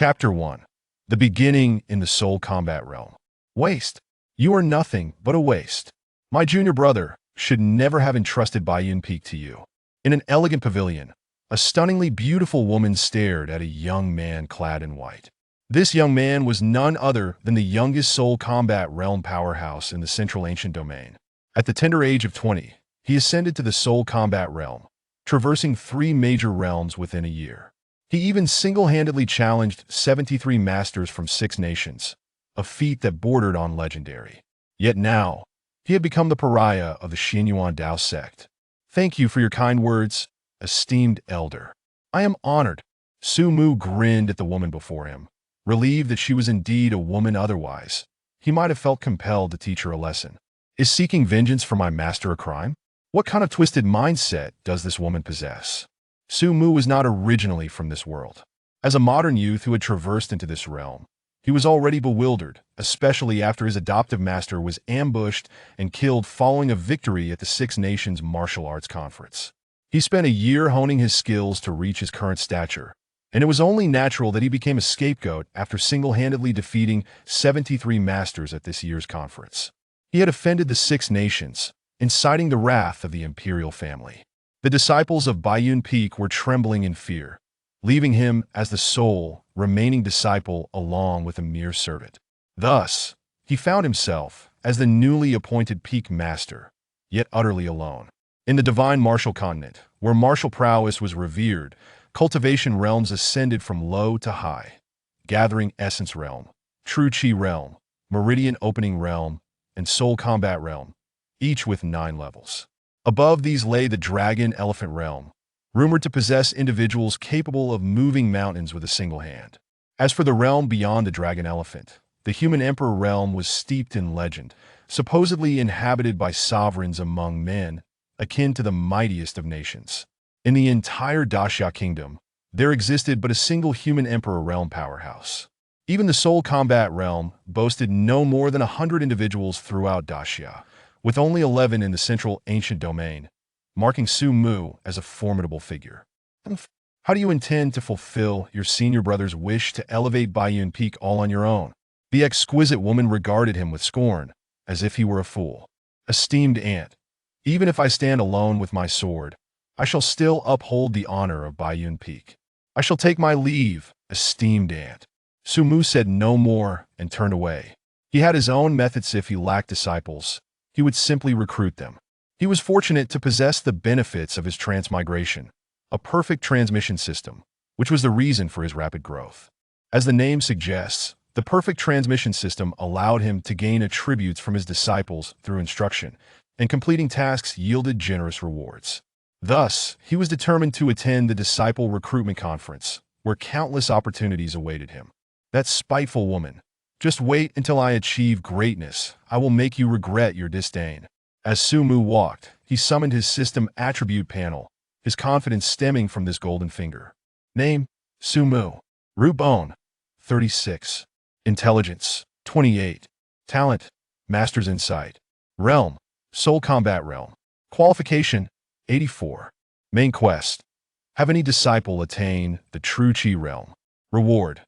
Chapter 1. The Beginning in the Soul Combat Realm. Waste. You are nothing but a waste. My junior brother should never have entrusted Baiyun Peak to you. In an elegant pavilion, a stunningly beautiful woman stared at a young man clad in white. This young man was none other than the youngest Soul Combat Realm powerhouse in the Central Ancient Domain. At the tender age of 20, he ascended to the Soul Combat Realm, traversing 3 major realms within a year. He even single-handedly challenged 73 masters from 6 nations, a feat that bordered on legendary. Yet now, he had become the pariah of the Xianyuan Dao sect. Thank you for your kind words, esteemed elder. I am honored. Su Mu grinned at the woman before him, relieved that she was indeed a woman. Otherwise, he might have felt compelled to teach her a lesson. Is seeking vengeance for my master a crime? What kind of twisted mindset does this woman possess? Su Mu was not originally from this world. As a modern youth who had traversed into this realm, he was already bewildered, especially after his adoptive master was ambushed and killed following a victory at the 6 Nations Martial Arts Conference. He spent a year honing his skills to reach his current stature, and it was only natural that he became a scapegoat after single-handedly defeating 73 masters at this year's conference. He had offended the 6 Nations, inciting the wrath of the imperial family. The disciples of Baiyun Peak were trembling in fear, leaving him as the sole remaining disciple along with a mere servant. Thus, he found himself as the newly appointed Peak Master, yet utterly alone. In the divine martial continent, where martial prowess was revered, cultivation realms ascended from low to high. Gathering Essence Realm, True Chi Realm, Meridian Opening Realm, and Soul Combat Realm, each with 9 levels. Above these lay the Dragon Elephant Realm, rumored to possess individuals capable of moving mountains with a single hand. As for the realm beyond the Dragon Elephant, the Human Emperor Realm was steeped in legend, supposedly inhabited by sovereigns among men, akin to the mightiest of nations. In the entire Daxia Kingdom, there existed but a single Human Emperor Realm powerhouse. Even the Soul Combat Realm boasted no more than 100 individuals throughout Daxia, with only 11 in the Central Ancient Domain, marking Su Mu as a formidable figure. How do you intend to fulfill your senior brother's wish to elevate Baiyun Peak all on your own? The exquisite woman regarded him with scorn, as if he were a fool. Esteemed aunt, even if I stand alone with my sword, I shall still uphold the honor of Baiyun Peak. I shall take my leave, esteemed aunt. Su Mu said no more and turned away. He had his own methods. If he lacked disciples, he would simply recruit them. He was fortunate to possess the benefits of his transmigration, a perfect transmission system, which was the reason for his rapid growth. As the name suggests, the perfect transmission system allowed him to gain attributes from his disciples through instruction, and completing tasks yielded generous rewards. Thus, he was determined to attend the Disciple Recruitment Conference, where countless opportunities awaited him. That spiteful woman. Just wait until I achieve greatness. I will make you regret your disdain. As Su Mu walked, he summoned his system attribute panel, his confidence stemming from this golden finger. Name, Su Mu. Root bone, 36. Intelligence, 28. Talent, Master's Insight. Realm, Soul Combat Realm. Qualification, 84. Main quest. Have any disciple attain the True Chi Realm. Reward.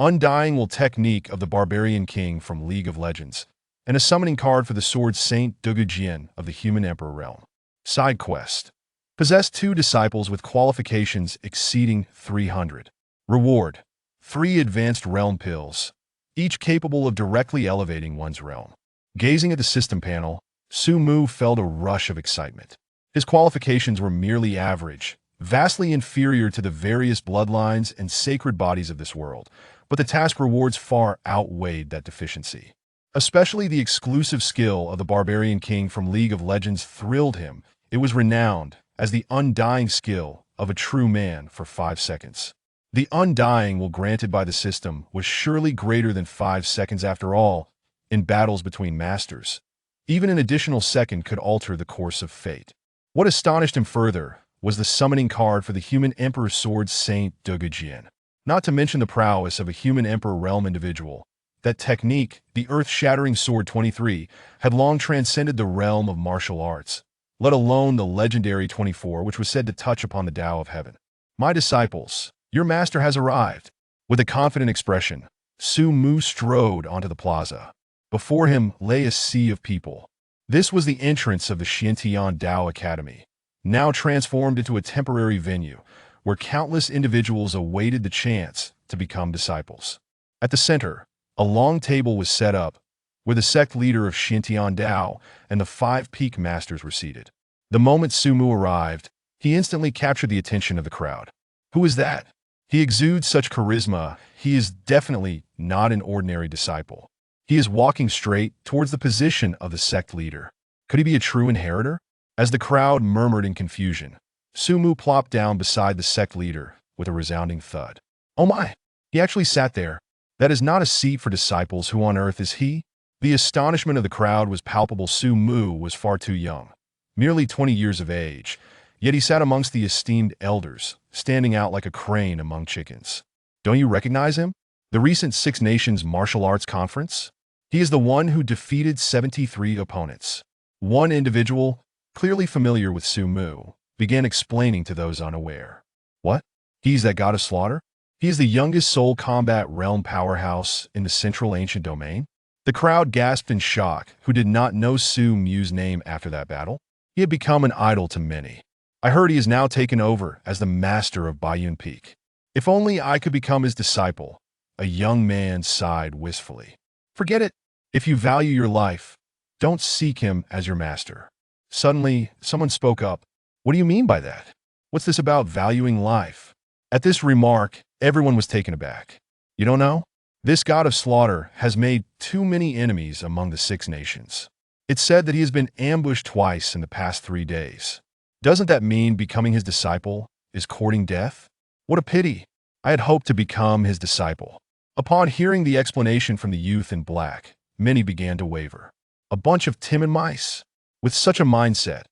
Undying will technique of the Barbarian King from League of Legends, and a summoning card for the sword Saint Dugujian of the Human Emperor Realm. Side quest. Possess 2 disciples with qualifications exceeding 300. Reward. 3 advanced realm pills, each capable of directly elevating one's realm. Gazing at the system panel, Su Mu felt a rush of excitement. His qualifications were merely average, vastly inferior to the various bloodlines and sacred bodies of this world, but the task rewards far outweighed that deficiency. Especially the exclusive skill of the Barbarian King from League of Legends thrilled him. It was renowned as the undying skill of a true man for 5 seconds. The undying will granted by the system was surely greater than 5 seconds after all. In battles between masters, even an additional second could alter the course of fate. What astonished him further was the summoning card for the Human Emperor Sword Saint Dugujian. Not to mention the prowess of a Human Emperor Realm individual. That technique, the earth-shattering Sword 23, had long transcended the realm of martial arts, let alone the legendary 24, which was said to touch upon the Tao of Heaven. My disciples, your master has arrived. With a confident expression, Su Mu strode onto the plaza. Before him lay a sea of people. This was the entrance of the Xiantian Dao Academy, now transformed into a temporary venue where countless individuals awaited the chance to become disciples. At the center, a long table was set up where the sect leader of Xiantian Dao and the 5 peak masters were seated. The moment Su Mu arrived, he instantly captured the attention of the crowd. Who is that? He exudes such charisma. He is definitely not an ordinary disciple. He is walking straight towards the position of the sect leader. Could he be a true inheritor? As the crowd murmured in confusion, Su Mu plopped down beside the sect leader with a resounding thud. Oh my! He actually sat there. That is not a seat for disciples. Who on earth is he? The astonishment of the crowd was palpable. Su Mu was far too young, merely 20 years of age, yet he sat amongst the esteemed elders, standing out like a crane among chickens. Don't you recognize him? The recent Six Nations Martial Arts Conference? He is the one who defeated 73 opponents. One individual, clearly familiar with Su Mu, began explaining to those unaware. What? He's that god of slaughter? He is the youngest soul combat realm powerhouse in the central ancient domain? The crowd gasped in shock, who did not know Su Mu's name after that battle. He had become an idol to many. I heard he is now taken over as the master of Baiyun Peak. If only I could become his disciple, a young man sighed wistfully. Forget it. If you value your life, don't seek him as your master. Suddenly, someone spoke up. What do you mean by that? What's this about valuing life? At this remark, everyone was taken aback. You don't know? This god of slaughter has made too many enemies among the 6 nations. It's said that he has been ambushed twice in the past 3 days. Doesn't that mean becoming his disciple is courting death? What a pity. I had hoped to become his disciple. Upon hearing the explanation from the youth in black, many began to waver. A bunch of timid mice. With such a mindset,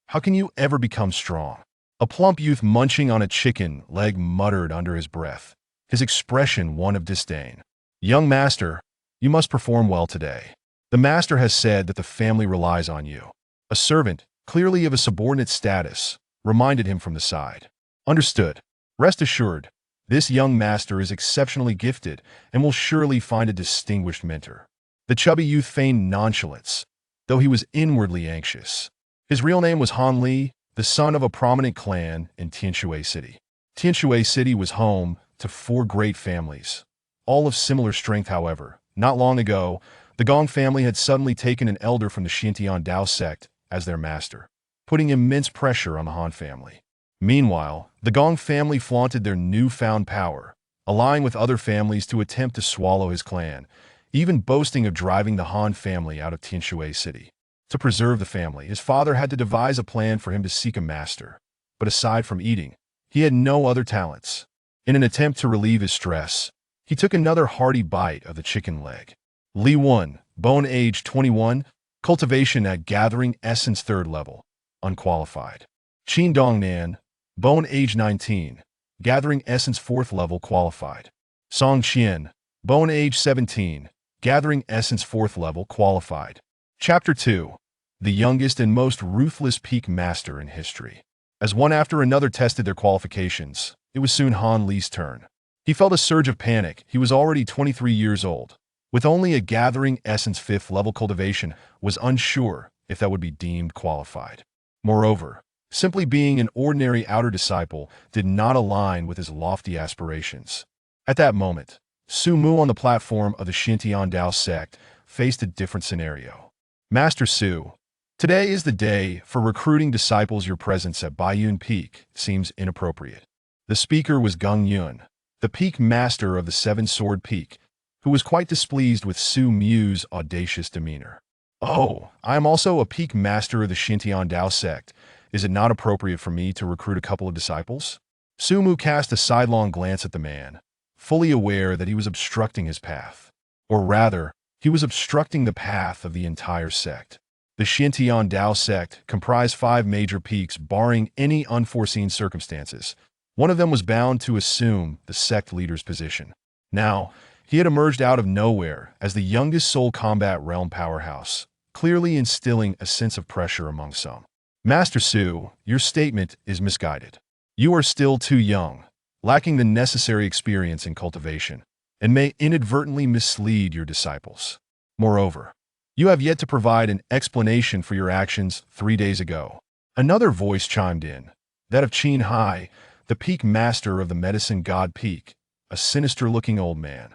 how can you ever become strong? A plump youth munching on a chicken leg muttered under his breath, his expression one of disdain. Young master, you must perform well today. The master has said that the family relies on you. A servant, clearly of a subordinate status, reminded him from the side. Understood. Rest assured, this young master is exceptionally gifted and will surely find a distinguished mentor. The chubby youth feigned nonchalance, though he was inwardly anxious. His real name was Han Li, the son of a prominent clan in Tianshui City. Tianshui City was home to 4 great families, all of similar strength. However, not long ago, the Gong family had suddenly taken an elder from the Xiantian Dao sect as their master, putting immense pressure on the Han family. Meanwhile, the Gong family flaunted their newfound power, allying with other families to attempt to swallow his clan, even boasting of driving the Han family out of Tianshui City. To preserve the family, his father had to devise a plan for him to seek a master. But aside from eating, he had no other talents. In an attempt to relieve his stress, he took another hearty bite of the chicken leg. Li Wen, bone age 21, cultivation at gathering essence 3rd level, unqualified. Qin Dongnan, bone age 19, gathering essence 4th level, qualified. Song Qian, bone age 17, gathering essence 4th level, qualified. Chapter 2. The youngest and most ruthless peak master in history. As one after another tested their qualifications, it was soon Han Li's turn. He felt a surge of panic. He was already 23 years old. With only a gathering essence 5th level cultivation, was unsure if that would be deemed qualified. Moreover, simply being an ordinary outer disciple did not align with his lofty aspirations. At that moment, Su Mu on the platform of the Xiantian Dao sect faced a different scenario. Master Su, today is the day for recruiting disciples. Your presence at Baiyun Peak seems inappropriate. The speaker was Gung Yun, the peak master of the 7-sword peak, who was quite displeased with Su Mu's audacious demeanor. Oh, I am also a peak master of the Xiantian Dao sect. Is it not appropriate for me to recruit a couple of disciples? Su Mu cast a sidelong glance at the man, fully aware that he was obstructing his path. Or rather, he was obstructing the path of the entire sect. The Xiantian Dao sect comprised 5 major peaks barring any unforeseen circumstances. One of them was bound to assume the sect leader's position. Now, he had emerged out of nowhere as the youngest soul combat realm powerhouse, clearly instilling a sense of pressure among some. Master Su, your statement is misguided. You are still too young. lacking the necessary experience in cultivation, and may inadvertently mislead your disciples. Moreover, you have yet to provide an explanation for your actions 3 days ago. Another voice chimed in, that of Qin Hai, the peak master of the medicine god Peak, a sinister-looking old man.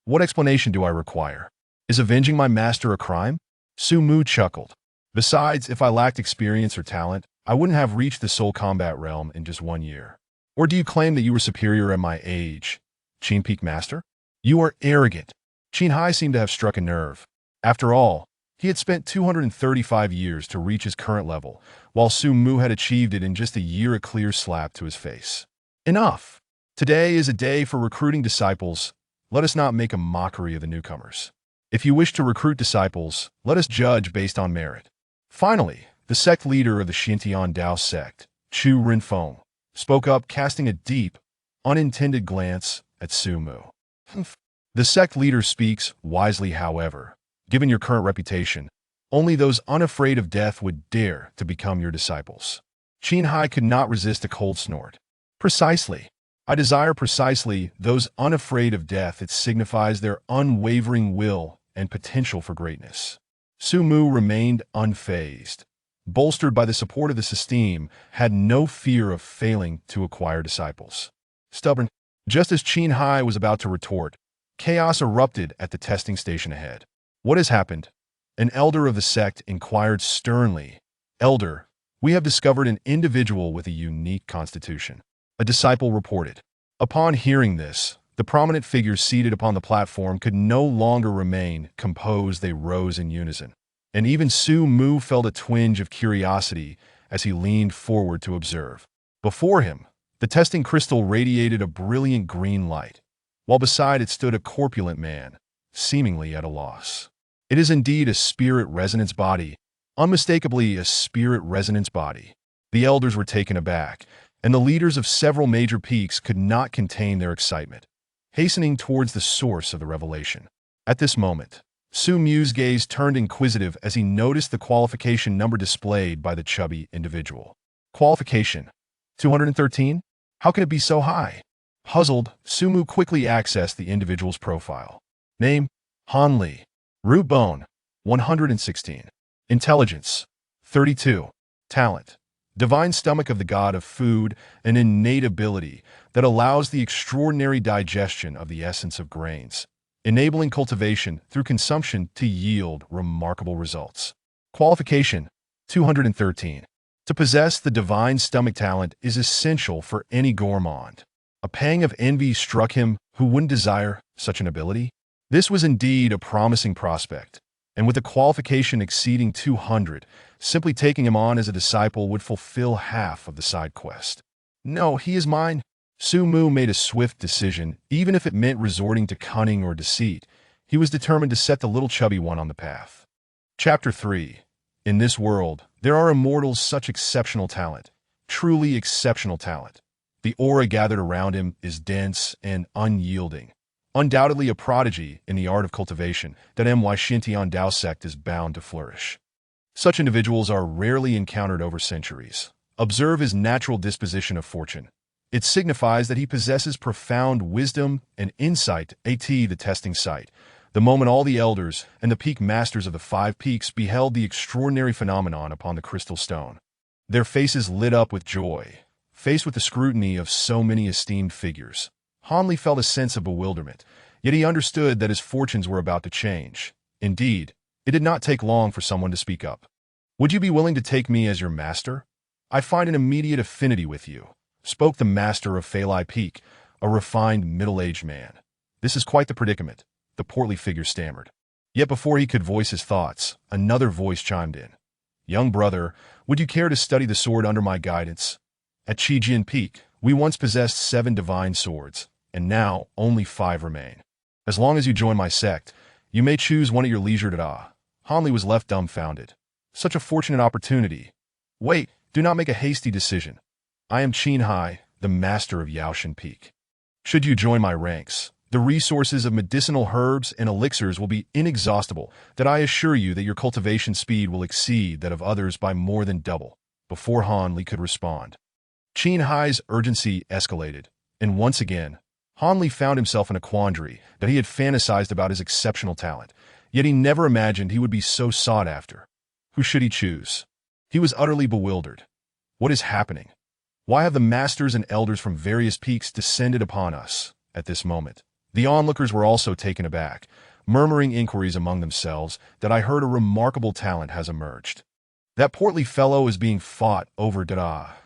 What explanation do I require? Is avenging my master a crime? Su Mu chuckled. Besides, if I lacked experience or talent, I wouldn't have reached the soul combat realm in just 1 year. Or do you claim that you were superior at my age, Qin Peak Master? You are arrogant. Qin Hai seemed to have struck a nerve. After all, he had spent 235 years to reach his current level, while Su Mu had achieved it in just a year. A clear slap to his face. Enough! Today is a day for recruiting disciples. Let us not make a mockery of the newcomers. If you wish to recruit disciples, let us judge based on merit. Finally, the sect leader of the Xintian Dao sect, Chu Rinfeng, spoke up, casting a deep, unintended glance at Su Mu. The sect leader speaks wisely, however. Given your current reputation, only those unafraid of death would dare to become your disciples. Qin Hai could not resist a cold snort. Precisely. I desire precisely those unafraid of death. It signifies their unwavering will and potential for greatness. Su Mu remained unfazed. Bolstered by the support of this esteem, had no fear of failing to acquire disciples. Stubborn. Just as Qin Hai was about to retort, chaos erupted at the testing station ahead. What has happened? An elder of the sect inquired sternly. Elder, we have discovered an individual with a unique constitution. A disciple reported. Upon hearing this, the prominent figures seated upon the platform could no longer remain composed. They rose in unison. And even Su Mu felt a twinge of curiosity as he leaned forward to observe. Before him, the testing crystal radiated a brilliant green light, while beside it stood a corpulent man, seemingly at a loss. It is indeed a spirit resonance body, unmistakably a spirit resonance body. The elders were taken aback, and the leaders of several major peaks could not contain their excitement, hastening towards the source of the revelation. At this moment, Su Mu's gaze turned inquisitive as he noticed the qualification number displayed by the chubby individual. Qualification: 213? How can it be so high? Puzzled, Su Mu quickly accessed the individual's profile. Name: Han Li. Root bone: 116. Intelligence: 32. Talent: divine stomach of the god of food, an innate ability that allows the extraordinary digestion of the essence of grains, enabling cultivation through consumption to yield remarkable results. Qualification: 213. To possess the divine stomach talent is essential for any gourmand. A pang of envy struck him. Who wouldn't desire such an ability? This was indeed a promising prospect, and with a qualification exceeding 200, simply taking him on as a disciple would fulfill half of the side quest. No, he is mine. Su Mu made a swift decision. Even if it meant resorting to cunning or deceit, he was determined to set the little chubby one on the path. Chapter 3. In this world, there are immortals such exceptional talent, truly exceptional talent. The aura gathered around him is dense and unyielding. Undoubtedly a prodigy in the art of cultivation that My Xintian Dao sect is bound to flourish. Such individuals are rarely encountered over centuries. Observe his natural disposition of fortune. It signifies that he possesses profound wisdom and insight. The testing site. The moment all the elders and the peak masters of the 5 peaks beheld the extraordinary phenomenon upon the crystal stone, their faces lit up with joy. Faced with the scrutiny of so many esteemed figures, Han Li felt a sense of bewilderment, yet he understood that his fortunes were about to change. Indeed, it did not take long for someone to speak up. Would you be willing to take me as your master? I find an immediate affinity with you, spoke the master of Falai Peak, a refined middle-aged man. This is quite the predicament, the portly figure stammered. Yet before he could voice his thoughts, another voice chimed in. Young brother, would you care to study the sword under my guidance? At Baiyun Peak, we once possessed 7 divine swords, and now only 5 remain. As long as you join my sect, you may choose one at your leisure. Han Li was left dumbfounded. Such a fortunate opportunity. Wait, do not make a hasty decision. I am Qin Hai, the master of Yaoshan Peak. Should you join my ranks, the resources of medicinal herbs and elixirs will be inexhaustible, that I assure you that your cultivation speed will exceed that of others by more than double. Before Han Li could respond, Qin Hai's urgency escalated. And once again, Han Li found himself in a quandary that he had fantasized about his exceptional talent, yet he never imagined he would be so sought after. Who should he choose? He was utterly bewildered. What is happening? Why have the masters and elders from various peaks descended upon us at this moment? The onlookers were also taken aback, murmuring inquiries among themselves that I heard a remarkable talent has emerged. That portly fellow is being fought over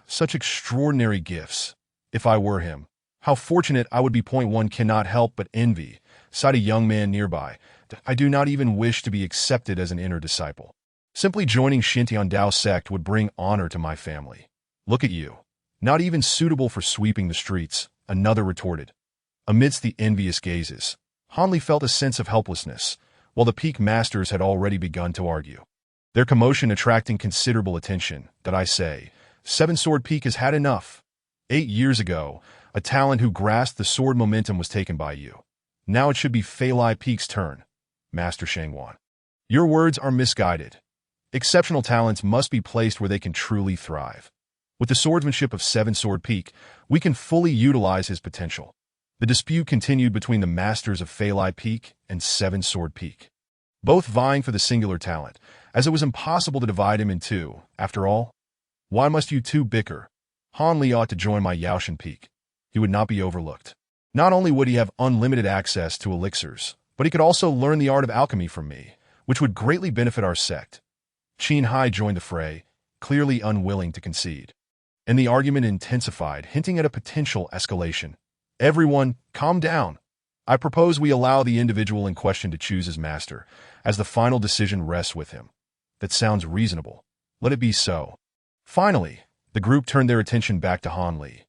such extraordinary gifts. If I were him, how fortunate I would be. One cannot help but envy, sighed a young man nearby. I do not even wish to be accepted as an inner disciple. Simply joining Xintian Dao sect would bring honor to my family. Look at you. Not even suitable for sweeping the streets, another retorted. Amidst the envious gazes, Han Li felt a sense of helplessness, while the peak masters had already begun to argue. Their commotion attracting considerable attention, that I say, Seven Sword Peak has had enough. 8 years ago, a talent who grasped the sword momentum was taken by you. Now it should be Feilai Peak's turn, Master Shangwan. Your words are misguided. Exceptional talents must be placed where they can truly thrive. With the swordsmanship of Seven Sword Peak, we can fully utilize his potential. The dispute continued between the masters of Feilai Peak and Seven Sword Peak, both vying for the singular talent, as it was impossible to divide him in two. After all, why must you two bicker? Han Li ought to join my Yaoshan Peak. He would not be overlooked. Not only would he have unlimited access to elixirs, but he could also learn the art of alchemy from me, which would greatly benefit our sect. Qin Hai joined the fray, clearly unwilling to concede. And the argument intensified, hinting at a potential escalation. Everyone, calm down. I propose we allow the individual in question to choose his master, as the final decision rests with him. That sounds reasonable. Let it be so. Finally, the group turned their attention back to Han Li.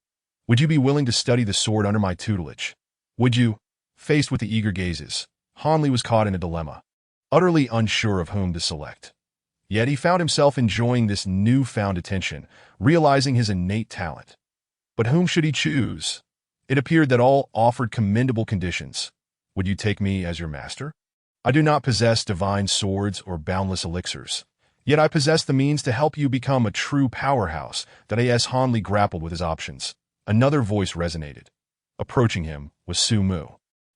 Would you be willing to study the sword under my tutelage? Would you? Faced with the eager gazes, Han Li was caught in a dilemma, utterly unsure of whom to select. Yet he found himself enjoying this newfound attention, realizing his innate talent. But whom should he choose? It appeared that all offered commendable conditions. Would you take me as your master? I do not possess divine swords or boundless elixirs, yet I possess the means to help you become a true powerhouse. That as Han Li grappled with his options, another voice resonated. Approaching him was Su Mu,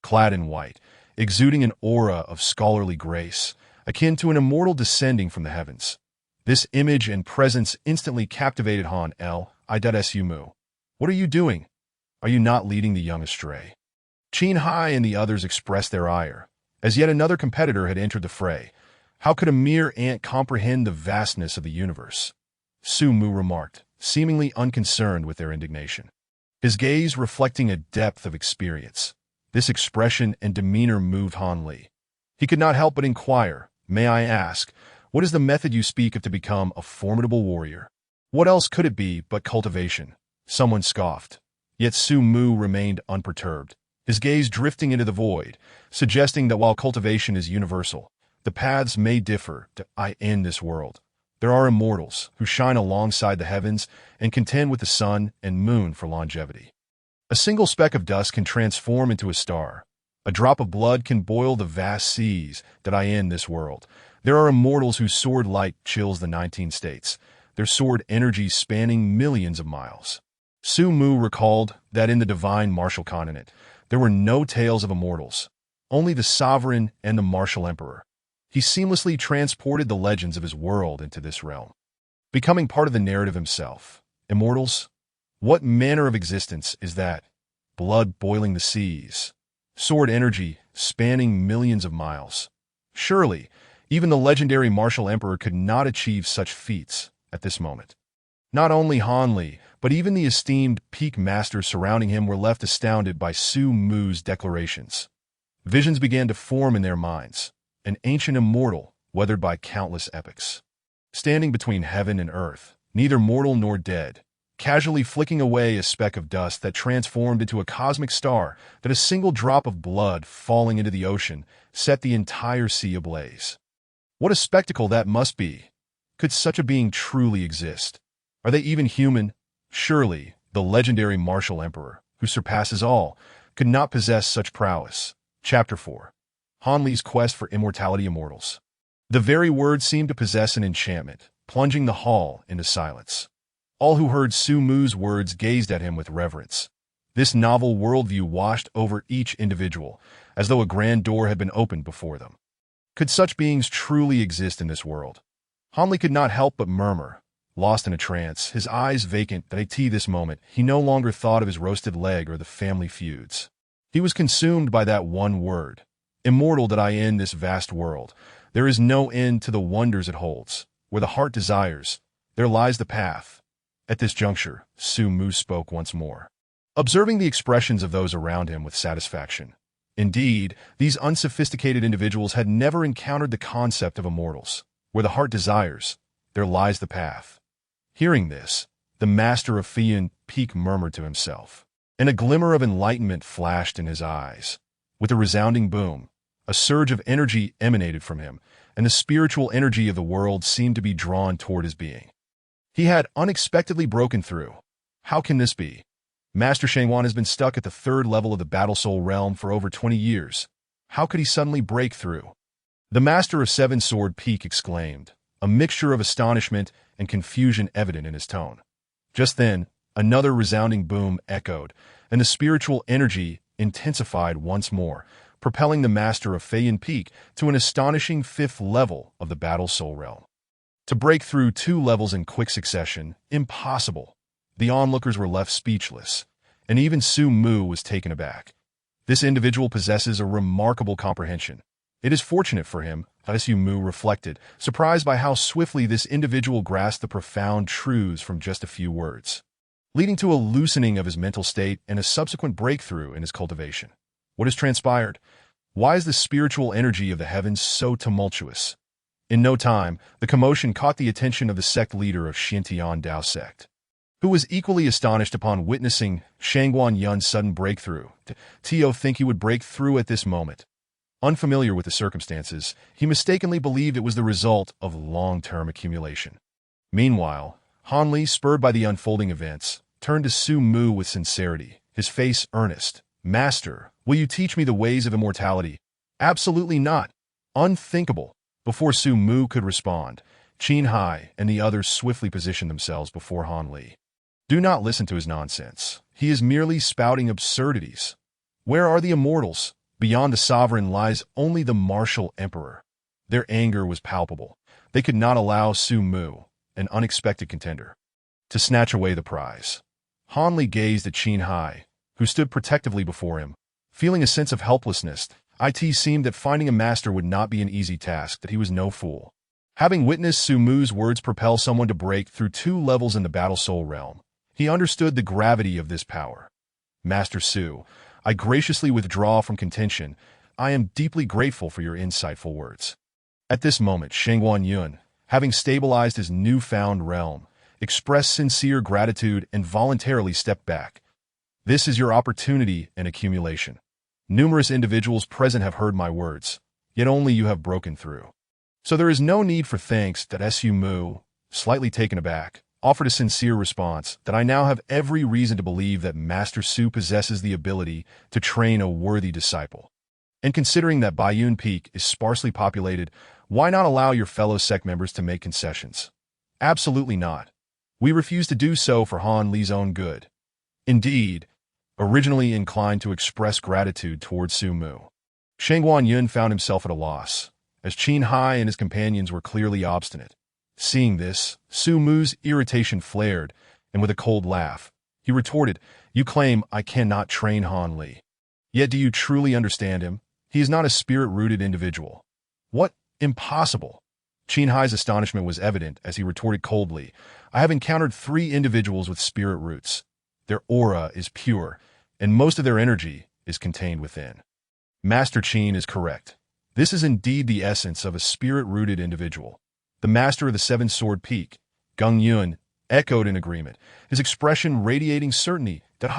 clad in white, exuding an aura of scholarly grace, akin to an immortal descending from the heavens. This image and presence instantly captivated Han L. Su Mu. What are you doing? Are you not leading the young astray? Qin Hai and the others expressed their ire, as yet another competitor had entered the fray. How could a mere ant comprehend the vastness of the universe? Su Mu remarked, seemingly unconcerned with their indignation, his gaze reflecting a depth of experience. This expression and demeanor moved Han Li. He could not help but inquire, may I ask, what is the method you speak of to become a formidable warrior? What else could it be but cultivation? Someone scoffed. Yet Su Mu remained unperturbed, his gaze drifting into the void, suggesting that while cultivation is universal, the paths may differ in this world. There are immortals who shine alongside the heavens and contend with the sun and moon for longevity. A single speck of dust can transform into a star. A drop of blood can boil the vast seas that in this world. There are immortals whose sword light chills the 19 states, their sword energy spanning millions of miles. Su Mu recalled that in the divine martial continent, there were no tales of immortals, only the sovereign and the martial emperor. He seamlessly transported the legends of his world into this realm, becoming part of the narrative himself. Immortals? What manner of existence is that? Blood boiling the seas, sword energy spanning millions of miles. Surely, even the legendary martial emperor could not achieve such feats at this moment. Not only Han Li, but even the esteemed peak masters surrounding him were left astounded by Su Mu's declarations. Visions began to form in their minds, an ancient immortal weathered by countless epochs, standing between heaven and earth, neither mortal nor dead, casually flicking away a speck of dust that transformed into a cosmic star. That a single drop of blood falling into the ocean set the entire sea ablaze. What a spectacle that must be! Could such a being truly exist? Are they even human? Surely, the legendary martial emperor, who surpasses all, could not possess such prowess. Chapter 4. Han Li's quest for immortality. Immortals. The very word seemed to possess an enchantment, plunging the hall into silence. All who heard Su Mu's words gazed at him with reverence. This novel worldview washed over each individual, as though a grand door had been opened before them. Could such beings truly exist in this world? Hanli could not help but murmur, lost in a trance, his eyes vacant that at this moment he no longer thought of his roasted leg or the family feuds. He was consumed by that one word. Immortal did I in this vast world. There is no end to the wonders it holds. Where the heart desires, there lies the path. At this juncture, Su Mu spoke once more, observing the expressions of those around him with satisfaction. Indeed, these unsophisticated individuals had never encountered the concept of immortals. Where the heart desires, there lies the path. Hearing this, the master of Baiyun Peak murmured to himself, and a glimmer of enlightenment flashed in his eyes. With a resounding boom, a surge of energy emanated from him, and the spiritual energy of the world seemed to be drawn toward his being. He had unexpectedly broken through. How can this be? Master Shangwan has been stuck at the third level of the Battle Soul realm for over 20 years. How could he suddenly break through? The Master of Seven Sword Peak exclaimed, a mixture of astonishment and confusion evident in his tone. Just then, another resounding boom echoed, and the spiritual energy intensified once more, propelling the Master of Baiyun Peak to an astonishing fifth level of the Battle Soul realm. To break through 2 levels in quick succession, impossible. The onlookers were left speechless, and even Su Mu was taken aback. This individual possesses a remarkable comprehension. It is fortunate for him, Su Mu reflected, surprised by how swiftly this individual grasped the profound truths from just a few words, leading to a loosening of his mental state and a subsequent breakthrough in his cultivation. What has transpired? Why is the spiritual energy of the heavens so tumultuous? In no time, the commotion caught the attention of the sect leader of Xintian Dao sect, who was equally astonished upon witnessing Shangguan Yun's sudden breakthrough. Tio think he would break through at this moment. Unfamiliar with the circumstances, he mistakenly believed it was the result of long-term accumulation. Meanwhile, Han Li, spurred by the unfolding events, turned to Su Mu with sincerity, his face earnest. Master, will you teach me the ways of immortality? Absolutely not. Unthinkable. Before Su Mu could respond, Qin Hai and the others swiftly positioned themselves before Han Li. Do not listen to his nonsense. He is merely spouting absurdities. Where are the immortals? Beyond the sovereign lies only the martial emperor. Their anger was palpable. They could not allow Su Mu, an unexpected contender, to snatch away the prize. Han Li gazed at Qin Hai, who stood protectively before him. Feeling a sense of helplessness, it seemed that finding a master would not be an easy task, that he was no fool. Having witnessed Su Mu's words propel someone to break through 2 levels in the Battle Soul realm, he understood the gravity of this power. Master Su, I graciously withdraw from contention. I am deeply grateful for your insightful words. At this moment, Shangguan Yun, having stabilized his newfound realm, expressed sincere gratitude and voluntarily stepped back. This is your opportunity and accumulation. Numerous individuals present have heard my words, yet only you have broken through. So there is no need for thanks. That Su Mu, slightly taken aback, offered a sincere response that I now have every reason to believe that Master Su possesses the ability to train a worthy disciple. And considering that Baiyun Peak is sparsely populated, why not allow your fellow sect members to make concessions? Absolutely not. We refuse to do so for Han Li's own good. Indeed, originally inclined to express gratitude towards Su Mu, Shangguan Yun found himself at a loss, as Qin Hai and his companions were clearly obstinate. Seeing this, Su Mu's irritation flared, and with a cold laugh, he retorted, You claim I cannot train Han Li. Yet do you truly understand him? He is not a spirit-rooted individual. What? Impossible. Qin Hai's astonishment was evident as he retorted coldly, I have encountered 3 individuals with spirit roots. Their aura is pure, and most of their energy is contained within. Master Qin is correct. This is indeed the essence of a spirit-rooted individual. The Master of the Seven Sword Peak, Gung Yun, echoed in agreement, his expression radiating certainty that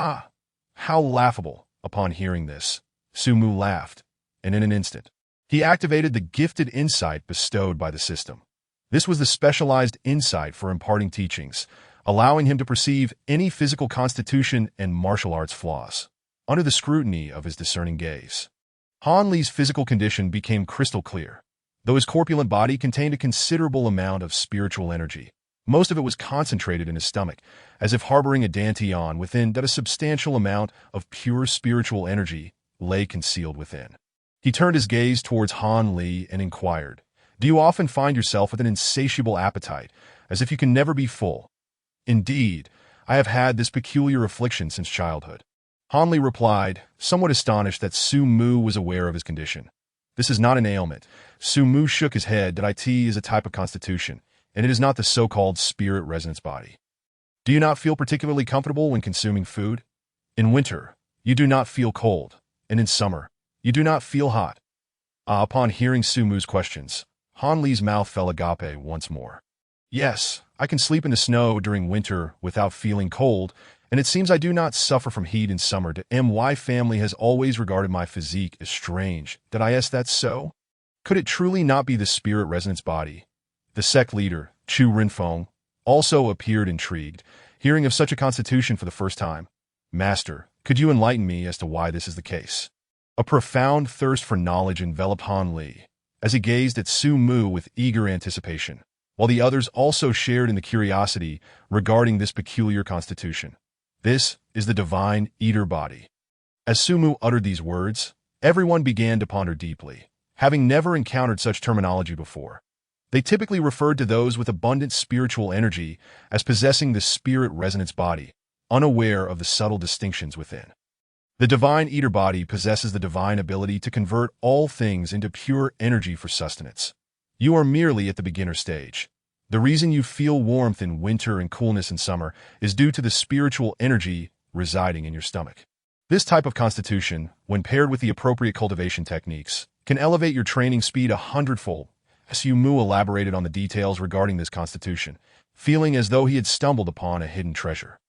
how laughable. Upon hearing this, Su Mu laughed, and in an instant, he activated the gifted insight bestowed by the system. This was the specialized insight for imparting teachings, allowing him to perceive any physical constitution and martial arts flaws, under the scrutiny of his discerning gaze. Han Li's physical condition became crystal clear, though his corpulent body contained a considerable amount of spiritual energy. Most of it was concentrated in his stomach, as if harboring a dantian within that a substantial amount of pure spiritual energy lay concealed within. He turned his gaze towards Han Li and inquired, "Do you often find yourself with an insatiable appetite, as if you can never be full?" "Indeed, I have had this peculiar affliction since childhood." Han Li replied, somewhat astonished that Su Mu was aware of his condition. "This is not an ailment." Su Mu shook his head. "That it is a type of constitution, and it is not the so-called spirit resonance body." "Do you not feel particularly comfortable when consuming food? In winter, you do not feel cold, and in summer, you do not feel hot." Upon hearing Su Mu's questions, Han Li's mouth fell agape once more. "Yes, I can sleep in the snow during winter without feeling cold, and it seems I do not suffer from heat in summer. My family has always regarded my physique as strange. That's so? Could it truly not be the spirit resonance body?" The sect leader, Chu Rinfeng, also appeared intrigued, hearing of such a constitution for the first time. "Master, could you enlighten me as to why this is the case?" A profound thirst for knowledge enveloped Han Li, as he gazed at Su Mu with eager anticipation, while the others also shared in the curiosity regarding this peculiar constitution. "This is the divine eater body." As Su Mu uttered these words, everyone began to ponder deeply, having never encountered such terminology before. They typically referred to those with abundant spiritual energy as possessing the spirit resonance body, unaware of the subtle distinctions within. The divine eater body possesses the divine ability to convert all things into pure energy for sustenance. You are merely at the beginner stage. The reason you feel warmth in winter and coolness in summer is due to the spiritual energy residing in your stomach. This type of constitution, when paired with the appropriate cultivation techniques, can elevate your training speed 100-fold. Su Mu elaborated on the details regarding this constitution, feeling as though he had stumbled upon a hidden treasure.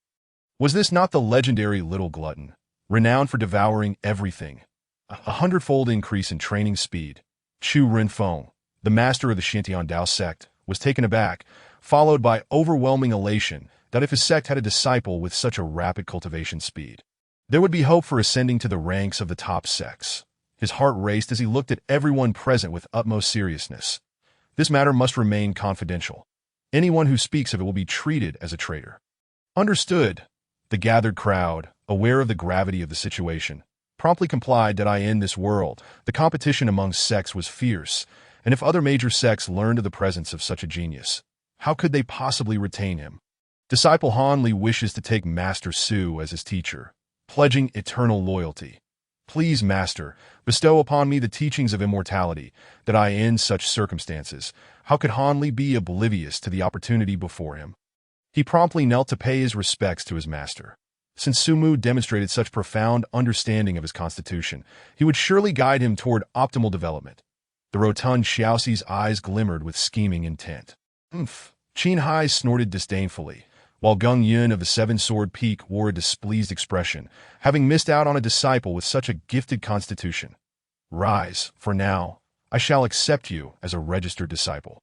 Was this not the legendary little glutton, renowned for devouring everything? 100-fold increase in training speed. Chu Rinfeng, the master of the Xintian Dao sect, was taken aback, followed by overwhelming elation that if his sect had a disciple with such a rapid cultivation speed, there would be hope for ascending to the ranks of the top sects. His heart raced as he looked at everyone present with utmost seriousness. This matter must remain confidential. Anyone who speaks of it will be treated as a traitor. Understood. The gathered crowd, aware of the gravity of the situation, promptly complied. In this world, the competition among sects was fierce, and if other major sects learned of the presence of such a genius, how could they possibly retain him? Disciple Han Li wishes to take Master Su as his teacher, pledging eternal loyalty. "Please, Master, bestow upon me the teachings of immortality, that in such circumstances, how could Han Li be oblivious to the opportunity before him?" He promptly knelt to pay his respects to his master. Since Su Mu demonstrated such profound understanding of his constitution, he would surely guide him toward optimal development. The rotund Xiaoxi's eyes glimmered with scheming intent. "Umph!" Qin Hai snorted disdainfully, while Gung Yun of the Seven-Sword Peak wore a displeased expression, having missed out on a disciple with such a gifted constitution. "Rise, for now. I shall accept you as a registered disciple.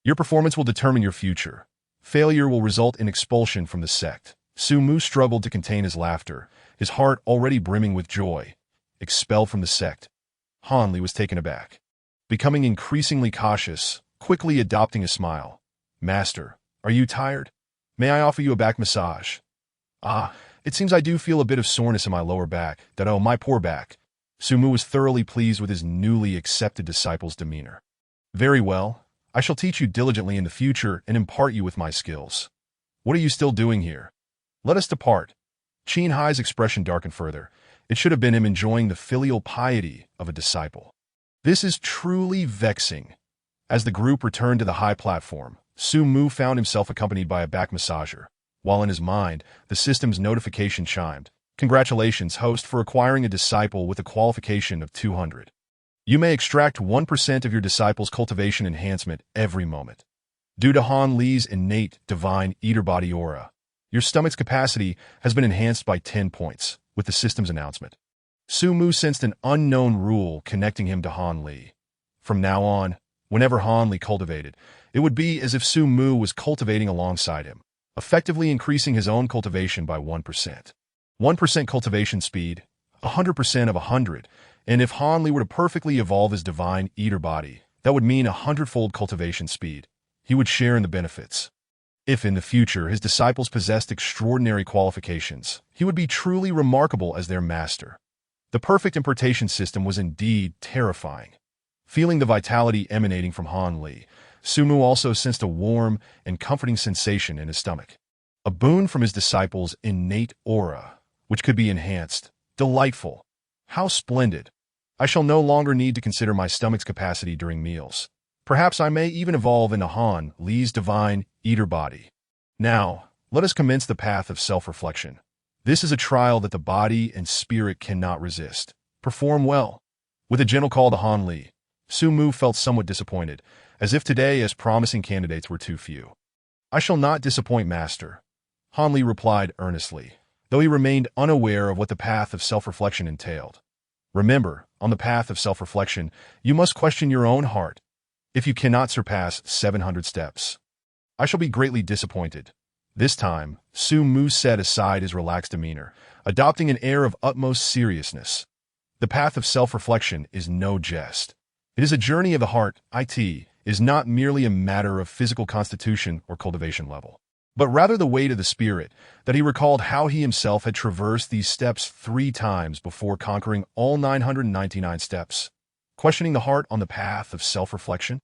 Your performance will determine your future. Failure will result in expulsion from the sect." Su Mu struggled to contain his laughter, his heart already brimming with joy. Expelled from the sect. Han Li was taken aback. Becoming increasingly cautious, quickly adopting a smile. "Master, are you tired? May I offer you a back massage?" It seems I do feel a bit of soreness in my lower back. My poor back." Su Mu was thoroughly pleased with his newly accepted disciple's demeanor. "Very well. I shall teach you diligently in the future and impart you with my skills. What are you still doing here? Let us depart." Qin Hai's expression darkened further. It should have been him enjoying the filial piety of a disciple. "This is truly vexing." As the group returned to the high platform, Su Mu found himself accompanied by a back massager, while in his mind, the system's notification chimed. "Congratulations, host, for acquiring a disciple with a qualification of 200. You may extract 1% of your disciple's cultivation enhancement every moment. Due to Han Li's innate divine eater body aura, your stomach's capacity has been enhanced by 10 points with the system's announcement." Su Mu sensed an unknown rule connecting him to Han Li. From now on, whenever Han Li cultivated, it would be as if Su Mu was cultivating alongside him, effectively increasing his own cultivation by 1%. 1% cultivation speed, 100% of 100, and if Han Li were to perfectly evolve his divine eater body, that would mean 100-fold cultivation speed. He would share in the benefits. If in the future his disciples possessed extraordinary qualifications, he would be truly remarkable as their master. The perfect importation system was indeed terrifying. Feeling the vitality emanating from Han Li, Sumu also sensed a warm and comforting sensation in his stomach. A boon from his disciples' innate aura, which could be enhanced. Delightful. How splendid. I shall no longer need to consider my stomach's capacity during meals. Perhaps I may even evolve into Han Li's divine eater body. Now, let us commence the path of self-reflection. This is a trial that the body and spirit cannot resist. Perform well. With a gentle call to Han Li, Sumu felt somewhat disappointed, as if today as promising candidates were too few. I shall not disappoint, Master, Han Li replied earnestly, though he remained unaware of what the path of self-reflection entailed. Remember, on the path of self-reflection, you must question your own heart. If you cannot surpass 700 steps, I shall be greatly disappointed. This time, Sumu set aside his relaxed demeanor, adopting an air of utmost seriousness. The path of self-reflection is no jest. It is a journey of the heart. It is not merely a matter of physical constitution or cultivation level, but rather the weight of the spirit, that he recalled how he himself had traversed these steps 3 times before conquering all 999 steps. Questioning the heart on the path of self-reflection?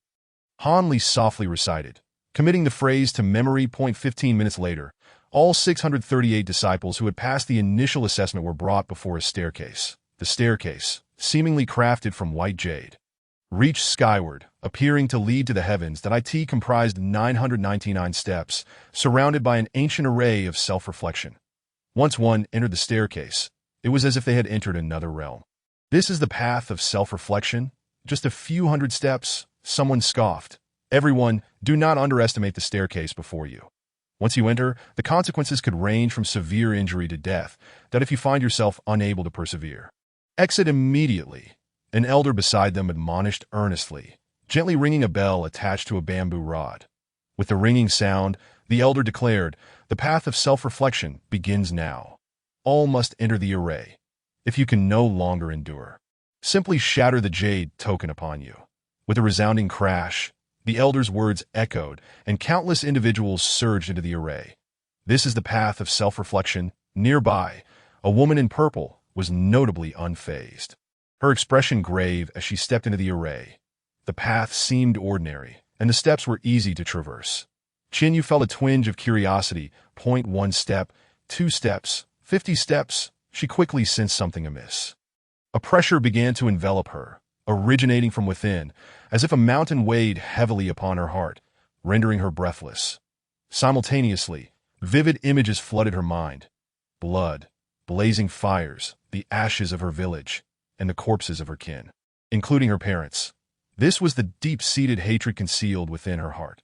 Han Li softly recited, committing the phrase to memory. 15 minutes later, all 638 disciples who had passed the initial assessment were brought before a staircase. The staircase, seemingly crafted from white jade, reached skyward, appearing to lead to the heavens. That it comprised 999 steps, surrounded by an ancient array of self-reflection. Once one entered the staircase, it was as if they had entered another realm. This is the path of self-reflection? Just a few hundred steps? Someone scoffed. Everyone, do not underestimate the staircase before you. Once you enter, the consequences could range from severe injury to death, that if you find yourself unable to persevere. Exit immediately, an elder beside them admonished earnestly, gently ringing a bell attached to a bamboo rod. With the ringing sound, the elder declared, the path of self-reflection begins now. All must enter the array. If you can no longer endure, simply shatter the jade token upon you. With a resounding crash, the elder's words echoed, and countless individuals surged into the array. This is the path of self-reflection. Nearby, a woman in purple was notably unfazed, her expression grave as she stepped into the array. The path seemed ordinary, and the steps were easy to traverse. Yu felt a twinge of curiosity. 1 step, 2 steps, 50 steps. She quickly sensed something amiss. A pressure began to envelop her, originating from within, as if a mountain weighed heavily upon her heart, rendering her breathless. Simultaneously, vivid images flooded her mind. Blood, blazing fires, the ashes of her village, and the corpses of her kin, including her parents. This was the deep-seated hatred concealed within her heart.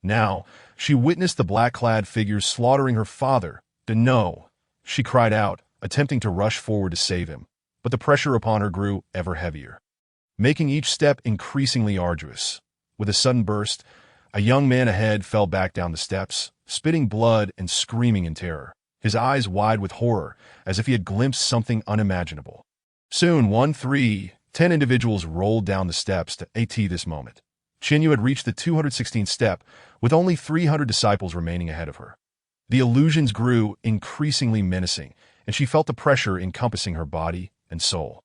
Now, she witnessed the black-clad figures slaughtering her father. No, she cried out, attempting to rush forward to save him, but the pressure upon her grew ever heavier, making each step increasingly arduous. With a sudden burst, a young man ahead fell back down the steps, spitting blood and screaming in terror, his eyes wide with horror, as if he had glimpsed something unimaginable. Soon 10 individuals rolled down the steps to this moment. Yu had reached the 216th step, with only 300 disciples remaining ahead of her. The illusions grew increasingly menacing, and she felt the pressure encompassing her body and soul.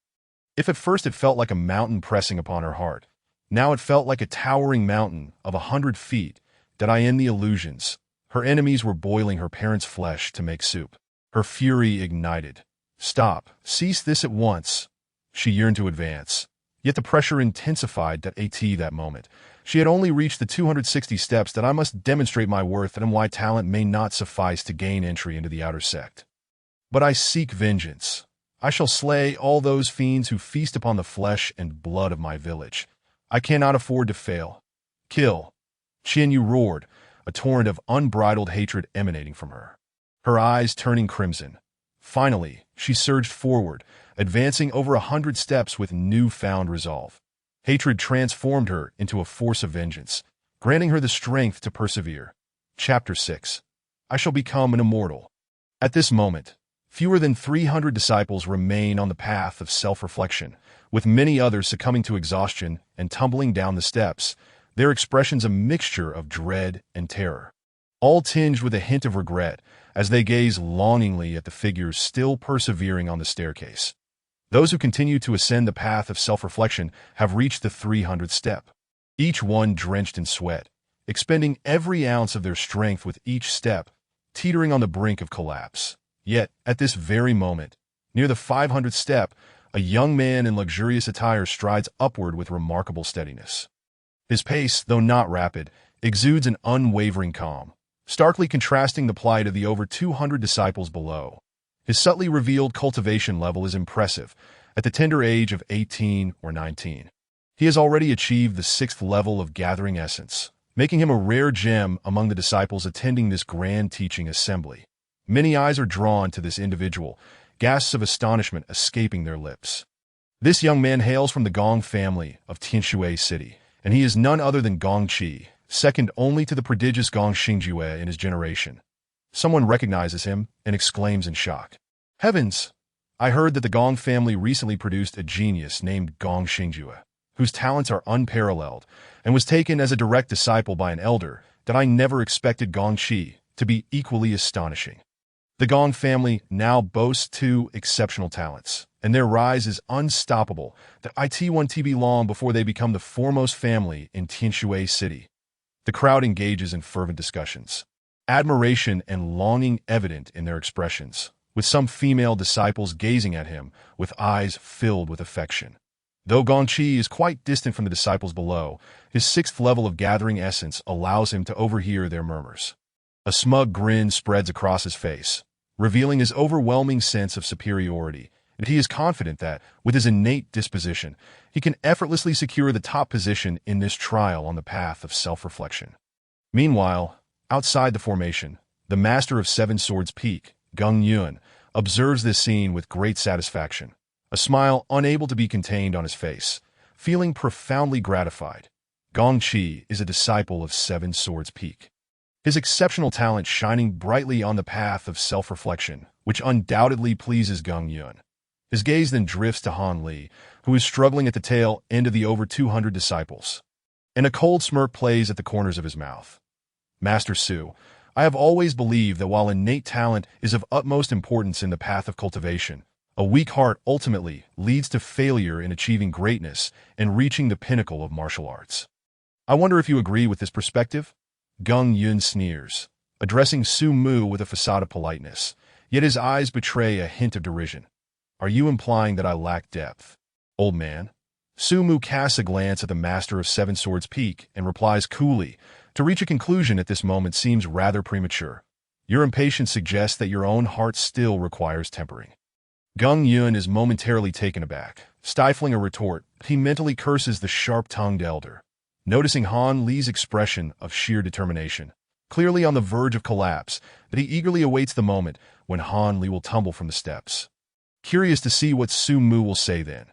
If at first it felt like a mountain pressing upon her heart, now it felt like a towering mountain of 100 feet. In the illusions, her enemies were boiling her parents' flesh to make soup. Her fury ignited. Stop, cease this at once. She yearned to advance, yet the pressure intensified. That moment, she had only reached the 260 steps. I must demonstrate my worth, and my talent may not suffice to gain entry into the outer sect. But I seek vengeance. I shall slay all those fiends who feast upon the flesh and blood of my village. I cannot afford to fail. Kill. Yu roared, a torrent of unbridled hatred emanating from her, her eyes turning crimson. Finally, she surged forward, advancing over 100 steps with newfound resolve. Hatred transformed her into a force of vengeance, granting her the strength to persevere. Chapter 6. I shall become an immortal. At this moment, fewer than 300 disciples remain on the path of self-reflection, with many others succumbing to exhaustion and tumbling down the steps, their expressions a mixture of dread and terror. all tinged with a hint of regret as they gaze longingly at the figures still persevering on the staircase. Those who continue to ascend the path of self-reflection have reached the 300th step, each one drenched in sweat, expending every ounce of their strength with each step, teetering on the brink of collapse. Yet, at this very moment, near the 500th step, a young man in luxurious attire strides upward with remarkable steadiness. His pace, though not rapid, exudes an unwavering calm, starkly contrasting the plight of the over 200 disciples below. His subtly revealed cultivation level is impressive. At the tender age of 18 or 19, he has already achieved the 6th level of gathering essence, making him a rare gem among the disciples attending this grand teaching assembly. Many eyes are drawn to this individual, gasps of astonishment escaping their lips. This young man hails from the Gong family of Tianshui City, and he is none other than Gong Qi, second only to the prodigious Gong Xingjue in his generation. Someone recognizes him and exclaims in shock, "Heavens! I heard that the Gong family recently produced a genius named Gong Xingjue, whose talents are unparalleled, and was taken as a direct disciple by an elder that I never expected Gong Qi to be equally astonishing." The Gong family now boasts 2 exceptional talents, and their rise is unstoppable. The it won't be long before they become the foremost family in Tianshui City. The crowd engages in fervent discussions, admiration and longing evident in their expressions, with some female disciples gazing at him with eyes filled with affection. Though Gong Qi is quite distant from the disciples below, his 6th level of gathering essence allows him to overhear their murmurs. A smug grin spreads across his face, revealing his overwhelming sense of superiority, and he is confident that, with his innate disposition, he can effortlessly secure the top position in this trial on the path of self-reflection. Meanwhile, outside the formation, the master of 7 Swords Peak, Gung Yun, observes this scene with great satisfaction, a smile unable to be contained on his face, feeling profoundly gratified. Gong Qi is a disciple of 7 Swords Peak, his exceptional talent shining brightly on the path of self-reflection, which undoubtedly pleases Gung Yun. His gaze then drifts to Han Li, who is struggling at the tail end of the over 200 disciples, and a cold smirk plays at the corners of his mouth. "Master Su, I have always believed that while innate talent is of utmost importance in the path of cultivation, a weak heart ultimately leads to failure in achieving greatness and reaching the pinnacle of martial arts. I wonder if you agree with this perspective?" Gung Yun sneers, addressing Su Mu with a facade of politeness, yet his eyes betray a hint of derision. "Are you implying that I lack depth, old man?" Su Mu casts a glance at the master of 7 Swords Peak and replies coolly, "To reach a conclusion at this moment seems rather premature. Your impatience suggests that your own heart still requires tempering." Gung Yun is momentarily taken aback. Stifling a retort, he mentally curses the sharp-tongued elder. Noticing Han Li's expression of sheer determination, clearly on the verge of collapse, that he eagerly awaits the moment when Han Li will tumble from the steps. Curious to see what Su Mu will say then.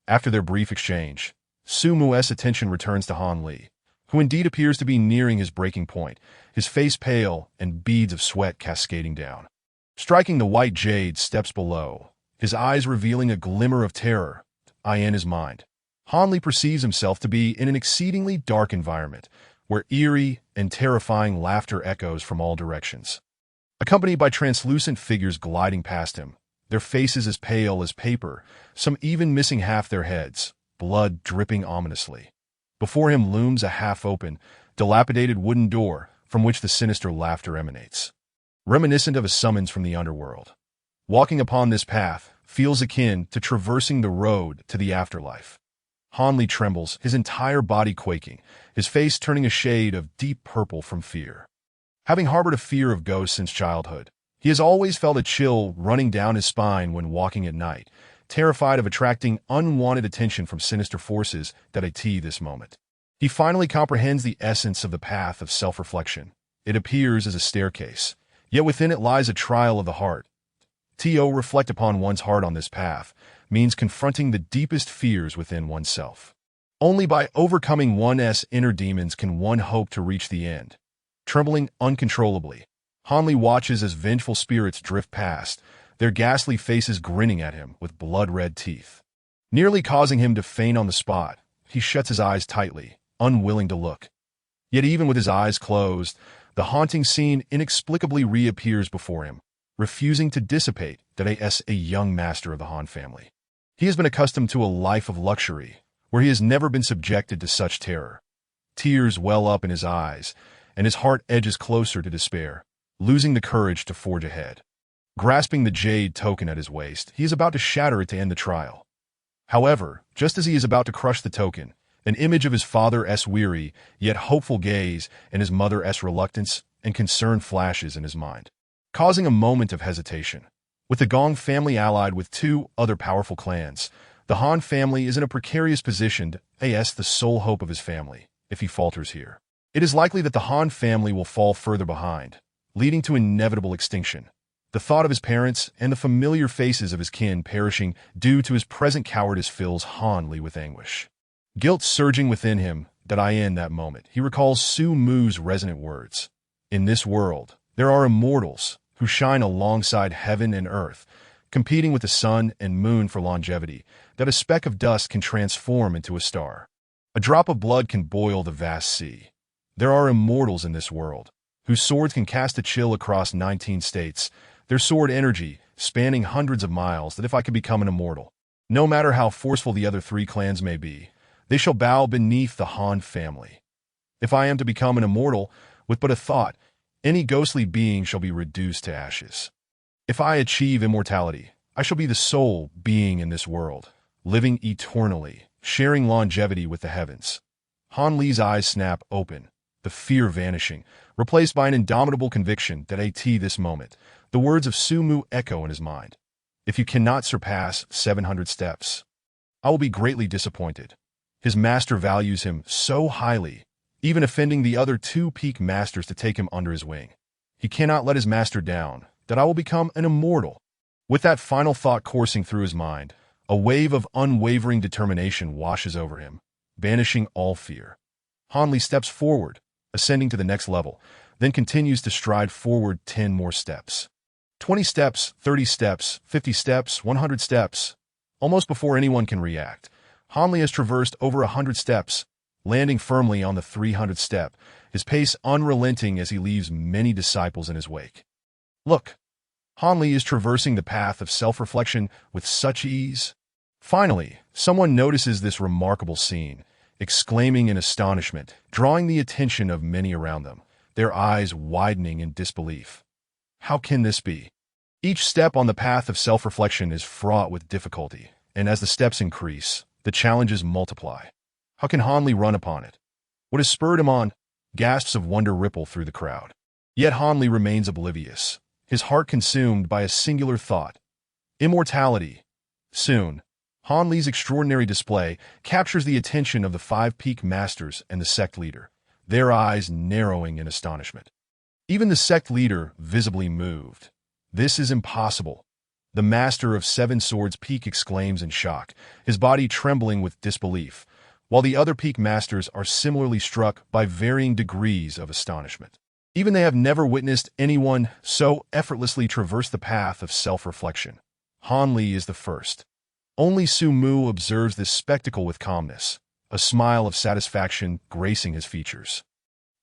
After their brief exchange, Su Mu's attention returns to Han Li, who indeed appears to be nearing his breaking point, his face pale and beads of sweat cascading down. Striking the white jade steps below, his eyes revealing a glimmer of terror in his mind. Han Li perceives himself to be in an exceedingly dark environment, where eerie and terrifying laughter echoes from all directions. Accompanied by translucent figures gliding past him, their faces as pale as paper, some even missing half their heads, blood dripping ominously. Before him looms a half-open, dilapidated wooden door from which the sinister laughter emanates, reminiscent of a summons from the underworld. Walking upon this path feels akin to traversing the road to the afterlife. Han Li trembles, his entire body quaking, his face turning a shade of deep purple from fear. Having harbored a fear of ghosts since childhood, he has always felt a chill running down his spine when walking at night, terrified of attracting unwanted attention from sinister forces that attend this moment. He finally comprehends the essence of the path of self-reflection. It appears as a staircase, yet within it lies a trial of the heart. To reflect upon one's heart on this path means confronting the deepest fears within oneself. Only by overcoming one's inner demons can one hope to reach the end. Trembling uncontrollably, Han Li watches as vengeful spirits drift past, their ghastly faces grinning at him with blood-red teeth. Nearly causing him to faint on the spot, he shuts his eyes tightly, unwilling to look. Yet even with his eyes closed, The haunting scene inexplicably reappears before him, refusing to dissipate that he is a young master of the Han family. He has been accustomed to a life of luxury, where he has never been subjected to such terror. Tears well up in his eyes, and his heart edges closer to despair, losing the courage to forge ahead. Grasping the jade token at his waist, he is about to shatter it to end the trial. However, just as he is about to crush the token, an image of his father's weary, yet hopeful gaze and his mother's reluctance and concern flashes in his mind, causing a moment of hesitation. With the Gong family allied with two other powerful clans, the Han family is in a precarious position as the sole hope of his family. If he falters here, it is likely that the Han family will fall further behind, leading to inevitable extinction. The thought of his parents and the familiar faces of his kin perishing due to his present cowardice fills Han Li with anguish. Guilt surging within him, in that moment, he recalls Su Mu's resonant words. In this world, there are immortals who shine alongside heaven and earth, competing with the sun and moon for longevity, that a speck of dust can transform into a star. A drop of blood can boil the vast sea. There are immortals in this world, whose swords can cast a chill across 19 states, their sword energy spanning hundreds of miles, that if I could become an immortal, no matter how forceful the other three clans may be, they shall bow beneath the Han family. If I am to become an immortal, with but a thought, any ghostly being shall be reduced to ashes. If I achieve immortality, I shall be the sole being in this world, living eternally, sharing longevity with the heavens. Han Li's eyes snap open, the fear vanishing, replaced by an indomitable conviction that at this moment, the words of Su Mu echo in his mind. If you cannot surpass 700 steps, I will be greatly disappointed. His master values him so highly, even offending the other two peak masters to take him under his wing. He cannot let his master down, that I will become an immortal. With that final thought coursing through his mind, a wave of unwavering determination washes over him, banishing all fear. Han Li steps forward, ascending to the next level, then continues to stride forward 10 more steps. 20 steps, 30 steps, 50 steps, 100 steps. Almost before anyone can react, Han Li has traversed over 100 steps, landing firmly on the 300th step, his pace unrelenting as he leaves many disciples in his wake. Look, Han Li is traversing the path of self-reflection with such ease. Finally, someone notices this remarkable scene, exclaiming in astonishment, drawing the attention of many around them, their eyes widening in disbelief. How can this be? Each step on the path of self-reflection is fraught with difficulty, and as the steps increase, the challenges multiply. How can Han Li run upon it? What has spurred him on? Gasps of wonder ripple through the crowd. Yet Han Li remains oblivious, his heart consumed by a singular thought: immortality. Soon, Han Li's extraordinary display captures the attention of the 5 peak masters and the sect leader, their eyes narrowing in astonishment. Even the sect leader visibly moved. This is impossible. The master of 7 swords peak exclaims in shock, his body trembling with disbelief, while the other peak masters are similarly struck by varying degrees of astonishment. Even they have never witnessed anyone so effortlessly traverse the path of self-reflection. Han Li is the first. Only Su Mu observes this spectacle with calmness, a smile of satisfaction gracing his features.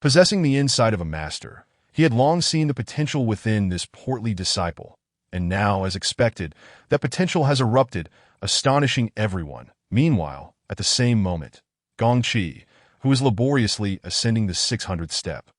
Possessing the insight of a master, he had long seen the potential within this portly disciple, and now, as expected, that potential has erupted, astonishing everyone. Meanwhile, at the same moment, Gong Qi, who is laboriously ascending the 600th step,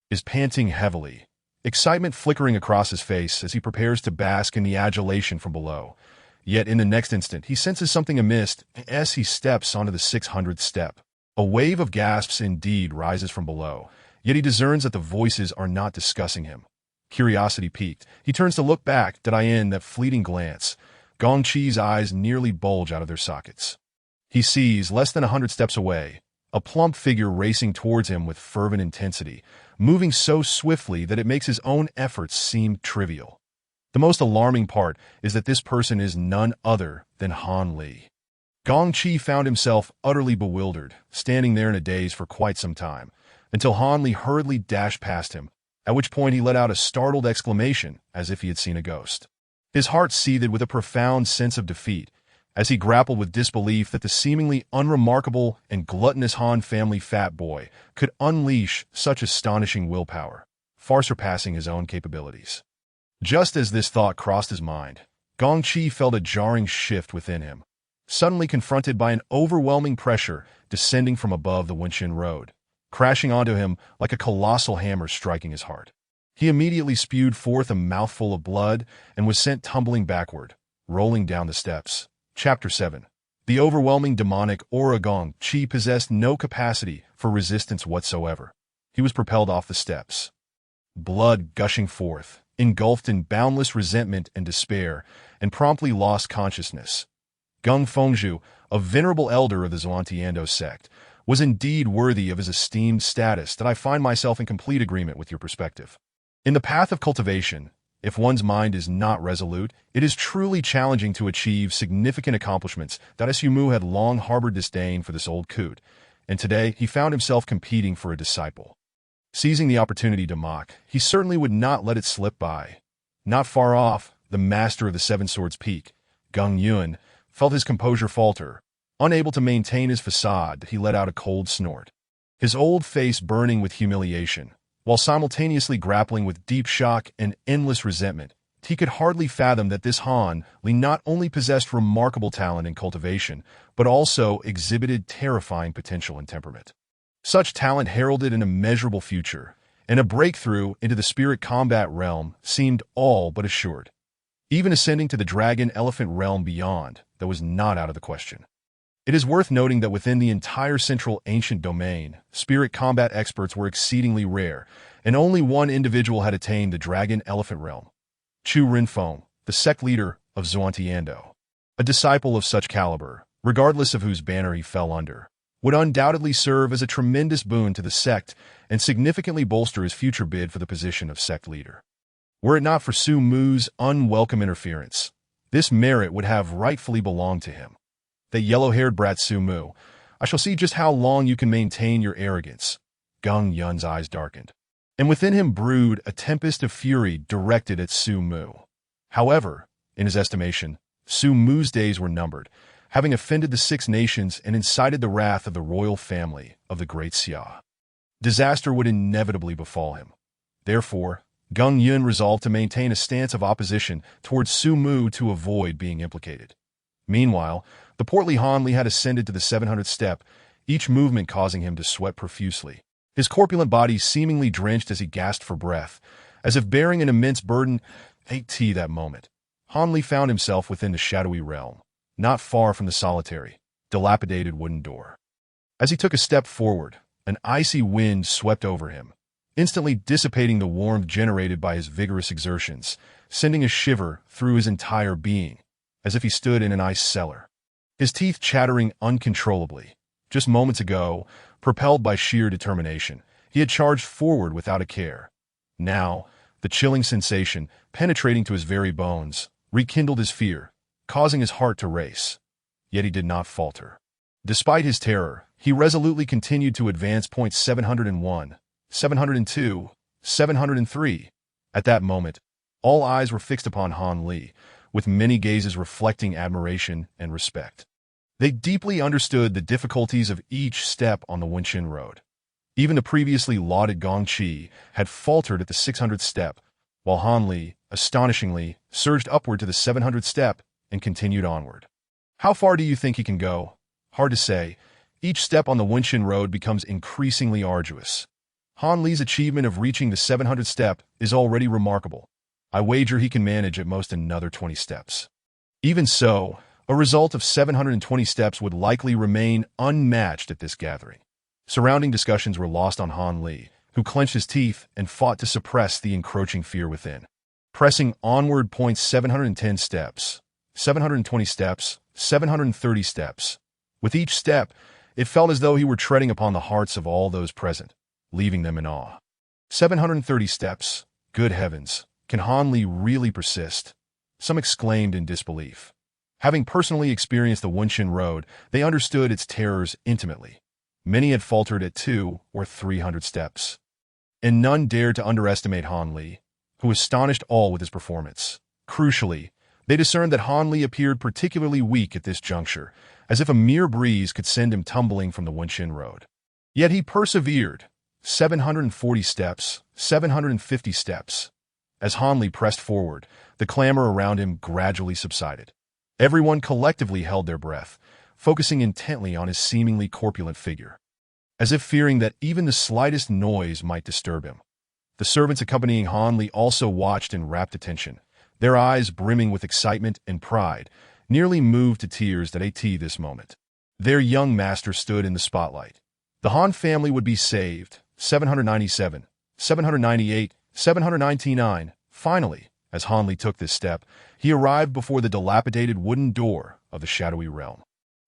is panting heavily, excitement flickering across his face as he prepares to bask in the adulation from below. Yet in the next instant, he senses something amiss as he steps onto the 600th step. A wave of gasps indeed rises from below, yet he discerns that the voices are not discussing him. Curiosity piqued, he turns to look back, in that fleeting glance, Gong Qi's eyes nearly bulge out of their sockets. He sees, less than 100 steps away, a plump figure racing towards him with fervent intensity, moving so swiftly that it makes his own efforts seem trivial. The most alarming part is that this person is none other than Han Li. Gong Qi found himself utterly bewildered, standing there in a daze for quite some time, until Han Li hurriedly dashed past him, at which point he let out a startled exclamation as if he had seen a ghost. His heart seethed with a profound sense of defeat, as he grappled with disbelief that the seemingly unremarkable and gluttonous Han family fat boy could unleash such astonishing willpower. far surpassing his own capabilities. Just as this thought crossed his mind, Gong Chi felt a jarring shift within him, suddenly confronted by an overwhelming pressure descending from above the Wenxin Road, crashing onto him like a colossal hammer striking his heart. He immediately spewed forth a mouthful of blood and was sent tumbling backward, rolling down the steps. Chapter 7. The overwhelming demonic aura Gong Chi possessed no capacity for resistance whatsoever. He was propelled off the steps, blood gushing forth, engulfed in boundless resentment and despair, and promptly lost consciousness. Gung Fengzhu, a venerable elder of the Zhuangtiando sect, was indeed worthy of his esteemed status that I find myself in complete agreement with your perspective. In the path of cultivation, if one's mind is not resolute, it is truly challenging to achieve significant accomplishments that Su Mu had long harbored disdain for this old coot, and today he found himself competing for a disciple. Seizing the opportunity to mock, he certainly would not let it slip by. Not far off, the master of the Seven Swords Peak, Gung Yun, felt his composure falter. Unable to maintain his facade, he let out a cold snort, his old face burning with humiliation, while simultaneously grappling with deep shock and endless resentment. He could hardly fathom that this Han Li not only possessed remarkable talent in cultivation, but also exhibited terrifying potential and temperament. Such talent heralded an immeasurable future, and a breakthrough into the spirit combat realm seemed all but assured. Even ascending to the dragon-elephant realm beyond, that was not out of the question. It is worth noting that within the entire central ancient domain, spirit combat experts were exceedingly rare, and only one individual had attained the dragon-elephant realm. Chu Rinfeng, the sect leader of Zhuangtiando. A disciple of such caliber, regardless of whose banner he fell under, would undoubtedly serve as a tremendous boon to the sect and significantly bolster his future bid for the position of sect leader. Were it not for Su Mu's unwelcome interference, this merit would have rightfully belonged to him. That yellow-haired brat Su Mu, I shall see just how long you can maintain your arrogance. Gung Yun's eyes darkened, and within him brewed a tempest of fury directed at Su Mu. However, in his estimation, Su Mu's days were numbered, having offended the Six Nations and incited the wrath of the royal family of the Great Xia. Disaster would inevitably befall him. Therefore, Gung Yun resolved to maintain a stance of opposition towards Su Mu to avoid being implicated. Meanwhile, the portly Han Li had ascended to the 700th step, each movement causing him to sweat profusely, his corpulent body seemingly drenched as he gasped for breath, as if bearing an immense burden. That moment, Han Li found himself within the shadowy realm, not far from the solitary, dilapidated wooden door. As he took a step forward, an icy wind swept over him, instantly dissipating the warmth generated by his vigorous exertions, sending a shiver through his entire being, as if he stood in an ice cellar, his teeth chattering uncontrollably. Just moments ago, propelled by sheer determination, he had charged forward without a care. Now, the chilling sensation, penetrating to his very bones, rekindled his fear, causing his heart to race. Yet he did not falter. Despite his terror, he resolutely continued to advance. 701, 702, 703. At that moment, all eyes were fixed upon Han Li, with many gazes reflecting admiration and respect. They deeply understood the difficulties of each step on the Wenxin Road. Even the previously lauded Gong Chi had faltered at the 600th step, while Han Li, astonishingly, surged upward to the 700th step and continued onward. How far do you think he can go? Hard to say. Each step on the Wenxin Road becomes increasingly arduous. Han Li's achievement of reaching the 700th step is already remarkable. I wager he can manage at most another 20 steps. Even so, a result of 720 steps would likely remain unmatched at this gathering. Surrounding discussions were lost on Han Li, who clenched his teeth and fought to suppress the encroaching fear within. Pressing onward. 710 steps, 720 steps, 730 steps. With each step, it felt as though he were treading upon the hearts of all those present, leaving them in awe. 730 steps. Good heavens, can Han Li really persist? Some exclaimed in disbelief. Having personally experienced the Wenxin Road, they understood its terrors intimately. Many had faltered at 200 or 300 steps. And none dared to underestimate Han Li, who astonished all with his performance. Crucially, they discerned that Han Li appeared particularly weak at this juncture, as if a mere breeze could send him tumbling from the Wenxin Road. Yet he persevered, 740 steps, 750 steps. As Han Li pressed forward, the clamor around him gradually subsided. Everyone collectively held their breath, focusing intently on his seemingly corpulent figure, as if fearing that even the slightest noise might disturb him. The servants accompanying Han Li also watched in rapt attention, their eyes brimming with excitement and pride, nearly moved to tears at this moment. Their young master stood in the spotlight. The Han family would be saved. 797, 798, 799. Finally, as Han Li took this step, he arrived before the dilapidated wooden door of the shadowy realm.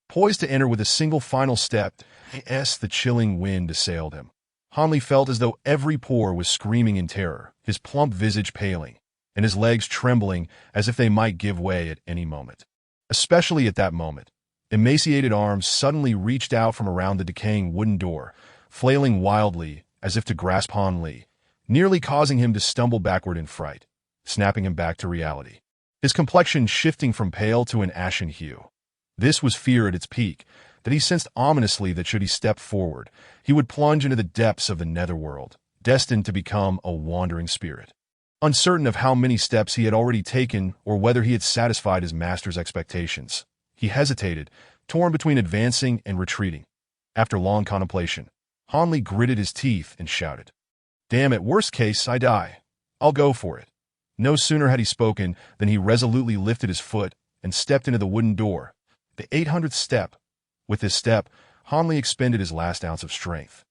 Poised to enter with a single final step, the chilling wind assailed him. Han Li felt as though every pore was screaming in terror, his plump visage paling, and his legs trembling as if they might give way at any moment. Especially at that moment, emaciated arms suddenly reached out from around the decaying wooden door, flailing wildly as if to grasp Han Li, nearly causing him to stumble backward in fright, snapping him back to reality. His complexion shifting from pale to an ashen hue. This was fear at its peak, that he sensed ominously that should he step forward, he would plunge into the depths of the netherworld, destined to become a wandering spirit. Uncertain of how many steps he had already taken or whether he had satisfied his master's expectations, he hesitated, torn between advancing and retreating. After long contemplation, Han Li gritted his teeth and shouted, "Damn it, worst case, I die. I'll go for it." No sooner had he spoken than he resolutely lifted his foot and stepped into the wooden door, the 800th step. With this step, Han Li expended his last ounce of strength,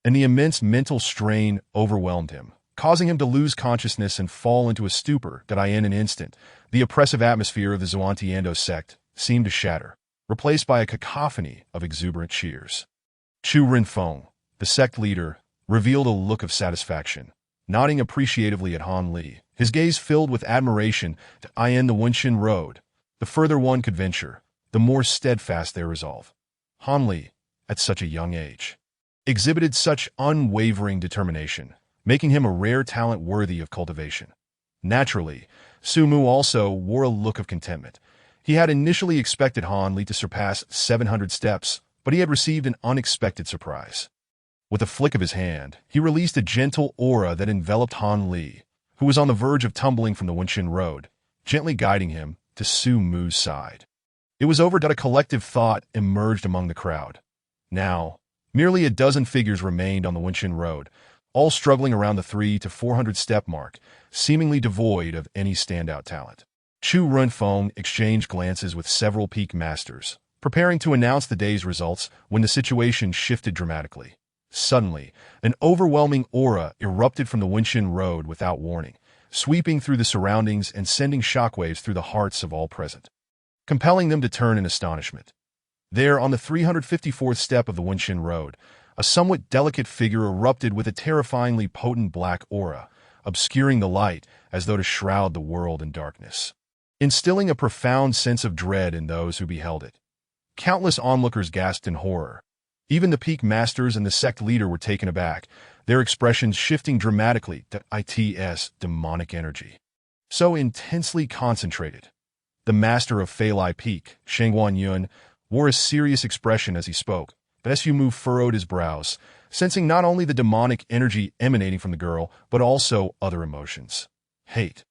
and the immense mental strain overwhelmed him, causing him to lose consciousness and fall into a stupor that in an instant, the oppressive atmosphere of the Zhuangtiando sect seemed to shatter, replaced by a cacophony of exuberant cheers. Chu Renfeng, the sect leader, revealed a look of satisfaction, nodding appreciatively at Han Li, his gaze filled with admiration to the Wunshin road. The further one could venture, the more steadfast their resolve. Han Li, at such a young age, exhibited such unwavering determination, making him a rare talent worthy of cultivation. Naturally, Su Mu also wore a look of contentment. He had initially expected Han Li to surpass 700 steps, but he had received an unexpected surprise. With a flick of his hand, he released a gentle aura that enveloped Han Li, who was on the verge of tumbling from the Wunshin road, gently guiding him to Su Mu's side. It was over that a collective thought emerged among the crowd. Now, merely a dozen figures remained on the Wunshin road, all struggling around the 300 to 400 step mark, seemingly devoid of any standout talent. Chu Renfeng exchanged glances with several peak masters, preparing to announce the day's results when the situation shifted dramatically. Suddenly, an overwhelming aura erupted from the Wunshin road without warning, sweeping through the surroundings and sending shockwaves through the hearts of all present, compelling them to turn in astonishment. There, on the 354th step of the Wunshin road, a somewhat delicate figure erupted with a terrifyingly potent black aura, obscuring the light as though to shroud the world in darkness, instilling a profound sense of dread in those who beheld it. Countless onlookers gasped in horror. Even the peak masters and the sect leader were taken aback, their expressions shifting dramatically to its demonic energy, so intensely concentrated. The master of Feilai Peak, Shengguan Yun, wore a serious expression as he spoke, but Su Mu furrowed his brows, sensing not only the demonic energy emanating from the girl, but also other emotions. Hate,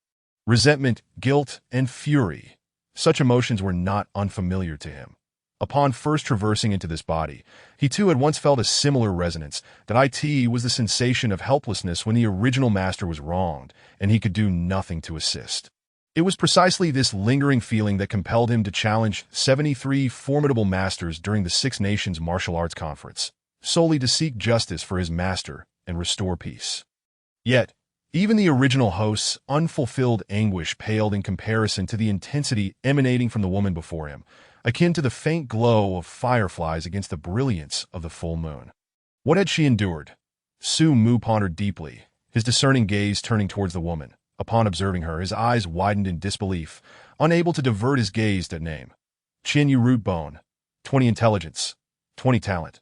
resentment, guilt, and fury. Such emotions were not unfamiliar to him. Upon first traversing into this body, he too had once felt a similar resonance, that was the sensation of helplessness when the original master was wronged, and he could do nothing to assist. It was precisely this lingering feeling that compelled him to challenge 73 formidable masters during the Six Nations Martial Arts Conference, solely to seek justice for his master and restore peace. Yet, even the original host's unfulfilled anguish paled in comparison to the intensity emanating from the woman before him, akin to the faint glow of fireflies against the brilliance of the full moon. What had she endured? Su Mu pondered deeply, his discerning gaze turning towards the woman. Upon observing her, his eyes widened in disbelief, unable to divert his gaze to name. Qian Yu root bone, 20 intelligence, 20 talent,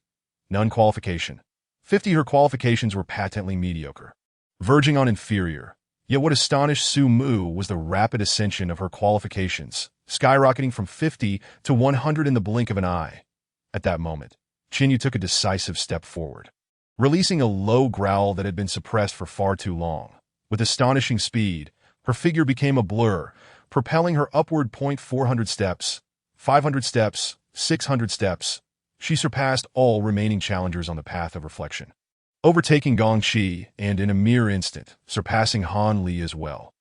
none qualification. 50 her qualifications were patently mediocre, verging on inferior. Yet what astonished Su Mu was the rapid ascension of her qualifications, skyrocketing from 50 to 100 in the blink of an eye. At that moment, Qian Yu took a decisive step forward. releasing a low growl that had been suppressed for far too long. With astonishing speed, her figure became a blur, propelling her upward 400 steps, 500 steps, 600 steps. She surpassed all remaining challengers on the path of reflection, overtaking Gong Shi and, in a mere instant, surpassing Han Li as well.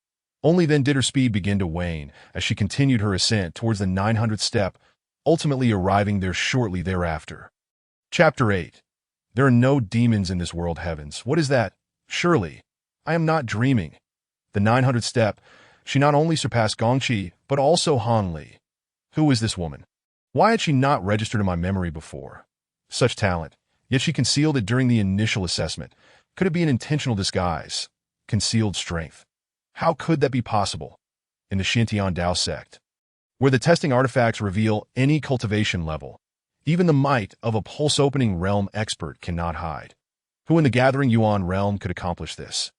Only then did her speed begin to wane as she continued her ascent towards the 900th step, ultimately arriving there shortly thereafter. Chapter 8. There are no demons in this world, heavens. What is that? Surely, I am not dreaming. The 900th step, she not only surpassed Gong Shi, but also Han Li. Who was this woman? Why had she not registered in my memory before? Such talent, yet she concealed it during the initial assessment. Could it be an intentional disguise? Concealed strength. How could that be possible? In the Xintian Dao sect, where the testing artifacts reveal any cultivation level, even the might of a pulse-opening realm expert cannot hide. Who in the gathering Yuan realm could accomplish this?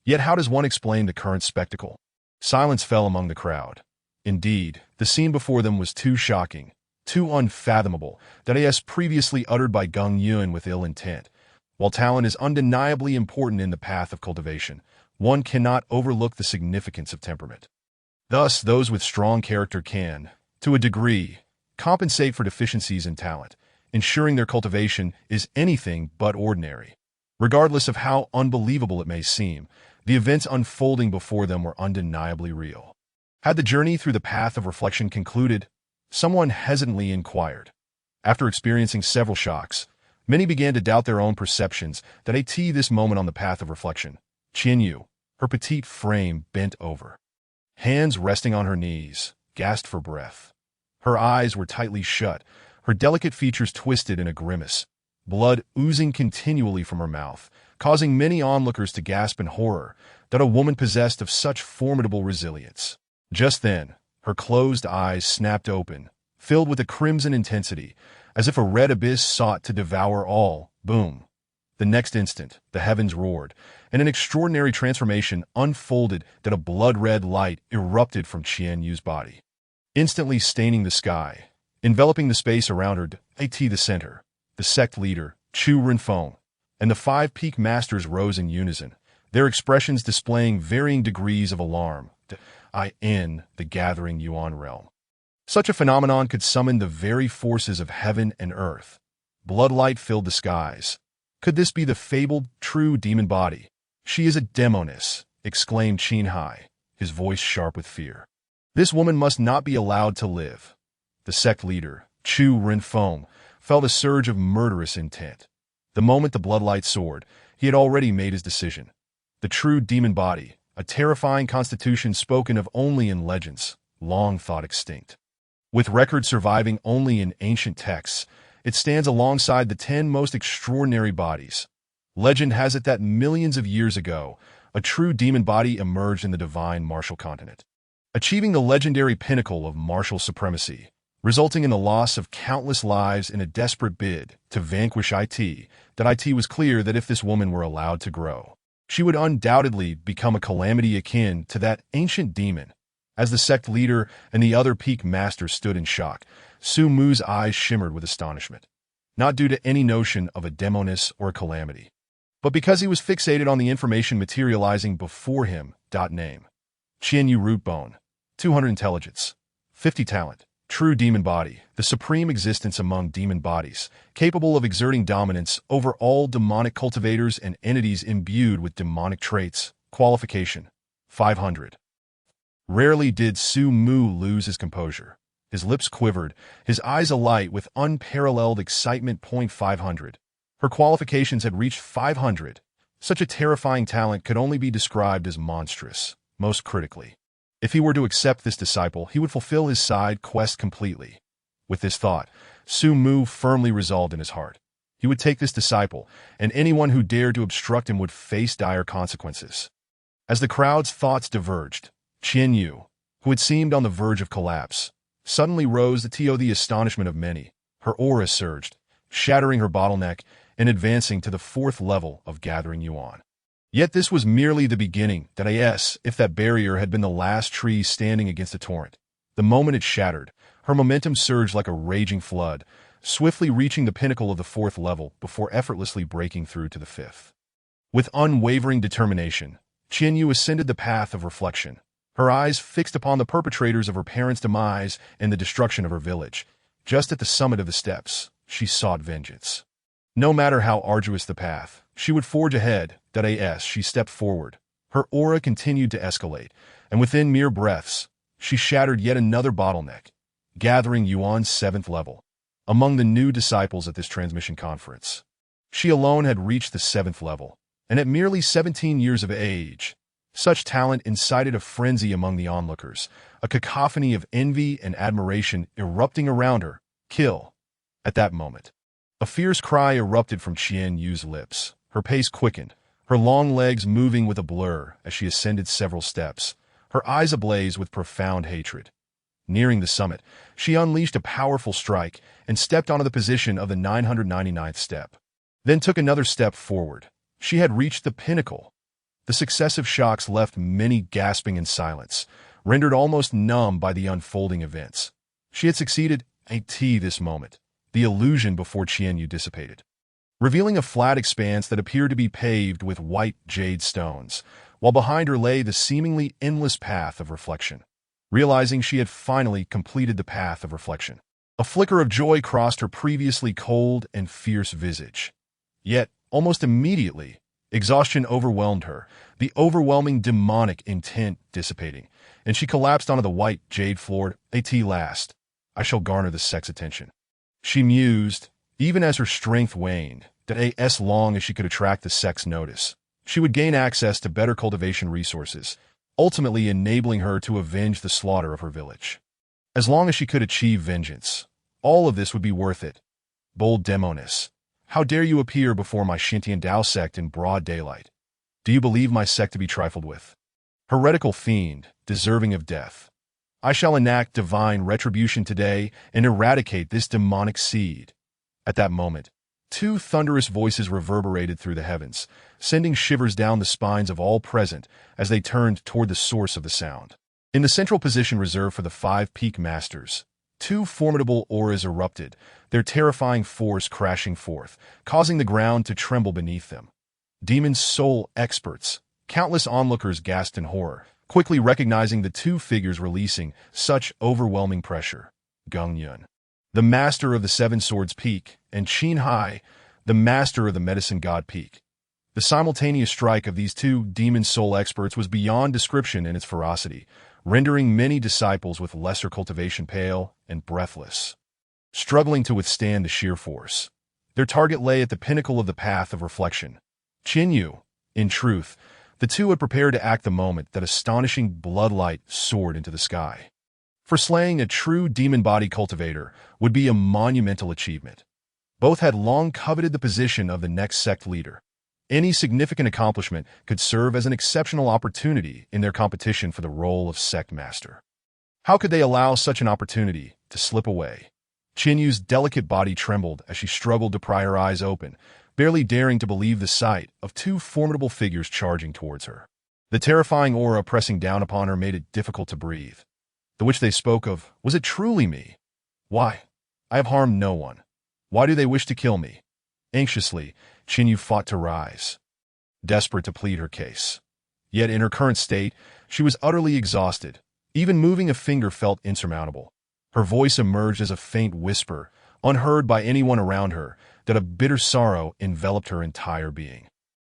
Yet how does one explain the current spectacle? Silence fell among the crowd. Indeed, the scene before them was too shocking, too unfathomable, that as previously uttered by Gung Yun with ill intent. While talent is undeniably important in the path of cultivation, one cannot overlook the significance of temperament. Thus, those with strong character can, to a degree, compensate for deficiencies in talent, ensuring their cultivation is anything but ordinary. Regardless of how unbelievable it may seem, the events unfolding before them were undeniably real. Had the journey through the path of reflection concluded? Someone hesitantly inquired. After experiencing several shocks, many began to doubt their own perceptions that this moment on the path of reflection. Qianyu, her petite frame bent over, hands resting on her knees, gasped for breath. Her eyes were tightly shut, her delicate features twisted in a grimace, blood oozing continually from her mouth, causing many onlookers to gasp in horror that a woman possessed of such formidable resilience. Just then, her closed eyes snapped open, filled with a crimson intensity, as if a red abyss sought to devour all. Boom! The next instant, the heavens roared, and an extraordinary transformation unfolded that a blood-red light erupted from Qian Yu's body, instantly staining the sky, enveloping the space around her. The center, the sect leader, Chu Renfeng, and the 5 peak masters rose in unison, their expressions displaying varying degrees of alarm. In the gathering Yuan realm, such a phenomenon could summon the very forces of heaven and earth. Bloodlight filled the skies. Could this be the fabled, true demon body? She is a demoness, exclaimed Qin Hai, his voice sharp with fear. This woman must not be allowed to live. The sect leader, Chu Renfeng, felt a surge of murderous intent. The moment the bloodlight soared, he had already made his decision. The true demon body, a terrifying constitution spoken of only in legends, long thought extinct. With records surviving only in ancient texts, it stands alongside the 10 most extraordinary bodies. Legend has it that millions of years ago, a true demon body emerged in the divine martial continent, achieving the legendary pinnacle of martial supremacy, resulting in the loss of countless lives in a desperate bid to vanquish it. It was clear that if this woman were allowed to grow, she would undoubtedly become a calamity akin to that ancient demon. As the sect leader and the other peak masters stood in shock, Su Mu's eyes shimmered with astonishment, not due to any notion of a demoness or a calamity, but because he was fixated on the information materializing before him. Name: Qianyu Rootbone, 200 intelligence, 50 talent, true demon body, the supreme existence among demon bodies, capable of exerting dominance over all demonic cultivators and entities imbued with demonic traits. Qualification: 500. Rarely did Su Mu lose his composure. His lips quivered, his eyes alight with unparalleled excitement. 500. Her qualifications had reached 500. Such a terrifying talent could only be described as monstrous. Most critically, if he were to accept this disciple, he would fulfill his side quest completely. With this thought, Su Mu firmly resolved in his heart. He would take this disciple, and anyone who dared to obstruct him would face dire consequences. As the crowd's thoughts diverged, Qian Yu, who had seemed on the verge of collapse, suddenly rose to the astonishment of many. Her aura surged, shattering her bottleneck and advancing to the 4th level of gathering Yuan. Yet this was merely the beginning. If that barrier had been the last tree standing against a torrent, the moment it shattered, her momentum surged like a raging flood, swiftly reaching the pinnacle of the 4th level before effortlessly breaking through to the 5th. With unwavering determination, Tianyu ascended the path of reflection, her eyes fixed upon the perpetrators of her parents' demise and the destruction of her village. Just at the summit of the steps, she sought vengeance. No matter how arduous the path, she would forge ahead. As she stepped forward, her aura continued to escalate, and within mere breaths, she shattered yet another bottleneck, gathering Yuan's 7th level. Among the new disciples at this transmission conference, she alone had reached the 7th level, and at merely 17 years of age, such talent incited a frenzy among the onlookers, a cacophony of envy and admiration erupting around her. Kill! At that moment, a fierce cry erupted from Qian Yu's lips. Her pace quickened, her long legs moving with a blur as she ascended several steps, her eyes ablaze with profound hatred. Nearing the summit, she unleashed a powerful strike and stepped onto the position of the 999th step. Then took another step forward. She had reached the pinnacle. The successive shocks left many gasping in silence, rendered almost numb by the unfolding events. She had succeeded at this moment. The illusion before Qianyu dissipated, revealing a flat expanse that appeared to be paved with white jade stones, while behind her lay the seemingly endless path of reflection. Realizing she had finally completed the path of reflection, a flicker of joy crossed her previously cold and fierce visage. Yet, almost immediately, exhaustion overwhelmed her, the overwhelming demonic intent dissipating, and she collapsed onto the white jade floor. At last, I shall garner the sect's attention, she mused, even as her strength waned. That as long as she could attract the sect's notice, she would gain access to better cultivation resources, ultimately enabling her to avenge the slaughter of her village. As long as she could achieve vengeance, all of this would be worth it. Bold Demonis, how dare you appear before my Shintian Dao sect in broad daylight? Do you believe my sect to be trifled with? Heretical fiend, deserving of death. I shall enact divine retribution today and eradicate this demonic seed. At that moment, 2 thunderous voices reverberated through the heavens, sending shivers down the spines of all present as they turned toward the source of the sound. In the central position reserved for the 5 peak masters, 2 formidable auras erupted, their terrifying force crashing forth, causing the ground to tremble beneath them. Demon soul experts, countless onlookers gasped in horror, quickly recognizing the 2 figures releasing such overwhelming pressure. Gung Yun, the master of the 7 Swords Peak, and Qin Hai, the master of the Medicine God Peak. The simultaneous strike of these 2 demon soul experts was beyond description in its ferocity, rendering many disciples with lesser cultivation pale and breathless, struggling to withstand the sheer force. Their target lay at the pinnacle of the path of reflection. Qinyu, in truth, the 2 had prepared to act the moment that astonishing bloodlight soared into the sky. For slaying a true demon body cultivator would be a monumental achievement. Both had long coveted the position of the next sect leader. Any significant accomplishment could serve as an exceptional opportunity in their competition for the role of sect master. How could they allow such an opportunity to slip away? Qinyu's delicate body trembled as she struggled to pry her eyes open, barely daring to believe the sight of 2 formidable figures charging towards her. The terrifying aura pressing down upon her made it difficult to breathe. The which they spoke of, was it truly me? Why? I have harmed no one. Why do they wish to kill me? Anxiously, Qinyu fought to rise, desperate to plead her case. Yet in her current state, she was utterly exhausted. Even moving a finger felt insurmountable. Her voice emerged as a faint whisper, unheard by anyone around her, that a bitter sorrow enveloped her entire being.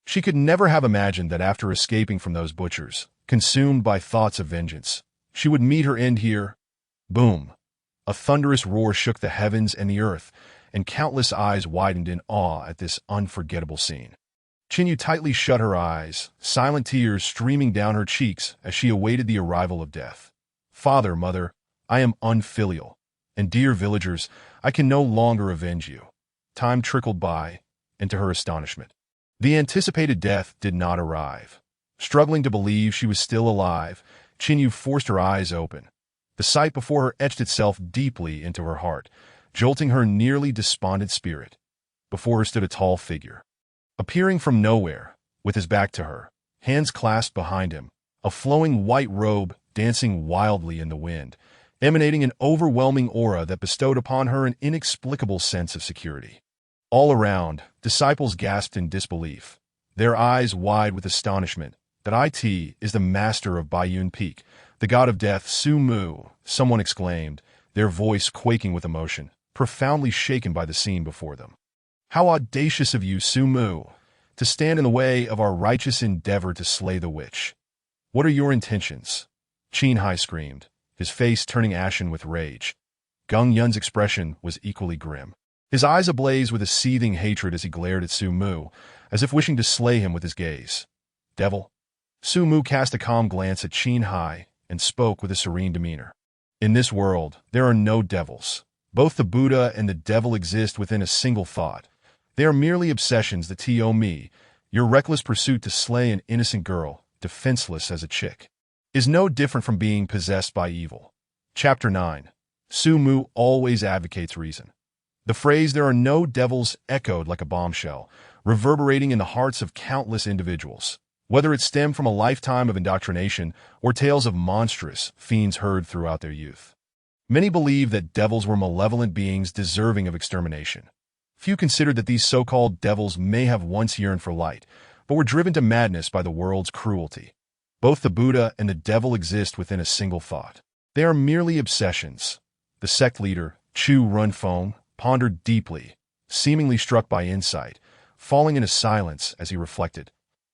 She could never have imagined that after escaping from those butchers, consumed by thoughts of vengeance, she would meet her end here. Boom! A thunderous roar shook the heavens and the earth, and countless eyes widened in awe at this unforgettable scene. Qinyu tightly shut her eyes, silent tears streaming down her cheeks as she awaited the arrival of death. Father, mother, I am unfilial, and dear villagers, I can no longer avenge you. Time trickled by, and to her astonishment, the anticipated death did not arrive. Struggling to believe she was still alive, Qinyu forced her eyes open. The sight before her etched itself deeply into her heart, jolting her nearly despondent spirit. Before her stood a tall figure, appearing from nowhere, with his back to her, hands clasped behind him, a flowing white robe dancing wildly in the wind. emanating an overwhelming aura that bestowed upon her an inexplicable sense of security. All around, disciples gasped in disbelief, their eyes wide with astonishment that it is the master of Baiyun Peak, the god of death, Su Mu, someone exclaimed, their voice quaking with emotion, profoundly shaken by the scene before them. How audacious of you, Su Mu, to stand in the way of our righteous endeavor to slay the witch. What are your intentions? Qin Hai screamed, his face turning ashen with rage. Gung Yun's expression was equally grim, his eyes ablaze with a seething hatred as he glared at Su Mu, as if wishing to slay him with his gaze. Devil? Su Mu cast a calm glance at Qin Hai and spoke with a serene demeanor. In this world, there are no devils. Both the Buddha and the devil exist within a single thought. They are merely obsessions that me, your reckless pursuit to slay an innocent girl, defenseless as a chick, is no different from being possessed by evil. Chapter 9. Su Mu always advocates reason. The phrase, there are no devils, echoed like a bombshell, reverberating in the hearts of countless individuals. Whether it stemmed from a lifetime of indoctrination or tales of monstrous fiends heard throughout their youth. Many believed that devils were malevolent beings deserving of extermination. Few considered that these so-called devils may have once yearned for light, but were driven to madness by the world's cruelty. Both the Buddha and the devil exist within a single thought. They are merely obsessions. The sect leader, Chu Runfeng, pondered deeply, seemingly struck by insight, falling into silence as he reflected.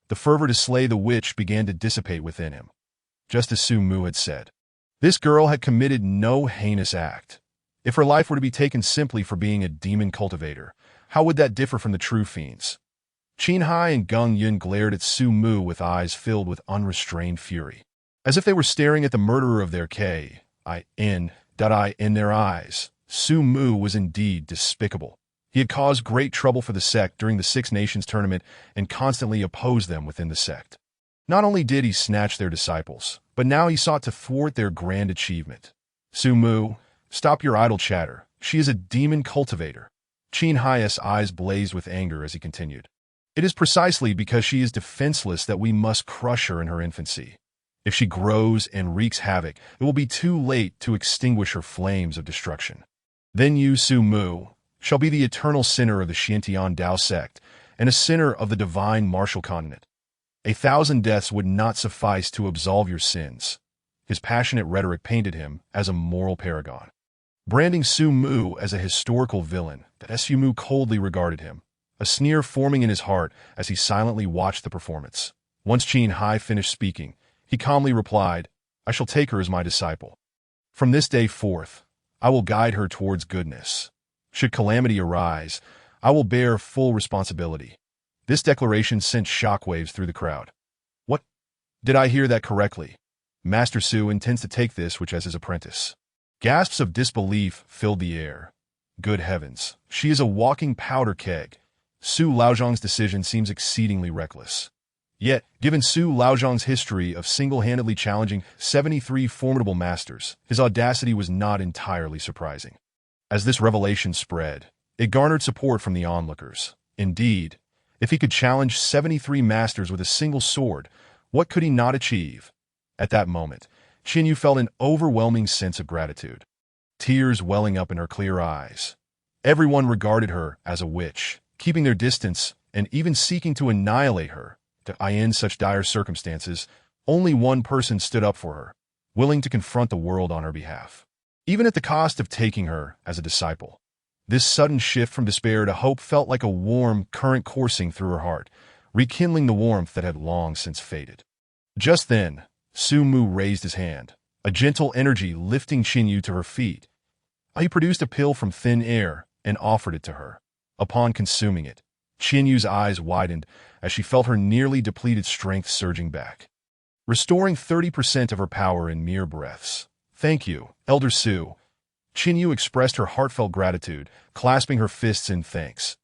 The fervor to slay the witch began to dissipate within him. Just as Su Mu had said, this girl had committed no heinous act. If her life were to be taken simply for being a demon cultivator, how would that differ from the true fiends? Qin Hai and Gung Yun glared at Su Mu with eyes filled with unrestrained fury, as if they were staring at the murderer of their in their eyes. Su Mu was indeed despicable. He had caused great trouble for the sect during the Six Nations tournament and constantly opposed them within the sect. Not only did he snatch their disciples, but now he sought to thwart their grand achievement. Su Mu, stop your idle chatter. She is a demon cultivator. Qin Hai's eyes blazed with anger as he continued. It is precisely because she is defenseless that we must crush her in her infancy. If she grows and wreaks havoc, it will be too late to extinguish her flames of destruction. Then you, Su Mu, shall be the eternal sinner of the Xiantian Dao sect, and a sinner of the divine martial continent. 1,000 deaths would not suffice to absolve your sins. His passionate rhetoric painted him as a moral paragon, branding Su Mu as a historical villain that Su Mu coldly regarded him, a sneer forming in his heart as he silently watched the performance. Once Qin Hai finished speaking, he calmly replied, I shall take her as my disciple. From this day forth, I will guide her towards goodness. Should calamity arise, I will bear full responsibility. This declaration sent shockwaves through the crowd. What? Did I hear that correctly? Master Su intends to take this witch as his apprentice. Gasps of disbelief filled the air. Good heavens, she is a walking powder keg. Su Laozhang's decision seems exceedingly reckless. Yet, given Su Laozhang's history of single-handedly challenging 73 formidable masters, his audacity was not entirely surprising. As this revelation spread, it garnered support from the onlookers. Indeed, if he could challenge 73 masters with a single sword, what could he not achieve? At that moment, Qin Yu felt an overwhelming sense of gratitude, tears welling up in her clear eyes. Everyone regarded her as a witch, keeping their distance and even seeking to annihilate her. In such dire circumstances, only one person stood up for her, willing to confront the world on her behalf, even at the cost of taking her as a disciple. This sudden shift from despair to hope felt like a warm current coursing through her heart, rekindling the warmth that had long since faded. Just then, Su Mu raised his hand, a gentle energy lifting Qin Yu to her feet. He produced a pill from thin air and offered it to her. Upon consuming it, Qin Yu's eyes widened as she felt her nearly depleted strength surging back, restoring 30% of her power in mere breaths. Thank you, Elder Su. Qin Yu expressed her heartfelt gratitude, clasping her fists in thanks.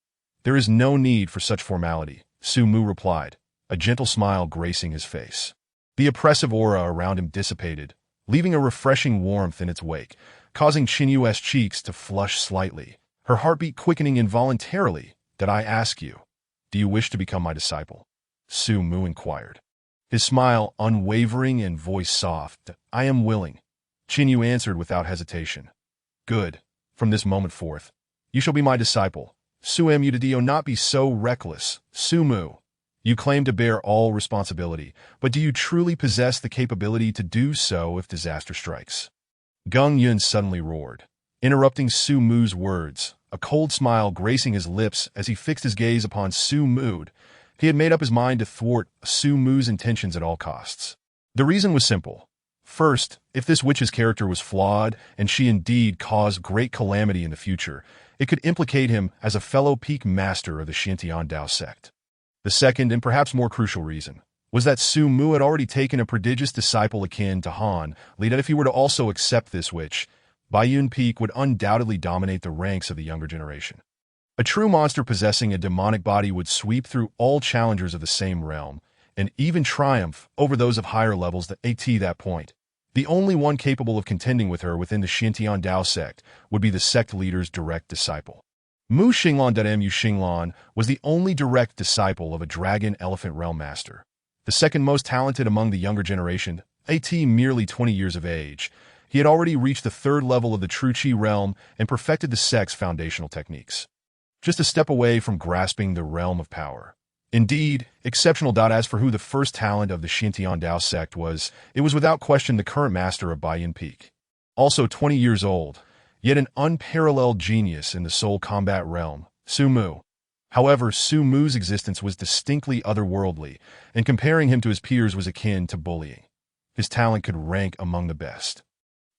There is no need for such formality, Su Mu replied, a gentle smile gracing his face. The oppressive aura around him dissipated, leaving a refreshing warmth in its wake, causing Qin Yu's cheeks to flush slightly, her heartbeat quickening involuntarily. Did I ask you, do you wish to become my disciple? Su Mu inquired, his smile unwavering and voice soft. I am willing. Qin Yu answered without hesitation. Good. From this moment forth, you shall be my disciple. Suam you to Dio not be so reckless. Sumu. You claim to bear all responsibility, but do you truly possess the capability to do so if disaster strikes? Gung Yun suddenly roared, interrupting Su Mu's words, a cold smile gracing his lips as he fixed his gaze upon Su Mu. He had made up his mind to thwart Su Mu's intentions at all costs. The reason was simple. First, if this witch's character was flawed and she indeed caused great calamity in the future, it could implicate him as a fellow peak master of the Xiantian Dao sect. The second, and perhaps more crucial reason, was that Su Mu had already taken a prodigious disciple akin to Han, Li, that if he were to also accept this witch, Baiyun Peak would undoubtedly dominate the ranks of the younger generation. A true monster possessing a demonic body would sweep through all challengers of the same realm, and even triumph over those of higher levels at that point. The only one capable of contending with her within the Xiantian Dao sect would be the sect leader's direct disciple. Mu Xinglan.mu Xinglan was the only direct disciple of a dragon elephant realm master, the second most talented among the younger generation, merely 20 years of age. He had already reached the third level of the true Qi realm and perfected the sect's foundational techniques. Just a step away from grasping the realm of power. Indeed, exceptional. As for who the first talent of the Xiantian Dao sect was, it was without question the current master of Baiyun Peak. Also 20 years old, yet an unparalleled genius in the soul combat realm, Su Mu. However, Su Mu's existence was distinctly otherworldly, and comparing him to his peers was akin to bullying. His talent could rank among the best.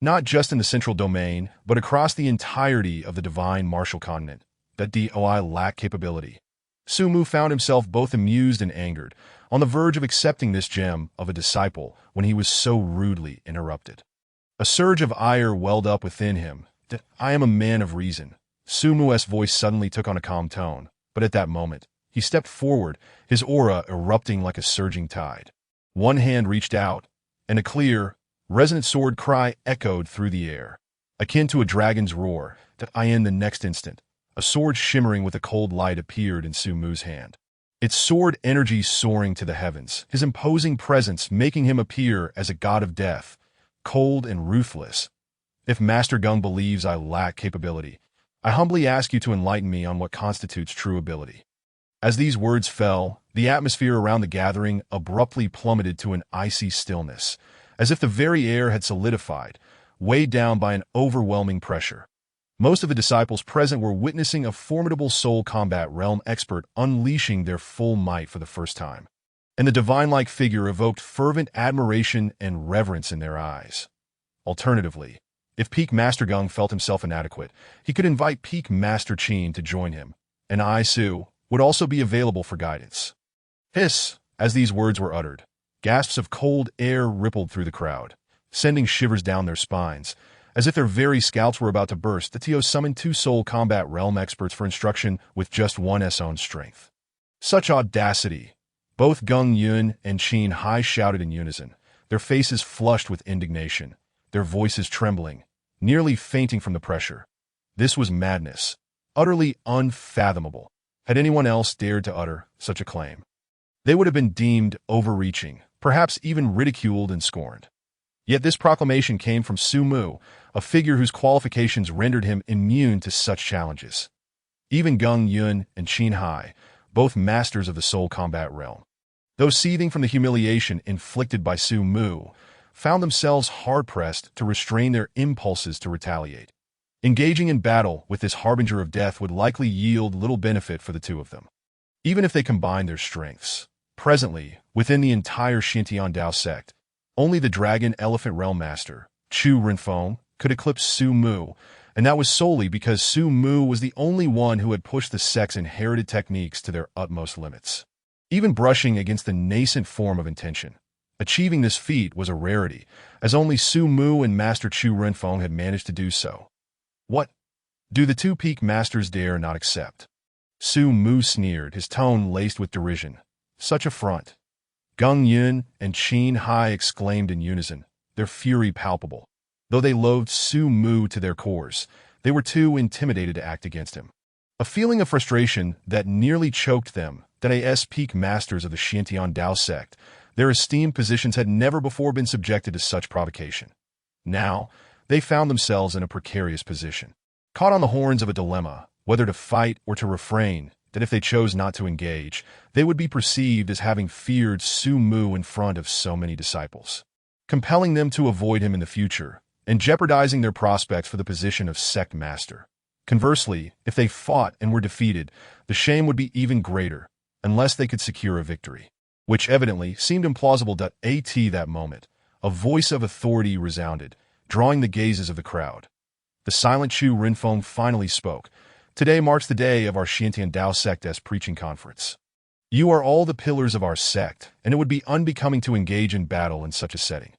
Not just in the central domain, but across the entirety of the divine martial continent, that DOI lacked capability. Su Mu found himself both amused and angered, on the verge of accepting this gem of a disciple when he was so rudely interrupted. A surge of ire welled up within him. That I am a man of reason. Su Mu's voice suddenly took on a calm tone, but at that moment, he stepped forward, his aura erupting like a surging tide. One hand reached out, and a clear, resonant sword cry echoed through the air, akin to a dragon's roar. That I in the next instant, a sword shimmering with a cold light appeared in Su Mu's hand. Its sword energy soaring to the heavens, his imposing presence making him appear as a god of death, cold and ruthless. If Master Gung believes I lack capability, I humbly ask you to enlighten me on what constitutes true ability. As these words fell, the atmosphere around the gathering abruptly plummeted to an icy stillness, as if the very air had solidified, weighed down by an overwhelming pressure. Most of the disciples present were witnessing a formidable soul combat realm expert unleashing their full might for the first time, and the divine-like figure evoked fervent admiration and reverence in their eyes. Alternatively, if Peak Master Gung felt himself inadequate, he could invite Peak Master Qin to join him, and I, Su, would also be available for guidance. Hiss! As these words were uttered, gasps of cold air rippled through the crowd, sending shivers down their spines. As if their very scalps were about to burst, the Tio summoned two soul combat realm experts for instruction with just one's own strength. Such audacity! Both Gung Yun and Qin Hai shouted in unison, their faces flushed with indignation, their voices trembling, nearly fainting from the pressure. This was madness, utterly unfathomable. Had anyone else dared to utter such a claim, they would have been deemed overreaching, perhaps even ridiculed and scorned. Yet this proclamation came from Su Mu, a figure whose qualifications rendered him immune to such challenges. Even Gung Yun and Qin Hai, both masters of the soul combat realm, though seething from the humiliation inflicted by Su Mu, found themselves hard-pressed to restrain their impulses to retaliate. Engaging in battle with this harbinger of death would likely yield little benefit for the two of them, even if they combined their strengths. Presently, within the entire Xiantian Dao sect, only the Dragon Elephant Realm Master, Chu Renfeng, could eclipse Su Mu, and that was solely because Su Mu was the only one who had pushed the sect's inherited techniques to their utmost limits, even brushing against the nascent form of intention. Achieving this feat was a rarity, as only Su Mu and Master Chu Renfeng had managed to do so. What do the two peak masters dare not accept? Su Mu sneered, his tone laced with derision. Such affront! Gung Yun and Qin Hai exclaimed in unison, their fury palpable. Though they loathed Su Mu to their cores, they were too intimidated to act against him. A feeling of frustration that nearly choked them, that as peak masters of the Xiantian Dao sect, their esteemed positions had never before been subjected to such provocation. Now, they found themselves in a precarious position, caught on the horns of a dilemma, whether to fight or to refrain, that if they chose not to engage, they would be perceived as having feared Su Mu in front of so many disciples, compelling them to avoid him in the future, and jeopardizing their prospects for the position of sect master. Conversely, if they fought and were defeated, the shame would be even greater, unless they could secure a victory, which evidently seemed implausible. At that moment, a voice of authority resounded, drawing the gazes of the crowd. The silent Chu Rinfeng finally spoke. Today marks the day of our Xiantian Dao Sect's preaching conference. You are all the pillars of our sect, and it would be unbecoming to engage in battle in such a setting.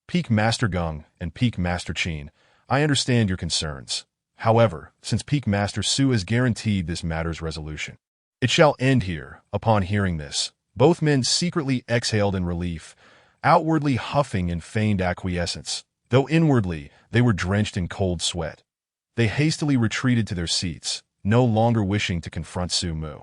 Peak Master Gung and Peak Master Qin, I understand your concerns. However, since Peak Master Su has guaranteed this matter's resolution, it shall end here. Upon hearing this, both men secretly exhaled in relief, outwardly huffing in feigned acquiescence, though inwardly they were drenched in cold sweat. They hastily retreated to their seats, no longer wishing to confront Su Mu.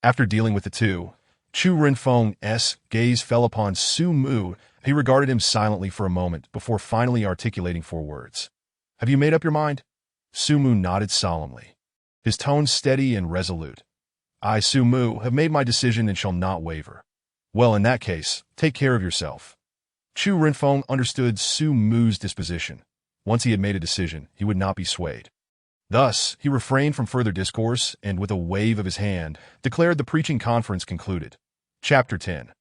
After dealing with the two, Chu Rinfeng's gaze fell upon Su Mu. He regarded him silently for a moment before finally articulating 4 words. Have you made up your mind? Su Mu nodded solemnly, his tone steady and resolute. I, Su Mu, have made my decision and shall not waver. Well, in that case, take care of yourself. Chu Rinfeng understood Su Mu's disposition. Once he had made a decision, he would not be swayed. Thus, he refrained from further discourse and, with a wave of his hand, declared the preaching conference concluded. Chapter 10.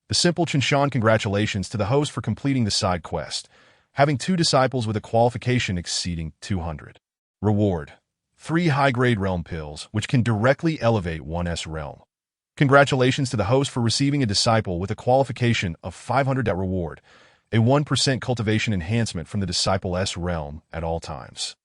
The simple Qinshan congratulations to the host for completing the side quest, having 2 disciples with a qualification exceeding 200. Reward: 3 high-grade realm pills, which can directly elevate one's realm. Congratulations to the host for receiving a disciple with a qualification of 500. Reward: a 1% cultivation enhancement from the disciple's realm at all times.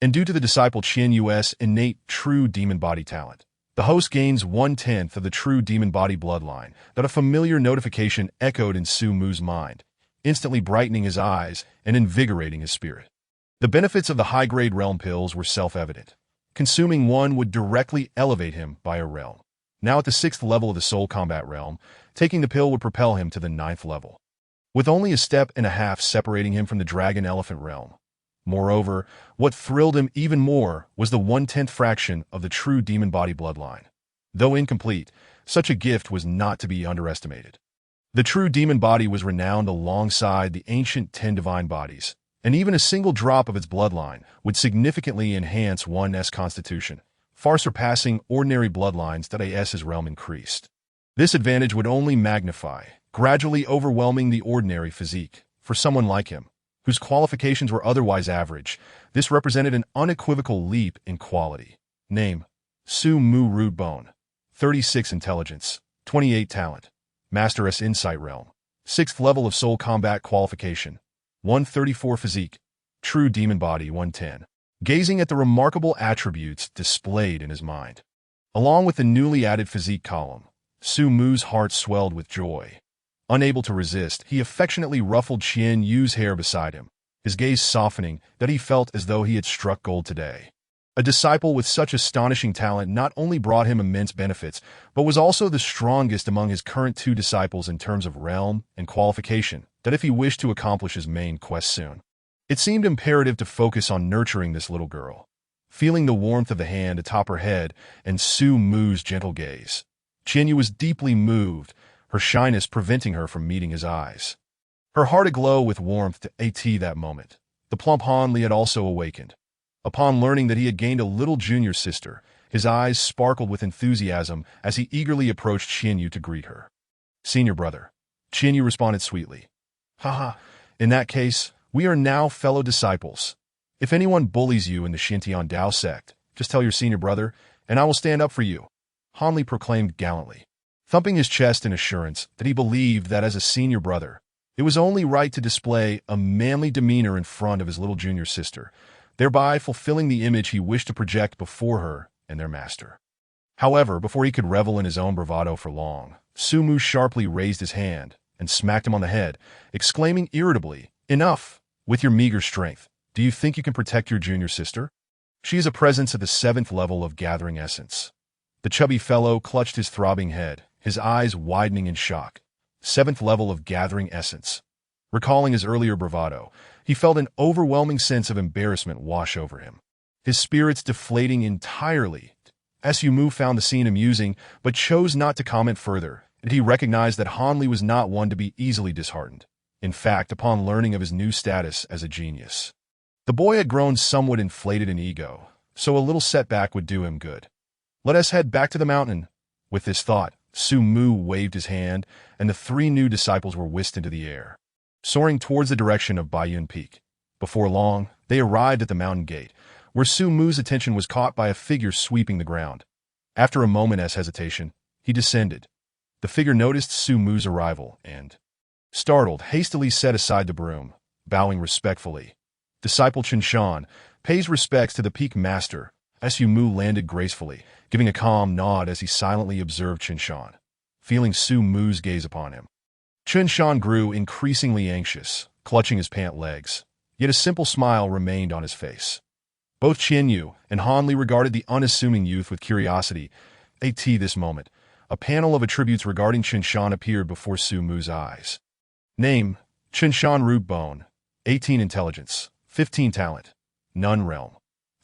And due to the disciple Qian Yu's innate true demon body talent, the host gains 1/10 of the true demon body bloodline. That a familiar notification echoed in Su Mu's mind, instantly brightening his eyes and invigorating his spirit. The benefits of the high-grade realm pills were self-evident. Consuming one would directly elevate him by a realm. Now at the 6th level of the soul combat realm, taking the pill would propel him to the 9th level, with only a step and a half separating him from the dragon-elephant realm. Moreover, what thrilled him even more was the 1/10 fraction of the true demon body bloodline. Though incomplete, such a gift was not to be underestimated. The true demon body was renowned alongside the ancient 10 divine bodies, and even a single drop of its bloodline would significantly enhance one's constitution, far surpassing ordinary bloodlines that his realm increased. This advantage would only magnify, gradually overwhelming the ordinary physique. For someone like him, whose qualifications were otherwise average, this represented an unequivocal leap in quality. Name: Su Mu Rudebone. 36 intelligence, 28 talent, Master Insight Realm, 6th level of soul combat qualification, 134 physique, true demon body 110. Gazing at the remarkable attributes displayed in his mind, along with the newly added physique column, Su Mu's heart swelled with joy. Unable to resist, he affectionately ruffled Qian Yu's hair beside him, his gaze softening that he felt as though he had struck gold today. A disciple with such astonishing talent not only brought him immense benefits, but was also the strongest among his current 2 disciples in terms of realm and qualification, that if he wished to accomplish his main quest soon, it seemed imperative to focus on nurturing this little girl. Feeling the warmth of the hand atop her head and Su Mu's gentle gaze, Qian Yu was deeply moved, her shyness preventing her from meeting his eyes. Her heart aglow with warmth at that moment. The plump Hanli had also awakened. Upon learning that he had gained a little junior sister, his eyes sparkled with enthusiasm as he eagerly approached Qian Yu to greet her. Senior brother. Qian Yu responded sweetly. Haha, in that case, we are now fellow disciples. If anyone bullies you in the Xiantian Dao sect, just tell your senior brother, and I will stand up for you, Hanli proclaimed gallantly, thumping his chest in assurance that he believed that as a senior brother, it was only right to display a manly demeanor in front of his little junior sister, thereby fulfilling the image he wished to project before her and their master. However, before he could revel in his own bravado for long, Su Mu sharply raised his hand and smacked him on the head, exclaiming irritably, Enough! With your meager strength, do you think you can protect your junior sister? She is a presence at the 7th level of gathering essence. The chubby fellow clutched his throbbing head, his eyes widening in shock. 7th level of gathering essence. Recalling his earlier bravado, he felt an overwhelming sense of embarrassment wash over him, his spirits deflating entirely. Su Mu found the scene amusing, but chose not to comment further, and he recognized that Han Li was not one to be easily disheartened. In fact, upon learning of his new status as a genius, the boy had grown somewhat inflated in ego, so a little setback would do him good. Let us head back to the mountain. With this thought, Su Mu waved his hand, and the 3 new disciples were whisked into the air, soaring towards the direction of Baiyun Peak. Before long, they arrived at the mountain gate, where Su Mu's attention was caught by a figure sweeping the ground. After a moment's hesitation, he descended. The figure noticed Su Mu's arrival and, startled, hastily set aside the broom, bowing respectfully. Disciple Qinshan pays respects to the Peak Master. Su Mu landed gracefully, giving a calm nod as he silently observed Qinshan, feeling Su Mu's gaze upon him. Qinshan grew increasingly anxious, clutching his pant legs, yet a simple smile remained on his face. Both Qian Yu and Han Li regarded the unassuming youth with curiosity. At this moment, a panel of attributes regarding Qinshan appeared before Su Mu's eyes. Name: Qinshan Root Bone, 18 Intelligence, 15 Talent, None Realm.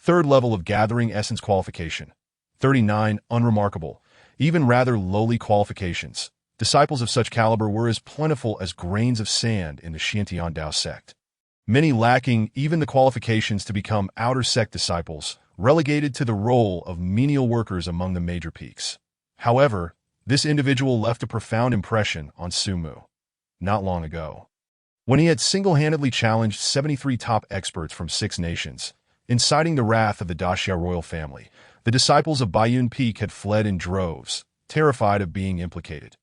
3rd level of Gathering Essence Qualification, 39 Unremarkable, even rather lowly qualifications. Disciples of such caliber were as plentiful as grains of sand in the Xiantian Dao sect, many lacking even the qualifications to become outer sect disciples, relegated to the role of menial workers among the major peaks. However, this individual left a profound impression on Su Mu. Not long ago, when he had single-handedly challenged 73 top experts from 6 nations, inciting the wrath of the Daxia royal family, the disciples of Baiyun Peak had fled in droves, terrified of being implicated.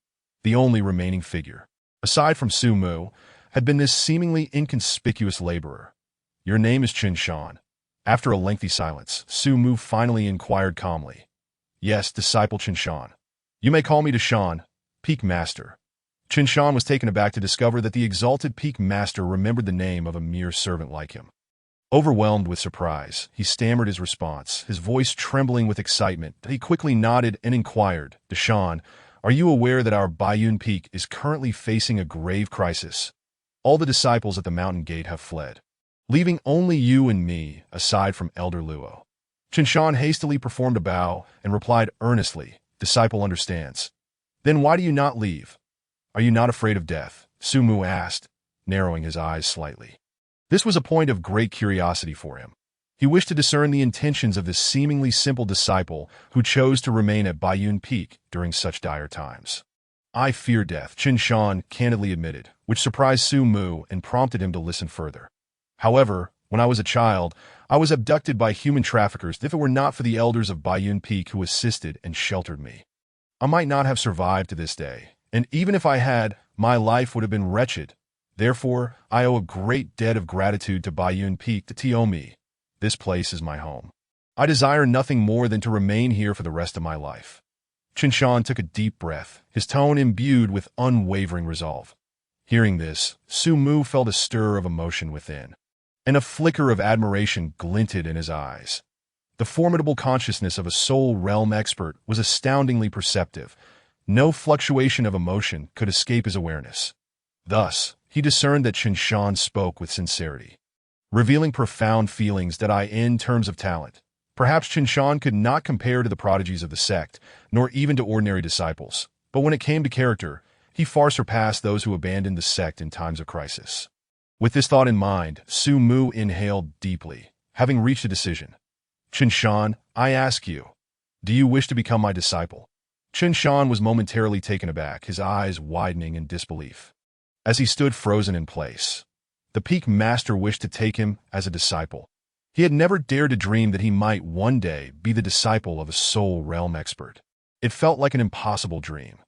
The only remaining figure, aside from Su Mu, had been this seemingly inconspicuous laborer. Your name is Qinshan. After a lengthy silence, Su Mu finally inquired calmly. Yes, disciple Qinshan. You may call me Dashan, Peak Master. Qinshan was taken aback to discover that the exalted Peak Master remembered the name of a mere servant like him. Overwhelmed with surprise, he stammered his response, his voice trembling with excitement. He quickly nodded and inquired, Dashan, are you aware that our Baiyun Peak is currently facing a grave crisis? All the disciples at the mountain gate have fled, leaving only you and me, aside from Elder Luo. Qinshan hastily performed a bow and replied earnestly, Disciple understands. Then why do you not leave? Are you not afraid of death? Su Mu asked, narrowing his eyes slightly. This was a point of great curiosity for him. He wished to discern the intentions of this seemingly simple disciple who chose to remain at Baiyun Peak during such dire times. I fear death, Qinshan candidly admitted, which surprised Su Mu and prompted him to listen further. However, when I was a child, I was abducted by human traffickers. If it were not for the elders of Baiyun Peak who assisted and sheltered me, I might not have survived to this day, and even if I had, my life would have been wretched. Therefore, I owe a great debt of gratitude to Baiyun Peak, to Tiomi. This place is my home. I desire nothing more than to remain here for the rest of my life. Qinshan took a deep breath, his tone imbued with unwavering resolve. Hearing this, Su Mu felt a stir of emotion within, and a flicker of admiration glinted in his eyes. The formidable consciousness of a soul realm expert was astoundingly perceptive. No fluctuation of emotion could escape his awareness. Thus, he discerned that Qinshan spoke with sincerity, revealing profound feelings that in terms of talent, perhaps Qinshan could not compare to the prodigies of the sect, nor even to ordinary disciples. But when it came to character, he far surpassed those who abandoned the sect in times of crisis. With this thought in mind, Su Mu inhaled deeply, having reached a decision. Qinshan, I ask you, do you wish to become my disciple? Qinshan was momentarily taken aback, his eyes widening in disbelief. As he stood frozen in place, the Peak Master wished to take him as a disciple. He had never dared to dream that he might one day be the disciple of a soul realm expert. It felt like an impossible dream.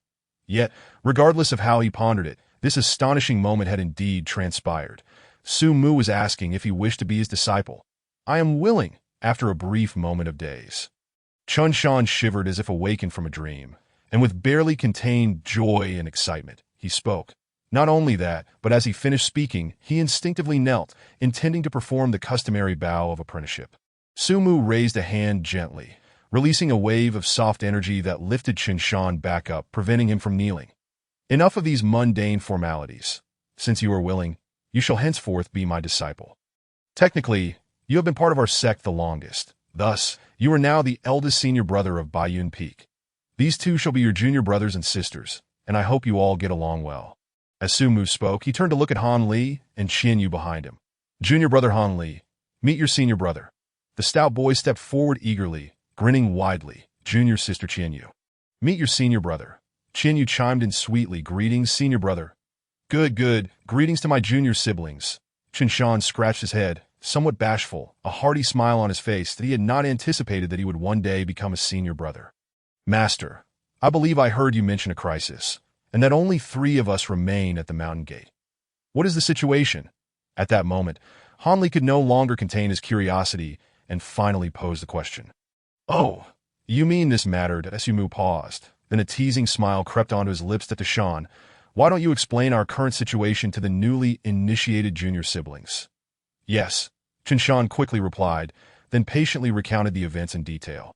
Yet, regardless of how he pondered it, this astonishing moment had indeed transpired. Su Mu was asking if he wished to be his disciple. I am willing, after a brief moment of daze. Qinshan shivered as if awakened from a dream, and with barely contained joy and excitement, he spoke. Not only that, but as he finished speaking, he instinctively knelt, intending to perform the customary bow of apprenticeship. Su Mu raised a hand gently, releasing a wave of soft energy that lifted Qinshan back up, preventing him from kneeling. Enough of these mundane formalities. Since you are willing, You shall henceforth be my disciple. Technically, you have been part of our sect the longest. Thus, you are now the eldest senior brother of Baiyun Peak. These two shall be your junior brothers and sisters, and I hope you all get along well." As Su Mu spoke, he turned to look at Han Li and Qian Yu behind him. "Junior brother Han Li, meet your senior brother." The stout boy stepped forward eagerly, grinning widely. "Junior sister Qian Yu, meet your senior brother." Qian Yu chimed in sweetly. "Greetings, senior brother." Good, good. Greetings to my junior siblings." Qinshan scratched his head, somewhat bashful, a hearty smile on his face that he had not anticipated that he would one day become a senior brother. "Master, I believe I heard you mention a crisis, and that only 3 of us remain at the mountain gate. What is the situation?" At that moment, Han Li could no longer contain his curiosity and finally posed the question. "Oh, you mean this mattered?" Su Mu paused. Then a teasing smile crept onto his lips to Tishan. "Why don't you explain our current situation to the newly initiated junior siblings?" "Yes," Qinshan quickly replied, then patiently recounted the events in detail,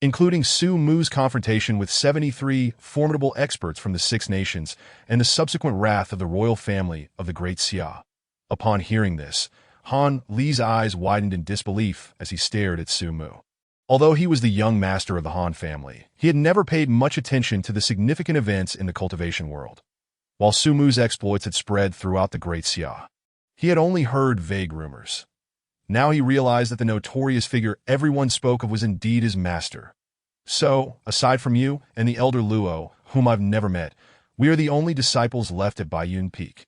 including Su Mu's confrontation with 73 formidable experts from the 6 nations and the subsequent wrath of the royal family of the Great Xia. Upon hearing this, Han Li's eyes widened in disbelief as he stared at Su Mu. Although he was the young master of the Han family, he had never paid much attention to the significant events in the cultivation world. While Su Mu's exploits had spread throughout the Great Xia, he had only heard vague rumors. Now he realized that the notorious figure everyone spoke of was indeed his master. "So, aside from you and the elder Luo, whom I've never met, we are the only disciples left at Baiyun Peak."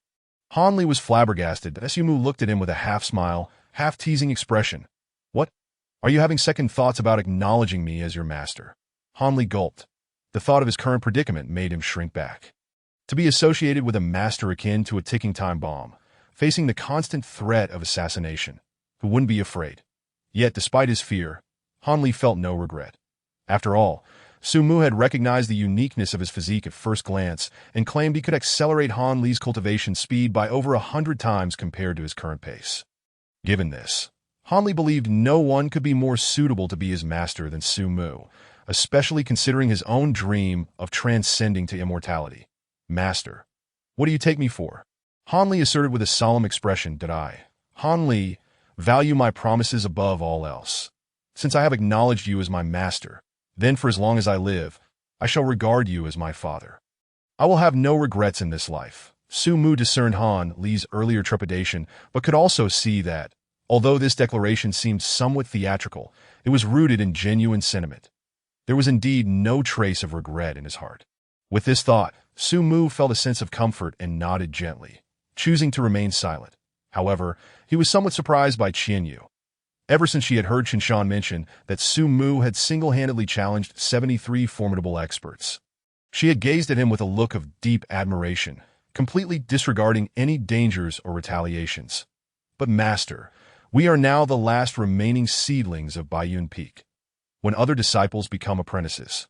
Han Li was flabbergasted as Su Mu looked at him with a half-smile, half-teasing expression. "What? Are you having second thoughts about acknowledging me as your master?" Han Li gulped. The thought of his current predicament made him shrink back. To be associated with a master akin to a ticking time bomb, facing the constant threat of assassination, who wouldn't be afraid? Yet, despite his fear, Han Li felt no regret. After all, Su Mu had recognized the uniqueness of his physique at first glance and claimed he could accelerate Han Li's cultivation speed by over 100 times compared to his current pace. Given this, Han Li believed no one could be more suitable to be his master than Su Mu, especially considering his own dream of transcending to immortality. "Master, what do you take me for?" Han Li asserted with a solemn expression. "Did I, Han Li, value my promises above all else? Since I have acknowledged you as my master, then for as long as I live, I shall regard you as my father. I will have no regrets in this life." Su Mu discerned Han Li's earlier trepidation, but could also see that, although this declaration seemed somewhat theatrical, it was rooted in genuine sentiment. There was indeed no trace of regret in his heart. With this thought, Su Mu felt a sense of comfort and nodded gently, choosing to remain silent. However, he was somewhat surprised by Qian Yu. Ever since she had heard Qinshan mention that Su Mu had single-handedly challenged 73 formidable experts, she had gazed at him with a look of deep admiration, completely disregarding any dangers or retaliations. "But master, we are now the last remaining seedlings of Baiyun Peak. When other disciples become apprentices,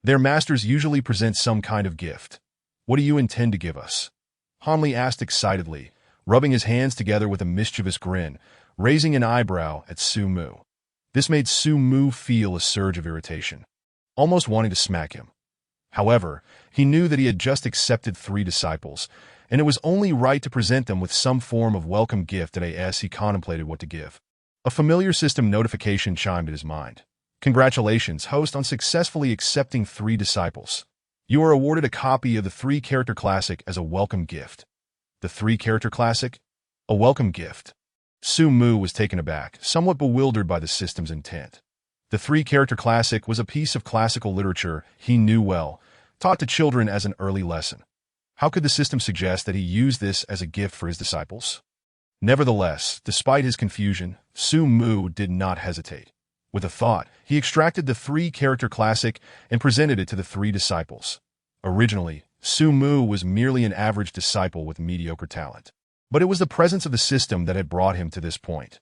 their masters usually present some kind of gift. What do you intend to give us?" Han Li asked excitedly, rubbing his hands together with a mischievous grin, raising an eyebrow at Su Mu. This made Su Mu feel a surge of irritation, almost wanting to smack him. However, he knew that he had just accepted 3 disciples, and it was only right to present them with some form of welcome gift as he contemplated what to give. A familiar system notification chimed at his mind. "Congratulations, host, on successfully accepting 3 disciples. You are awarded a copy of the 3-character classic as a welcome gift." The 3-character classic? A welcome gift? Su Mu was taken aback, somewhat bewildered by the system's intent. The 3-character classic was a piece of classical literature he knew well, taught to children as an early lesson. How could the system suggest that he use this as a gift for his disciples? Nevertheless, despite his confusion, Su Mu did not hesitate. With a thought, he extracted the 3-character classic and presented it to the 3 disciples. Originally, Su Mu was merely an average disciple with mediocre talent, but it was the presence of the system that had brought him to this point.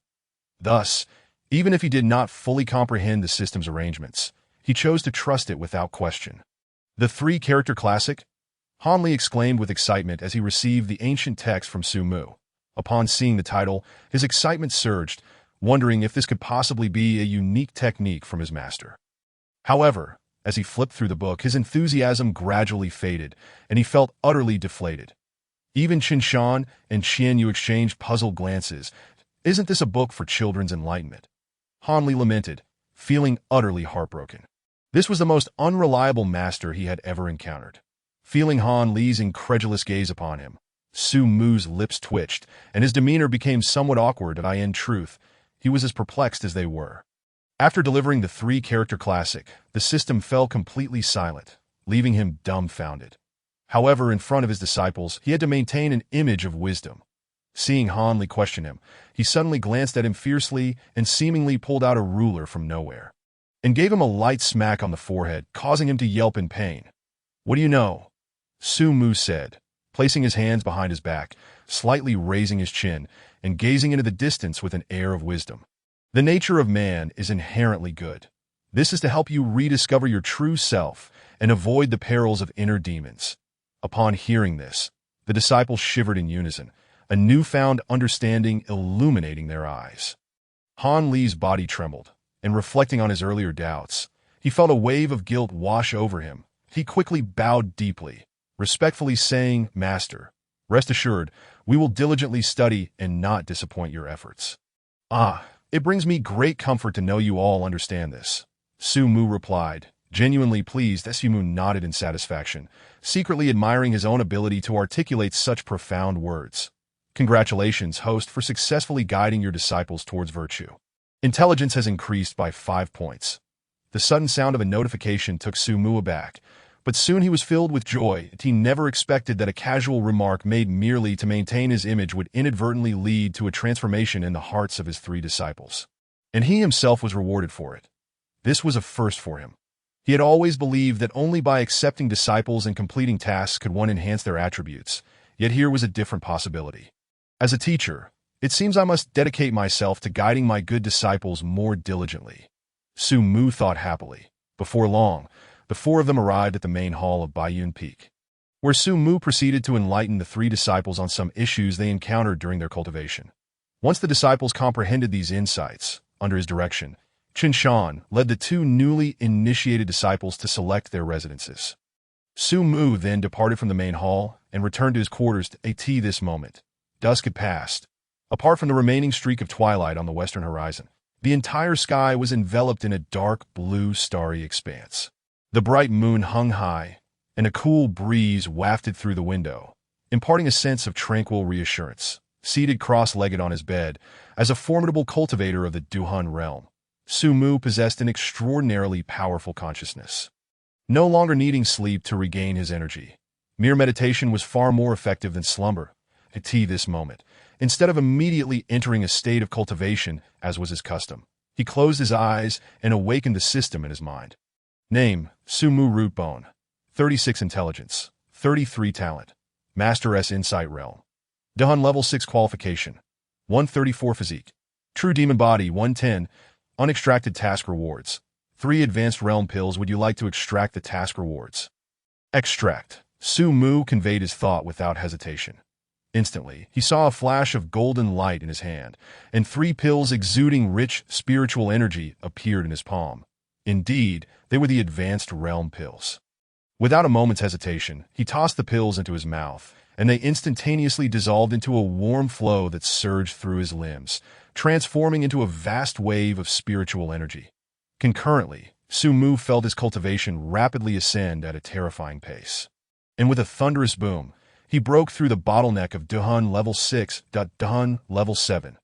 Thus, even if he did not fully comprehend the system's arrangements, he chose to trust it without question. "The 3-character classic?" Han Li exclaimed with excitement as he received the ancient text from Su Mu. Upon seeing the title, his excitement surged, wondering if this could possibly be a unique technique from his master. However, as he flipped through the book, his enthusiasm gradually faded, and he felt utterly deflated. Even Qinshan and Qian Yu exchanged puzzled glances. Isn't this a book for children's enlightenment? Han Li lamented, feeling utterly heartbroken. This was the most unreliable master he had ever encountered. Feeling Han Li's incredulous gaze upon him, Su Mu's lips twitched, and his demeanor became somewhat awkward. In truth, he was as perplexed as they were. After delivering the three-character classic, the system fell completely silent, leaving him dumbfounded. However, in front of his disciples, he had to maintain an image of wisdom. Seeing Han Li question him, he suddenly glanced at him fiercely and seemingly pulled out a ruler from nowhere, and gave him a light smack on the forehead, causing him to yelp in pain. "What do you know?" Su Mu said, placing his hands behind his back, slightly raising his chin, and gazing into the distance with an air of wisdom. "The nature of man is inherently good. This is to help you rediscover your true self and avoid the perils of inner demons." Upon hearing this, the disciples shivered in unison, a newfound understanding illuminating their eyes. Han Li's body trembled, and reflecting on his earlier doubts, he felt a wave of guilt wash over him. He quickly bowed deeply, respectfully saying, "Master, rest assured, we will diligently study and not disappoint your efforts." "Ah, it brings me great comfort to know you all understand this," Su Mu replied, genuinely pleased. Su Mu nodded in satisfaction, secretly admiring his own ability to articulate such profound words. "Congratulations, host, for successfully guiding your disciples towards virtue. Intelligence has increased by 5 points." The sudden sound of a notification took Su Mu aback, but soon he was filled with joy. He never expected that a casual remark made merely to maintain his image would inadvertently lead to a transformation in the hearts of his 3 disciples. And he himself was rewarded for it. This was a first for him. He had always believed that only by accepting disciples and completing tasks could one enhance their attributes, yet here was a different possibility. "As a teacher, it seems I must dedicate myself to guiding my good disciples more diligently," Su Mu thought happily. Before long, the 4 of them arrived at the main hall of Baiyun Peak, where Su Mu proceeded to enlighten the 3 disciples on some issues they encountered during their cultivation. Once the disciples comprehended these insights, under his direction, Qinshan led the 2 newly initiated disciples to select their residences. Su Mu then departed from the main hall and returned to his quarters at this moment. Dusk had passed. Apart from the remaining streak of twilight on the western horizon, the entire sky was enveloped in a dark blue starry expanse. The bright moon hung high, and a cool breeze wafted through the window, imparting a sense of tranquil reassurance. Seated cross-legged on his bed, as a formidable cultivator of the Duhan realm, Su Mu possessed an extraordinarily powerful consciousness. No longer needing sleep to regain his energy, mere meditation was far more effective than slumber. At this moment, instead of immediately entering a state of cultivation, as was his custom, he closed his eyes and awakened the system in his mind. Name, Su Mu Rootbone. 36 Intelligence. 33 Talent. Master S Insight Realm. Duhan Level 6 Qualification. 134 Physique. True Demon Body 110. Unextracted Task Rewards. 3 Advanced Realm Pills. Would you like to extract the task rewards? Extract. Su Mu conveyed his thought without hesitation. Instantly, he saw a flash of golden light in his hand, and 3 pills exuding rich spiritual energy appeared in his palm. Indeed, they were the Advanced Realm Pills. Without a moment's hesitation, he tossed the pills into his mouth, and they instantaneously dissolved into a warm flow that surged through his limbs, transforming into a vast wave of spiritual energy. Concurrently, Su Mu felt his cultivation rapidly ascend at a terrifying pace. And with a thunderous boom, he broke through the bottleneck of Duhan Level 6 to Duhan Level 7.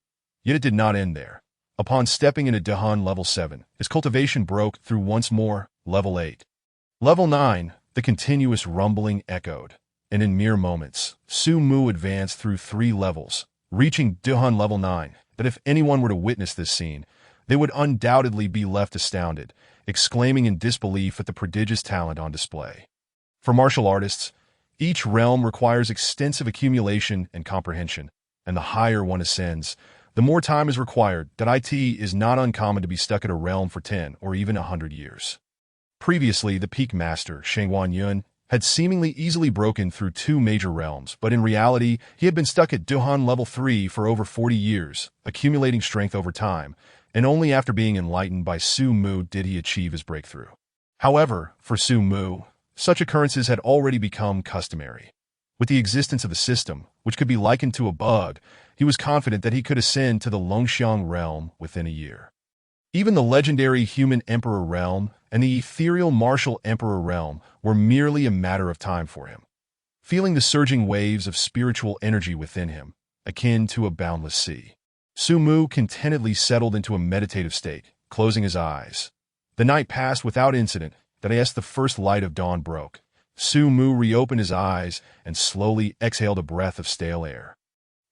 Yet it did not end there. Upon stepping into Duhan Level 7, his cultivation broke through once more, Level 8. Level 9, the continuous rumbling echoed, and in mere moments, Su Mu advanced through 3 levels, reaching Duhan Level 9, that if anyone were to witness this scene, they would undoubtedly be left astounded, exclaiming in disbelief at the prodigious talent on display. For martial artists, each realm requires extensive accumulation and comprehension, and the higher one ascends, the more time is required. It is not uncommon to be stuck at a realm for 10 or even 100 years. Previously, the peak master, Shengwan Yun, had seemingly easily broken through 2 major realms, but in reality, he had been stuck at Duhan Level 3 for over 40 years, accumulating strength over time, and only after being enlightened by Su Mu did he achieve his breakthrough. However, for Su Mu, such occurrences had already become customary. With the existence of a system, which could be likened to a bug, he was confident that he could ascend to the Longxiang realm within a year. Even the legendary human emperor realm and the ethereal martial emperor realm were merely a matter of time for him. Feeling the surging waves of spiritual energy within him, akin to a boundless sea, Su Mu contentedly settled into a meditative state, closing his eyes. The night passed without incident, that as the first light of dawn broke, Su Mu reopened his eyes and slowly exhaled a breath of stale air.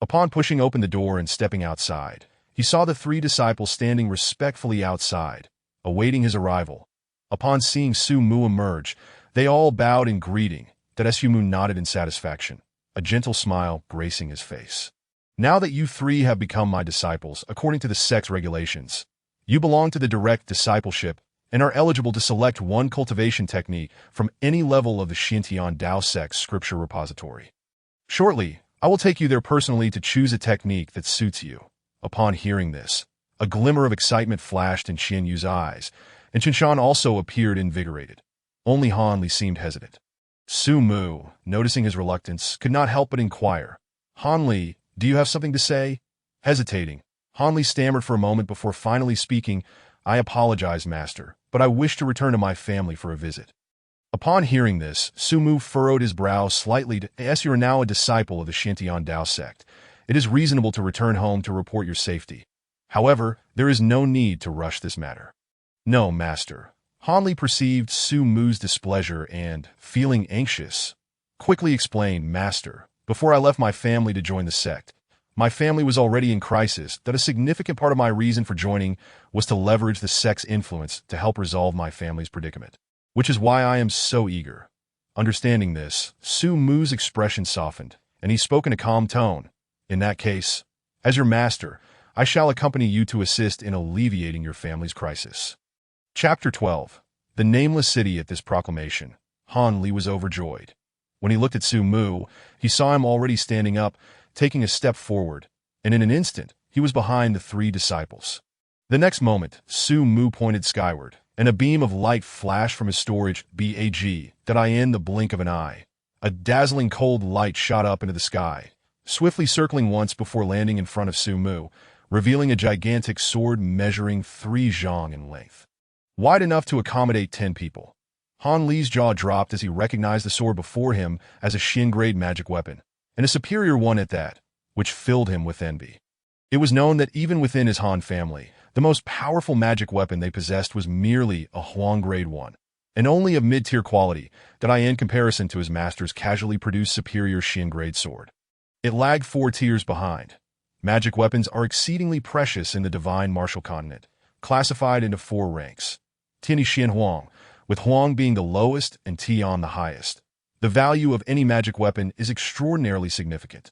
Upon pushing open the door and stepping outside, he saw the three disciples standing respectfully outside, awaiting his arrival. Upon seeing Su Mu emerge, they all bowed in greeting, that Su Mu nodded in satisfaction, a gentle smile gracing his face. Now that you three have become my disciples, according to the sect's regulations, you belong to the direct discipleship and are eligible to select one cultivation technique from any level of the Xintian Dao sect's scripture repository. Shortly, I will take you there personally to choose a technique that suits you. Upon hearing this, a glimmer of excitement flashed in Qian Yu's eyes, and Qinshan also appeared invigorated. Only Han Li seemed hesitant. Su Mu, noticing his reluctance, could not help but inquire, "Han Li, do you have something to say?" Hesitating, Han Li stammered for a moment before finally speaking, "I apologize, Master, but I wish to return to my family for a visit." Upon hearing this, Su Mu furrowed his brow slightly. "As you are now a disciple of the Xintian Dao sect, it is reasonable to return home to report your safety. However, there is no need to rush this matter." "No, Master." Han Li perceived Su Mu's displeasure and, feeling anxious, quickly explained, "Master, before I left my family to join the sect, my family was already in crisis. That a significant part of my reason for joining was to leverage the sect's influence to help resolve my family's predicament, which is why I am so eager." Understanding this, Su Mu's expression softened, and he spoke in a calm tone. "In that case, as your master, I shall accompany you to assist in alleviating your family's crisis." Chapter 12. The Nameless City. At this proclamation, Han Li was overjoyed. When he looked at Su Mu, he saw him already standing up, taking a step forward, and in an instant, he was behind the three disciples. The next moment, Su Mu pointed skyward, and a beam of light flashed from his storage bag that in the blink of an eye. A dazzling cold light shot up into the sky, swiftly circling once before landing in front of Su Mu, revealing a gigantic sword measuring 3 zhang in length, wide enough to accommodate 10 people. Han Li's jaw dropped as he recognized the sword before him as a Xin-grade magic weapon, and a superior one at that, which filled him with envy. It was known that even within his Han family, the most powerful magic weapon they possessed was merely a Huang-grade one, and only of mid-tier quality, that in comparison to his master's casually produced superior Xin-grade sword. It lagged 4 tiers behind. Magic weapons are exceedingly precious in the divine martial continent, classified into 4 ranks. Tianyi Xian Huang, with Huang being the lowest and Tian the highest. The value of any magic weapon is extraordinarily significant.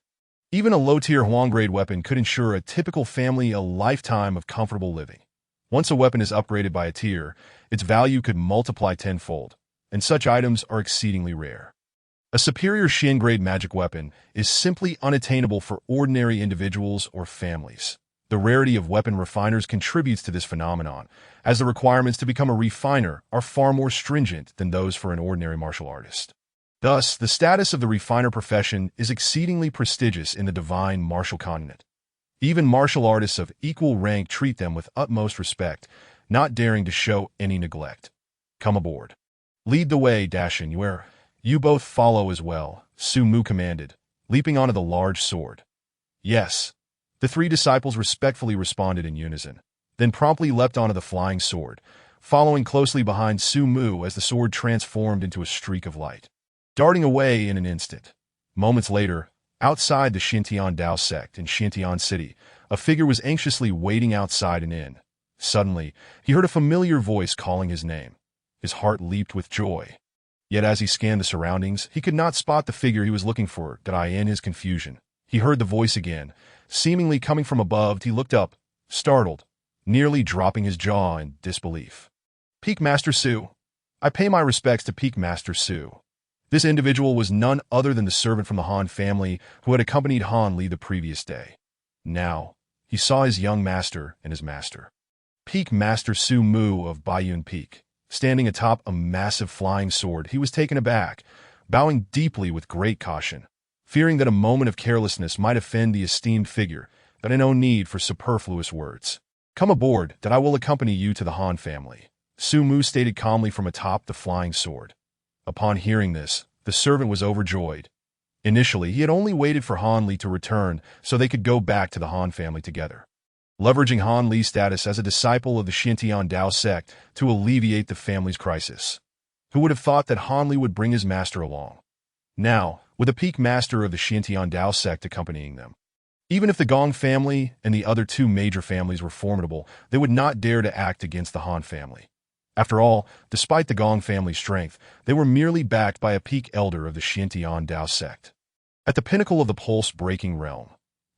Even a low-tier Huang-grade weapon could ensure a typical family a lifetime of comfortable living. Once a weapon is upgraded by a tier, its value could multiply tenfold, and such items are exceedingly rare. A superior Xin-grade magic weapon is simply unattainable for ordinary individuals or families. The rarity of weapon refiners contributes to this phenomenon, as the requirements to become a refiner are far more stringent than those for an ordinary martial artist. Thus, the status of the refiner profession is exceedingly prestigious in the divine martial continent. Even martial artists of equal rank treat them with utmost respect, not daring to show any neglect. "Come aboard. Lead the way, Dashin Yuer. You both follow as well," Su Mu commanded, leaping onto the large sword. "Yes." The 3 disciples respectfully responded in unison, then promptly leapt onto the flying sword, following closely behind Su Mu as the sword transformed into a streak of light, darting away in an instant. Moments later, outside the Xintian Dao sect in Tianshui City, a figure was anxiously waiting outside an inn. Suddenly, he heard a familiar voice calling his name. His heart leaped with joy. Yet as he scanned the surroundings, he could not spot the figure he was looking for. In his confusion, he heard the voice again. Seemingly coming from above, he looked up, startled, nearly dropping his jaw in disbelief. "Peak Master Su. I pay my respects to Peak Master Su." This individual was none other than the servant from the Han family who had accompanied Han Li the previous day. Now, he saw his young master and his master, Peak Master Su Mu of Baiyun Peak, standing atop a massive flying sword. He was taken aback, bowing deeply with great caution. fearing that a moment of carelessness might offend the esteemed figure, but had no need for superfluous words. "Come aboard, that I will accompany you to the Han family," Su Mu stated calmly from atop the flying sword. Upon hearing this, the servant was overjoyed. Initially, he had only waited for Han Li to return so they could go back to the Han family together. Leveraging Han Li's status as a disciple of the Xintian Dao sect to alleviate the family's crisis. Who would have thought that Han Li would bring his master along? Now, with a peak master of the Xintian Dao sect accompanying them. Even if the Gong family and the other two major families were formidable, they would not dare to act against the Han family. After all, despite the Gong family's strength, they were merely backed by a peak elder of the Xintian Dao sect. At the pinnacle of the pulse-breaking realm.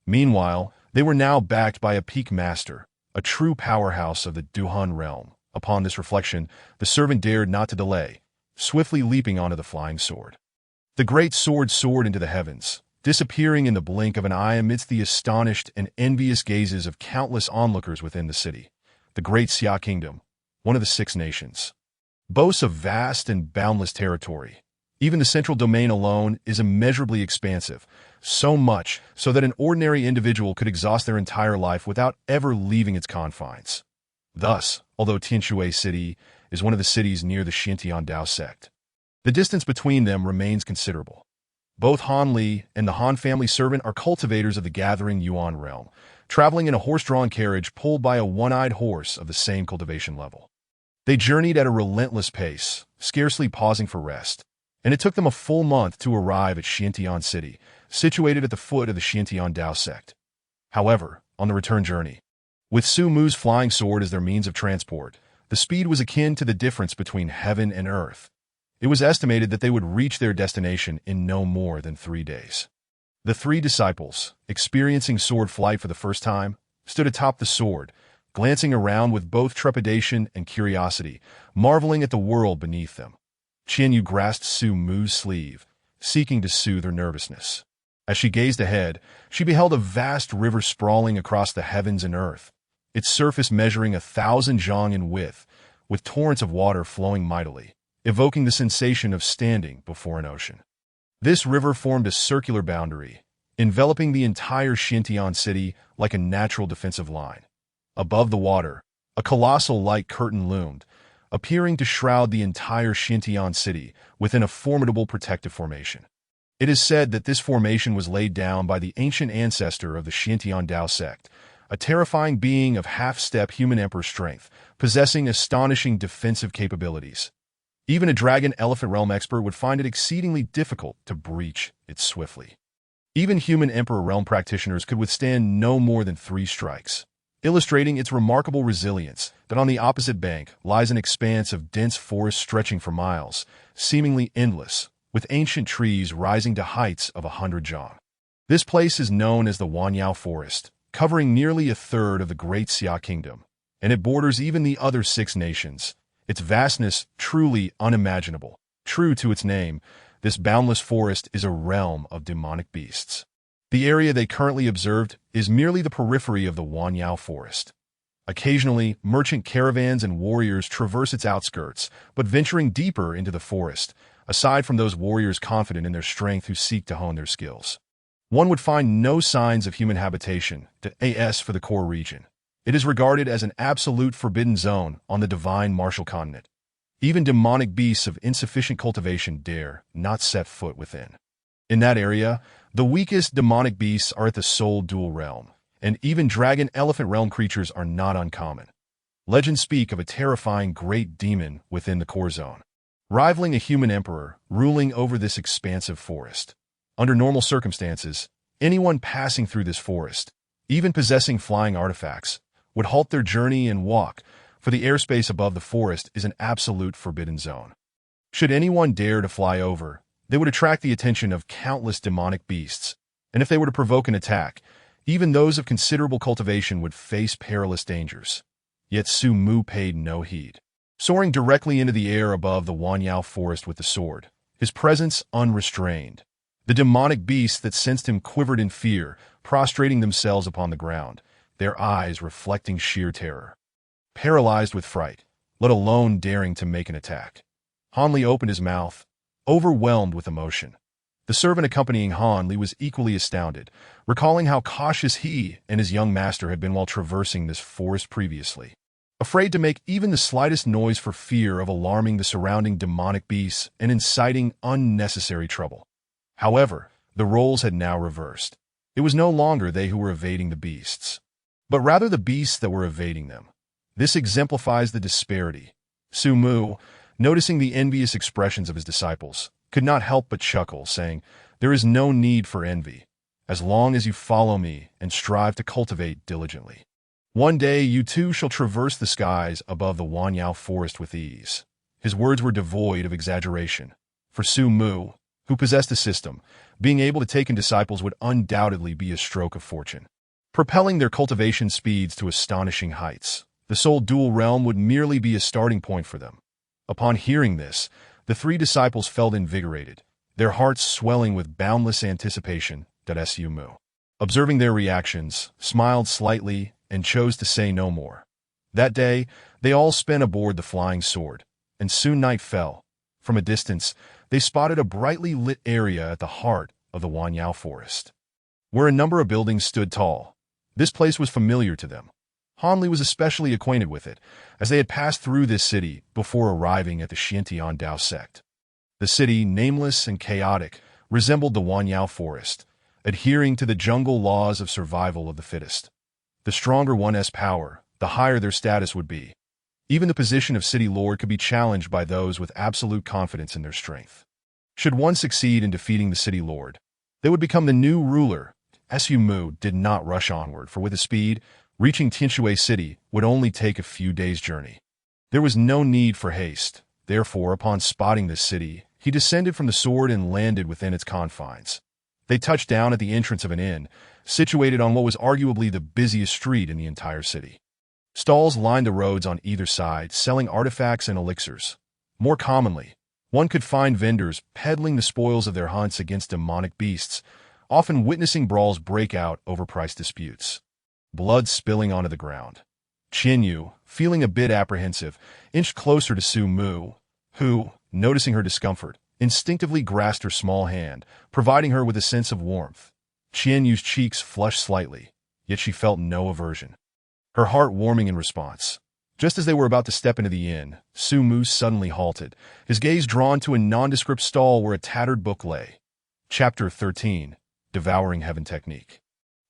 Meanwhile, they were now backed by a peak master, a true powerhouse of the Duhan realm. Upon this reflection, the servant dared not to delay, swiftly leaping onto the flying sword. The great sword soared into the heavens, disappearing in the blink of an eye amidst the astonished and envious gazes of countless onlookers within the city. The great Xia Kingdom, one of the 6 nations, boasts a vast and boundless territory. Even the central domain alone is immeasurably expansive, so much so that an ordinary individual could exhaust their entire life without ever leaving its confines. Thus, although Tianshui City is one of the cities near the Xintian Dao sect, the distance between them remains considerable. Both Han Li and the Han family servant are cultivators of the gathering Yuan realm, traveling in a horse-drawn carriage pulled by a one-eyed horse of the same cultivation level. They journeyed at a relentless pace, scarcely pausing for rest, and it took them a full month to arrive at Xintian City, situated at the foot of the Xintian Dao sect. However, on the return journey, with Su Mu's flying sword as their means of transport, the speed was akin to the difference between heaven and earth. It was estimated that they would reach their destination in no more than 3 days. The 3 disciples, experiencing sword flight for the first time, stood atop the sword, glancing around with both trepidation and curiosity, marveling at the world beneath them. Qian Yu grasped Su Mu's sleeve, seeking to soothe her nervousness. As she gazed ahead, she beheld a vast river sprawling across the heavens and earth, its surface measuring 1,000 zhang in width, with torrents of water flowing mightily, evoking the sensation of standing before an ocean. This river formed a circular boundary, enveloping the entire Xintian city like a natural defensive line. Above the water, a colossal light curtain loomed, appearing to shroud the entire Xintian city within a formidable protective formation. It is said that this formation was laid down by the ancient ancestor of the Xintian Dao sect, a terrifying being of half-step human emperor strength, possessing astonishing defensive capabilities. Even a dragon elephant realm expert would find it exceedingly difficult to breach it swiftly. Even human emperor realm practitioners could withstand no more than 3 strikes, illustrating its remarkable resilience. That on the opposite bank lies an expanse of dense forest stretching for miles, seemingly endless, with ancient trees rising to heights of 100 zhang. This place is known as the Wanyao Forest, covering nearly 1/3 of the Great Xia Kingdom, and it borders even the other 6 nations. Its vastness truly unimaginable. True to its name, this boundless forest is a realm of demonic beasts. The area they currently observed is merely the periphery of the Wanyao Forest. Occasionally, merchant caravans and warriors traverse its outskirts, but venturing deeper into the forest, aside from those warriors confident in their strength who seek to hone their skills, one would find no signs of human habitation, as for the core region. It is regarded as an absolute forbidden zone on the divine Martial Continent. Even demonic beasts of insufficient cultivation dare not set foot within. In that area, the weakest demonic beasts are at the Soul Dual Realm, and even dragon elephant realm creatures are not uncommon. Legends speak of a terrifying great demon within the core zone, rivaling a human emperor, ruling over this expansive forest. Under normal circumstances, anyone passing through this forest, even possessing flying artifacts, would halt their journey and walk, for the airspace above the forest is an absolute forbidden zone. Should anyone dare to fly over, they would attract the attention of countless demonic beasts, and if they were to provoke an attack, even those of considerable cultivation would face perilous dangers. Yet Su Mu paid no heed. Soaring directly into the air above the Wanyao forest with the sword, his presence unrestrained. The demonic beasts that sensed him quivered in fear, prostrating themselves upon the ground, their eyes reflecting sheer terror. Paralyzed with fright, let alone daring to make an attack, Han Li opened his mouth, overwhelmed with emotion. The servant accompanying Han Li was equally astounded, recalling how cautious he and his young master had been while traversing this forest previously. Afraid to make even the slightest noise for fear of alarming the surrounding demonic beasts and inciting unnecessary trouble. However, the roles had now reversed. It was no longer they who were evading the beasts, but rather the beasts that were evading them. This exemplifies the disparity. Su Mu, noticing the envious expressions of his disciples, could not help but chuckle, saying, "There is no need for envy, as long as you follow me and strive to cultivate diligently. One day you too shall traverse the skies above the Wanyao forest with ease." His words were devoid of exaggeration. For Su Mu, who possessed a system, being able to take in disciples would undoubtedly be a stroke of fortune, propelling their cultivation speeds to astonishing heights. The Soul Dual Realm would merely be a starting point for them. Upon hearing this, the three disciples felt invigorated, their hearts swelling with boundless anticipation that Su Mu, observing their reactions, smiled slightly and chose to say no more. That day, they all spent aboard the Flying Sword, and soon night fell. From a distance, they spotted a brightly lit area at the heart of the Wanyao forest, where a number of buildings stood tall. This place was familiar to them. Han Li was especially acquainted with it, as they had passed through this city before arriving at the Xiantian Dao sect. The city, nameless and chaotic, resembled the Wanyao forest, adhering to the jungle laws of survival of the fittest. The stronger one's power, the higher their status would be. Even the position of city lord could be challenged by those with absolute confidence in their strength. Should one succeed in defeating the city lord, they would become the new ruler. Su Mu did not rush onward, for with his speed, reaching Tianshui City would only take a few days' journey. There was no need for haste. Therefore, upon spotting this city, he descended from the sword and landed within its confines. They touched down at the entrance of an inn, situated on what was arguably the busiest street in the entire city. Stalls lined the roads on either side, selling artifacts and elixirs. More commonly, one could find vendors peddling the spoils of their hunts against demonic beasts, often witnessing brawls break out over price disputes. Blood spilling onto the ground. Qian Yu, feeling a bit apprehensive, inched closer to Su Mu, who, noticing her discomfort, instinctively grasped her small hand, providing her with a sense of warmth. Qian Yu's cheeks flushed slightly, yet she felt no aversion, her heart warming in response. Just as they were about to step into the inn, Su Mu suddenly halted, his gaze drawn to a nondescript stall where a tattered book lay. Chapter 13, Devouring Heaven Technique.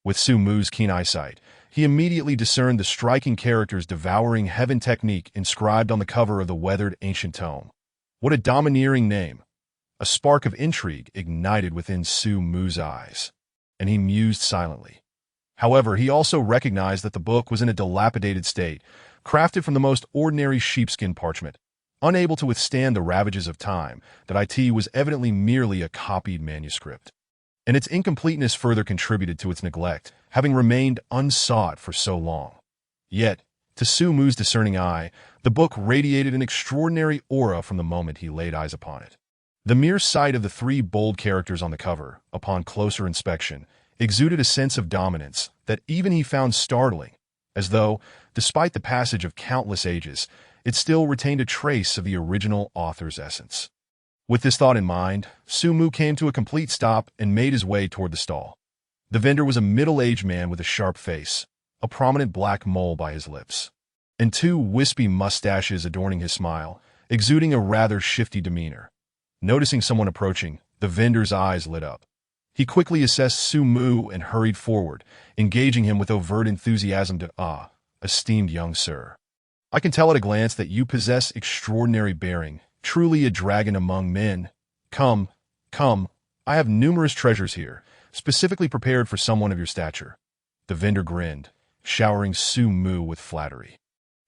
With Su Mu's keen eyesight, he immediately discerned the striking characters Devouring Heaven Technique inscribed on the cover of the weathered ancient tome. What a domineering name! A spark of intrigue ignited within Su Mu's eyes, and he mused silently. However, he also recognized that the book was in a dilapidated state, crafted from the most ordinary sheepskin parchment. Unable to withstand the ravages of time, that it was evidently merely a copied manuscript, and its incompleteness further contributed to its neglect, having remained unsought for so long. Yet, to Su Mu's discerning eye, the book radiated an extraordinary aura from the moment he laid eyes upon it. The mere sight of the three bold characters on the cover, upon closer inspection, exuded a sense of dominance that even he found startling, as though, despite the passage of countless ages, it still retained a trace of the original author's essence. With this thought in mind, Su Mu came to a complete stop and made his way toward the stall. The vendor was a middle-aged man with a sharp face, a prominent black mole by his lips, and two wispy mustaches adorning his smile, exuding a rather shifty demeanor. Noticing someone approaching, the vendor's eyes lit up. He quickly assessed Su Mu and hurried forward, engaging him with overt enthusiasm. Esteemed young sir, I can tell at a glance that you possess extraordinary bearing, truly a dragon among men. Come, I have numerous treasures here, specifically prepared for someone of your stature." The vendor grinned, showering Su Mu with flattery.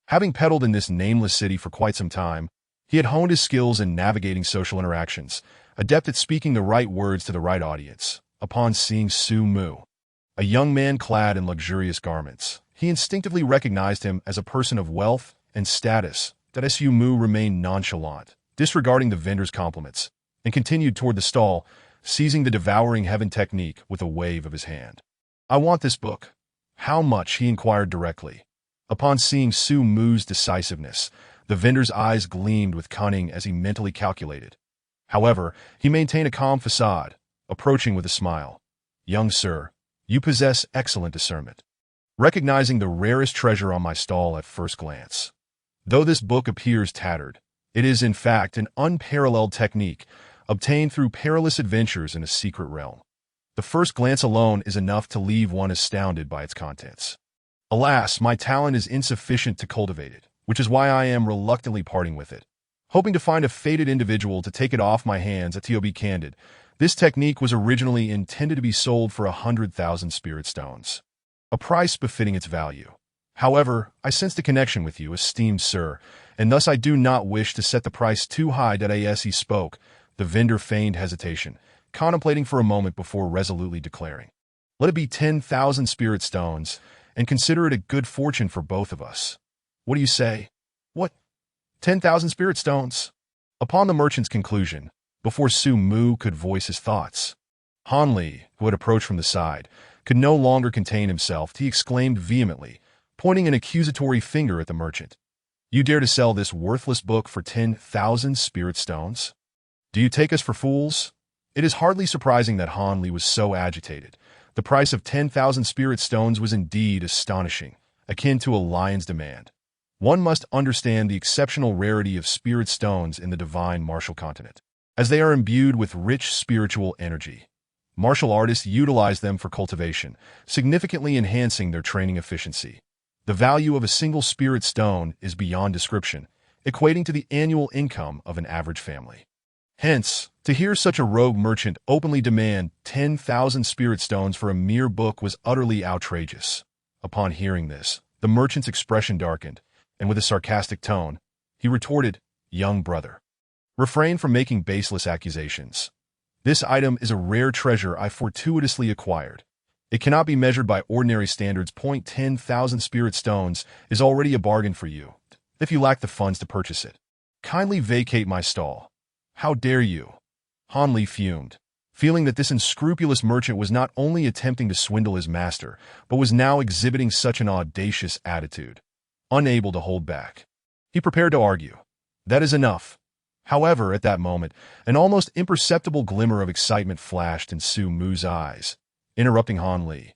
Having peddled in this nameless city for quite some time, he had honed his skills in navigating social interactions, adept at speaking the right words to the right audience. Upon seeing Su Mu, a young man clad in luxurious garments, he instinctively recognized him as a person of wealth and status. Su Mu remained nonchalant, disregarding the vendor's compliments, and continued toward the stall, seizing the Devouring Heaven Technique with a wave of his hand. "I want this book." "How much?" he inquired directly. Upon seeing Su Mu's decisiveness, the vendor's eyes gleamed with cunning as he mentally calculated. However, he maintained a calm facade. approaching with a smile. "Young sir, you possess excellent discernment." Recognizing the rarest treasure on my stall at first glance. Though this book appears tattered, it is in fact an unparalleled technique obtained through perilous adventures in a secret realm. The first glance alone is enough to leave one astounded by its contents. Alas, my talent is insufficient to cultivate it, which is why I am reluctantly parting with it. Hoping to find a fated individual to take it off my hands. To be candid, this technique was originally intended to be sold for 100,000 spirit stones, a price befitting its value. However, I sensed a connection with you, esteemed sir, and thus I do not wish to set the price too high. As he spoke, the vendor feigned hesitation, contemplating for a moment before resolutely declaring, "Let it be 10,000 spirit stones, and consider it a good fortune for both of us." "What do you say?" "What? 10,000 spirit stones?" Upon the merchant's conclusion, before Su Mu could voice his thoughts, Han Li, who had approached from the side, could no longer contain himself. He exclaimed vehemently, pointing an accusatory finger at the merchant, "You dare to sell this worthless book for 10,000 spirit stones? Do you take us for fools?" It is hardly surprising that Han Li was so agitated. The price of 10,000 spirit stones was indeed astonishing, akin to a lion's demand. One must understand the exceptional rarity of spirit stones in the divine martial continent, as they are imbued with rich spiritual energy. Martial artists utilize them for cultivation, significantly enhancing their training efficiency. The value of a single spirit stone is beyond description, equating to the annual income of an average family. Hence, to hear such a rogue merchant openly demand 10,000 spirit stones for a mere book was utterly outrageous. Upon hearing this, the merchant's expression darkened, and with a sarcastic tone, he retorted, "Young brother, refrain from making baseless accusations. This item is a rare treasure I fortuitously acquired. It cannot be measured by ordinary standards. 10,000 spirit stones is already a bargain for you, if you lack the funds to purchase it. Kindly vacate my stall." "How dare you?" Han Li fumed, feeling that this unscrupulous merchant was not only attempting to swindle his master, but was now exhibiting such an audacious attitude. Unable to hold back, he prepared to argue, "That is enough." However, at that moment, an almost imperceptible glimmer of excitement flashed in Su Mu's eyes, interrupting Han Li.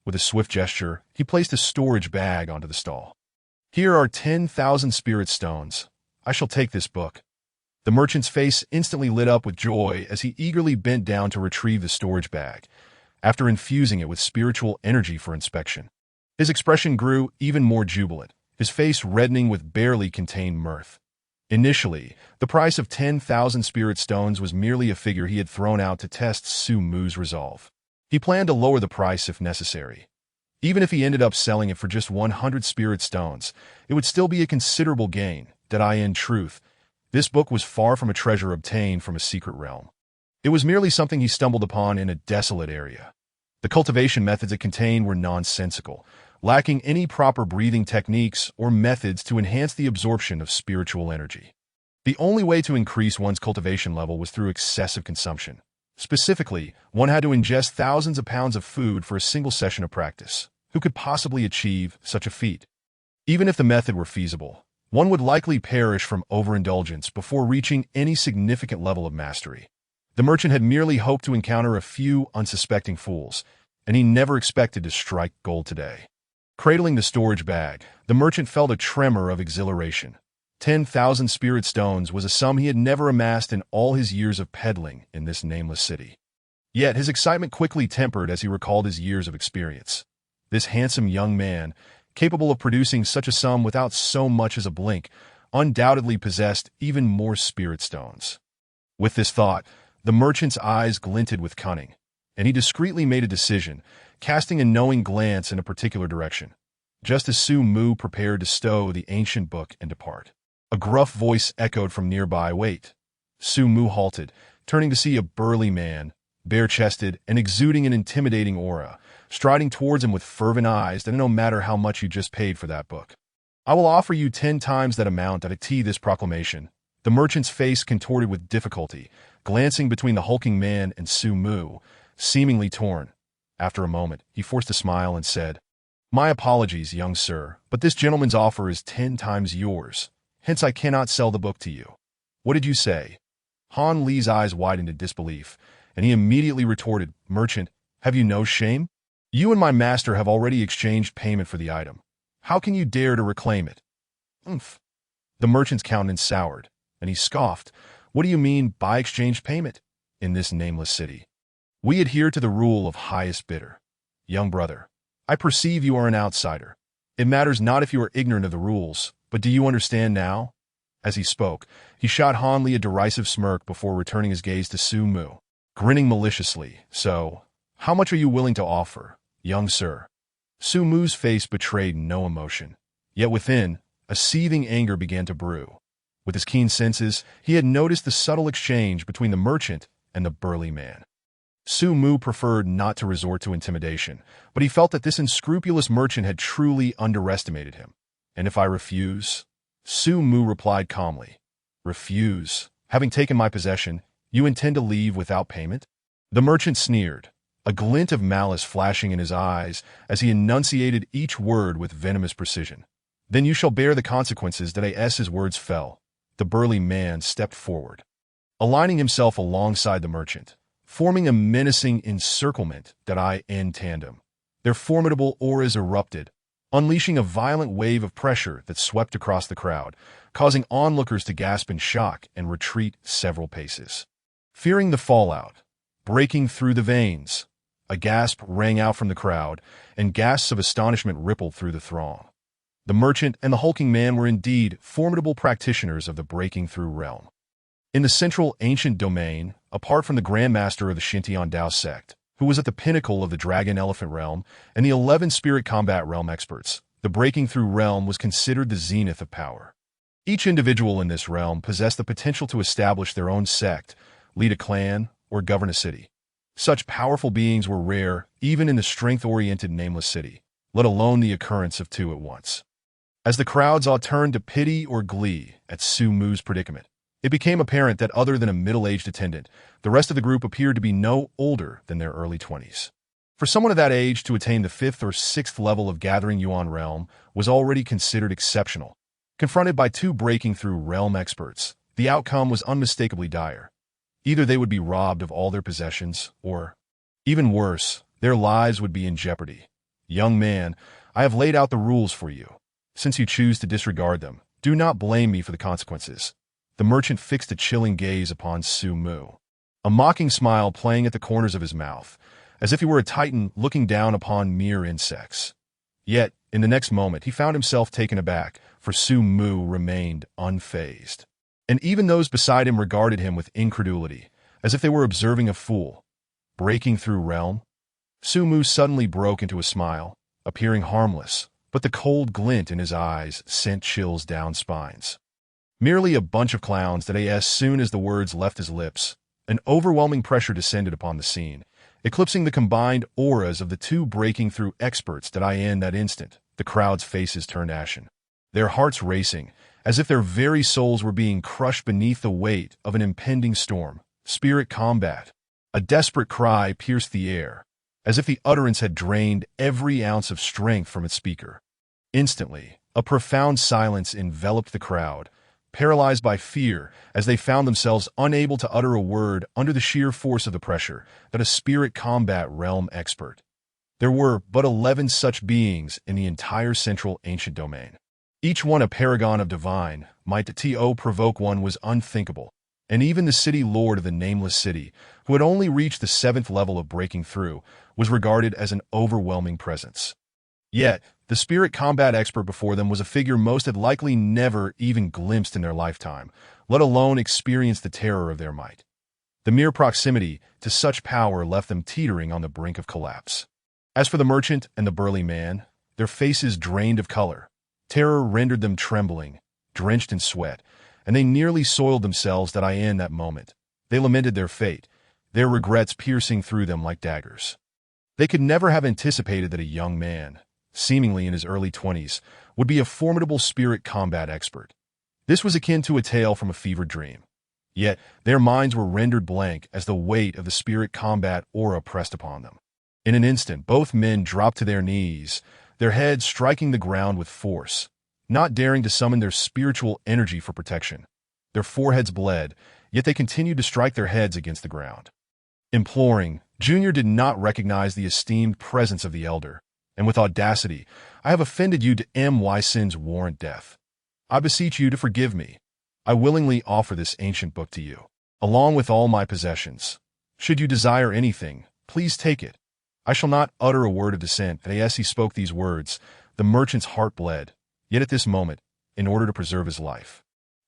With a swift gesture, he placed a storage bag onto the stall. "Here are 10,000 spirit stones. I shall take this book." The merchant's face instantly lit up with joy as he eagerly bent down to retrieve the storage bag, after infusing it with spiritual energy for inspection. His expression grew even more jubilant, his face reddening with barely contained mirth. Initially, the price of 10,000 spirit stones was merely a figure he had thrown out to test Su Mu's resolve. He planned to lower the price if necessary. Even if he ended up selling it for just 100 spirit stones, it would still be a considerable gain. In truth, this book was far from a treasure obtained from a secret realm. It was merely something he stumbled upon in a desolate area. The cultivation methods it contained were nonsensical, lacking any proper breathing techniques or methods to enhance the absorption of spiritual energy. The only way to increase one's cultivation level was through excessive consumption. Specifically, one had to ingest thousands of pounds of food for a single session of practice. Who could possibly achieve such a feat? Even if the method were feasible, one would likely perish from overindulgence before reaching any significant level of mastery. The merchant had merely hoped to encounter a few unsuspecting fools, and he never expected to strike gold today. Cradling the storage bag, the merchant felt a tremor of exhilaration. 10,000 spirit stones was a sum he had never amassed in all his years of peddling in this nameless city. Yet his excitement quickly tempered as he recalled his years of experience. This handsome young man, capable of producing such a sum without so much as a blink, undoubtedly possessed even more spirit stones. With this thought, the merchant's eyes glinted with cunning, and he discreetly made a decision, casting a knowing glance in a particular direction. Just as Su Mu prepared to stow the ancient book and depart, a gruff voice echoed from nearby, "Wait." Su Mu halted, turning to see a burly man, bare-chested and exuding an intimidating aura, striding towards him with fervent eyes. "No matter how much you just paid for that book, I will offer you 10 times that amount at this proclamation." The merchant's face contorted with difficulty, glancing between the hulking man and Su Mu, seemingly torn. After a moment, he forced a smile and said, "My apologies, young sir, but this gentleman's offer is 10 times yours. Hence I cannot sell the book to you." "What did you say?" Han Li's eyes widened in disbelief, and he immediately retorted, "Merchant, have you no shame? You and my master have already exchanged payment for the item. How can you dare to reclaim it?" "Umph." The merchant's countenance soured, and he scoffed. "What do you mean by exchange payment? In this nameless city, we adhere to the rule of highest bidder. Young brother, I perceive you are an outsider. It matters not if you are ignorant of the rules, but do you understand now?" As he spoke, he shot Han Li a derisive smirk before returning his gaze to Su Mu, grinning maliciously. "So, how much are you willing to offer, young sir?" Su Mu's face betrayed no emotion, yet within, a seething anger began to brew. With his keen senses, he had noticed the subtle exchange between the merchant and the burly man. Su Mu preferred not to resort to intimidation, but he felt that this unscrupulous merchant had truly underestimated him. "And if I refuse?" Su Mu replied calmly. "Refuse? Having taken my possession, you intend to leave without payment?" The merchant sneered, a glint of malice flashing in his eyes as he enunciated each word with venomous precision. "Then you shall bear the consequences." As his words fell, the burly man stepped forward, aligning himself alongside the merchant, forming a menacing encirclement in tandem. Their formidable auras erupted, unleashing a violent wave of pressure that swept across the crowd, causing onlookers to gasp in shock and retreat several paces. Fearing the fallout, breaking through the veins, a gasp rang out from the crowd, and gasps of astonishment rippled through the throng. The merchant and the hulking man were indeed formidable practitioners of the breaking through realm. In the central ancient domain, apart from the Grand Master of the Xintian Dao sect, who was at the pinnacle of the Dragon Elephant realm, and the 11 Spirit Combat realm experts, the breaking through realm was considered the zenith of power. Each individual in this realm possessed the potential to establish their own sect, lead a clan, or govern a city. Such powerful beings were rare even in the strength-oriented nameless city, let alone the occurrence of two at once. As the crowds all turned to pity or glee at Su Mu's predicament, it became apparent that other than a middle-aged attendant, the rest of the group appeared to be no older than their early 20s. For someone of that age to attain the 5th or 6th level of Gathering Yuan realm was already considered exceptional. Confronted by two breaking through realm experts, the outcome was unmistakably dire. Either they would be robbed of all their possessions, or, even worse, their lives would be in jeopardy. "Young man, I have laid out the rules for you. Since you choose to disregard them, do not blame me for the consequences." The merchant fixed a chilling gaze upon Su Mu, a mocking smile playing at the corners of his mouth, as if he were a titan looking down upon mere insects. Yet, in the next moment, he found himself taken aback, for Su Mu remained unfazed. And even those beside him regarded him with incredulity, as if they were observing a fool. Breaking through realm? Su Mu suddenly broke into a smile, appearing harmless, but the cold glint in his eyes sent chills down spines. Merely a bunch of clowns that as soon as the words left his lips, an overwhelming pressure descended upon the scene, eclipsing the combined auras of the two breaking through experts in that instant, the crowd's faces turned ashen, their hearts racing, as if their very souls were being crushed beneath the weight of an impending storm. Spirit combat. A desperate cry pierced the air, as if the utterance had drained every ounce of strength from its speaker. Instantly, a profound silence enveloped the crowd, paralyzed by fear as they found themselves unable to utter a word under the sheer force of the pressure that a spirit combat realm expert. There were but 11 such beings in the entire central ancient domain. Each one a paragon of divine might. To provoke one was unthinkable, and even the city lord of the nameless city, who had only reached the 7th level of breaking through, was regarded as an overwhelming presence. Yet, the spirit combat expert before them was a figure most had likely never even glimpsed in their lifetime, let alone experienced the terror of their might. The mere proximity to such power left them teetering on the brink of collapse. As for the merchant and the burly man, their faces drained of color. Terror rendered them trembling, drenched in sweat, and they nearly soiled themselves in that moment. They lamented their fate, their regrets piercing through them like daggers. They could never have anticipated that a young man, seemingly in his early 20s, would be a formidable spirit combat expert. This was akin to a tale from a fevered dream. Yet, their minds were rendered blank as the weight of the spirit combat aura pressed upon them. In an instant, both men dropped to their knees, their heads striking the ground with force, not daring to summon their spiritual energy for protection. Their foreheads bled, yet they continued to strike their heads against the ground. Imploring, Junior did not recognize the esteemed presence of the elder, and with audacity, "I have offended you to my sins warrant death. I beseech you to forgive me. I willingly offer this ancient book to you, along with all my possessions. Should you desire anything, please take it. I shall not utter a word of dissent." And as he spoke these words, the merchant's heart bled, yet at this moment, in order to preserve his life,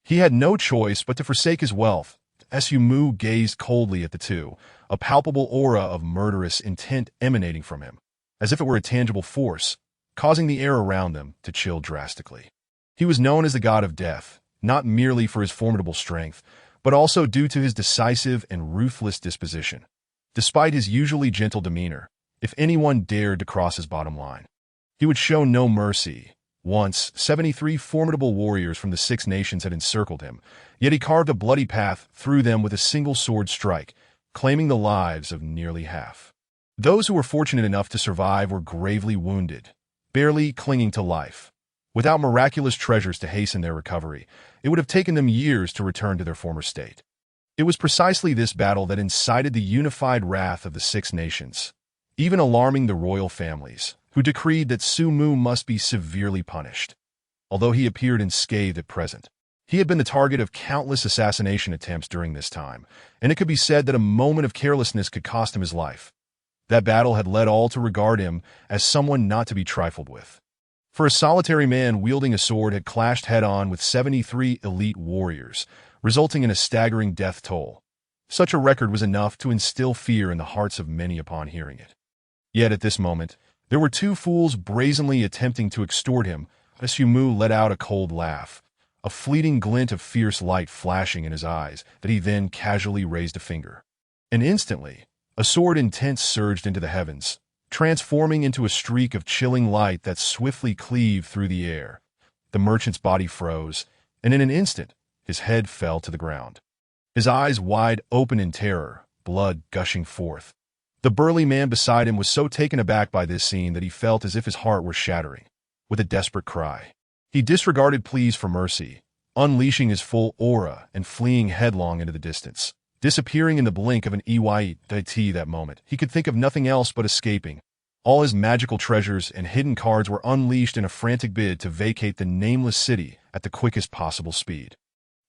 he had no choice but to forsake his wealth. Su Mu gazed coldly at the two, a palpable aura of murderous intent emanating from him, as if it were a tangible force, causing the air around them to chill drastically. He was known as the god of death, not merely for his formidable strength, but also due to his decisive and ruthless disposition. Despite his usually gentle demeanor, if anyone dared to cross his bottom line, he would show no mercy. Once, 73 formidable warriors from the Six Nations had encircled him, yet he carved a bloody path through them with a single sword strike, claiming the lives of nearly half. Those who were fortunate enough to survive were gravely wounded, barely clinging to life. Without miraculous treasures to hasten their recovery, it would have taken them years to return to their former state. It was precisely this battle that incited the unified wrath of the Six Nations, even alarming the royal families, who decreed that Su Mu must be severely punished. Although he appeared unscathed at present, he had been the target of countless assassination attempts during this time, and it could be said that a moment of carelessness could cost him his life. That battle had led all to regard him as someone not to be trifled with. For a solitary man wielding a sword had clashed head-on with 73 elite warriors, resulting in a staggering death toll. Such a record was enough to instill fear in the hearts of many upon hearing it. Yet at this moment, there were two fools brazenly attempting to extort him. Su Mu let out a cold laugh, a fleeting glint of fierce light flashing in his eyes, that he then casually raised a finger. And instantly, a sword intent surged into the heavens, transforming into a streak of chilling light that swiftly cleaved through the air. The merchant's body froze, and in an instant, his head fell to the ground. His eyes wide open in terror, blood gushing forth. The burly man beside him was so taken aback by this scene that he felt as if his heart were shattering. With a desperate cry, he disregarded pleas for mercy, unleashing his full aura and fleeing headlong into the distance. Disappearing in the blink of an EYT that moment, he could think of nothing else but escaping. All his magical treasures and hidden cards were unleashed in a frantic bid to vacate the nameless city at the quickest possible speed.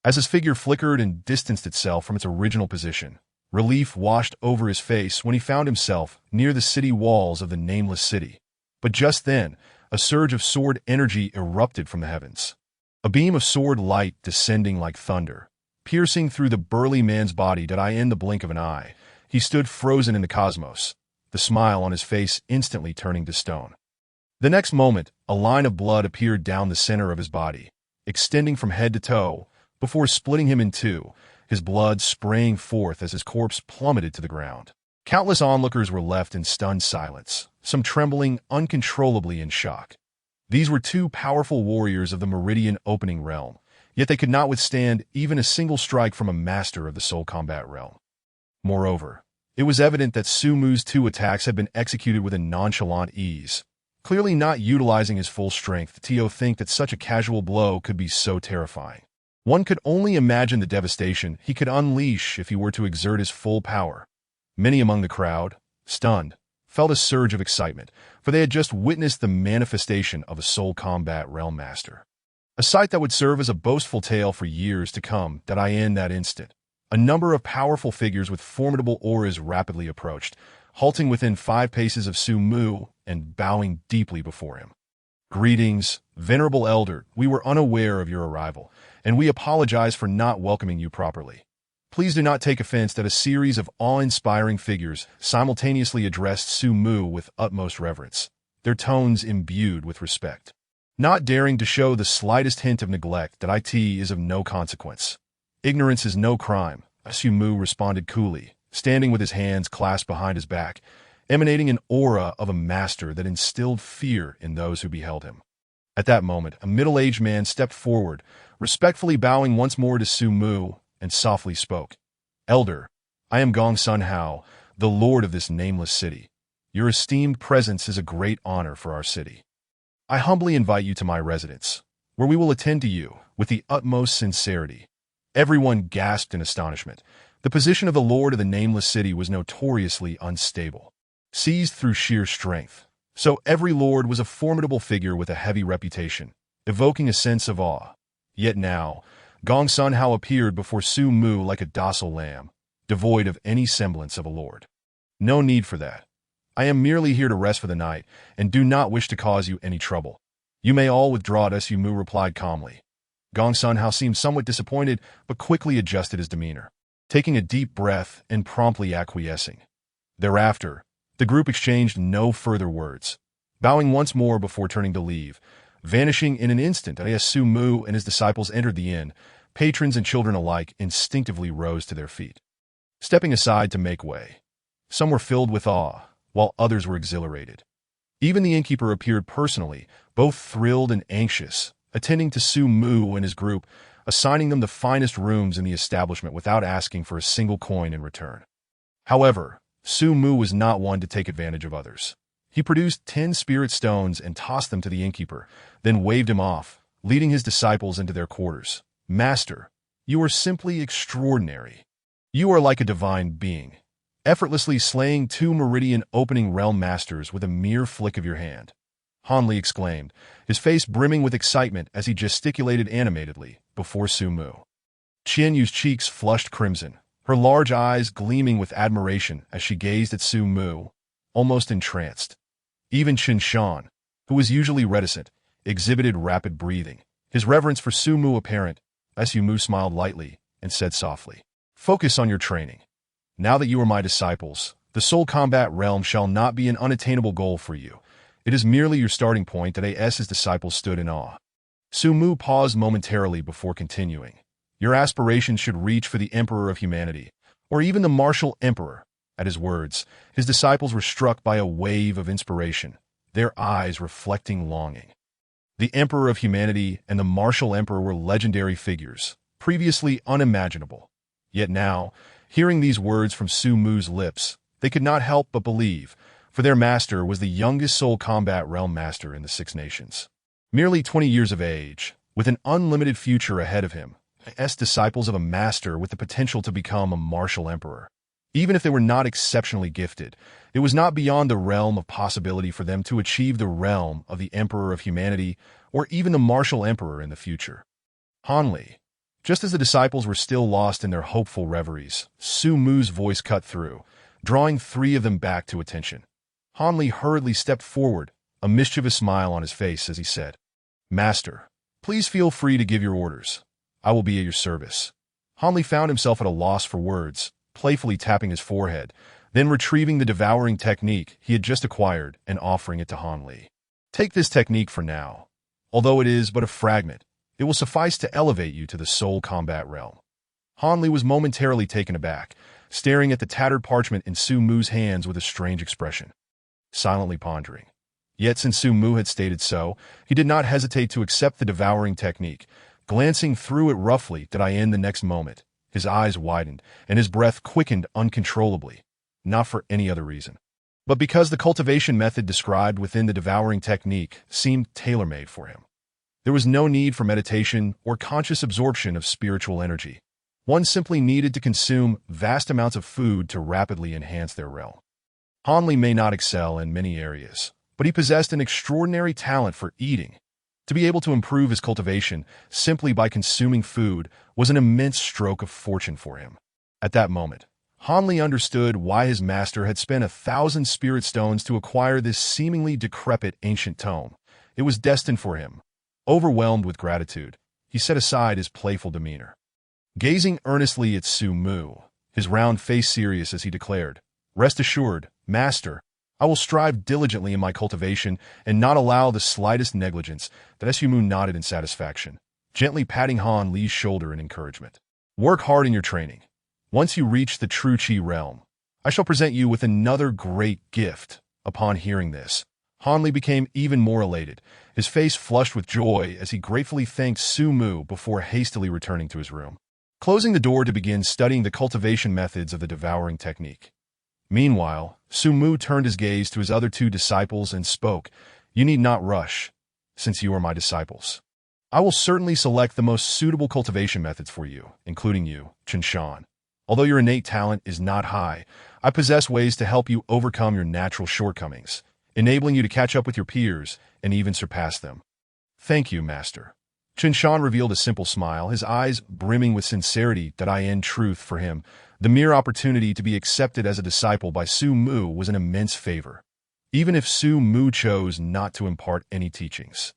As his figure flickered and distanced itself from its original position, relief washed over his face when he found himself near the city walls of the nameless city. But just then, a surge of sword energy erupted from the heavens. A beam of sword light descending like thunder, piercing through the burly man's body in the blink of an eye. He stood frozen in the cosmos, the smile on his face instantly turning to stone. The next moment, a line of blood appeared down the center of his body, extending from head to toe, before splitting him in two, his blood spraying forth as his corpse plummeted to the ground. Countless onlookers were left in stunned silence, some trembling uncontrollably in shock. These were two powerful warriors of the Meridian Opening Realm, yet they could not withstand even a single strike from a master of the Soul Combat Realm. Moreover, it was evident that Su Mu's two attacks had been executed with a nonchalant ease. Clearly not utilizing his full strength, to think that such a casual blow could be so terrifying. One could only imagine the devastation he could unleash if he were to exert his full power. Many among the crowd, stunned, felt a surge of excitement, for they had just witnessed the manifestation of a Soul Combat Realm Master. A sight that would serve as a boastful tale for years to come. In that instant, a number of powerful figures with formidable auras rapidly approached, halting within 5 paces of Su Mu and bowing deeply before him. "Greetings, venerable elder. We were unaware of your arrival, and we apologize for not welcoming you properly. Please do not take offense that a series of awe-inspiring figures simultaneously addressed Su Mu with utmost reverence, their tones imbued with respect. Not daring to show the slightest hint of neglect that it is of no consequence. Ignorance is no crime," Su Mu responded coolly, standing with his hands clasped behind his back, emanating an aura of a master that instilled fear in those who beheld him. At that moment, a middle-aged man stepped forward, respectfully bowing once more to Su Mu, and softly spoke. "Elder, I am Gong Sun Hao, the lord of this nameless city. Your esteemed presence is a great honor for our city. I humbly invite you to my residence, where we will attend to you with the utmost sincerity." Everyone gasped in astonishment. The position of the lord of the nameless city was notoriously unstable, seized through sheer strength. So every lord was a formidable figure with a heavy reputation, evoking a sense of awe. Yet now, Gong Sun Hao appeared before Su Mu like a docile lamb, devoid of any semblance of a lord. No need for that. I am merely here to rest for the night, and do not wish to cause you any trouble. You may all withdraw, Su Mu replied calmly. Gong Sun Hao seemed somewhat disappointed, but quickly adjusted his demeanor, taking a deep breath and promptly acquiescing. Thereafter, the group exchanged no further words, bowing once more before turning to leave. Vanishing in an instant as Su Mu and his disciples entered the inn, patrons and children alike instinctively rose to their feet, stepping aside to make way. Some were filled with awe, while others were exhilarated. Even the innkeeper appeared personally, both thrilled and anxious, attending to Su Mu and his group, assigning them the finest rooms in the establishment without asking for a single coin in return. However, Su Mu was not one to take advantage of others. He produced 10 spirit stones and tossed them to the innkeeper, then waved him off, leading his disciples into their quarters. Master, you are simply extraordinary. You are like a divine being, effortlessly slaying 2 meridian-opening realm masters with a mere flick of your hand. Han Li exclaimed, his face brimming with excitement as he gesticulated animatedly before Su Mu. Qian Yu's cheeks flushed crimson, her large eyes gleaming with admiration as she gazed at Su Mu, almost entranced. Even Qin Shan, who was usually reticent, exhibited rapid breathing, his reverence for Su Mu apparent. Su Mu smiled lightly and said softly, "Focus on your training. Now that you are my disciples, the soul combat realm shall not be an unattainable goal for you. It is merely your starting point." His disciples stood in awe. Su Mu paused momentarily before continuing. "Your aspirations should reach for the Emperor of Humanity, or even the Martial Emperor." At his words, his disciples were struck by a wave of inspiration, their eyes reflecting longing. The Emperor of Humanity and the Martial Emperor were legendary figures, previously unimaginable. Yet now, hearing these words from Su Mu's lips, they could not help but believe, for their master was the youngest soul combat realm master in the 6 nations. Merely 20 years of age, with an unlimited future ahead of him, disciples of a master with the potential to become a martial emperor. Even if they were not exceptionally gifted, it was not beyond the realm of possibility for them to achieve the realm of the Emperor of Humanity or even the Martial Emperor in the future. Han Li. Just as the disciples were still lost in their hopeful reveries, Su Mu's voice cut through, drawing 3 of them back to attention. Han Li hurriedly stepped forward, a mischievous smile on his face as he said, "Master, please feel free to give your orders. I will be at your service." Han Li found himself at a loss for words, playfully tapping his forehead, then retrieving the devouring technique he had just acquired and offering it to Han Li. "Take this technique for now. Although it is but a fragment, it will suffice to elevate you to the soul combat realm." Han Li was momentarily taken aback, staring at the tattered parchment in Su Mu's hands with a strange expression, silently pondering. Yet since Su Mu had stated so, he did not hesitate to accept the devouring technique. Glancing through it roughly, the next moment, his eyes widened, and his breath quickened uncontrollably, not for any other reason, but because the cultivation method described within the devouring technique seemed tailor-made for him. There was no need for meditation or conscious absorption of spiritual energy. One simply needed to consume vast amounts of food to rapidly enhance their realm. Han Li may not excel in many areas, but he possessed an extraordinary talent for eating. To be able to improve his cultivation simply by consuming food was an immense stroke of fortune for him. At that moment, Han Li understood why his master had spent 1,000 spirit stones to acquire this seemingly decrepit ancient tome. It was destined for him. Overwhelmed with gratitude, he set aside his playful demeanor. Gazing earnestly at Su Mu, his round face serious as he declared, "Rest assured, master, I will strive diligently in my cultivation and not allow the slightest negligence." Su Mu nodded in satisfaction, gently patting Han Li's shoulder in encouragement. "Work hard in your training. Once you reach the true Qi realm, I shall present you with another great gift." Upon hearing this, Han Li became even more elated, his face flushed with joy as he gratefully thanked Su Mu before hastily returning to his room, closing the door to begin studying the cultivation methods of the devouring technique. Meanwhile, Su Mu turned his gaze to his other 2 disciples and spoke, "You need not rush, since you are my disciples. I will certainly select the most suitable cultivation methods for you, including you, Qin Shan. Although your innate talent is not high, I possess ways to help you overcome your natural shortcomings, enabling you to catch up with your peers and even surpass them. Thank you, Master. Qinshan revealed a simple smile, his eyes brimming with sincerity that I in truth for him. The mere opportunity to be accepted as a disciple by Su Mu was an immense favor, even if Su Mu chose not to impart any teachings.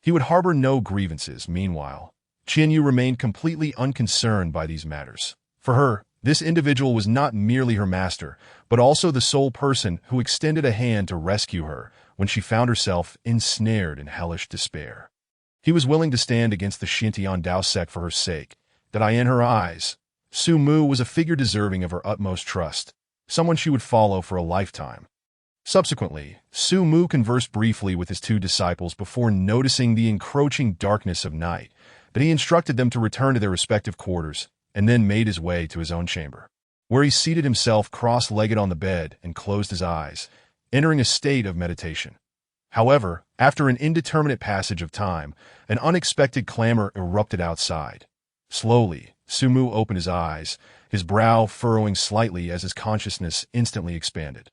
He would harbor no grievances. Meanwhile, Qian Yu remained completely unconcerned by these matters. For her, this individual was not merely her master, but also the sole person who extended a hand to rescue her when she found herself ensnared in hellish despair. He was willing to stand against the Xintian Dao sect for her sake, that in her eyes, Su Mu was a figure deserving of her utmost trust, someone she would follow for a lifetime. Subsequently, Su Mu conversed briefly with his two disciples before noticing the encroaching darkness of night, but he instructed them to return to their respective quarters and then made his way to his own chamber, where he seated himself cross-legged on the bed and closed his eyes, entering a state of meditation. However, after an indeterminate passage of time, an unexpected clamor erupted outside. Slowly, Su Mu opened his eyes, his brow furrowing slightly as his consciousness instantly expanded.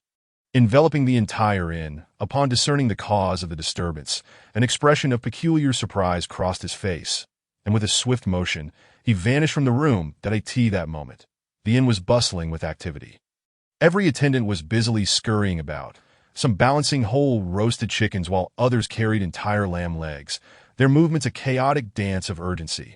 Enveloping the entire inn, upon discerning the cause of the disturbance, an expression of peculiar surprise crossed his face, and with a swift motion, he vanished from the room. That moment, the inn was bustling with activity. Every attendant was busily scurrying about, some balancing whole roasted chickens while others carried entire lamb legs, their movements a chaotic dance of urgency.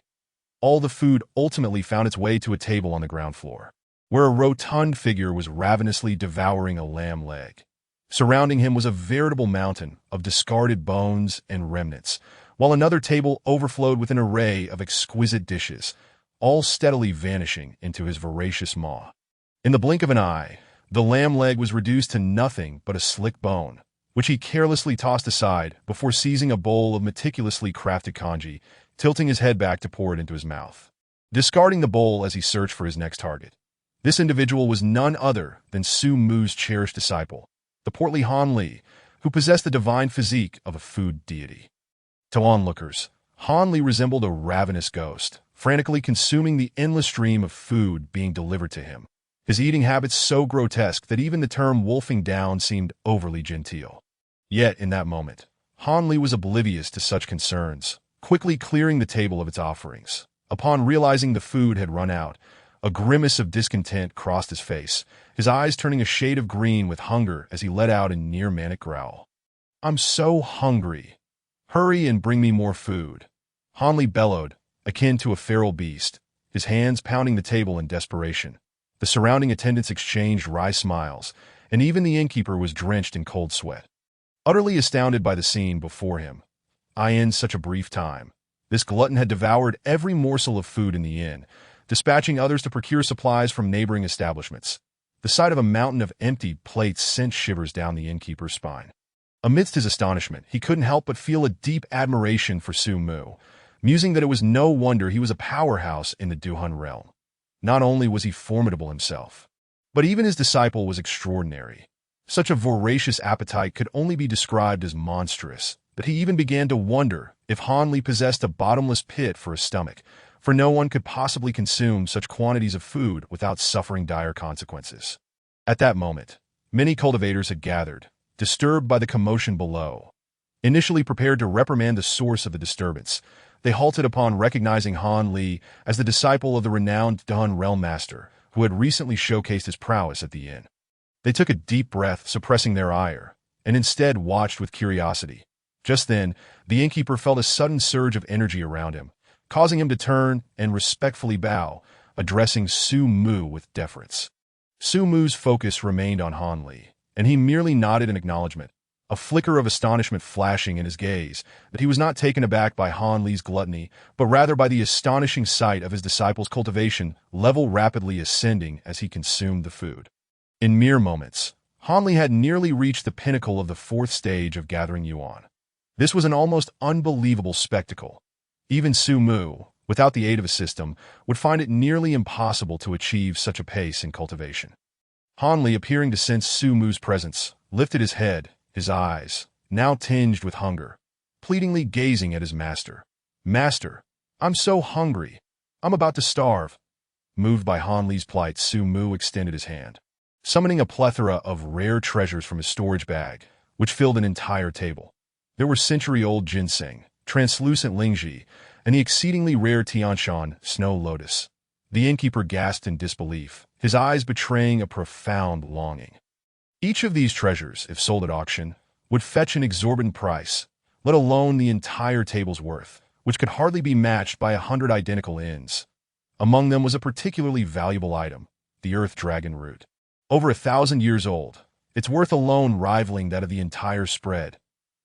All the food ultimately found its way to a table on the ground floor, where a rotund figure was ravenously devouring a lamb leg. Surrounding him was a veritable mountain of discarded bones and remnants, while another table overflowed with an array of exquisite dishes, all steadily vanishing into his voracious maw. In the blink of an eye, the lamb leg was reduced to nothing but a slick bone, which he carelessly tossed aside before seizing a bowl of meticulously crafted congee, tilting his head back to pour it into his mouth, discarding the bowl as he searched for his next target. This individual was none other than Su Mu's cherished disciple, the portly Han Li, who possessed the divine physique of a food deity. To onlookers, Han Li resembled a ravenous ghost, frantically consuming the endless stream of food being delivered to him, his eating habits so grotesque that even the term wolfing down seemed overly genteel. Yet, in that moment, Han Li was oblivious to such concerns, quickly clearing the table of its offerings. Upon realizing the food had run out, a grimace of discontent crossed his face, his eyes turning a shade of green with hunger as he let out a near-manic growl. "I'm so hungry. Hurry and bring me more food," Han Li bellowed, akin to a feral beast, his hands pounding the table in desperation. The surrounding attendants exchanged wry smiles, and even the innkeeper was drenched in cold sweat. Utterly astounded by the scene before him, in such a brief time, this glutton had devoured every morsel of food in the inn, dispatching others to procure supplies from neighboring establishments. The sight of a mountain of empty plates sent shivers down the innkeeper's spine. Amidst his astonishment, he couldn't help but feel a deep admiration for Su Mu, musing that it was no wonder he was a powerhouse in the Duhun realm. Not only was he formidable himself, but even his disciple was extraordinary. Such a voracious appetite could only be described as monstrous, that he even began to wonder if Han Li possessed a bottomless pit for a stomach, for no one could possibly consume such quantities of food without suffering dire consequences. At that moment, many cultivators had gathered, disturbed by the commotion below. Initially prepared to reprimand the source of the disturbance, they halted upon recognizing Han Li as the disciple of the renowned Dun Realm Master, who had recently showcased his prowess at the inn. They took a deep breath, suppressing their ire, and instead watched with curiosity. Just then, the innkeeper felt a sudden surge of energy around him, causing him to turn and respectfully bow, addressing Su Mu with deference. Su Mu's focus remained on Han Li, and he merely nodded in acknowledgement, a flicker of astonishment flashing in his gaze, that he was not taken aback by Han Li's gluttony, but rather by the astonishing sight of his disciple's cultivation level rapidly ascending as he consumed the food. In mere moments, Han Li had nearly reached the pinnacle of the fourth stage of gathering yuan. This was an almost unbelievable spectacle. Even Su Mu, without the aid of a system, would find it nearly impossible to achieve such a pace in cultivation. Han Li, appearing to sense Su Mu's presence, lifted his head, his eyes, now tinged with hunger, pleadingly gazing at his master. "Master, I'm so hungry. I'm about to starve." Moved by Han Li's plight, Su Mu extended his hand, summoning a plethora of rare treasures from his storage bag, which filled an entire table. There were century-old ginseng, translucent lingji, and the exceedingly rare Tianshui snow lotus. The innkeeper gasped in disbelief, his eyes betraying a profound longing. Each of these treasures, if sold at auction, would fetch an exorbitant price, let alone the entire table's worth, which could hardly be matched by 100 identical inns. Among them was a particularly valuable item, the earth dragon root. Over 1,000 years old, its worth alone rivaling that of the entire spread.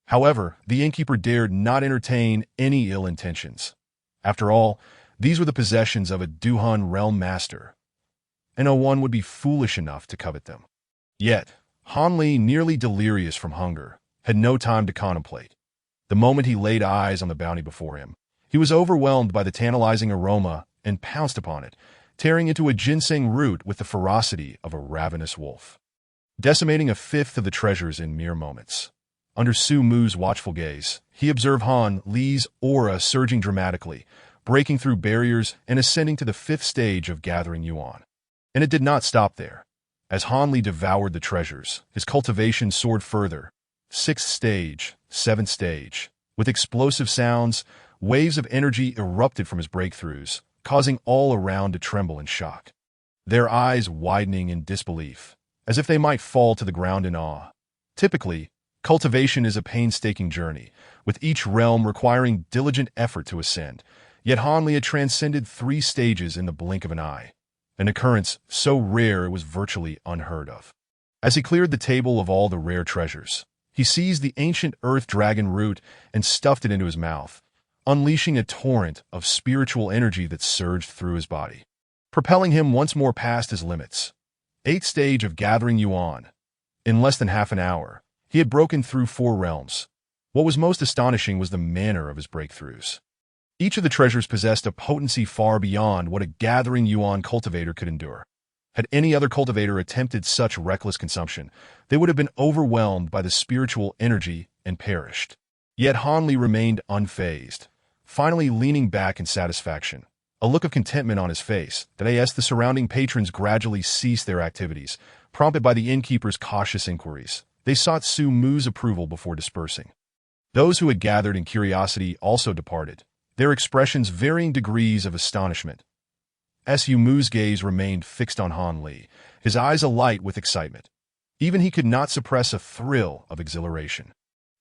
However, the innkeeper dared not entertain any ill intentions. After all, these were the possessions of a Duhan realm master, and no one would be foolish enough to covet them. Yet, Han Li, nearly delirious from hunger, had no time to contemplate. The moment he laid eyes on the bounty before him, he was overwhelmed by the tantalizing aroma and pounced upon it, tearing into a ginseng root with the ferocity of a ravenous wolf, decimating a fifth of the treasures in mere moments. Under Su Mu's watchful gaze, he observed Han Li's aura surging dramatically, breaking through barriers and ascending to the 5th stage of gathering yuan. And it did not stop there. As Han Li devoured the treasures, his cultivation soared further. 6th stage, 7th stage. With explosive sounds, waves of energy erupted from his breakthroughs, causing all around to tremble in shock, their eyes widening in disbelief, as if they might fall to the ground in awe. Typically, cultivation is a painstaking journey, with each realm requiring diligent effort to ascend, yet Han Li had transcended 3 stages in the blink of an eye, an occurrence so rare it was virtually unheard of. As he cleared the table of all the rare treasures, he seized the ancient earth dragon root and stuffed it into his mouth, unleashing a torrent of spiritual energy that surged through his body, propelling him once more past his limits. 8th stage of gathering yuan. In less than half an hour, he had broken through 4 realms. What was most astonishing was the manner of his breakthroughs. Each of the treasures possessed a potency far beyond what a gathering yuan cultivator could endure. Had any other cultivator attempted such reckless consumption, they would have been overwhelmed by the spiritual energy and perished. Yet Han Li remained unfazed, finally leaning back in satisfaction, a look of contentment on his face, that as the surrounding patrons gradually ceased their activities, prompted by the innkeeper's cautious inquiries. They sought Su Mu's approval before dispersing. Those who had gathered in curiosity also departed, their expressions varying degrees of astonishment. Su Mu's gaze remained fixed on Han Li, his eyes alight with excitement. Even he could not suppress a thrill of exhilaration.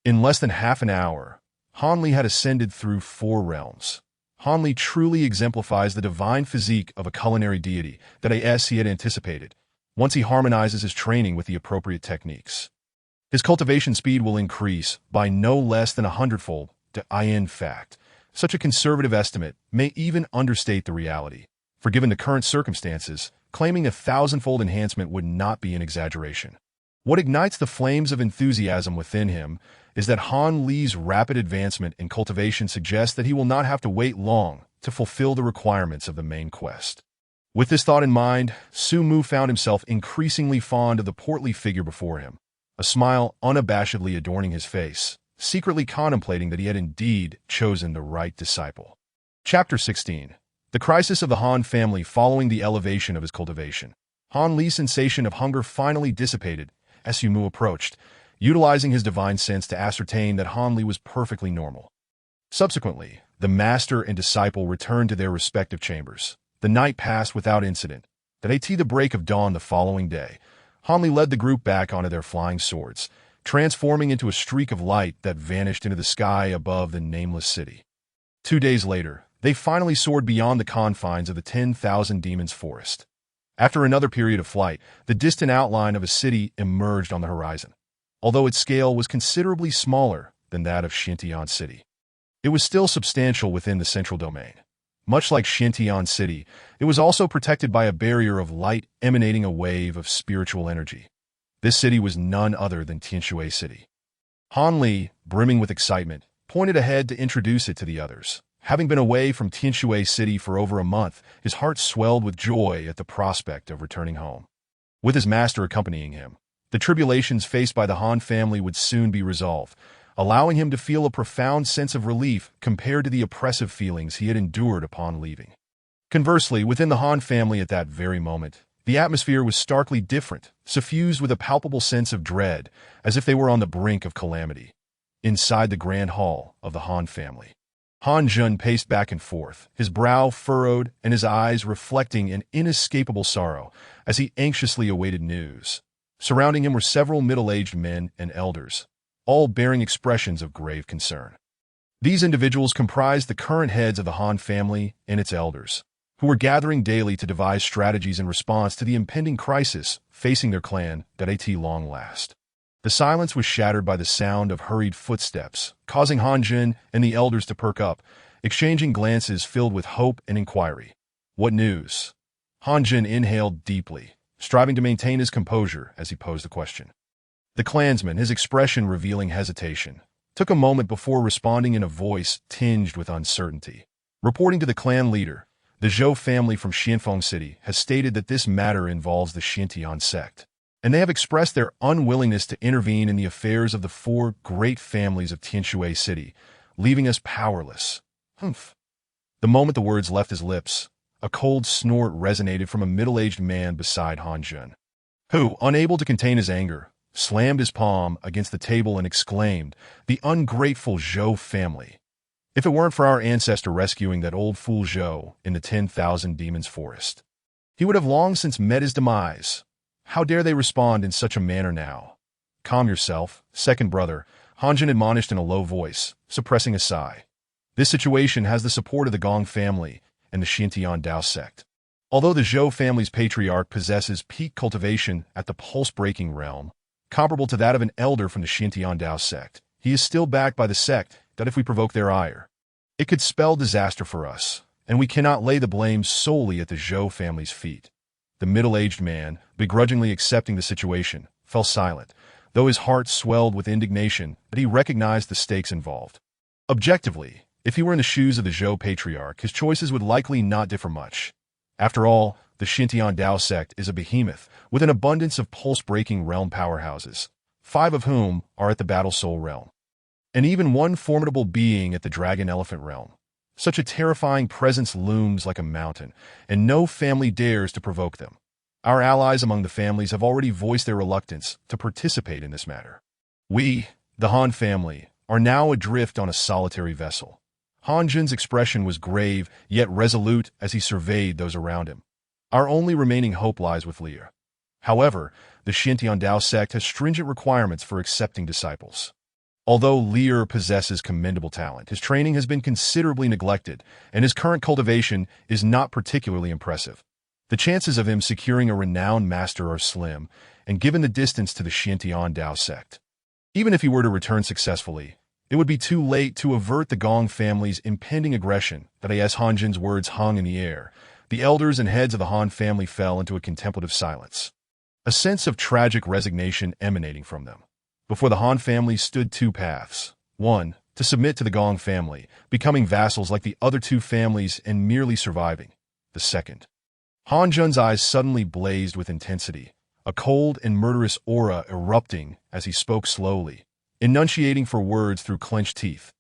In less than half an hour, Han Li had ascended through 4 realms. Han Li truly exemplifies the divine physique of a culinary deity that he had anticipated, once he harmonizes his training with the appropriate techniques. His cultivation speed will increase by no less than 100-fold. In fact, such a conservative estimate may even understate the reality, for given the current circumstances, claiming a 1,000-fold enhancement would not be an exaggeration. What ignites the flames of enthusiasm within him is that Han Li's rapid advancement in cultivation suggests that he will not have to wait long to fulfill the requirements of the main quest. With this thought in mind, Su Mu found himself increasingly fond of the portly figure before him, a smile unabashedly adorning his face, secretly contemplating that he had indeed chosen the right disciple. Chapter 16. The crisis of the Han family following the elevation of his cultivation. Han Li's sensation of hunger finally dissipated as Su Mu approached, utilizing his divine sense to ascertain that Han Li was perfectly normal. Subsequently, the master and disciple returned to their respective chambers. The night passed without incident. At the break of dawn the following day, Han Li led the group back onto their flying swords, transforming into a streak of light that vanished into the sky above the nameless city. 2 days later, they finally soared beyond the confines of the 10,000 Demons Forest. After another period of flight, the distant outline of a city emerged on the horizon, although its scale was considerably smaller than that of Tianshui City. It was still substantial within the central domain. Much like Tianshui City, it was also protected by a barrier of light emanating a wave of spiritual energy. This city was none other than Tianshui City. Han Li, brimming with excitement, pointed ahead to introduce it to the others. Having been away from Tianshui City for over a month, his heart swelled with joy at the prospect of returning home. With his master accompanying him, the tribulations faced by the Han family would soon be resolved, allowing him to feel a profound sense of relief compared to the oppressive feelings he had endured upon leaving. Conversely, within the Han family at that very moment, the atmosphere was starkly different, suffused with a palpable sense of dread, as if they were on the brink of calamity. Inside the grand hall of the Han family, Han Jun paced back and forth, his brow furrowed and his eyes reflecting an inescapable sorrow as he anxiously awaited news. Surrounding him were several middle-aged men and elders, all bearing expressions of grave concern. These individuals comprised the current heads of the Han family and its elders, who were gathering daily to devise strategies in response to the impending crisis facing their clan at long last. The silence was shattered by the sound of hurried footsteps, causing Han Jun and the elders to perk up, exchanging glances filled with hope and inquiry. What news? Han Jun inhaled deeply, striving to maintain his composure as he posed the question. The clansman, his expression revealing hesitation, took a moment before responding in a voice tinged with uncertainty. Reporting to the clan leader, the Zhou family from Tianshui City has stated that this matter involves the Tian sect, and they have expressed their unwillingness to intervene in the affairs of the four great families of Tianshui City, leaving us powerless. Humph. The moment the words left his lips, a cold snort resonated from a middle-aged man beside Han Jun, who, unable to contain his anger, slammed his palm against the table and exclaimed, "The ungrateful Zhou family! If it weren't for our ancestor rescuing that old fool Zhou in the 10,000 Demons Forest, he would have long since met his demise. How dare they respond in such a manner now?" "Calm yourself, second brother," Han Jun admonished in a low voice, suppressing a sigh. "This situation has the support of the Gong family and the Tian Dao sect. Although the Zhou family's patriarch possesses peak cultivation at the pulse-breaking realm, comparable to that of an elder from the Tian Dao sect, he is still backed by the sect that if we provoke their ire, it could spell disaster for us, and we cannot lay the blame solely at the Zhou family's feet." The middle-aged man, begrudgingly accepting the situation, fell silent, though his heart swelled with indignation that he recognized the stakes involved. Objectively, if he were in the shoes of the Zhou patriarch, his choices would likely not differ much. After all, the Tian Dao sect is a behemoth with an abundance of pulse-breaking realm powerhouses, 5 of whom are at the Battle Soul realm, and even one formidable being at the Dragon Elephant realm. Such a terrifying presence looms like a mountain, and no family dares to provoke them. Our allies among the families have already voiced their reluctance to participate in this matter. We, the Han family, are now adrift on a solitary vessel. Han Jun's expression was grave, yet resolute as he surveyed those around him. Our only remaining hope lies with Leah. However, the Tian Dao sect has stringent requirements for accepting disciples. Although Lear possesses commendable talent, his training has been considerably neglected, and his current cultivation is not particularly impressive. The chances of him securing a renowned master are slim, and given the distance to the Tian Dao sect, even if he were to return successfully, it would be too late to avert the Gong family's impending aggression. That as Han Jun's words hung in the air, the elders and heads of the Han family fell into a contemplative silence, a sense of tragic resignation emanating from them. Before the Han family stood 2 paths. 1, to submit to the Gong family, becoming vassals like the other 2 families and merely surviving. The second. Han Jun's eyes suddenly blazed with intensity, a cold and murderous aura erupting as he spoke slowly, enunciating for words through clenched teeth.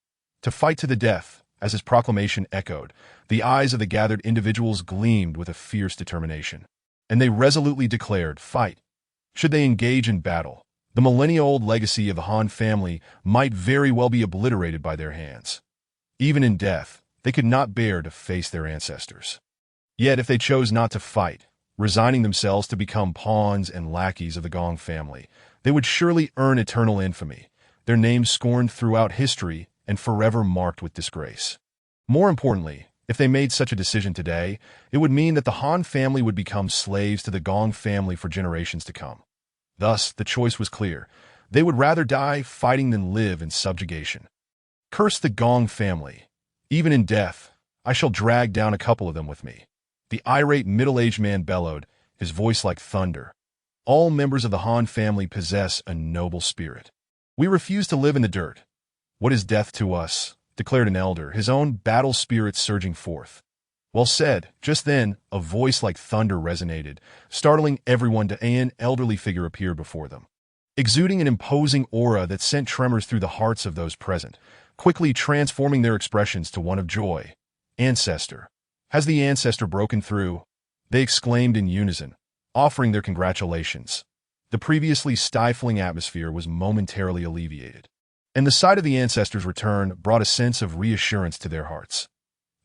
To fight to the death, as his proclamation echoed, the eyes of the gathered individuals gleamed with a fierce determination, and they resolutely declared, fight. Should they engage in battle, the millennia-old legacy of the Han family might very well be obliterated by their hands. Even in death, they could not bear to face their ancestors. Yet if they chose not to fight, resigning themselves to become pawns and lackeys of the Gong family, they would surely earn eternal infamy, their names scorned throughout history and forever marked with disgrace. More importantly, if they made such a decision today, it would mean that the Han family would become slaves to the Gong family for generations to come. Thus, the choice was clear. They would rather die fighting than live in subjugation. Curse the Gong family. Even in death, I shall drag down a couple of them with me. The irate middle-aged man bellowed, his voice like thunder. All members of the Han family possess a noble spirit. We refuse to live in the dirt. What is death to us? Declared an elder, his own battle spirit surging forth. Well said. Just then, a voice like thunder resonated, startling everyone to an elderly figure appeared before them, exuding an imposing aura that sent tremors through the hearts of those present, quickly transforming their expressions to one of joy. Ancestor, Has the ancestor broken through? They exclaimed in unison, offering their congratulations. The previously stifling atmosphere was momentarily alleviated, and the sight of the ancestor's return brought a sense of reassurance to their hearts.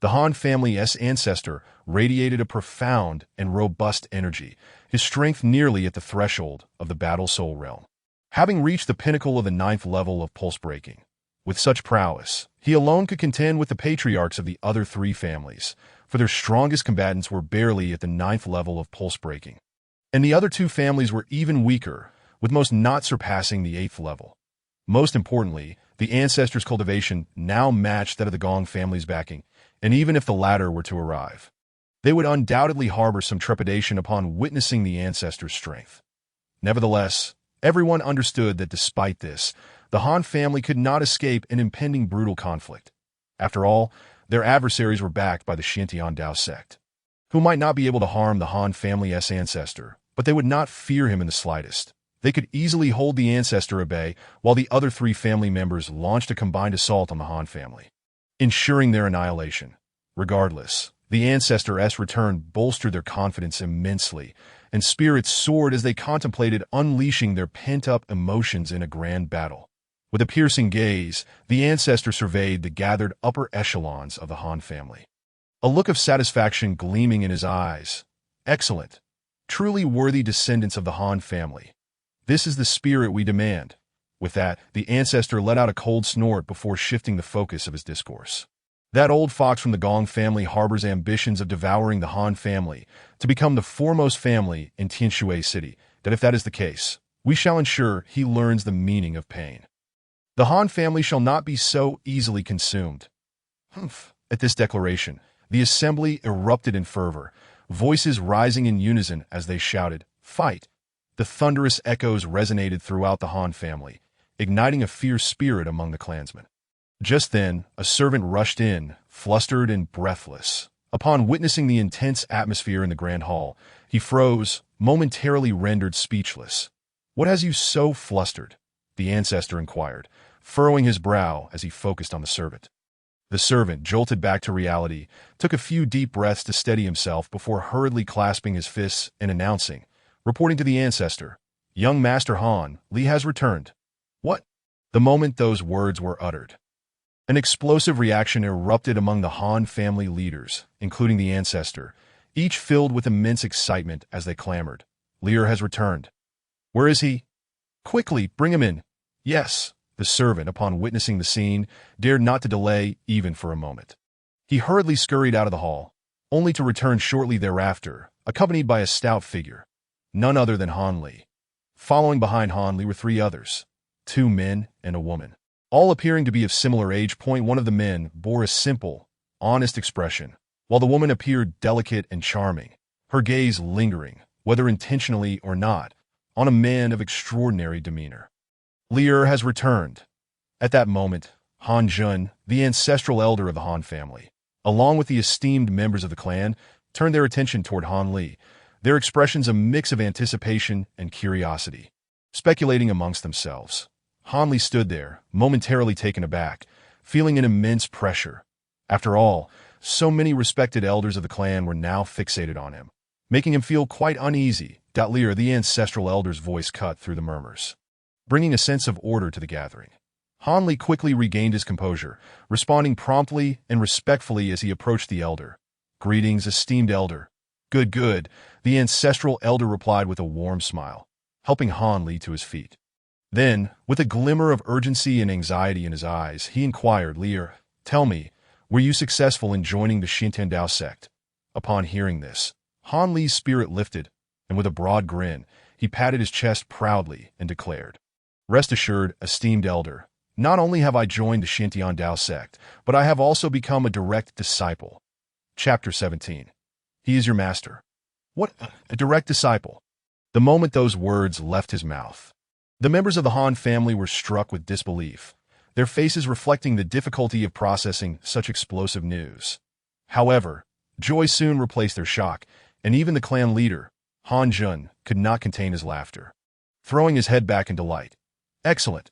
The Han family's ancestor radiated a profound and robust energy, his strength nearly at the threshold of the Battle Soul realm. Having reached the pinnacle of the 9th level of pulse breaking, with such prowess, he alone could contend with the patriarchs of the other 3 families, for their strongest combatants were barely at the 9th level of pulse breaking. And the other 2 families were even weaker, with most not surpassing the 8th level. Most importantly, the ancestors' cultivation now matched that of the Gong family's backing, and even if the latter were to arrive, they would undoubtedly harbor some trepidation upon witnessing the ancestors' strength. Nevertheless, everyone understood that despite this, the Han family could not escape an impending brutal conflict. After all, their adversaries were backed by the Xintian Dao sect, who might not be able to harm the Han family's ancestor, but they would not fear him in the slightest. They could easily hold the ancestor at bay while the other 3 family members launched a combined assault on the Han family, ensuring their annihilation. Regardless, the ancestor's return bolstered their confidence immensely, and spirits soared as they contemplated unleashing their pent-up emotions in a grand battle. With a piercing gaze, the ancestor surveyed the gathered upper echelons of the Han family, a look of satisfaction gleaming in his eyes. Excellent. Truly worthy descendants of the Han family. This is the spirit we demand. With that, the ancestor let out a cold snort before shifting the focus of his discourse. That old fox from the Gong family harbors ambitions of devouring the Han family to become the foremost family in Tianshui City, that if that is the case, we shall ensure he learns the meaning of pain. The Han family shall not be so easily consumed. Humph. At this declaration, the assembly erupted in fervor, voices rising in unison as they shouted, "Fight!" The thunderous echoes resonated throughout the Han family, igniting a fierce spirit among the clansmen. Just then, a servant rushed in, flustered and breathless. Upon witnessing the intense atmosphere in the grand hall, he froze, momentarily rendered speechless. "What has you so flustered?" the ancestor inquired, furrowing his brow as he focused on the servant. The servant, jolted back to reality, took a few deep breaths to steady himself before hurriedly clasping his fists and announcing, reporting to the ancestor, "Young Master Han, Li has returned." "What?" The moment those words were uttered, an explosive reaction erupted among the Han family leaders, including the ancestor, each filled with immense excitement as they clamored, "Lear has returned. Where is he? Quickly, bring him in." "Yes." The servant, upon witnessing the scene, dared not to delay even for a moment. He hurriedly scurried out of the hall, only to return shortly thereafter, accompanied by a stout figure, none other than Han Li. Following behind Han Li were 3 others, 2 men and a woman, all appearing to be of similar age. One of the men bore a simple, honest expression, while the woman appeared delicate and charming, her gaze lingering, whether intentionally or not, on a man of extraordinary demeanor. "Lear has returned." At that moment, Han Jun, the ancestral elder of the Han family, along with the esteemed members of the clan, turned their attention toward Han Li, their expressions a mix of anticipation and curiosity. Speculating amongst themselves, Han Li stood there, momentarily taken aback, feeling an immense pressure. After all, so many respected elders of the clan were now fixated on him, making him feel quite uneasy. Lear, the ancestral elder's voice cut through the murmurs, bringing a sense of order to the gathering. Han Li quickly regained his composure, responding promptly and respectfully as he approached the elder. "Greetings, esteemed elder." Good, good," the ancestral elder replied with a warm smile, helping Han Li to his feet. Then, with a glimmer of urgency and anxiety in his eyes, he inquired, "Lear, tell me, were you successful in joining the Xintian Dao sect?" Upon hearing this, Han Li's spirit lifted, and with a broad grin, he patted his chest proudly and declared, "Rest assured, esteemed elder, not only have I joined the Xintian Dao sect, but I have also become a direct disciple." Chapter 17. He is your master. What? A direct disciple? The moment those words left his mouth, the members of the Han family were struck with disbelief, their faces reflecting the difficulty of processing such explosive news. However, joy soon replaced their shock, and even the clan leader, Han Jun, could not contain his laughter, throwing his head back in delight. "Excellent.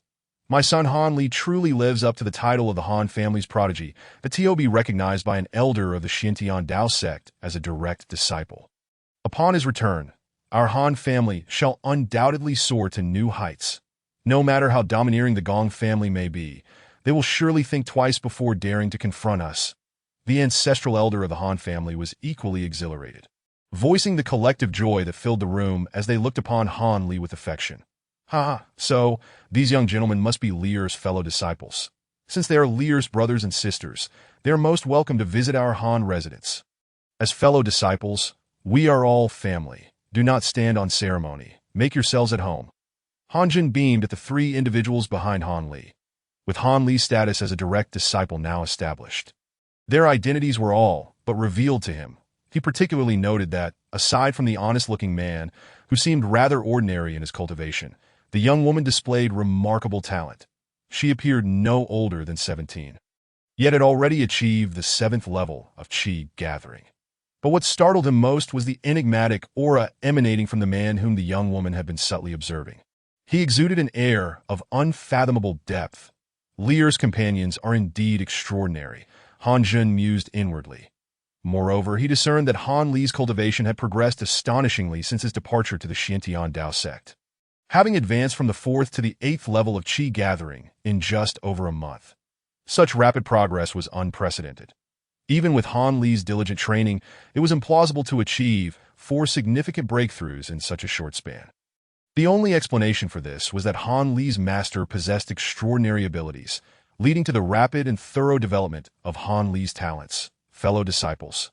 My son Han Li truly lives up to the title of the Han family's prodigy, the TOB recognized by an elder of the Xintian Dao sect as a direct disciple. Upon his return, our Han family shall undoubtedly soar to new heights. No matter how domineering the Gong family may be, they will surely think twice before daring to confront us. The ancestral elder of the Han family was equally exhilarated, voicing the collective joy that filled the room as they looked upon Han Li with affection. So, these young gentlemen must be Lear's fellow disciples. Since they are Lear's brothers and sisters, they are most welcome to visit our Han residence. As fellow disciples, we are all family. Do not stand on ceremony. Make yourselves at home. Han Jin beamed at the three individuals behind Han Li, with Han Li's status as a direct disciple now established. Their identities were all but revealed to him. He particularly noted that, aside from the honest-looking man, who seemed rather ordinary in his cultivation, the young woman displayed remarkable talent. She appeared no older than 17, yet had already achieved the 7th level of Qi gathering. But what startled him most was the enigmatic aura emanating from the man whom the young woman had been subtly observing. He exuded an air of unfathomable depth. Lear's companions are indeed extraordinary, Han Jun mused inwardly. Moreover, he discerned that Han Li's cultivation had progressed astonishingly since his departure to the Xintian Dao sect, having advanced from the 4th to the 8th level of Qi gathering in just over a month. Such rapid progress was unprecedented. Even with Han Li's diligent training, it was implausible to achieve 4 significant breakthroughs in such a short span. The only explanation for this was that Han Li's master possessed extraordinary abilities, leading to the rapid and thorough development of Han Li's talents. Fellow disciples.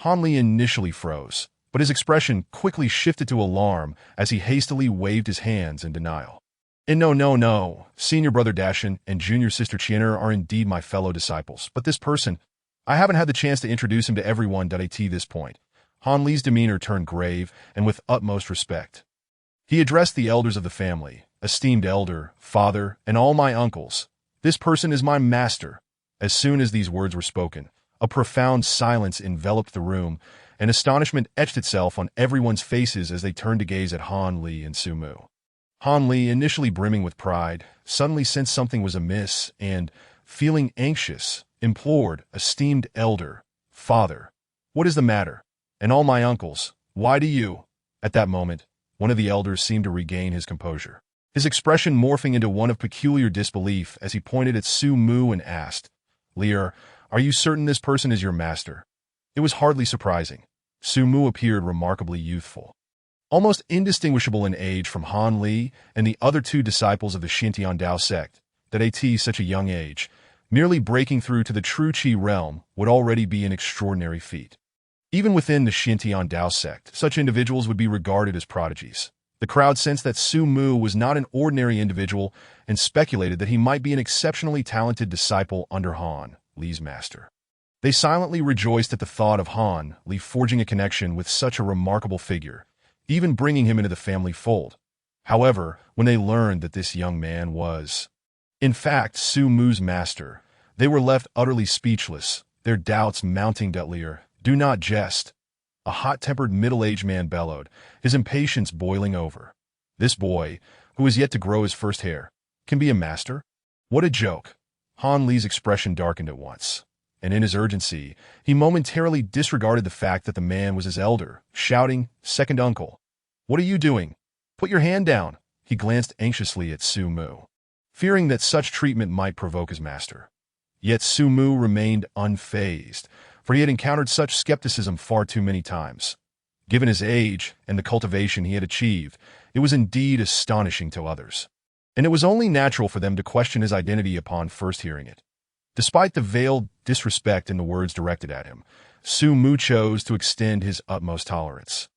Han Li initially froze, but his expression quickly shifted to alarm as he hastily waved his hands in denial. No. Senior brother Dashin and junior sister Qianer are indeed my fellow disciples, but this person, I haven't had the chance to introduce him to everyone at this point. Han Li's demeanor turned grave and with utmost respect. He addressed the elders of the family, esteemed elder, father, and all my uncles. This person is my master. As soon as these words were spoken, a profound silence enveloped the room, and astonishment etched itself on everyone's faces as they turned to gaze at Han Li and Su Mu. Han Li, initially brimming with pride, suddenly sensed something was amiss and, feeling anxious, implored, esteemed elder, father, what is the matter? And all my uncles, why do you? At that moment, one of the elders seemed to regain his composure, his expression morphing into one of peculiar disbelief as he pointed at Su Mu and asked, Lear, are you certain this person is your master? It was hardly surprising. Su Mu appeared remarkably youthful, almost indistinguishable in age from Han Li and the other 2 disciples of the Xintian Dao sect, that at such a young age, merely breaking through to the true Qi realm would already be an extraordinary feat. Even within the Xintian Dao sect, such individuals would be regarded as prodigies. The crowd sensed that Su Mu was not an ordinary individual and speculated that he might be an exceptionally talented disciple under Han Li's master. They silently rejoiced at the thought of Han Li forging a connection with such a remarkable figure, even bringing him into the family fold. However, when they learned that this young man was, in fact, Su Mu's master, they were left utterly speechless, their doubts mounting. Lear, do not jest. A hot-tempered middle-aged man bellowed, his impatience boiling over. This boy, who is yet to grow his first hair, can be a master? What a joke! Han Li's expression darkened at once, and in his urgency, he momentarily disregarded the fact that the man was his elder, shouting, Second uncle. What are you doing? Put your hand down. He glanced anxiously at Su Mu, fearing that such treatment might provoke his master. Yet Su Mu remained unfazed, for he had encountered such skepticism far too many times. Given his age and the cultivation he had achieved, it was indeed astonishing to others, and it was only natural for them to question his identity upon first hearing it. Despite the veiled disrespect in the words directed at him, Su Mu chose to extend his utmost tolerance.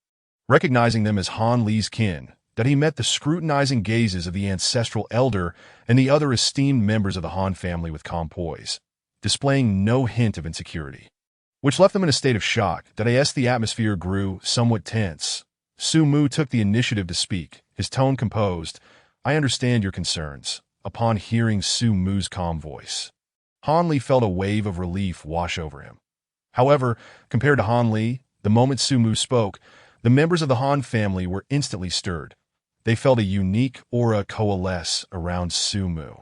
Recognizing them as Han Li's kin, that he met the scrutinizing gazes of the ancestral elder and the other esteemed members of the Han family with calm poise, displaying no hint of insecurity, which left them in a state of shock. As the atmosphere grew somewhat tense, Su Mu took the initiative to speak, his tone composed. I understand your concerns. Upon hearing Su Mu's calm voice, Han Li felt a wave of relief wash over him. However, compared to Han Li, the moment Su Mu spoke, the members of the Han family were instantly stirred. They felt a unique aura coalesce around Su Mu,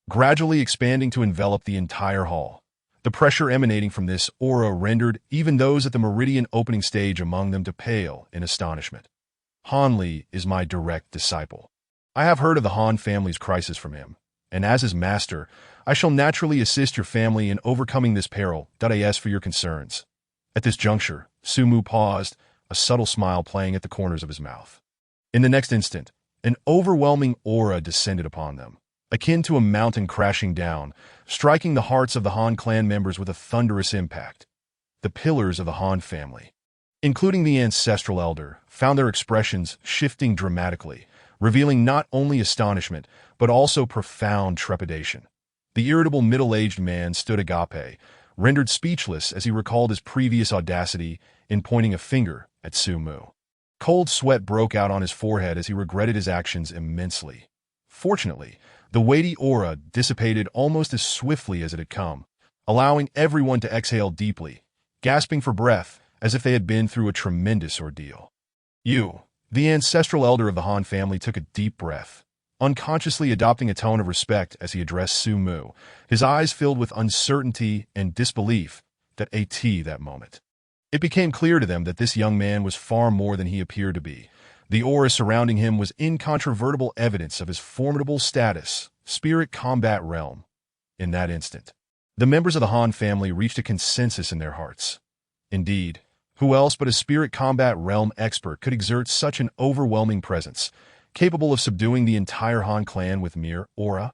gradually expanding to envelop the entire hall. The pressure emanating from this aura rendered even those at the meridian opening stage among them to pale in astonishment. Han Li is my direct disciple. I have heard of the Han family's crisis from him, and as his master, I shall naturally assist your family in overcoming this peril. I ask for your concerns. At this juncture, Su Mu paused, a subtle smile playing at the corners of his mouth. In the next instant, an overwhelming aura descended upon them, akin to a mountain crashing down, striking the hearts of the Han clan members with a thunderous impact. The pillars of the Han family, including the ancestral elder, found their expressions shifting dramatically, revealing not only astonishment, but also profound trepidation. The irritable middle-aged man stood agape, rendered speechless as he recalled his previous audacity in pointing a finger at Su Mu. Cold sweat broke out on his forehead as he regretted his actions immensely. Fortunately, the weighty aura dissipated almost as swiftly as it had come, allowing everyone to exhale deeply, gasping for breath as if they had been through a tremendous ordeal. The ancestral elder of the Han family, took a deep breath, unconsciously adopting a tone of respect as he addressed Su Mu, his eyes filled with uncertainty and disbelief that moment. It became clear to them that this young man was far more than he appeared to be. The aura surrounding him was incontrovertible evidence of his formidable status, spirit combat realm. In that instant, the members of the Han family reached a consensus in their hearts. Indeed, who else but a spirit combat realm expert could exert such an overwhelming presence, capable of subduing the entire Han clan with mere aura?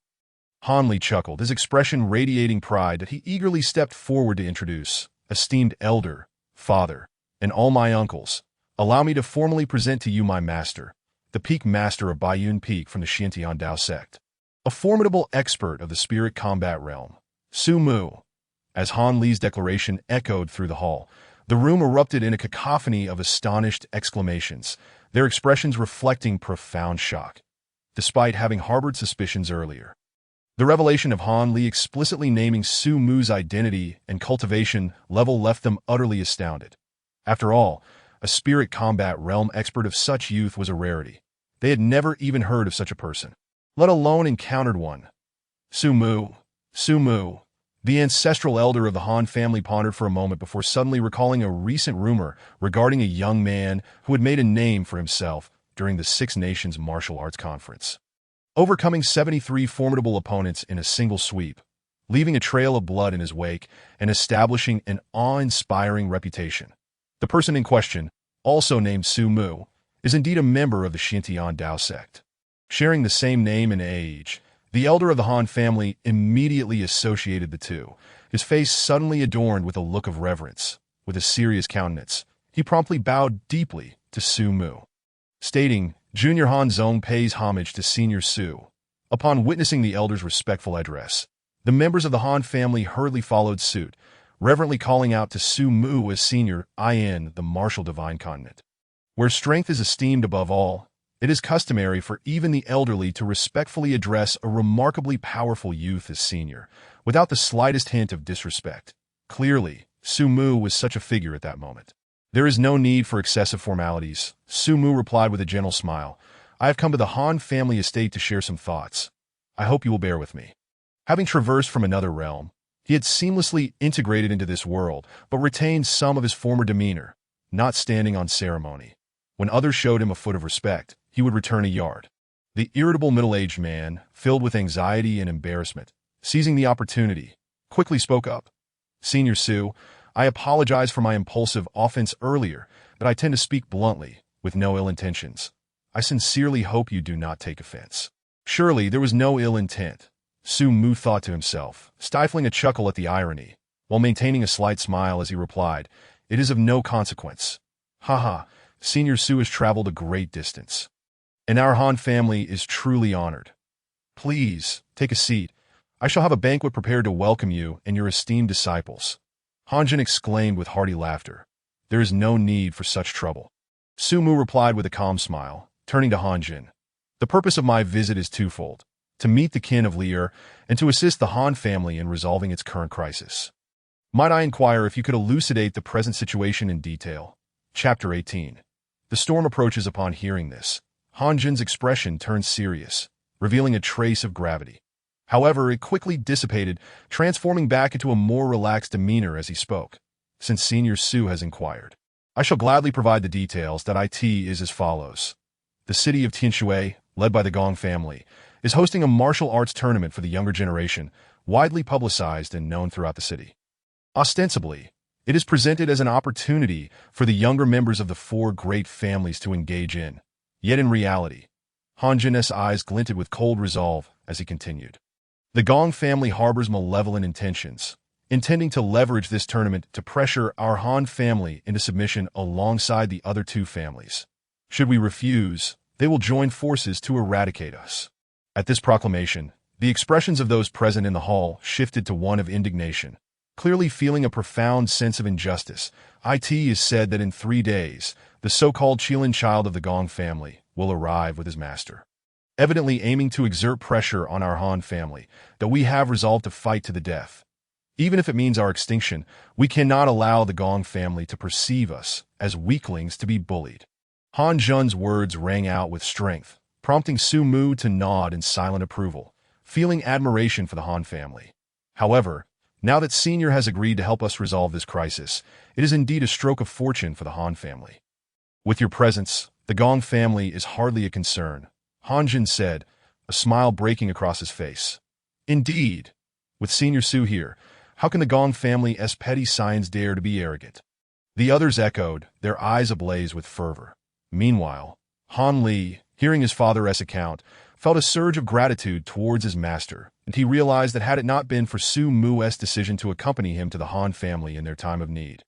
Han Li chuckled, his expression radiating pride that he eagerly stepped forward to introduce, esteemed elder, father, and all my uncles. Allow me to formally present to you my master, the Peak Master of Baiyun Peak from the Xiantian Dao sect, a formidable expert of the spirit combat realm, Su Mu. As Han Li's declaration echoed through the hall, the room erupted in a cacophony of astonished exclamations, their expressions reflecting profound shock, despite having harbored suspicions earlier. The revelation of Han Li explicitly naming Su Mu's identity and cultivation level left them utterly astounded. After all, a spirit combat realm expert of such youth was a rarity. They had never even heard of such a person, let alone encountered one. Su Mu. The ancestral elder of the Han family pondered for a moment before suddenly recalling a recent rumor regarding a young man who had made a name for himself during the Six Nations Martial Arts Conference, overcoming 73 formidable opponents in a single sweep, leaving a trail of blood in his wake and establishing an awe-inspiring reputation. The person in question, also named Su Mu, is indeed a member of the Xiantian Dao sect. Sharing the same name and age, the elder of the Han family immediately associated the two, his face suddenly adorned with a look of reverence. With a serious countenance, he promptly bowed deeply to Su Mu, stating, "Junior Han Zong pays homage to Senior Su." Upon witnessing the elder's respectful address, the members of the Han family hurriedly followed suit, reverently calling out to Su Mu as Senior in the martial divine continent. Where strength is esteemed above all, it is customary for even the elderly to respectfully address a remarkably powerful youth as senior, without the slightest hint of disrespect. Clearly, Su Mu was such a figure at that moment. "There is no need for excessive formalities," Su Mu replied with a gentle smile. "I have come to the Han family estate to share some thoughts. I hope you will bear with me." Having traversed from another realm, he had seamlessly integrated into this world, but retained some of his former demeanor, not standing on ceremony. When others showed him a foot of respect, he would return a yard. The irritable middle-aged man, filled with anxiety and embarrassment, seizing the opportunity, quickly spoke up. "Senior Su, I apologize for my impulsive offense earlier, but I tend to speak bluntly, with no ill intentions. I sincerely hope you do not take offense." Surely there was no ill intent, Su Mu thought to himself, stifling a chuckle at the irony, while maintaining a slight smile as he replied, "It is of no consequence. Haha, Senior Su has traveled a great distance, and our Han family is truly honored. Please, take a seat. I shall have a banquet prepared to welcome you and your esteemed disciples." Hanjin exclaimed with hearty laughter. "There is no need for such trouble." Su Mu replied with a calm smile, turning to Hanjin. "The purpose of my visit is twofold: to meet the kin of Lear and to assist the Han family in resolving its current crisis. Might I inquire if you could elucidate the present situation in detail?" Chapter 18. The storm approaches. Upon hearing this, Hanjin's expression turned serious, revealing a trace of gravity. However, it quickly dissipated, transforming back into a more relaxed demeanor as he spoke. Since Senior Su has inquired, I shall gladly provide the details. It is as follows. The city of Tianshui, led by the Gong family, is hosting a martial arts tournament for the younger generation, widely publicized and known throughout the city. Ostensibly, it is presented as an opportunity for the younger members of the four great families to engage in. Yet in reality, Han Jin's eyes glinted with cold resolve as he continued. The Gong family harbors malevolent intentions, intending to leverage this tournament to pressure our Han family into submission alongside the other two families. Should we refuse, they will join forces to eradicate us. At this proclamation, the expressions of those present in the hall shifted to one of indignation. Clearly feeling a profound sense of injustice, it is said that in 3 days, the so-called Qilin child of the Gong family will arrive with his master. Evidently aiming to exert pressure on our Han family, that we have resolved to fight to the death. Even if it means our extinction, we cannot allow the Gong family to perceive us as weaklings to be bullied. Han Jun's words rang out with strength, prompting Su Mu to nod in silent approval, feeling admiration for the Han family. However, now that Senior has agreed to help us resolve this crisis, it is indeed a stroke of fortune for the Han family. With your presence, the Gong family is hardly a concern, Han Jun said, a smile breaking across his face. Indeed, with Senior Su here, how can the Gong family's petty scions dare to be arrogant? The others echoed, their eyes ablaze with fervor. Meanwhile, Han Li, hearing his father's account, felt a surge of gratitude towards his master, and he realized that had it not been for Su Mu's decision to accompany him to the Han family in their time of need,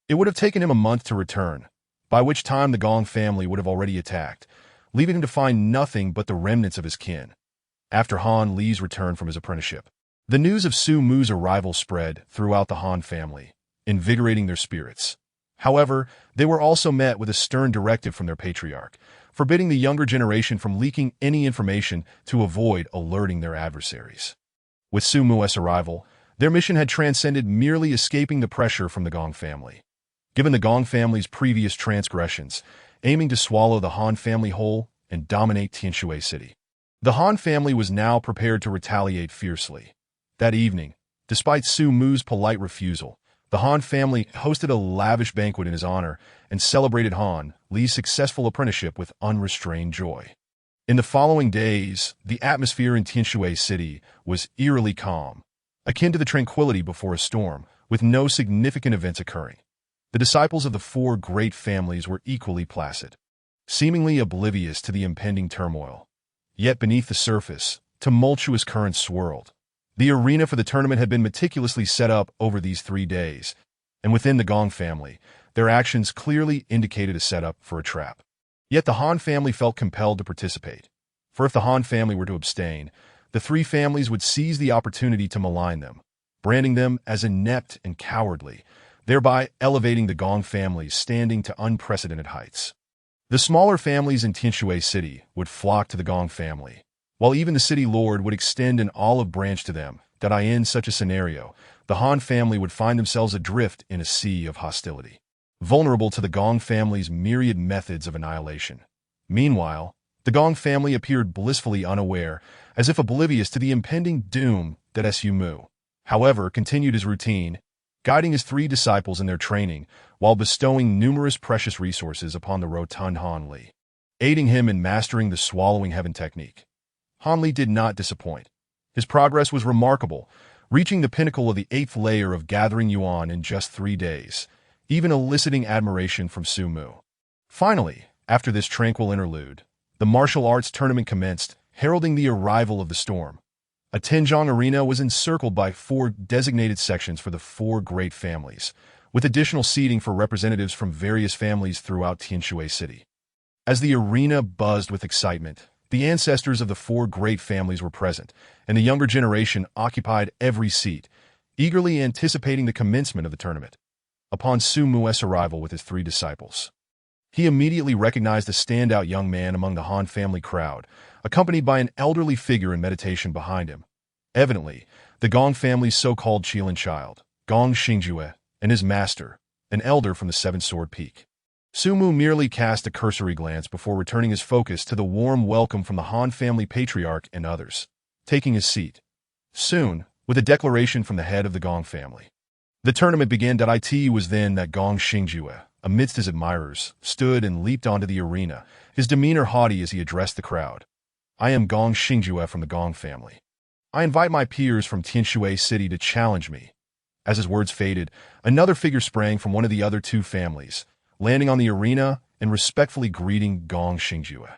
it would have taken him a month to return, by which time the Gong family would have already attacked, leaving him to find nothing but the remnants of his kin. After Han Li's return from his apprenticeship, the news of Su Mu's arrival spread throughout the Han family, invigorating their spirits. However, they were also met with a stern directive from their patriarch, forbidding the younger generation from leaking any information to avoid alerting their adversaries. With Su Mu's arrival, their mission had transcended merely escaping the pressure from the Gong family. Given the Gong family's previous transgressions, aiming to swallow the Han family whole and dominate Tianshui City, the Han family was now prepared to retaliate fiercely. That evening, despite Su Mu's polite refusal, the Han family hosted a lavish banquet in his honor and celebrated Han Li's successful apprenticeship with unrestrained joy. In the following days, the atmosphere in Tianshui City was eerily calm, akin to the tranquility before a storm, with no significant events occurring. The disciples of the four great families were equally placid, seemingly oblivious to the impending turmoil. Yet beneath the surface, tumultuous currents swirled. The arena for the tournament had been meticulously set up over these 3 days, and within the Gong family, their actions clearly indicated a setup for a trap. Yet the Han family felt compelled to participate, for if the Han family were to abstain, the three families would seize the opportunity to malign them, branding them as inept and cowardly, thereby elevating the Gong family's standing to unprecedented heights. The smaller families in Tianshui City would flock to the Gong family, while even the city lord would extend an olive branch to them. In such a scenario, the Han family would find themselves adrift in a sea of hostility, vulnerable to the Gong family's myriad methods of annihilation. Meanwhile, the Gong family appeared blissfully unaware, as if oblivious to the impending doom that Su Mu, however, continued his routine, guiding his 3 disciples in their training while bestowing numerous precious resources upon the rotund Han Li, aiding him in mastering the swallowing heaven technique. Han Li did not disappoint. His progress was remarkable, reaching the pinnacle of the 8th layer of gathering yuan in just 3 days, even eliciting admiration from Su Mu. Finally, after this tranquil interlude, the martial arts tournament commenced, heralding the arrival of the storm. A Tianzhong arena was encircled by 4 designated sections for the 4 great families, with additional seating for representatives from various families throughout Tianshui City. As the arena buzzed with excitement, the ancestors of the 4 great families were present, and the younger generation occupied every seat, eagerly anticipating the commencement of the tournament. Upon Su Mu's arrival with his 3 disciples, he immediately recognized a standout young man among the Han family crowd, accompanied by an elderly figure in meditation behind him. Evidently, the Gong family's so-called Qilin child, Gong Xingjue, and his master, an elder from the Seven Sword Peak. Su Mu merely cast a cursory glance before returning his focus to the warm welcome from the Han family patriarch and others. Taking his seat, Soon, with a declaration from the head of the Gong family. The tournament began. It was then that Gong Xingjue, amidst his admirers, stood and leaped onto the arena, his demeanor haughty as he addressed the crowd. I am Gong Xingjue from the Gong family. I invite my peers from Tianshui City to challenge me. As his words faded, another figure sprang from one of the other two families, landing on the arena and respectfully greeting Gong Xingjue.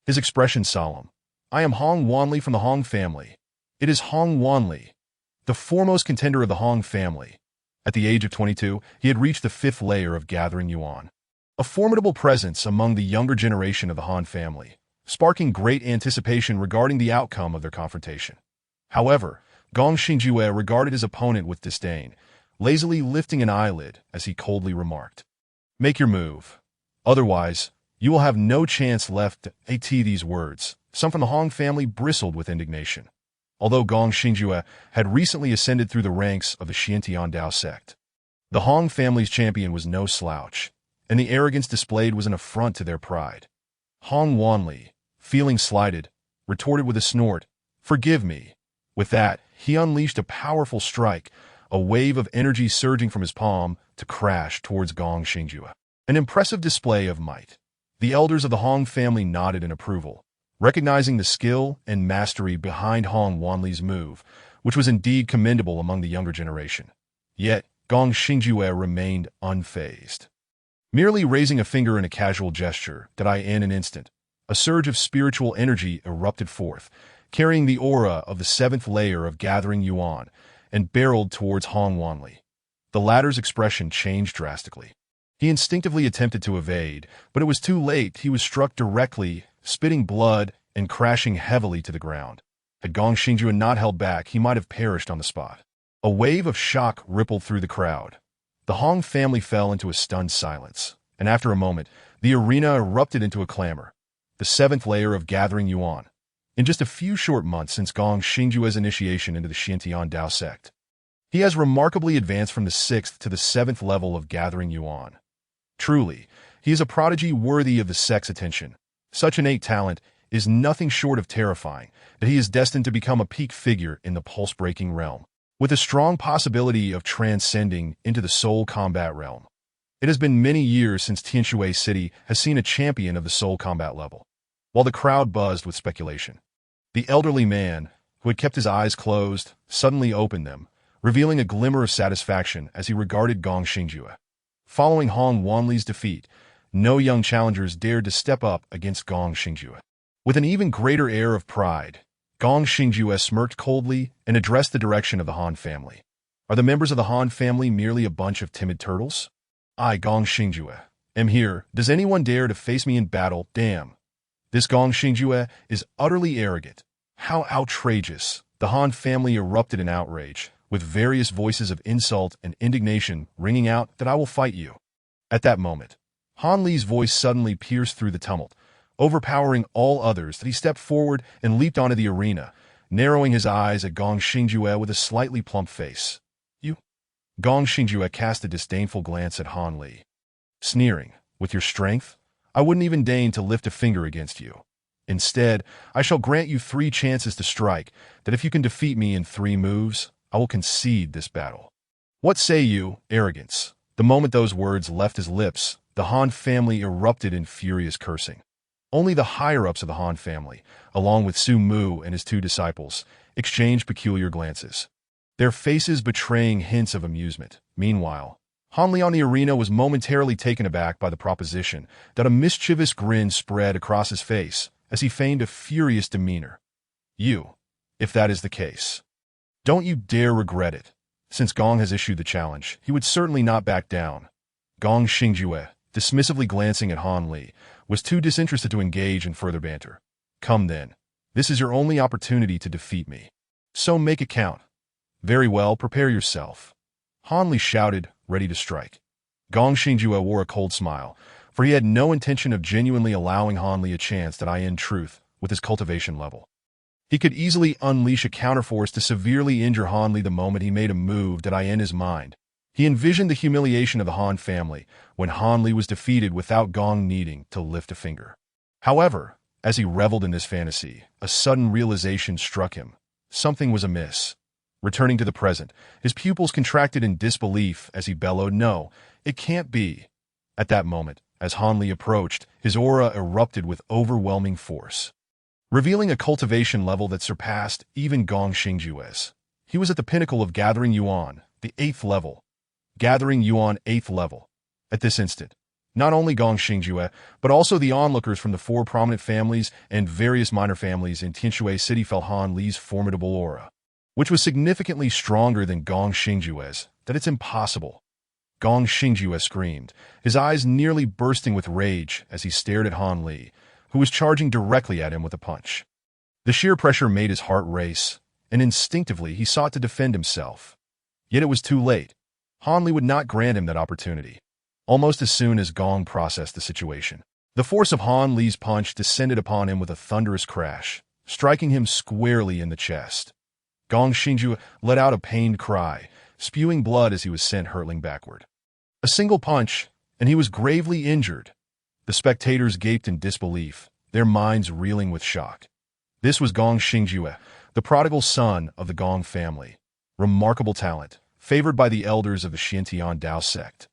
His expression solemn. I am Hong Wanli from the Hong family. It is Hong Wanli, the foremost contender of the Hong family. At the age of 22, he had reached the 5th layer of Gathering Yuan, a formidable presence among the younger generation of the Han family, sparking great anticipation regarding the outcome of their confrontation. However, Gong Xingjue regarded his opponent with disdain, lazily lifting an eyelid as he coldly remarked, "Make your move. Otherwise, you will have no chance left." At these words, some from the Hong family bristled with indignation. Although Gong Xingjue had recently ascended through the ranks of the Xiantian Dao sect, the Hong family's champion was no slouch, and the arrogance displayed was an affront to their pride. Hong Wanli, feeling slighted, retorted with a snort, "Forgive me." With that, he unleashed a powerful strike, a wave of energy surging from his palm to crash towards Gong Xingjue. An impressive display of might. The elders of the Hong family nodded in approval, recognizing the skill and mastery behind Hong Wanli's move, which was indeed commendable among the younger generation. Yet, Gong Xingjue remained unfazed. Merely raising a finger in a casual gesture, in an instant, a surge of spiritual energy erupted forth, carrying the aura of the 7th layer of Gathering Yuan, and barreled towards Hong Wanli. The latter's expression changed drastically. He instinctively attempted to evade, but it was too late. He was struck directly, spitting blood and crashing heavily to the ground. Had Gong Xingjue not held back, he might have perished on the spot. A wave of shock rippled through the crowd. The Hong family fell into a stunned silence, and after a moment, the arena erupted into a clamor. The 7th layer of Gathering Yuan. In just a few short months since Gong Xingjue's initiation into the Xiantian Dao sect, he has remarkably advanced from the 6th to the 7th level of Gathering Yuan. Truly, he is a prodigy worthy of the sect's attention. Such innate talent is nothing short of terrifying, that he is destined to become a peak figure in the pulse-breaking realm, with a strong possibility of transcending into the soul combat realm. It has been many years since Tianshui City has seen a champion of the soul combat level. While the crowd buzzed with speculation, the elderly man, who had kept his eyes closed, suddenly opened them, revealing a glimmer of satisfaction as he regarded Gong Xingjue. Following Hong Wanli's defeat, no young challengers dared to step up against Gong Xingjue. With an even greater air of pride, Gong Xingjue smirked coldly and addressed the direction of the Han family. Are the members of the Han family merely a bunch of timid turtles? I, Gong Xingjue, am here. Does anyone dare to face me in battle? Damn. This Gong Xingjue is utterly arrogant. How outrageous. The Han family erupted in outrage, with various voices of insult and indignation ringing out that I will fight you. At that moment, Han Li's voice suddenly pierced through the tumult, overpowering all others. That he stepped forward and leaped onto the arena, narrowing his eyes at Gong Xingjue with a slightly plump face. You? Gong Xingjue cast a disdainful glance at Han Li, sneering, with your strength, I wouldn't even deign to lift a finger against you. Instead, I shall grant you 3 chances to strike, that if you can defeat me in 3 moves, I will concede this battle. What say you, arrogance? The moment those words left his lips, the Han family erupted in furious cursing. Only the higher-ups of the Han family, along with Su Mu and his 2 disciples, exchanged peculiar glances, their faces betraying hints of amusement. Meanwhile, Han Li on the arena was momentarily taken aback by the proposition that a mischievous grin spread across his face as he feigned a furious demeanor. You, if that is the case, don't you dare regret it. Since Gong has issued the challenge, he would certainly not back down. Gong Xingjue, dismissively glancing at Han Li, was too disinterested to engage in further banter. Come then, this is your only opportunity to defeat me. So make it count. Very well, prepare yourself. Han Li shouted, ready to strike. Gong Xingjue wore a cold smile, for he had no intention of genuinely allowing Han Li a chance that in truth, with his cultivation level. He could easily unleash a counterforce to severely injure Han Li the moment he made a move that in his mind. He envisioned the humiliation of the Han family when Han Li was defeated without Gong needing to lift a finger. However, as he reveled in this fantasy, a sudden realization struck him. Something was amiss. Returning to the present, his pupils contracted in disbelief as he bellowed, "No, it can't be." At that moment, as Han Li approached, his aura erupted with overwhelming force, revealing a cultivation level that surpassed even Gong Xingjue's. He was at the pinnacle of Gathering Yuan, the 8th level. Gathering Yuan 8th level. At this instant, not only Gong Xingjue, but also the onlookers from the 4 prominent families and various minor families in Tianshui City felt Han Li's formidable aura, which was significantly stronger than Gong Xingjue's, that it's impossible. Gong Xingjue screamed, his eyes nearly bursting with rage as he stared at Han Li, who was charging directly at him with a punch. The sheer pressure made his heart race, and instinctively he sought to defend himself. Yet it was too late. Han Li would not grant him that opportunity. Almost as soon as Gong processed the situation, the force of Han Li's punch descended upon him with a thunderous crash, striking him squarely in the chest. Gong Xingjue let out a pained cry, spewing blood as he was sent hurtling backward. A single punch, and he was gravely injured. The spectators gaped in disbelief, their minds reeling with shock. This was Gong Xingjue, the prodigal son of the Gong family. Remarkable talent, favored by the elders of the Xintian Dao sect,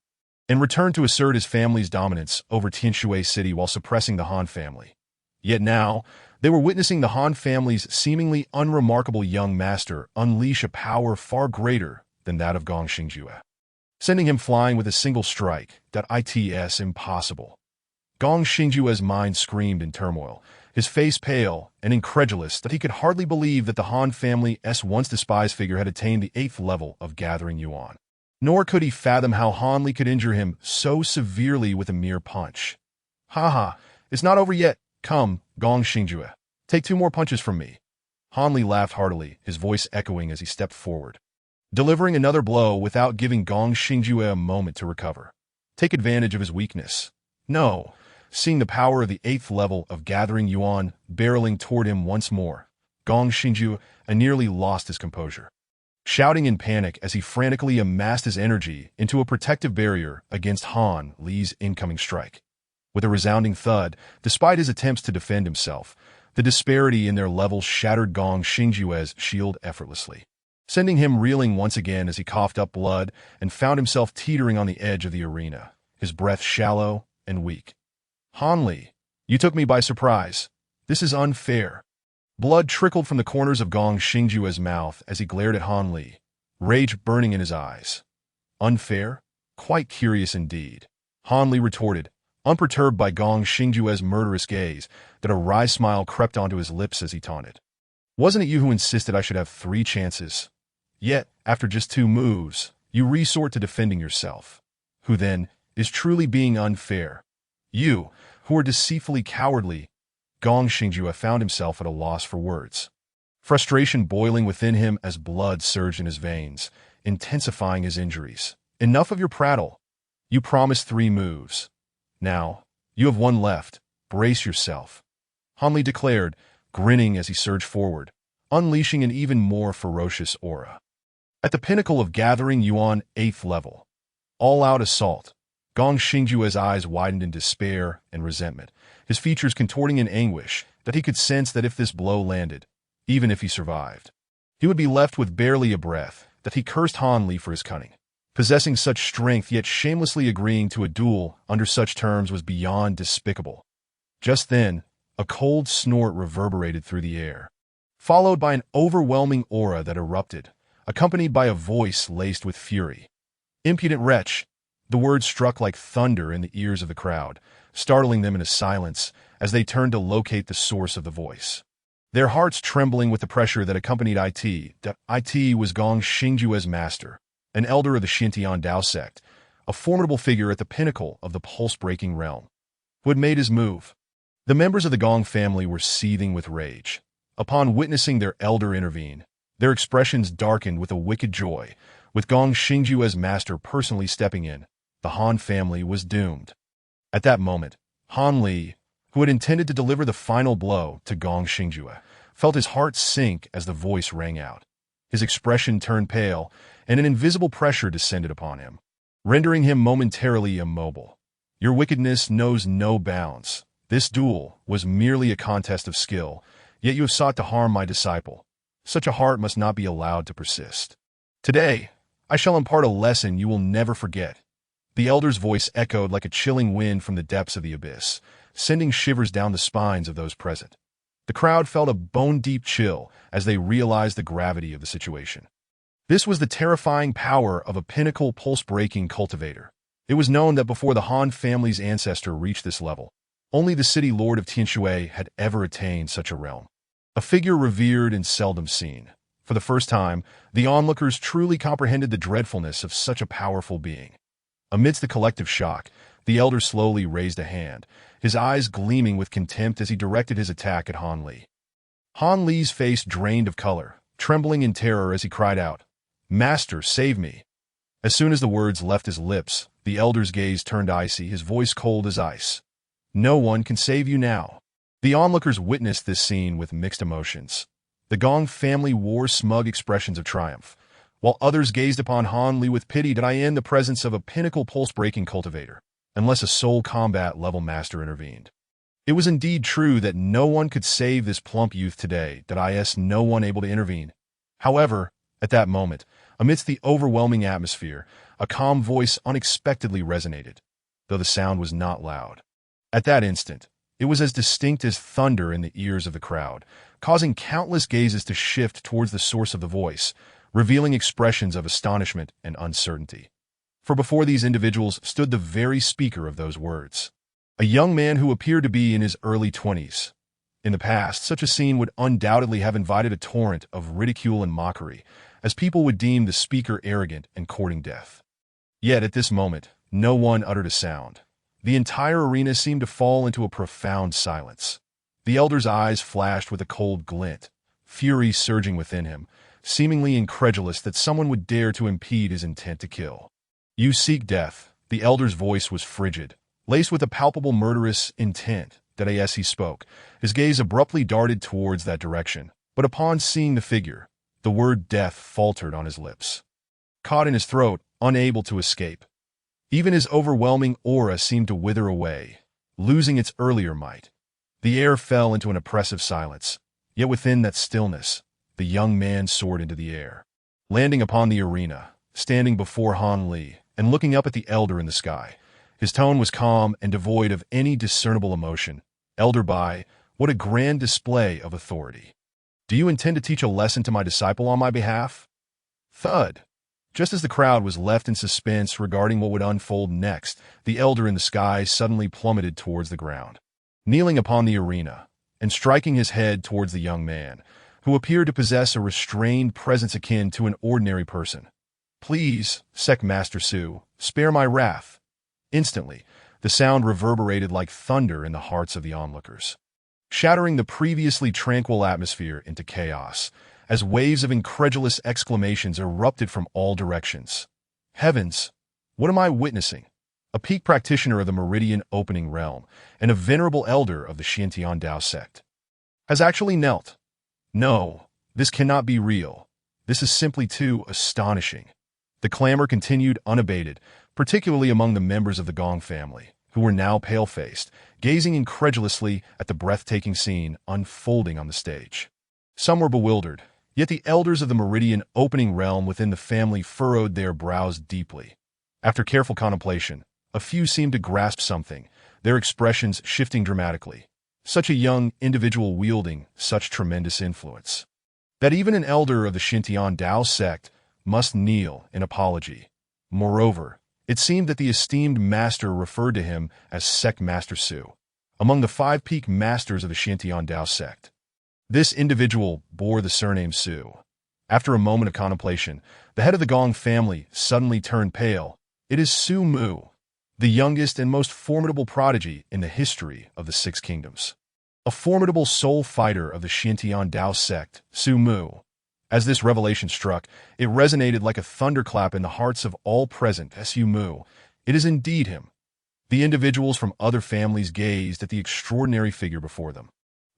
and returned to assert his family's dominance over Tianshui City while suppressing the Han family. Yet now, they were witnessing the Han family's seemingly unremarkable young master unleash a power far greater than that of Gong Xingjue, sending him flying with a single strike. It's impossible. Gong Xingjue's mind screamed in turmoil, his face pale and incredulous that he could hardly believe that the Han family's once despised figure had attained the 8th level of Gathering Yuan. Nor could he fathom how Han Li could injure him so severely with a mere punch. "Ha, it's not over yet. Come, Gong Xingjue, take 2 more punches from me." Han Li laughed heartily, his voice echoing as he stepped forward, delivering another blow without giving Gong Xingjue a moment to recover. Take advantage of his weakness. No. Seeing the power of the 8th level of Gathering Yuan barreling toward him once more, Gong Xingjue nearly lost his composure, shouting in panic as he frantically amassed his energy into a protective barrier against Han Li's incoming strike. With a resounding thud, despite his attempts to defend himself, the disparity in their levels shattered Gong Xingjue's shield effortlessly, sending him reeling once again as he coughed up blood and found himself teetering on the edge of the arena, his breath shallow and weak. "Han Li, you took me by surprise. This is unfair." Blood trickled from the corners of Gong Xingjue's mouth as he glared at Han Li, rage burning in his eyes. "Unfair? Quite curious indeed," Han Li retorted, unperturbed by Gong Xingjue's murderous gaze, that a wry smile crept onto his lips as he taunted. "Wasn't it you who insisted I should have 3 chances? Yet, after just 2 moves, you resort to defending yourself. Who then is truly being unfair? You, who are deceitfully cowardly." Gong Xingjue found himself at a loss for words, frustration boiling within him as blood surged in his veins, intensifying his injuries. "Enough of your prattle. You promised 3 moves. Now, you have 1 left. Brace yourself," Han Li declared, grinning as he surged forward, unleashing an even more ferocious aura. At the pinnacle of Gathering Yuan 8th level, all-out assault, Gong Xingjue's eyes widened in despair and resentment, his features contorting in anguish that he could sense that if this blow landed, even if he survived, he would be left with barely a breath, that he cursed Han Li for his cunning. Possessing such strength yet shamelessly agreeing to a duel under such terms was beyond despicable. Just then, a cold snort reverberated through the air, followed by an overwhelming aura that erupted, accompanied by a voice laced with fury. "Impudent wretch!" The words struck like thunder in the ears of the crowd, startling them into silence as they turned to locate the source of the voice, their hearts trembling with the pressure that accompanied it. It was Gong Xingjue's master, an elder of the Xintian Dao sect, a formidable figure at the pinnacle of the pulse-breaking realm, who had made his move. The members of the Gong family were seething with rage. Upon witnessing their elder intervene, their expressions darkened with a wicked joy. With Gong Xingjue's master personally stepping in, the Han family was doomed. At that moment, Han Li, who had intended to deliver the final blow to Gong Xingjue, felt his heart sink as the voice rang out. His expression turned pale, and an invisible pressure descended upon him, rendering him momentarily immobile. "Your wickedness knows no bounds. This duel was merely a contest of skill, yet you have sought to harm my disciple. Such a heart must not be allowed to persist. Today, I shall impart a lesson you will never forget. The elder's voice echoed like a chilling wind from the depths of the abyss, sending shivers down the spines of those present. The crowd felt a bone-deep chill as they realized the gravity of the situation. This was the terrifying power of a pinnacle pulse-breaking cultivator. It was known that before the Han family's ancestor reached this level, only the city lord of Tianshui had ever attained such a realm. A figure revered and seldom seen. For the first time, the onlookers truly comprehended the dreadfulness of such a powerful being. Amidst the collective shock, the elder slowly raised a hand, his eyes gleaming with contempt as he directed his attack at Han Li. Han Li's face drained of color, trembling in terror as he cried out, "Master, save me!" As soon as the words left his lips, the elder's gaze turned icy, his voice cold as ice. "No one can save you now." The onlookers witnessed this scene with mixed emotions. The Gong family wore smug expressions of triumph, while others gazed upon Han Li with pity. Did I in the presence of a pinnacle pulse-breaking cultivator, unless a soul combat level master intervened? It was indeed true that no one could save this plump youth today, that is no one able to intervene. However, at that moment, amidst the overwhelming atmosphere, a calm voice unexpectedly resonated, though the sound was not loud. At that instant, it was as distinct as thunder in the ears of the crowd, causing countless gazes to shift towards the source of the voice, revealing expressions of astonishment and uncertainty. For before these individuals stood the very speaker of those words, a young man who appeared to be in his early 20s. In the past, such a scene would undoubtedly have invited a torrent of ridicule and mockery, as people would deem the speaker arrogant and courting death. Yet at this moment, no one uttered a sound. The entire arena seemed to fall into a profound silence. The elder's eyes flashed with a cold glint, fury surging within him, seemingly incredulous that someone would dare to impede his intent to kill. "You seek death." The elder's voice was frigid, laced with a palpable murderous intent. That as he spoke, his gaze abruptly darted towards that direction, but upon seeing the figure, the word death faltered on his lips. Caught in his throat, unable to escape. Even his overwhelming aura seemed to wither away, losing its earlier might. The air fell into an oppressive silence, yet within that stillness, the young man soared into the air, landing upon the arena, standing before Han Li, and looking up at the elder in the sky. His tone was calm and devoid of any discernible emotion. "Elder Bai, what a grand display of authority. Do you intend to teach a lesson to my disciple on my behalf?" Thud. Just as the crowd was left in suspense regarding what would unfold next, the elder in the sky suddenly plummeted towards the ground, kneeling upon the arena, and striking his head towards the young man, who appeared to possess a restrained presence akin to an ordinary person. "Please, Sect Master Su, spare my wrath." Instantly, the sound reverberated like thunder in the hearts of the onlookers, shattering the previously tranquil atmosphere into chaos, as waves of incredulous exclamations erupted from all directions. "Heavens! What am I witnessing?" A peak practitioner of the Meridian Opening Realm, and a venerable elder of the Xiantian Dao sect, has actually knelt. No, this cannot be real. This is simply too astonishing. The clamor continued unabated, particularly among the members of the Gong family, who were now pale-faced, gazing incredulously at the breathtaking scene unfolding on the stage. Some were bewildered, yet the elders of the Meridian Opening Realm within the family furrowed their brows deeply. After careful contemplation, a few seemed to grasp something, their expressions shifting dramatically. Such a young individual wielding such tremendous influence, that even an elder of the Xiantian Dao sect must kneel in apology. Moreover, it seemed that the esteemed master referred to him as Sect Master Su, among the 5 peak masters of the Xiantian Dao sect. This individual bore the surname Su. After a moment of contemplation, the head of the Gong family suddenly turned pale. It is Su Mu, the youngest and most formidable prodigy in the history of the 6 kingdoms. A formidable soul fighter of the Xiantian Dao sect, Su Mu. As this revelation struck, it resonated like a thunderclap in the hearts of all present. Su Mu, it is indeed him. The individuals from other families gazed at the extraordinary figure before them,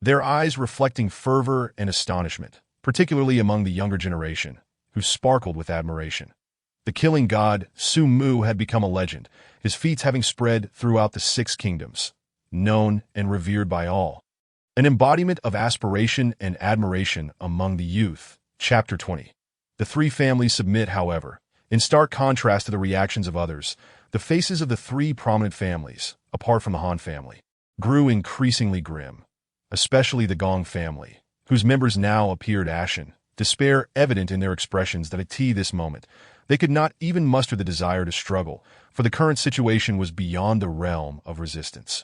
their eyes reflecting fervor and astonishment, particularly among the younger generation, who sparkled with admiration. The killing god, Su Mu, had become a legend, his feats having spread throughout the 6 kingdoms, known and revered by all. An embodiment of aspiration and admiration among the youth. Chapter 20. The three families submit, however. In stark contrast to the reactions of others, the faces of the three prominent families, apart from the Han family, grew increasingly grim, especially the Gong family, whose members now appeared ashen, despair evident in their expressions that at this moment, they could not even muster the desire to struggle, for the current situation was beyond the realm of resistance.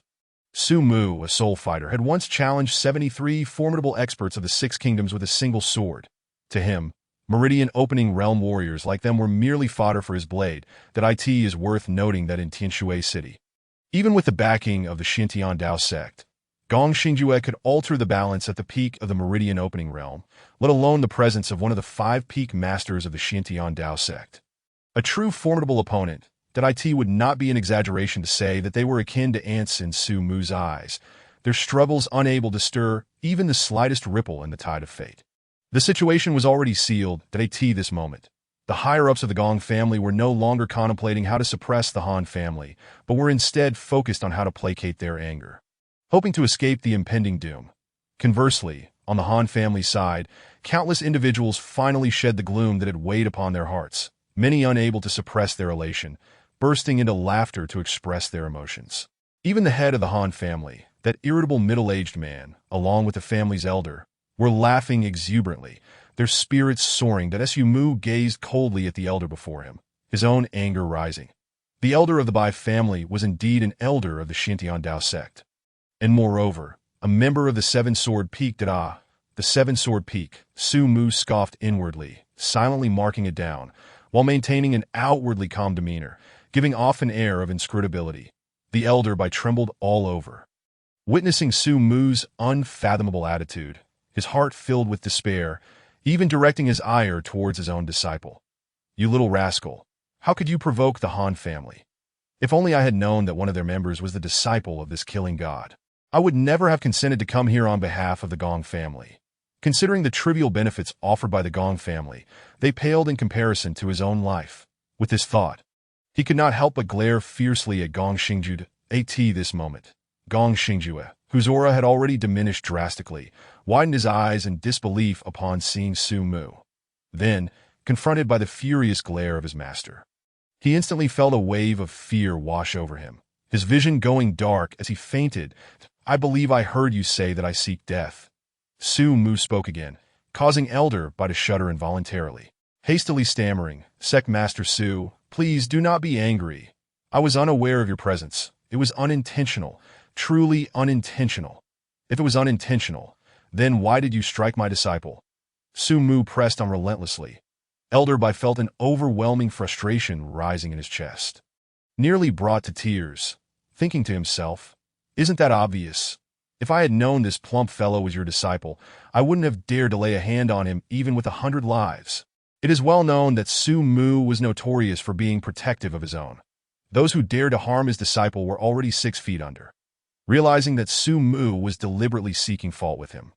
Su Mu, a soul fighter, had once challenged 73 formidable experts of the Six Kingdoms with a single sword. To him, Meridian opening realm warriors like them were merely fodder for his blade. That it is worth noting that in Tianshui City, even with the backing of the Xintian Dao sect, Gong Xingjue could alter the balance at the peak of the Meridian opening realm, let alone the presence of one of the 5 peak masters of the Xintian Dao sect. A true formidable opponent, that it would not be an exaggeration to say that they were akin to ants in Su Mu's eyes, their struggles unable to stir even the slightest ripple in the tide of fate. The situation was already sealed at this moment. The higher-ups of the Gong family were no longer contemplating how to suppress the Han family, but were instead focused on how to placate their anger, hoping to escape the impending doom. Conversely, on the Han family side, countless individuals finally shed the gloom that had weighed upon their hearts, many unable to suppress their elation, bursting into laughter to express their emotions. Even the head of the Han family, that irritable middle-aged man, along with the family's elder, were laughing exuberantly, their spirits soaring. That Su Mu gazed coldly at the elder before him, his own anger rising. The elder of the Bai family was indeed an elder of the Xintian Dao sect, and moreover, a member of the Seven-Sword Peak. The Seven-Sword Peak, Su Mu scoffed inwardly, silently marking it down, while maintaining an outwardly calm demeanor, giving off an air of inscrutability. The elder Bai trembled all over. Witnessing Su Mu's unfathomable attitude, his heart filled with despair, even directing his ire towards his own disciple. "You little rascal, how could you provoke the Han family? If only I had known that one of their members was the disciple of this killing god, I would never have consented to come here on behalf of the Gong family." Considering the trivial benefits offered by the Gong family, they paled in comparison to his own life. With this thought, he could not help but glare fiercely at Gong Xingjue at this moment. Gong Xingjue, whose aura had already diminished drastically, widened his eyes in disbelief upon seeing Su Mu. Then, confronted by the furious glare of his master, he instantly felt a wave of fear wash over him, his vision going dark as he fainted. "I believe I heard you say that I seek death." Su Mu spoke again, causing Elder Bai to shudder involuntarily. Hastily stammering, "Sect Master Su, please do not be angry. I was unaware of your presence. It was unintentional, truly unintentional." "If it was unintentional, then why did you strike my disciple?" Su Mu pressed on relentlessly. Elder Bai felt an overwhelming frustration rising in his chest, nearly brought to tears, thinking to himself, "Isn't that obvious? If I had known this plump fellow was your disciple, I wouldn't have dared to lay a hand on him even with 100 lives." It is well known that Su Mu was notorious for being protective of his own. Those who dared to harm his disciple were already 6 feet under. Realizing that Su Mu was deliberately seeking fault with him,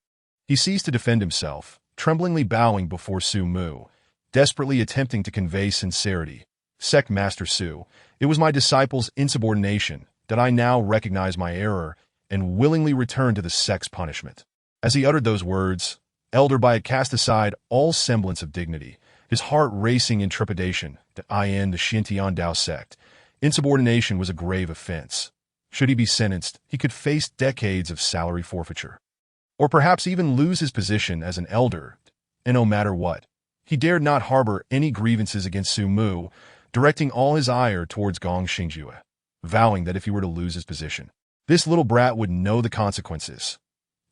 he ceased to defend himself, tremblingly bowing before Su Mu, desperately attempting to convey sincerity. "Sect Master Su, it was my disciple's insubordination that I now recognize my error and willingly return to the sect's punishment." As he uttered those words, Elder Bai had cast aside all semblance of dignity, his heart racing in trepidation. The Xintian Dao sect, insubordination was a grave offense. Should he be sentenced, he could face decades of salary forfeiture, or perhaps even lose his position as an elder. And no matter what, he dared not harbor any grievances against Su Mu, directing all his ire towards Gong Xingjue, vowing that if he were to lose his position, this little brat would know the consequences.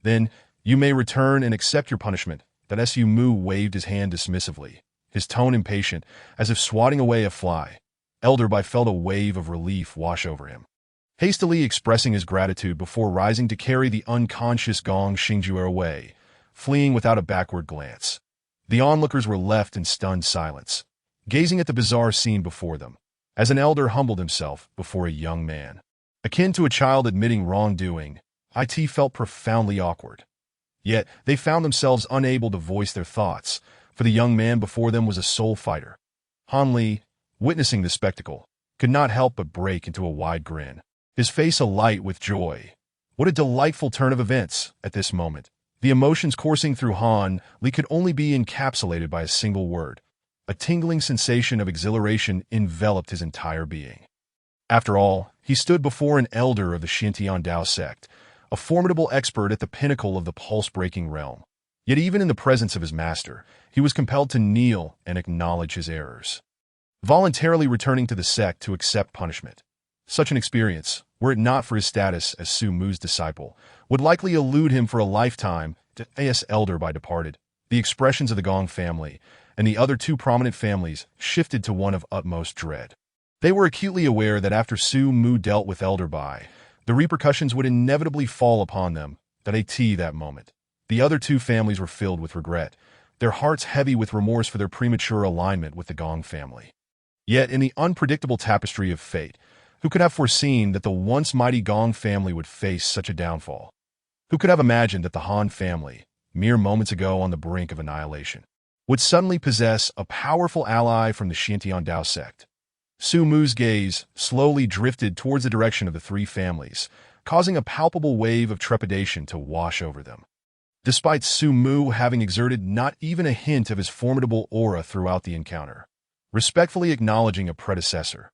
"Then you may return and accept your punishment." That Su Mu waved his hand dismissively, his tone impatient, as if swatting away a fly. Elder Bai felt a wave of relief wash over him, hastily expressing his gratitude before rising to carry the unconscious Gong Xingjue away, fleeing without a backward glance. The onlookers were left in stunned silence, gazing at the bizarre scene before them, as an elder humbled himself before a young man. Akin to a child admitting wrongdoing, it felt profoundly awkward. Yet they found themselves unable to voice their thoughts, for the young man before them was a soul fighter. Han Li, witnessing the spectacle, could not help but break into a wide grin, his face alight with joy. What a delightful turn of events at this moment. The emotions coursing through Han Li could only be encapsulated by a single word. A tingling sensation of exhilaration enveloped his entire being. After all, he stood before an elder of the Xintian Dao sect, a formidable expert at the pinnacle of the pulse-breaking realm. Yet even in the presence of his master, he was compelled to kneel and acknowledge his errors, voluntarily returning to the sect to accept punishment. Such an experience, were it not for his status as Su Mu's disciple, would likely elude him for a lifetime. To as elder by departed, the expressions of the Gong family and the other two prominent families shifted to one of utmost dread. They were acutely aware that after Su Mu dealt with Elder Bai, the repercussions would inevitably fall upon them. That moment, the other two families were filled with regret, their hearts heavy with remorse for their premature alignment with the Gong family. Yet in the unpredictable tapestry of fate, who could have foreseen that the once mighty Gong family would face such a downfall? Who could have imagined that the Han family, mere moments ago on the brink of annihilation, would suddenly possess a powerful ally from the Xintian Dao sect? Su Mu's gaze slowly drifted towards the direction of the three families, causing a palpable wave of trepidation to wash over them. Despite Su Mu having exerted not even a hint of his formidable aura throughout the encounter, respectfully acknowledging a predecessor,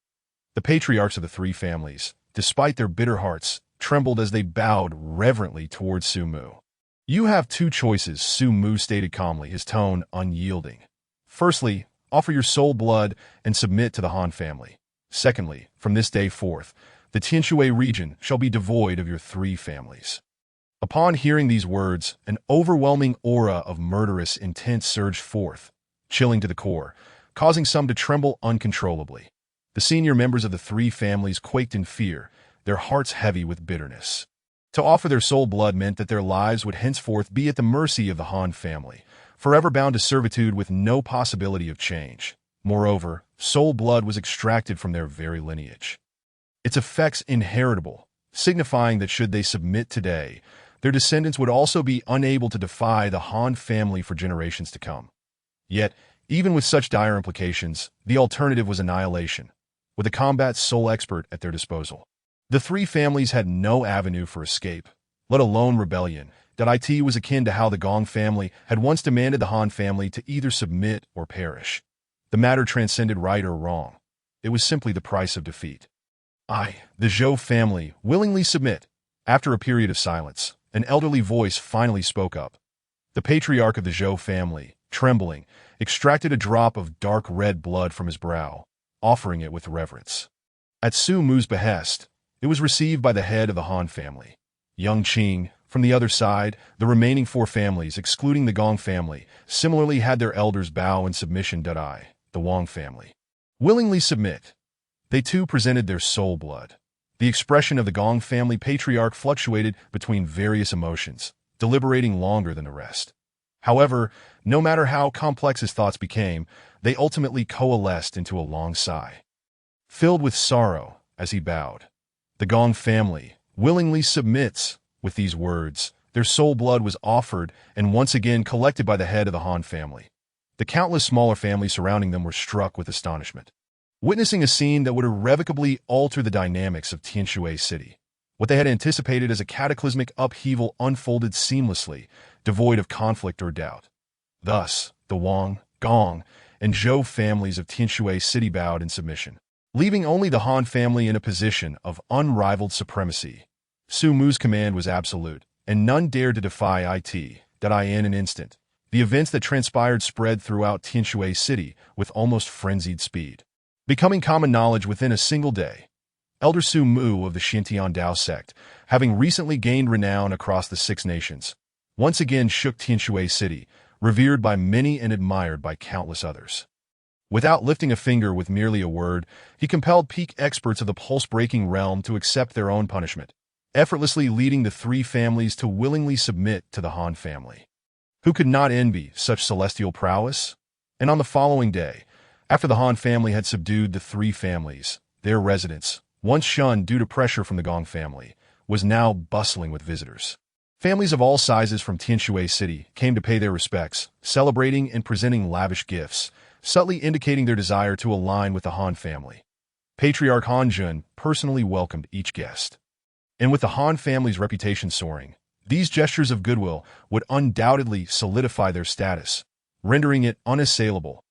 the patriarchs of the three families, despite their bitter hearts, trembled as they bowed reverently towards Su Mu. You have two choices, Su Mu stated calmly, his tone unyielding. Firstly, offer your soul blood and submit to the Han family. Secondly, from this day forth, the Tianshui region shall be devoid of your three families. Upon hearing these words, an overwhelming aura of murderous intent surged forth, chilling to the core, causing some to tremble uncontrollably. The senior members of the three families quaked in fear, their hearts heavy with bitterness. To offer their soul blood meant that their lives would henceforth be at the mercy of the Han family, forever bound to servitude with no possibility of change. Moreover, soul blood was extracted from their very lineage, its effects inheritable, signifying that should they submit today, their descendants would also be unable to defy the Han family for generations to come. Yet, even with such dire implications, the alternative was annihilation, with a combat soul expert at their disposal. The three families had no avenue for escape, let alone rebellion. It was akin to how the Gong family had once demanded the Han family to either submit or perish. The matter transcended right or wrong. It was simply the price of defeat. The Zhou family, willingly submit. After a period of silence, an elderly voice finally spoke up. The patriarch of the Zhou family, trembling, extracted a drop of dark red blood from his brow, offering it with reverence. At Su Mu's behest, it was received by the head of the Han family, Young Qing. From the other side, the remaining four families, excluding the Gong family, similarly had their elders bow in submission. The Wang family willingly submit. They too presented their soul blood. The expression of the Gong family patriarch fluctuated between various emotions, deliberating longer than the rest. However, no matter how complex his thoughts became, they ultimately coalesced into a long sigh. Filled with sorrow, as he bowed, the Gong family willingly submits. With these words, their soul blood was offered and once again collected by the head of the Han family. The countless smaller families surrounding them were struck with astonishment, witnessing a scene that would irrevocably alter the dynamics of Tianshui City. What they had anticipated as a cataclysmic upheaval unfolded seamlessly, devoid of conflict or doubt. Thus, the Wang, Gong, and Zhou families of Tianshui City bowed in submission, leaving only the Han family in a position of unrivaled supremacy. Su Mu's command was absolute, and none dared to defy it. In an instant, the events that transpired spread throughout Tianshui City with almost frenzied speed, becoming common knowledge within a single day. Elder Su Mu of the Xintian Dao sect, having recently gained renown across the Six Nations, once again shook Tianshui City, revered by many and admired by countless others. Without lifting a finger with merely a word, he compelled peak experts of the pulse-breaking realm to accept their own punishment, effortlessly leading the three families to willingly submit to the Han family. Who could not envy such celestial prowess? And on the following day, after the Han family had subdued the three families, their residence, once shunned due to pressure from the Gong family, was now bustling with visitors. Families of all sizes from Tianshui City came to pay their respects, celebrating and presenting lavish gifts, subtly indicating their desire to align with the Han family. Patriarch Han Jun personally welcomed each guest, And with the Han family's reputation soaring, these gestures of goodwill would undoubtedly solidify their status, rendering it unassailable.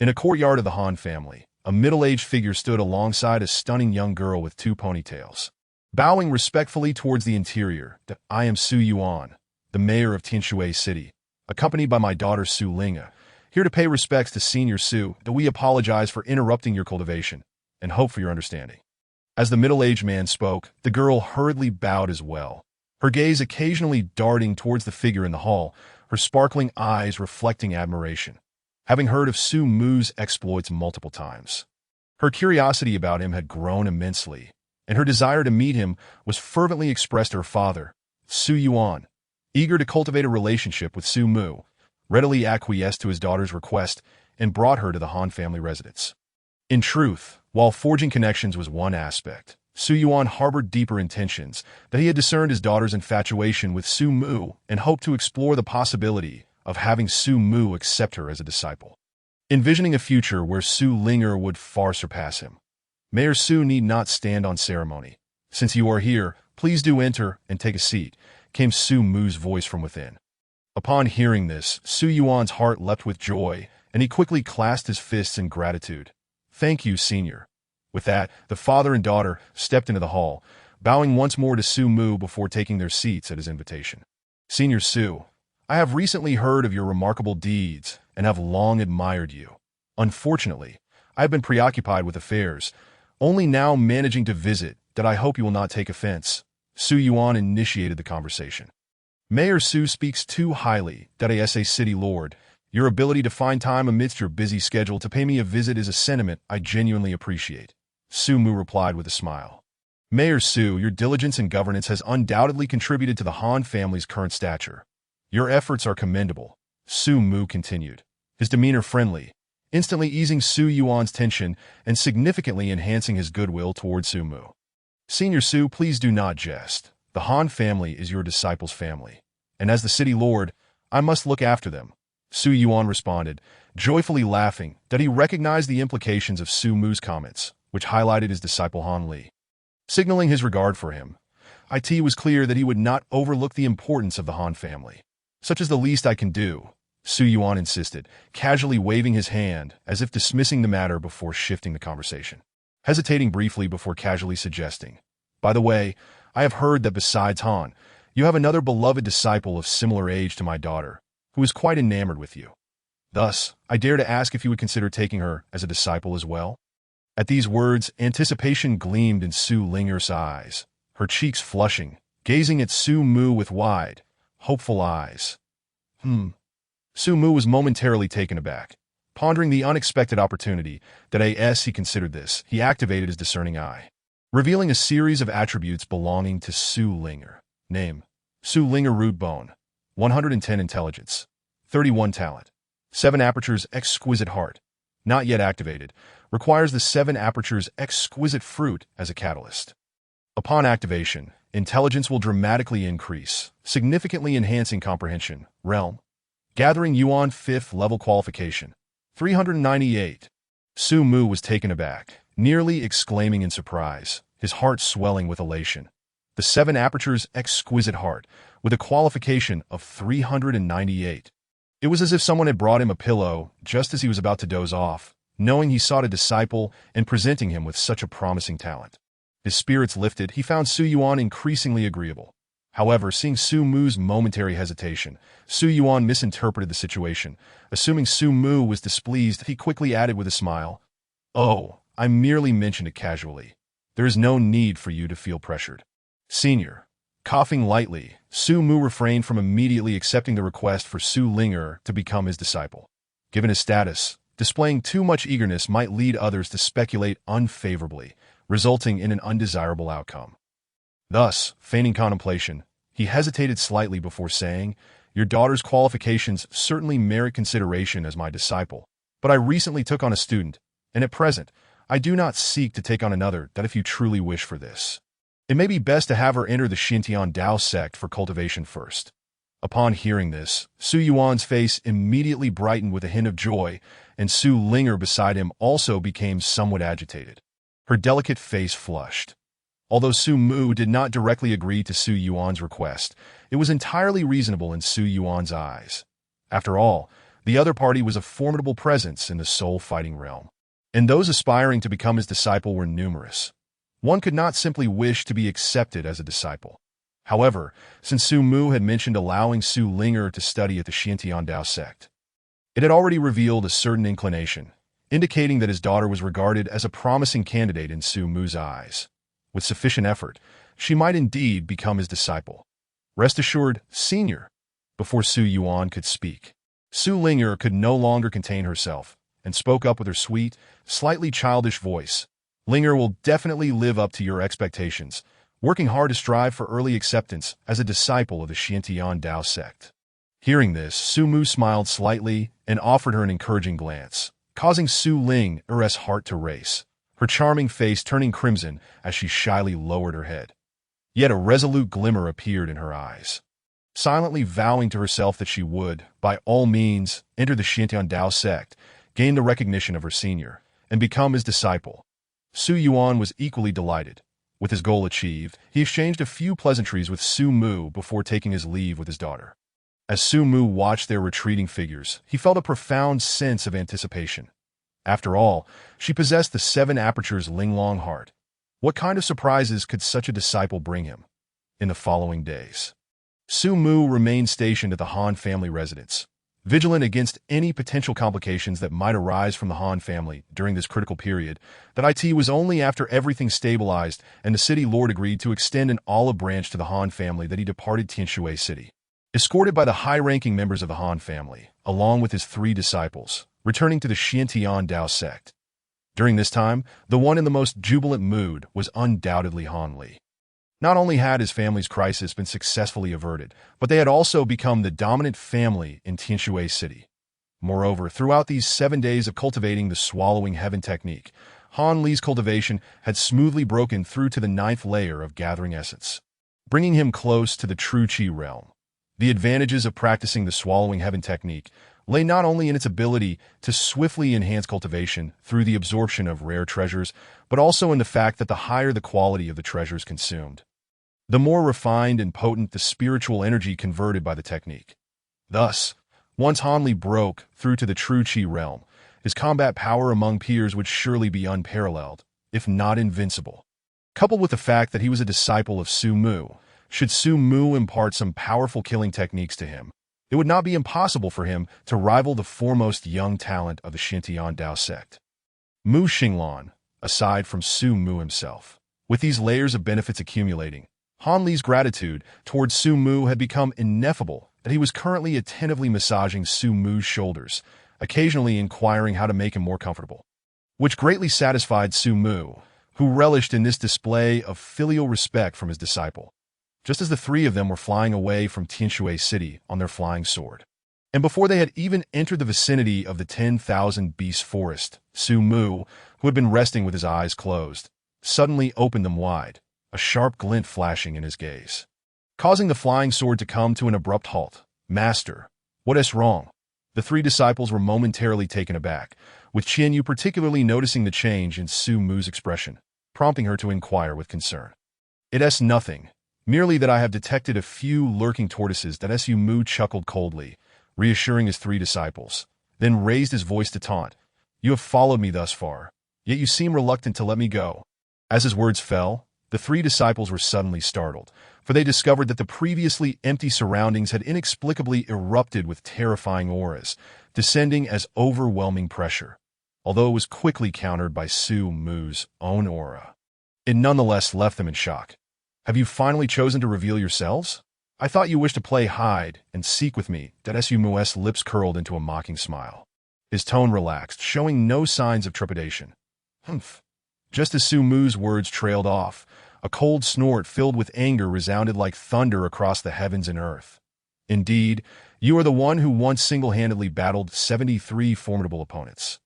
In a courtyard of the Han family, a middle-aged figure stood alongside a stunning young girl with two ponytails. Bowing respectfully towards the interior, I am Su Yuan, the mayor of Tianshui City, accompanied by my daughter Su Linga, here to pay respects to Senior Su. We apologize for interrupting your cultivation, and hope for your understanding. As the middle-aged man spoke, the girl hurriedly bowed as well, her gaze occasionally darting towards the figure in the hall, her sparkling eyes reflecting admiration. Having heard of Su Mu's exploits multiple times, her curiosity about him had grown immensely, and her desire to meet him was fervently expressed to her father. Su Yuan, eager to cultivate a relationship with Su Mu, readily acquiesced to his daughter's request and brought her to the Han family residence. In truth, while forging connections was one aspect, Su Yuan harbored deeper intentions, that he had discerned his daughter's infatuation with Su Mu and hoped to explore the possibility of having Su Mu accept her as a disciple. Envisioning a future where Su Linga would far surpass him, Mayor Su need not stand on ceremony. Since you are here, please do enter and take a seat, came Su Mu's voice from within. Upon hearing this, Su Yuan's heart leapt with joy, and he quickly clasped his fists in gratitude. Thank you, Senior. With that, the father and daughter stepped into the hall, bowing once more to Su Mu before taking their seats at his invitation. Senior Su, I have recently heard of your remarkable deeds and have long admired you. Unfortunately, I have been preoccupied with affairs, only now managing to visit, that I hope you will not take offense. Su Yuan initiated the conversation. Mayor Su speaks too highly, that as a city lord, your ability to find time amidst your busy schedule to pay me a visit is a sentiment I genuinely appreciate. Su Mu replied with a smile. Mayor Su, your diligence in governance has undoubtedly contributed to the Han family's current stature. Your efforts are commendable, Su Mu continued, his demeanor friendly, instantly easing Su Yuan's tension and significantly enhancing his goodwill toward Su Mu. Senior Su, please do not jest. The Han family is your disciples' family, and as the city lord, I must look after them. Su Yuan responded, joyfully laughing that he recognized the implications of Su Mu's comments, which highlighted his disciple Han Li. Signaling his regard for him, it was clear that he would not overlook the importance of the Han family. Such is the least I can do, Su Yuan insisted, casually waving his hand as if dismissing the matter before shifting the conversation. Hesitating briefly before casually suggesting, by the way, I have heard that besides Han, you have another beloved disciple of similar age to my daughter, who is quite enamored with you. Thus, I dare to ask if you would consider taking her as a disciple as well? At these words, anticipation gleamed in Su Linga's eyes, her cheeks flushing, gazing at Su Mu with wide, hopeful eyes. Su Mu was momentarily taken aback. Pondering the unexpected opportunity that he considered this, he activated his discerning eye, revealing a series of attributes belonging to Su Linga. Name: Su Linga Root Bone, 110 intelligence, 31 talent, 7 apertures exquisite heart, not yet activated, requires the 7 apertures exquisite fruit as a catalyst. Upon activation, intelligence will dramatically increase, significantly enhancing comprehension, realm, gathering Yuan 5th level qualification, 398. Su Mu was taken aback, nearly exclaiming in surprise, his heart swelling with elation. The 7 apertures exquisite heart, with a qualification of 398. It was as if someone had brought him a pillow just as he was about to doze off, knowing he sought a disciple and presenting him with such a promising talent. His spirits lifted, he found Su Yuan increasingly agreeable. However, seeing Su Mu's momentary hesitation, Su Yuan misinterpreted the situation. Assuming Su Mu was displeased, he quickly added with a smile, "Oh, I merely mentioned it casually. There is no need for you to feel pressured." Senior. Coughing lightly, Su Mu refrained from immediately accepting the request for Su Linga to become his disciple. Given his status, displaying too much eagerness might lead others to speculate unfavorably, resulting in an undesirable outcome. Thus, feigning contemplation, he hesitated slightly before saying, "Your daughter's qualifications certainly merit consideration as my disciple, but I recently took on a student, and at present, I do not seek to take on another that if you truly wish for this. It may be best to have her enter the Xintian Dao sect for cultivation first." Upon hearing this, Su Yuan's face immediately brightened with a hint of joy, and Su Linga beside him also became somewhat agitated. Her delicate face flushed. Although Su Mu did not directly agree to Su Yuan's request, it was entirely reasonable in Su Yuan's eyes. After all, the other party was a formidable presence in the soul fighting realm, and those aspiring to become his disciple were numerous. One could not simply wish to be accepted as a disciple. However, since Su Mu had mentioned allowing Su Linger to study at the Xiantian Dao sect, it had already revealed a certain inclination, indicating that his daughter was regarded as a promising candidate in Su Mu's eyes. With sufficient effort, she might indeed become his disciple. Rest assured, Senior. Before Su Yuan could speak, Su Linger could no longer contain herself and spoke up with her sweet, slightly childish voice. Linger will definitely live up to your expectations, working hard to strive for early acceptance as a disciple of the Xiantian Dao sect. Hearing this, Su Mu smiled slightly and offered her an encouraging glance, causing Su Linger's heart to race, her charming face turning crimson as she shyly lowered her head. Yet a resolute glimmer appeared in her eyes. Silently vowing to herself that she would, by all means, enter the Xiantian Dao sect, gain the recognition of her senior, and become his disciple. Su Yuan was equally delighted. With his goal achieved, he exchanged a few pleasantries with Su Mu before taking his leave with his daughter. As Su Mu watched their retreating figures, he felt a profound sense of anticipation. After all, she possessed the 7 apertures Linglong heart. What kind of surprises could such a disciple bring him? In the following days, Su Mu remained stationed at the Han family residence, vigilant against any potential complications that might arise from the Han family during this critical period. That it was only after everything stabilized and the city lord agreed to extend an olive branch to the Han family that he departed Tianshui City, escorted by the high-ranking members of the Han family, along with his 3 disciples, returning to the Xiantian Dao sect. During this time, the one in the most jubilant mood was undoubtedly Han Li. Not only had his family's crisis been successfully averted, but they had also become the dominant family in Tianshui City. Moreover, throughout these 7 days of cultivating the swallowing heaven technique, Han Li's cultivation had smoothly broken through to the 9th layer of gathering essence, bringing him close to the true Qi realm. The advantages of practicing the swallowing heaven technique lay not only in its ability to swiftly enhance cultivation through the absorption of rare treasures, but also in the fact that the higher the quality of the treasures consumed, the more refined and potent the spiritual energy converted by the technique. Thus, once Han Li broke through to the true Qi realm, his combat power among peers would surely be unparalleled, if not invincible. Coupled with the fact that he was a disciple of Su Mu, should Su Mu impart some powerful killing techniques to him, it would not be impossible for him to rival the foremost young talent of the Xiantian Dao sect, Mu Xinglan, aside from Su Mu himself. With these layers of benefits accumulating, Han Li's gratitude towards Su Mu had become ineffable that he was currently attentively massaging Su Mu's shoulders, occasionally inquiring how to make him more comfortable, which greatly satisfied Su Mu, who relished in this display of filial respect from his disciple. Just as the 3 of them were flying away from Tianshui City on their flying sword, and before they had even entered the vicinity of the 10,000 beast forest, Su Mu, who had been resting with his eyes closed, suddenly opened them wide, a sharp glint flashing in his gaze, causing the flying sword to come to an abrupt halt. "Master, what is wrong?" The 3 disciples were momentarily taken aback, with Qian Yu particularly noticing the change in Su Mu's expression, prompting her to inquire with concern. "It is nothing. Merely that I have detected a few lurking tortoises." That Su Mu chuckled coldly, reassuring his 3 disciples, then raised his voice to taunt. "You have followed me thus far, yet you seem reluctant to let me go." As his words fell, the 3 disciples were suddenly startled, for they discovered that the previously empty surroundings had inexplicably erupted with terrifying auras, descending as overwhelming pressure. Although it was quickly countered by Su Mu's own aura, it nonetheless left them in shock. "Have you finally chosen to reveal yourselves? I thought you wished to play hide and seek with me." Su Mu's lips curled into a mocking smile. His tone relaxed, showing no signs of trepidation. "Humph." Just as Su Mu's words trailed off, a cold snort filled with anger resounded like thunder across the heavens and earth. "Indeed, you are the one who once single-handedly battled 73 formidable opponents.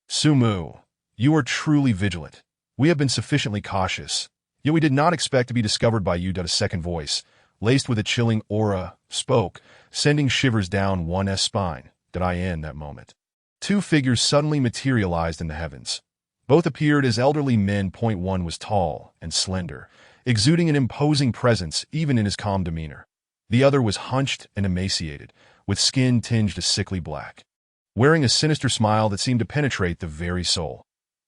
Su Mu, you are truly vigilant. We have been sufficiently cautious, yet we did not expect to be discovered by you." A second voice, laced with a chilling aura, spoke, sending shivers down one's spine. In that moment, 2 figures suddenly materialized in the heavens. Both appeared as elderly men. One was tall and slender, exuding an imposing presence even in his calm demeanor. The other was hunched and emaciated, with skin tinged a sickly black, wearing a sinister smile that seemed to penetrate the very soul.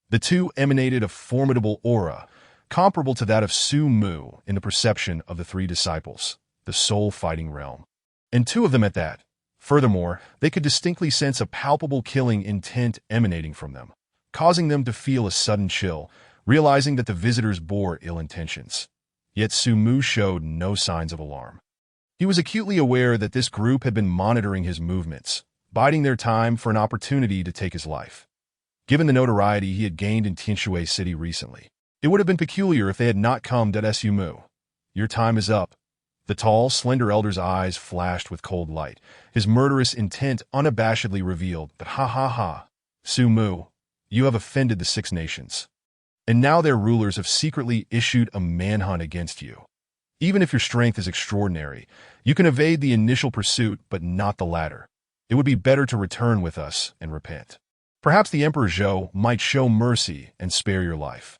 The two emanated a formidable aura, comparable to that of Su Mu in the perception of the three disciples, the soul-fighting realm. And two of them at that. Furthermore, they could distinctly sense a palpable killing intent emanating from them, causing them to feel a sudden chill, realizing that the visitors bore ill intentions. Yet Su Mu showed no signs of alarm. He was acutely aware that this group had been monitoring his movements, biding their time for an opportunity to take his life. Given the notoriety he had gained in Tianshui City recently, it would have been peculiar if they had not come to Su Mu. Your time is up. The tall, slender elder's eyes flashed with cold light. His murderous intent unabashedly revealed that, ha ha ha, Su Mu, you have offended the Six Nations. And now their rulers have secretly issued a manhunt against you. Even if your strength is extraordinary, you can evade the initial pursuit but not the latter. It would be better to return with us and repent. Perhaps the Emperor Zhou might show mercy and spare your life.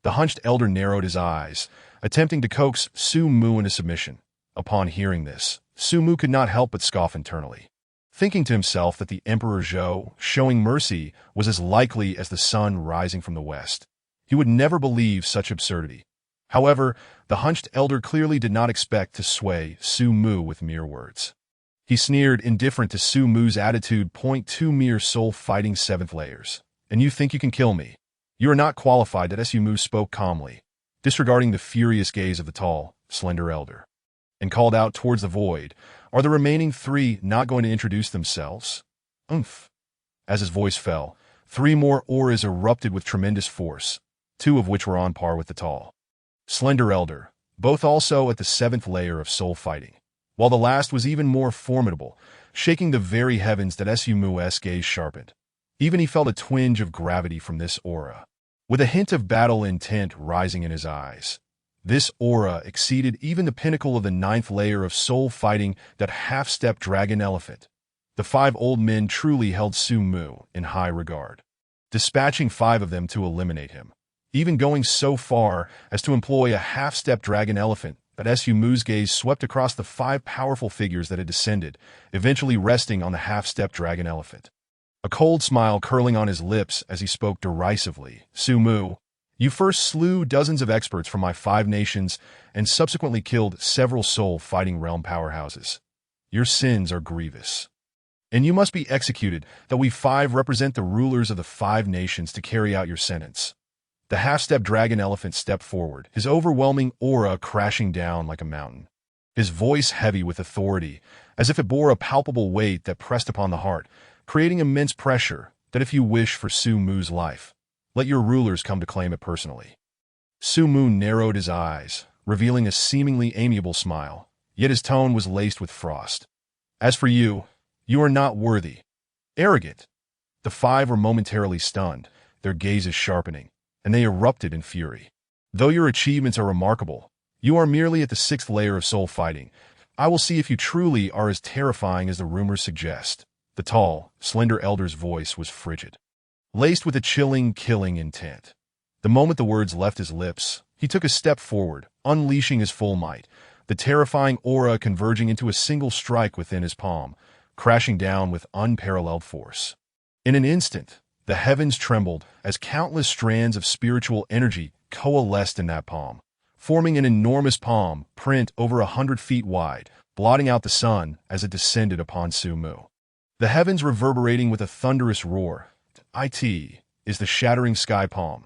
The hunched elder narrowed his eyes, attempting to coax Su Mu into submission. Upon hearing this, Su Mu could not help but scoff internally, thinking to himself that the Emperor Zhou showing mercy was as likely as the sun rising from the west. He would never believe such absurdity. However, the hunched elder clearly did not expect to sway Su Mu with mere words. He sneered, indifferent to Su Mu's attitude. "2 mere soul-fighting seventh layers. And you think you can kill me? You are not qualified." That Su Mu spoke calmly, disregarding the furious gaze of the tall, slender elder, and called out towards the void, "Are the remaining three not going to introduce themselves?" Umph. As his voice fell, 3 more auras erupted with tremendous force, 2 of which were on par with the tall, slender elder, both also at the 7th layer of soul fighting, while the last was even more formidable, shaking the very heavens. That Su Mu's gaze sharpened. Even he felt a twinge of gravity from this aura, with a hint of battle intent rising in his eyes. This aura exceeded even the pinnacle of the 9th layer of soul fighting, that half-step dragon elephant. The 5 old men truly held Su Mu in high regard, dispatching 5 of them to eliminate him, even going so far as to employ a half-step dragon elephant. That Su Mu's gaze swept across the 5 powerful figures that had descended, eventually resting on the half-step dragon elephant, a cold smile curling on his lips as he spoke derisively. "Su Mu, you first slew dozens of experts from my 5 nations and subsequently killed several soul-fighting realm powerhouses. Your sins are grievous, and you must be executed. That we 5 represent the rulers of the 5 nations to carry out your sentence." The half-step dragon elephant stepped forward, his overwhelming aura crashing down like a mountain, his voice heavy with authority, as if it bore a palpable weight that pressed upon the heart, creating immense pressure. "That if you wish for Su Mu's life, let your rulers come to claim it personally." Su Mu narrowed his eyes, revealing a seemingly amiable smile, yet his tone was laced with frost. "As for you, you are not worthy. Arrogant." The 5 were momentarily stunned, their gazes sharpening, and they erupted in fury. "Though your achievements are remarkable, you are merely at the 6th layer of soul fighting. I will see if you truly are as terrifying as the rumors suggest." The tall, slender elder's voice was frigid, laced with a chilling, killing intent. The moment the words left his lips, he took a step forward, unleashing his full might, the terrifying aura converging into a single strike within his palm, crashing down with unparalleled force. In an instant, the heavens trembled as countless strands of spiritual energy coalesced in that palm, forming an enormous palm print over 100 feet wide, blotting out the sun as it descended upon Su Mu. The heavens reverberating with a thunderous roar. It is the shattering sky palm.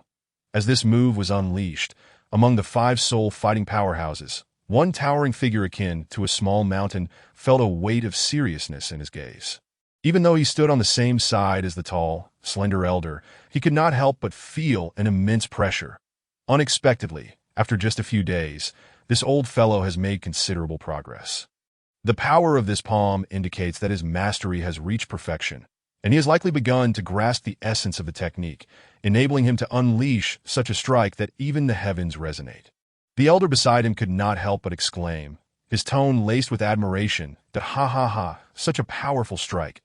As this move was unleashed, among the 5 soul-fighting powerhouses, one towering figure akin to a small mountain felt a weight of seriousness in his gaze. Even though he stood on the same side as the tall, slender elder, he could not help but feel an immense pressure. Unexpectedly, after just a few days, this old fellow has made considerable progress. The power of this palm indicates that his mastery has reached perfection, and he has likely begun to grasp the essence of the technique, enabling him to unleash such a strike that even the heavens resonate. The elder beside him could not help but exclaim, his tone laced with admiration, that "Ha ha ha, such a powerful strike.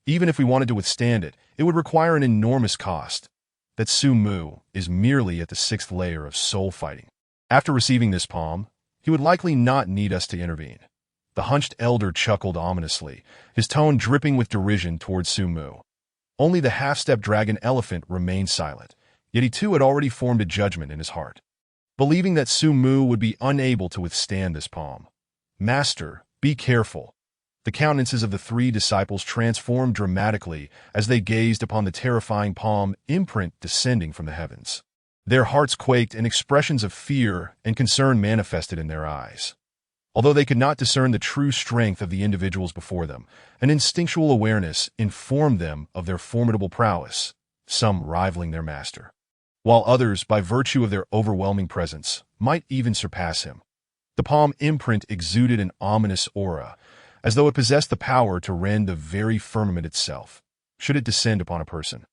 Even if we wanted to withstand it, it would require an enormous cost. That Su Mu is merely at the 6th layer of soul fighting." After receiving this palm, he would likely not need us to intervene. The hunched elder chuckled ominously, his tone dripping with derision towards Su Mu. Only the half-step dragon elephant remained silent, yet he too had already formed a judgment in his heart, believing that Su Mu would be unable to withstand this palm. "Master, be careful." The countenances of the three disciples transformed dramatically as they gazed upon the terrifying palm imprint descending from the heavens. Their hearts quaked and expressions of fear and concern manifested in their eyes. Although they could not discern the true strength of the individuals before them, an instinctual awareness informed them of their formidable prowess, some rivaling their master, while others, by virtue of their overwhelming presence, might even surpass him. The palm imprint exuded an ominous aura, as though it possessed the power to rend the very firmament itself, should it descend upon a person.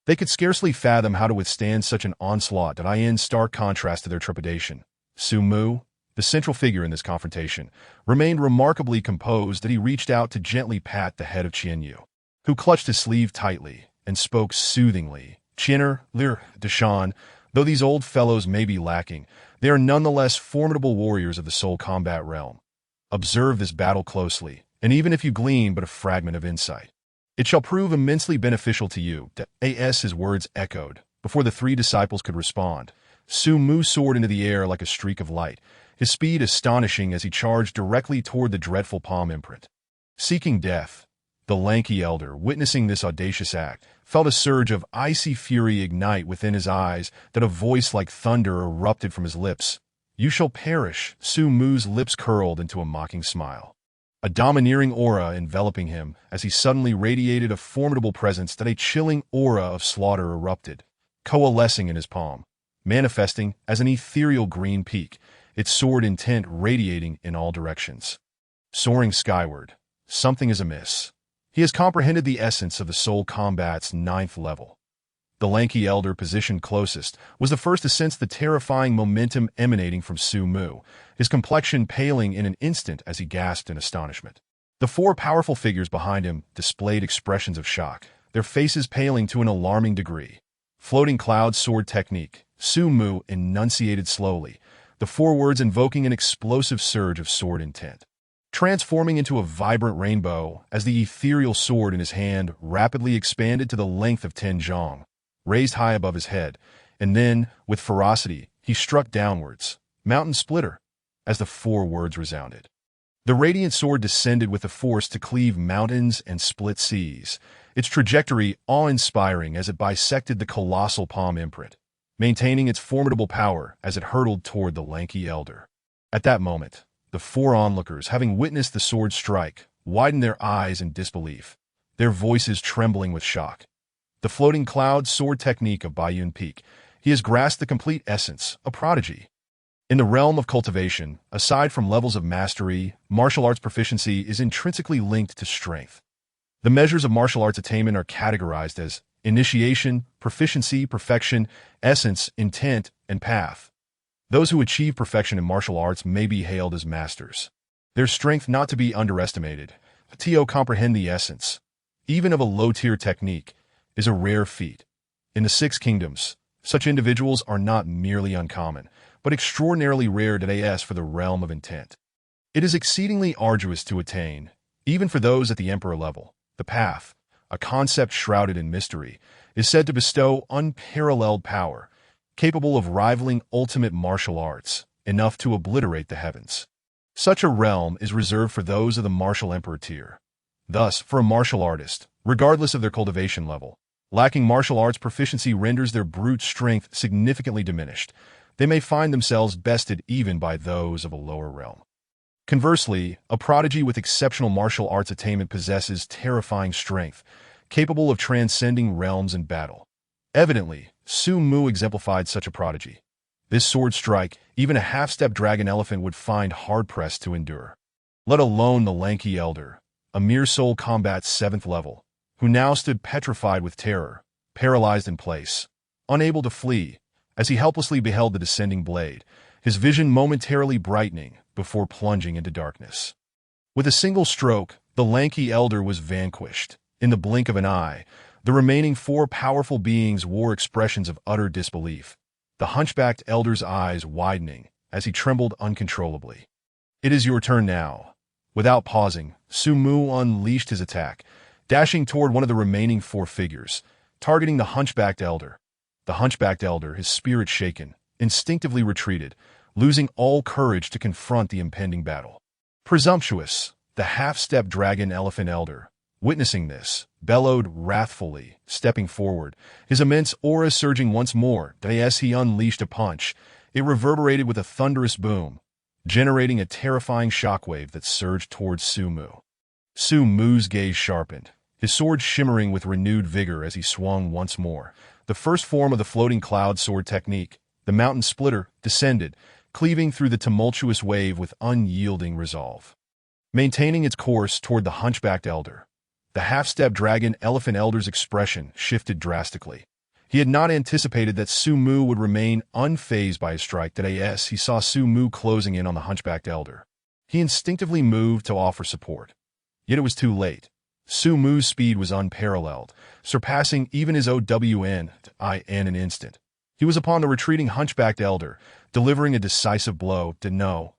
They could scarcely fathom how to withstand such an onslaught that in stark contrast to their trepidation. Su Mu, the central figure in this confrontation, remained remarkably composed that he reached out to gently pat the head of Qianyu, who clutched his sleeve tightly and spoke soothingly. "Qianer, Lir, Deshan, though these old fellows may be lacking, they are nonetheless formidable warriors of the soul combat realm. Observe this battle closely, and even if you glean but a fragment of insight, it shall prove immensely beneficial to you." His words echoed. Before the three disciples could respond, Su Mu soared into the air like a streak of light, his speed astonishing as he charged directly toward the dreadful palm imprint. Seeking death, the lanky elder, witnessing this audacious act, felt a surge of icy fury ignite within his eyes that a voice like thunder erupted from his lips. "You shall perish." Su Mu's lips curled into a mocking smile, a domineering aura enveloping him as he suddenly radiated a formidable presence that a chilling aura of slaughter erupted, coalescing in his palm, manifesting as an ethereal green peak, its sword intent radiating in all directions. Soaring skyward, something is amiss. He has comprehended the essence of the soul combat's 9th level. The lanky elder, positioned closest, was the first to sense the terrifying momentum emanating from Su Mu, his complexion paling in an instant as he gasped in astonishment. The four powerful figures behind him displayed expressions of shock, their faces paling to an alarming degree. Floating cloud sword technique, Su Mu enunciated slowly, the four words invoking an explosive surge of sword intent, transforming into a vibrant rainbow as the ethereal sword in his hand rapidly expanded to the length of 10 zhong, raised high above his head, and then, with ferocity, he struck downwards, "Mountain Splitter," as the four words resounded. The radiant sword descended with the force to cleave mountains and split seas, its trajectory awe-inspiring as it bisected the colossal palm imprint, maintaining its formidable power as it hurtled toward the lanky elder. At that moment, the four onlookers, having witnessed the sword strike, widened their eyes in disbelief, their voices trembling with shock. The floating cloud sword technique of Baiyun Peak. He has grasped the complete essence, a prodigy. In the realm of cultivation, aside from levels of mastery, martial arts proficiency is intrinsically linked to strength. The measures of martial arts attainment are categorized as initiation, proficiency, perfection, essence, intent, and path. Those who achieve perfection in martial arts may be hailed as masters. Their strength not to be underestimated. To comprehend the essence, even of a low-tier technique, is a rare feat. In the 6 kingdoms, such individuals are not merely uncommon, but extraordinarily rare for the realm of intent. It is exceedingly arduous to attain, even for those at the emperor level. The path, a concept shrouded in mystery, is said to bestow unparalleled power, capable of rivaling ultimate martial arts, enough to obliterate the heavens. Such a realm is reserved for those of the martial emperor tier. Thus, for a martial artist, regardless of their cultivation level, lacking martial arts proficiency renders their brute strength significantly diminished. They may find themselves bested even by those of a lower realm. Conversely, a prodigy with exceptional martial arts attainment possesses terrifying strength, capable of transcending realms in battle. Evidently, Su Mu exemplified such a prodigy. This sword strike, even a half-step dragon elephant would find hard-pressed to endure. Let alone the lanky elder, a mere soul combat's 7th level, who now stood petrified with terror, paralyzed in place, unable to flee, as he helplessly beheld the descending blade, his vision momentarily brightening before plunging into darkness. With a single stroke, the lanky elder was vanquished. In the blink of an eye, the remaining 4 powerful beings wore expressions of utter disbelief, the hunchbacked elder's eyes widening as he trembled uncontrollably. "It is your turn now." Without pausing, Su Mu unleashed his attack, dashing toward one of the remaining four figures, targeting the hunchbacked elder. The hunchbacked elder, his spirit shaken, instinctively retreated, losing all courage to confront the impending battle. Presumptuous, the half-step dragon elephant elder, witnessing this, bellowed wrathfully, stepping forward, his immense aura surging once more. As he unleashed a punch, it reverberated with a thunderous boom, generating a terrifying shockwave that surged towards Su Mu. Su Mu's gaze sharpened, his sword shimmering with renewed vigor as he swung once more. The first form of the floating cloud sword technique, the mountain splitter, descended, cleaving through the tumultuous wave with unyielding resolve. Maintaining its course toward the hunchbacked elder, the half-step dragon elephant elder's expression shifted drastically. He had not anticipated that Su Mu would remain unfazed by his strike. As he saw Su Mu closing in on the hunchbacked elder, he instinctively moved to offer support. Yet it was too late. Su Mu's speed was unparalleled, surpassing even his OWN in an instant. He was upon the retreating hunchbacked elder, delivering a decisive blow. No.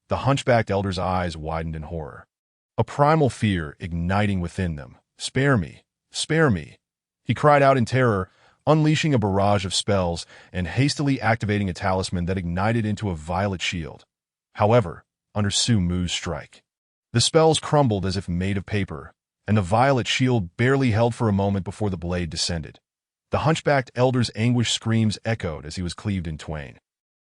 The hunchbacked elder's eyes widened in horror, a primal fear igniting within them. "Spare me! Spare me!" he cried out in terror, unleashing a barrage of spells and hastily activating a talisman that ignited into a violet shield. However, under Su Mu's strike, the spells crumbled as if made of paper, and the violet shield barely held for a moment before the blade descended. The hunchbacked elder's anguished screams echoed as he was cleaved in twain,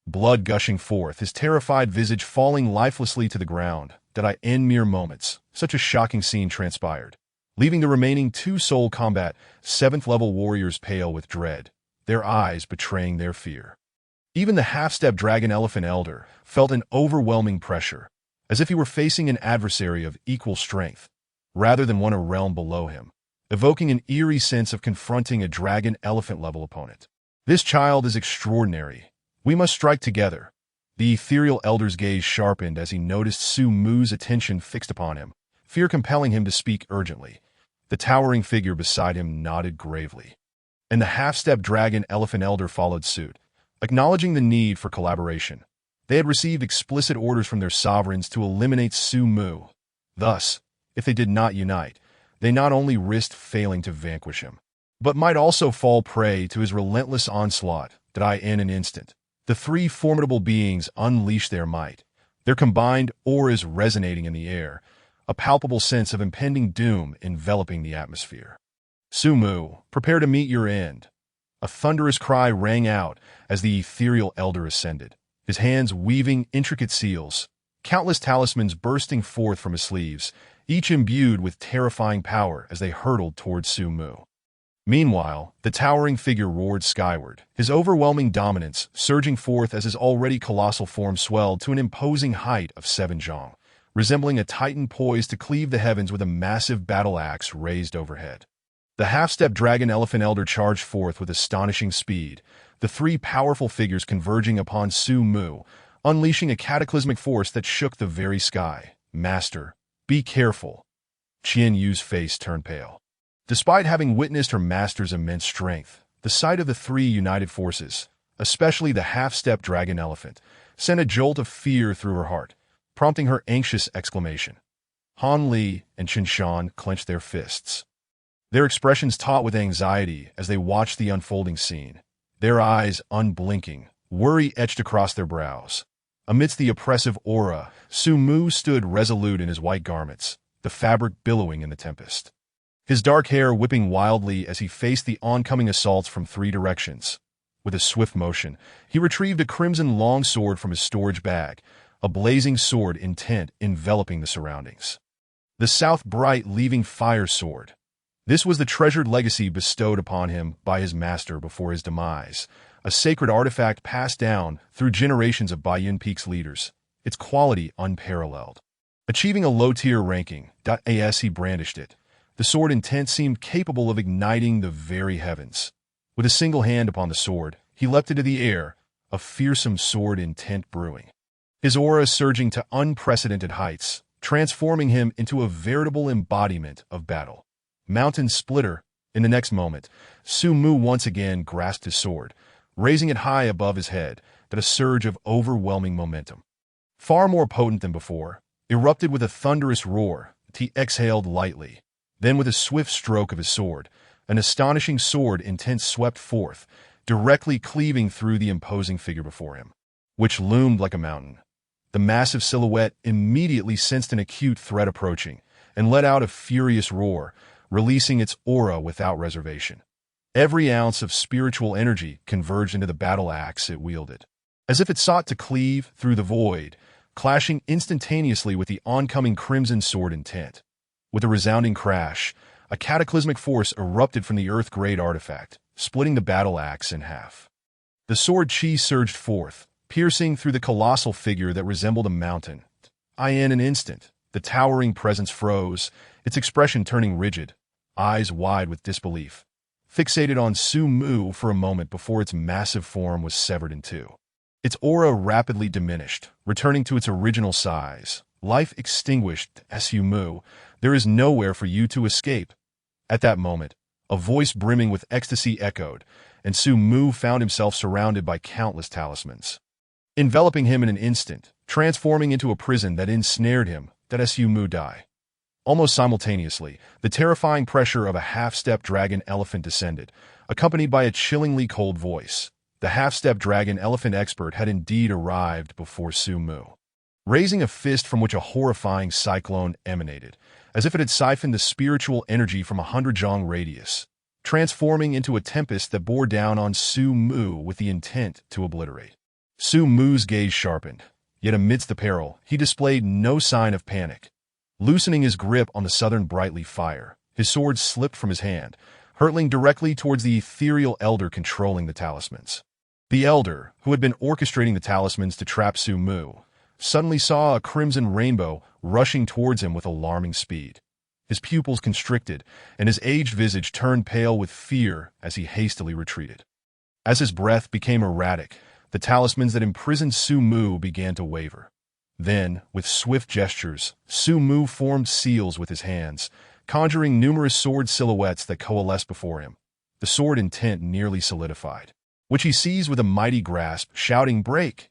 blood gushing forth, his terrified visage falling lifelessly to the ground. In mere moments, such a shocking scene transpired, leaving the remaining two soul combat 7th-level warriors pale with dread, their eyes betraying their fear. Even the half-step dragon elephant elder felt an overwhelming pressure, as if he were facing an adversary of equal strength, rather than one a realm below him, evoking an eerie sense of confronting a dragon elephant-level opponent. "This child is extraordinary. We must strike together." The ethereal elder's gaze sharpened as he noticed Su Mu's attention fixed upon him, fear compelling him to speak urgently. The towering figure beside him nodded gravely, and the half-step dragon elephant elder followed suit, acknowledging the need for collaboration. They had received explicit orders from their sovereigns to eliminate Su Mu. Thus, if they did not unite, they not only risked failing to vanquish him, but might also fall prey to his relentless onslaught. In an instant, the three formidable beings unleashed their might, their combined auras resonating in the air, a palpable sense of impending doom enveloping the atmosphere. "Su Mu, prepare to meet your end." A thunderous cry rang out as the ethereal elder ascended, his hands weaving intricate seals, countless talismans bursting forth from his sleeves, each imbued with terrifying power as they hurtled towards Su Mu. Meanwhile, the towering figure roared skyward, his overwhelming dominance surging forth as his already colossal form swelled to an imposing height of 7 zhong, resembling a titan poised to cleave the heavens with a massive battle axe raised overhead. The half-step dragon elephant elder charged forth with astonishing speed, the three powerful figures converging upon Su Mu, unleashing a cataclysmic force that shook the very sky. "Master, be careful." Qian Yu's face turned pale. Despite having witnessed her master's immense strength, the sight of the three united forces, especially the half-step dragon elephant, sent a jolt of fear through her heart, prompting her anxious exclamation. Han Li and Chen Shan clenched their fists, their expressions taut with anxiety as they watched the unfolding scene, their eyes unblinking, worry etched across their brows. Amidst the oppressive aura, Su Mu stood resolute in his white garments, the fabric billowing in the tempest, his dark hair whipping wildly as he faced the oncoming assaults from 3 directions. With a swift motion, he retrieved a crimson longsword from his storage bag, a blazing sword intent enveloping the surroundings. The South Bright Leaving Fire Sword. This was the treasured legacy bestowed upon him by his master before his demise, a sacred artifact passed down through generations of Baiyun Peak's leaders, its quality unparalleled. Achieving a low-tier ranking, as he brandished it, the sword intent seemed capable of igniting the very heavens. With a single hand upon the sword, he leapt into the air, a fearsome sword intent brewing, his aura surging to unprecedented heights, transforming him into a veritable embodiment of battle. Mountain Splitter. In the next moment, Su Mu once again grasped his sword, raising it high above his head, that a surge of overwhelming momentum, far more potent than before, erupted with a thunderous roar. He exhaled lightly. Then with a swift stroke of his sword, an astonishing sword intent swept forth, directly cleaving through the imposing figure before him, which loomed like a mountain. The massive silhouette immediately sensed an acute threat approaching and let out a furious roar, releasing its aura without reservation. Every ounce of spiritual energy converged into the battle axe it wielded, as if it sought to cleave through the void, clashing instantaneously with the oncoming crimson sword intent. With a resounding crash, a cataclysmic force erupted from the earth-grade artifact, splitting the battle axe in half. The sword chi surged forth, piercing through the colossal figure that resembled a mountain. In an instant, the towering presence froze, its expression turning rigid, eyes wide with disbelief, fixated on Su Mu for a moment before its massive form was severed in two. Its aura rapidly diminished, returning to its original size. Life extinguished. Su Mu, there is nowhere for you to escape. At that moment, a voice brimming with ecstasy echoed, and Su Mu found himself surrounded by countless talismans, enveloping him in an instant, transforming into a prison that ensnared him. That Su Mu die. Almost simultaneously, the terrifying pressure of a half-step dragon elephant descended, accompanied by a chillingly cold voice. The half-step dragon elephant expert had indeed arrived before Su Mu, raising a fist from which a horrifying cyclone emanated, as if it had siphoned the spiritual energy from 100 zhang radius, transforming into a tempest that bore down on Su Mu with the intent to obliterate. Su Mu's gaze sharpened, yet amidst the peril, he displayed no sign of panic. Loosening his grip on the southern brightly fire, his sword slipped from his hand, hurtling directly towards the ethereal elder controlling the talismans. The elder, who had been orchestrating the talismans to trap Su Mu, suddenly saw a crimson rainbow rushing towards him with alarming speed. His pupils constricted, and his aged visage turned pale with fear as he hastily retreated. As his breath became erratic, the talismans that imprisoned Su Mu began to waver. Then, with swift gestures, Su Mu formed seals with his hands, conjuring numerous sword silhouettes that coalesced before him. The sword intent nearly solidified, which he seized with a mighty grasp, shouting, "Break!"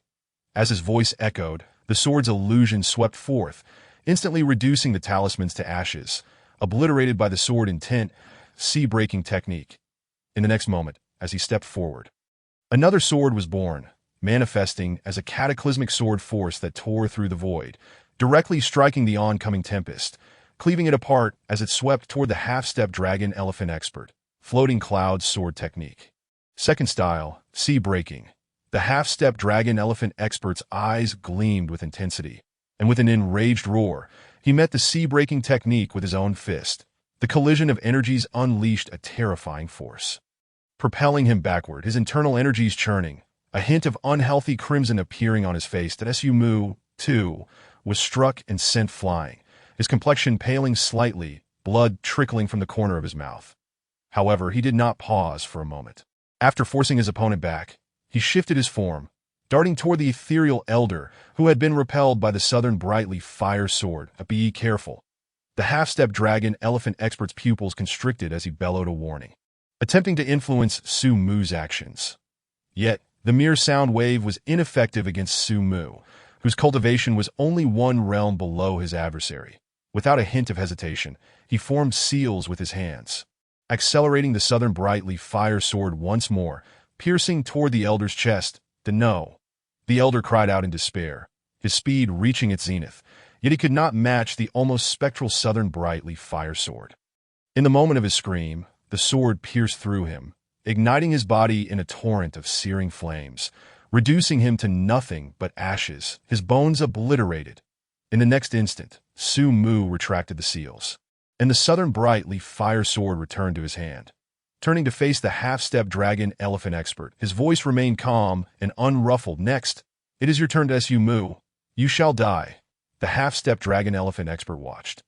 As his voice echoed, the sword's illusion swept forth, instantly reducing the talismans to ashes, obliterated by the sword intent, sea-breaking technique. In the next moment, as he stepped forward, another sword was born, manifesting as a cataclysmic sword force that tore through the void, directly striking the oncoming tempest, cleaving it apart as it swept toward the half-step dragon elephant expert, floating cloud sword technique. Second style, sea-breaking. The half-step dragon elephant expert's eyes gleamed with intensity, and with an enraged roar, he met the sea-breaking technique with his own fist. The collision of energies unleashed a terrifying force, propelling him backward, his internal energies churning, a hint of unhealthy crimson appearing on his face. That Su Mu, too, was struck and sent flying, his complexion paling slightly, blood trickling from the corner of his mouth. However, he did not pause for a moment. After forcing his opponent back, he shifted his form, darting toward the ethereal elder, who had been repelled by the southern brightly fire sword. Be careful. The half-step dragon elephant expert's pupils constricted as he bellowed a warning, attempting to influence Su Mu's actions. Yet, the mere sound wave was ineffective against Su Mu, whose cultivation was only one realm below his adversary. Without a hint of hesitation, he formed seals with his hands, accelerating the southern brightly fire sword once more, piercing toward the elder's chest. No. The elder cried out in despair, his speed reaching its zenith, yet he could not match the almost spectral southern brightly fire sword. In the moment of his scream, the sword pierced through him, igniting his body in a torrent of searing flames, reducing him to nothing but ashes, his bones obliterated. In the next instant, Su Mu retracted the seals, and the southern brightly fire sword returned to his hand. Turning to face the half-step dragon elephant expert, his voice remained calm and unruffled. "Next, it is your turn, Su Mu. You shall die." The half-step dragon elephant expert watched,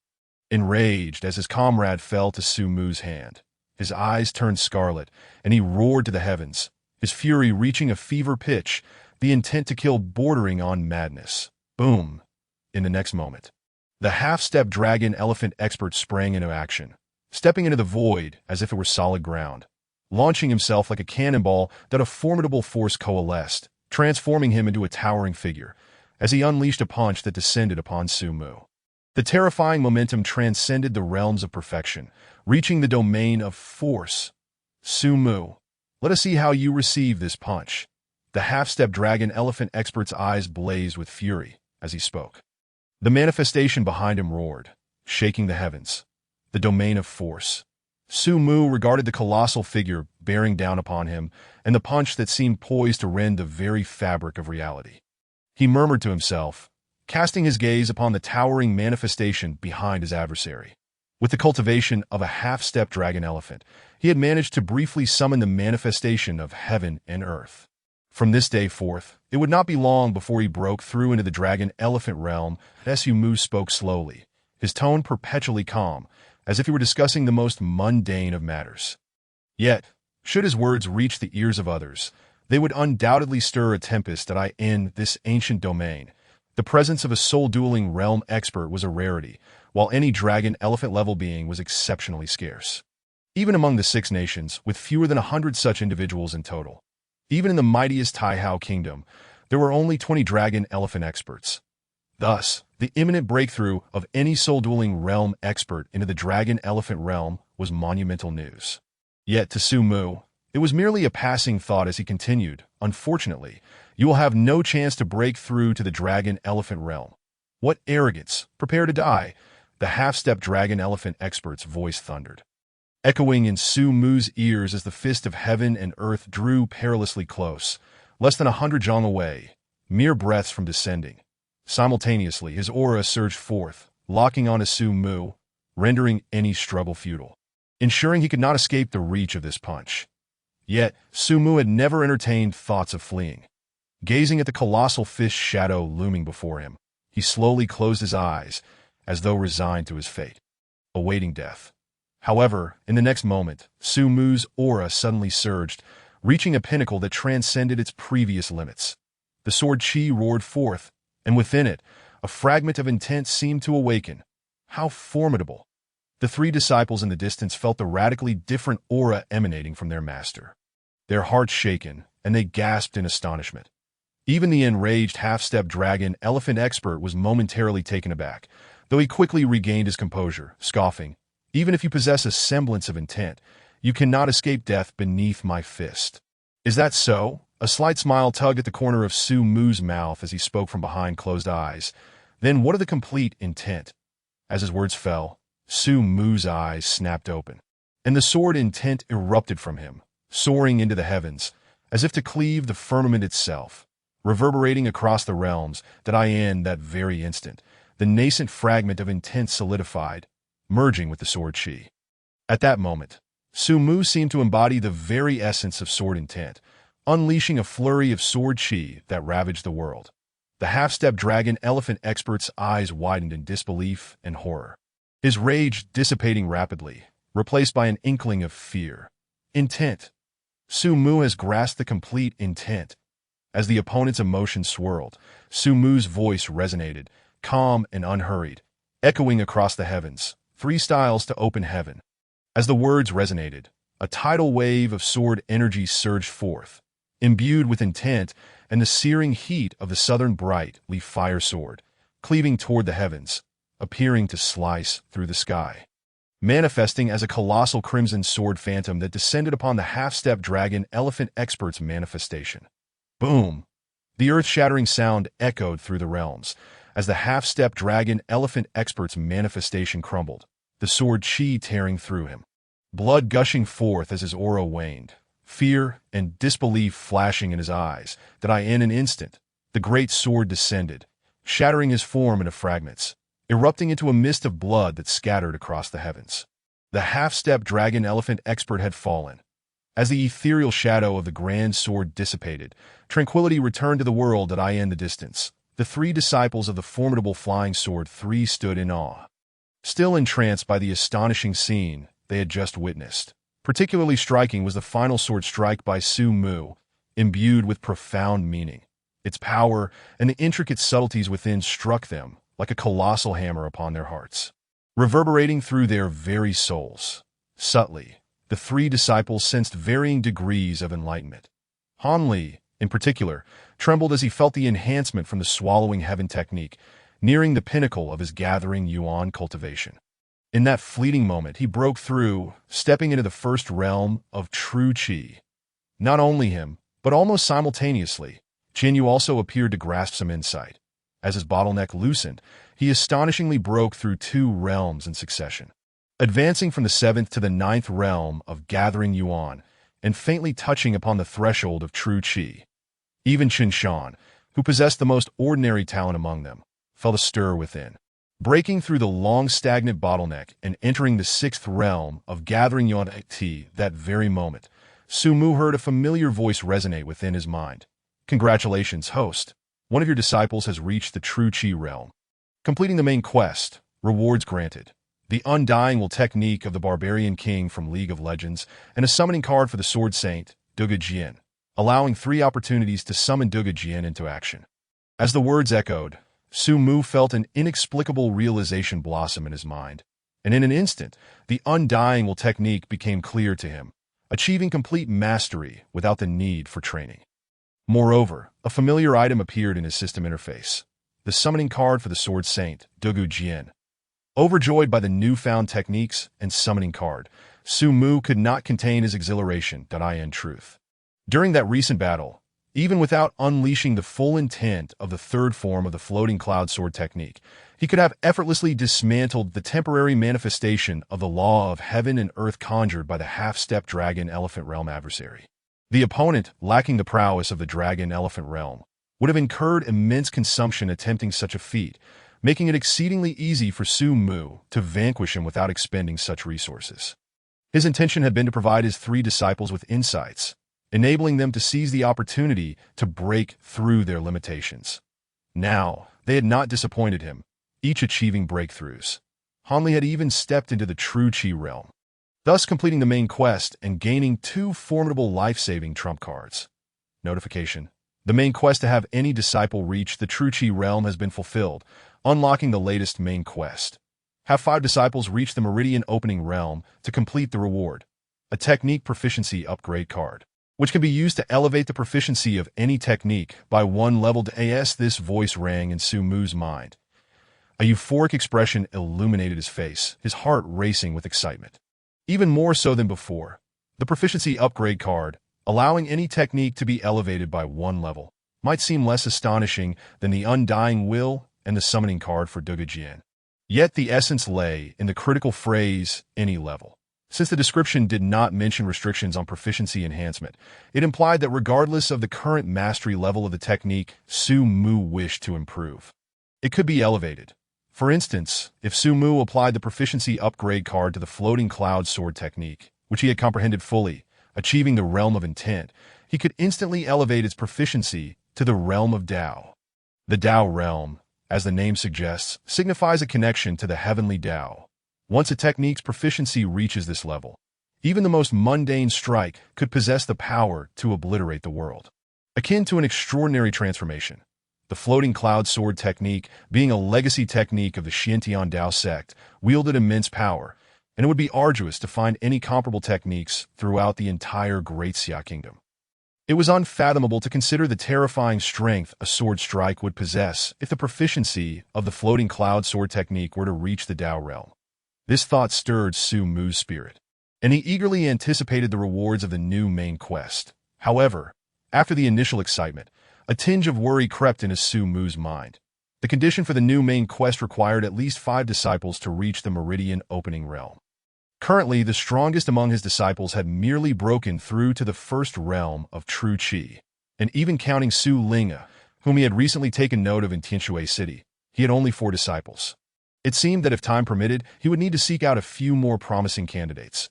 enraged as his comrade fell to Su Mu's hand. His eyes turned scarlet, and he roared to the heavens, his fury reaching a fever pitch, the intent to kill bordering on madness. Boom! In the next moment, the half-step dragon elephant expert sprang into action, stepping into the void as if it were solid ground, launching himself like a cannonball that a formidable force coalesced, transforming him into a towering figure, as he unleashed a punch that descended upon Su Mu. The terrifying momentum transcended the realms of perfection, reaching the domain of force. Su Mu, let us see how you receive this punch. The half-step dragon elephant expert's eyes blazed with fury as he spoke. The manifestation behind him roared, shaking the heavens. The domain of force. Su Mu regarded the colossal figure bearing down upon him and the punch that seemed poised to rend the very fabric of reality. He murmured to himself, casting his gaze upon the towering manifestation behind his adversary. With the cultivation of a half-step dragon elephant, he had managed to briefly summon the manifestation of heaven and earth. From this day forth, it would not be long before he broke through into the dragon elephant realm. Su Mu spoke slowly, his tone perpetually calm, as if he were discussing the most mundane of matters. Yet, should his words reach the ears of others, they would undoubtedly stir a tempest in this ancient domain. The presence of a soul-dueling realm expert was a rarity, while any dragon elephant level being was exceptionally scarce. Even among the 6 nations, with fewer than 100 such individuals in total. Even in the mightiest Taihao kingdom, there were only 20 dragon elephant experts. Thus, the imminent breakthrough of any soul-dueling realm expert into the dragon elephant realm was monumental news. Yet to Su Mu, it was merely a passing thought as he continued, "Unfortunately, you will have no chance to break through to the dragon elephant realm. What arrogance! Prepare to die!" The half-step dragon elephant expert's voice thundered, echoing in Su Mu's ears as the fist of heaven and earth drew perilously close, less than 100 zhang away, mere breaths from descending. Simultaneously, his aura surged forth, locking onto Su Mu, rendering any struggle futile, ensuring he could not escape the reach of this punch. Yet, Su Mu had never entertained thoughts of fleeing. Gazing at the colossal fish shadow looming before him, he slowly closed his eyes, as though resigned to his fate, awaiting death. However, in the next moment, Su Mu's aura suddenly surged, reaching a pinnacle that transcended its previous limits. The sword chi roared forth, and within it, a fragment of intent seemed to awaken. How formidable! The 3 disciples in the distance felt the radically different aura emanating from their master. Their hearts shaken, and they gasped in astonishment. Even the enraged half-step dragon elephant expert was momentarily taken aback, though he quickly regained his composure, scoffing, "Even if you possess a semblance of intent, you cannot escape death beneath my fist." "Is that so?" A slight smile tugged at the corner of Su Mu's mouth as he spoke from behind closed eyes. "Then what of the complete intent?" As his words fell, Su Mu's eyes snapped open, and the sword intent erupted from him, soaring into the heavens, as if to cleave the firmament itself. Reverberating across the realms, in that very instant, the nascent fragment of intent solidified, merging with the sword chi. At that moment, Su Mu seemed to embody the very essence of sword intent, unleashing a flurry of sword chi that ravaged the world. The half-step dragon elephant expert's eyes widened in disbelief and horror, his rage dissipating rapidly, replaced by an inkling of fear. Intent. Su Mu has grasped the complete intent. As the opponent's emotions swirled, Su Mu's voice resonated, calm and unhurried, echoing across the heavens, 3 styles to open heaven. As the words resonated, a tidal wave of sword energy surged forth, imbued with intent and the searing heat of the southern bright leaf fire sword, cleaving toward the heavens, appearing to slice through the sky, manifesting as a colossal crimson sword phantom that descended upon the half-step dragon elephant expert's manifestation. Boom! The earth-shattering sound echoed through the realms, as the half-step dragon elephant expert's manifestation crumbled, the sword chi tearing through him, blood gushing forth as his aura waned, fear and disbelief flashing in his eyes. In an instant, the great sword descended, shattering his form into fragments, erupting into a mist of blood that scattered across the heavens. The half-step dragon elephant expert had fallen. As the ethereal shadow of the grand sword dissipated, tranquility returned to the world in the distance. The 3 disciples of the formidable flying sword 3 stood in awe, still entranced by the astonishing scene they had just witnessed. Particularly striking was the final sword strike by Su Mu, imbued with profound meaning. Its power and the intricate subtleties within struck them like a colossal hammer upon their hearts, reverberating through their very souls. Subtly, the 3 disciples sensed varying degrees of enlightenment. Han Li, in particular, trembled as he felt the enhancement from the swallowing heaven technique, nearing the pinnacle of his gathering yuan cultivation. In that fleeting moment, he broke through, stepping into the first realm of true qi. Not only him, but almost simultaneously, Yu also appeared to grasp some insight. As his bottleneck loosened, he astonishingly broke through 2 realms in succession, advancing from the 7th to the 9th realm of gathering yuan, and faintly touching upon the threshold of true qi. Even Shan, who possessed the most ordinary talent among them, felt a stir within. Breaking through the long stagnant bottleneck and entering the 6th realm of gathering yuan that very moment, Su Mu heard a familiar voice resonate within his mind. "Congratulations, host. One of your disciples has reached the true qi realm. Completing the main quest, rewards granted. The Undying Will technique of the Barbarian King from League of Legends, and a summoning card for the Sword Saint, Duga Jian, allowing 3 opportunities to summon Duga Jian into action." As the words echoed, Su Mu felt an inexplicable realization blossom in his mind, and in an instant, the Undying Will technique became clear to him, achieving complete mastery without the need for training. Moreover, a familiar item appeared in his system interface, the summoning card for the Sword Saint, Dugu Jian. Overjoyed by the newfound techniques and summoning card, Su Mu could not contain his exhilaration. In truth, during that recent battle, even without unleashing the full intent of the 3rd form of the floating cloud sword technique, he could have effortlessly dismantled the temporary manifestation of the law of heaven and earth conjured by the half-step dragon elephant realm adversary. The opponent, lacking the prowess of the dragon elephant realm, would have incurred immense consumption attempting such a feat, making it exceedingly easy for Su Mu to vanquish him without expending such resources. His intention had been to provide his 3 disciples with insights, enabling them to seize the opportunity to break through their limitations. Now, they had not disappointed him, each achieving breakthroughs. Hanli had even stepped into the true qi realm, thus completing the main quest and gaining 2 formidable life-saving trump cards. Notification: the main quest to have any disciple reach the true qi realm has been fulfilled, unlocking the latest main quest. Have 5 disciples reach the meridian opening realm to complete the reward, a technique proficiency upgrade card, which can be used to elevate the proficiency of any technique by 1 level to AS. This voice rang in Su Mu's mind. A euphoric expression illuminated his face, his heart racing with excitement. Even more so than before, the proficiency upgrade card, allowing any technique to be elevated by 1 level, might seem less astonishing than the Undying Will and the summoning card for Duga Jian. Yet the essence lay in the critical phrase, any level. Since the description did not mention restrictions on proficiency enhancement, it implied that regardless of the current mastery level of the technique Su Mu wished to improve, it could be elevated. For instance, if Su Mu applied the proficiency upgrade card to the floating cloud sword technique, which he had comprehended fully, achieving the realm of intent, he could instantly elevate its proficiency to the realm of Tao. The Tao realm, as the name suggests, signifies a connection to the heavenly Tao. Once a technique's proficiency reaches this level, even the most mundane strike could possess the power to obliterate the world. Akin to an extraordinary transformation, the floating cloud sword technique, being a legacy technique of the Xiantian Dao sect, wielded immense power, and it would be arduous to find any comparable techniques throughout the entire Great Xia Kingdom. It was unfathomable to consider the terrifying strength a sword strike would possess if the proficiency of the floating cloud sword technique were to reach the Tao realm. This thought stirred Su Mu's spirit, and he eagerly anticipated the rewards of the new main quest. However, after the initial excitement, a tinge of worry crept into Su Mu's mind. The condition for the new main quest required at least 5 disciples to reach the meridian opening realm. Currently, the strongest among his disciples had merely broken through to the 1st realm of true qi, and even counting Su Linga, whom he had recently taken note of in Tianshui City, he had only 4 disciples. It seemed that if time permitted, he would need to seek out a few more promising candidates.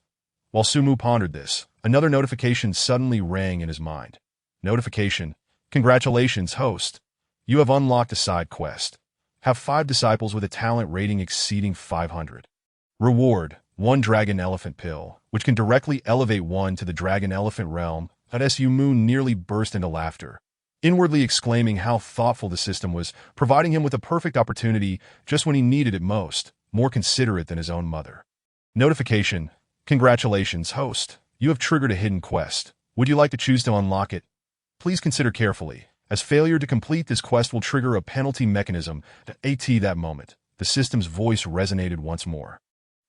While Su Mu pondered this, another notification suddenly rang in his mind. Notification: congratulations, host. You have unlocked a side quest. Have 5 disciples with a talent rating exceeding 500. Reward: 1 dragon elephant pill, which can directly elevate one to the dragon elephant realm. Su Mu nearly burst into laughter, inwardly exclaiming how thoughtful the system was, providing him with a perfect opportunity just when he needed it most, more considerate than his own mother. Notification: congratulations, host. You have triggered a hidden quest. Would you like to choose to unlock it? Please consider carefully, as failure to complete this quest will trigger a penalty mechanism at that moment. The system's voice resonated once more.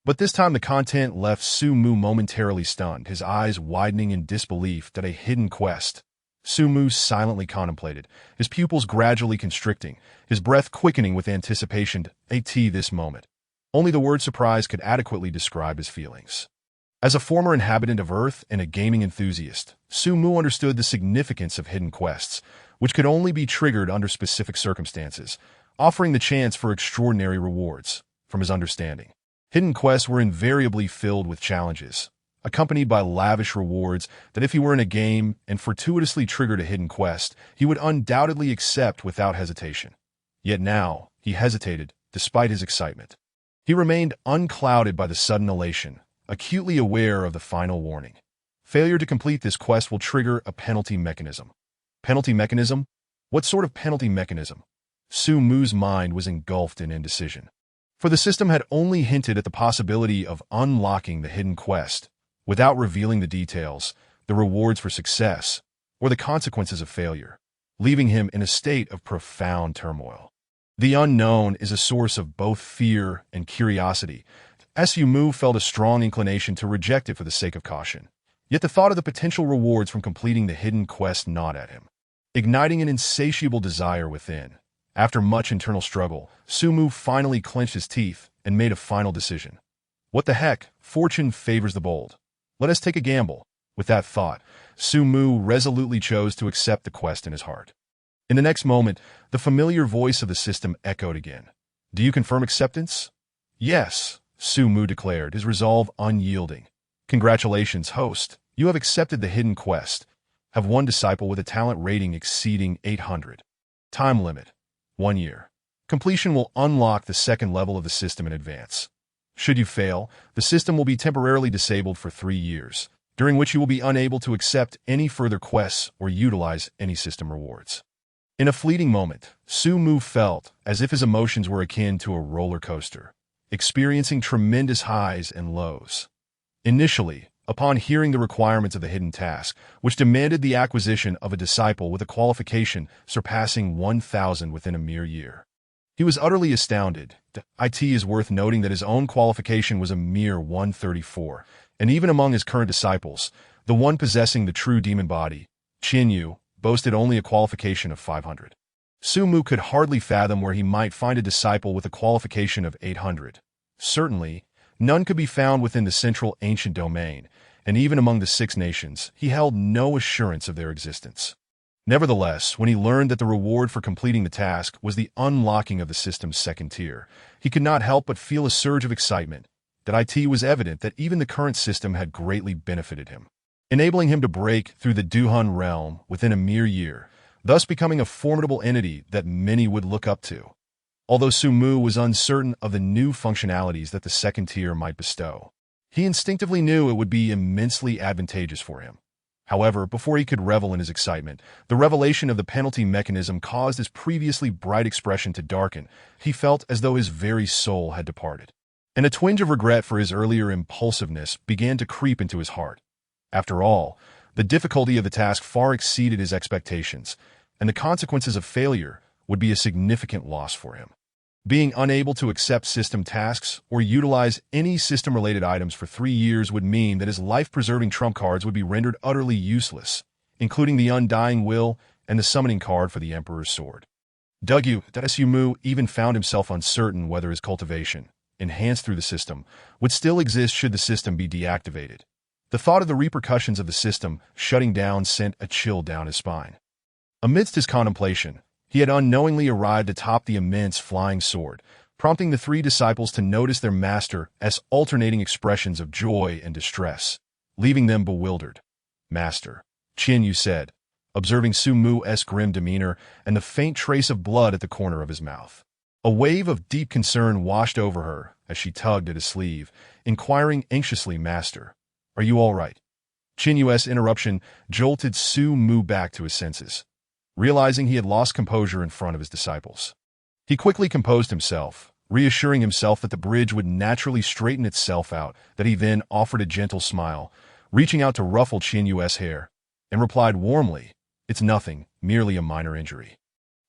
But this time the content left Su Mu momentarily stunned, his eyes widening in disbelief that a hidden quest. Su Mu silently contemplated, his pupils gradually constricting, his breath quickening with anticipation at this moment. Only the word surprise could adequately describe his feelings. As a former inhabitant of Earth and a gaming enthusiast, Su Mu understood the significance of hidden quests, which could only be triggered under specific circumstances, offering the chance for extraordinary rewards. From his understanding, hidden quests were invariably filled with challenges, accompanied by lavish rewards that if he were in a game and fortuitously triggered a hidden quest, he would undoubtedly accept without hesitation. Yet now, he hesitated, despite his excitement. He remained unclouded by the sudden elation, acutely aware of the final warning. Failure to complete this quest will trigger a penalty mechanism. Penalty mechanism? What sort of penalty mechanism? Su Mu's mind was engulfed in indecision. For the system had only hinted at the possibility of unlocking the hidden quest, without revealing the details, the rewards for success, or the consequences of failure, leaving him in a state of profound turmoil. The unknown is a source of both fear and curiosity. Su Mu felt a strong inclination to reject it for the sake of caution. Yet the thought of the potential rewards from completing the hidden quest gnawed at him, igniting an insatiable desire within. After much internal struggle, Su Mu finally clenched his teeth and made a final decision. What the heck? Fortune favors the bold. Let us take a gamble. With that thought, Su Mu resolutely chose to accept the quest in his heart. In the next moment, the familiar voice of the system echoed again. Do you confirm acceptance? Yes, Su Mu declared, his resolve unyielding. Congratulations, host. You have accepted the hidden quest. Have one disciple with a talent rating exceeding 800. Time limit: 1 year. Completion will unlock the second level of the system in advance. Should you fail, the system will be temporarily disabled for 3 years, during which you will be unable to accept any further quests or utilize any system rewards. In a fleeting moment, Su Mu felt as if his emotions were akin to a roller coaster, experiencing tremendous highs and lows. Initially, upon hearing the requirements of the hidden task, which demanded the acquisition of a disciple with a qualification surpassing 1,000 within a mere year, he was utterly astounded. It is worth noting that his own qualification was a mere 134, and even among his current disciples, the one possessing the true demon body, Qianyu, boasted only a qualification of 500. Su Mu could hardly fathom where he might find a disciple with a qualification of 800. Certainly, none could be found within the central ancient domain, and even among the 6 nations, he held no assurance of their existence. Nevertheless, when he learned that the reward for completing the task was the unlocking of the system's second tier, he could not help but feel a surge of excitement. That it was evident that even the current system had greatly benefited him, enabling him to break through the Duhun realm within a mere year, thus becoming a formidable entity that many would look up to. Although Su Mu was uncertain of the new functionalities that the second tier might bestow, he instinctively knew it would be immensely advantageous for him. However, before he could revel in his excitement, the revelation of the penalty mechanism caused his previously bright expression to darken. He felt as though his very soul had departed, and a twinge of regret for his earlier impulsiveness began to creep into his heart. After all, the difficulty of the task far exceeded his expectations, and the consequences of failure would be a significant loss for him. Being unable to accept system tasks or utilize any system-related items for 3 years would mean that his life-preserving trump cards would be rendered utterly useless, including the Undying Will and the summoning card for the Emperor's Sword. Su Mu even found himself uncertain whether his cultivation, enhanced through the system, would still exist should the system be deactivated. The thought of the repercussions of the system shutting down sent a chill down his spine. Amidst his contemplation, he had unknowingly arrived atop the immense flying sword, prompting the 3 disciples to notice their master's alternating expressions of joy and distress, leaving them bewildered. Master, Qianyu said, observing Su Mu's grim demeanor and the faint trace of blood at the corner of his mouth. A wave of deep concern washed over her as she tugged at his sleeve, inquiring anxiously, Master, are you all right? Qianyu's interruption jolted Su Mu back to his senses, realizing he had lost composure in front of his disciples. He quickly composed himself, reassuring himself that the bridge would naturally straighten itself out, that he then offered a gentle smile, reaching out to ruffle Qianyu's hair, and replied warmly, It's nothing, merely a minor injury.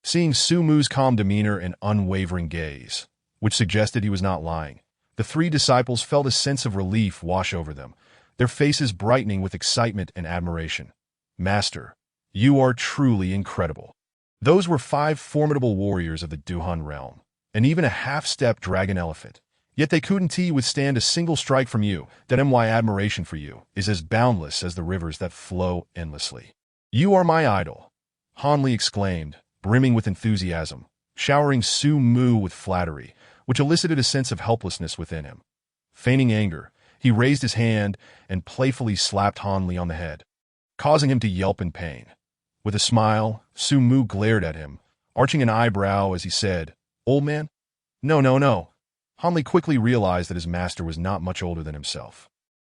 Seeing Su Mu's calm demeanor and unwavering gaze, which suggested he was not lying, the three disciples felt a sense of relief wash over them, their faces brightening with excitement and admiration. Master, you are truly incredible. Those were 5 formidable warriors of the Duhan realm, and even a half-step dragon elephant. Yet they couldn't withstand a single strike from you. That my admiration for you is as boundless as the rivers that flow endlessly. You are my idol, Han Li exclaimed, brimming with enthusiasm, showering Su Mu with flattery, which elicited a sense of helplessness within him. Feigning anger, he raised his hand and playfully slapped Han Li on the head, causing him to yelp in pain. With a smile, Su Mu glared at him, arching an eyebrow as he said, "Old man? No, no, no." Han Li quickly realized that his master was not much older than himself,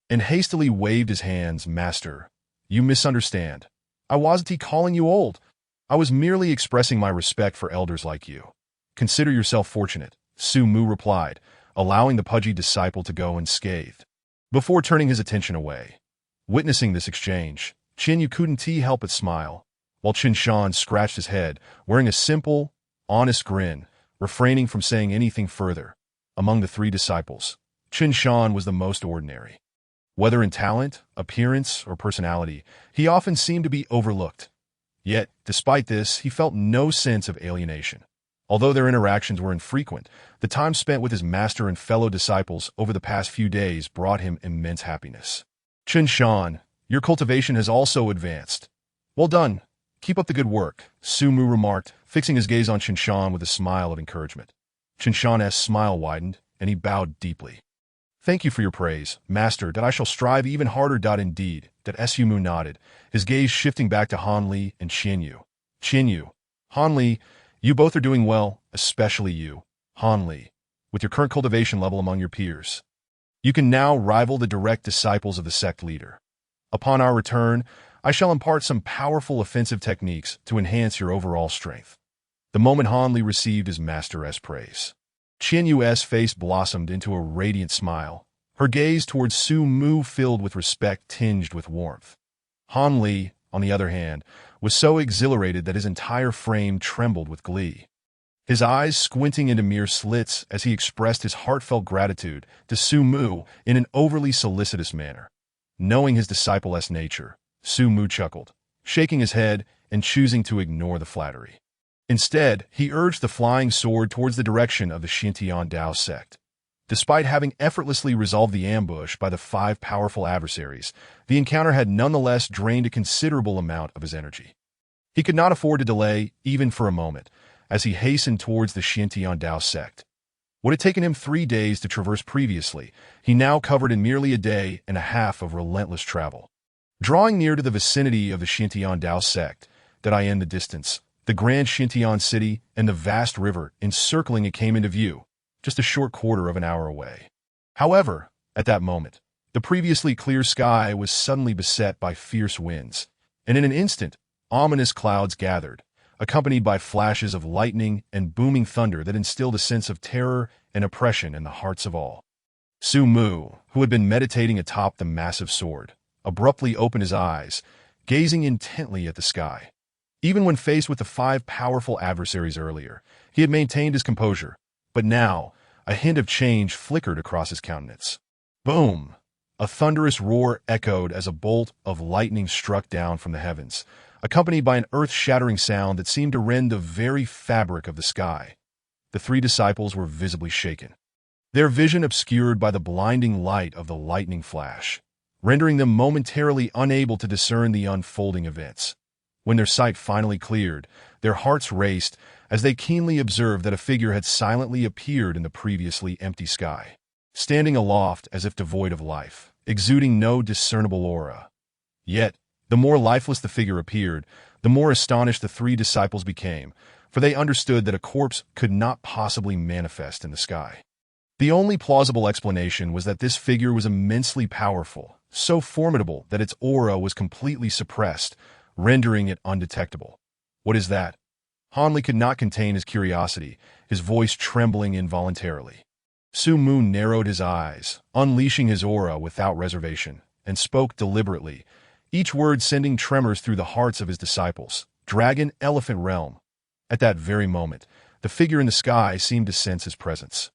and hastily waved his hands. "Master, you misunderstand. I wasn't calling you old. I was merely expressing my respect for elders like you. Consider yourself fortunate," Su Mu replied, allowing the pudgy disciple to go unscathed, before turning his attention away. Witnessing this exchange, Qin Yu couldn't help but smile, while Qin Shan scratched his head, wearing a simple, honest grin, refraining from saying anything further. Among the 3 disciples, Qin Shan was the most ordinary. Whether in talent, appearance, or personality, he often seemed to be overlooked. Yet, despite this, he felt no sense of alienation. Although their interactions were infrequent, the time spent with his master and fellow disciples over the past few days brought him immense happiness. "Qin Shan, your cultivation has also advanced. Well done. Keep up the good work," Su Mu remarked, fixing his gaze on Qin Shan with a smile of encouragement. Qin Shan's smile widened, and he bowed deeply. "Thank you for your praise, Master, that I shall strive even harder. Indeed," that Su Mu nodded, his gaze shifting back to Han Li and Qin Yu. "Qin Yu, Han Li, you both are doing well, especially you, Han Li, with your current cultivation level among your peers. You can now rival the direct disciples of the sect leader. Upon our return, I shall impart some powerful offensive techniques to enhance your overall strength." The moment Han Li received his master's praise, Qin Yu's face blossomed into a radiant smile, her gaze towards Su Mu filled with respect tinged with warmth. Han Li, on the other hand, was so exhilarated that his entire frame trembled with glee, his eyes squinting into mere slits as he expressed his heartfelt gratitude to Su Mu in an overly solicitous manner. Knowing his disciple's nature, Su Mu chuckled, shaking his head and choosing to ignore the flattery. Instead, he urged the flying sword towards the direction of the Xintian Dao sect. Despite having effortlessly resolved the ambush by the 5 powerful adversaries, the encounter had nonetheless drained a considerable amount of his energy. He could not afford to delay, even for a moment, as he hastened towards the Xintian Dao sect. What had taken him 3 days to traverse previously, he now covered in merely a day and a half of relentless travel. Drawing near to the vicinity of the Xintian Dao sect, in the distance, the grand Tianshui City and the vast river encircling it came into view, just a short quarter of an hour away. However, at that moment, the previously clear sky was suddenly beset by fierce winds, and in an instant, ominous clouds gathered, accompanied by flashes of lightning and booming thunder that instilled a sense of terror and oppression in the hearts of all. Su Mu, who had been meditating atop the massive sword, abruptly opened his eyes, gazing intently at the sky. Even when faced with the 5 powerful adversaries earlier, he had maintained his composure, but now, a hint of change flickered across his countenance. Boom! A thunderous roar echoed as a bolt of lightning struck down from the heavens, accompanied by an earth-shattering sound that seemed to rend the very fabric of the sky. The 3 disciples were visibly shaken, their vision obscured by the blinding light of the lightning flash, rendering them momentarily unable to discern the unfolding events. When their sight finally cleared, their hearts raced as they keenly observed that a figure had silently appeared in the previously empty sky, standing aloft as if devoid of life, exuding no discernible aura. Yet, the more lifeless the figure appeared, the more astonished the 3 disciples became, for they understood that a corpse could not possibly manifest in the sky. The only plausible explanation was that this figure was immensely powerful, so formidable that its aura was completely suppressed, rendering it undetectable. "What is that?" Han Li could not contain his curiosity, his voice trembling involuntarily. Su Mu narrowed his eyes, unleashing his aura without reservation, and spoke deliberately, each word sending tremors through the hearts of his disciples. Dragon Elephant Realm. At that very moment, the figure in the sky seemed to sense his presence.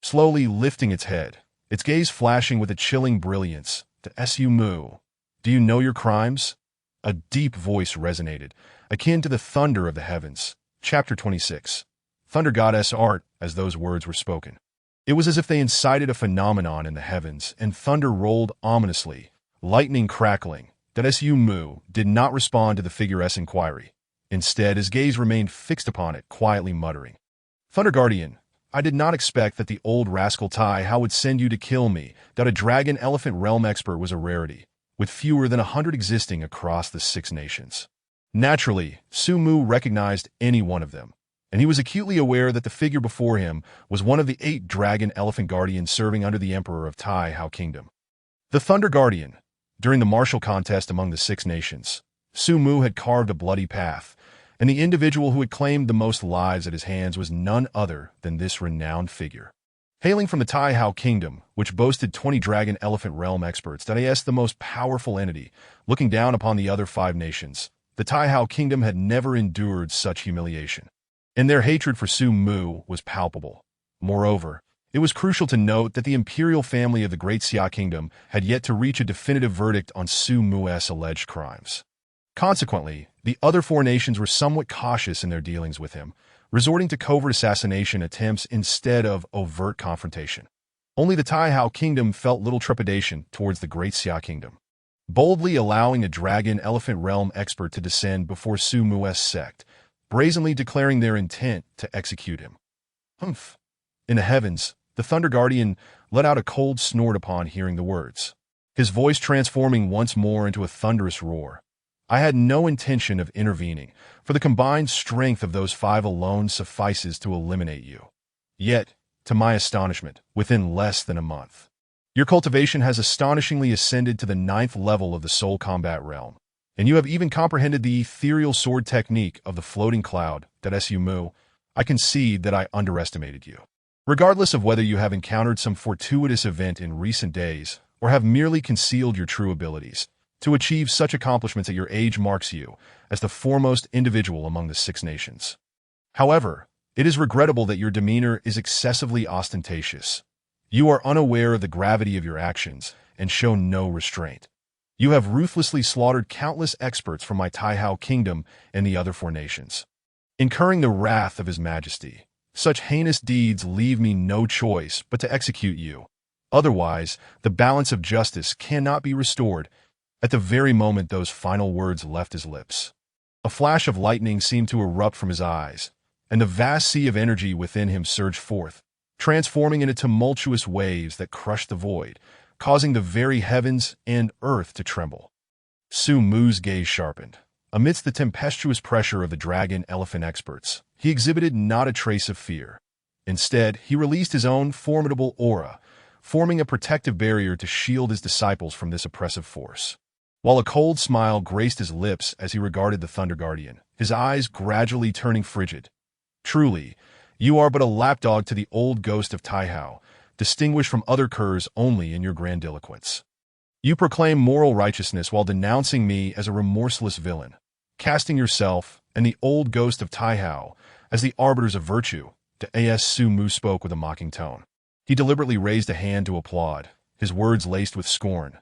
Slowly lifting its head, its gaze flashing with a chilling brilliance, to Su Mu. Do you know your crimes? A deep voice resonated, akin to the thunder of the heavens. Chapter 26. Thunder Goddess Art, as those words were spoken. It was as if they incited a phenomenon in the heavens, and thunder rolled ominously, lightning crackling. That Su Mu did not respond to the figure's inquiry. Instead, his gaze remained fixed upon it, quietly muttering. Thunder Guardian, I did not expect that the old rascal Tai Hao would send you to kill me, that a dragon elephant realm expert was a rarity, with fewer than 100 existing across the 6 nations. Naturally, Su Mu recognized any one of them, and he was acutely aware that the figure before him was one of the 8 dragon elephant guardians serving under the emperor of Tai Hao Kingdom. The Thunder Guardian. During the martial contest among the 6 nations, Su Mu had carved a bloody path, and the individual who had claimed the most lives at his hands was none other than this renowned figure. Hailing from the Tai Hao Kingdom, which boasted 20 dragon elephant realm experts, that is the most powerful entity, looking down upon the other 5 nations, the Tai Hao Kingdom had never endured such humiliation. And their hatred for Su Mu was palpable. Moreover, it was crucial to note that the imperial family of the Great Xia Kingdom had yet to reach a definitive verdict on Su Mu's alleged crimes. Consequently, the other 4 nations were somewhat cautious in their dealings with him, resorting to covert assassination attempts instead of overt confrontation. Only the Tai Hao Kingdom felt little trepidation towards the Great Xia Kingdom, boldly allowing a dragon elephant realm expert to descend before Su Mu's sect, brazenly declaring their intent to execute him. Humph! In the heavens, the Thunder Guardian let out a cold snort upon hearing the words, his voice transforming once more into a thunderous roar. I had no intention of intervening, for the combined strength of those 5 alone suffices to eliminate you. Yet, to my astonishment, within less than a month, your cultivation has astonishingly ascended to the 9th level of the soul combat realm, and you have even comprehended the ethereal sword technique of the floating cloud. That Su Mu, I concede that I underestimated you. Regardless of whether you have encountered some fortuitous event in recent days, or have merely concealed your true abilities, to achieve such accomplishments at your age marks you as the foremost individual among the 6 nations. However, it is regrettable that your demeanor is excessively ostentatious. You are unaware of the gravity of your actions and show no restraint. You have ruthlessly slaughtered countless experts from my Tai Hao Kingdom and the other 4 nations, incurring the wrath of His Majesty. Such heinous deeds leave me no choice but to execute you. Otherwise, the balance of justice cannot be restored. At the very moment those final words left his lips, a flash of lightning seemed to erupt from his eyes, and the vast sea of energy within him surged forth, transforming into tumultuous waves that crushed the void, causing the very heavens and earth to tremble. Su Mu's gaze sharpened. Amidst the tempestuous pressure of the dragon elephant experts, he exhibited not a trace of fear. Instead, he released his own formidable aura, forming a protective barrier to shield his disciples from this oppressive force. While a cold smile graced his lips as he regarded the Thunder Guardian, his eyes gradually turning frigid. Truly, you are but a lapdog to the old ghost of Tai Hao, distinguished from other curs only in your grandiloquence. You proclaim moral righteousness while denouncing me as a remorseless villain, casting yourself and the old ghost of Tai Hao as the arbiters of virtue. Su Mu spoke with a mocking tone. He deliberately raised a hand to applaud, his words laced with scorn.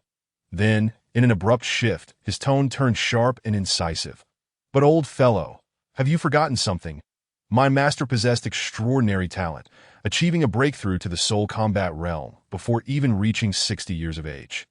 Then, in an abrupt shift, his tone turned sharp and incisive. But old fellow, have you forgotten something? My master possessed extraordinary talent, achieving a breakthrough to the soul combat realm before even reaching 60 years of age.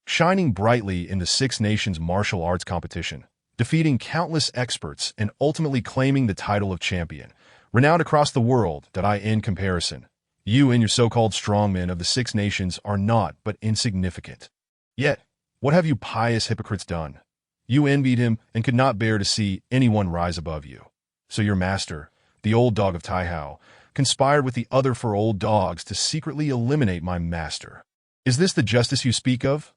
Shining brightly in the 6 nations martial arts competition, defeating countless experts and ultimately claiming the title of champion, renowned across the world. In comparison, you and your so-called strongmen of the 6 nations are naught but insignificant. Yet, what have you pious hypocrites done? You envied him and could not bear to see anyone rise above you. So your master, the old dog of Tai Hao, conspired with the other 4 old dogs to secretly eliminate my master. Is this the justice you speak of?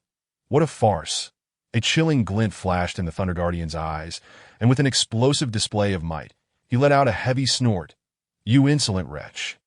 What a farce! A chilling glint flashed in the Thunder Guardian's eyes, and with an explosive display of might, he let out a heavy snort. You insolent wretch!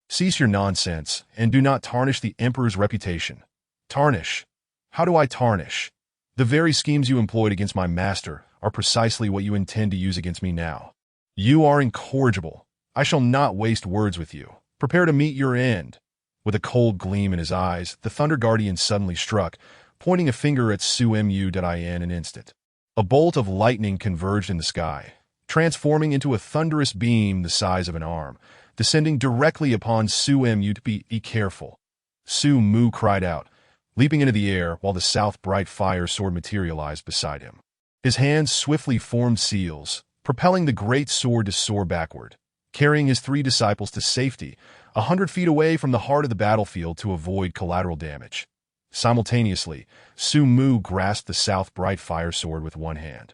Cease your nonsense, and do not tarnish the Emperor's reputation. Tarnish? How do I tarnish? The very schemes you employed against my master are precisely what you intend to use against me now. You are incorrigible. I shall not waste words with you. Prepare to meet your end." With a cold gleam in his eyes, the Thunder Guardian suddenly struck, pointing a finger at Su Mu in an instant. A bolt of lightning converged in the sky, transforming into a thunderous beam the size of an arm, descending directly upon Su Mu. Be careful," Su Mu cried out, leaping into the air while the South Bright Fire Sword materialized beside him. His hands swiftly formed seals, propelling the great sword to soar backward, carrying his 3 disciples to safety, 100 feet away from the heart of the battlefield to avoid collateral damage. Simultaneously, Su Mu grasped the South Bright Fire Sword with one hand.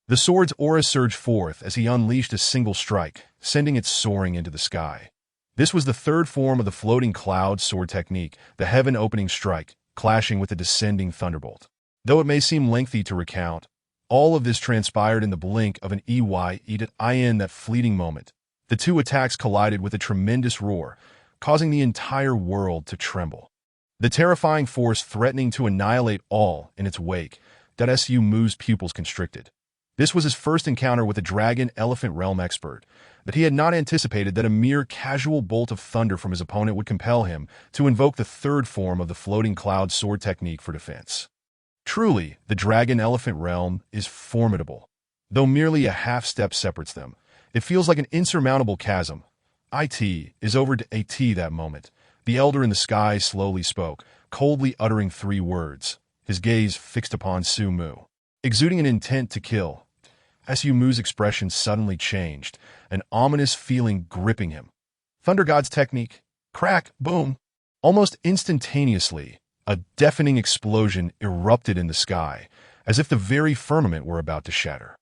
The sword's aura surged forth as he unleashed a single strike, sending it soaring into the sky. This was the third form of the floating cloud sword technique, the heaven-opening strike, clashing with the descending thunderbolt. Though it may seem lengthy to recount, all of this transpired in the blink of an eye. That fleeting moment, the 2 attacks collided with a tremendous roar, causing the entire world to tremble. The terrifying force threatening to annihilate all in its wake, that Su Mu's pupils constricted. This was his first encounter with a dragon elephant realm expert, but he had not anticipated that a mere casual bolt of thunder from his opponent would compel him to invoke the third form of the floating cloud sword technique for defense. Truly, the dragon elephant realm is formidable. Though merely a half-step separates them, it feels like an insurmountable chasm. It is over to At that moment. The elder in the sky slowly spoke, coldly uttering 3 words, his gaze fixed upon Su Mu. Exuding an intent to kill, Su Mu's expression suddenly changed, an ominous feeling gripping him. Thunder God's technique. Crack, boom. Almost instantaneously, a deafening explosion erupted in the sky, as if the very firmament were about to shatter.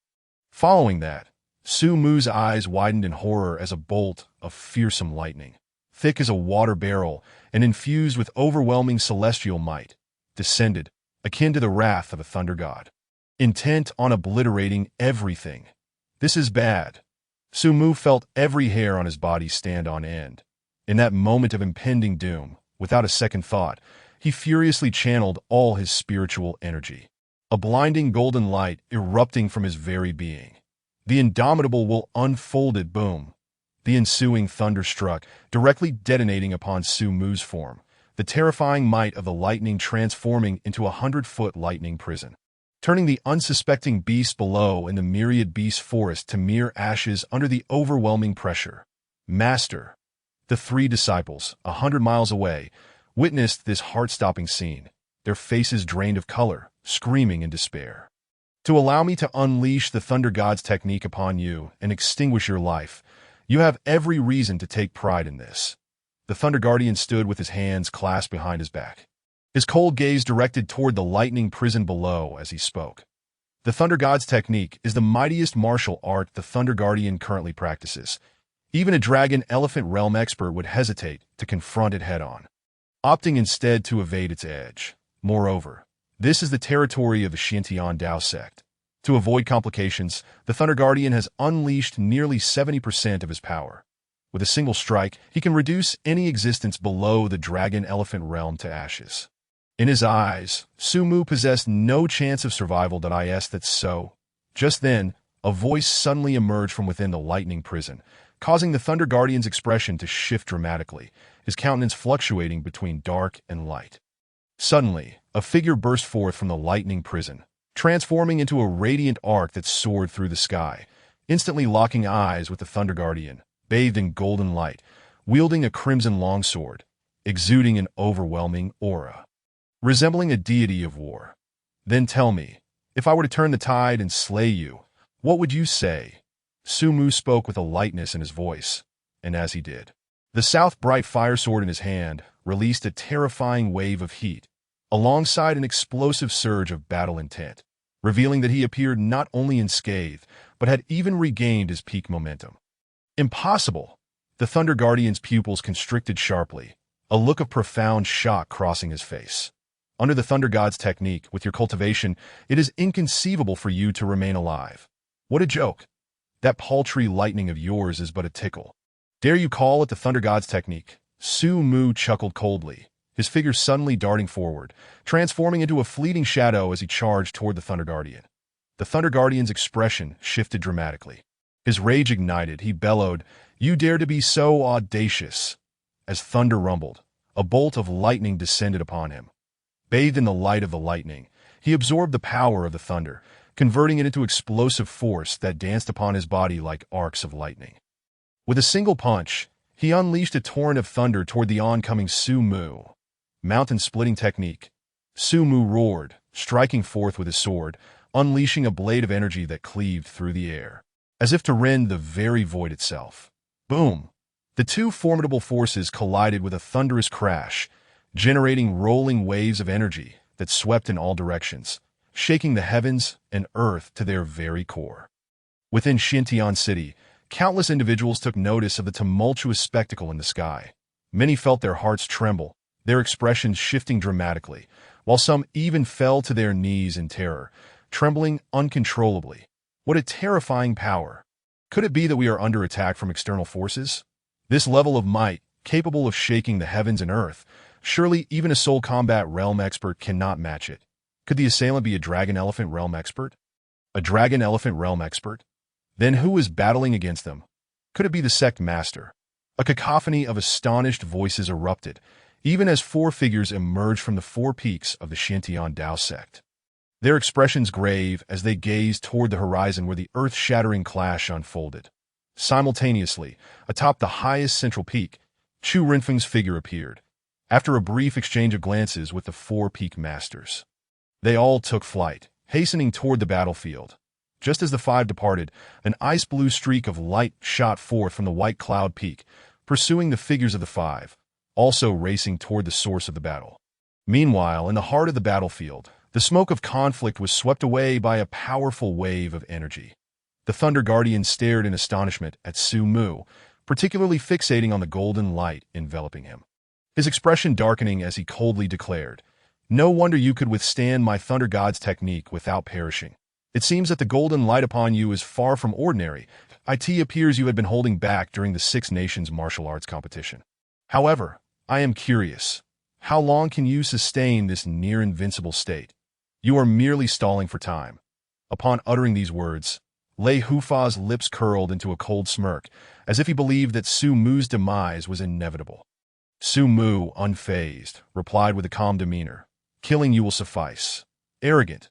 Following that, Su Mu's eyes widened in horror as a bolt of fearsome lightning, thick as a water barrel and infused with overwhelming celestial might, descended, akin to the wrath of a thunder god, intent on obliterating everything. This is bad. Su Mu felt every hair on his body stand on end. In that moment of impending doom, without a second thought, he furiously channeled all his spiritual energy. A blinding golden light erupting from his very being. The indomitable will unfolded boom. The ensuing thunder struck, directly detonating upon Su Mu's form, the terrifying might of the lightning transforming into a 100-foot lightning prison, turning the unsuspecting beast below in the myriad beast forest to mere ashes under the overwhelming pressure. Master. The 3 disciples, 100 miles away, witnessed this heart-stopping scene, their faces drained of color, screaming in despair. To allow me to unleash the Thunder God's technique upon you and extinguish your life, you have every reason to take pride in this. The Thunder Guardian stood with his hands clasped behind his back, his cold gaze directed toward the lightning prison below as he spoke. The Thunder God's technique is the mightiest martial art the Thunder Guardian currently practices. Even a dragon elephant realm expert would hesitate to confront it head-on, opting instead to evade its edge. Moreover, this is the territory of the Xintian Dao sect. To avoid complications, the Thunder Guardian has unleashed nearly 70% of his power. With a single strike, he can reduce any existence below the dragon elephant realm to ashes. In his eyes, Su Mu possessed no chance of survival. That's so. Just then, a voice suddenly emerged from within the lightning prison, causing the Thunder Guardian's expression to shift dramatically, his countenance fluctuating between dark and light. Suddenly, a figure burst forth from the lightning prison, transforming into a radiant arc that soared through the sky, instantly locking eyes with the Thunder Guardian, bathed in golden light, wielding a crimson longsword, exuding an overwhelming aura, resembling a deity of war. Then tell me, if I were to turn the tide and slay you, what would you say? Su Mu spoke with a lightness in his voice, and as he did, the South Bright Fire Sword in his hand released a terrifying wave of heat, alongside an explosive surge of battle intent, revealing that he appeared not only unscathed, but had even regained his peak momentum. Impossible! The Thunder Guardian's pupils constricted sharply, a look of profound shock crossing his face. Under the Thunder God's technique, with your cultivation, it is inconceivable for you to remain alive. What a joke! That paltry lightning of yours is but a tickle. Dare you call it the Thunder God's technique? Su Mu chuckled coldly, his figure suddenly darting forward, transforming into a fleeting shadow as he charged toward the Thunder Guardian. The Thunder Guardian's expression shifted dramatically. His rage ignited. He bellowed, "You dare to be so audacious!" As thunder rumbled, a bolt of lightning descended upon him. Bathed in the light of the lightning, he absorbed the power of the thunder, converting it into explosive force that danced upon his body like arcs of lightning. With a single punch, he unleashed a torrent of thunder toward the oncoming Su Mu. Mountain-splitting technique. Su Mu roared, striking forth with his sword, unleashing a blade of energy that cleaved through the air, as if to rend the very void itself. Boom! The two formidable forces collided with a thunderous crash, generating rolling waves of energy that swept in all directions, shaking the heavens and earth to their very core. Within Tianshui City, countless individuals took notice of the tumultuous spectacle in the sky. Many felt their hearts tremble, their expressions shifting dramatically, while some even fell to their knees in terror, trembling uncontrollably. What a terrifying power! Could it be that we are under attack from external forces? This level of might, capable of shaking the heavens and earth, surely even a soul combat realm expert cannot match it. Could the assailant be a dragon elephant realm expert? A dragon elephant realm expert? Then who is battling against them? Could it be the sect master? A cacophony of astonished voices erupted, even as four figures emerged from the four peaks of the Tiantian Dao sect. Their expressions grave as they gazed toward the horizon where the earth-shattering clash unfolded. Simultaneously, atop the highest central peak, Chu Renfeng's figure appeared, after a brief exchange of glances with the four peak masters. They all took flight, hastening toward the battlefield. Just as the five departed, an ice-blue streak of light shot forth from the white cloud peak, pursuing the figures of the five, also racing toward the source of the battle. Meanwhile, in the heart of the battlefield, the smoke of conflict was swept away by a powerful wave of energy. The Thunder Guardian stared in astonishment at Su Mu, particularly fixating on the golden light enveloping him. His expression darkening as he coldly declared, "No wonder you could withstand my Thunder God's technique without perishing. It seems that the golden light upon you is far from ordinary. It appears you had been holding back during the Six Nations martial arts competition. However, I am curious. How long can you sustain this near-invincible state? You are merely stalling for time." Upon uttering these words, Lei Hufa's lips curled into a cold smirk, as if he believed that Su Mu's demise was inevitable. Su Mu, unfazed, replied with a calm demeanor, "Killing you will suffice." Arrogant.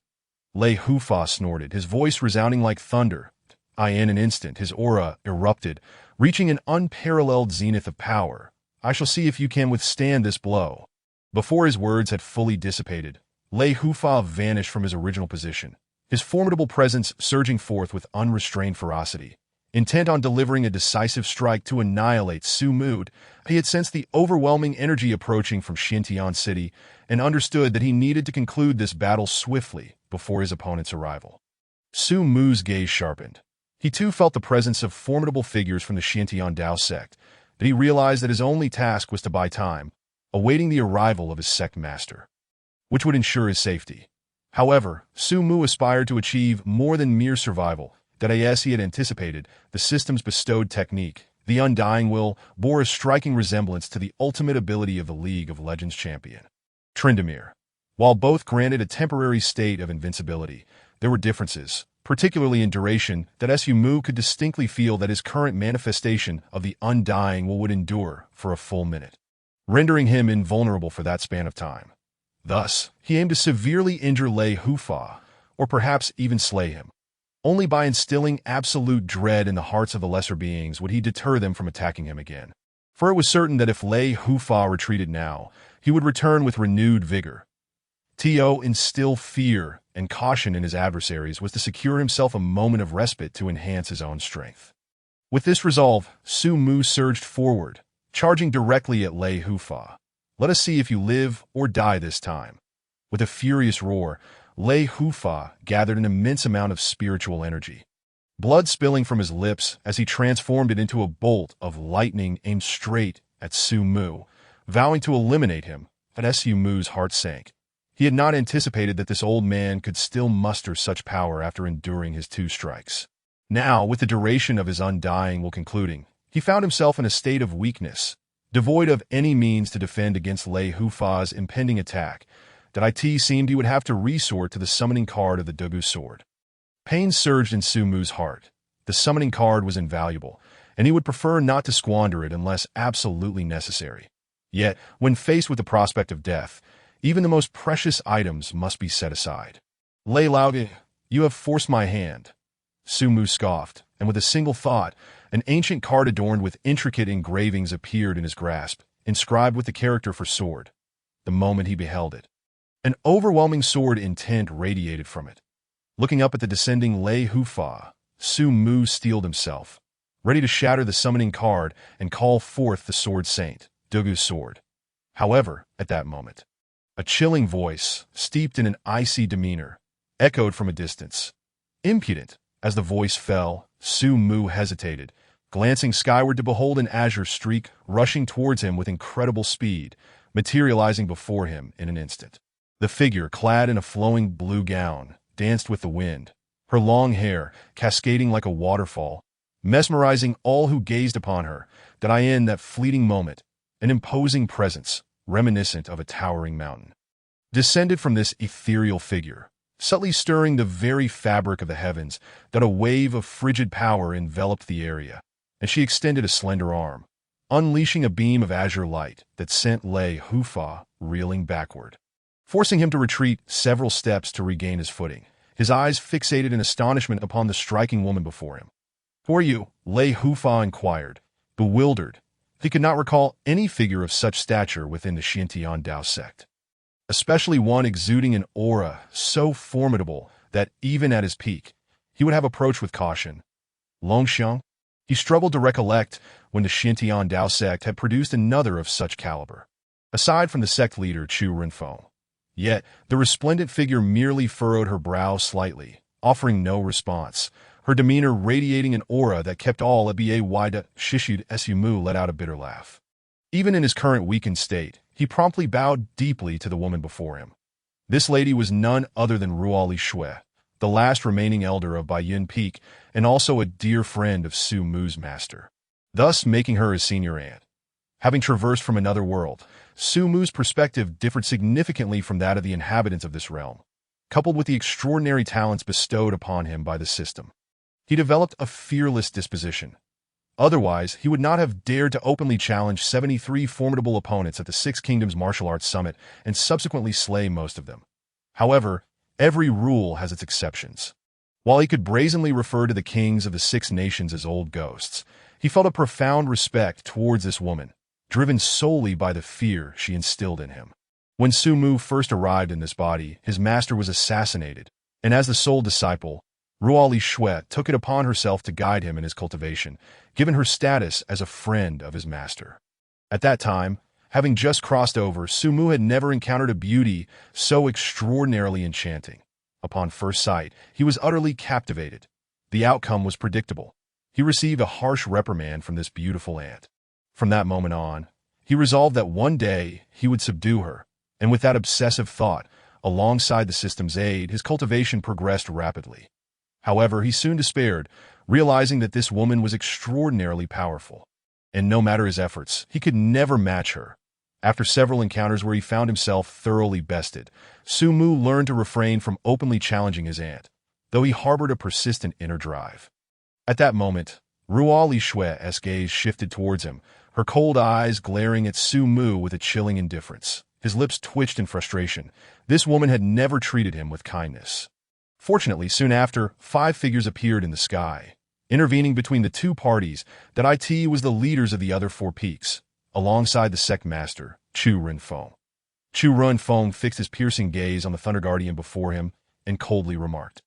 Lei Hufa snorted, his voice resounding like thunder. In an instant, his aura erupted, reaching an unparalleled zenith of power. "I shall see if you can withstand this blow." Before his words had fully dissipated, Lei Hufa vanished from his original position, his formidable presence surging forth with unrestrained ferocity. Intent on delivering a decisive strike to annihilate Su Mu, he had sensed the overwhelming energy approaching from Tianshui City and understood that he needed to conclude this battle swiftly before his opponent's arrival. Su Mu's gaze sharpened. He too felt the presence of formidable figures from the Tiantian Dao sect, but he realized that his only task was to buy time, awaiting the arrival of his sect master, which would ensure his safety. However, Su Mu aspired to achieve more than mere survival. That as he had anticipated, the system's bestowed technique, the Undying Will, bore a striking resemblance to the ultimate ability of the League of Legends champion, Tryndamere. While both granted a temporary state of invincibility, there were differences, particularly in duration, that Su Mu could distinctly feel that his current manifestation of the Undying Will would endure for a full minute, rendering him invulnerable for that span of time. Thus, he aimed to severely injure Lei Hufa, or perhaps even slay him. Only by instilling absolute dread in the hearts of the lesser beings would he deter them from attacking him again. For it was certain that if Lei Hufa retreated now, he would return with renewed vigor. To instill fear and caution in his adversaries was to secure himself a moment of respite to enhance his own strength. With this resolve, Su Mu surged forward, charging directly at Lei Hufa. "Let us see if you live or die this time." With a furious roar, Lei Hufa gathered an immense amount of spiritual energy, blood spilling from his lips as he transformed it into a bolt of lightning aimed straight at Su Mu, vowing to eliminate him. At Su Mu's heart sank. He had not anticipated that this old man could still muster such power after enduring his 2 strikes. Now, with the duration of his Undying Will concluding, he found himself in a state of weakness, Devoid of any means to defend against Lei Hufa's impending attack, that it seemed he would have to resort to the summoning card of the Dugu sword. Pain surged in Su Mu's heart. The summoning card was invaluable, and he would prefer not to squander it unless absolutely necessary. Yet, when faced with the prospect of death, even the most precious items must be set aside. Lei Laoge, you have forced my hand. Su Mu scoffed, and with a single thought, an ancient card adorned with intricate engravings appeared in his grasp, inscribed with the character for sword. The moment he beheld it, an overwhelming sword intent radiated from it. Looking up at the descending Lei Hufa, Su Mu steeled himself, ready to shatter the summoning card and call forth the sword saint, Dugu's sword. However, at that moment, a chilling voice, steeped in an icy demeanor, echoed from a distance. Impudent. As the voice fell, Su Mu hesitated, glancing skyward to behold an azure streak rushing towards him with incredible speed, materializing before him in an instant. The figure, clad in a flowing blue gown, danced with the wind, her long hair cascading like a waterfall, mesmerizing all who gazed upon her, in that fleeting moment, an imposing presence, reminiscent of a towering mountain, descended from this ethereal figure, subtly stirring the very fabric of the heavens, that a wave of frigid power enveloped the area, and she extended a slender arm, unleashing a beam of azure light that sent Lei Hufa reeling backward, forcing him to retreat several steps to regain his footing, his eyes fixated in astonishment upon the striking woman before him. "Who are you?" Lei Hufa inquired, bewildered. He could not recall any figure of such stature within the Xiantian Dao sect, especially one exuding an aura so formidable that, even at his peak, he would have approached with caution. Longxiang? He struggled to recollect when the Xiantian Dao sect had produced another of such caliber, aside from the sect leader Chu Renfeng. Yet, the resplendent figure merely furrowed her brow slightly, offering no response, her demeanor radiating an aura that kept all at bay. Shishud Su Mu let out a bitter laugh. Even in his current weakened state, he promptly bowed deeply to the woman before him. This lady was none other than Ruali Shui, the last remaining elder of Baiyun Peak and also a dear friend of Su Mu's master, thus making her his senior aunt. Having traversed from another world, Su Mu's perspective differed significantly from that of the inhabitants of this realm, coupled with the extraordinary talents bestowed upon him by the system. He developed a fearless disposition. Otherwise, he would not have dared to openly challenge 73 formidable opponents at the Six Kingdoms Martial Arts Summit and subsequently slay most of them. However, every rule has its exceptions. While he could brazenly refer to the kings of the Six Nations as old ghosts, he felt a profound respect towards this woman, driven solely by the fear she instilled in him. When Su Mu first arrived in this body, his master was assassinated, and as the sole disciple, Ruali Shui took it upon herself to guide him in his cultivation, given her status as a friend of his master. At that time, having just crossed over, Su Mu had never encountered a beauty so extraordinarily enchanting. Upon first sight, he was utterly captivated. The outcome was predictable. He received a harsh reprimand from this beautiful aunt. From that moment on, he resolved that one day he would subdue her, and with that obsessive thought, alongside the system's aid, his cultivation progressed rapidly. However, he soon despaired, realizing that this woman was extraordinarily powerful, and no matter his efforts, he could never match her. After several encounters where he found himself thoroughly bested, Su Mu learned to refrain from openly challenging his aunt, though he harbored a persistent inner drive. At that moment, Ruali Shui's gaze shifted towards him, her cold eyes glaring at Su Mu with a chilling indifference. His lips twitched in frustration. This woman had never treated him with kindness. Fortunately, soon after, 5 figures appeared in the sky, intervening between the two parties. That it was the leaders of the other 4 peaks, alongside the sect master, Chu Renfeng. Chu Renfeng fixed his piercing gaze on the Thunder Guardian before him and coldly remarked,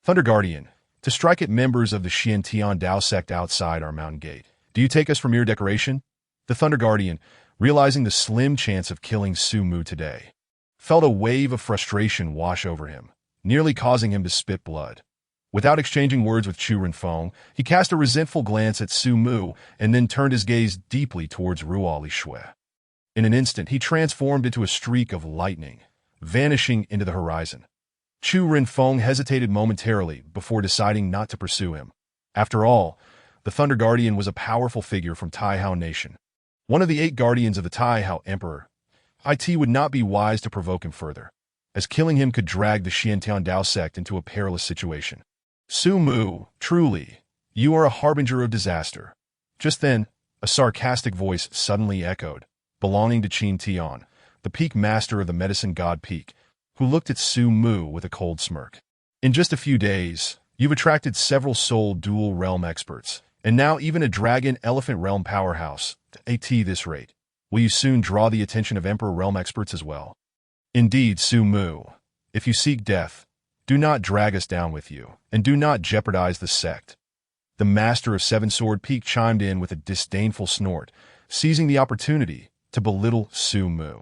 "Thunder Guardian, to strike at members of the Xiantian Dao sect outside our mountain gate. Do you take us for mere decoration?" The Thunder Guardian, realizing the slim chance of killing Su Mu today, felt a wave of frustration wash over him, nearly causing him to spit blood. Without exchanging words with Chu Renfeng, he cast a resentful glance at Su Mu and then turned his gaze deeply towards Ruali Shui. In an instant, he transformed into a streak of lightning, vanishing into the horizon. Chu Renfeng hesitated momentarily before deciding not to pursue him. After all, the Thunder Guardian was a powerful figure from Taihao Nation. one of the 8 guardians of the Taihao Emperor. It would not be wise to provoke him further, as killing him could drag the Xiantian Dao sect into a perilous situation. Su Mu, truly, you are a harbinger of disaster. Just then, a sarcastic voice suddenly echoed, belonging to Qin Tian, the peak master of the medicine god Peak, who looked at Su Mu with a cold smirk. In just a few days, you've attracted several soul dual realm experts, and now even a dragon elephant realm powerhouse. At this rate, will you soon draw the attention of Emperor realm experts as well? Indeed, Su Mu, if you seek death, do not drag us down with you, and do not jeopardize the sect. The master of Seven Sword Peak chimed in with a disdainful snort, seizing the opportunity to belittle Su Mu.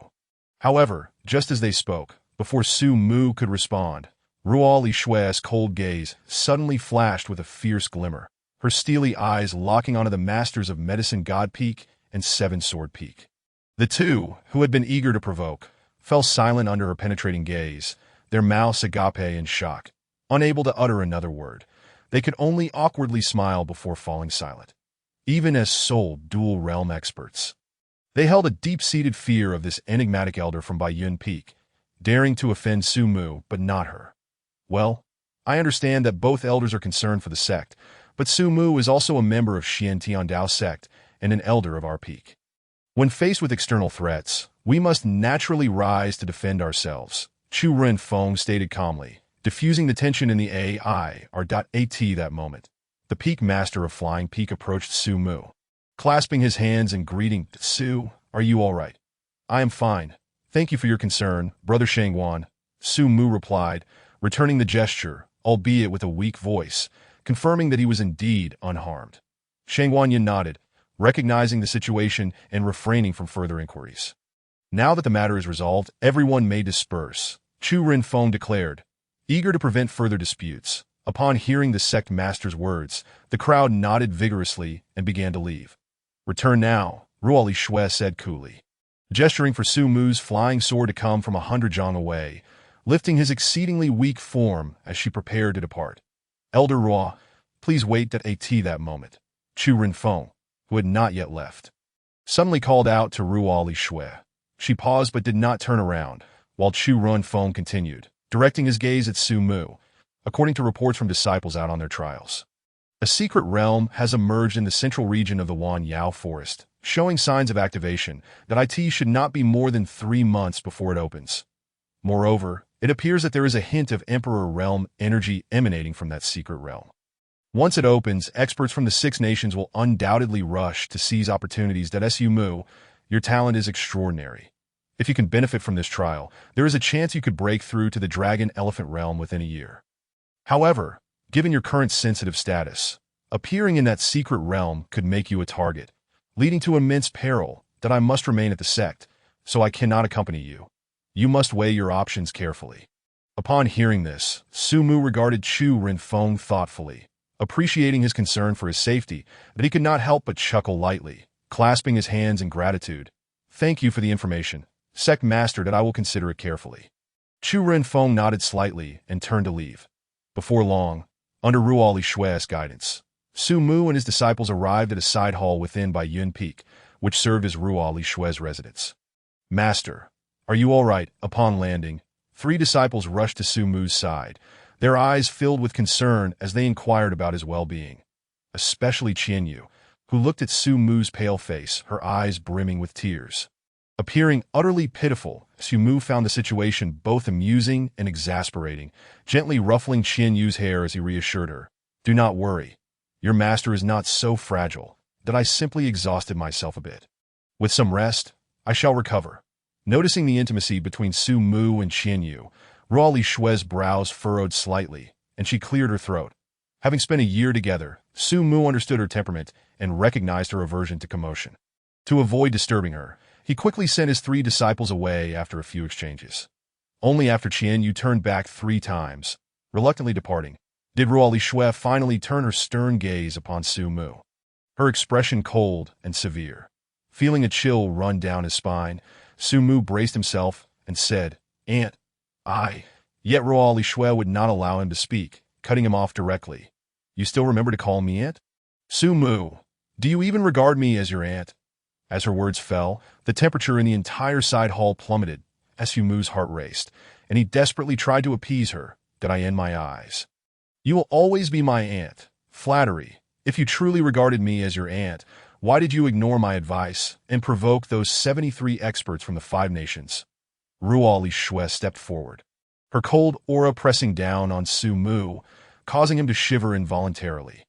However, just as they spoke, before Su Mu could respond, Ruo Li Shui's cold gaze suddenly flashed with a fierce glimmer, her steely eyes locking onto the masters of Medicine God Peak and Seven Sword Peak. The two, who had been eager to provoke, fell silent under her penetrating gaze, their mouths agape in shock. Unable to utter another word, they could only awkwardly smile before falling silent. Even as soul dual realm experts, they held a deep-seated fear of this enigmatic elder from Baiyun Peak, daring to offend Su Mu, but not her. Well, I understand that both elders are concerned for the sect, but Su Mu is also a member of Xiantian Dao sect and an elder of our peak. When faced with external threats, we must naturally rise to defend ourselves, Chu Renfeng stated calmly, diffusing the tension in the AIR.AT that moment. The peak master of Flying Peak approached Su Mu, clasping his hands and greeting. Su, are you all right? I am fine. Thank you for your concern, Brother Shangwan, Su Mu replied, returning the gesture, albeit with a weak voice, confirming that he was indeed unharmed. Shangwan nodded, recognizing the situation and refraining from further inquiries. Now that the matter is resolved, everyone may disperse, Chu Renfeng declared, eager to prevent further disputes. Upon hearing the sect master's words, the crowd nodded vigorously and began to leave. Return now, Ruo Li Shui said coolly, gesturing for Su Mu's flying sword to come from 100 zhang away, lifting his exceedingly weak form as she prepared to depart. Elder Ruo, please wait at that moment, Chu Renfeng, who had not yet left, suddenly called out to Ruo Li Shui. She paused but did not turn around, while Chu Renfeng continued, directing his gaze at Su Mu. According to reports from disciples out on their trials, a secret realm has emerged in the central region of the Wan Yao forest, showing signs of activation that should not be more than 3 months before it opens. Moreover, it appears that there is a hint of Emperor realm energy emanating from that secret realm. Once it opens, experts from the 6 nations will undoubtedly rush to seize opportunities. Su Mu, your talent is extraordinary. If you can benefit from this trial, there is a chance you could break through to the dragon elephant realm within a year. However, given your current sensitive status, appearing in that secret realm could make you a target, leading to immense peril. That I must remain at the sect, so I cannot accompany you. You must weigh your options carefully. Upon hearing this, Su Mu regarded Chu Renfeng thoughtfully, appreciating his concern for his safety, but he could not help but chuckle lightly, clasping his hands in gratitude. Thank you for the information, sect master, that I will consider it carefully. Chu Renfeng nodded slightly and turned to leave. Before long, under Ruo Li Shui's guidance, Su Mu and his disciples arrived at a side hall within Baiyun Peak, which served as Ruo Li Shui's residence. Master, are you all right? Upon landing, 3 disciples rushed to Su Mu's side, their eyes filled with concern as they inquired about his well-being. Especially Qianyu, who looked at Su Mu's pale face, her eyes brimming with tears. Appearing utterly pitiful, Su Mu found the situation both amusing and exasperating, gently ruffling Qianyu's hair as he reassured her. Do not worry. Your master is not so fragile that I simply exhausted myself a bit. With some rest, I shall recover. Noticing the intimacy between Su Mu and Qianyu, Ruo Li Shui's brows furrowed slightly, and she cleared her throat. Having spent a year together, Su Mu understood her temperament and recognized her aversion to commotion. To avoid disturbing her, he quickly sent his 3 disciples away after a few exchanges. Only after Qianyu turned back 3 times, reluctantly departing, did Ruo Li Shui finally turn her stern gaze upon Su Mu, her expression cold and severe. Feeling a chill run down his spine, Su Mu braced himself and said, Aunt, Yet Ruo Li Shui would not allow him to speak, cutting him off directly. You still remember to call me aunt? Su Mu, do you even regard me as your aunt? As her words fell, the temperature in the entire side hall plummeted. Su Mu's heart raced, and he desperately tried to appease her. Did I end my eyes? You will always be my aunt. Flattery. If you truly regarded me as your aunt, why did you ignore my advice and provoke those 73 experts from the 5 nations? Ruoli Shui stepped forward, her cold aura pressing down on Su Mu, causing him to shiver involuntarily.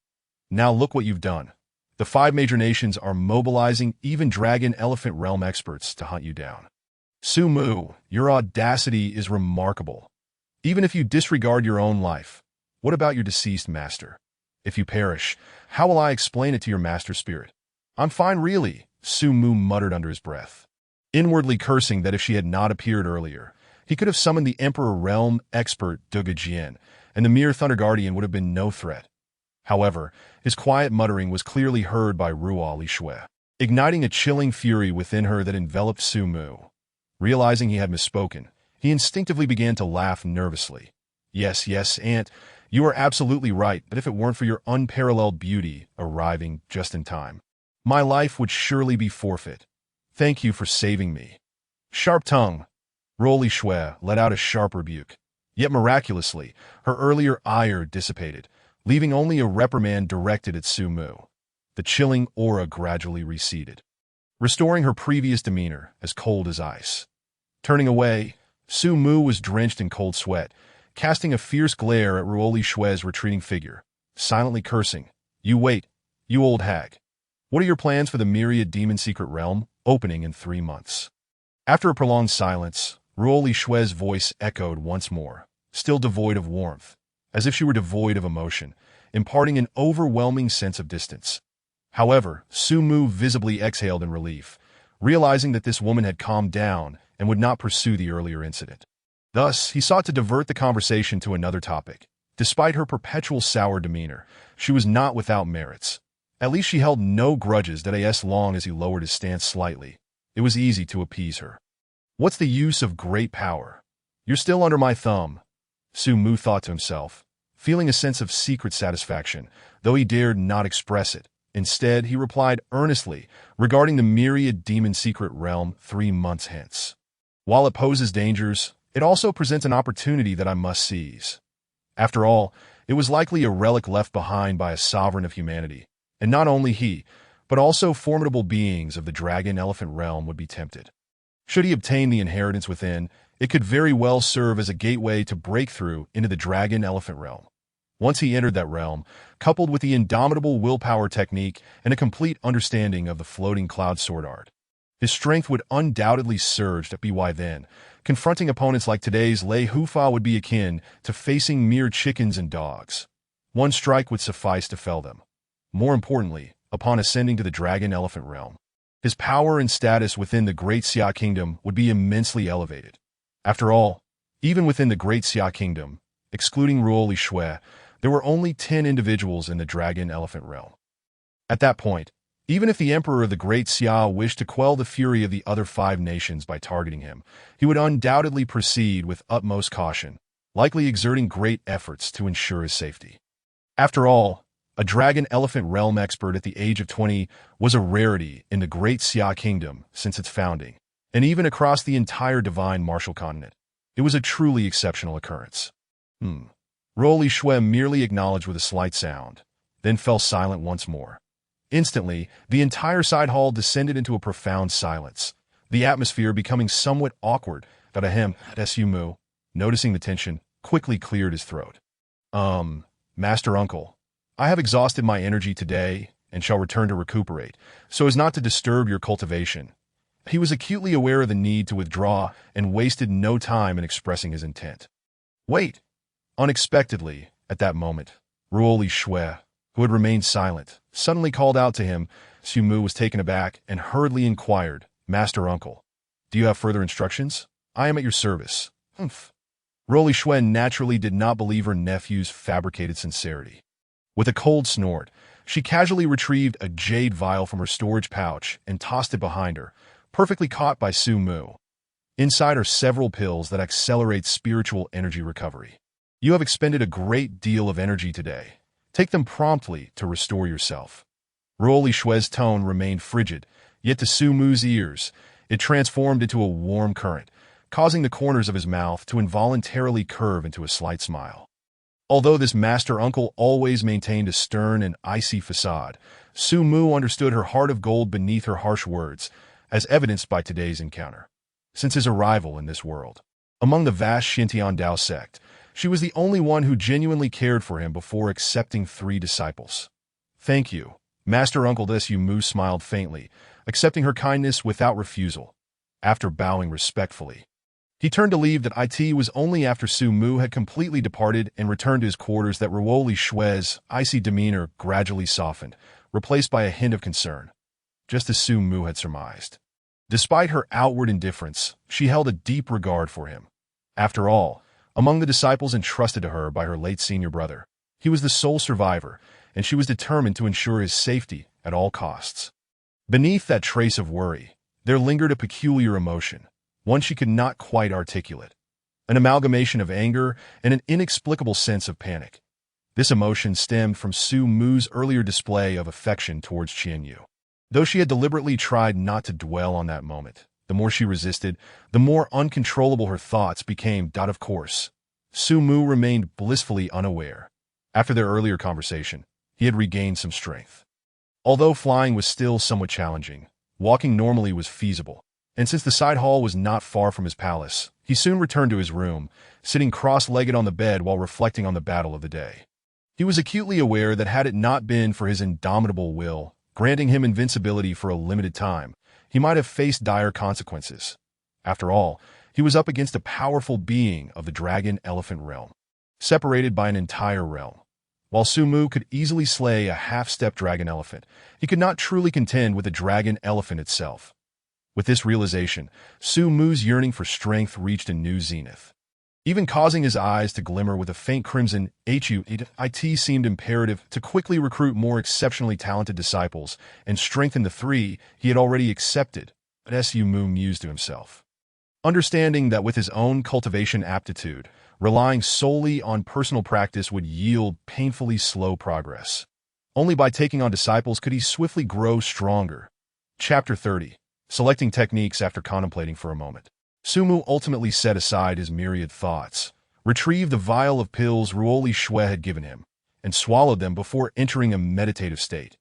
Now look what you've done. The 5 major nations are mobilizing even dragon elephant realm experts to hunt you down. Su Mu, your audacity is remarkable. Even if you disregard your own life, what about your deceased master? If you perish, how will I explain it to your master spirit? I'm fine really, Su Mu muttered under his breath, inwardly cursing that if she had not appeared earlier, he could have summoned the Emperor Realm expert Duga Jian, and the mere Thunder Guardian would have been no threat. However, his quiet muttering was clearly heard by Ruoli Shui, igniting a chilling fury within her that enveloped Su Mu. Realizing he had misspoken, he instinctively began to laugh nervously. Yes, Aunt, you are absolutely right, but if it weren't for your unparalleled beauty arriving just in time, my life would surely be forfeit. Thank you for saving me. Sharp tongue. Ruoli Shui let out a sharp rebuke. Yet miraculously, her earlier ire dissipated, leaving only a reprimand directed at Su Mu. The chilling aura gradually receded, restoring her previous demeanor as cold as ice. Turning away, Su Mu was drenched in cold sweat, casting a fierce glare at Ruoli Shui's retreating figure, silently cursing. You wait, you old hag. What are your plans for the myriad demon secret realm, opening in 3 months? After a prolonged silence, Ruoli Shui's voice echoed once more, still devoid of warmth, as if she were devoid of emotion, imparting an overwhelming sense of distance. However, Su Mu visibly exhaled in relief, realizing that this woman had calmed down and would not pursue the earlier incident. Thus, he sought to divert the conversation to another topic. Despite her perpetual sour demeanor, she was not without merits. At least she held no grudges that as long as he lowered his stance slightly, it was easy to appease her. What's the use of great power? You're still under my thumb, Su Mu thought to himself, feeling a sense of secret satisfaction, though he dared not express it. Instead, he replied earnestly regarding the myriad demon secret realm 3 months hence. While it poses dangers, it also presents an opportunity that I must seize. After all, it was likely a relic left behind by a sovereign of humanity, and not only he, but also formidable beings of the dragon elephant realm would be tempted. Should he obtain the inheritance within, it could very well serve as a gateway to breakthrough into the dragon elephant realm. Once he entered that realm, coupled with the indomitable willpower technique and a complete understanding of the floating cloud sword art, his strength would undoubtedly surge to BY then. Confronting opponents like today's Lei Hufa would be akin to facing mere chickens and dogs. One strike would suffice to fell them. More importantly, upon ascending to the dragon elephant realm, his power and status within the Great Xia Kingdom would be immensely elevated. After all, even within the Great Xia Kingdom, excluding Ruoli Shui, there were only 10 individuals in the dragon elephant realm. At that point, even if the Emperor of the Great Xia wished to quell the fury of the other 5 nations by targeting him, he would undoubtedly proceed with utmost caution, likely exerting great efforts to ensure his safety. After all, a dragon elephant realm expert at the age of 20 was a rarity in the Great Xia Kingdom since its founding, and even across the entire divine martial continent. It was a truly exceptional occurrence. Ruoli Shui merely acknowledged with a slight sound, then fell silent once more. Instantly, the entire side hall descended into a profound silence, the atmosphere becoming somewhat awkward. Su Mu, noticing the tension, quickly cleared his throat. Master Uncle, I have exhausted my energy today and shall return to recuperate, so as not to disturb your cultivation. He was acutely aware of the need to withdraw and wasted no time in expressing his intent. Wait! Unexpectedly, at that moment, Ruoli Shui, who had remained silent, suddenly called out to him. Su Mu was taken aback and hurriedly inquired, Master Uncle, do you have further instructions? I am at your service. Ruoli Shui naturally did not believe her nephew's fabricated sincerity. With a cold snort, she casually retrieved a jade vial from her storage pouch and tossed it behind her, perfectly caught by Su Mu. Inside are several pills that accelerate spiritual energy recovery. You have expended a great deal of energy today. Take them promptly to restore yourself. Ruoli Shui's tone remained frigid, Yet to Su Mu's ears, it transformed into a warm current, causing the corners of his mouth to involuntarily curve into a slight smile. Although this master uncle always maintained a stern and icy facade, Su Mu understood her heart of gold beneath her harsh words, as evidenced by today's encounter. Since his arrival in this world, among the vast Xintian Dao sect, she was the only one who genuinely cared for him before accepting 3 disciples. "Thank you, Master Uncle." Su Mu smiled faintly, accepting her kindness without refusal. After bowing respectfully, he turned to leave. It was only after Su Mu had completely departed and returned to his quarters that Ruoli Shui's icy demeanor gradually softened, replaced by a hint of concern, just as Su Mu had surmised. Despite her outward indifference, she held a deep regard for him. After all, among the disciples entrusted to her by her late senior brother, he was the sole survivor, and she was determined to ensure his safety at all costs. Beneath that trace of worry, there lingered a peculiar emotion, one she could not quite articulate, an amalgamation of anger and an inexplicable sense of panic. This emotion stemmed from Su Mu's earlier display of affection towards Qianyu. Though she had deliberately tried not to dwell on that moment, the more she resisted, the more uncontrollable her thoughts became. Of course, Su Mu remained blissfully unaware. After their earlier conversation, he had regained some strength. Although flying was still somewhat challenging, walking normally was feasible, and since the side hall was not far from his palace, he soon returned to his room, sitting cross-legged on the bed while reflecting on the battle of the day. He was acutely aware that had it not been for his indomitable will, granting him invincibility for a limited time, he might have faced dire consequences. After all, he was up against a powerful being of the dragon-elephant realm, separated by an entire realm. While Su Mu could easily slay a half-step dragon-elephant, he could not truly contend with the dragon-elephant itself. With this realization, Su Mu's yearning for strength reached a new zenith. Even causing his eyes to glimmer with a faint crimson, it seemed imperative to quickly recruit more exceptionally talented disciples and strengthen the 3 he had already accepted. But Su Mu mused to himself, understanding that with his own cultivation aptitude, relying solely on personal practice would yield painfully slow progress. Only by taking on disciples could he swiftly grow stronger. Chapter 30. Selecting techniques. After contemplating for a moment, Su Mu ultimately set aside his myriad thoughts, retrieved the vial of pills Ruoli Shui had given him, and swallowed them before entering a meditative state.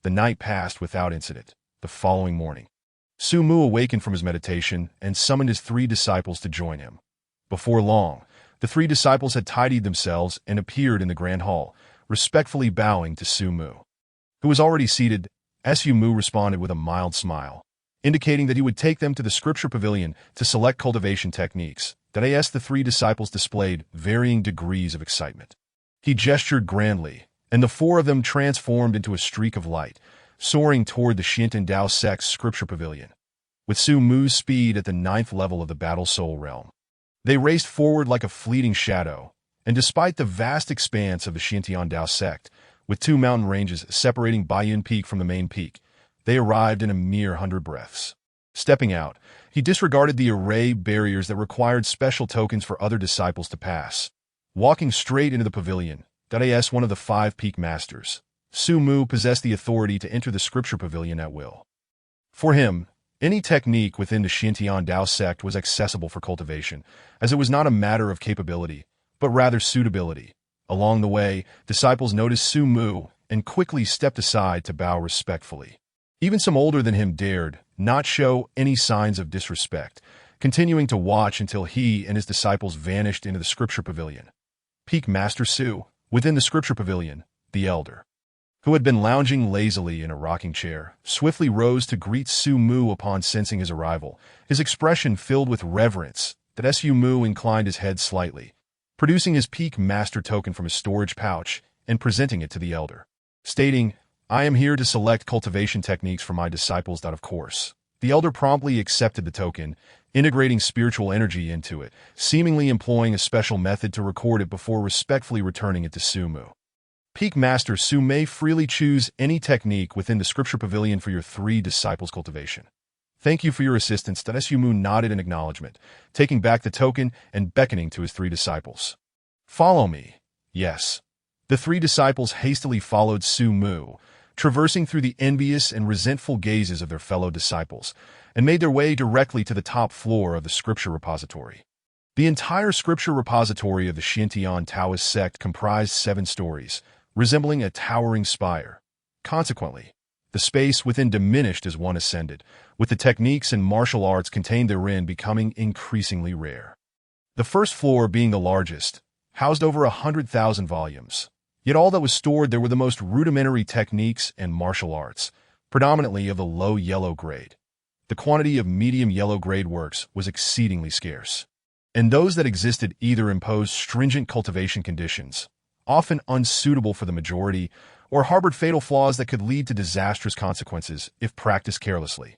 The night passed without incident. The following morning, Su Mu awakened from his meditation and summoned his 3 disciples to join him. Before long, the 3 disciples had tidied themselves and appeared in the grand hall, respectfully bowing to Su Mu, who was already seated. Su Mu responded with a mild smile, indicating that he would take them to the scripture pavilion to select cultivation techniques. The 3 disciples displayed varying degrees of excitement. He gestured grandly, and the 4 of them transformed into a streak of light, soaring toward the Xintian Dao sect's scripture pavilion. With Su Mu's speed at the 9th level of the Battle Soul realm, they raced forward like a fleeting shadow, and despite the vast expanse of the Xintian Dao sect, with 2 mountain ranges separating Baiyun Peak from the main peak, they arrived in a mere 100 breaths. Stepping out, he disregarded the array barriers that required special tokens for other disciples to pass. Walking straight into the pavilion, one of the 5 peak masters, Su Mu possessed the authority to enter the scripture pavilion at will. For him, any technique within the Xintian Dao sect was accessible for cultivation, as it was not a matter of capability, but rather suitability. Along the way, disciples noticed Su Mu and quickly stepped aside to bow respectfully. Even some older than him dared not show any signs of disrespect, continuing to watch until he and his disciples vanished into the scripture pavilion. Peak Master Su, within the scripture pavilion, the elder, who had been lounging lazily in a rocking chair, swiftly rose to greet Su Mu upon sensing his arrival, his expression filled with reverence. Su Mu inclined his head slightly, producing his Peak Master token from his storage pouch and presenting it to the elder, stating, "I am here to select cultivation techniques for my disciples." Of course, the elder promptly accepted the token, integrating spiritual energy into it, seemingly employing a special method to record it before respectfully returning it to Su Mu. Peak Master Su may freely choose any technique within the scripture pavilion for your 3 disciples' cultivation. Thank you for your assistance. Su Mu nodded in acknowledgement, taking back the token and beckoning to his 3 disciples. Follow me. Yes. The 3 disciples hastily followed Su Mu, traversing through the envious and resentful gazes of their fellow disciples, and made their way directly to the top floor of the scripture repository. The entire scripture repository of the Xiantian Taoist sect comprised 7 stories, resembling a towering spire. Consequently, the space within diminished as one ascended, with the techniques and martial arts contained therein becoming increasingly rare. The first floor, being the largest, housed over 100,000 volumes. Yet all that was stored there were the most rudimentary techniques and martial arts, predominantly of the low yellow grade. The quantity of medium yellow grade works was exceedingly scarce, and those that existed either imposed stringent cultivation conditions, often unsuitable for the majority, or harbored fatal flaws that could lead to disastrous consequences if practiced carelessly.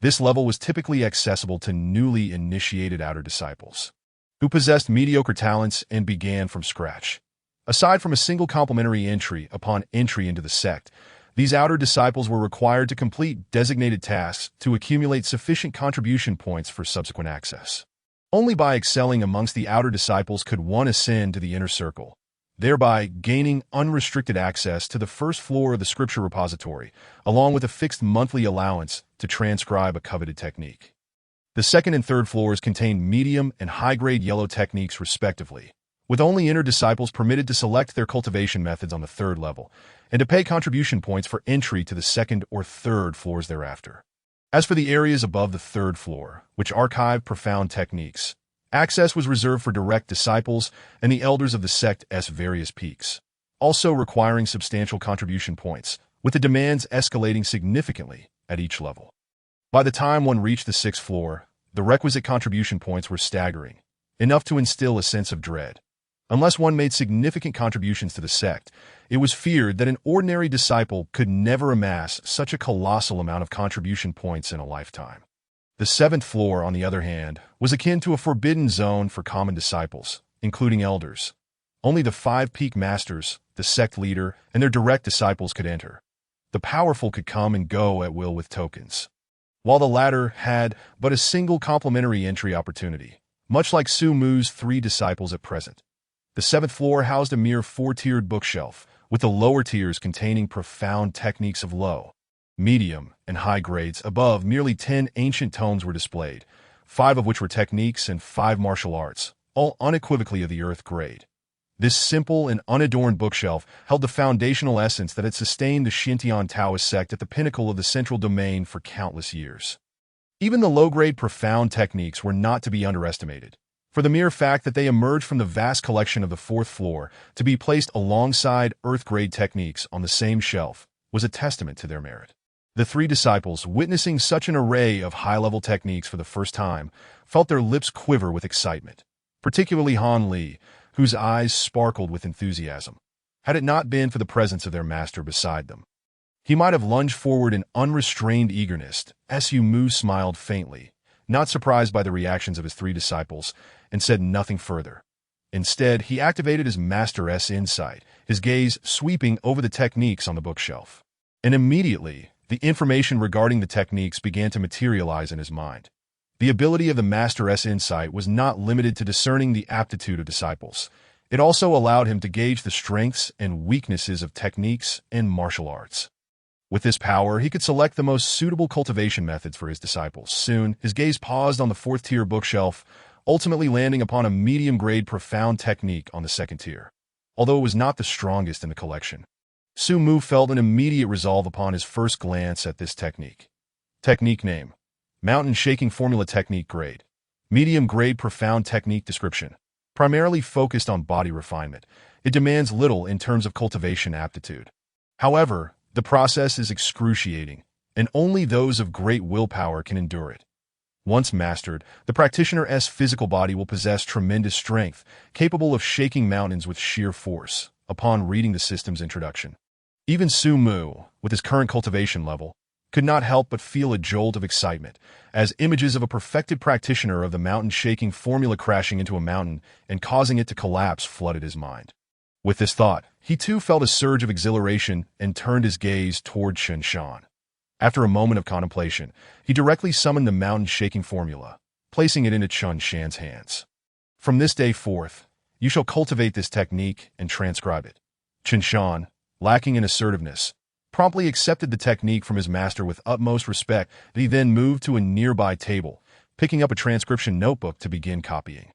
This level was typically accessible to newly initiated outer disciples, who possessed mediocre talents and began from scratch. Aside from a single complimentary entry upon entry into the sect, these outer disciples were required to complete designated tasks to accumulate sufficient contribution points for subsequent access. Only by excelling amongst the outer disciples could one ascend to the inner circle, thereby gaining unrestricted access to the first floor of the scripture repository, along with a fixed monthly allowance to transcribe a coveted technique. The second and third floors contained medium and high-grade yellow techniques respectively, with only inner disciples permitted to select their cultivation methods on the third level, and to pay contribution points for entry to the second or third floors thereafter. As for the areas above the third floor, which archived profound techniques, access was reserved for direct disciples and the elders of the sect's various peaks, also requiring substantial contribution points, with the demands escalating significantly at each level. By the time one reached the sixth floor, the requisite contribution points were staggering, enough to instill a sense of dread. Unless one made significant contributions to the sect, it was feared that an ordinary disciple could never amass such a colossal amount of contribution points in a lifetime. The seventh floor, on the other hand, was akin to a forbidden zone for common disciples, including elders. Only the 5 peak masters, the sect leader, and their direct disciples could enter. The powerful could come and go at will with tokens, while the latter had but a single complimentary entry opportunity, much like Su Mu's 3 disciples at present. The 7th floor housed a mere 4-tiered bookshelf, with the lower tiers containing profound techniques of low, medium, and high grades. Above, merely 10 ancient tomes were displayed, 5 of which were techniques and 5 martial arts, all unequivocally of the earth grade. This simple and unadorned bookshelf held the foundational essence that had sustained the Xiantian Taoist sect at the pinnacle of the central domain for countless years. Even the low-grade profound techniques were not to be underestimated, for the mere fact that they emerged from the vast collection of the 4th floor to be placed alongside earth-grade techniques on the same shelf was a testament to their merit. The 3 disciples, witnessing such an array of high-level techniques for the first time, felt their lips quiver with excitement, particularly Han Li, whose eyes sparkled with enthusiasm. Had it not been for the presence of their master beside them, he might have lunged forward in unrestrained eagerness. Su Mu smiled faintly, not surprised by the reactions of his 3 disciples, and said nothing further. Instead, he activated his master's insight, his gaze sweeping over the techniques on the bookshelf. And immediately, the information regarding the techniques began to materialize in his mind. The ability of the master's insight was not limited to discerning the aptitude of disciples. It also allowed him to gauge the strengths and weaknesses of techniques and martial arts. With this power, he could select the most suitable cultivation methods for his disciples. Soon, his gaze paused on the 4th-tier bookshelf, ultimately landing upon a medium-grade profound technique on the 2nd tier. Although it was not the strongest in the collection, Su Mu felt an immediate resolve upon his first glance at this technique. Technique name: Mountain Shaking Formula Technique Grade. Medium-grade profound technique description. Primarily focused on body refinement, it demands little in terms of cultivation aptitude. However, the process is excruciating, and only those of great willpower can endure it. Once mastered, the practitioner's physical body will possess tremendous strength, capable of shaking mountains with sheer force, upon reading the system's introduction. Even Su Mu, with his current cultivation level, could not help but feel a jolt of excitement, as images of a perfected practitioner of the mountain-shaking formula crashing into a mountain and causing it to collapse flooded his mind. With this thought, he too felt a surge of exhilaration and turned his gaze toward Chen Shan. After a moment of contemplation, he directly summoned the mountain-shaking formula, placing it into Chen Shan's hands. From this day forth, you shall cultivate this technique and transcribe it. Chen Shan, lacking in assertiveness, promptly accepted the technique from his master with utmost respect. He then moved to a nearby table, picking up a transcription notebook to begin copying.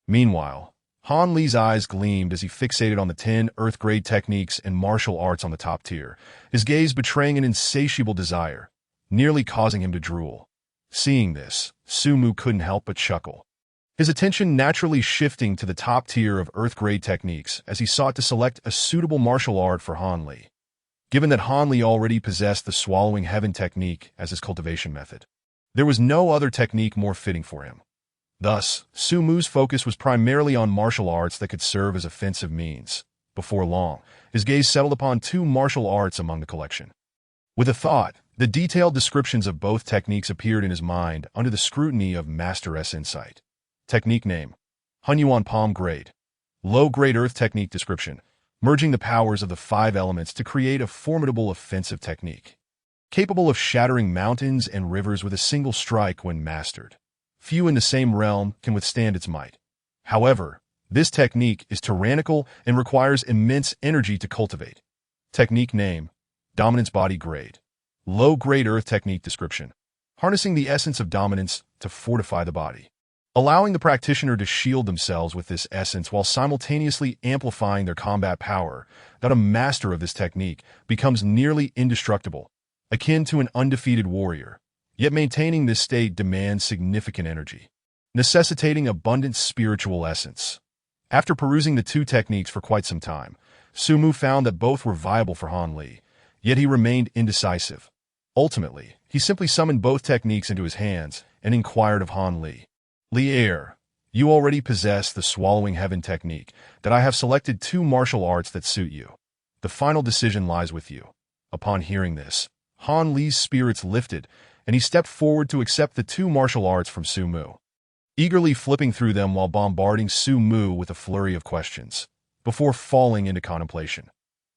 Meanwhile, Han Li's eyes gleamed as he fixated on the 10 Earth-grade techniques and martial arts on the top tier, his gaze betraying an insatiable desire, nearly causing him to drool. Seeing this, Su Mu couldn't help but chuckle, his attention naturally shifting to the top tier of Earth-grade techniques as he sought to select a suitable martial art for Han Li. Given that Han Li already possessed the Swallowing Heaven technique as his cultivation method, there was no other technique more fitting for him. Thus, Su Mu's focus was primarily on martial arts that could serve as offensive means. Before long, his gaze settled upon 2 martial arts among the collection. With a thought, the detailed descriptions of both techniques appeared in his mind under the scrutiny of Master S insight. Technique name: Hunyuan Palm Grade. Low-grade Earth technique description: merging the powers of the 5 elements to create a formidable offensive technique, capable of shattering mountains and rivers with a single strike when mastered. Few in the same realm can withstand its might. However, this technique is tyrannical and requires immense energy to cultivate. Technique name: Dominance Body Grade. Low-grade Earth technique description: harnessing the essence of dominance to fortify the body, allowing the practitioner to shield themselves with this essence while simultaneously amplifying their combat power. That a master of this technique becomes nearly indestructible, akin to an undefeated warrior. Yet maintaining this state demands significant energy, necessitating abundant spiritual essence. After perusing the 2 techniques for quite some time, Su Mu found that both were viable for Han Li, yet he remained indecisive. Ultimately, he simply summoned both techniques into his hands and inquired of Han Li. "Li, you already possess the Swallowing Heaven technique, that I have selected 2 martial arts that suit you. The final decision lies with you." Upon hearing this, Han Li's spirits lifted, and he stepped forward to accept the 2 martial arts from Su Mu, eagerly flipping through them while bombarding Su Mu with a flurry of questions, before falling into contemplation.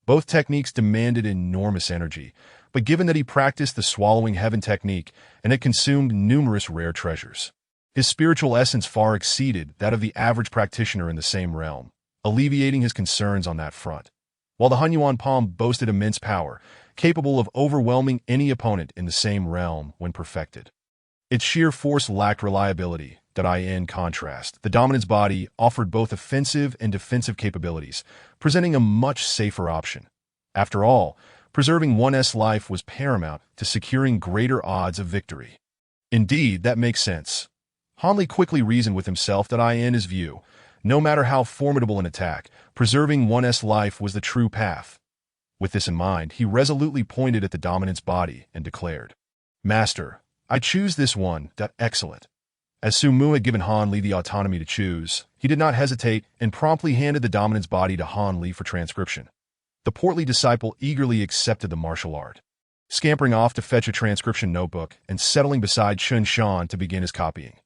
Both techniques demanded enormous energy, but given that he practiced the Swallowing Heaven technique and had consumed numerous rare treasures, his spiritual essence far exceeded that of the average practitioner in the same realm, alleviating his concerns on that front. While the Hunyuan Palm boasted immense power, capable of overwhelming any opponent in the same realm when perfected, its sheer force lacked reliability. In contrast, the Dominance Body offered both offensive and defensive capabilities, presenting a much safer option. After all, preserving one's life was paramount to securing greater odds of victory. Indeed, that makes sense. Han Li quickly reasoned with himself that in his view, no matter how formidable an attack, preserving one's life was the true path. With this in mind, he resolutely pointed at the Dominance Body and declared, "Master, I choose this one. Excellent." As Su Mu had given Han Li the autonomy to choose, he did not hesitate and promptly handed the Dominance Body to Han Li for transcription. The portly disciple eagerly accepted the martial art, scampering off to fetch a transcription notebook and settling beside Chun Shan to begin his copying.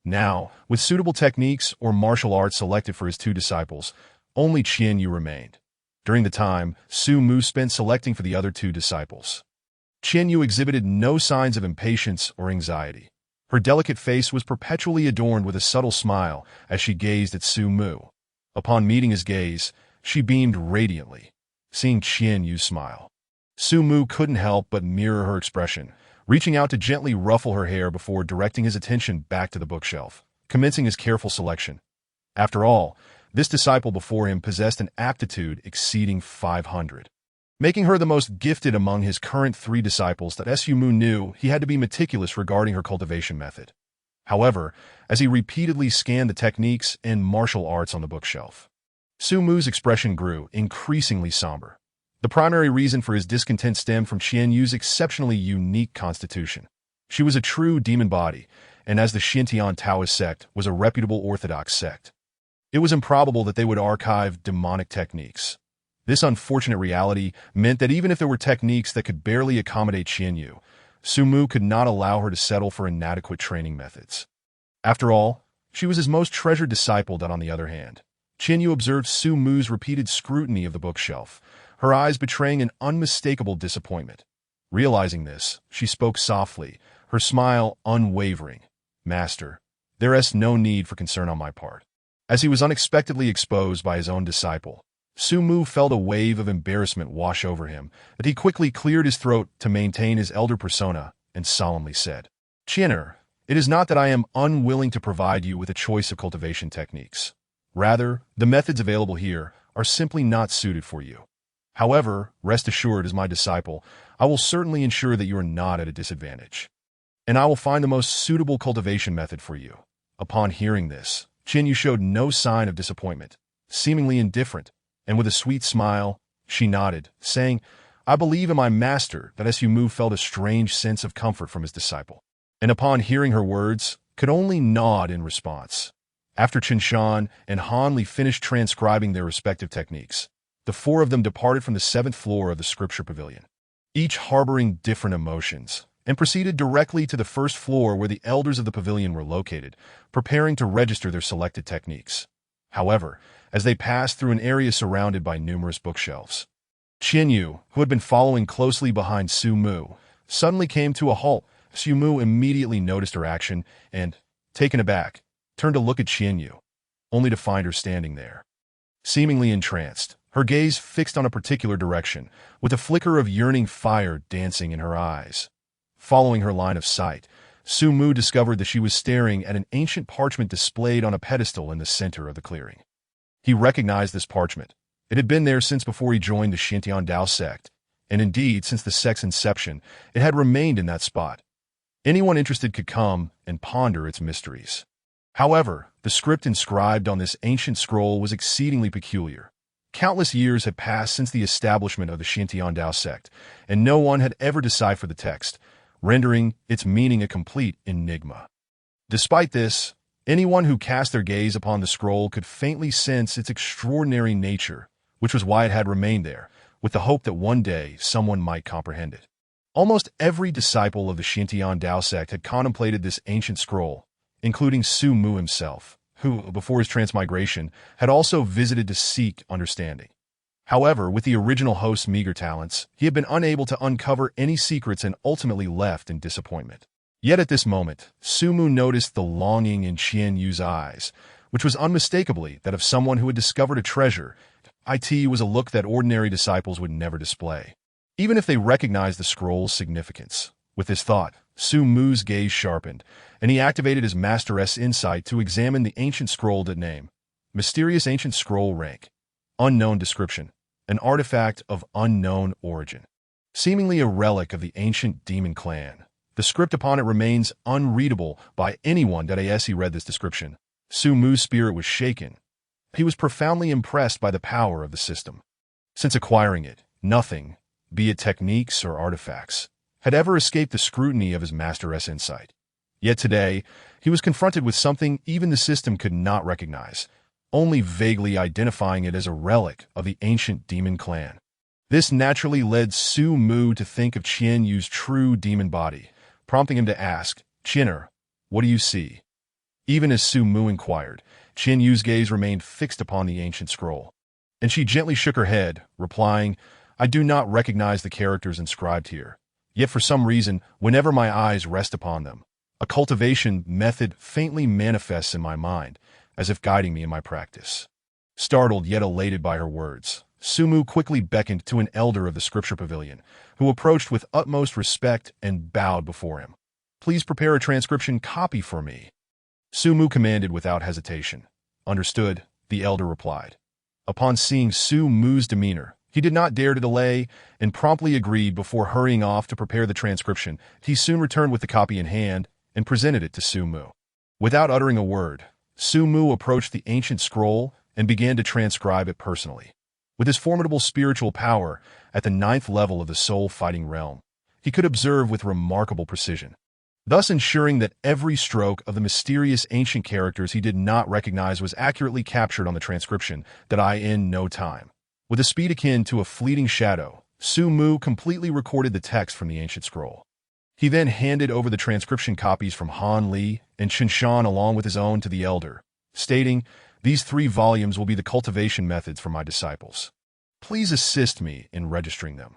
Now, with suitable techniques or martial arts selected for his 2 disciples, only Qian Yu remained. During the time, Su Mu spent selecting for the other 2 disciples, Qian Yu exhibited no signs of impatience or anxiety. Her delicate face was perpetually adorned with a subtle smile as she gazed at Su Mu. Upon meeting his gaze, she beamed radiantly. Seeing Qian Yu smile, Su Mu couldn't help but mirror her expression, reaching out to gently ruffle her hair before directing his attention back to the bookshelf, commencing his careful selection. After all, this disciple before him possessed an aptitude exceeding 500. Making her the most gifted among his current 3 disciples. Su Mu knew he had to be meticulous regarding her cultivation method. However, as he repeatedly scanned the techniques and martial arts on the bookshelf, Su Mu's expression grew increasingly somber. The primary reason for his discontent stemmed from Qian Yu's exceptionally unique constitution. She was a true demon body, and as the Xintian Taoist sect was a reputable orthodox sect, it was improbable that they would archive demonic techniques. This unfortunate reality meant that even if there were techniques that could barely accommodate Qian Yu, Su Mu could not allow her to settle for inadequate training methods. After all, she was his most treasured disciple. On the other hand, Qian Yu observed Su Mu's repeated scrutiny of the bookshelf, her eyes betraying an unmistakable disappointment. Realizing this, she spoke softly, her smile unwavering. "Master, there is no need for concern on my part." As he was unexpectedly exposed by his own disciple, Su Mu felt a wave of embarrassment wash over him, but he quickly cleared his throat to maintain his elder persona and solemnly said, "Qianer, it is not that I am unwilling to provide you with a choice of cultivation techniques. Rather, the methods available here are simply not suited for you. However, rest assured as my disciple, I will certainly ensure that you are not at a disadvantage. And I will find the most suitable cultivation method for you." Upon hearing this, Qian Yu showed no sign of disappointment, seemingly indifferent, and with a sweet smile, she nodded, saying, "I believe in my master," that Su Mu felt a strange sense of comfort from his disciple, and upon hearing her words, could only nod in response. After Qinshan and Han Li finished transcribing their respective techniques, the four of them departed from the 7th floor of the scripture pavilion, each harboring different emotions, and proceeded directly to the 1st floor where the elders of the pavilion were located, preparing to register their selected techniques. However, as they passed through an area surrounded by numerous bookshelves, Qian Yu, who had been following closely behind Su Mu, suddenly came to a halt. Su Mu immediately noticed her action and, taken aback, turned to look at Qian Yu, only to find her standing there. Seemingly entranced, her gaze fixed on a particular direction, with a flicker of yearning fire dancing in her eyes. Following her line of sight, Su Mu discovered that she was staring at an ancient parchment displayed on a pedestal in the center of the clearing. He recognized this parchment. It had been there since before he joined the Xintian Dao sect, and indeed, since the sect's inception, it had remained in that spot. Anyone interested could come and ponder its mysteries. However, the script inscribed on this ancient scroll was exceedingly peculiar. Countless years had passed since the establishment of the Xintian Dao sect, and no one had ever deciphered the text, rendering its meaning a complete enigma. Despite this, anyone who cast their gaze upon the scroll could faintly sense its extraordinary nature, which was why it had remained there, with the hope that one day someone might comprehend it. Almost every disciple of the Xintian Dao sect had contemplated this ancient scroll, including Su Mu himself, who, before his transmigration, had also visited to seek understanding. However, with the original host's meager talents, he had been unable to uncover any secrets and ultimately left in disappointment. Yet at this moment, Su Mu noticed the longing in Qian Yu's eyes, which was unmistakably that of someone who had discovered a treasure. It was a look that ordinary disciples would never display, even if they recognized the scroll's significance. With this thought, Su Mu's gaze sharpened, and he activated his Master-S insight to examine the ancient scroll. Name: Mysterious Ancient Scroll. Rank: Unknown. Description: an artifact of unknown origin, seemingly a relic of the ancient demon clan. The script upon it remains unreadable by anyone. As he read this description, Su Mu's spirit was shaken. He was profoundly impressed by the power of the system. Since acquiring it, nothing, be it techniques or artifacts, had ever escaped the scrutiny of his Master-S insight. Yet today, he was confronted with something even the system could not recognize, only vaguely identifying it as a relic of the ancient demon clan. This naturally led Su Mu to think of Qian Yu's true demon body, prompting him to ask, "Qianer, what do you see?" Even as Su Mu inquired, Qian Yu's gaze remained fixed upon the ancient scroll, and she gently shook her head, replying, "I do not recognize the characters inscribed here. Yet for some reason, whenever my eyes rest upon them, a cultivation method faintly manifests in my mind, as if guiding me in my practice." Startled yet elated by her words, Su Mu quickly beckoned to an elder of the scripture pavilion, who approached with utmost respect and bowed before him. "Please prepare a transcription copy for me." Su Mu commanded without hesitation. "Understood," the elder replied. Upon seeing Su Mu's demeanor, he did not dare to delay and promptly agreed before hurrying off to prepare the transcription. He soon returned with the copy in hand and presented it to Su Mu. Without uttering a word, Su Mu approached the ancient scroll and began to transcribe it personally. With his formidable spiritual power at the 9th level of the soul-fighting realm, he could observe with remarkable precision, thus ensuring that every stroke of the mysterious ancient characters he did not recognize was accurately captured on the transcription. In no time, with a speed akin to a fleeting shadow, Su Mu completely recorded the text from the ancient scroll. He then handed over the transcription copies from Han Li and Qinshan along with his own to the elder, stating, "These 3 volumes will be the cultivation methods for my disciples. Please assist me in registering them."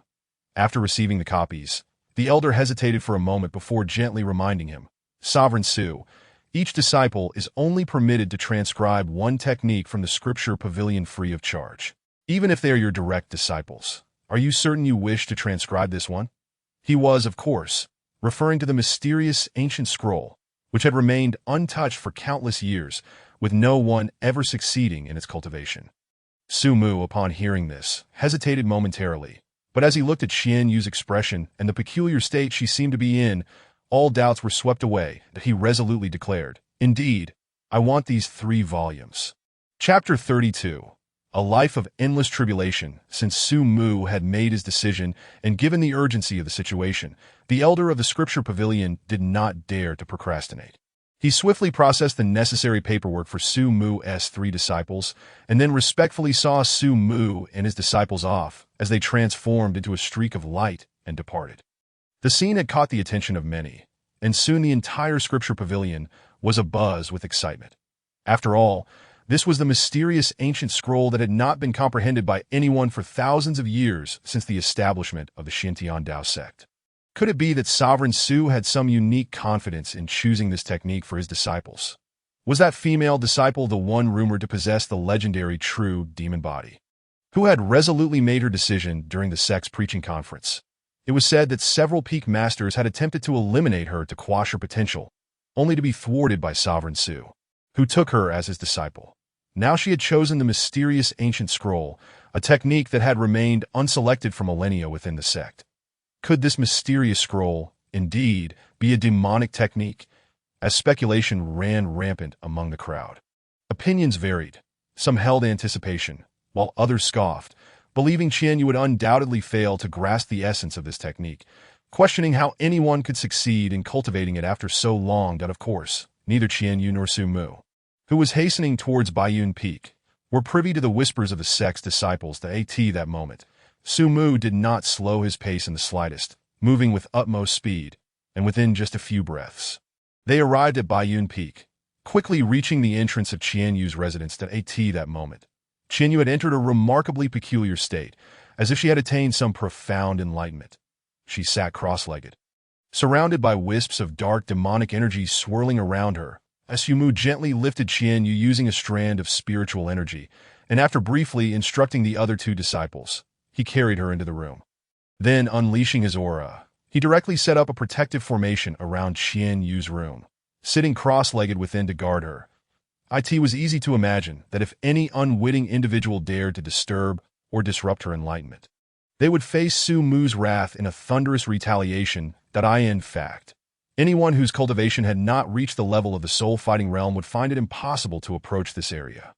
After receiving the copies, the elder hesitated for a moment before gently reminding him, "Sovereign Su, each disciple is only permitted to transcribe 1 technique from the scripture pavilion free of charge. even if they are your direct disciples. Are you certain you wish to transcribe this one? He was, of course, referring to the mysterious ancient scroll, which had remained untouched for countless years, with no one ever succeeding in its cultivation. Su Mu, upon hearing this, hesitated momentarily, but as he looked at Qian Yu's expression and the peculiar state she seemed to be in, all doubts were swept away, that he resolutely declared, "Indeed, I want these 3 volumes." Chapter 32. A life of endless tribulation. Since Su Mu had made his decision and given the urgency of the situation, the elder of the scripture pavilion did not dare to procrastinate. He swiftly processed the necessary paperwork for Su Mu's 3 disciples, and then respectfully saw Su Mu and his disciples off as they transformed into a streak of light and departed. The scene had caught the attention of many, and soon the entire scripture pavilion was abuzz with excitement. After all, this was the mysterious ancient scroll that had not been comprehended by anyone for thousands of years since the establishment of the Xintian Dao sect. Could it be that Sovereign Su had some unique confidence in choosing this technique for his disciples? Was that female disciple the one rumored to possess the legendary true demon body, who had resolutely made her decision during the sect's preaching conference? It was said that several peak masters had attempted to eliminate her to quash her potential, only to be thwarted by Sovereign Su, who took her as his disciple. Now she had chosen the mysterious ancient scroll, a technique that had remained unselected for millennia within the sect. Could this mysterious scroll, indeed, be a demonic technique? As speculation ran rampant among the crowd, opinions varied. Some held anticipation, while others scoffed, believing Qian Yu would undoubtedly fail to grasp the essence of this technique, questioning how anyone could succeed in cultivating it after so long. That, of course, neither Qian Yu nor Su Mu, who was hastening towards Baiyun Peak, were privy to the whispers of the sect's disciples at that moment. Su Mu did not slow his pace in the slightest, moving with utmost speed, and within just a few breaths, they arrived at Baiyun Peak, quickly reaching the entrance of Qian Yu's residence at that moment. Qian Yu had entered a remarkably peculiar state, as if she had attained some profound enlightenment. She sat cross-legged, surrounded by wisps of dark demonic energy swirling around her, as Su Mu gently lifted Qian Yu using a strand of spiritual energy, and after briefly instructing the other 2 disciples, he carried her into the room. Then, unleashing his aura, he directly set up a protective formation around Qian Yu's room, sitting cross-legged within to guard her. It was easy to imagine that if any unwitting individual dared to disturb or disrupt her enlightenment, they would face Su Mu's wrath in a thunderous retaliation. In fact, anyone whose cultivation had not reached the level of the soul-fighting realm would find it impossible to approach this area.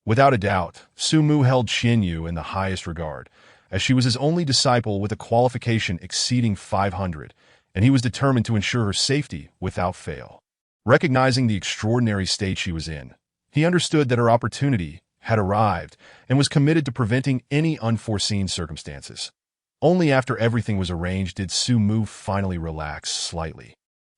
Without a doubt, Su Mu held Qian Yu in the highest regard, as she was his only disciple with a qualification exceeding 500, and he was determined to ensure her safety without fail. Recognizing the extraordinary state she was in, he understood that her opportunity had arrived and was committed to preventing any unforeseen circumstances. Only after everything was arranged did Su Mu finally relax slightly.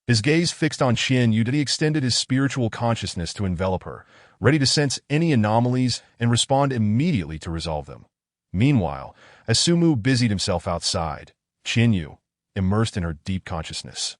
His gaze fixed on Qian Yu, he extended his spiritual consciousness to envelop her, ready to sense any anomalies and respond immediately to resolve them. Meanwhile, as Su Mu busied himself outside, Qian Yu, immersed in her deep consciousness,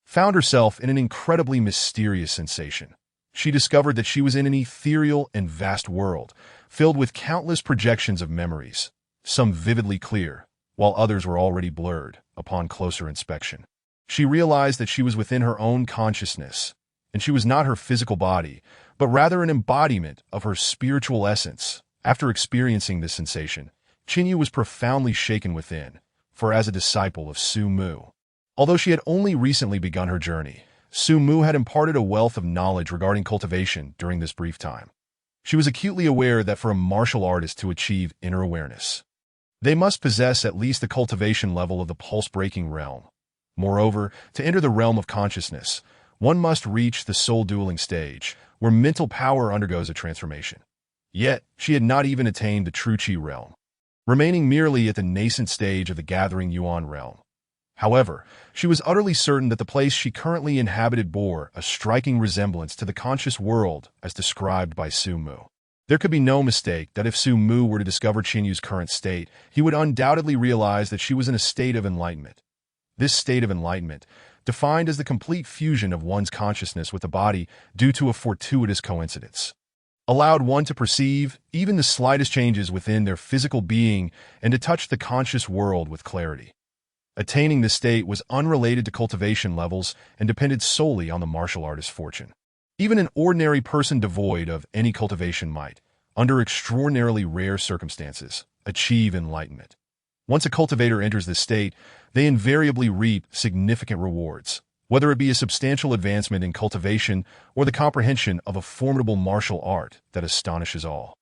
found herself in an incredibly mysterious sensation. She discovered that she was in an ethereal and vast world, filled with countless projections of memories, some vividly clear, while others were already blurred upon closer inspection. She realized that she was within her own consciousness, and she was not her physical body, but rather an embodiment of her spiritual essence. After experiencing this sensation, Qian Yu was profoundly shaken within, for as a disciple of Su Mu, although she had only recently begun her journey, Su Mu had imparted a wealth of knowledge regarding cultivation during this brief time. She was acutely aware that for a martial artist to achieve inner awareness, they must possess at least the cultivation level of the pulse-breaking realm. Moreover, to enter the realm of consciousness, one must reach the soul-dueling stage, where mental power undergoes a transformation. Yet, she had not even attained the true Qi realm, remaining merely at the nascent stage of the gathering Yuan realm. However, she was utterly certain that the place she currently inhabited bore a striking resemblance to the conscious world as described by Su Mu. There could be no mistake that if Su Mu were to discover Qian Yu's current state, he would undoubtedly realize that she was in a state of enlightenment. This state of enlightenment, defined as the complete fusion of one's consciousness with the body due to a fortuitous coincidence, allowed one to perceive even the slightest changes within their physical being and to touch the conscious world with clarity. Attaining this state was unrelated to cultivation levels and depended solely on the martial artist's fortune. Even an ordinary person devoid of any cultivation might, under extraordinarily rare circumstances, achieve enlightenment. Once a cultivator enters this state, they invariably reap significant rewards, whether it be a substantial advancement in cultivation or the comprehension of a formidable martial art that astonishes all.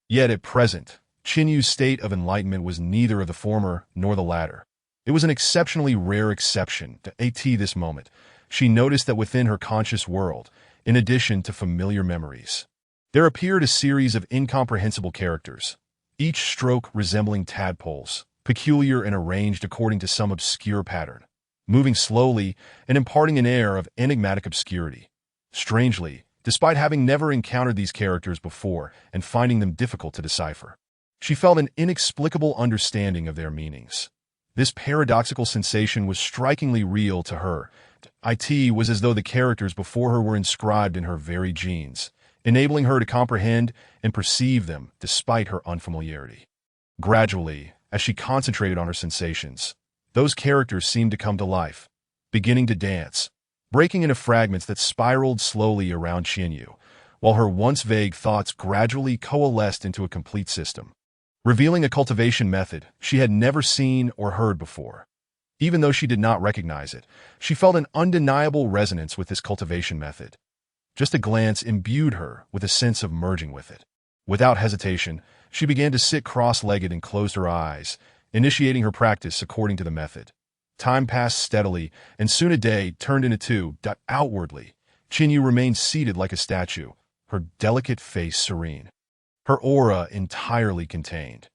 Yet at present, Qinyu's state of enlightenment was neither of the former nor the latter. It was an exceptionally rare exception to this moment. She noticed that within her conscious world, in addition to familiar memories, there appeared a series of incomprehensible characters, each stroke resembling tadpoles, peculiar and arranged according to some obscure pattern, moving slowly and imparting an air of enigmatic obscurity. Strangely, despite having never encountered these characters before and finding them difficult to decipher, she felt an inexplicable understanding of their meanings. This paradoxical sensation was strikingly real to her. It was as though the characters before her were inscribed in her very genes, enabling her to comprehend and perceive them despite her unfamiliarity. Gradually, as she concentrated on her sensations, those characters seemed to come to life, beginning to dance, breaking into fragments that spiraled slowly around Qinyu, while her once vague thoughts gradually coalesced into a complete system, revealing a cultivation method she had never seen or heard before. Even though she did not recognize it, she felt an undeniable resonance with this cultivation method. Just a glance imbued her with a sense of merging with it. Without hesitation, she began to sit cross-legged and closed her eyes, initiating her practice according to the method. Time passed steadily, and soon a day turned into two. Outwardly, Qinyu remained seated like a statue, her delicate face serene, her aura entirely contained.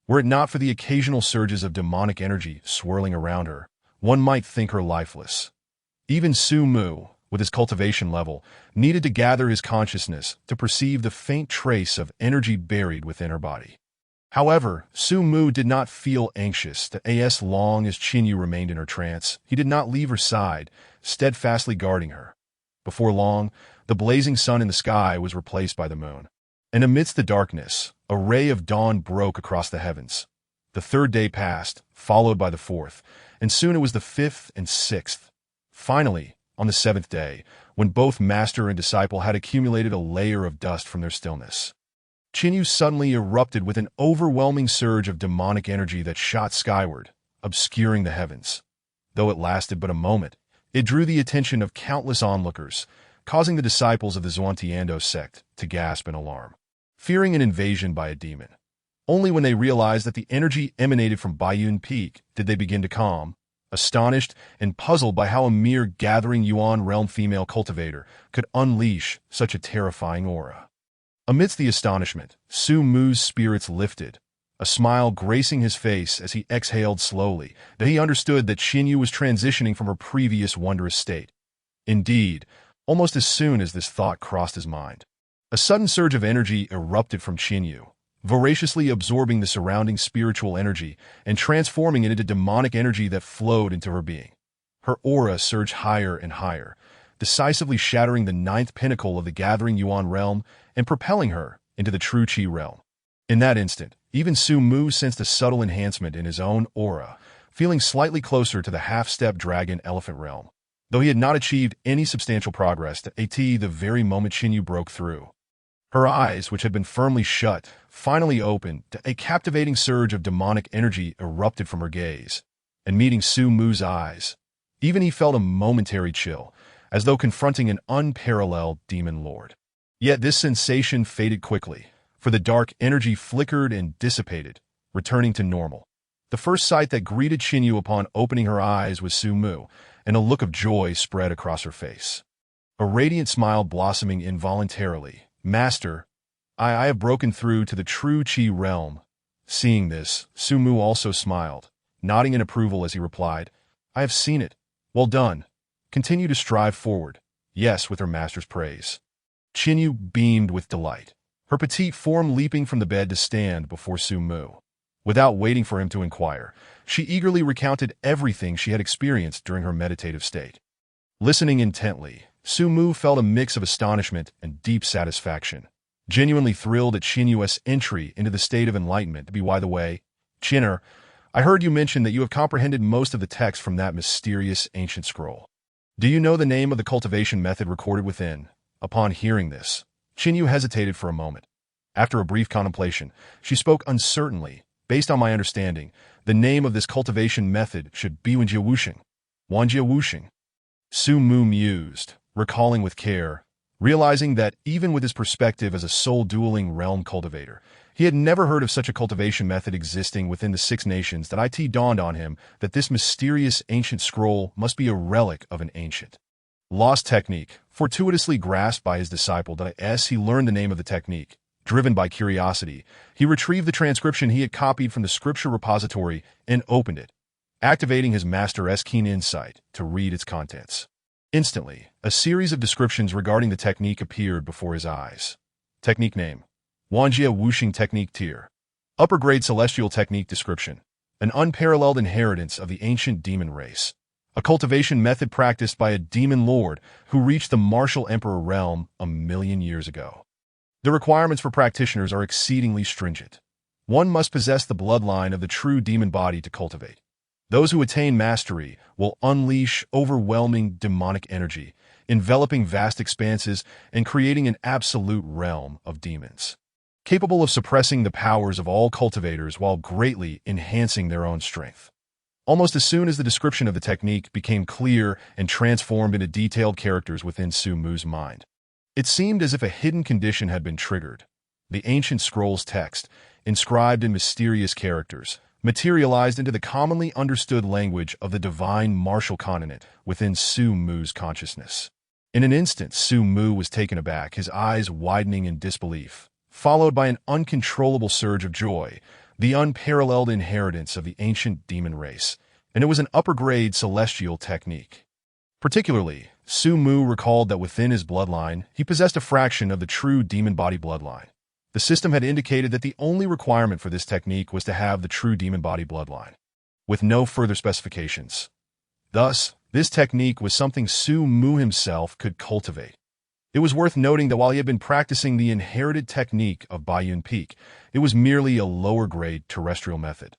Were it not for the occasional surges of demonic energy swirling around her, one might think her lifeless. Even Su Mu, with his cultivation level, needed to gather his consciousness to perceive the faint trace of energy buried within her body. However, Su Mu did not feel anxious that as long as Qinyu remained in her trance, he did not leave her side, steadfastly guarding her. Before long, the blazing sun in the sky was replaced by the moon, and amidst the darkness, a ray of dawn broke across the heavens. The third day passed, followed by the fourth, and soon it was the fifth and sixth. Finally, on the seventh day, when both master and disciple had accumulated a layer of dust from their stillness, Qinyu suddenly erupted with an overwhelming surge of demonic energy that shot skyward, obscuring the heavens. Though it lasted but a moment, it drew the attention of countless onlookers, causing the disciples of the Zhuangtiando sect to gasp in alarm, fearing an invasion by a demon. Only when they realized that the energy emanated from Baiyun Peak did they begin to calm, astonished and puzzled by how a mere gathering Yuan realm female cultivator could unleash such a terrifying aura. Amidst the astonishment, Su Mu's spirits lifted, a smile gracing his face as he exhaled slowly, that he understood that Qinyu was transitioning from her previous wondrous state. Indeed, almost as soon as this thought crossed his mind, a sudden surge of energy erupted from Qinyu, voraciously absorbing the surrounding spiritual energy and transforming it into demonic energy that flowed into her being. Her aura surged higher and higher, decisively shattering the ninth pinnacle of the gathering Yuan realm and propelling her into the true Qi realm. In that instant, even Su Mu sensed a subtle enhancement in his own aura, feeling slightly closer to the half-step dragon elephant realm, though he had not achieved any substantial progress to the very moment Qinyu broke through. Her eyes, which had been firmly shut, finally opened. A captivating surge of demonic energy erupted from her gaze, and meeting Su Mu's eyes, even he felt a momentary chill, as though confronting an unparalleled demon lord. Yet this sensation faded quickly, for the dark energy flickered and dissipated, returning to normal. The first sight that greeted Qinyu upon opening her eyes was Su Mu, and a look of joy spread across her face. A radiant smile blossoming involuntarily. "Master, I have broken through to the true Qi realm." Seeing this, Su Mu also smiled, nodding in approval as he replied, "I have seen it. Well done. Continue to strive forward." Yes, with her master's praise. Qinyu beamed with delight, her petite form leaping from the bed to stand before Su Mu. Without waiting for him to inquire, she eagerly recounted everything she had experienced during her meditative state. Listening intently, Su Mu felt a mix of astonishment and deep satisfaction. genuinely thrilled at Qinyu's entry into the state of enlightenment. By the way, Qin'er, I heard you mention that you have comprehended most of the text from that mysterious ancient scroll. Do you know the name of the cultivation method recorded within? Upon hearing this, Qinyu hesitated for a moment. After a brief contemplation, she spoke uncertainly. Based on my understanding, the name of this cultivation method should be Wanjia Wuxing. Wanjia Wuxing. Su Mu mused, recalling with care, realizing that even with his perspective as a soul-dueling realm cultivator, he had never heard of such a cultivation method existing within the Six Nations. That it dawned on him that this mysterious ancient scroll must be a relic of an ancient lost technique, fortuitously grasped by his disciple. As he learned the name of the technique, driven by curiosity, he retrieved the transcription he had copied from the scripture repository and opened it, activating his master's keen insight to read its contents. Instantly, a series of descriptions regarding the technique appeared before his eyes. Technique name: Wanjia Wuxing Technique Tier. Upper Grade Celestial Technique Description: an unparalleled inheritance of the ancient demon race. A cultivation method practiced by a demon lord who reached the martial emperor realm 1,000,000 years ago. The requirements for practitioners are exceedingly stringent. One must possess the bloodline of the true demon body to cultivate. Those who attain mastery will unleash overwhelming demonic energy, enveloping vast expanses and creating an absolute realm of demons, capable of suppressing the powers of all cultivators while greatly enhancing their own strength. Almost as soon as the description of the technique became clear and transformed into detailed characters within Su Mu's mind, it seemed as if a hidden condition had been triggered. The ancient scroll's text, inscribed in mysterious characters, materialized into the commonly understood language of the divine martial continent within Su Mu's consciousness. In an instant, Su Mu was taken aback, his eyes widening in disbelief, followed by an uncontrollable surge of joy. The unparalleled inheritance of the ancient demon race, and it was an upper-grade celestial technique. Particularly, Su Mu recalled that within his bloodline, he possessed a fraction of the true demon body bloodline. The system had indicated that the only requirement for this technique was to have the true demon body bloodline, with no further specifications. Thus, this technique was something Su Mu himself could cultivate. It was worth noting that while he had been practicing the inherited technique of Baiyun Peak, it was merely a lower-grade terrestrial method.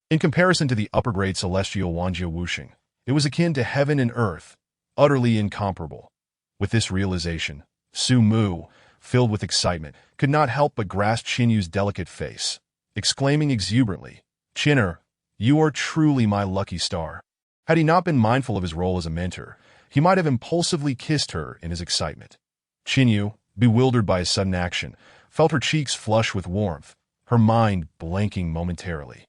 In comparison to the upper-grade celestial Wanjia Wuxing, it was akin to heaven and earth, utterly incomparable. With this realization, Su Mu, filled with excitement, could not help but grasp Qinyu's delicate face, exclaiming exuberantly, "Qin'er, you are truly my lucky star." Had he not been mindful of his role as a mentor, he might have impulsively kissed her in his excitement. Qinyu, bewildered by his sudden action, felt her cheeks flush with warmth, her mind blanking momentarily.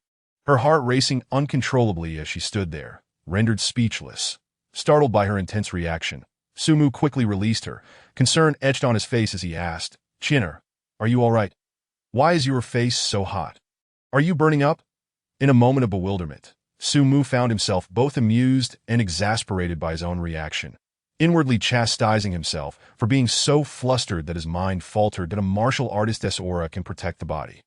Her heart racing uncontrollably as she stood there, rendered speechless. Startled by her intense reaction, Su Mu quickly released her, concern etched on his face as he asked, "Qin'er, are you all right? Why is your face so hot? Are you burning up?" In a moment of bewilderment, Su Mu found himself both amused and exasperated by his own reaction, inwardly chastising himself for being so flustered that his mind faltered that a martial artist's aura can protect the body.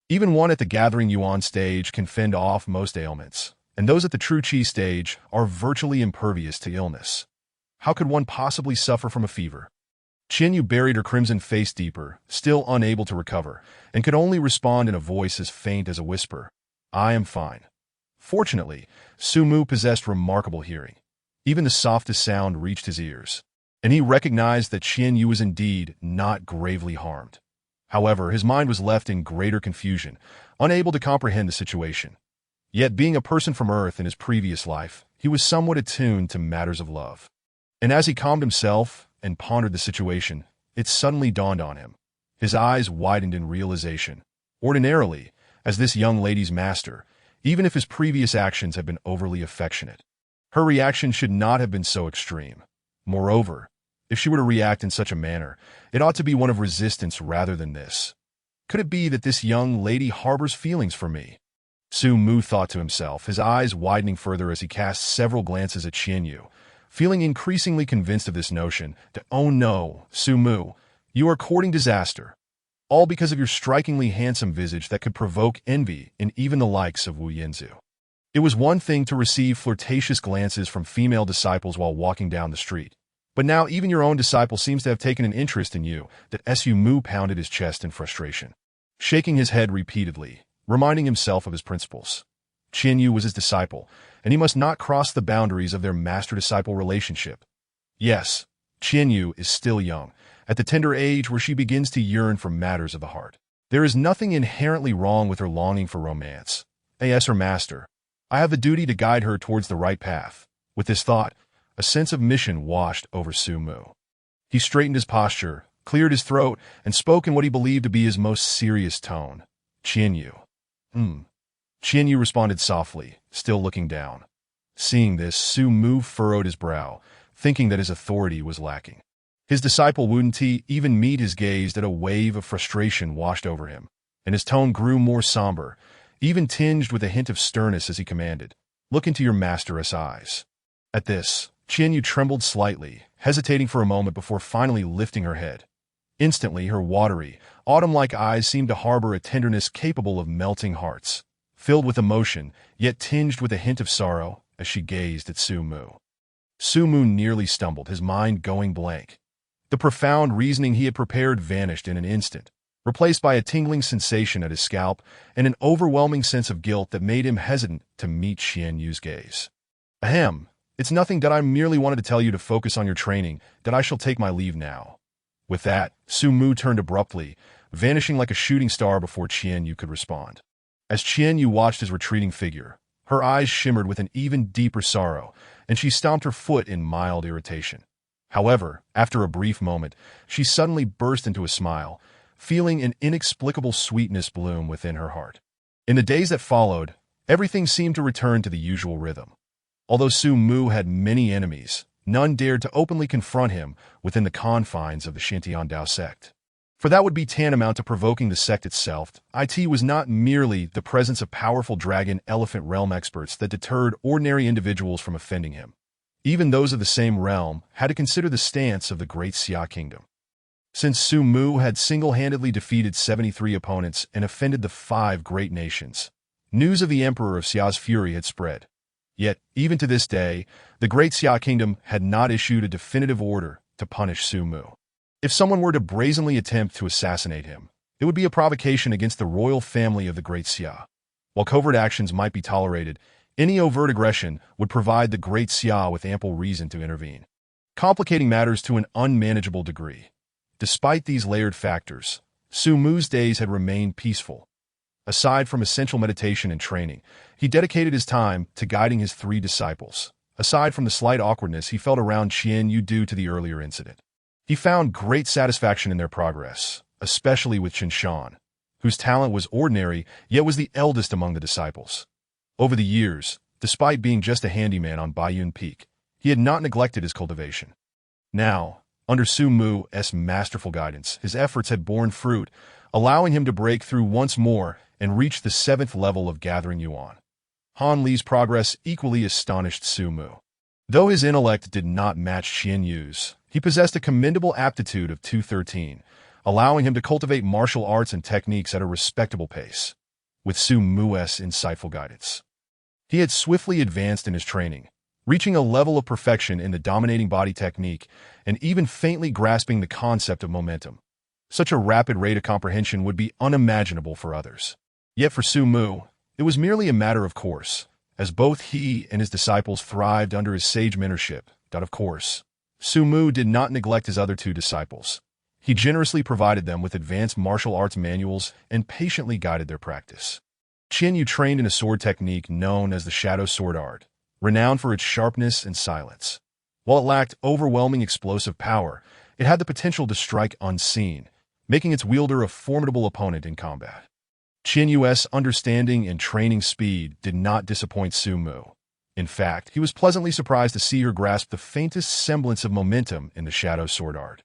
Even one at the Gathering Yuan stage can fend off most ailments, and those at the True Qi stage are virtually impervious to illness. How could one possibly suffer from a fever? Qinyu buried her crimson face deeper, still unable to recover, and could only respond in a voice as faint as a whisper, "I am fine." Fortunately, Su Mu possessed remarkable hearing. Even the softest sound reached his ears, and he recognized that Qianyu was indeed not gravely harmed. However, his mind was left in greater confusion, unable to comprehend the situation. Yet, being a person from Earth in his previous life, he was somewhat attuned to matters of love. And as he calmed himself and pondered the situation, it suddenly dawned on him. His eyes widened in realization. Ordinarily, as this young lady's master, even if his previous actions had been overly affectionate, her reaction should not have been so extreme. Moreover, if she were to react in such a manner, it ought to be one of resistance rather than this. Could it be that this young lady harbors feelings for me? Su Mu thought to himself, his eyes widening further as he cast several glances at Qianyu, feeling increasingly convinced of this notion that, oh no, Su Mu, you are courting disaster, all because of your strikingly handsome visage that could provoke envy in even the likes of Wu Yanzu. It was one thing to receive flirtatious glances from female disciples while walking down the street, But now even your own disciple seems to have taken an interest in you. That Su Mu pounded his chest in frustration, shaking his head repeatedly, reminding himself of his principles. Qian Yu was his disciple, and he must not cross the boundaries of their master-disciple relationship. Yes, Qian Yu is still young, at the tender age where she begins to yearn for matters of the heart. There is nothing inherently wrong with her longing for romance. As her master, I have a duty to guide her towards the right path. With this thought, a sense of mission washed over Su Mu. He straightened his posture, cleared his throat, and spoke in what he believed to be his most serious tone. Qian Yu. Qian Yu responded softly, still looking down. Seeing this, Su Mu furrowed his brow, thinking that his authority was lacking. His disciple wouldn't even meet his gaze that a wave of frustration washed over him, and his tone grew more somber, even tinged with a hint of sternness as he commanded, "Look into your master's eyes." At this, Qian Yu trembled slightly, hesitating for a moment before finally lifting her head. Instantly, her watery, autumn-like eyes seemed to harbor a tenderness capable of melting hearts, filled with emotion, yet tinged with a hint of sorrow as she gazed at Su Mu. Su Mu nearly stumbled, his mind going blank. The profound reasoning he had prepared vanished in an instant, replaced by a tingling sensation at his scalp and an overwhelming sense of guilt that made him hesitant to meet Qian Yu's gaze. Ahem, it's nothing that I merely wanted to tell you to focus on your training, that I shall take my leave now. With that, Su Mu turned abruptly, vanishing like a shooting star before Qian Yu could respond. As Qian Yu watched his retreating figure, her eyes shimmered with an even deeper sorrow, and she stomped her foot in mild irritation. However, after a brief moment, she suddenly burst into a smile, feeling an inexplicable sweetness bloom within her heart. In the days that followed, everything seemed to return to the usual rhythm. Although Su Mu had many enemies, none dared to openly confront him within the confines of the Xintian Dao sect. For that would be tantamount to provoking the sect itself. It was not merely the presence of powerful dragon elephant realm experts that deterred ordinary individuals from offending him. Even those of the same realm had to consider the stance of the Great Xia Kingdom. Since Su Mu had single-handedly defeated 73 opponents and offended the 5 great nations, news of the Emperor of Xia's fury had spread. Yet, even to this day, the Great Xia Kingdom had not issued a definitive order to punish Su Mu. If someone were to brazenly attempt to assassinate him, it would be a provocation against the royal family of the Great Xia. While covert actions might be tolerated, any overt aggression would provide the Great Xia with ample reason to intervene, complicating matters to an unmanageable degree. Despite these layered factors, Su Mu's days had remained peaceful. Aside from essential meditation and training, he dedicated his time to guiding his 3 disciples. Aside from the slight awkwardness he felt around Qian Yu due to the earlier incident, he found great satisfaction in their progress, especially with Qinshan, whose talent was ordinary yet was the eldest among the disciples. Over the years, despite being just a handyman on Baiyun Peak, he had not neglected his cultivation. Now, under Su Mu's masterful guidance, his efforts had borne fruit, allowing him to break through once more and reach the 7th level of gathering yuan. Han Li's progress equally astonished Su Mu. Though his intellect did not match Qian Yu's, he possessed a commendable aptitude of 213, allowing him to cultivate martial arts and techniques at a respectable pace. With Su Mu's insightful guidance, he had swiftly advanced in his training, reaching a level of perfection in the dominating body technique and even faintly grasping the concept of momentum. Such a rapid rate of comprehension would be unimaginable for others. Yet for Su Mu, it was merely a matter of course, as both he and his disciples thrived under his sage mentorship. Of course, Su Mu did not neglect his other 2 disciples. He generously provided them with advanced martial arts manuals and patiently guided their practice. Qian Yu trained in a sword technique known as the Shadow Sword Art, renowned for its sharpness and silence. While it lacked overwhelming explosive power, it had the potential to strike unseen, making its wielder a formidable opponent in combat. Qian Yu's understanding and training speed did not disappoint Su Mu. In fact, he was pleasantly surprised to see her grasp the faintest semblance of momentum in the Shadow Sword Art,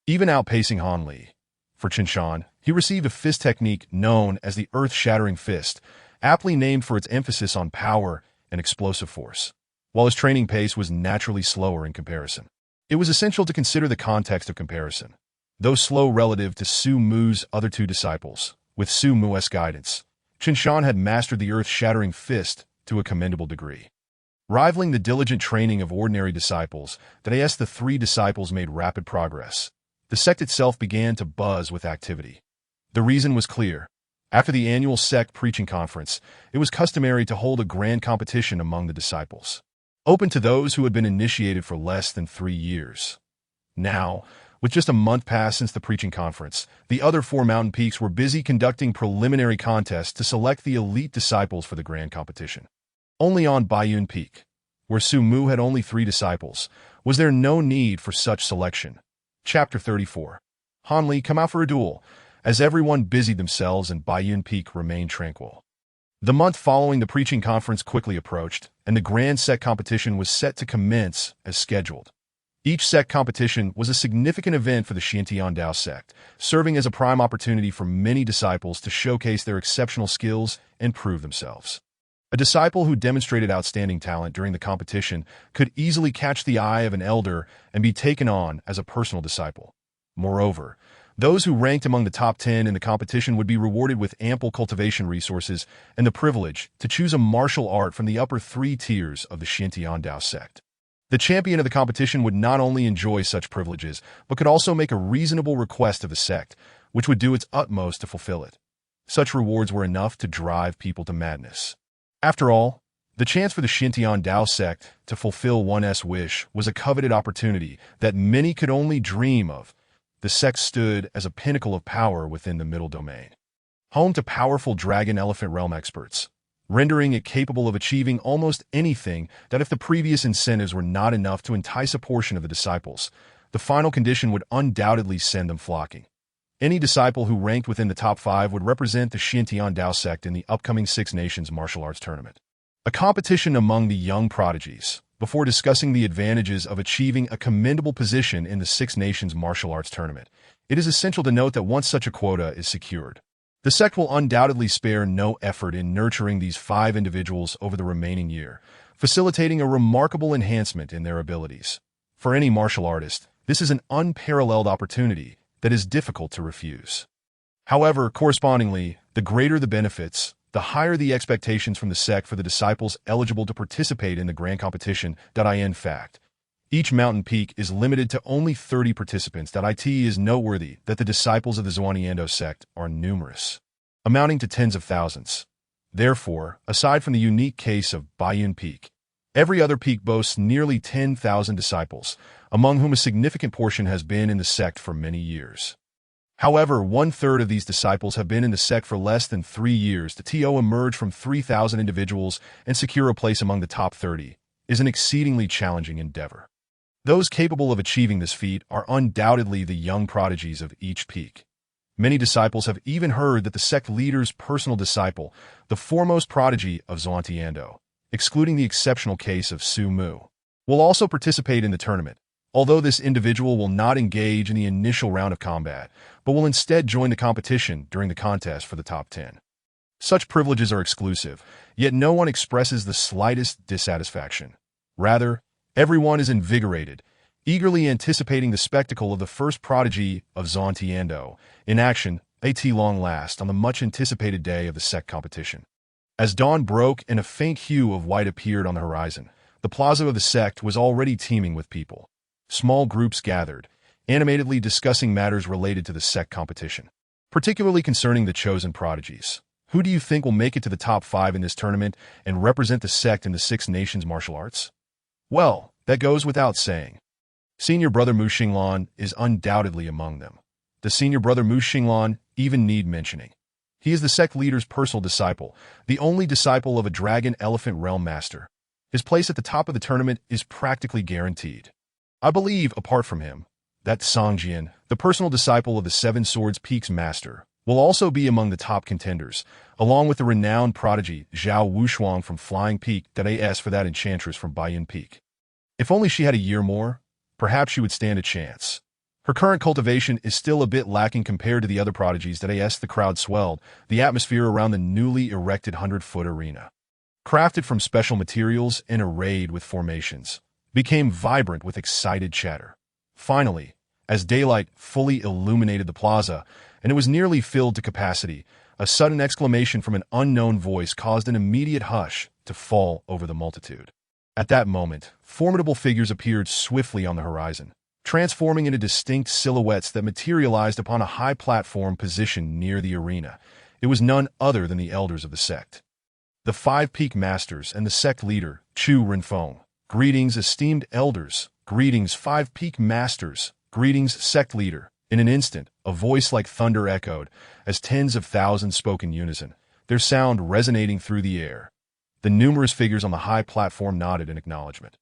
even outpacing Han Li. For Qinshan, he received a fist technique known as the Earth-Shattering Fist, aptly named for its emphasis on power and explosive force. While his training pace was naturally slower in comparison, it was essential to consider the context of comparison. Though slow relative to Su Mu's other 2 disciples, with Su Mu's guidance, Qinshan had mastered the Earth-Shattering Fist to a commendable degree. Rivaling the diligent training of ordinary disciples, the three disciples made rapid progress. The sect itself began to buzz with activity. The reason was clear. After the annual sect preaching conference, it was customary to hold a grand competition among the disciples, open to those who had been initiated for less than 3 years. Now, with just a month past since the preaching conference, the other 4 mountain peaks were busy conducting preliminary contests to select the elite disciples for the grand competition. Only on Baiyun Peak, where Su Mu had only 3 disciples, was there no need for such selection. Chapter 34. Hanli, come out for a duel, as everyone busied themselves and Baiyun Peak remained tranquil. The month following the preaching conference quickly approached, and the grand sect competition was set to commence as scheduled. Each sect competition was a significant event for the Xiantiandao sect, serving as a prime opportunity for many disciples to showcase their exceptional skills and prove themselves. A disciple who demonstrated outstanding talent during the competition could easily catch the eye of an elder and be taken on as a personal disciple. Moreover, those who ranked among the top 10 in the competition would be rewarded with ample cultivation resources and the privilege to choose a martial art from the upper 3 tiers of the Xiantiandao sect. The champion of the competition would not only enjoy such privileges, but could also make a reasonable request of the sect, which would do its utmost to fulfill it. Such rewards were enough to drive people to madness. After all, the chance for the Xiantiandao sect to fulfill one's wish was a coveted opportunity that many could only dream of. The sect stood as a pinnacle of power within the middle domain, home to powerful dragon-elephant realm experts, rendering it capable of achieving almost anything that if the previous incentives were not enough to entice a portion of the disciples, the final condition would undoubtedly send them flocking. Any disciple who ranked within the top 5 would represent the Xiantiandao sect in the upcoming Six Nations martial arts tournament, a competition among the young prodigies. Before discussing the advantages of achieving a commendable position in the Six Nations martial arts tournament, it is essential to note that once such a quota is secured, the sect will undoubtedly spare no effort in nurturing these 5 individuals over the remaining year, facilitating a remarkable enhancement in their abilities. For any martial artist, this is an unparalleled opportunity that is difficult to refuse. However, correspondingly, the greater the benefits, the higher the expectations from the sect for the disciples eligible to participate in the grand competition. In fact, each mountain peak is limited to only 30 participants. It is noteworthy that the disciples of the Xuaniando sect are numerous, amounting to tens of thousands. Therefore, aside from the unique case of Baiyun Peak, every other peak boasts nearly 10,000 disciples, among whom a significant portion has been in the sect for many years. However, 1/3 of these disciples have been in the sect for less than 3 years. To emerge from 3,000 individuals and secure a place among the top 30 is an exceedingly challenging endeavor. Those capable of achieving this feat are undoubtedly the young prodigies of each peak. Many disciples have even heard that the sect leader's personal disciple, the foremost prodigy of Xuantiando, excluding the exceptional case of Su Mu, will also participate in the tournament, although this individual will not engage in the initial round of combat, but will instead join the competition during the contest for the top 10. Such privileges are exclusive, yet no one expresses the slightest dissatisfaction. Rather, everyone is invigorated, eagerly anticipating the spectacle of the first prodigy of Xuantiando in action at long last on the much-anticipated day of the sect competition. As dawn broke and a faint hue of white appeared on the horizon, the plaza of the sect was already teeming with people. Small groups gathered, animatedly discussing matters related to the sect competition, particularly concerning the chosen prodigies. Who do you think will make it to the top 5 in this tournament and represent the sect in the Six Nations martial arts? Well, that goes without saying. Senior brother Mu Xinglan is undoubtedly among them. The senior brother Mu Xinglan even need mentioning. He is the sect leader's personal disciple, the only disciple of a dragon-elephant realm master. His place at the top of the tournament is practically guaranteed. I believe, apart from him, that Songjian, the personal disciple of the Seven Swords Peak's master, will also be among the top contenders, along with the renowned prodigy Zhao Wushuang from Flying Peak for that enchantress from Baiyun Peak. If only she had a year more, perhaps she would stand a chance. Her current cultivation is still a bit lacking compared to the other prodigies. The crowd swelled, the atmosphere around the newly erected 100-foot arena, crafted from special materials and arrayed with formations, became vibrant with excited chatter. Finally, as daylight fully illuminated the plaza, and it was nearly filled to capacity, a sudden exclamation from an unknown voice caused an immediate hush to fall over the multitude. At that moment, formidable figures appeared swiftly on the horizon, transforming into distinct silhouettes that materialized upon a high platform positioned near the arena. It was none other than the elders of the sect. The 5 Peak Masters and the sect leader, Chu Renfeng. Greetings, esteemed elders. Greetings, 5 Peak Masters. Greetings, sect leader. In an instant, a voice like thunder echoed, as tens of thousands spoke in unison, their sound resonating through the air. The numerous figures on the high platform nodded in acknowledgement.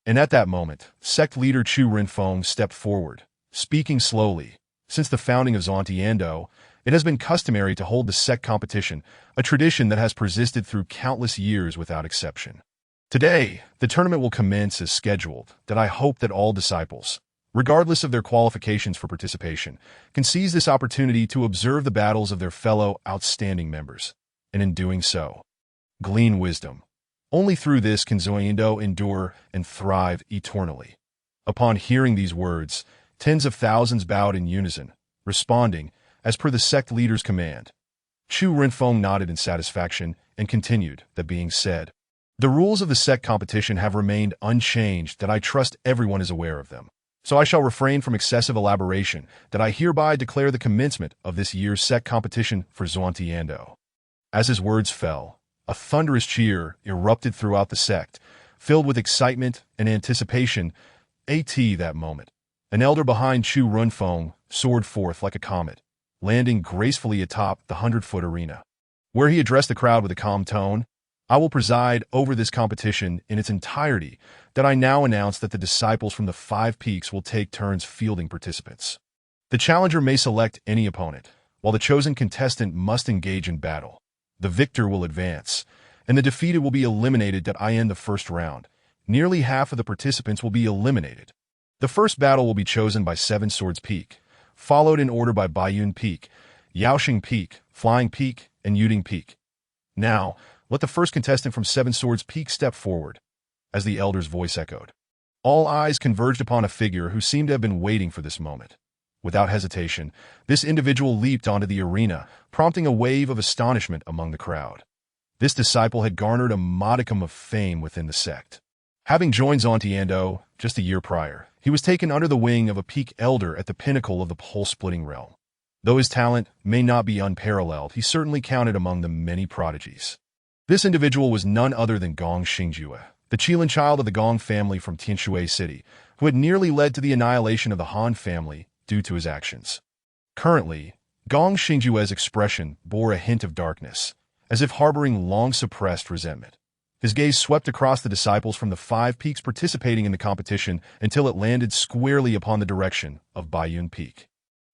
And at that moment, sect leader Chu Renfeng stepped forward, speaking slowly. Since the founding of Tianzhuo, it has been customary to hold the sect competition, a tradition that has persisted through countless years without exception. Today, the tournament will commence as scheduled, that I hope that all disciples, regardless of their qualifications for participation, can seize this opportunity to observe the battles of their fellow outstanding members, and in doing so, glean wisdom. Only through this can Tianzhuo endure and thrive eternally. Upon hearing these words, tens of thousands bowed in unison, responding, as per the sect leader's command. Chu Renfeng nodded in satisfaction and continued, that being said, the rules of the sect competition have remained unchanged, that I trust everyone is aware of them. So I shall refrain from excessive elaboration, that I hereby declare the commencement of this year's sect competition for Tianzhuo. As his words fell, a thunderous cheer erupted throughout the sect, filled with excitement and anticipation. That moment, an elder behind Chu Renfeng soared forth like a comet, landing gracefully atop the 100-foot arena, where he addressed the crowd with a calm tone. I will preside over this competition in its entirety, that I now announce that the disciples from the 5 Peaks will take turns fielding participants. The challenger may select any opponent, while the chosen contestant must engage in battle. The victor will advance, and the defeated will be eliminated. That I end the first round. Nearly half of the participants will be eliminated. The first battle will be chosen by 7 Swords Peak, followed in order by Baiyun Peak, Yaoxing Peak, Flying Peak, and Yuding Peak. Now, let the first contestant from 7 Swords Peak step forward. As the elder's voice echoed, all eyes converged upon a figure who seemed to have been waiting for this moment. Without hesitation, this individual leaped onto the arena, prompting a wave of astonishment among the crowd. This disciple had garnered a modicum of fame within the sect. Having joined Tianzhuo just a year prior, he was taken under the wing of a peak elder at the pinnacle of the pole-splitting realm. Though his talent may not be unparalleled, he certainly counted among the many prodigies. This individual was none other than Gong Xingjue, the Qilin child of the Gong family from Tianshui City, who had nearly led to the annihilation of the Han family due to his actions. Currently, Gong Xingjue's expression bore a hint of darkness, as if harboring long-suppressed resentment. His gaze swept across the disciples from the 5 Peaks participating in the competition until it landed squarely upon the direction of Baiyun Peak.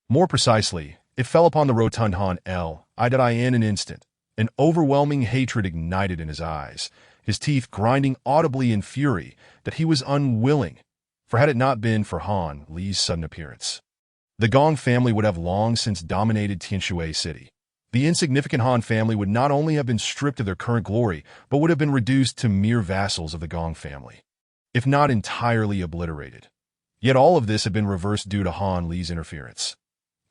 More precisely, it fell upon the rotund Han in an instant. An overwhelming hatred ignited in his eyes, his teeth grinding audibly in fury that he was unwilling, for had it not been for Han Li's sudden appearance, the Gong family would have long since dominated Tianshui City. The insignificant Han family would not only have been stripped of their current glory, but would have been reduced to mere vassals of the Gong family, if not entirely obliterated. Yet all of this had been reversed due to Han Li's interference.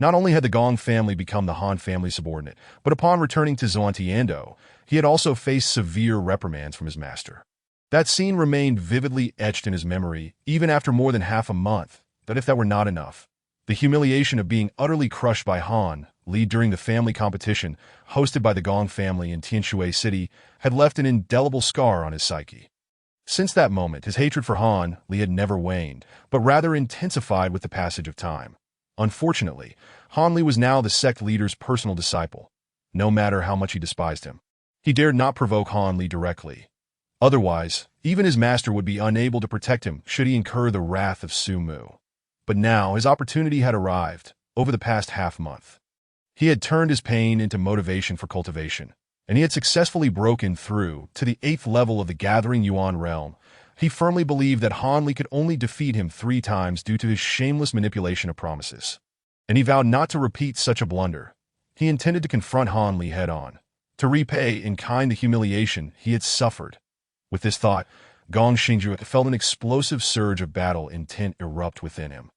Not only had the Gong family become the Han family subordinate, but upon returning to Tianzhuo, he had also faced severe reprimands from his master. That scene remained vividly etched in his memory, even after more than half a month. That if that were not enough, the humiliation of being utterly crushed by Han Li during the family competition hosted by the Gong family in Tianshui City had left an indelible scar on his psyche. Since that moment, his hatred for Han Li had never waned, but rather intensified with the passage of time. Unfortunately, Han Li was now the sect leader's personal disciple, no matter how much he despised him. He dared not provoke Han Li directly. Otherwise, even his master would be unable to protect him should he incur the wrath of Su Mu. But now his opportunity had arrived, over the past half-month. He had turned his pain into motivation for cultivation, and he had successfully broken through to the 8th level of the Gathering Yuan realm. He firmly believed that Han Li could only defeat him 3 times due to his shameless manipulation of promises. And he vowed not to repeat such a blunder. He intended to confront Han Li head-on, to repay in kind the humiliation he had suffered. With this thought, Gong Xingjue felt an explosive surge of battle intent erupt within him,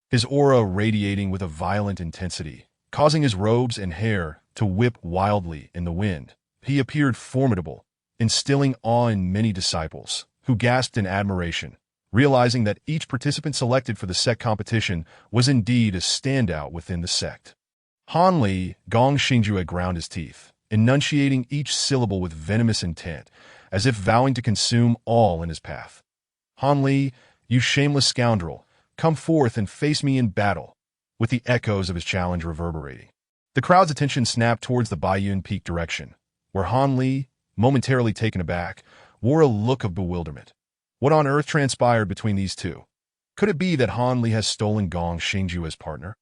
his aura radiating with a violent intensity, causing his robes and hair to whip wildly in the wind. He appeared formidable, instilling awe in many disciples, who gasped in admiration, realizing that each participant selected for the sect competition was indeed a standout within the sect. Han Li, Gong Xingjue ground his teeth, enunciating each syllable with venomous intent, as if vowing to consume all in his path. Han Li, you shameless scoundrel, come forth and face me in battle, with the echoes of his challenge reverberating. The crowd's attention snapped towards the Baiyun Peak direction, where Han Li, momentarily taken aback, wore a look of bewilderment. What on earth transpired between these two? Could it be that Han Li has stolen Gong Xingjue's partner?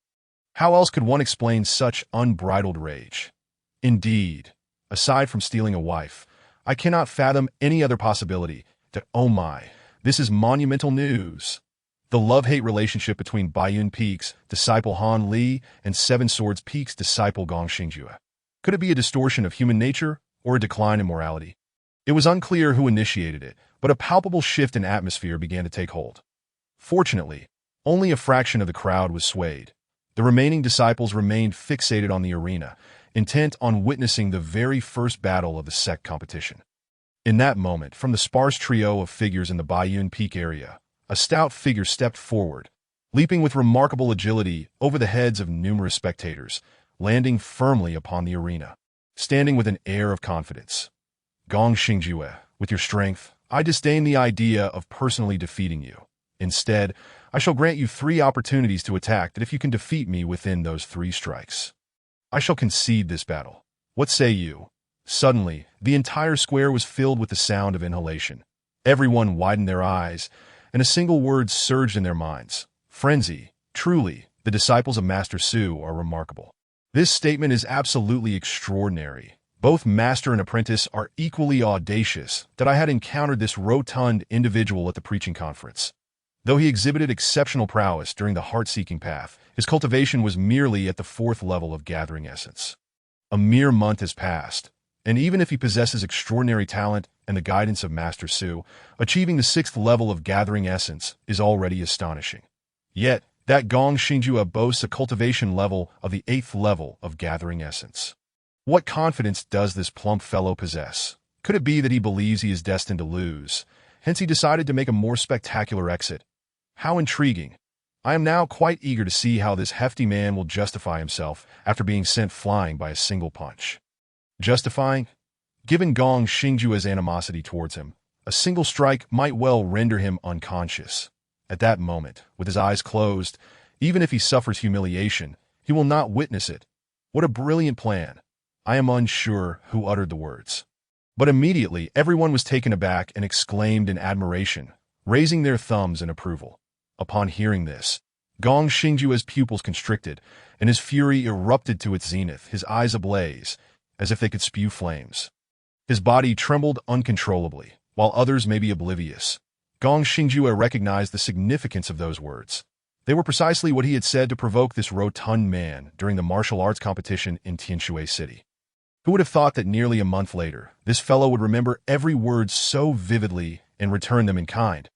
How else could one explain such unbridled rage? Indeed, aside from stealing a wife, I cannot fathom any other possibility that, oh my, this is monumental news. The love-hate relationship between Baiyun Peak's disciple Han Li and Seven Swords Peak's disciple Gong Xingjue. Could it be a distortion of human nature or a decline in morality? It was unclear who initiated it, but a palpable shift in atmosphere began to take hold. Fortunately, only a fraction of the crowd was swayed. The remaining disciples remained fixated on the arena, intent on witnessing the very first battle of the sect competition. In that moment, from the sparse trio of figures in the Baiyun Peak area, a stout figure stepped forward, leaping with remarkable agility over the heads of numerous spectators, landing firmly upon the arena, standing with an air of confidence. Gong Xingjue, with your strength, I disdain the idea of personally defeating you. Instead, I shall grant you 3 opportunities to attack that if you can defeat me within those 3 strikes. I shall concede this battle. What say you? Suddenly, the entire square was filled with the sound of inhalation. Everyone widened their eyes, and a single word surged in their minds. Frenzy. Truly, the disciples of Master Su are remarkable. This statement is absolutely extraordinary. Both master and apprentice are equally audacious that I had encountered this rotund individual at the preaching conference. Though he exhibited exceptional prowess during the heart-seeking path, his cultivation was merely at the 4th level of gathering essence. A mere month has passed, and even if he possesses extraordinary talent and the guidance of Master Su, achieving the 6th level of gathering essence is already astonishing. Yet, that Gong Xingjue boasts a cultivation level of the 8th level of gathering essence. What confidence does this plump fellow possess? Could it be that he believes he is destined to lose? Hence he decided to make a more spectacular exit. How intriguing. I am now quite eager to see how this hefty man will justify himself after being sent flying by a single punch. Justifying? Given Gong Xingjue's animosity towards him, a single strike might well render him unconscious. At that moment, with his eyes closed, even if he suffers humiliation, he will not witness it. What a brilliant plan. I am unsure who uttered the words. But immediately everyone was taken aback and exclaimed in admiration, raising their thumbs in approval. Upon hearing this, Gong Xingjue's pupils constricted, and his fury erupted to its zenith, his eyes ablaze, as if they could spew flames. His body trembled uncontrollably, while others may be oblivious. Gong Xingjue recognized the significance of those words. They were precisely what he had said to provoke this rotund man during the martial arts competition in Tianshui City. Who would have thought that nearly a month later, this fellow would remember every word so vividly and return them in kind?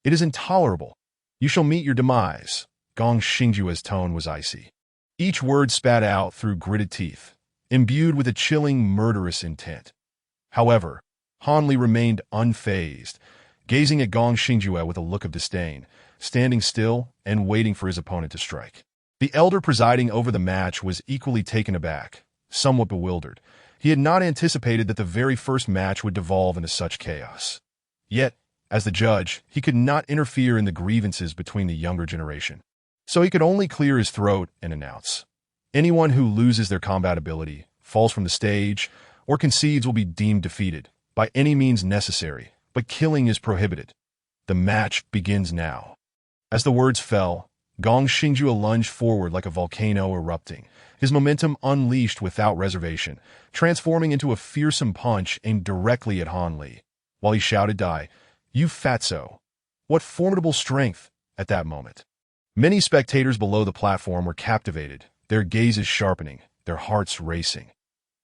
It is intolerable. You shall meet your demise. Gong Xingjue's tone was icy. Each word spat out through gritted teeth, imbued with a chilling, murderous intent. However, Han Li remained unfazed, gazing at Gong Xingjue with a look of disdain, standing still and waiting for his opponent to strike. The elder presiding over the match was equally taken aback, somewhat bewildered. He had not anticipated that the very first match would devolve into such chaos. Yet, as the judge, he could not interfere in the grievances between the younger generation. So he could only clear his throat and announce, anyone who loses their combat ability, falls from the stage, or concedes will be deemed defeated, by any means necessary, but killing is prohibited. The match begins now. As the words fell, Gong Xingjue lunged forward like a volcano erupting, his momentum unleashed without reservation, transforming into a fearsome punch aimed directly at Han Li. While he shouted, "Die, you fatso!" What formidable strength at that moment. Many spectators below the platform were captivated, their gazes sharpening, their hearts racing.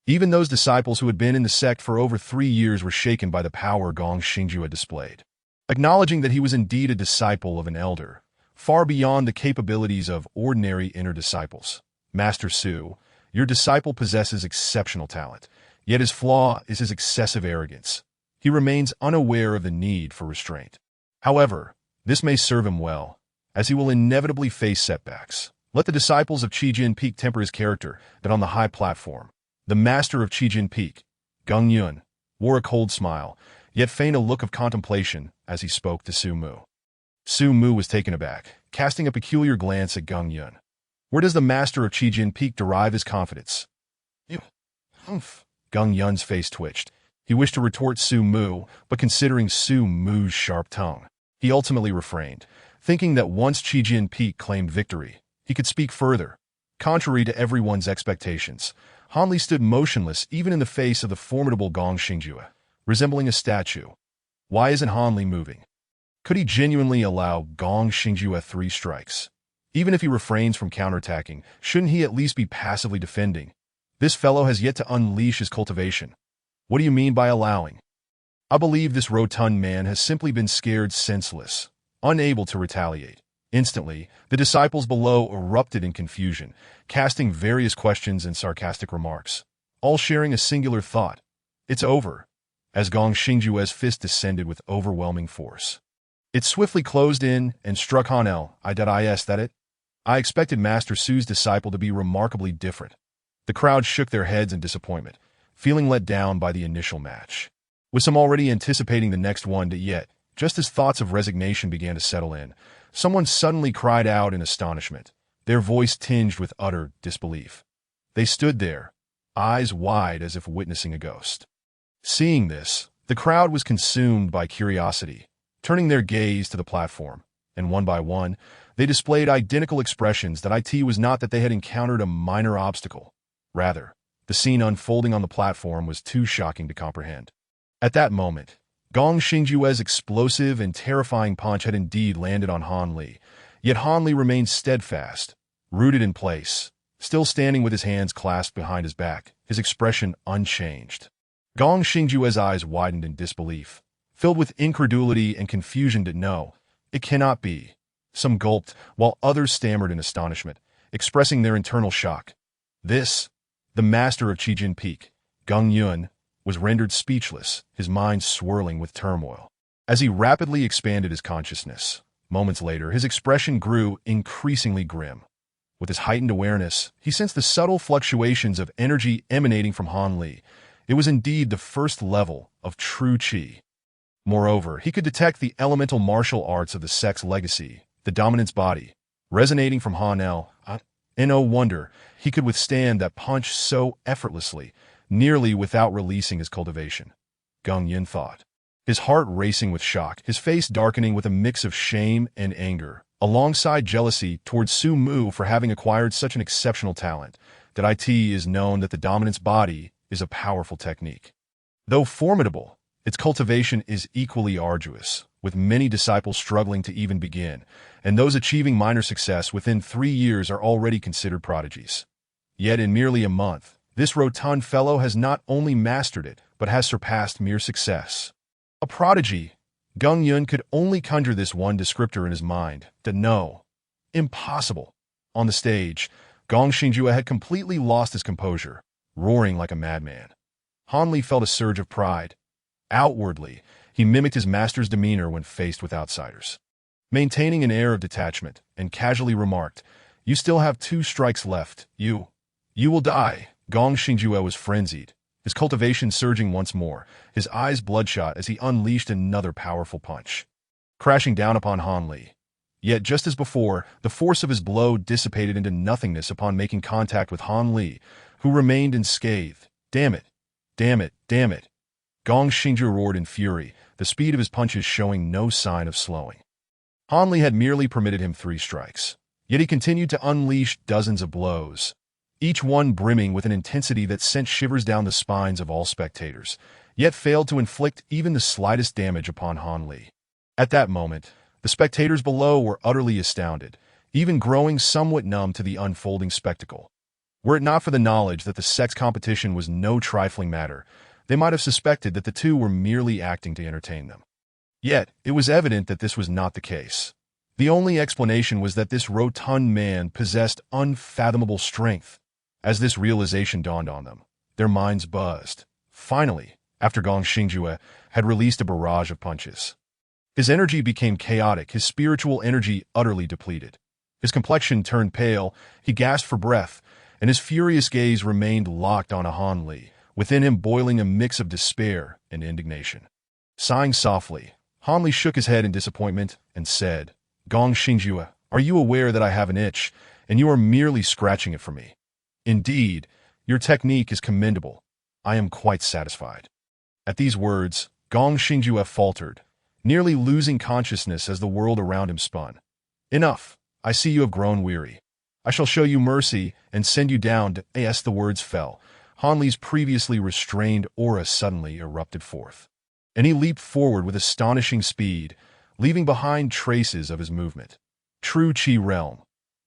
Even those disciples who had been in the sect for over 3 years were shaken by the power Gong Xingjue displayed. Acknowledging that he was indeed a disciple of an elder, far beyond the capabilities of ordinary inner disciples. Master Su, your disciple possesses exceptional talent, yet his flaw is his excessive arrogance. he remains unaware of the need for restraint. However, this may serve him well, as he will inevitably face setbacks. Let the disciples of Baiyun Peak temper his character, that on the high platform, the master of Baiyun Peak, Gung Yun, wore a cold smile, yet feigned a look of contemplation as he spoke to Su Mu. Su Mu was taken aback, casting a peculiar glance at Gung Yun. Where does the master of Baiyun Peak derive his confidence? You, humph. Gung Yun's face twitched. He wished to retort Su Mu, but considering Su Mu's sharp tongue, he ultimately refrained, thinking that once Baiyun Peak claimed victory, he could speak further. Contrary to everyone's expectations, Han Li stood motionless even in the face of the formidable Gong Xingjue, resembling a statue. Why isn't Han Li moving? Could he genuinely allow Gong Xingjue 3 strikes? Even if he refrains from counterattacking, shouldn't he at least be passively defending? This fellow has yet to unleash his cultivation. What do you mean by allowing? I believe this rotund man has simply been scared senseless, unable to retaliate. Instantly, the disciples below erupted in confusion, casting various questions and sarcastic remarks, all sharing a singular thought. It's over, as Gong Xingjue's fist descended with overwhelming force. It swiftly closed in and struck Han Is that it? I expected Master Su's disciple to be remarkably different. The crowd shook their heads in disappointment, feeling let down by the initial match. With some already anticipating the next one, yet, just as thoughts of resignation began to settle in, someone suddenly cried out in astonishment, their voice tinged with utter disbelief. They stood there, eyes wide as if witnessing a ghost. Seeing this, the crowd was consumed by curiosity, turning their gaze to the platform, and one by one, they displayed identical expressions that it was not that they had encountered a minor obstacle. Rather, the scene unfolding on the platform was too shocking to comprehend. At that moment, Gong Xingjue's explosive and terrifying punch had indeed landed on Han Li, yet Han Li remained steadfast, rooted in place, still standing with his hands clasped behind his back, his expression unchanged. Gong Xingjue's eyes widened in disbelief, filled with incredulity and confusion that no, it cannot be. Some gulped, while others stammered in astonishment, expressing their internal shock. This, the master of Baiyun Peak, Gung Yun, was rendered speechless, his mind swirling with turmoil. As he rapidly expanded his consciousness, moments later, his expression grew increasingly grim. With his heightened awareness, he sensed the subtle fluctuations of energy emanating from Han Li. It was indeed the first level of true qi. Moreover, he could detect the elemental martial arts of the sect's legacy, the dominance body, resonating from Han L. No wonder he could withstand that punch so effortlessly, nearly without releasing his cultivation. Gung Yun thought, his heart racing with shock, his face darkening with a mix of shame and anger, alongside jealousy towards Su Mu for having acquired such an exceptional talent, that it is known that the dominance body is a powerful technique. Though formidable, its cultivation is equally arduous, with many disciples struggling to even begin, and those achieving minor success within 3 years are already considered prodigies. Yet in merely a month, this rotund fellow has not only mastered it, but has surpassed mere success. A prodigy. Gung Yun could only conjure this one descriptor in his mind, that no, impossible. On the stage, Gong Xingjue had completely lost his composure, roaring like a madman. Han Li felt a surge of pride. Outwardly, he mimicked his master's demeanor when faced with outsiders. Maintaining an air of detachment, and casually remarked, "You still have 2 strikes left. You will die." Gong Xingjue was frenzied, his cultivation surging once more, his eyes bloodshot as he unleashed another powerful punch, crashing down upon Han Li. Yet just as before, the force of his blow dissipated into nothingness upon making contact with Han Li, who remained unscathed. Damn it! Damn it! Damn it! Gong Xingjue roared in fury, the speed of his punches showing no sign of slowing. Han Li had merely permitted him 3 strikes, yet he continued to unleash dozens of blows, each one brimming with an intensity that sent shivers down the spines of all spectators, yet failed to inflict even the slightest damage upon Han Li. At that moment, the spectators below were utterly astounded, even growing somewhat numb to the unfolding spectacle. Were it not for the knowledge that the sex competition was no trifling matter, they might have suspected that the two were merely acting to entertain them. Yet, it was evident that this was not the case. The only explanation was that this rotund man possessed unfathomable strength. As this realization dawned on them, their minds buzzed. Finally, after Gong Xingjue, had released a barrage of punches. His energy became chaotic, his spiritual energy utterly depleted. His complexion turned pale, he gasped for breath, and his furious gaze remained locked on Han Li, within him boiling a mix of despair and indignation. Sighing softly, Han Li shook his head in disappointment and said, "Gong Xingjue, are you aware that I have an itch, and you are merely scratching it for me? Indeed, your technique is commendable. I am quite satisfied." At these words, Gong Xingjue faltered, nearly losing consciousness as the world around him spun. "Enough. I see you have grown weary. I shall show you mercy and send you down to..." As the words fell, Han Li's previously restrained aura suddenly erupted forth, and he leaped forward with astonishing speed, leaving behind traces of his movement. True Qi realm.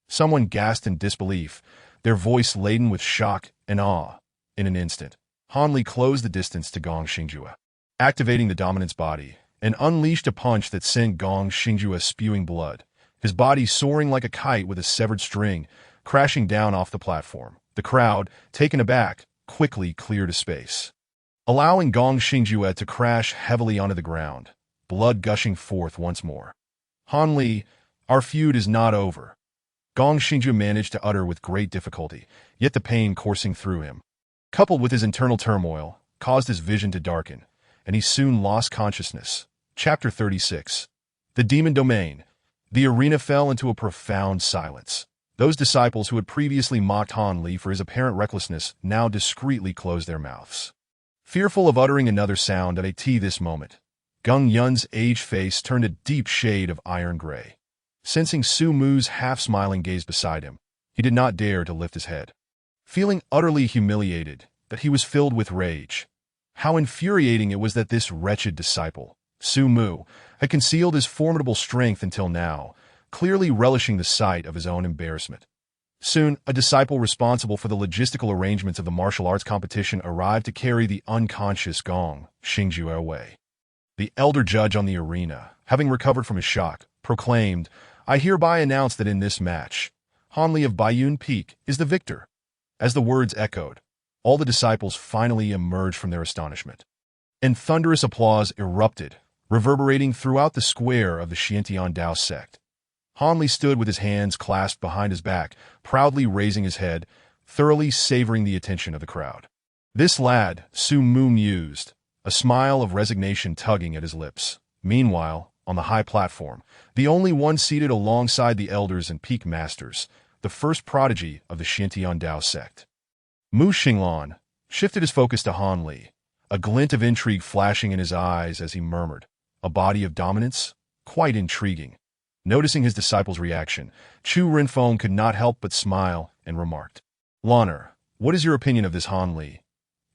Someone gasped in disbelief, their voice laden with shock and awe. In an instant, Han Li closed the distance to Gong Xingjue, activating the dominance body, and unleashed a punch that sent Gong Xingjue spewing blood, his body soaring like a kite with a severed string, crashing down off the platform. The crowd, taken aback, quickly cleared a space, allowing Gong Xingjue to crash heavily onto the ground, blood gushing forth once more. "Han Li, our feud is not over," Gong Xingjue managed to utter with great difficulty, yet the pain coursing through him, coupled with his internal turmoil, caused his vision to darken, and he soon lost consciousness. Chapter 36. The Demon Domain. The arena fell into a profound silence. Those disciples who had previously mocked Han Li for his apparent recklessness now discreetly closed their mouths, fearful of uttering another sound at this moment. Gung Yun's aged face turned a deep shade of iron gray. Sensing Su Mu's half-smiling gaze beside him, he did not dare to lift his head. Feeling utterly humiliated, that he was filled with rage. How infuriating it was that this wretched disciple, Su Mu, had concealed his formidable strength until now, clearly relishing the sight of his own embarrassment. Soon, a disciple responsible for the logistical arrangements of the martial arts competition arrived to carry the unconscious Gong Xingjue away. The elder judge on the arena, having recovered from his shock, proclaimed, "I hereby announce that in this match, Han Li of Baiyun Peak is the victor." As the words echoed, all the disciples finally emerged from their astonishment, and thunderous applause erupted, reverberating throughout the square of the Xiantian Dao sect. Han Li stood with his hands clasped behind his back, proudly raising his head, thoroughly savoring the attention of the crowd. "This lad," Su Mu mused, a smile of resignation tugging at his lips. Meanwhile, on the high platform, the only one seated alongside the elders and peak masters, the first prodigy of the Xiantian Dao sect. Mu Xinglan shifted his focus to Han Li, a glint of intrigue flashing in his eyes as he murmured, "A body of dominance? Quite intriguing." Noticing his disciple's reaction, Chu Rinfeng could not help but smile and remarked, "Lanner, what is your opinion of this Han Li?"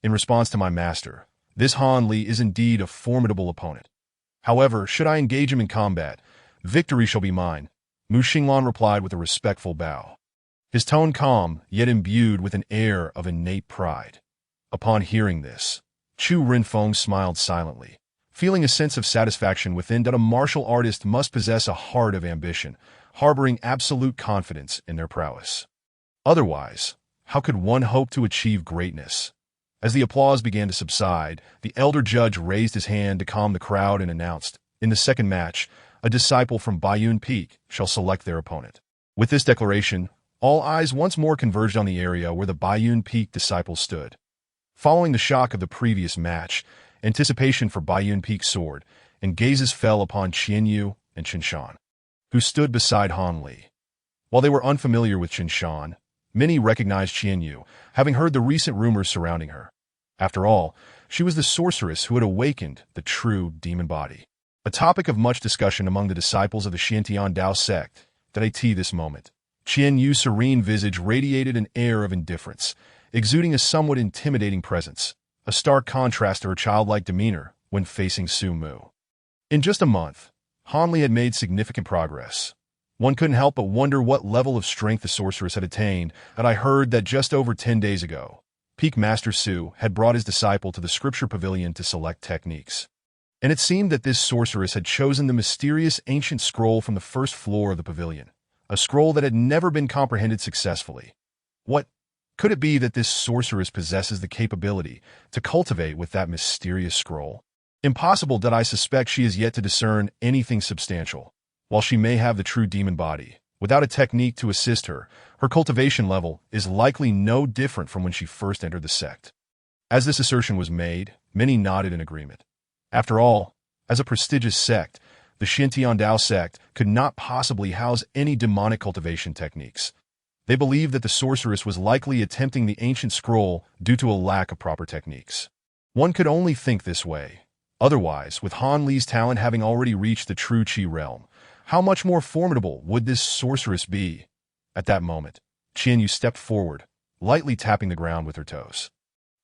"In response to my master, this Han Li is indeed a formidable opponent. However, should I engage him in combat, victory shall be mine," Mu Xinglan replied with a respectful bow, his tone calm, yet imbued with an air of innate pride. Upon hearing this, Chu Rinfeng smiled silently, feeling a sense of satisfaction within that a martial artist must possess a heart of ambition, harboring absolute confidence in their prowess. Otherwise, how could one hope to achieve greatness? As the applause began to subside, the elder judge raised his hand to calm the crowd and announced, "In the second match, a disciple from Baiyun Peak shall select their opponent." With this declaration, all eyes once more converged on the area where the Baiyun Peak disciples stood. Following the shock of the previous match, anticipation for Baiyun Peak soared, and gazes fell upon Qianyu and Qinshan, who stood beside Han Li. While they were unfamiliar with Qinshan, many recognized Qianyu, having heard the recent rumors surrounding her. After all, she was the sorceress who had awakened the true demon body, a topic of much discussion among the disciples of the Xiantian Dao sect at this moment. Qianyu's serene visage radiated an air of indifference, exuding a somewhat intimidating presence, a stark contrast to her childlike demeanor when facing Su Mu. In just a month, Han Li had made significant progress. One couldn't help but wonder what level of strength the sorceress had attained, and I heard that just over 10 days ago, Peak Master Su had brought his disciple to the scripture pavilion to select techniques. And it seemed that this sorceress had chosen the mysterious ancient scroll from the first floor of the pavilion, a scroll that had never been comprehended successfully. What could it be that this sorceress possesses the capability to cultivate with that mysterious scroll? Impossible that I suspect she is yet to discern anything substantial. While she may have the true demon body, without a technique to assist her, her cultivation level is likely no different from when she first entered the sect. As this assertion was made, many nodded in agreement. After all, as a prestigious sect, the Tianshui sect could not possibly house any demonic cultivation techniques. They believed that the sorceress was likely attempting the ancient scroll due to a lack of proper techniques. One could only think this way. Otherwise, with Han Li's talent having already reached the true Qi realm, how much more formidable would this sorceress be? At that moment, Tianyu stepped forward, lightly tapping the ground with her toes.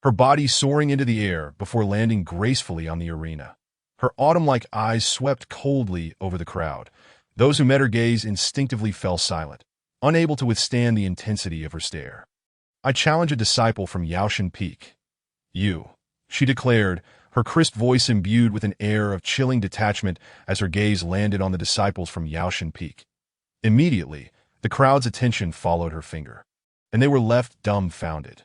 Her body soaring into the air before landing gracefully on the arena. Her autumn-like eyes swept coldly over the crowd. Those who met her gaze instinctively fell silent, unable to withstand the intensity of her stare. "I challenge a disciple from Baiyun Peak. You," she declared, her crisp voice imbued with an air of chilling detachment as her gaze landed on the disciples from Baiyun Peak. Immediately, the crowd's attention followed her finger, and they were left dumbfounded.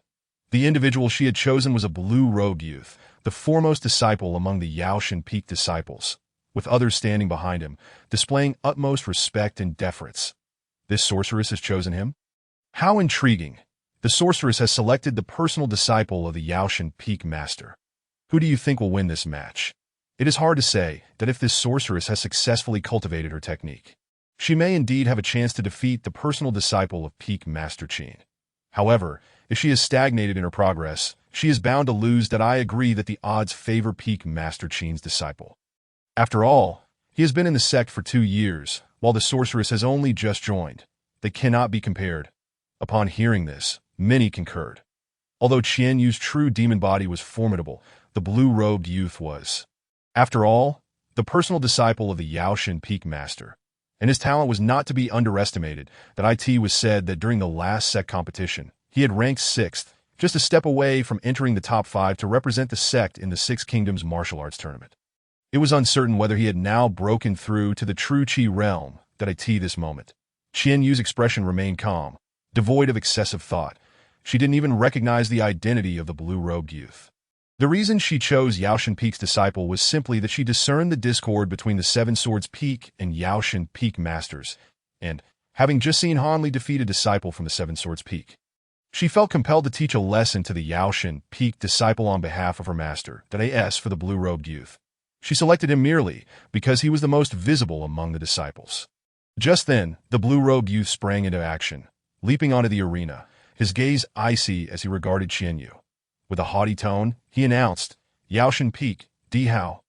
The individual she had chosen was a blue-robed youth, the foremost disciple among the Baiyun Peak disciples, with others standing behind him, displaying utmost respect and deference. This sorceress has chosen him? How intriguing! The sorceress has selected the personal disciple of the Baiyun Peak master. Who do you think will win this match? It is hard to say that if this sorceress has successfully cultivated her technique, she may indeed have a chance to defeat the personal disciple of Peak Master Qin. However, if she has stagnated in her progress, she is bound to lose. That I agree that the odds favor Peak Master Qin's disciple. After all, he has been in the sect for 2 years, while the sorceress has only just joined. They cannot be compared. Upon hearing this, many concurred. Although Qian Yu's true demon body was formidable, the blue-robed youth was, after all, the personal disciple of the Baiyun Peak master, and his talent was not to be underestimated. That it was said that during the last sect competition, he had ranked 6th, just a step away from entering the top 5 to represent the sect in the Six Kingdoms martial arts tournament. It was uncertain whether he had now broken through to the true Qi realm. That this moment, Qian Yu's expression remained calm, devoid of excessive thought. She didn't even recognize the identity of the blue-robed youth. The reason she chose Baiyun Peak's disciple was simply that she discerned the discord between the Seven Swords Peak and Baiyun Peak masters, and, having just seen Han Li defeat a disciple from the Seven Swords Peak, she felt compelled to teach a lesson to the Baiyun Peak disciple on behalf of her master. That for the blue-robed youth. She selected him merely because he was the most visible among the disciples. Just then, the blue-robed youth sprang into action, leaping onto the arena, his gaze icy as he regarded Qian Yu. With a haughty tone, he announced, "Baiyun Peak, Di Hao."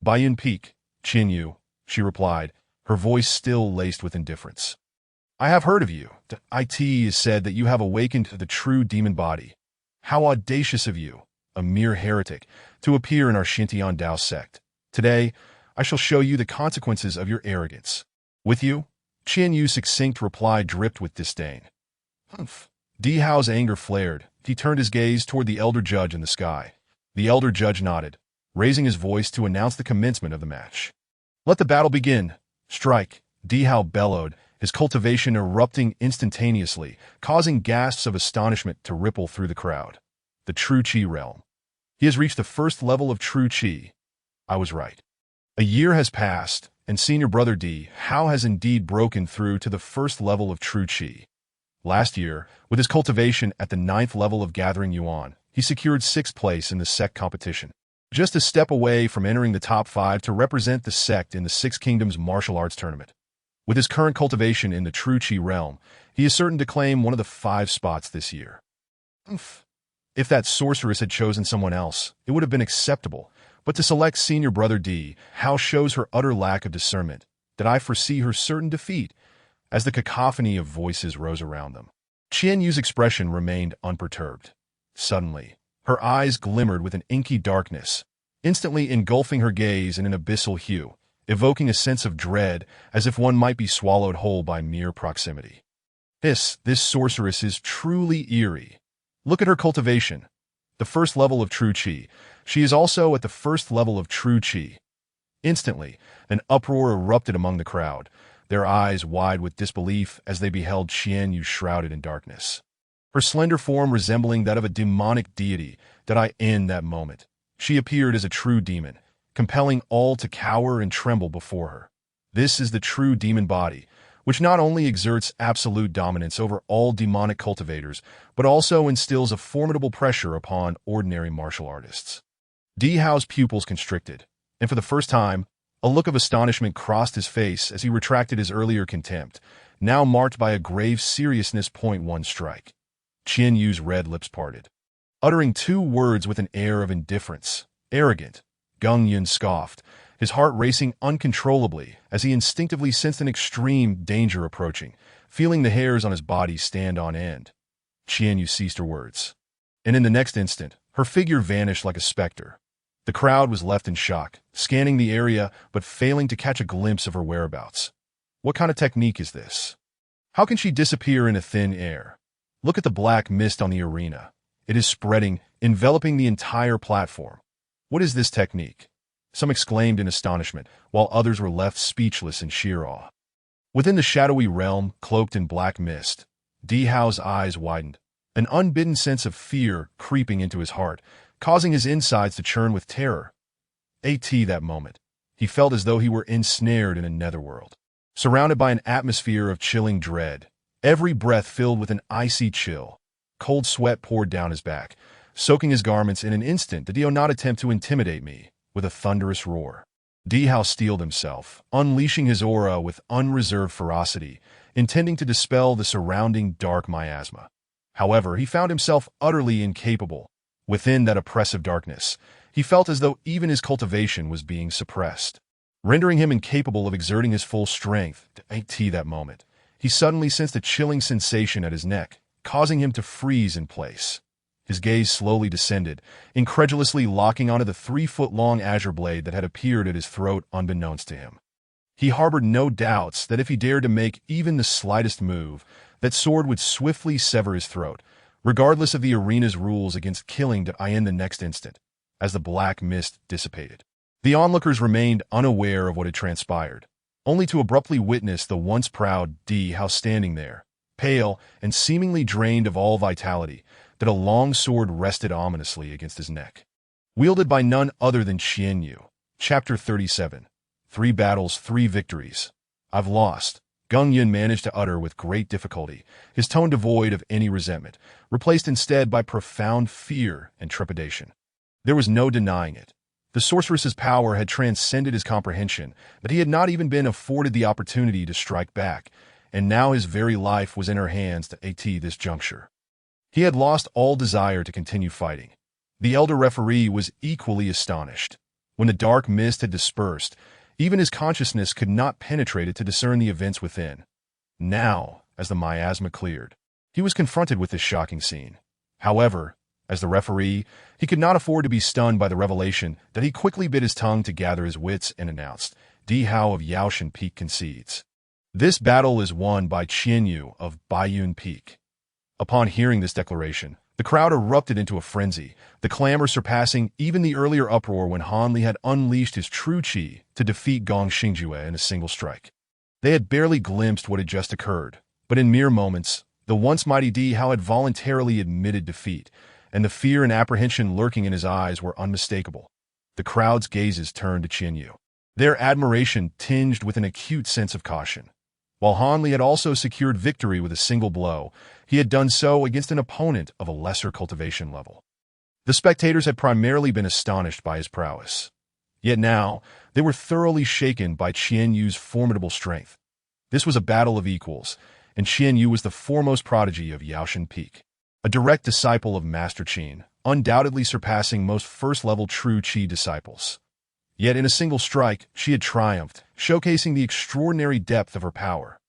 "Baiyun Peak, Qian Yu," she replied, her voice still laced with indifference. "I have heard of you. It is said that you have awakened to the true demon body. How audacious of you, a mere heretic, to appear in our Tianshui sect. Today, I shall show you the consequences of your arrogance." "With you?" Qian Yu's succinct reply dripped with disdain. "Humph." Di Hao's anger flared. He turned his gaze toward the elder judge in the sky. The elder judge nodded, raising his voice to announce the commencement of the match. "Let the battle begin. Strike," Di Hao bellowed, his cultivation erupting instantaneously, causing gasps of astonishment to ripple through the crowd. The true Qi realm. He has reached the first level of true Qi. I was right. A year has passed, and senior brother Di Hao has indeed broken through to the first level of true Qi. Last year, with his cultivation at the 9th level of Gathering Yuan, he secured 6th place in the sect competition, just a step away from entering the top 5 to represent the sect in the Six Kingdoms martial arts tournament. With his current cultivation in the true Qi realm, he is certain to claim one of the 5 spots this year. If that sorceress had chosen someone else, it would have been acceptable, but to select senior brother Di Hao shows her utter lack of discernment. That I foresee her certain defeat. As the cacophony of voices rose around them, Qian Yu's expression remained unperturbed. Suddenly, her eyes glimmered with an inky darkness, instantly engulfing her gaze in an abyssal hue, evoking a sense of dread as if one might be swallowed whole by mere proximity. This sorceress is truly eerie. Look at her cultivation. The first level of true Qi. She is also at the first level of true Qi. Instantly, an uproar erupted among the crowd, their eyes wide with disbelief as they beheld Qian Yu shrouded in darkness. Her slender form resembling that of a demonic deity. In that moment, she appeared as a true demon, compelling all to cower and tremble before her. This is the true demon body, which not only exerts absolute dominance over all demonic cultivators, but also instills a formidable pressure upon ordinary martial artists. Di Hao's pupils constricted, and for the first time, a look of astonishment crossed his face as he retracted his earlier contempt, now marked by a grave seriousness. One strike. Qian Yu's red lips parted. Uttering two words with an air of indifference, arrogant, Gung Yun scoffed, his heart racing uncontrollably as he instinctively sensed an extreme danger approaching, feeling the hairs on his body stand on end. Qian Yu ceased her words, and in the next instant, her figure vanished like a specter. The crowd was left in shock, scanning the area but failing to catch a glimpse of her whereabouts. What kind of technique is this? How can she disappear in a thin air? Look at the black mist on the arena. It is spreading, enveloping the entire platform. What is this technique? Some exclaimed in astonishment, while others were left speechless in sheer awe. Within the shadowy realm, cloaked in black mist, Di Hao's eyes widened, an unbidden sense of fear creeping into his heart, causing his insides to churn with terror. That moment, he felt as though he were ensnared in a netherworld, surrounded by an atmosphere of chilling dread, every breath filled with an icy chill. Cold sweat poured down his back, soaking his garments. In an instant did he not attempt to intimidate me. With a thunderous roar, Di Hao steeled himself, unleashing his aura with unreserved ferocity, intending to dispel the surrounding dark miasma. However, he found himself utterly incapable. Within that oppressive darkness, he felt as though even his cultivation was being suppressed, rendering him incapable of exerting his full strength. That moment, he suddenly sensed a chilling sensation at his neck, causing him to freeze in place. His gaze slowly descended, incredulously locking onto the 3-foot-long azure blade that had appeared at his throat unbeknownst to him. He harbored no doubts that if he dared to make even the slightest move, that sword would swiftly sever his throat, regardless of the arena's rules against killing in the next instant. As the black mist dissipated, the onlookers remained unaware of what had transpired, only to abruptly witness the once proud Di Hao standing there, pale and seemingly drained of all vitality, that a long sword rested ominously against his neck. Wielded by none other than Qian Yu. Chapter 37. 3 battles, 3 victories. I've lost, Gung Yun managed to utter with great difficulty, his tone devoid of any resentment, replaced instead by profound fear and trepidation. There was no denying it. The sorceress's power had transcended his comprehension, that he had not even been afforded the opportunity to strike back, and now his very life was in her hands at this juncture. He had lost all desire to continue fighting. The elder referee was equally astonished. When the dark mist had dispersed, even his consciousness could not penetrate it to discern the events within. Now, as the miasma cleared, he was confronted with this shocking scene. However, as the referee, he could not afford to be stunned by the revelation that he quickly bit his tongue to gather his wits and announced, Di Hao of Yaoshan Peak concedes. This battle is won by Qian Yu of Baiyun Peak. Upon hearing this declaration, the crowd erupted into a frenzy, the clamor surpassing even the earlier uproar when Han Li had unleashed his true qi to defeat Gong Xingjue in a single strike. They had barely glimpsed what had just occurred, but in mere moments, the once mighty Di Hao had voluntarily admitted defeat, and the fear and apprehension lurking in his eyes were unmistakable. The crowd's gazes turned to Qian Yu, their admiration tinged with an acute sense of caution. While Han Li had also secured victory with a single blow, he had done so against an opponent of a lesser cultivation level. The spectators had primarily been astonished by his prowess. Yet now, they were thoroughly shaken by Qian Yu's formidable strength. This was a battle of equals, and Qian Yu was the foremost prodigy of Yaoshan Peak, a direct disciple of Master Qin, undoubtedly surpassing most first-level true Qi disciples. Yet in a single strike, she had triumphed, showcasing the extraordinary depth of her power.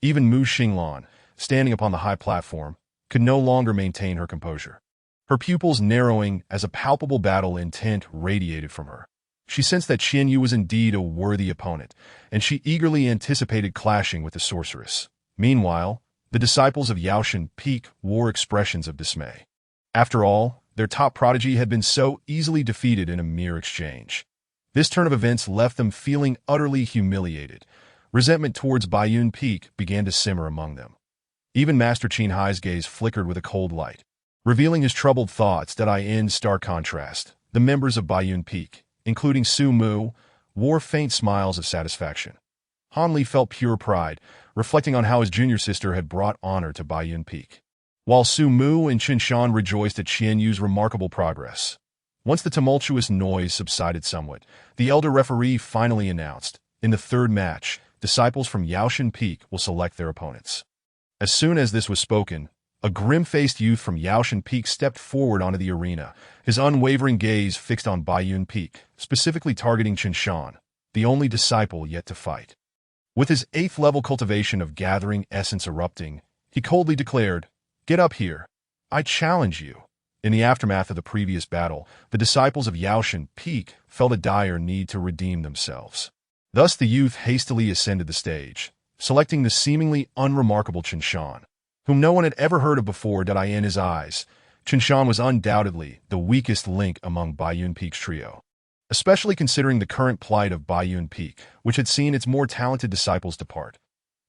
Even Mu Xinglan, standing upon the high platform, could no longer maintain her composure. Her pupils narrowing as a palpable battle intent radiated from her. She sensed that Qian Yu was indeed a worthy opponent, and she eagerly anticipated clashing with the sorceress. Meanwhile, the disciples of Yaoshan Peak wore expressions of dismay. After all, their top prodigy had been so easily defeated in a mere exchange. This turn of events left them feeling utterly humiliated. Resentment towards Baiyun Peak began to simmer among them. Even Master Qin Hai's gaze flickered with a cold light, revealing his troubled thoughts that in stark contrast. The members of Baiyun Peak, including Su Mu, wore faint smiles of satisfaction. Han Li felt pure pride, reflecting on how his junior sister had brought honor to Baiyun Peak, while Su Mu and Qin Shan rejoiced at Qian Yu's remarkable progress. Once the tumultuous noise subsided somewhat, the elder referee finally announced, in the third match, disciples from Yaoshan Peak will select their opponents. As soon as this was spoken, a grim-faced youth from Yaoshan Peak stepped forward onto the arena, his unwavering gaze fixed on Baiyun Peak, specifically targeting Qin Shan, the only disciple yet to fight. With his 8th-level cultivation of gathering essence erupting, he coldly declared, "Get up here. I challenge you." In the aftermath of the previous battle, the disciples of Yaoshan Peak felt a dire need to redeem themselves. Thus the youth hastily ascended the stage, selecting the seemingly unremarkable Qin Shan, whom no one had ever heard of before. In his eyes, Qin Shan was undoubtedly the weakest link among Baiyun Peak's trio, especially considering the current plight of Baiyun Peak, which had seen its more talented disciples depart.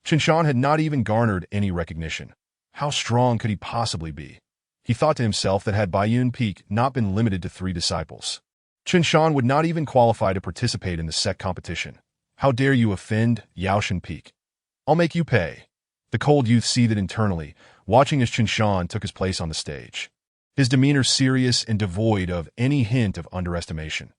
Qin Shan had not even garnered any recognition. How strong could he possibly be? He thought to himself that had Baiyun Peak not been limited to 3 disciples, Qin Shan would not even qualify to participate in the sect competition. How dare you offend Yaoshan Peak? I'll make you pay. The cold youth seethed internally, watching as Qin Shan took his place on the stage, his demeanor serious and devoid of any hint of underestimation.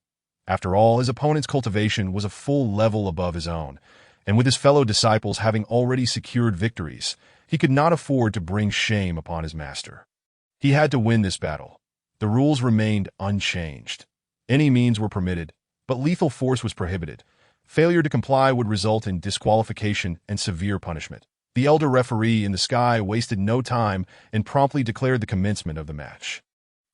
After all, his opponent's cultivation was a full level above his own, and with his fellow disciples having already secured victories, he could not afford to bring shame upon his master. He had to win this battle. The rules remained unchanged. Any means were permitted, but lethal force was prohibited. Failure to comply would result in disqualification and severe punishment. The elder referee in the sky wasted no time and promptly declared the commencement of the match.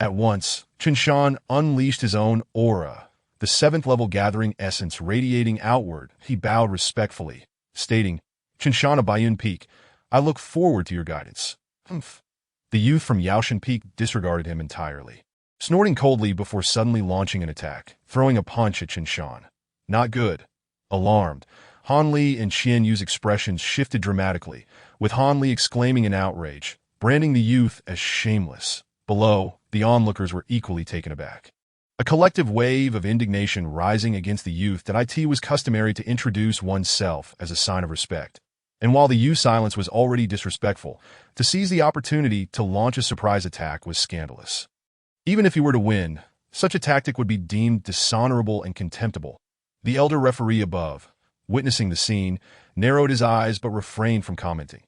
At once, Qin Shan unleashed his own aura, the 7th-level gathering essence radiating outward. He bowed respectfully, stating, "Qin Shan of Baiyun Peak, I look forward to your guidance." Humph. The youth from Yaoshan Peak disregarded him entirely, snorting coldly before suddenly launching an attack, throwing a punch at Qin Shan. Not good. Alarmed, Han Li and Qian Yu's expressions shifted dramatically, with Han Li exclaiming in outrage, branding the youth as shameless. Below, the onlookers were equally taken aback, a collective wave of indignation rising against the youth. It was customary to introduce oneself as a sign of respect, and while the youth's silence was already disrespectful, to seize the opportunity to launch a surprise attack was scandalous. Even if he were to win, such a tactic would be deemed dishonorable and contemptible. The elder referee above, witnessing the scene, narrowed his eyes but refrained from commenting.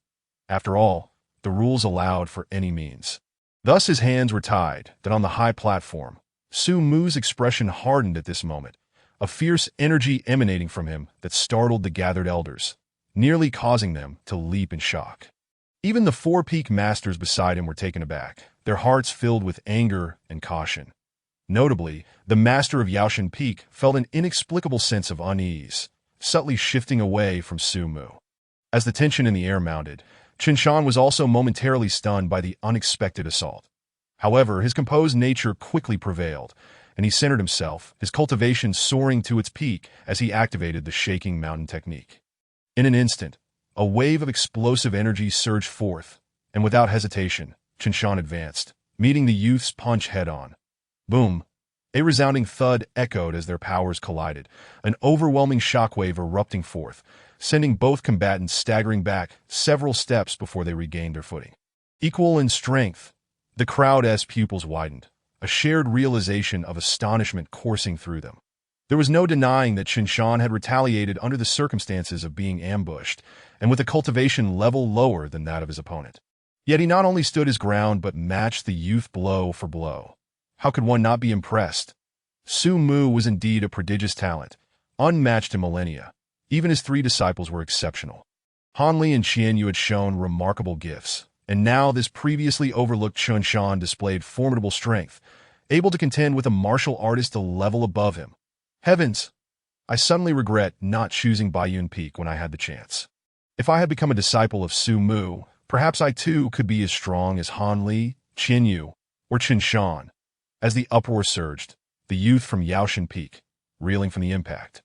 After all, the rules allowed for any means. Thus his hands were tied, that on the high platform, Su Mu's expression hardened at this moment, a fierce energy emanating from him that startled the gathered elders, nearly causing them to leap in shock. Even the 4 peak masters beside him were taken aback, their hearts filled with anger and caution. Notably, the master of Yaoshan Peak felt an inexplicable sense of unease, subtly shifting away from Su Mu. As the tension in the air mounted, Qin Shan was also momentarily stunned by the unexpected assault. However, his composed nature quickly prevailed, and he centered himself, his cultivation soaring to its peak as he activated the shaking mountain technique. In an instant, a wave of explosive energy surged forth, and without hesitation, Qin Shan advanced, meeting the youth's punch head-on. Boom! A resounding thud echoed as their powers collided, an overwhelming shockwave erupting forth, sending both combatants staggering back several steps before they regained their footing. Equal in strength, the crowd's pupils widened, a shared realization of astonishment coursing through them. There was no denying that Qin Shan had retaliated under the circumstances of being ambushed, and with a cultivation level lower than that of his opponent. Yet he not only stood his ground but matched the youth blow for blow. How could one not be impressed? Su Mu was indeed a prodigious talent, unmatched in millennia. Even his 3 disciples were exceptional. Han Li and Qian Yu had shown remarkable gifts, and now this previously overlooked Qin Shan displayed formidable strength, able to contend with a martial artist a level above him. Heavens! I suddenly regret not choosing Baiyun Peak when I had the chance. If I had become a disciple of Su Mu, perhaps I too could be as strong as Han Li, Qian Yu, or Qin Shan. As the uproar surged, the youth from Yaoshan Peak, reeling from the impact,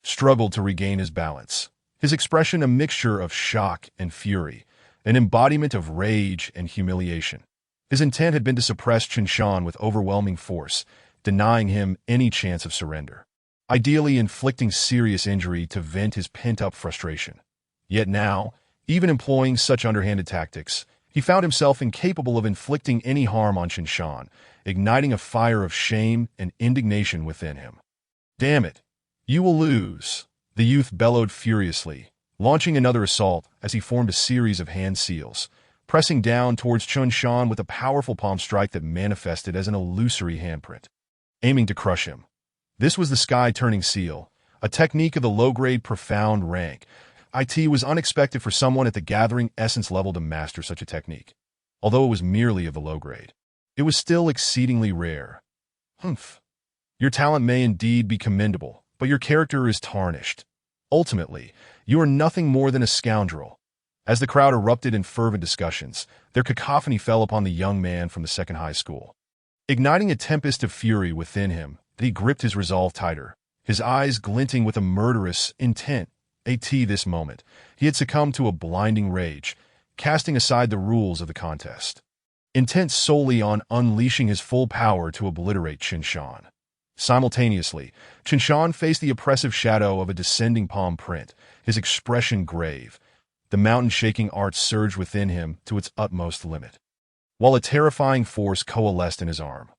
struggled to regain his balance, his expression a mixture of shock and fury, an embodiment of rage and humiliation. His intent had been to suppress Qin Shan with overwhelming force, denying him any chance of surrender. ideally inflicting serious injury to vent his pent-up frustration. Yet now, even employing such underhanded tactics, he found himself incapable of inflicting any harm on Qinshan, igniting a fire of shame and indignation within him. "Damn it! You will lose!" the youth bellowed furiously, launching another assault as he formed a series of hand seals, pressing down towards Qinshan with a powerful palm strike that manifested as an illusory handprint, aiming to crush him. This was the sky-turning seal, a technique of the low-grade profound rank. It was unexpected for someone at the gathering essence level to master such a technique. Although it was merely of the low grade, it was still exceedingly rare. Humph. Your talent may indeed be commendable, but your character is tarnished. Ultimately, you are nothing more than a scoundrel. As the crowd erupted in fervent discussions, their cacophony fell upon the young man from the second high school. Igniting a tempest of fury within him, he gripped his resolve tighter, his eyes glinting with a murderous intent. This moment, he had succumbed to a blinding rage, casting aside the rules of the contest, intent solely on unleashing his full power to obliterate Qinshan. Simultaneously, Qinshan faced the oppressive shadow of a descending palm print, his expression grave. The mountain-shaking art surged within him to its utmost limit, while a terrifying force coalesced in his arm.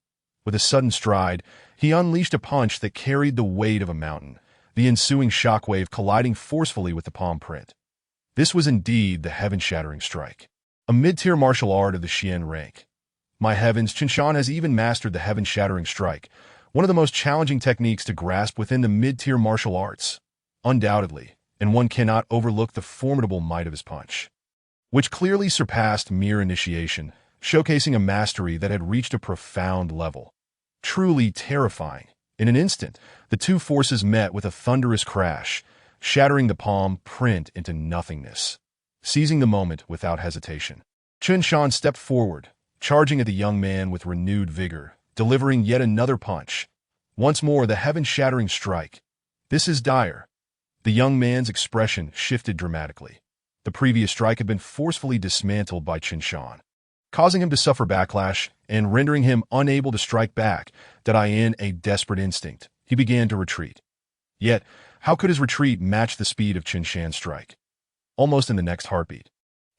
With a sudden stride, he unleashed a punch that carried the weight of a mountain, the ensuing shockwave colliding forcefully with the palm print. This was indeed the heaven-shattering strike, a mid-tier martial art of the Xian rank. My heavens, Qinshan has even mastered the heaven-shattering strike, one of the most challenging techniques to grasp within the mid-tier martial arts. Undoubtedly, and one cannot overlook the formidable might of his punch, which clearly surpassed mere initiation, showcasing a mastery that had reached a profound level. Truly terrifying. In an instant, the two forces met with a thunderous crash, shattering the palm print into nothingness. Seizing the moment without hesitation, Qinshan stepped forward, charging at the young man with renewed vigor, delivering yet another punch. Once more, the heaven-shattering strike. "This is dire." The young man's expression shifted dramatically. The previous strike had been forcefully dismantled by Qinshan, causing him to suffer backlash and rendering him unable to strike back. In a desperate instinct, he began to retreat. Yet, how could his retreat match the speed of Qinshan's strike? Almost in the next heartbeat,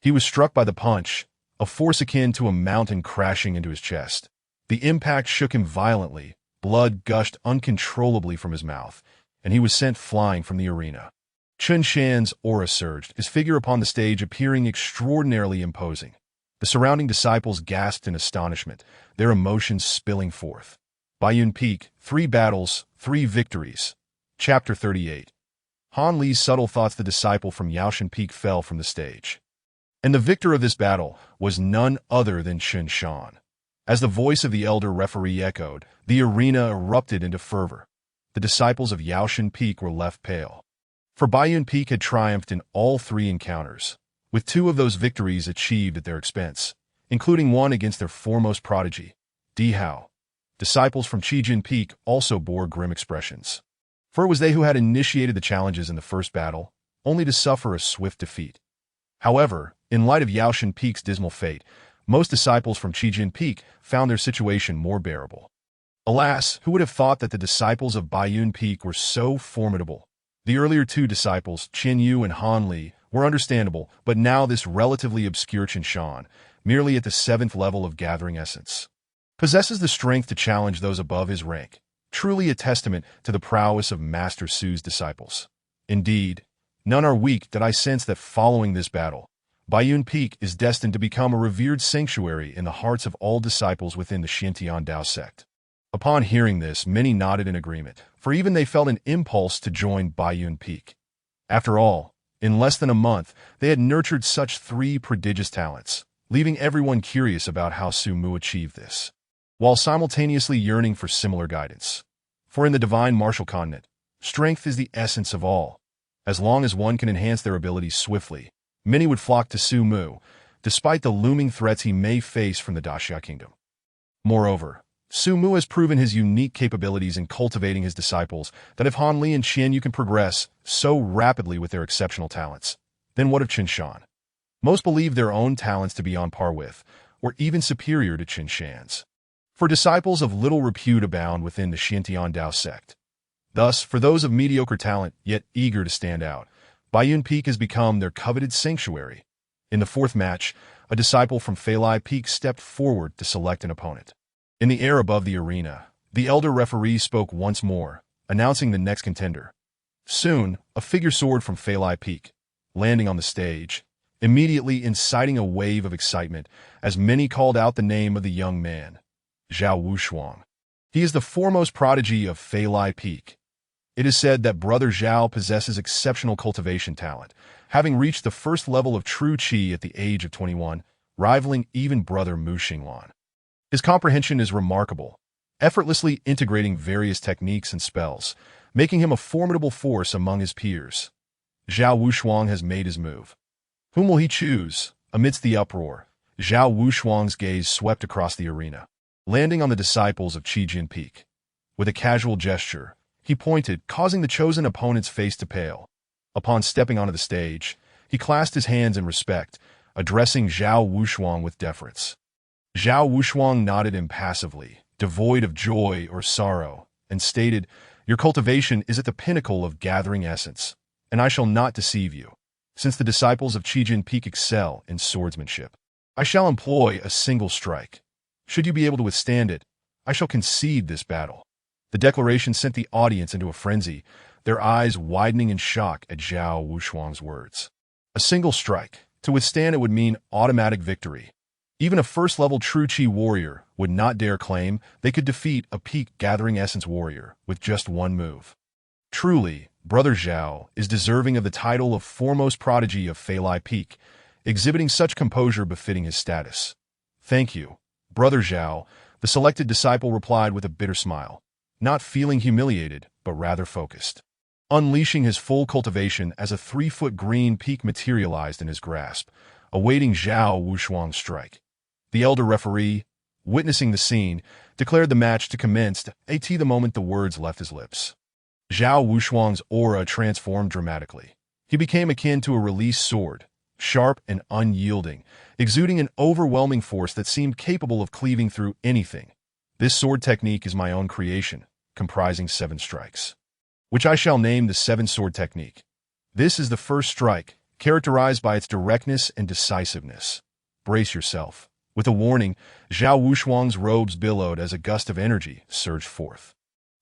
he was struck by the punch, a force akin to a mountain crashing into his chest. The impact shook him violently, blood gushed uncontrollably from his mouth, and he was sent flying from the arena. Qinshan's aura surged, his figure upon the stage appearing extraordinarily imposing. The surrounding disciples gasped in astonishment, their emotions spilling forth. Baiyun Peak, 3 battles, 3 victories. Chapter 38. Han Li's subtle thoughts. The disciple from Yaoshan Peak fell from the stage, and the victor of this battle was none other than Qinshan. As the voice of the elder referee echoed, the arena erupted into fervor. The disciples of Yaoshan Peak were left pale, for Baiyun Peak had triumphed in all 3 encounters, with 2 of those victories achieved at their expense, including one against their foremost prodigy, Di Hao. Disciples from Qijin Peak also bore grim expressions, for it was they who had initiated the challenges in the first battle, only to suffer a swift defeat. However, in light of Yaoshan Peak's dismal fate, most disciples from Qijin Peak found their situation more bearable. Alas, who would have thought that the disciples of Baiyun Peak were so formidable? The earlier 2 disciples, Qin Yu and Han Li, were understandable, but now this relatively obscure Qinshan, merely at the 7th level of gathering essence, possesses the strength to challenge those above his rank, truly a testament to the prowess of Master Su's disciples. Indeed, none are weak. I sense that following this battle, Baiyun Peak is destined to become a revered sanctuary in the hearts of all disciples within the Xintian Dao sect. Upon hearing this, many nodded in agreement, for even they felt an impulse to join Baiyun Peak. After all, in less than a month, they had nurtured such 3 prodigious talents, leaving everyone curious about how Su Mu achieved this, while simultaneously yearning for similar guidance. For in the divine martial continent, strength is the essence of all. As long as one can enhance their abilities swiftly, many would flock to Su Mu, despite the looming threats he may face from the Daxia Kingdom. Moreover, Su Mu has proven his unique capabilities in cultivating his disciples that if Han Li and Qian Yu can progress so rapidly with their exceptional talents, then what of Qinshan? Most believe their own talents to be on par with, or even superior to Qinshan's. For disciples of little repute abound within the Xintian Dao sect. Thus, for those of mediocre talent yet eager to stand out, Baiyun Peak has become their coveted sanctuary. In the fourth match, a disciple from Enlightening Peak stepped forward to select an opponent. In the air above the arena, the elder referee spoke once more, announcing the next contender. Soon, a figure soared from Enlightening Peak, landing on the stage, immediately inciting a wave of excitement as many called out the name of the young man, Zhao Wushuang. He is the foremost prodigy of Enlightening Peak. It is said that Brother Zhao possesses exceptional cultivation talent, having reached the first level of true qi at the age of 21, rivaling even Brother Mu Xinglan. His comprehension is remarkable, effortlessly integrating various techniques and spells, making him a formidable force among his peers. Zhao Wushuang has made his move. Whom will he choose? Amidst the uproar, Zhao Wushuang's gaze swept across the arena, landing on the disciples of Baiyun Peak. With a casual gesture, he pointed, causing the chosen opponent's face to pale. Upon stepping onto the stage, he clasped his hands in respect, addressing Zhao Wushuang with deference. Zhao Wushuang nodded impassively, devoid of joy or sorrow, and stated, "Your cultivation is at the pinnacle of gathering essence, and I shall not deceive you. Since the disciples of Baiyun Peak excel in swordsmanship, I shall employ a single strike. Should you be able to withstand it, I shall concede this battle." The declaration sent the audience into a frenzy, their eyes widening in shock at Zhao Wushuang's words. A single strike. To withstand it would mean automatic victory. Even a first-level true qi warrior would not dare claim they could defeat a peak gathering essence warrior with just one move. Truly, Brother Zhao is deserving of the title of foremost prodigy of Enlightening Peak, exhibiting such composure befitting his status. "Thank you, Brother Zhao," the selected disciple replied with a bitter smile, not feeling humiliated, but rather focused. Unleashing his full cultivation as a 3-foot green peak materialized in his grasp, awaiting Zhao Wushuang's strike. The elder referee, witnessing the scene, declared the match to commence at the moment the words left his lips. Zhao Wushuang's aura transformed dramatically. He became akin to a released sword, sharp and unyielding, exuding an overwhelming force that seemed capable of cleaving through anything. This sword technique is my own creation, comprising 7 strikes, which I shall name the 7-sword technique. This is the first strike, characterized by its directness and decisiveness. Brace yourself. With a warning, Zhao Wushuang's robes billowed as a gust of energy surged forth.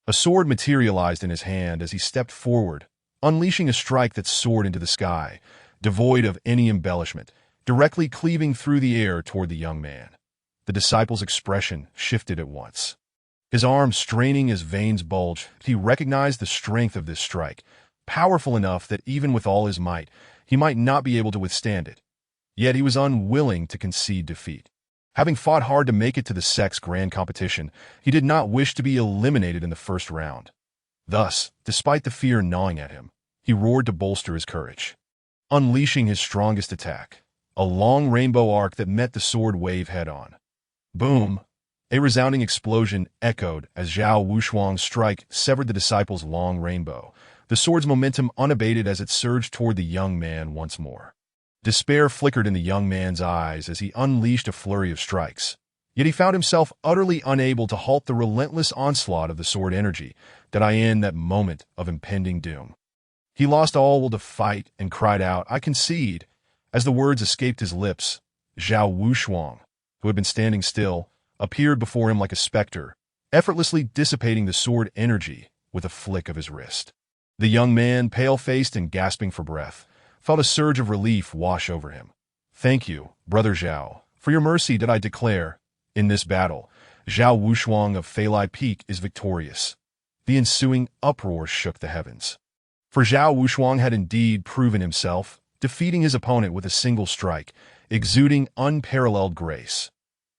A sword materialized in his hand as he stepped forward, unleashing a strike that soared into the sky, devoid of any embellishment, directly cleaving through the air toward the young man. The disciple's expression shifted at once. His arm straining as veins bulged, he recognized the strength of this strike, powerful enough that even with all his might, he might not be able to withstand it. Yet he was unwilling to concede defeat. Having fought hard to make it to the Sec's grand competition, he did not wish to be eliminated in the first round. Thus, despite the fear gnawing at him, he roared to bolster his courage. Unleashing his strongest attack, a long rainbow arc that met the sword wave head-on. Boom! A resounding explosion echoed as Zhao Wushuang's strike severed the disciple's long rainbow, the sword's momentum unabated as it surged toward the young man once more. Despair flickered in the young man's eyes as he unleashed a flurry of strikes. Yet he found himself utterly unable to halt the relentless onslaught of the sword energy that moment of impending doom. He lost all will to fight and cried out, "I concede." As the words escaped his lips, Zhao Wushuang, who had been standing still, appeared before him like a specter, effortlessly dissipating the sword energy with a flick of his wrist. The young man, pale-faced and gasping for breath, felt a surge of relief wash over him. "Thank you, Brother Zhao, for your mercy did I declare. In this battle, Zhao Wushuang of Enlightening Peak is victorious." The ensuing uproar shook the heavens. For Zhao Wushuang had indeed proven himself, defeating his opponent with a single strike, exuding unparalleled grace.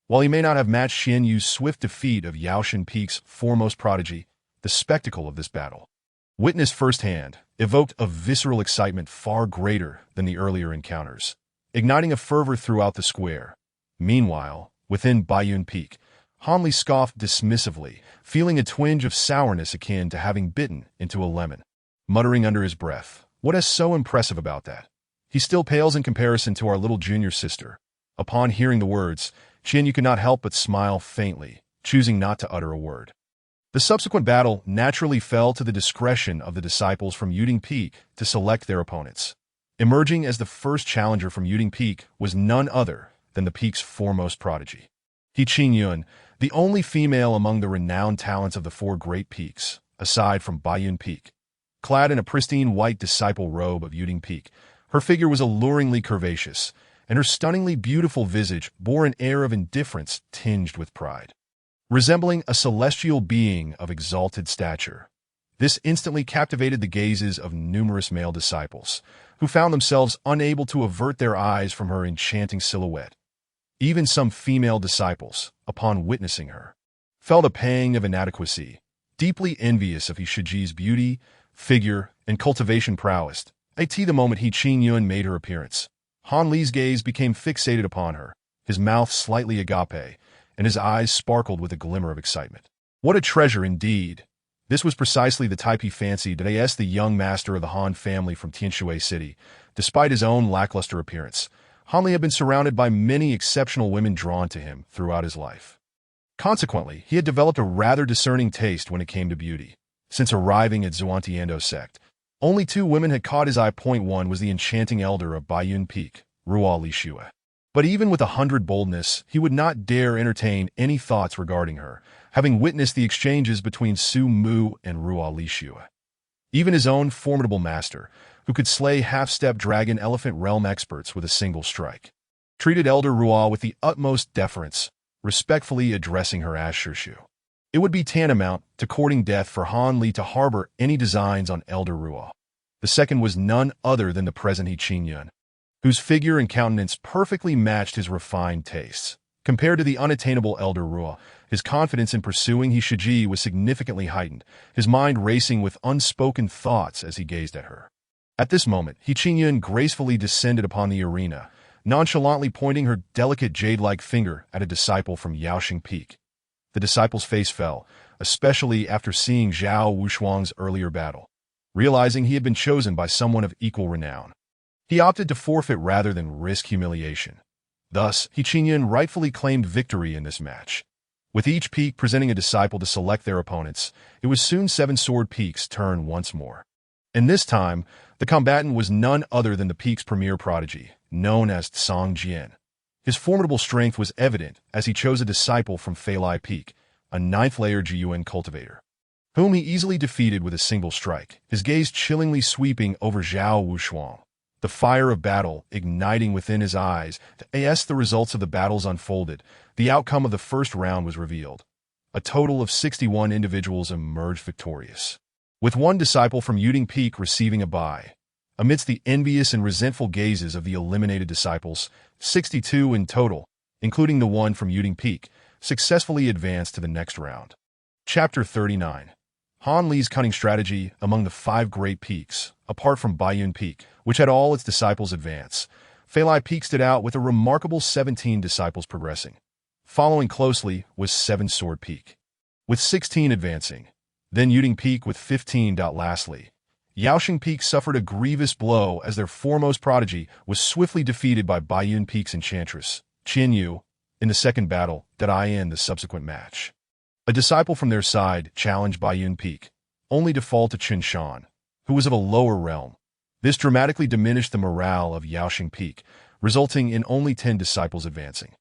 While he may not have matched Xian Yu's swift defeat of Yaoshan Peak's foremost prodigy, the spectacle of this battle, witnessed firsthand, evoked a visceral excitement far greater than the earlier encounters, igniting a fervor throughout the square. Meanwhile, within Baiyun Peak, Hanli scoffed dismissively, feeling a twinge of sourness akin to having bitten into a lemon. Muttering under his breath, "What is so impressive about that? He still pales in comparison to our little junior sister." Upon hearing the words, Qian Yu could not help but smile faintly, choosing not to utter a word. The subsequent battle naturally fell to the discretion of the disciples from Baiyun Peak to select their opponents. Emerging as the first challenger from Baiyun Peak was none other than the peak's foremost prodigy, He Qingyun, the only female among the renowned talents of the four great peaks, aside from Baiyun Peak. Clad in a pristine white disciple robe of Baiyun Peak, her figure was alluringly curvaceous, and her stunningly beautiful visage bore an air of indifference tinged with pride. Resembling a celestial being of exalted stature, this instantly captivated the gazes of numerous male disciples, who found themselves unable to avert their eyes from her enchanting silhouette. Even some female disciples, upon witnessing her, felt a pang of inadequacy, deeply envious of He Shiji's beauty, figure, and cultivation prowess. At the moment He Qingyun made her appearance, Han Li's gaze became fixated upon her, his mouth slightly agape, and his eyes sparkled with a glimmer of excitement. What a treasure indeed! This was precisely the type he fancied to ask the young master of the Han family from Tianshui City. Despite his own lackluster appearance, Han Li had been surrounded by many exceptional women drawn to him throughout his life. Consequently, he had developed a rather discerning taste when it came to beauty. Since arriving at Zhuangtiando sect, only two women had caught his eye. One was the enchanting elder of Baiyun Peak, Ruo Lishue. But even with 100 boldness, he would not dare entertain any thoughts regarding her, having witnessed the exchanges between Su Mu and Ruo Lishue. Even his own formidable master, who could slay half-step dragon elephant realm experts with a single strike, treated Elder Ruo with the utmost deference, respectfully addressing her as Shirshu. It would be tantamount to courting death for Han Li to harbor any designs on Elder Ruo. The second was none other than the present He Qingyun, whose figure and countenance perfectly matched his refined tastes. Compared to the unattainable Elder Ruo, his confidence in pursuing He Shiji was significantly heightened, his mind racing with unspoken thoughts as he gazed at her. At this moment, He Qingyun gracefully descended upon the arena, nonchalantly pointing her delicate jade-like finger at a disciple from Yaoxing Peak. The disciple's face fell, especially after seeing Zhao Wushuang's earlier battle. Realizing he had been chosen by someone of equal renown, he opted to forfeit rather than risk humiliation. Thus, He Qingyun rightfully claimed victory in this match. With each peak presenting a disciple to select their opponents, it was soon Seven Sword Peak's turn once more. And this time, the combatant was none other than the peak's premier prodigy, known as Tsang Jian. His formidable strength was evident as he chose a disciple from Feilai Peak, a ninth-layer Jiyuan cultivator, whom he easily defeated with a single strike, his gaze chillingly sweeping over Zhao Wushuang. The fire of battle igniting within his eyes. As the results of the battles unfolded, the outcome of the first round was revealed. A total of 61 individuals emerged victorious, with one disciple from Baiyun Peak receiving a bye. Amidst the envious and resentful gazes of the eliminated disciples, 62 in total, including the one from Baiyun Peak, successfully advanced to the next round. Chapter 39. Han Li's cunning strategy among the five great peaks. Apart from Baiyun Peak, which had all its disciples advance, Feilai Peak stood out with a remarkable 17 disciples progressing. Following closely was Seven Sword Peak, with 16 advancing, then Baiyun Peak with 15. Lastly, Yaoxing Peak suffered a grievous blow as their foremost prodigy was swiftly defeated by Baiyun Peak's enchantress, Qian Yu, in the second battle that in the subsequent match. A disciple from their side challenged Baiyun Peak, only to fall to Qin Shan, who was of a lower realm. This dramatically diminished the morale of Yaoxing Peak, resulting in only 10 disciples advancing.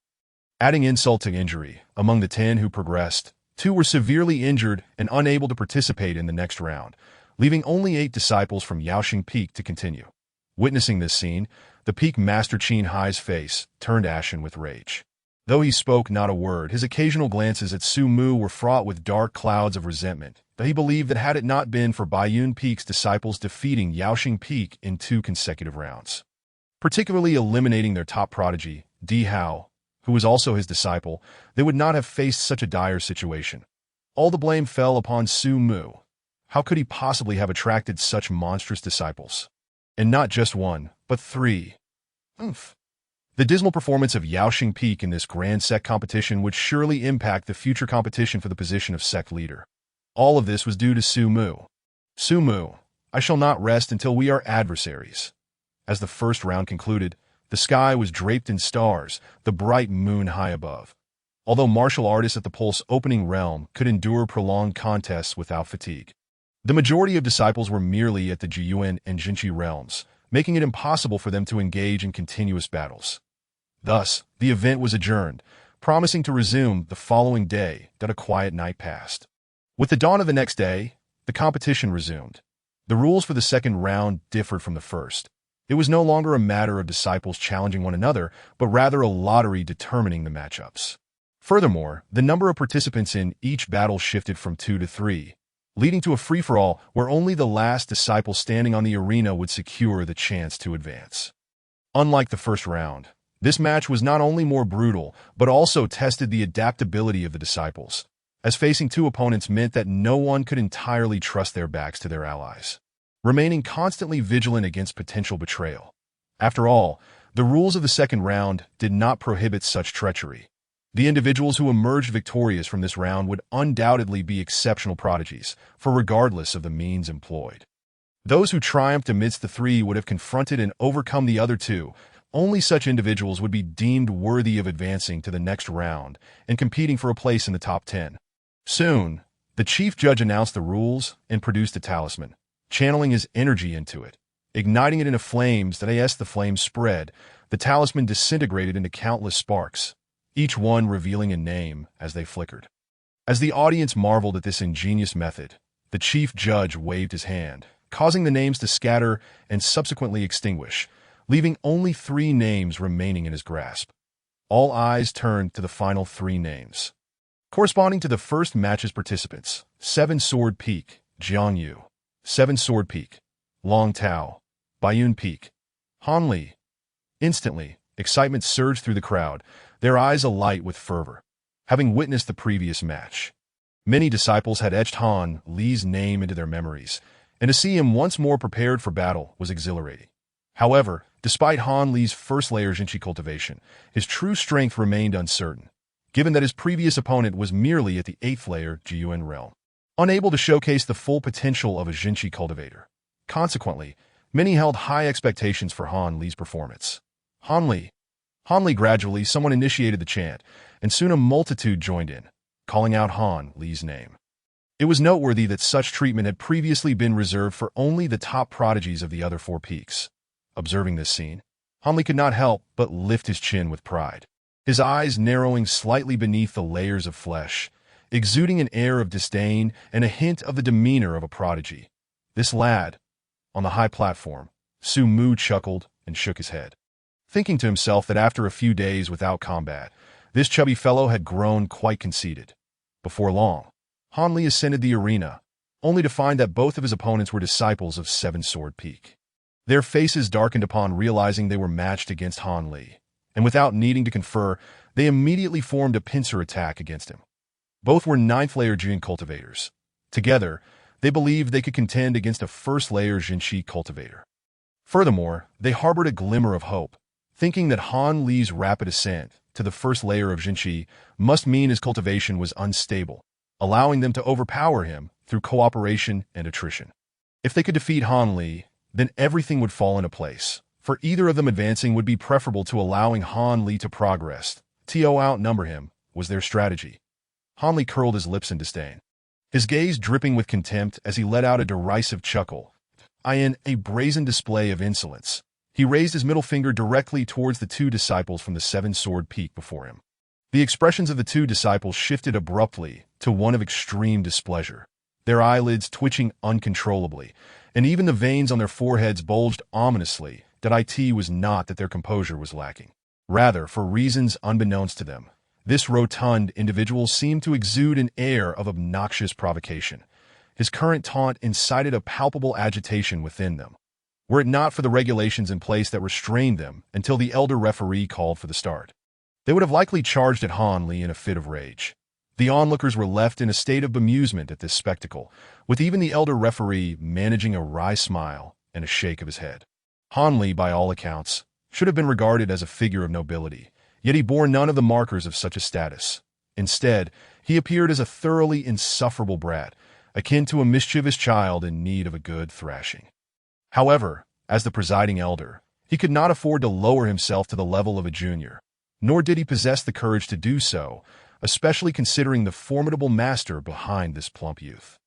Adding insult to injury, among the 10 who progressed, 2 were severely injured and unable to participate in the next round, leaving only 8 disciples from Yaoxing Peak to continue. Witnessing this scene, the Peak Master Qin Hai's face turned ashen with rage. Though he spoke not a word, his occasional glances at Su Mu were fraught with dark clouds of resentment. He believed that had it not been for Baiyun Peak's disciples defeating Yaoxing Peak in 2 consecutive rounds, particularly eliminating their top prodigy, Di Hao, who was also his disciple, they would not have faced such a dire situation. All the blame fell upon Su Mu. How could he possibly have attracted such monstrous disciples? And not just 1, but 3. The dismal performance of Yaoxing Peak in this grand sect competition would surely impact the future competition for the position of sect leader. All of this was due to Su Mu. Su Mu, I shall not rest until we are adversaries. As the first round concluded, the sky was draped in stars, the bright moon high above. although martial artists at the Pulse opening realm could endure prolonged contests without fatigue. The majority of disciples were merely at the Jiyuan and Jinqi realms, making it impossible for them to engage in continuous battles. Thus, the event was adjourned, promising to resume the following day that a quiet night passed. With the dawn of the next day, the competition resumed. The rules for the second round differed from the first. It was no longer a matter of disciples challenging one another, but rather a lottery determining the matchups. Furthermore, the number of participants in each battle shifted from 2 to 3, leading to a free-for-all where only the last disciple standing on the arena would secure the chance to advance. Unlike the first round, this match was not only more brutal, but also tested the adaptability of the disciples, as facing two opponents meant that no one could entirely trust their backs to their allies, remaining constantly vigilant against potential betrayal. After all, the rules of the second round did not prohibit such treachery. The individuals who emerged victorious from this round would undoubtedly be exceptional prodigies, for regardless of the means employed. Those who triumphed amidst the three would have confronted and overcome the other two. Only such individuals would be deemed worthy of advancing to the next round and competing for a place in the top 10. Soon, the chief judge announced the rules and produced a talisman, channeling his energy into it. Igniting it into flames that as the flames spread, the talisman disintegrated into countless sparks, each one revealing a name as they flickered. As the audience marveled at this ingenious method, the chief judge waved his hand, causing the names to scatter and subsequently extinguish, leaving only 3 names remaining in his grasp. All eyes turned to the final 3 names. Corresponding to the first match's participants: 7 Sword Peak, Jiangyu; 7 Sword Peak, Long Tao; Baiyun Peak, Han Li. Instantly, excitement surged through the crowd, their eyes alight with fervor. Having witnessed the previous match, many disciples had etched Han Li's name into their memories, and to see him once more prepared for battle was exhilarating. However, despite Han Li's first-layer Jinqi cultivation, his true strength remained uncertain, given that his previous opponent was merely at the 8th-layer Jiyuan realm, unable to showcase the full potential of a Jinqi cultivator. Consequently, many held high expectations for Han Li's performance. Han Li. Han Li. Gradually, someone initiated the chant, and soon a multitude joined in, calling out Han Li's name. It was noteworthy that such treatment had previously been reserved for only the top prodigies of the other 4 peaks. Observing this scene, Han Li could not help but lift his chin with pride, his eyes narrowing slightly beneath the layers of flesh, exuding an air of disdain and a hint of the demeanor of a prodigy. This lad, on the high platform, Su Mu chuckled and shook his head, thinking to himself that after a few days without combat, this chubby fellow had grown quite conceited. Before long, Han Li ascended the arena, only to find that both of his opponents were disciples of 7 Sword Peak. Their faces darkened upon realizing they were matched against Han Li, and without needing to confer, they immediately formed a pincer attack against him. Both were 9th-layer Jin cultivators. Together, they believed they could contend against a first-layer Jinqi cultivator. Furthermore, they harbored a glimmer of hope, thinking that Han Li's rapid ascent to the first layer of Jinqi must mean his cultivation was unstable, allowing them to overpower him through cooperation and attrition. If they could defeat Han Li, then everything would fall into place. For either of them, advancing would be preferable to allowing Han Li to progress. To outnumber him was their strategy. Han Li curled his lips in disdain, his gaze dripping with contempt as he let out a derisive chuckle. In a brazen display of insolence, he raised his middle finger directly towards the 2 disciples from the 7 Sword Peak before him. The expressions of the 2 disciples shifted abruptly to one of extreme displeasure, their eyelids twitching uncontrollably, and even the veins on their foreheads bulged ominously. That it was not that their composure was lacking. Rather, for reasons unbeknownst to them, this rotund individual seemed to exude an air of obnoxious provocation. His current taunt incited a palpable agitation within them, were it not for the regulations in place that restrained them until the elder referee called for the start. They would have likely charged at Han Li in a fit of rage. The onlookers were left in a state of bemusement at this spectacle, with even the elder referee managing a wry smile and a shake of his head. Han Li, by all accounts, should have been regarded as a figure of nobility, yet he bore none of the markers of such a status. Instead, he appeared as a thoroughly insufferable brat, akin to a mischievous child in need of a good thrashing. However, as the presiding elder, he could not afford to lower himself to the level of a junior, nor did he possess the courage to do so, especially considering the formidable master behind this plump youth.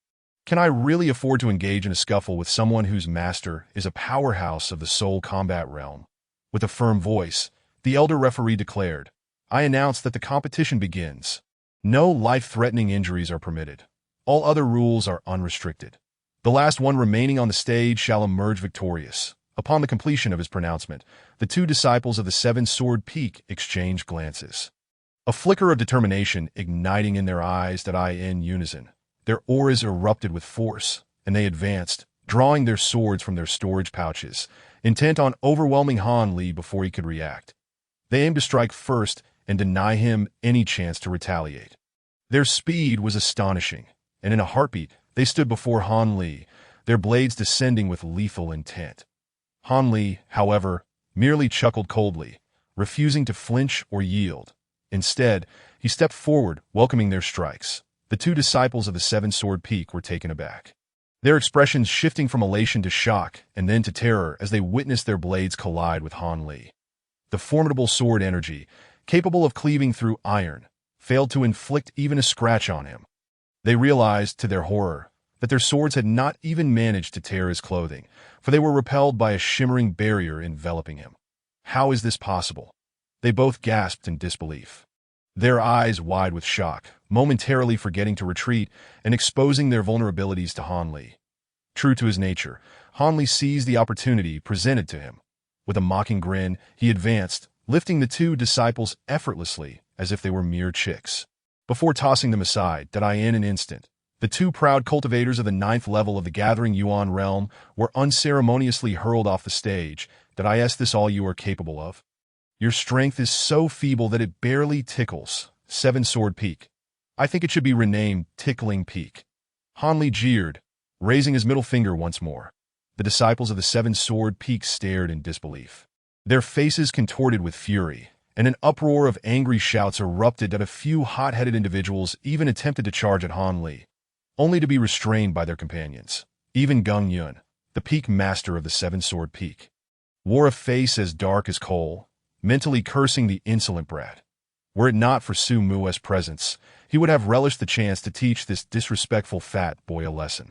Can I really afford to engage in a scuffle with someone whose master is a powerhouse of the soul combat realm? With a firm voice, the elder referee declared, I announce that the competition begins. No life-threatening injuries are permitted. All other rules are unrestricted. The last one remaining on the stage shall emerge victorious. Upon the completion of his pronouncement, the two disciples of the Seven-Sword Peak exchanged glances. A flicker of determination igniting in their eyes that in unison. Their auras erupted with force, and they advanced, drawing their swords from their storage pouches, intent on overwhelming Han Li before he could react. They aimed to strike first and deny him any chance to retaliate. Their speed was astonishing, and in a heartbeat, they stood before Han Li, their blades descending with lethal intent. Han Li, however, merely chuckled coldly, refusing to flinch or yield. Instead, he stepped forward, welcoming their strikes. The two disciples of the Seven-Sword Peak were taken aback, their expressions shifting from elation to shock and then to terror as they witnessed their blades collide with Han Li. The formidable sword energy, capable of cleaving through iron, failed to inflict even a scratch on him. They realized, to their horror, that their swords had not even managed to tear his clothing, for they were repelled by a shimmering barrier enveloping him. How is this possible? They both gasped in disbelief, their eyes wide with shock, momentarily forgetting to retreat and exposing their vulnerabilities to Han Li. True to his nature, Han Li seized the opportunity presented to him. With a mocking grin, he advanced, lifting the two disciples effortlessly as if they were mere chicks. Before tossing them aside, in an instant, the two proud cultivators of the 9th level of the Gathering Yuan realm were unceremoniously hurled off the stage. Is this all you are capable of? Your strength is so feeble that it barely tickles. Seven-Sword Peak. I think it should be renamed Tickling Peak. Han Li jeered, raising his middle finger once more. The disciples of the Seven-Sword Peak stared in disbelief. Their faces contorted with fury, and an uproar of angry shouts erupted that a few hot-headed individuals even attempted to charge at Han Li, only to be restrained by their companions. Even Gung Yun, the peak master of the Seven-Sword Peak, wore a face as dark as coal, mentally cursing the insolent brat. Were it not for Su Mu's presence, he would have relished the chance to teach this disrespectful fat boy a lesson.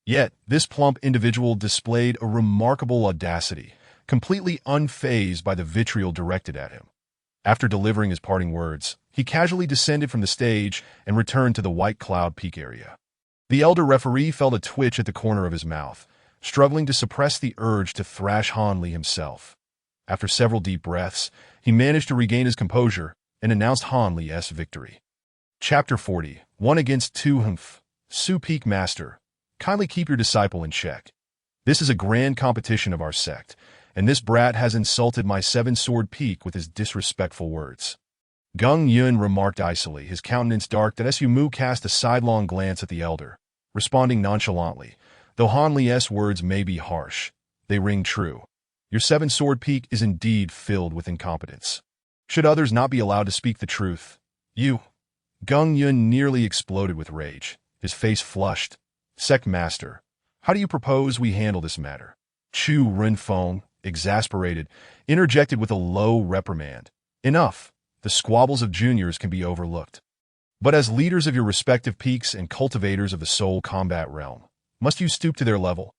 Yet, this plump individual displayed a remarkable audacity, completely unfazed by the vitriol directed at him. After delivering his parting words, he casually descended from the stage and returned to the White Cloud Peak area. The elder referee felt a twitch at the corner of his mouth, struggling to suppress the urge to thrash Han Li himself. After several deep breaths, he managed to regain his composure and announced Han Li's victory. Chapter 40, 1 against 2. Su Peak Master, kindly keep your disciple in check. This is a grand competition of our sect, and this brat has insulted my Seven-Sword Peak with his disrespectful words. Gung Yun remarked icily, his countenance dark. Su Mu cast a sidelong glance at the elder, responding nonchalantly, though Han Li's words may be harsh, they ring true. Your Seven-Sword Peak is indeed filled with incompetence. Should others not be allowed to speak the truth? You. Gung Yun nearly exploded with rage, his face flushed. Sect Master, how do you propose we handle this matter? Chu Renfeng, exasperated, interjected with a low reprimand. Enough. The squabbles of juniors can be overlooked. But as leaders of your respective peaks and cultivators of the soul combat realm, must you stoop to their level?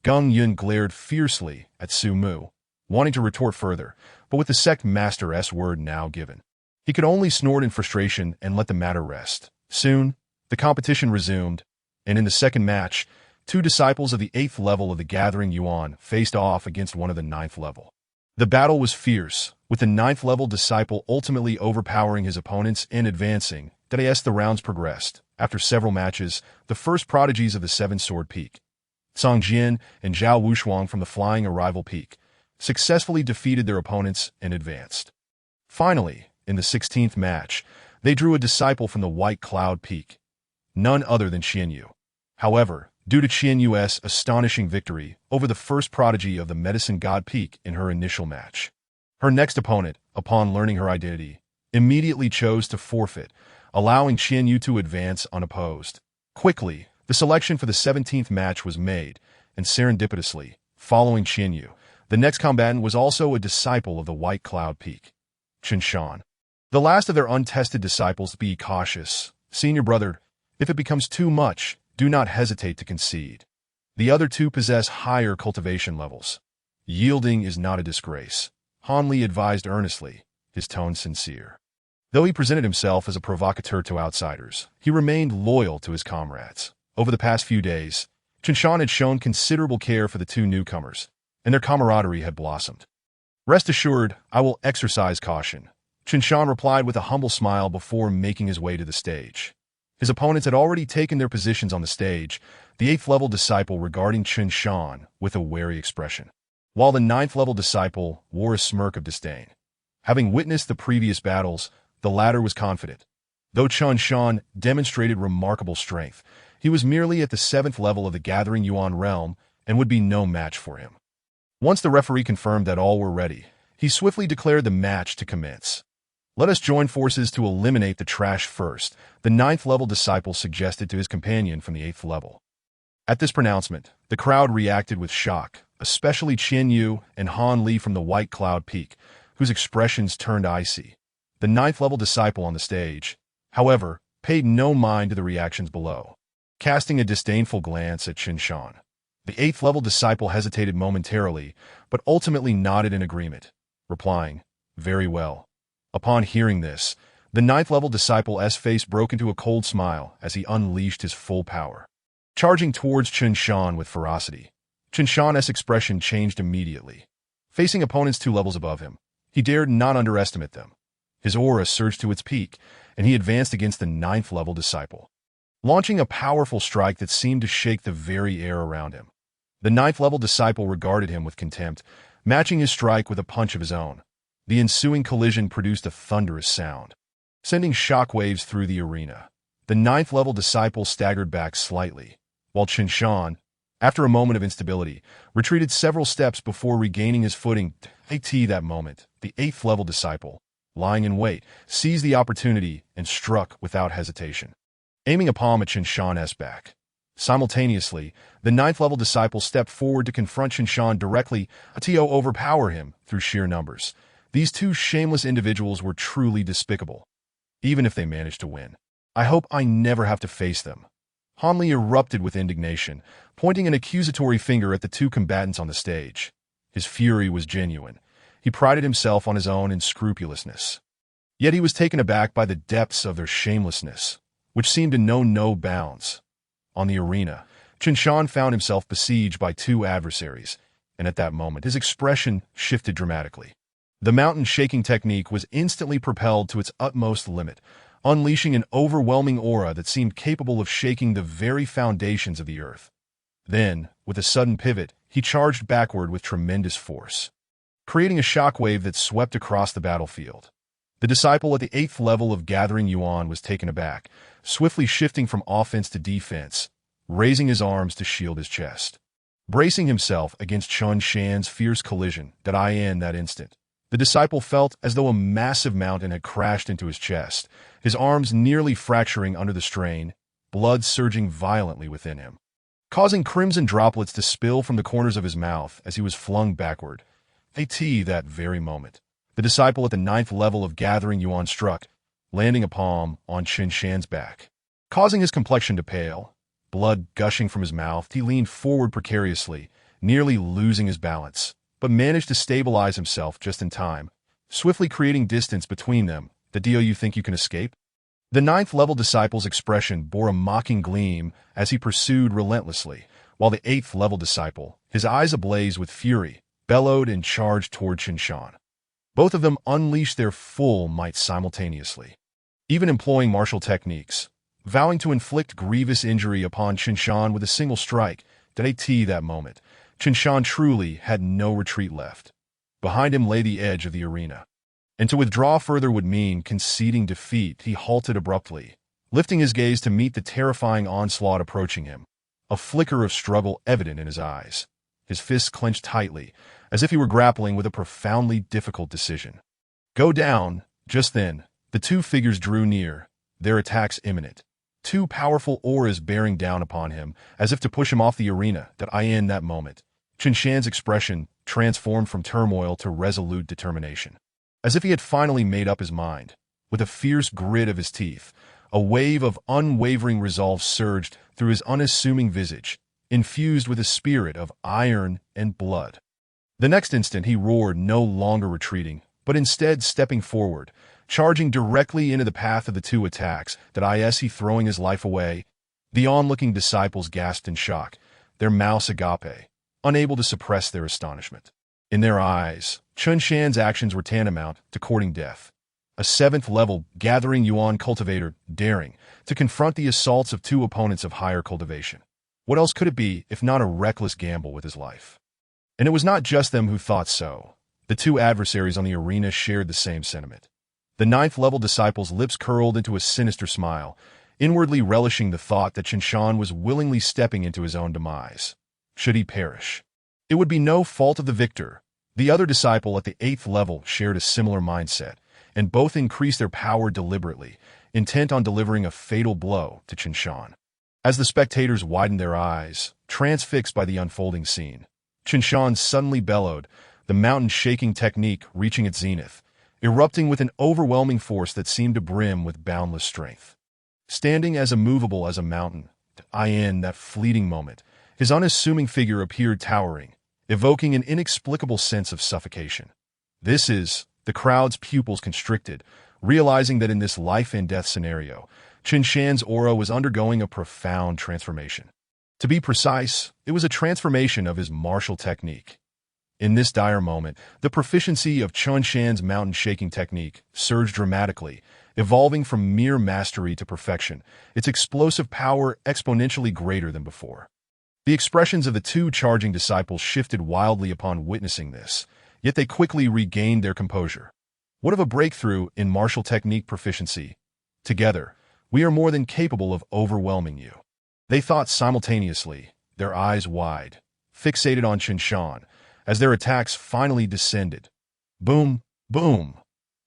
Gung Yun glared fiercely at Su Mu, wanting to retort further, but with the sect master's word now given, he could only snort in frustration and let the matter rest. Soon, the competition resumed, and in the second match, two disciples of the 8th level of the Gathering Yuan faced off against one of the 9th level. The battle was fierce, with the 9th level disciple ultimately overpowering his opponents and advancing. As the rounds progressed, after several matches, the first prodigies of the Seven-Sword Peak, Song Jian and Zhao Wushuang from the Flying Arrival Peak, successfully defeated their opponents and advanced. Finally, in the 16th match, they drew a disciple from the White Cloud Peak, none other than Qianyu. However, due to Qianyu's astonishing victory over the first prodigy of the Medicine God Peak in her initial match, her next opponent, upon learning her identity, immediately chose to forfeit, allowing Qianyu to advance unopposed. Quickly, the selection for the 17th match was made, and serendipitously, following Qianyu, the next combatant was also a disciple of the White Cloud Peak, Chen Shan. The last of their untested disciples, be cautious. Senior brother, if it becomes too much, do not hesitate to concede. The other two possess higher cultivation levels. Yielding is not a disgrace. Han Li advised earnestly, his tone sincere. Though he presented himself as a provocateur to outsiders, he remained loyal to his comrades. Over the past few days, Qinshan had shown considerable care for the two newcomers, and their camaraderie had blossomed. Rest assured, I will exercise caution, Qinshan replied with a humble smile before making his way to the stage. His opponents had already taken their positions on the stage, the 8th level disciple regarding Qinshan with a wary expression, while the 9th level disciple wore a smirk of disdain. Having witnessed the previous battles, the latter was confident. Though Qinshan demonstrated remarkable strength, he was merely at the 7th level of the Gathering Yuan realm and would be no match for him. Once the referee confirmed that all were ready, he swiftly declared the match to commence. Let us join forces to eliminate the trash first, the 9th level disciple suggested to his companion from the 8th level. At this pronouncement, the crowd reacted with shock, especially Qian Yu and Han Li from the White Cloud Peak, whose expressions turned icy. The 9th level disciple on the stage, however, paid no mind to the reactions below. Casting a disdainful glance at Qinshan, the 8th level disciple hesitated momentarily, but ultimately nodded in agreement, replying, "Very well." Upon hearing this, the 9th level disciple's face broke into a cold smile as he unleashed his full power. Charging towards Qinshan with ferocity, Qinshan's expression changed immediately. Facing opponents 2 levels above him, he dared not underestimate them. His aura surged to its peak, and he advanced against the 9th level disciple, launching a powerful strike that seemed to shake the very air around him. The 9th level disciple regarded him with contempt, matching his strike with a punch of his own. The ensuing collision produced a thunderous sound, sending shockwaves through the arena. The 9th level disciple staggered back slightly, while Qinshan, after a moment of instability, retreated several steps before regaining his footing. At that moment, the 8th level disciple, lying in wait, seized the opportunity and struck without hesitation, aiming a palm at Qinshan's back. Simultaneously, the 9th level disciple stepped forward to confront Qinshan directly, to overpower him through sheer numbers. These two shameless individuals were truly despicable. Even if they managed to win, I hope I never have to face them. Han Li erupted with indignation, pointing an accusatory finger at the two combatants on the stage. His fury was genuine. He prided himself on his own unscrupulousness. Yet he was taken aback by the depths of their shamelessness, which seemed to know no bounds. On the arena, Qinshan found himself besieged by two adversaries, and at that moment his expression shifted dramatically. The mountain-shaking technique was instantly propelled to its utmost limit, unleashing an overwhelming aura that seemed capable of shaking the very foundations of the earth. Then, with a sudden pivot, he charged backward with tremendous force, creating a shockwave that swept across the battlefield. The disciple at the 8th level of Gathering Yuan was taken aback, swiftly shifting from offense to defense, raising his arms to shield his chest. Bracing himself against Qinshan's fierce collision in that instant, the disciple felt as though a massive mountain had crashed into his chest, his arms nearly fracturing under the strain, blood surging violently within him, causing crimson droplets to spill from the corners of his mouth as he was flung backward. At that very moment, the disciple at the 9th level of Gathering Yuan struck, landing a palm on Qinshan's back, causing his complexion to pale. Blood gushing from his mouth, he leaned forward precariously, nearly losing his balance, but managed to stabilize himself just in time, swiftly creating distance between them. Do you think you can escape? The 9th level disciple's expression bore a mocking gleam as he pursued relentlessly, while the 8th level disciple, his eyes ablaze with fury, bellowed and charged toward Qinshan. Both of them unleashed their full might simultaneously, even employing martial techniques, vowing to inflict grievous injury upon Qinshan with a single strike. At that moment, Qinshan truly had no retreat left. Behind him lay the edge of the arena, and to withdraw further would mean conceding defeat. He halted abruptly, lifting his gaze to meet the terrifying onslaught approaching him, a flicker of struggle evident in his eyes. His fists clenched tightly, as if he were grappling with a profoundly difficult decision. Go down. Just then, the two figures drew near, their attacks imminent. Two powerful auras bearing down upon him, as if to push him off the arena. In that moment, Qinshan's expression transformed from turmoil to resolute determination. As if he had finally made up his mind, With a fierce grit of his teeth, a wave of unwavering resolve surged through his unassuming visage, infused with a spirit of iron and blood. The next instant he roared, no longer retreating, but instead stepping forward, charging directly into the path of the two attacks, he throwing his life away. The onlooking disciples gasped in shock, their mouths agape, unable to suppress their astonishment. In their eyes, Chun Shan's actions were tantamount to courting death. A seventh-level gathering yuan cultivator daring to confront the assaults of two opponents of higher cultivation. What else could it be if not a reckless gamble with his life? And it was not just them who thought so. The two adversaries on the arena shared the same sentiment. The ninth-level disciple's lips curled into a sinister smile, inwardly relishing the thought that Qinshan was willingly stepping into his own demise. Should he perish, it would be no fault of the victor. The other disciple at the eighth level shared a similar mindset, and both increased their power deliberately, intent on delivering a fatal blow to Qinshan. As the spectators widened their eyes, transfixed by the unfolding scene, Qinshan suddenly bellowed, the mountain-shaking technique reaching its zenith, erupting with an overwhelming force that seemed to brim with boundless strength. Standing as immovable as a mountain, in that fleeting moment, his unassuming figure appeared towering, evoking an inexplicable sense of suffocation. The crowd's pupils constricted, realizing that in this life-and-death scenario, Qinshan's aura was undergoing a profound transformation. To be precise, it was a transformation of his martial technique. In this dire moment, the proficiency of Qinshan's mountain-shaking technique surged dramatically, evolving from mere mastery to perfection, its explosive power exponentially greater than before. The expressions of the two charging disciples shifted wildly upon witnessing this, yet they quickly regained their composure. What of a breakthrough in martial technique proficiency? Together, we are more than capable of overwhelming you. They thought simultaneously, their eyes wide, fixated on Qinshan, as their attacks finally descended. Boom, boom.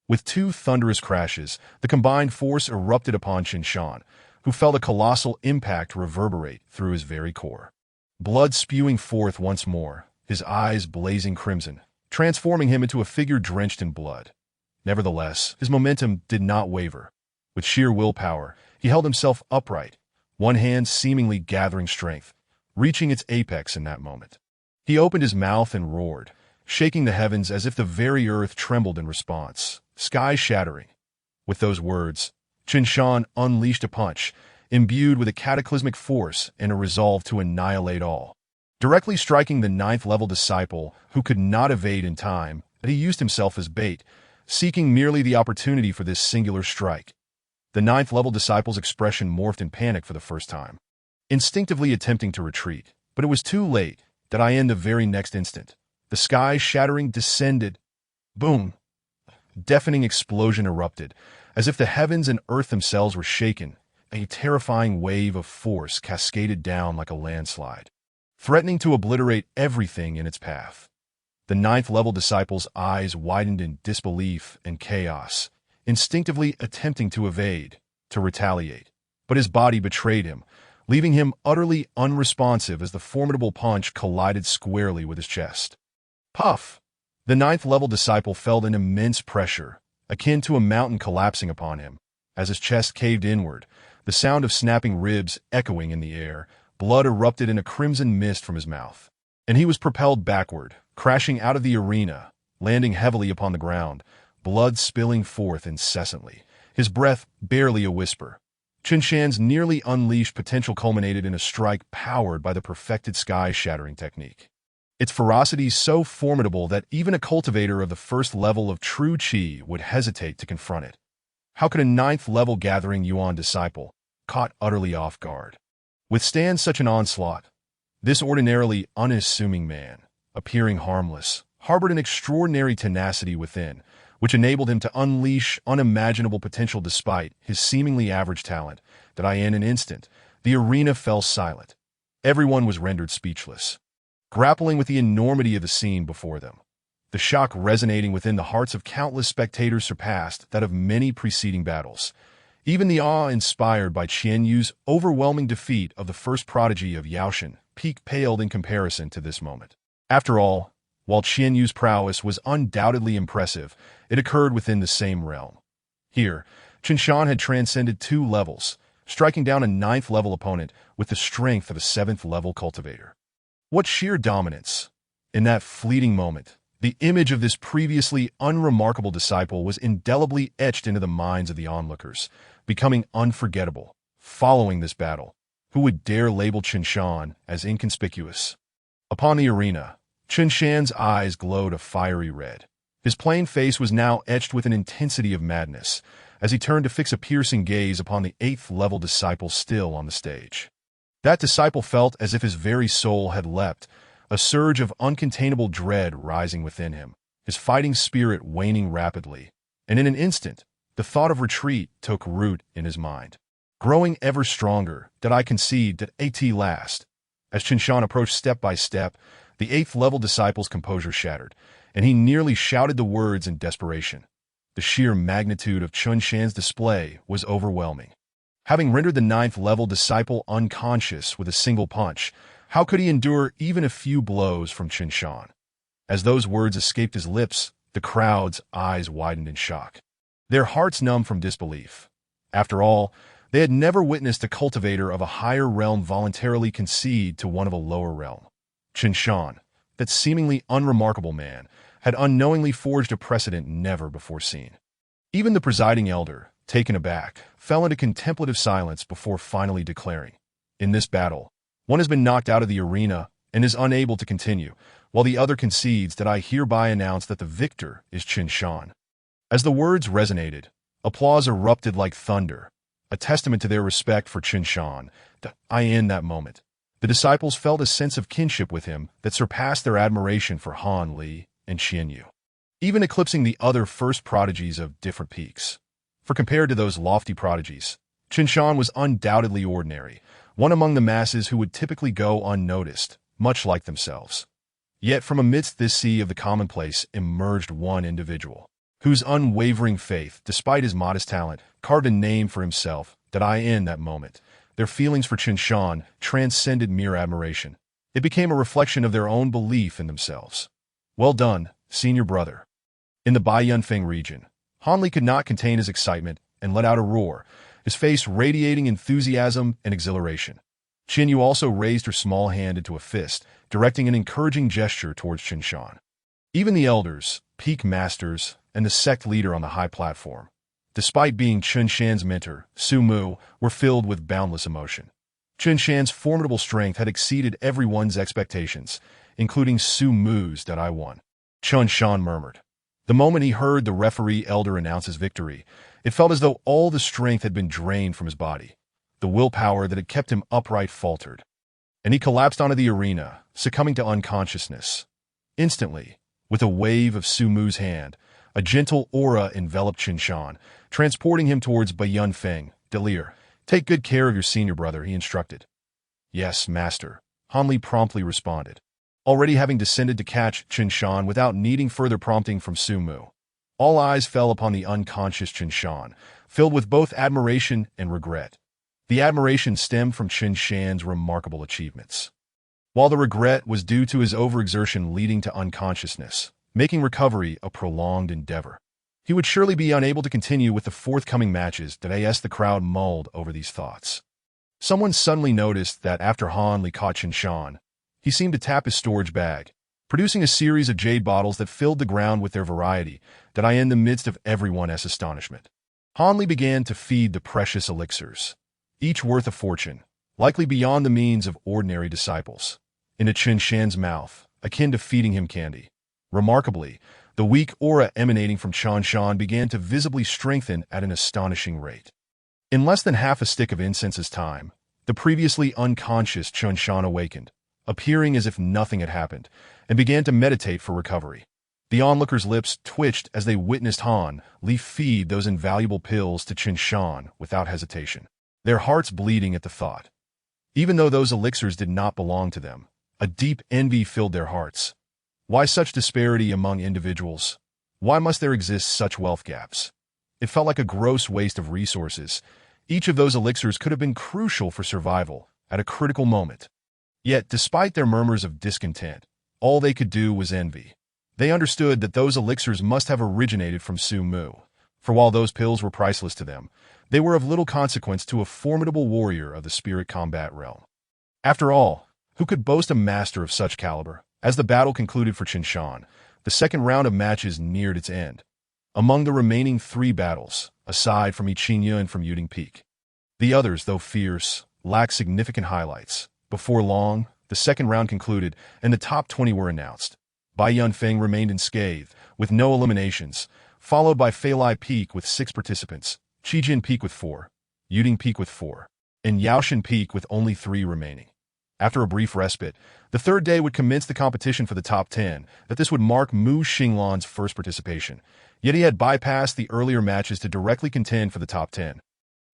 With two thunderous crashes, the combined force erupted upon Qinshan, who felt a colossal impact reverberate through his very core. Blood spewing forth once more, his eyes blazing crimson, transforming him into a figure drenched in blood. Nevertheless, his momentum did not waver. With sheer willpower, he held himself upright, one hand seemingly gathering strength, reaching its apex in that moment. He opened his mouth and roared, shaking the heavens as if the very earth trembled in response, sky shattering. With those words, Qinshan unleashed a punch, imbued with a cataclysmic force and a resolve to annihilate all. Directly striking the ninth-level disciple, who could not evade in time, that he used himself as bait, seeking merely the opportunity for this singular strike. The ninth-level disciple's expression morphed in panic for the first time, instinctively attempting to retreat, but it was too late. In the very next instant, the sky shattering descended. Boom! A deafening explosion erupted, as if the heavens and earth themselves were shaken. A terrifying wave of force cascaded down like a landslide, threatening to obliterate everything in its path. The ninth-level disciple's eyes widened in disbelief and chaos, instinctively attempting to evade, to retaliate. But his body betrayed him, leaving him utterly unresponsive as the formidable punch collided squarely with his chest. Puff! The ninth-level disciple felt an immense pressure, akin to a mountain collapsing upon him. As his chest caved inward, the sound of snapping ribs echoing in the air, blood erupted in a crimson mist from his mouth. And he was propelled backward, crashing out of the arena, landing heavily upon the ground, blood spilling forth incessantly, his breath barely a whisper. Qinshan's nearly unleashed potential culminated in a strike powered by the perfected sky-shattering technique. Its ferocity so formidable that even a cultivator of the first level of true qi would hesitate to confront it. How could a ninth-level gathering yuan disciple, caught utterly off guard, withstand such an onslaught? This ordinarily unassuming man, appearing harmless, harbored an extraordinary tenacity within, which enabled him to unleash unimaginable potential despite his seemingly average talent. In an instant, the arena fell silent. Everyone was rendered speechless, grappling with the enormity of the scene before them. The shock resonating within the hearts of countless spectators surpassed that of many preceding battles. Even the awe inspired by Qianyu's overwhelming defeat of the first prodigy of Baiyun Peak paled in comparison to this moment. After all, while Qianyu's prowess was undoubtedly impressive, it occurred within the same realm. Here, Qinshan had transcended 2 levels, striking down a 9th-level opponent with the strength of a 7th-level cultivator. What sheer dominance! In that fleeting moment, the image of this previously unremarkable disciple was indelibly etched into the minds of the onlookers, becoming unforgettable. Following this battle, who would dare label Qinshan as inconspicuous? Upon the arena, Qinshan's eyes glowed a fiery red. His plain face was now etched with an intensity of madness, as he turned to fix a piercing gaze upon the 8th-level disciple still on the stage. That disciple felt as if his very soul had leapt, a surge of uncontainable dread rising within him, his fighting spirit waning rapidly, and in an instant, the thought of retreat took root in his mind. Growing ever stronger, did I concede that at last? As Qinshan approached step by step, the 8th-level disciple's composure shattered, and he nearly shouted the words in desperation. The sheer magnitude of Qinshan's display was overwhelming. Having rendered the 9th-level disciple unconscious with a single punch, how could he endure even a few blows from Qinshan? As those words escaped his lips, the crowd's eyes widened in shock, their hearts numb from disbelief. After all, they had never witnessed a cultivator of a higher realm voluntarily concede to one of a lower realm. Qinshan, that seemingly unremarkable man, had unknowingly forged a precedent never before seen. Even the presiding elder, taken aback, fell into contemplative silence before finally declaring, "In this battle, one has been knocked out of the arena and is unable to continue, while the other concedes that I hereby announce that the victor is Qinshan." As the words resonated, applause erupted like thunder, a testament to their respect for Qinshan. In that moment, the disciples felt a sense of kinship with him that surpassed their admiration for Han Li and Qianyu, even eclipsing the other first prodigies of different peaks. For compared to those lofty prodigies, Qinshan was undoubtedly ordinary, one among the masses who would typically go unnoticed, much like themselves. Yet from amidst this sea of the commonplace emerged one individual, whose unwavering faith, despite his modest talent, carved a name for himself. In that moment, their feelings for Qinshan transcended mere admiration. It became a reflection of their own belief in themselves. Well done, senior brother. In the Baiyun region, Han Li could not contain his excitement and let out a roar, his face radiating enthusiasm and exhilaration. Qianyu also raised her small hand into a fist, directing an encouraging gesture towards Qinshan. Even the elders, peak masters, and the sect leader on the high platform, despite being Qinshan's mentor, Su Mu, were filled with boundless emotion. Qinshan's formidable strength had exceeded everyone's expectations, including Su Mu's. Qinshan murmured. The moment he heard the referee elder announce his victory, it felt as though all the strength had been drained from his body. The willpower that had kept him upright faltered, and he collapsed onto the arena, succumbing to unconsciousness. Instantly, with a wave of Su Mu's hand, a gentle aura enveloped Qinshan, transporting him towards Baiyun Peak. Take good care of your senior brother, he instructed. Yes, master, Han Li promptly responded, already having descended to catch Qinshan without needing further prompting from Su Mu. All eyes fell upon the unconscious Qinshan, filled with both admiration and regret. The admiration stemmed from Qinshan's remarkable achievements, while the regret was due to his overexertion leading to unconsciousness, making recovery a prolonged endeavor. He would surely be unable to continue with the forthcoming matches. The crowd mulled over these thoughts. Someone suddenly noticed that after Han Li caught Qinshan, he seemed to tap his storage bag, producing a series of jade bottles that filled the ground with their variety. In the midst of everyone's astonishment, Han Li began to feed the precious elixirs, each worth a fortune, likely beyond the means of ordinary disciples, into Qinshan's mouth, akin to feeding him candy. Remarkably, the weak aura emanating from Qinshan began to visibly strengthen at an astonishing rate. In less than half a stick of incense's time, the previously unconscious Qinshan awakened, appearing as if nothing had happened, and began to meditate for recovery. The onlookers' lips twitched as they witnessed Han Li feed those invaluable pills to Qinshan without hesitation, their hearts bleeding at the thought. Even though those elixirs did not belong to them, a deep envy filled their hearts. Why such disparity among individuals? Why must there exist such wealth gaps? It felt like a gross waste of resources. Each of those elixirs could have been crucial for survival at a critical moment. Yet, despite their murmurs of discontent, all they could do was envy. They understood that those elixirs must have originated from Su Mu, For while those pills were priceless to them, they were of little consequence to a formidable warrior of the spirit combat realm. After all, who could boast a master of such caliber? As the battle concluded for Qinshan, the second round of matches neared its end. Among the remaining 3 battles, aside from Qingyun and from Baiyun Peak, the others, though fierce, lacked significant highlights. Before long, the second round concluded, and the top 20 were announced. Baiyun Feng remained unscathed, with no eliminations, followed by Enlightening Peak with 6 participants, Qijin Peak with 4, Baiyun Peak with 4, and Yaoshan Peak with only 3 remaining. After a brief respite, the third day would commence the competition for the top 10, that this would mark Mu Xinglan's first participation, yet he had bypassed the earlier matches to directly contend for the top 10.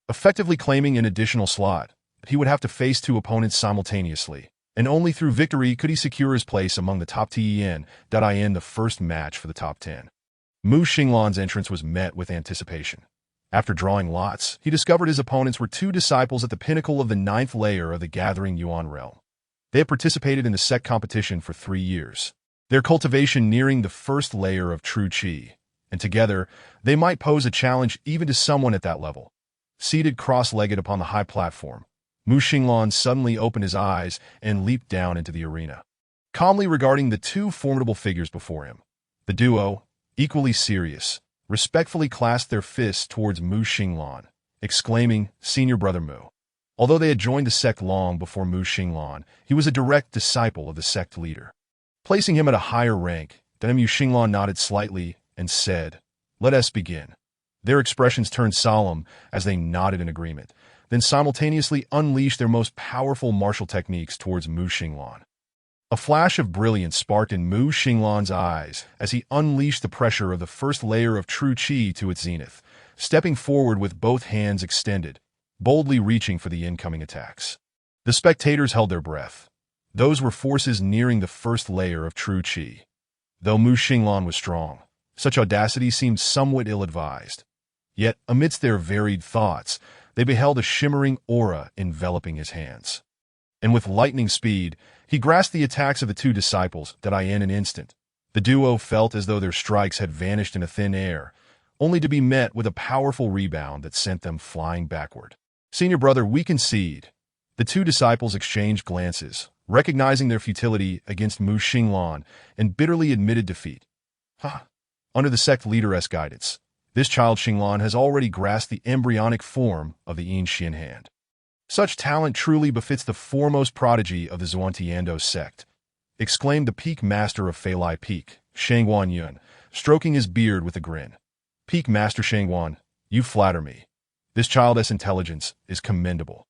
Effectively claiming an additional slot, he would have to face 2 opponents simultaneously, and only through victory could he secure his place among the top 10 in the first match for the top 10. Mu Xinglan's entrance was met with anticipation. After drawing lots, he discovered his opponents were 2 disciples at the pinnacle of the 9th layer of the gathering Yuan realm. They had participated in the sect competition for 3 years, their cultivation nearing the first layer of true qi, and together they might pose a challenge even to someone at that level. Seated cross-legged upon the high platform, Mu Xinglan suddenly opened his eyes and leaped down into the arena. Calmly regarding the 2 formidable figures before him, the duo, equally serious, respectfully clasped their fists towards Mu Xinglan, exclaiming, "Senior Brother Mu." Although they had joined the sect long before Mu Xinglan, he was a direct disciple of the sect leader. Placing him at a higher rank, Mu Xinglan nodded slightly and said, "Let us begin." Their expressions turned solemn as they nodded in agreement, then simultaneously unleashed their most powerful martial techniques towards Mu Xinglan. A flash of brilliance sparked in Mu Xinglan's eyes as he unleashed the pressure of the first layer of true qi to its zenith, stepping forward with both hands extended, boldly reaching for the incoming attacks. The spectators held their breath. Those were forces nearing the first layer of true qi. Though Mu Xinglan was strong, such audacity seemed somewhat ill-advised. Yet, amidst their varied thoughts, they beheld a shimmering aura enveloping his hands. And with lightning speed, he grasped the attacks of the 2 disciples in an instant. The duo felt as though their strikes had vanished into thin air, only to be met with a powerful rebound that sent them flying backward. "Senior brother, we concede." The 2 disciples exchanged glances, recognizing their futility against Mu Xinglan, and bitterly admitted defeat. Under the sect leader's guidance, this child Xinglan has already grasped the embryonic form of the Yin Xian hand. Such talent truly befits the foremost prodigy of the Zhuangtiando sect, exclaimed the peak master of Enlightening Peak, Shangguan Yun, stroking his beard with a grin. "Peak Master Shangguan, you flatter me. This child's intelligence is commendable.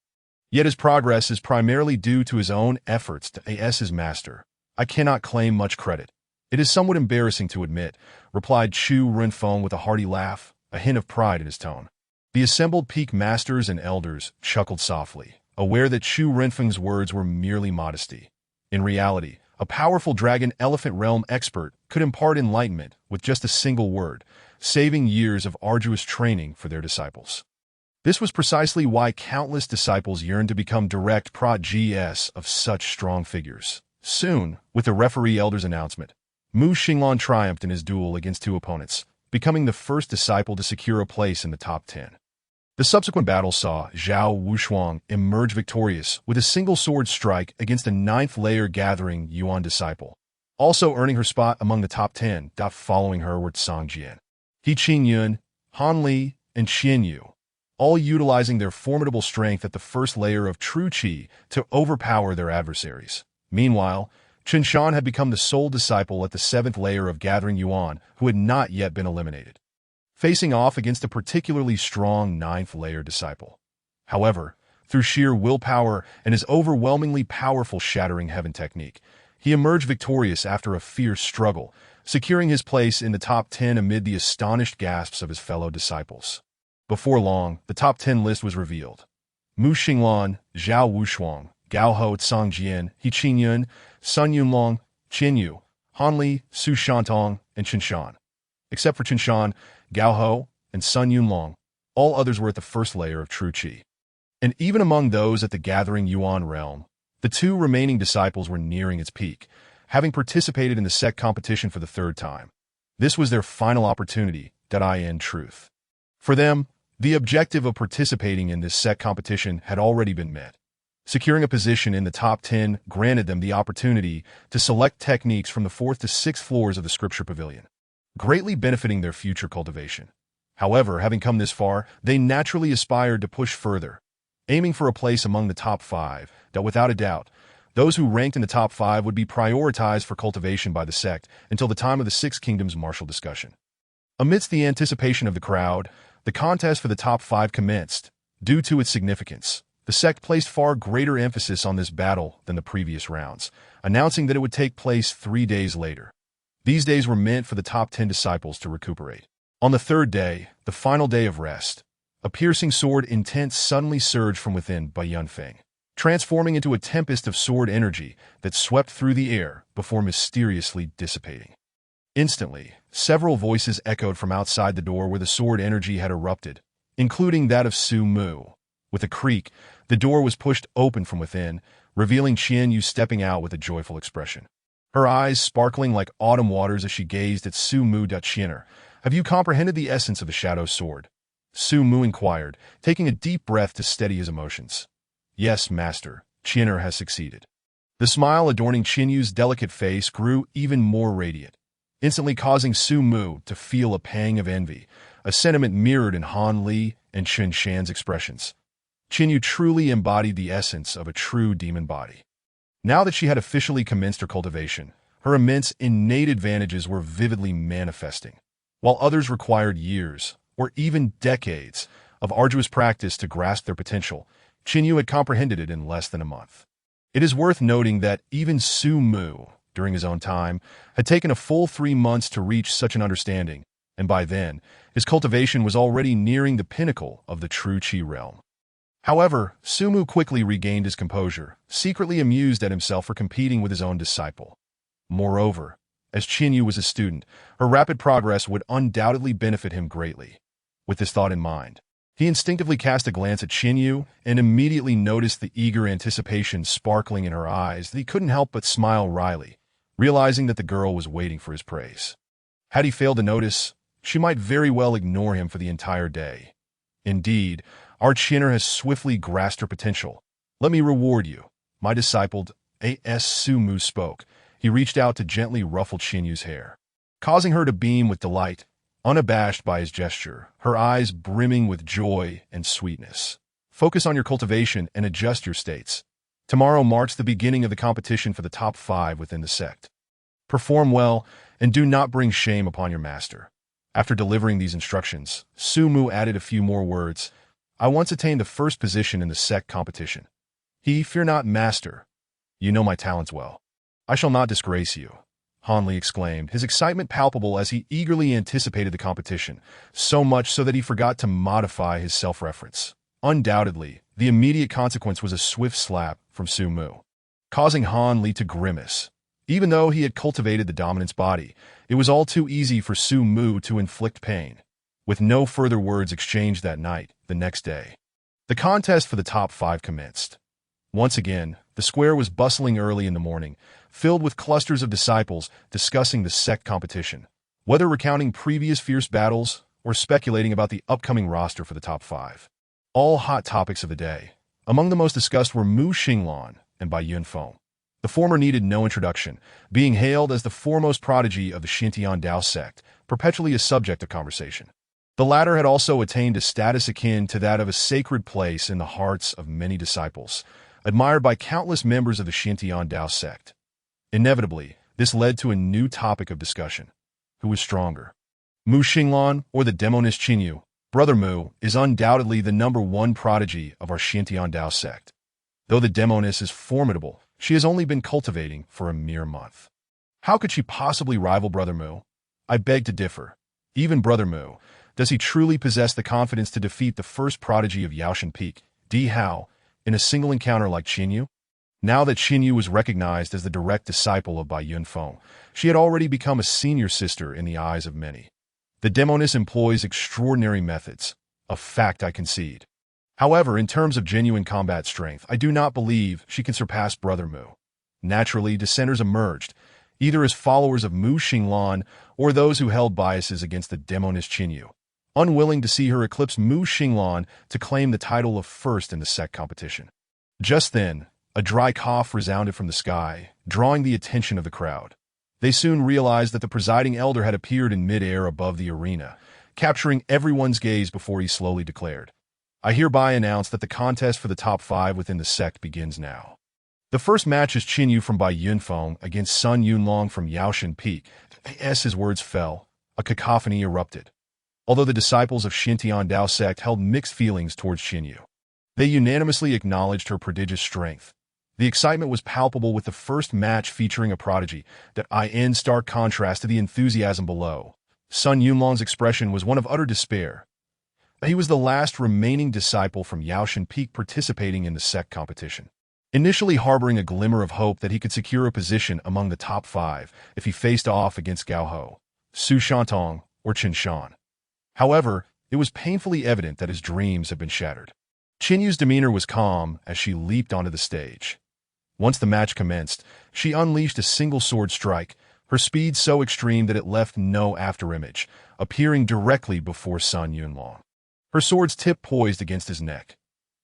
Yet his progress is primarily due to his own efforts to as his master. I cannot claim much credit." "It is somewhat embarrassing to admit," replied Chu Renfeng with a hearty laugh, a hint of pride in his tone. The assembled peak masters and elders chuckled softly, aware that Chu Renfeng's words were merely modesty. In reality, a powerful dragon elephant realm expert could impart enlightenment with just a single word, saving years of arduous training for their disciples. This was precisely why countless disciples yearned to become direct protégés of such strong figures. Soon, with the referee elder's announcement, Mu Xinglan triumphed in his duel against 2 opponents, becoming the first disciple to secure a place in the top 10. The subsequent battle saw Zhao Wushuang emerge victorious with a single sword strike against a 9th layer gathering Yuan disciple, also earning her spot among the top 10. Following her were Tsang Jian, He Qingyun, Han Li, and Qian Yu, all utilizing their formidable strength at the first layer of true qi to overpower their adversaries. Meanwhile, Qinshan had become the sole disciple at the 7th layer of gathering Yuan who had not yet been eliminated, facing off against a particularly strong 9th layer disciple. However, through sheer willpower and his overwhelmingly powerful shattering heaven technique, he emerged victorious after a fierce struggle, securing his place in the top 10 amid the astonished gasps of his fellow disciples. Before long, the top 10 list was revealed. Mu Xinglan, Zhao Wushuang, Gao Ho Tsang Jian, He Qingyun, Sun Yunlong, Qian Yu, Han Li, Su Shantong, and Qinshan. Except for Qinshan, Gao Ho, and Sun Yunlong, all others were at the first layer of true qi. And even among those at the gathering Yuan realm, the 2 remaining disciples were nearing its peak, having participated in the sect competition for the 3rd time. This was their final opportunity, in truth. For them, the objective of participating in this sect competition had already been met. Securing a position in the top 10 granted them the opportunity to select techniques from the 4th to 6th floors of the Scripture Pavilion, greatly benefiting their future cultivation. However, having come this far, they naturally aspired to push further, aiming for a place among the top 5, that without a doubt, those who ranked in the top 5 would be prioritized for cultivation by the sect until the time of the Six Kingdoms martial discussion. Amidst the anticipation of the crowd, the contest for the top 5 commenced. Due to its significance, the sect placed far greater emphasis on this battle than the previous rounds, announcing that it would take place 3 days later. These days were meant for the top 10 disciples to recuperate. On the 3rd day, the final day of rest, a piercing sword intent suddenly surged from within Baiyun Peak, transforming into a tempest of sword energy that swept through the air before mysteriously dissipating. Instantly, several voices echoed from outside the door where the sword energy had erupted, including that of Su Mu. With a creak, the door was pushed open from within, revealing Tianshui stepping out with a joyful expression. Her eyes sparkling like autumn waters as she gazed at Su Mu. Tianshui, have you comprehended the essence of the Shadow Sword? Su Mu inquired, taking a deep breath to steady his emotions. Yes, master, Tianshui has succeeded. The smile adorning Tianyu's delicate face grew even more radiant, instantly causing Su Mu to feel a pang of envy, a sentiment mirrored in Han Li and Chen Shan's expressions. Tianyu truly embodied the essence of a true demon body. Now that she had officially commenced her cultivation, her immense innate advantages were vividly manifesting. While others required years, or even decades, of arduous practice to grasp their potential, Tianyu had comprehended it in less than a month. It is worth noting that even Su Mu, during his own time, had taken a full 3 months to reach such an understanding, and by then, his cultivation was already nearing the pinnacle of the true Qi realm. However, Su Mu quickly regained his composure, secretly amused at himself for competing with his own disciple. Moreover, as Tianyu was a student, her rapid progress would undoubtedly benefit him greatly. With this thought in mind, he instinctively cast a glance at Tianyu and immediately noticed the eager anticipation sparkling in her eyes that he couldn't help but smile wryly, realizing that the girl was waiting for his praise. Had he failed to notice, she might very well ignore him for the entire day. Indeed, our Tianshui has swiftly grasped her potential. Let me reward you, my disciple. As Su Mu spoke, he reached out to gently ruffle Tianyu's hair, causing her to beam with delight, unabashed by his gesture, her eyes brimming with joy and sweetness. Focus on your cultivation and adjust your states. Tomorrow marks the beginning of the competition for the top 5 within the sect. Perform well and do not bring shame upon your master. After delivering these instructions, Su Mu added a few more words. I once attained the first position in the sect competition. Fear not, master. You know my talents well. I shall not disgrace you, Han Li exclaimed, his excitement palpable as he eagerly anticipated the competition, so much so that he forgot to modify his self-reference. Undoubtedly, the immediate consequence was a swift slap from Su Mu, causing Han Li to grimace. Even though he had cultivated the dominance body, it was all too easy for Su Mu to inflict pain. With no further words exchanged that night, the next day, the contest for the top 5 commenced. Once again, the square was bustling early in the morning, filled with clusters of disciples discussing the sect competition, whether recounting previous fierce battles or speculating about the upcoming roster for the top 5. All hot topics of the day. Among the most discussed were Mu Xinglan and Baiyun Peak. The former needed no introduction, being hailed as the foremost prodigy of the Xintian Dao sect, perpetually a subject of conversation. The latter had also attained a status akin to that of a sacred place in the hearts of many disciples, admired by countless members of the Xintian Dao sect. Inevitably, this led to a new topic of discussion. Who was stronger? Mu Xinglan or the demonist Qinyu? Brother Mu is undoubtedly the #1 prodigy of our Xintian Dao sect. Though the demoness is formidable, she has only been cultivating for a mere month. How could she possibly rival Brother Mu? I beg to differ. Even Brother Mu, does he truly possess the confidence to defeat the first prodigy of Yaoshan Peak, Di Hao, in a single encounter like Qinyu? Now that Qinyu was recognized as the direct disciple of Baiyun Peak, she had already become a senior sister in the eyes of many. The demoness employs extraordinary methods, a fact I concede. However, in terms of genuine combat strength, I do not believe she can surpass Brother Mu. Naturally, dissenters emerged, either as followers of Mu Xinglan or those who held biases against the demonist Qinyu. unwilling to see her eclipse Mu Xinglan to claim the title of first in the sect competition. Just then, a dry cough resounded from the sky, drawing the attention of the crowd. They soon realized that the presiding elder had appeared in mid-air above the arena, capturing everyone's gaze before he slowly declared, "I hereby announce that the contest for the top 5 within the sect begins now. The first match is Qinyu from Baiyun against Sun Yunlong from Tianshui Peak." As his words fell, a cacophony erupted. Although the disciples of Xintian Dao sect held mixed feelings towards Qinyu, they unanimously acknowledged her prodigious strength. The excitement was palpable with the first match featuring a prodigy that in stark contrast to the enthusiasm below. Sun Yunlong's expression was one of utter despair. He was the last remaining disciple from Tianshui Peak participating in the sect competition, initially harboring a glimmer of hope that he could secure a position among the top 5 if he faced off against Gao Ho, Su Shantong, or Qin Shan. However, it was painfully evident that his dreams had been shattered. Qinyu's demeanor was calm as she leaped onto the stage. Once the match commenced, she unleashed a single sword strike, her speed so extreme that it left no afterimage, appearing directly before Sun Yunlong. Her sword's tip poised against his neck.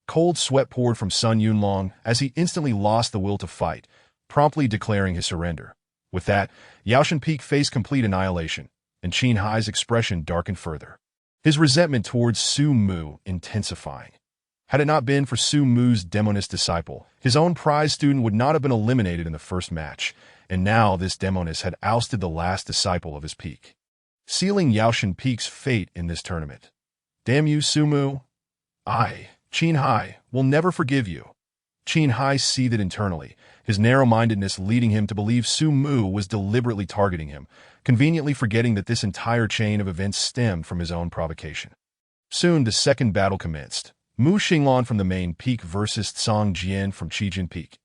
Cold sweat poured from Sun Yunlong as he instantly lost the will to fight, promptly declaring his surrender. With that, Tianshui Peak faced complete annihilation, and Qin Hai's expression darkened further, his resentment towards Su Mu intensifying. Had it not been for Su Mu's demonist disciple, his own prize student would not have been eliminated in the first match, and now this demonist had ousted the last disciple of his peak, sealing Tianshui Peak's fate in this tournament. "Damn you, Su Mu! Qin Hai, will never forgive you." Qin Hai seethed internally, his narrow-mindedness leading him to believe Su Mu was deliberately targeting him, conveniently forgetting that this entire chain of events stemmed from his own provocation. Soon the second battle commenced. Mu Xinglan from the main peak versus Tsang Jian from Qijin Peak.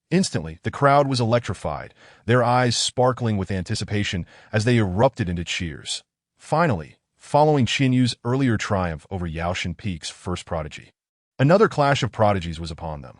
Instantly, the crowd was electrified, their eyes sparkling with anticipation as they erupted into cheers. Finally, following Qinyu's earlier triumph over Tianshui Peak's first prodigy, another clash of prodigies was upon them.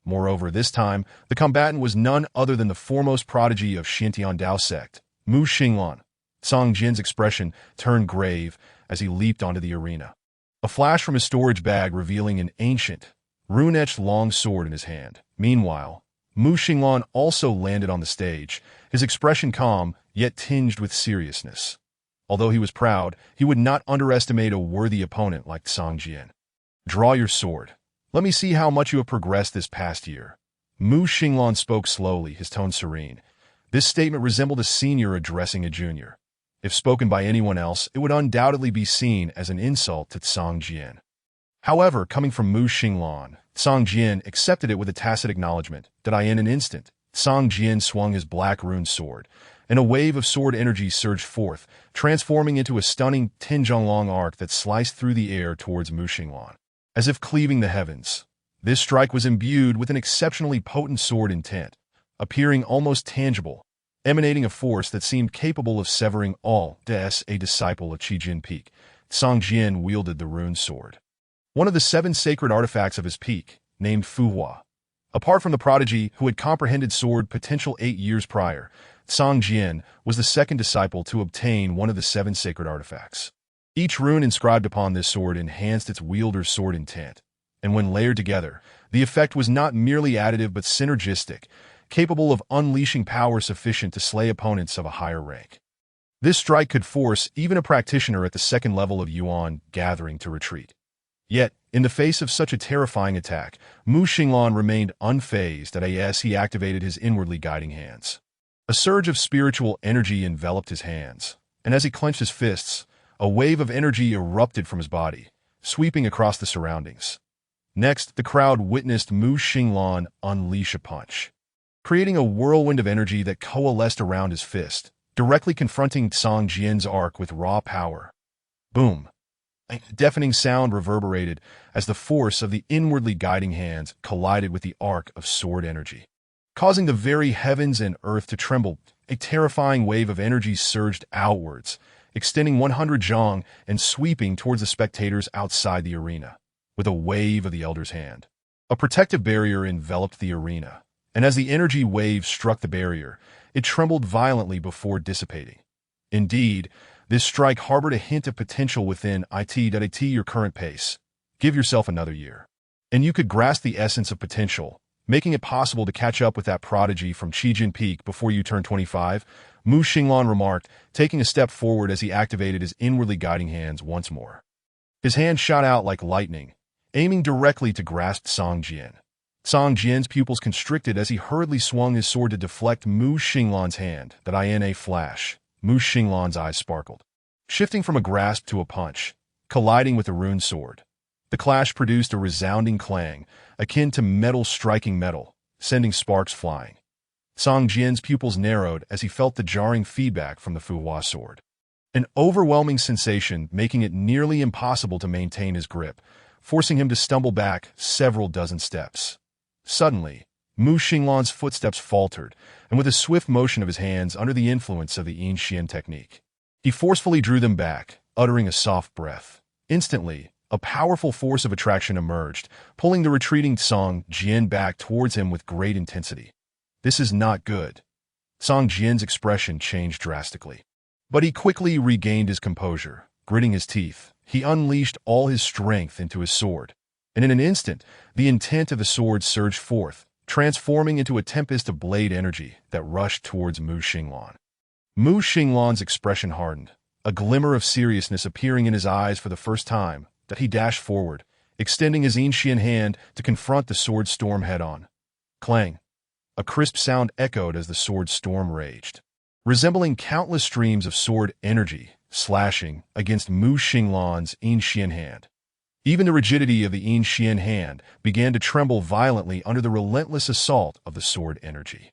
Moreover, this time, the combatant was none other than the foremost prodigy of Xintian Dao sect, Mu Xinglan. Tsang Jian's expression turned grave as he leaped onto the arena, a flash from his storage bag revealing an ancient, rune-etched long sword in his hand. Meanwhile, Mu Xinglan also landed on the stage, his expression calm, yet tinged with seriousness. Although he was proud, he would not underestimate a worthy opponent like Tsang Jian. "Draw your sword. Let me see how much you have progressed this past year." Mu Xinglan spoke slowly, his tone serene. This statement resembled a senior addressing a junior. If spoken by anyone else, it would undoubtedly be seen as an insult to Tsang Jian. However, coming from Mu Xinglan, Tsang Jian accepted it with a tacit acknowledgement that in an instant, Tsang Jian swung his black rune sword, and a wave of sword energy surged forth, transforming into a stunning Tianzhonglong arc that sliced through the air towards Mu Xinglan, as if cleaving the heavens. This strike was imbued with an exceptionally potent sword intent, appearing almost tangible, emanating a force that seemed capable of severing all. A disciple of Qijin Peak, Tsang Jian wielded the rune sword, one of the 7 sacred artifacts of his peak, named Fuhua. Apart from the prodigy who had comprehended sword potential 8 years prior, Tsang Jian was the second disciple to obtain one of the 7 sacred artifacts. Each rune inscribed upon this sword enhanced its wielder's sword intent, and when layered together, the effect was not merely additive but synergistic, capable of unleashing power sufficient to slay opponents of a higher rank. This strike could force even a practitioner at the second level of Yuan gathering to retreat. Yet, in the face of such a terrifying attack, Mu Xinglan remained unfazed as he activated his inwardly guiding hands. A surge of spiritual energy enveloped his hands, and as he clenched his fists, a wave of energy erupted from his body, sweeping across the surroundings. Next, the crowd witnessed Mu Xinglan unleash a punch, creating a whirlwind of energy that coalesced around his fist, directly confronting Tsang Jian's arc with raw power. Boom! A deafening sound reverberated as the force of the inwardly guiding hands collided with the arc of sword energy, causing the very heavens and earth to tremble. A terrifying wave of energy surged outwards, extending 100 zhang and sweeping towards the spectators outside the arena. With a wave of the elder's hand, a protective barrier enveloped the arena, and as the energy wave struck the barrier, it trembled violently before dissipating. Indeed, This strike harbored a hint of potential within it. Your current pace. Give yourself another year. And you could grasp the essence of potential, making it possible to catch up with that prodigy from Baiyun Peak before you turn 25, Mu Xinglan remarked, taking a step forward as he activated his inwardly guiding hands once more. His hand shot out like lightning, aiming directly to grasp Song Jian. Song Jian's pupils constricted as he hurriedly swung his sword to deflect Mu Xinglan's hand. In a flash, Mu Xinglan's eyes sparkled, shifting from a grasp to a punch, colliding with the rune sword. The clash produced a resounding clang, akin to metal striking metal, sending sparks flying. Song Jian's pupils narrowed as he felt the jarring feedback from the Fuhua sword. An overwhelming sensation making it nearly impossible to maintain his grip, forcing him to stumble back several dozen steps. Suddenly, Mu Xinglan's footsteps faltered, and with a swift motion of his hands under the influence of the Yin Xian technique, he forcefully drew them back, uttering a soft breath. Instantly, a powerful force of attraction emerged, pulling the retreating Song Jian back towards him with great intensity. This is not good. Song Jian's expression changed drastically. But he quickly regained his composure. Gritting his teeth, he unleashed all his strength into his sword. And in an instant, the intent of the sword surged forth, transforming into a tempest of blade energy that rushed towards Mu Xinglan. Mu Xinglan's expression hardened, a glimmer of seriousness appearing in his eyes for the first time. That he dashed forward, extending his Yin hand to confront the sword storm head-on. Clang! A crisp sound echoed as the sword storm raged, resembling countless streams of sword energy slashing against Mu Xinglan's Yin hand. Even the rigidity of the Yin hand began to tremble violently under the relentless assault of the sword energy.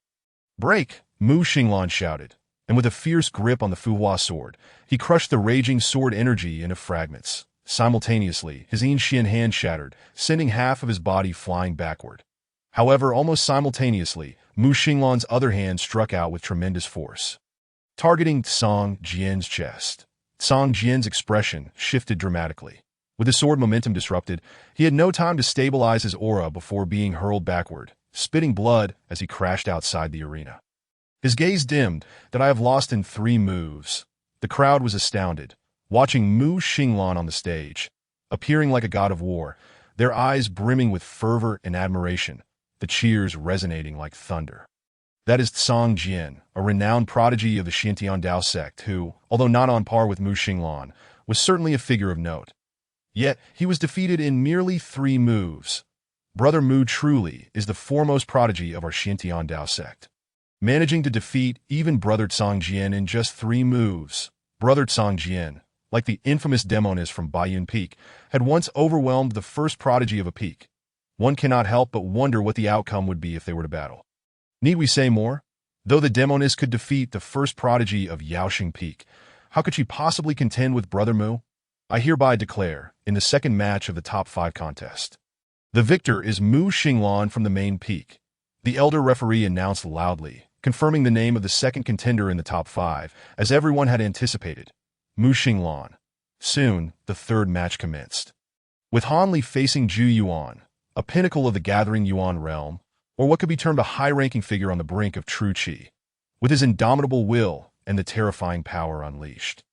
"Break!" Mu Xinglan shouted, and with a fierce grip on the Fuhua sword, he crushed the raging sword energy into fragments. Simultaneously, his Yin hand shattered, sending half of his body flying backward. However, almost simultaneously, Mu Xinglan's other hand struck out with tremendous force, targeting Song Jian's chest. Song Jian's expression shifted dramatically. With the sword momentum disrupted, he had no time to stabilize his aura before being hurled backward, spitting blood as he crashed outside the arena. His gaze dimmed. "That I have lost in 3 moves." The crowd was astounded, watching Mu Xinglan on the stage, appearing like a god of war, their eyes brimming with fervor and admiration, the cheers resonating like thunder. That is Song Jian, a renowned prodigy of the Xintian Dao sect who, although not on par with Mu Xinglan, was certainly a figure of note. Yet, he was defeated in merely 3 moves. Brother Mu truly is the foremost prodigy of our Xintian Dao sect, managing to defeat even Brother Song Jian in just 3 moves. Brother Song Jian, like the infamous demoness from Baiyun Peak, had once overwhelmed the first prodigy of a peak. One cannot help but wonder what the outcome would be if they were to battle. Need we say more? Though the demoness could defeat the first prodigy of Yaoxing Peak, how could she possibly contend with Brother Mu? I hereby declare, in the second match of the top 5 contest, the victor is Mu Xinglan from the main peak. The elder referee announced loudly, confirming the name of the second contender in the top 5, as everyone had anticipated. Mu Xinglan. Soon, the third match commenced. With Han Li facing Zhu Yuan, a pinnacle of the gathering Yuan realm, or what could be termed a high-ranking figure on the brink of true Qi, with his indomitable will and the terrifying power unleashed.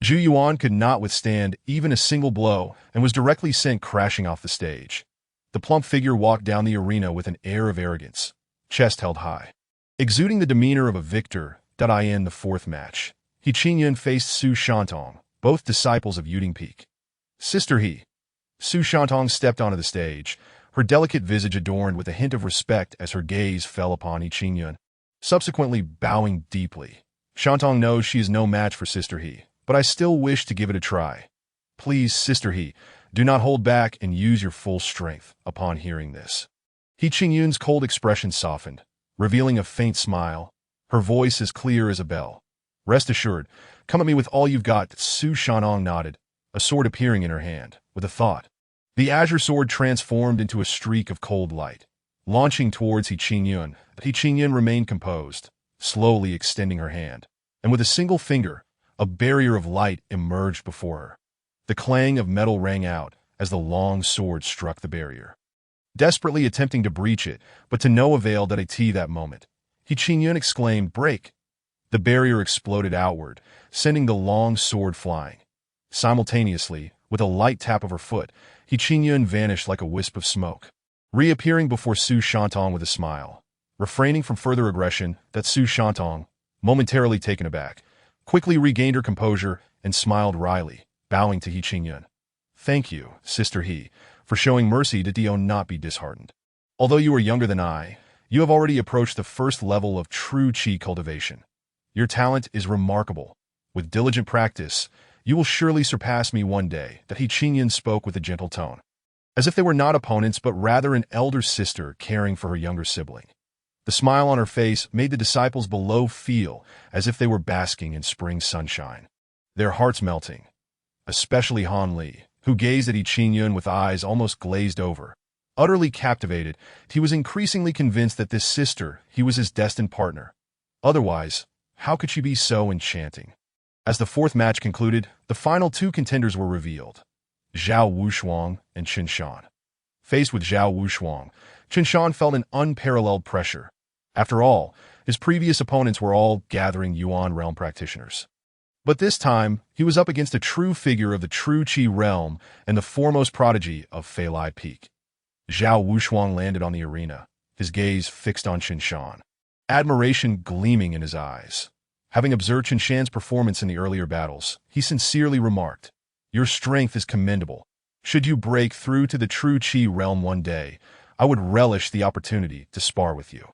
Zhu Yuan could not withstand even a single blow and was directly sent crashing off the stage. The plump figure walked down the arena with an air of arrogance, chest held high, exuding the demeanor of a victor. In the fourth match, He Qingyun faced Su Shantong, both disciples of Yuding Peak. Sister He. Su Shantong stepped onto the stage, her delicate visage adorned with a hint of respect as her gaze fell upon He Qingyun, subsequently bowing deeply. Shantong knows she is no match for Sister He, but I still wish to give it a try. Please, Sister He, do not hold back and use your full strength. Upon hearing this, He Qingyun's cold expression softened, revealing a faint smile, her voice as clear as a bell. Rest assured, come at me with all you've got. Su Shantong nodded, a sword appearing in her hand, with a thought. The azure sword transformed into a streak of cold light, launching towards He Qingyun. He Qingyun remained composed, slowly extending her hand, and with a single finger, a barrier of light emerged before her. The clang of metal rang out as the long sword struck the barrier, desperately attempting to breach it, but to no avail. That moment, He Qingyun exclaimed, "Break!" The barrier exploded outward, sending the long sword flying. Simultaneously, with a light tap of her foot, Qingyun vanished like a wisp of smoke, reappearing before Su Shantong with a smile. Refraining from further aggression, that Su Shantong, momentarily taken aback, quickly regained her composure and smiled wryly, bowing to Qingyun. "Thank you, Sister He, for showing mercy to Dio not be disheartened. Although you are younger than I, you have already approached the first level of true qi cultivation. Your talent is remarkable. With diligent practice, you will surely surpass me one day," that Qingyun spoke with a gentle tone, as if they were not opponents but rather an elder sister caring for her younger sibling. The smile on her face made the disciples below feel as if they were basking in spring sunshine, their hearts melting, especially Han Li, who gazed at Qingyun with eyes almost glazed over. Utterly captivated, he was increasingly convinced that this sister, he was his destined partner. Otherwise, how could she be so enchanting? As the fourth match concluded, the final two contenders were revealed: Zhao Wushuang and Chen Shan. Faced with Zhao Wushuang, Chen Shan felt an unparalleled pressure. After all, his previous opponents were all gathering Yuan realm practitioners. But this time, he was up against a true figure of the true Qi realm and the foremost prodigy of Baiyun Peak. Zhao Wushuang landed on the arena, his gaze fixed on Chen Shan, admiration gleaming in his eyes. Having observed Chen Shan's performance in the earlier battles, he sincerely remarked, "Your strength is commendable. Should you break through to the true Qi realm one day, I would relish the opportunity to spar with you.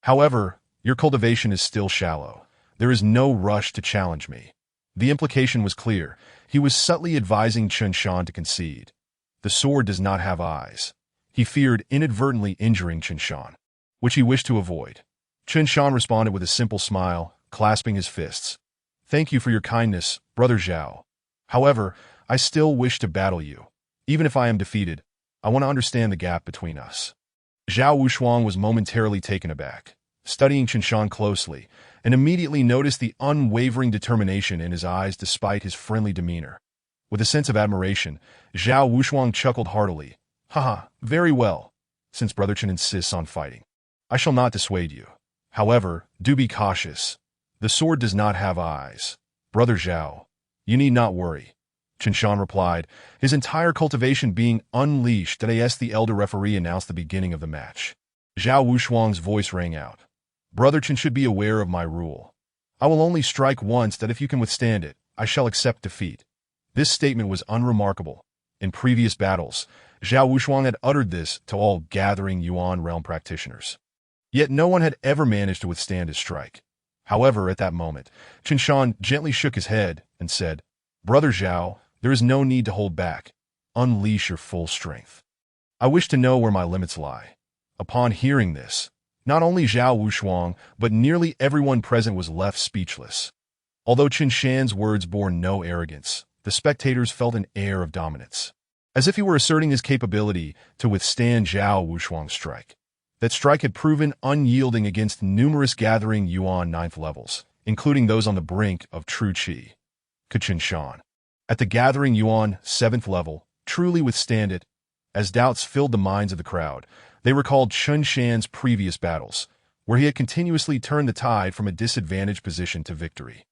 However, your cultivation is still shallow. There is no rush to challenge me." The implication was clear. He was subtly advising Chen Shan to concede. The sword does not have eyes. He feared inadvertently injuring Chen Shan, which he wished to avoid. Chen Shan responded with a simple smile, clasping his fists. "Thank you for your kindness, Brother Zhao. However, I still wish to battle you. Even if I am defeated, I want to understand the gap between us." Zhao Wushuang was momentarily taken aback, studying Chen Shan closely, and immediately noticed the unwavering determination in his eyes despite his friendly demeanor. With a sense of admiration, Zhao Wushuang chuckled heartily. "Haha, very well. Since Brother Chen insists on fighting, I shall not dissuade you. However, do be cautious. The sword does not have eyes. Brother Zhao, you need not worry." Chen Shan replied, his entire cultivation being unleashed as the elder referee announced the beginning of the match. Zhao Wushuang's voice rang out. "Brother Chen should be aware of my rule. I will only strike once, that if you can withstand it, I shall accept defeat." This statement was unremarkable. In previous battles, Zhao Wushuang had uttered this to all gathering Yuan realm practitioners. Yet no one had ever managed to withstand his strike. However, at that moment, Chen Shan gently shook his head and said, "Brother Zhao, there is no need to hold back. Unleash your full strength. I wish to know where my limits lie." Upon hearing this, not only Zhao Wushuang, but nearly everyone present was left speechless. Although Chen Shan's words bore no arrogance, the spectators felt an air of dominance, as if he were asserting his capability to withstand Zhao Wushuang's strike. That strike had proven unyielding against numerous gathering Yuan 9th levels, including those on the brink of true Qi. Could Chen Shan, at the gathering Yuan 7th level, truly withstand it? As doubts filled the minds of the crowd, they recalled Chen Shan's previous battles, where he had continuously turned the tide from a disadvantaged position to victory.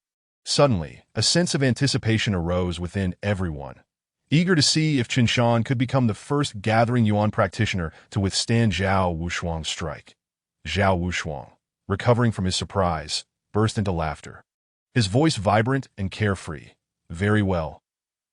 Suddenly, a sense of anticipation arose within everyone, eager to see if Chen Shan could become the first gathering Yuan practitioner to withstand Zhao Wushuang's strike. Zhao Wushuang, recovering from his surprise, burst into laughter, his voice vibrant and carefree. "Very well.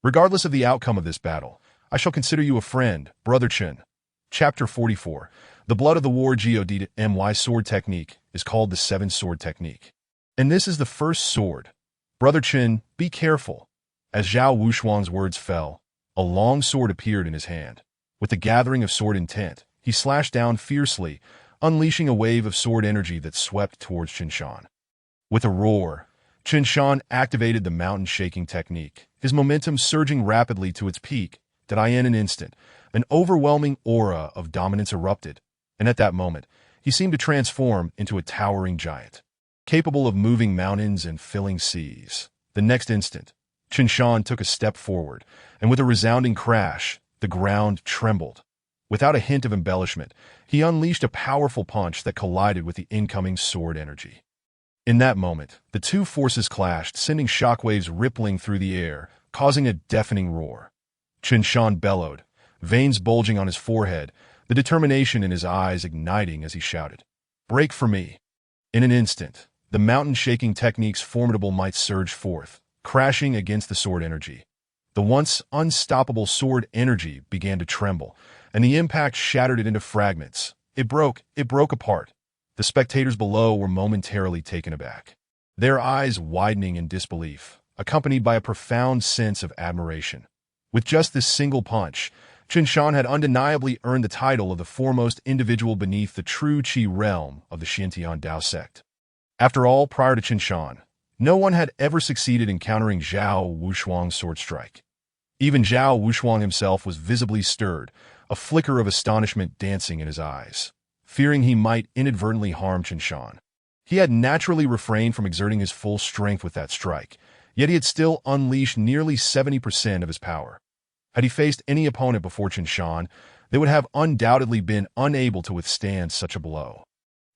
Regardless of the outcome of this battle, I shall consider you a friend, Brother Chen." Chapter 44. The blood of the war God sword technique is called the Seven Sword Technique. And this is the first sword. "Brother Chen, be careful." As Zhao Wushuang's words fell, a long sword appeared in his hand. With the gathering of sword intent, he slashed down fiercely, unleashing a wave of sword energy that swept towards Chen Shan. With a roar, Chen Shan activated the mountain-shaking technique, his momentum surging rapidly to its peak. In an instant, an overwhelming aura of dominance erupted, and at that moment, he seemed to transform into a towering giant, capable of moving mountains and filling seas. The next instant, Chen Shan took a step forward, and with a resounding crash, the ground trembled. Without a hint of embellishment, he unleashed a powerful punch that collided with the incoming sword energy. In that moment, the two forces clashed, sending shockwaves rippling through the air, causing a deafening roar. Qinshan bellowed, veins bulging on his forehead, the determination in his eyes igniting as he shouted, "Break for me!" In an instant, the mountain-shaking technique's formidable might surged forth, crashing against the sword energy. The once unstoppable sword energy began to tremble, and the impact shattered it into fragments. It broke apart. The spectators below were momentarily taken aback, their eyes widening in disbelief, accompanied by a profound sense of admiration. With just this single punch, Qinshan had undeniably earned the title of the foremost individual beneath the true Qi realm of the Xintian Dao sect. After all, prior to Qinshan, no one had ever succeeded in countering Zhao Wushuang's sword strike. Even Zhao Wushuang himself was visibly stirred, a flicker of astonishment dancing in his eyes, fearing he might inadvertently harm Qinshan. He had naturally refrained from exerting his full strength with that strike, yet he had still unleashed nearly 70% of his power. Had he faced any opponent before Qinshan, they would have undoubtedly been unable to withstand such a blow.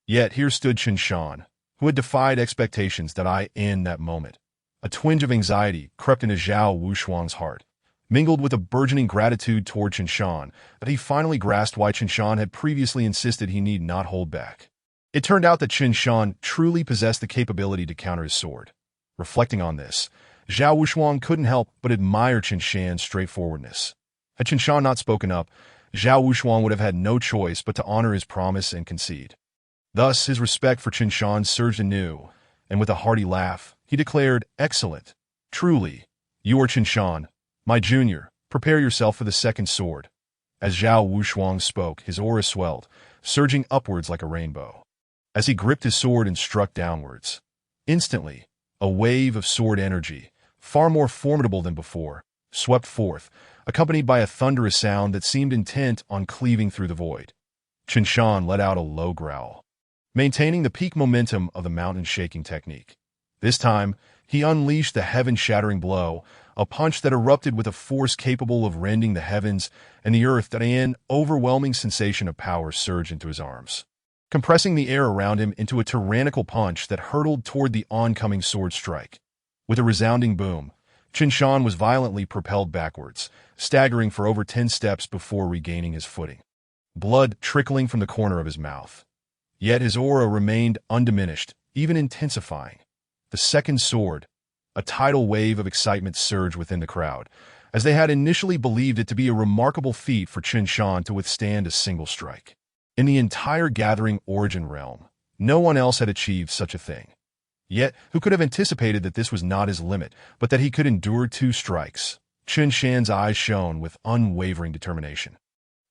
Yet here stood Qinshan, who had defied expectations in that moment. A twinge of anxiety crept into Zhao Wushuang's heart, mingled with a burgeoning gratitude toward Qinshan, that he finally grasped why Qinshan had previously insisted he need not hold back. It turned out that Qinshan truly possessed the capability to counter his sword. Reflecting on this, Zhao Wushuang couldn't help but admire Qinshan's straightforwardness. Had Qinshan not spoken up, Zhao Wushuang would have had no choice but to honor his promise and concede. Thus, his respect for Qinshan surged anew, and with a hearty laugh, he declared, "Excellent. Truly, you are Qinshan. My junior, prepare yourself for the second sword." As Zhao Wushuang spoke, his aura swelled, surging upwards like a rainbow. As he gripped his sword and struck downwards, instantly, a wave of sword energy, far more formidable than before, swept forth, accompanied by a thunderous sound that seemed intent on cleaving through the void. Qinshan let out a low growl, maintaining the peak momentum of the mountain-shaking technique. This time, he unleashed the heaven-shattering blow, a punch that erupted with a force capable of rending the heavens and the earth. An overwhelming sensation of power surged into his arms, compressing the air around him into a tyrannical punch that hurtled toward the oncoming sword strike. With a resounding boom, Qinshan was violently propelled backwards, staggering for over 10 steps before regaining his footing, blood trickling from the corner of his mouth. Yet his aura remained undiminished, even intensifying. The second sword. A tidal wave of excitement surged within the crowd, as they had initially believed it to be a remarkable feat for Qinshan to withstand a single strike. In the entire gathering origin realm, no one else had achieved such a thing. Yet, who could have anticipated that this was not his limit, but that he could endure 2 strikes? Qinshan's eyes shone with unwavering determination.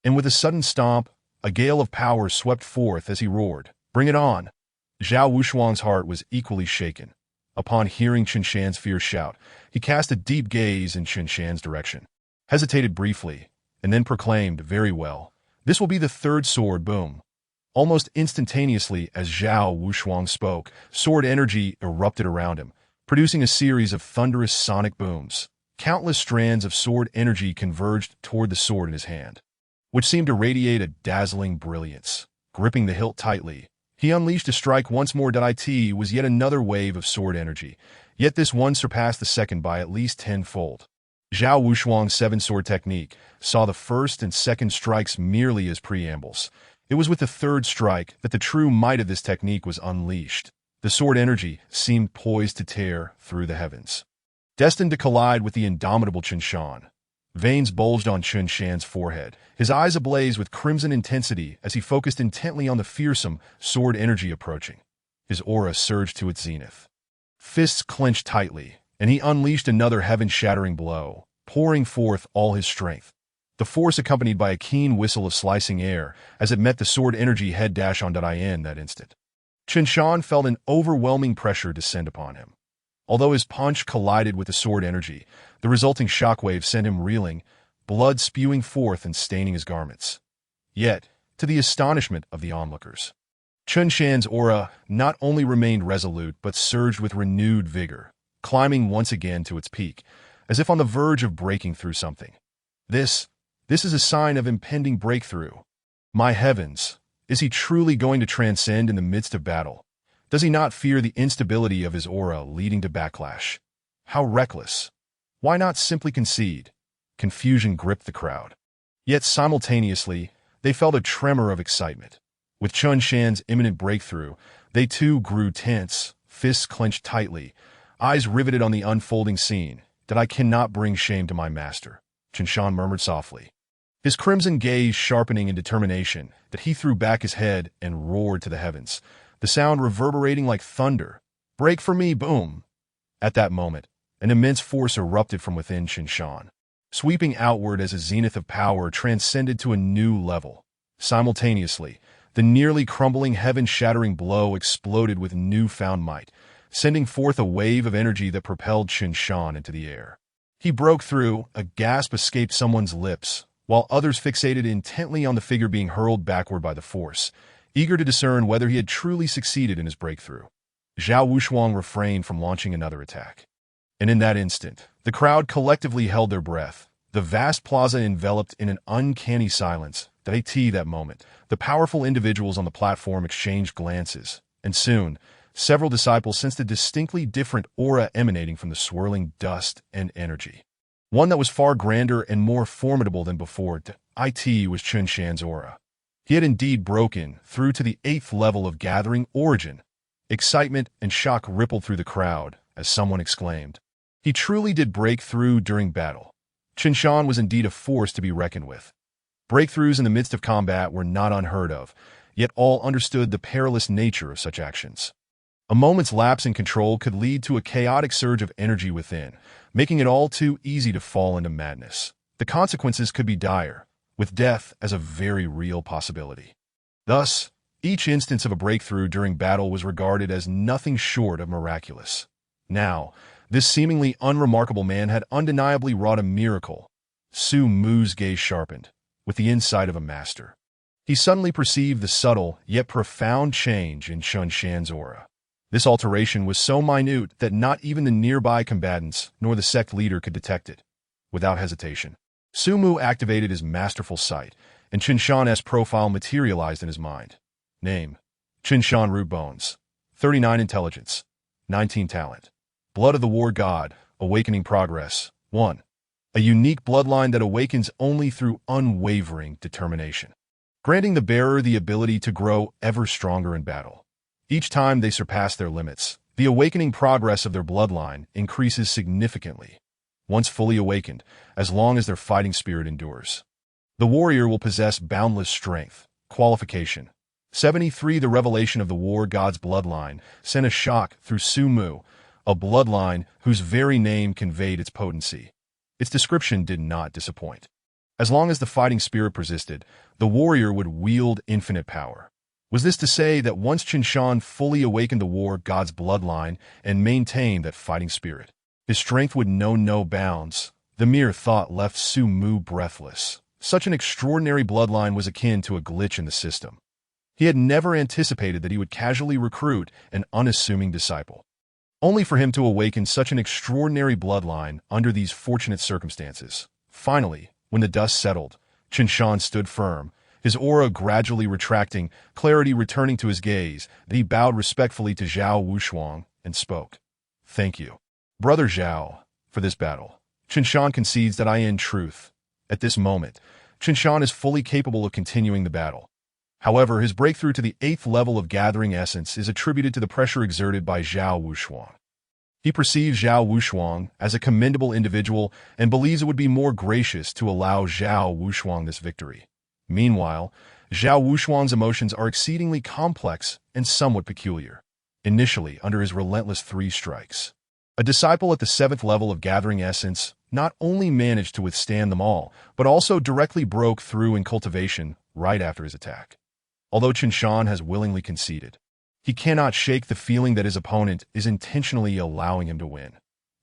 And with a sudden stomp, a gale of power swept forth as he roared, "Bring it on!" Zhao Wushuang's heart was equally shaken. Upon hearing Qinshan's fierce shout, he cast a deep gaze in Qinshan's direction, hesitated briefly, and then proclaimed, "Very well. This will be the third sword." Boom. Almost instantaneously as Zhao Wushuang spoke, sword energy erupted around him, producing a series of thunderous sonic booms. Countless strands of sword energy converged toward the sword in his hand, which seemed to radiate a dazzling brilliance. Gripping the hilt tightly, he unleashed a strike once more. It was yet another wave of sword energy, yet this one surpassed the second by at least 10-fold. Zhao Wushuang's 7-sword technique saw the first and second strikes merely as preambles. It was with the third strike that the true might of this technique was unleashed. The sword energy seemed poised to tear through the heavens, destined to collide with the indomitable Qinshan. Veins bulged on Qinshan's forehead, his eyes ablaze with crimson intensity as he focused intently on the fearsome sword energy approaching. His aura surged to its zenith. Fists clenched tightly, and he unleashed another heaven-shattering blow, pouring forth all his strength. The force accompanied by a keen whistle of slicing air as it met the sword energy head dash on in that instant. Qinshan felt an overwhelming pressure descend upon him. Although his punch collided with the sword energy, the resulting shockwave sent him reeling, blood spewing forth and staining his garments. Yet, to the astonishment of the onlookers, Qinshan's aura not only remained resolute but surged with renewed vigor, climbing once again to its peak, as if on the verge of breaking through something. This is a sign of impending breakthrough. My heavens, is he truly going to transcend in the midst of battle? Does he not fear the instability of his aura leading to backlash? How reckless! Why not simply concede? Confusion gripped the crowd. Yet simultaneously, they felt a tremor of excitement. With Chun Shan's imminent breakthrough, they too grew tense, fists clenched tightly, eyes riveted on the unfolding scene. That I cannot bring shame to my master, Chun Shan murmured softly. His crimson gaze sharpening in determination, that he threw back his head and roared to the heavens, the sound reverberating like thunder. Break for me, boom! At that moment, an immense force erupted from within Chun Shan, sweeping outward as a zenith of power transcended to a new level. Simultaneously, the nearly crumbling heaven-shattering blow exploded with newfound might, sending forth a wave of energy that propelled Chun Shan into the air. He broke through, a gasp escaped someone's lips, while others fixated intently on the figure being hurled backward by the force, eager to discern whether he had truly succeeded in his breakthrough. Zhao Wushuang refrained from launching another attack. And in that instant, the crowd collectively held their breath, the vast plaza enveloped in an uncanny silence. That moment, the powerful individuals on the platform exchanged glances, and soon, several disciples sensed a distinctly different aura emanating from the swirling dust and energy. One that was far grander and more formidable than before. It was Chun Shan's aura. He had indeed broken through to the 8th level of gathering origin. Excitement and shock rippled through the crowd as someone exclaimed, "He truly did break through during battle." Chun Shan was indeed a force to be reckoned with. Breakthroughs in the midst of combat were not unheard of, yet all understood the perilous nature of such actions. A moment's lapse in control could lead to a chaotic surge of energy within, making it all too easy to fall into madness. The consequences could be dire, with death as a very real possibility. Thus, each instance of a breakthrough during battle was regarded as nothing short of miraculous. Now, this seemingly unremarkable man had undeniably wrought a miracle. Su Mu's gaze sharpened, with the insight of a master. He suddenly perceived the subtle, yet profound change in Chun Shan's aura. This alteration was so minute that not even the nearby combatants nor the sect leader could detect it. Without hesitation, Su Mu activated his masterful sight, and Chun Shan's profile materialized in his mind. Name: Chun Shan Root Bones. 39 intelligence. 19 talent. Blood of the War God, awakening progress. 1. A unique bloodline that awakens only through unwavering determination, granting the bearer the ability to grow ever stronger in battle. Each time they surpass their limits, the awakening progress of their bloodline increases significantly. Once fully awakened, as long as their fighting spirit endures, the warrior will possess boundless strength. Qualification: 73. The revelation of the war god's bloodline sent a shock through Su Mu, a bloodline whose very name conveyed its potency. Its description did not disappoint. As long as the fighting spirit persisted, the warrior would wield infinite power. Was this to say that once Chun Shan fully awakened the war god's bloodline and maintained that fighting spirit, his strength would know no bounds? The mere thought left Su Mu breathless. Such an extraordinary bloodline was akin to a glitch in the system. He had never anticipated that he would casually recruit an unassuming disciple, only for him to awaken such an extraordinary bloodline under these fortunate circumstances. Finally, when the dust settled, Chun Shan stood firm, his aura gradually retracting, clarity returning to his gaze. Then he bowed respectfully to Zhao Wushuang and spoke. "Thank you, Brother Zhao, for this battle. Chun Shan concedes that in truth, at this moment, Chun Shan is fully capable of continuing the battle. However, his breakthrough to the 8th level of gathering essence is attributed to the pressure exerted by Zhao Wushuang. He perceives Zhao Wushuang as a commendable individual and believes it would be more gracious to allow Zhao Wushuang this victory. Meanwhile, Zhao Wushuang's emotions are exceedingly complex and somewhat peculiar. Initially, under his relentless 3 strikes, a disciple at the 7th level of gathering essence not only managed to withstand them all, but also directly broke through in cultivation right after his attack. Although Chun Shan has willingly conceded, he cannot shake the feeling that his opponent is intentionally allowing him to win.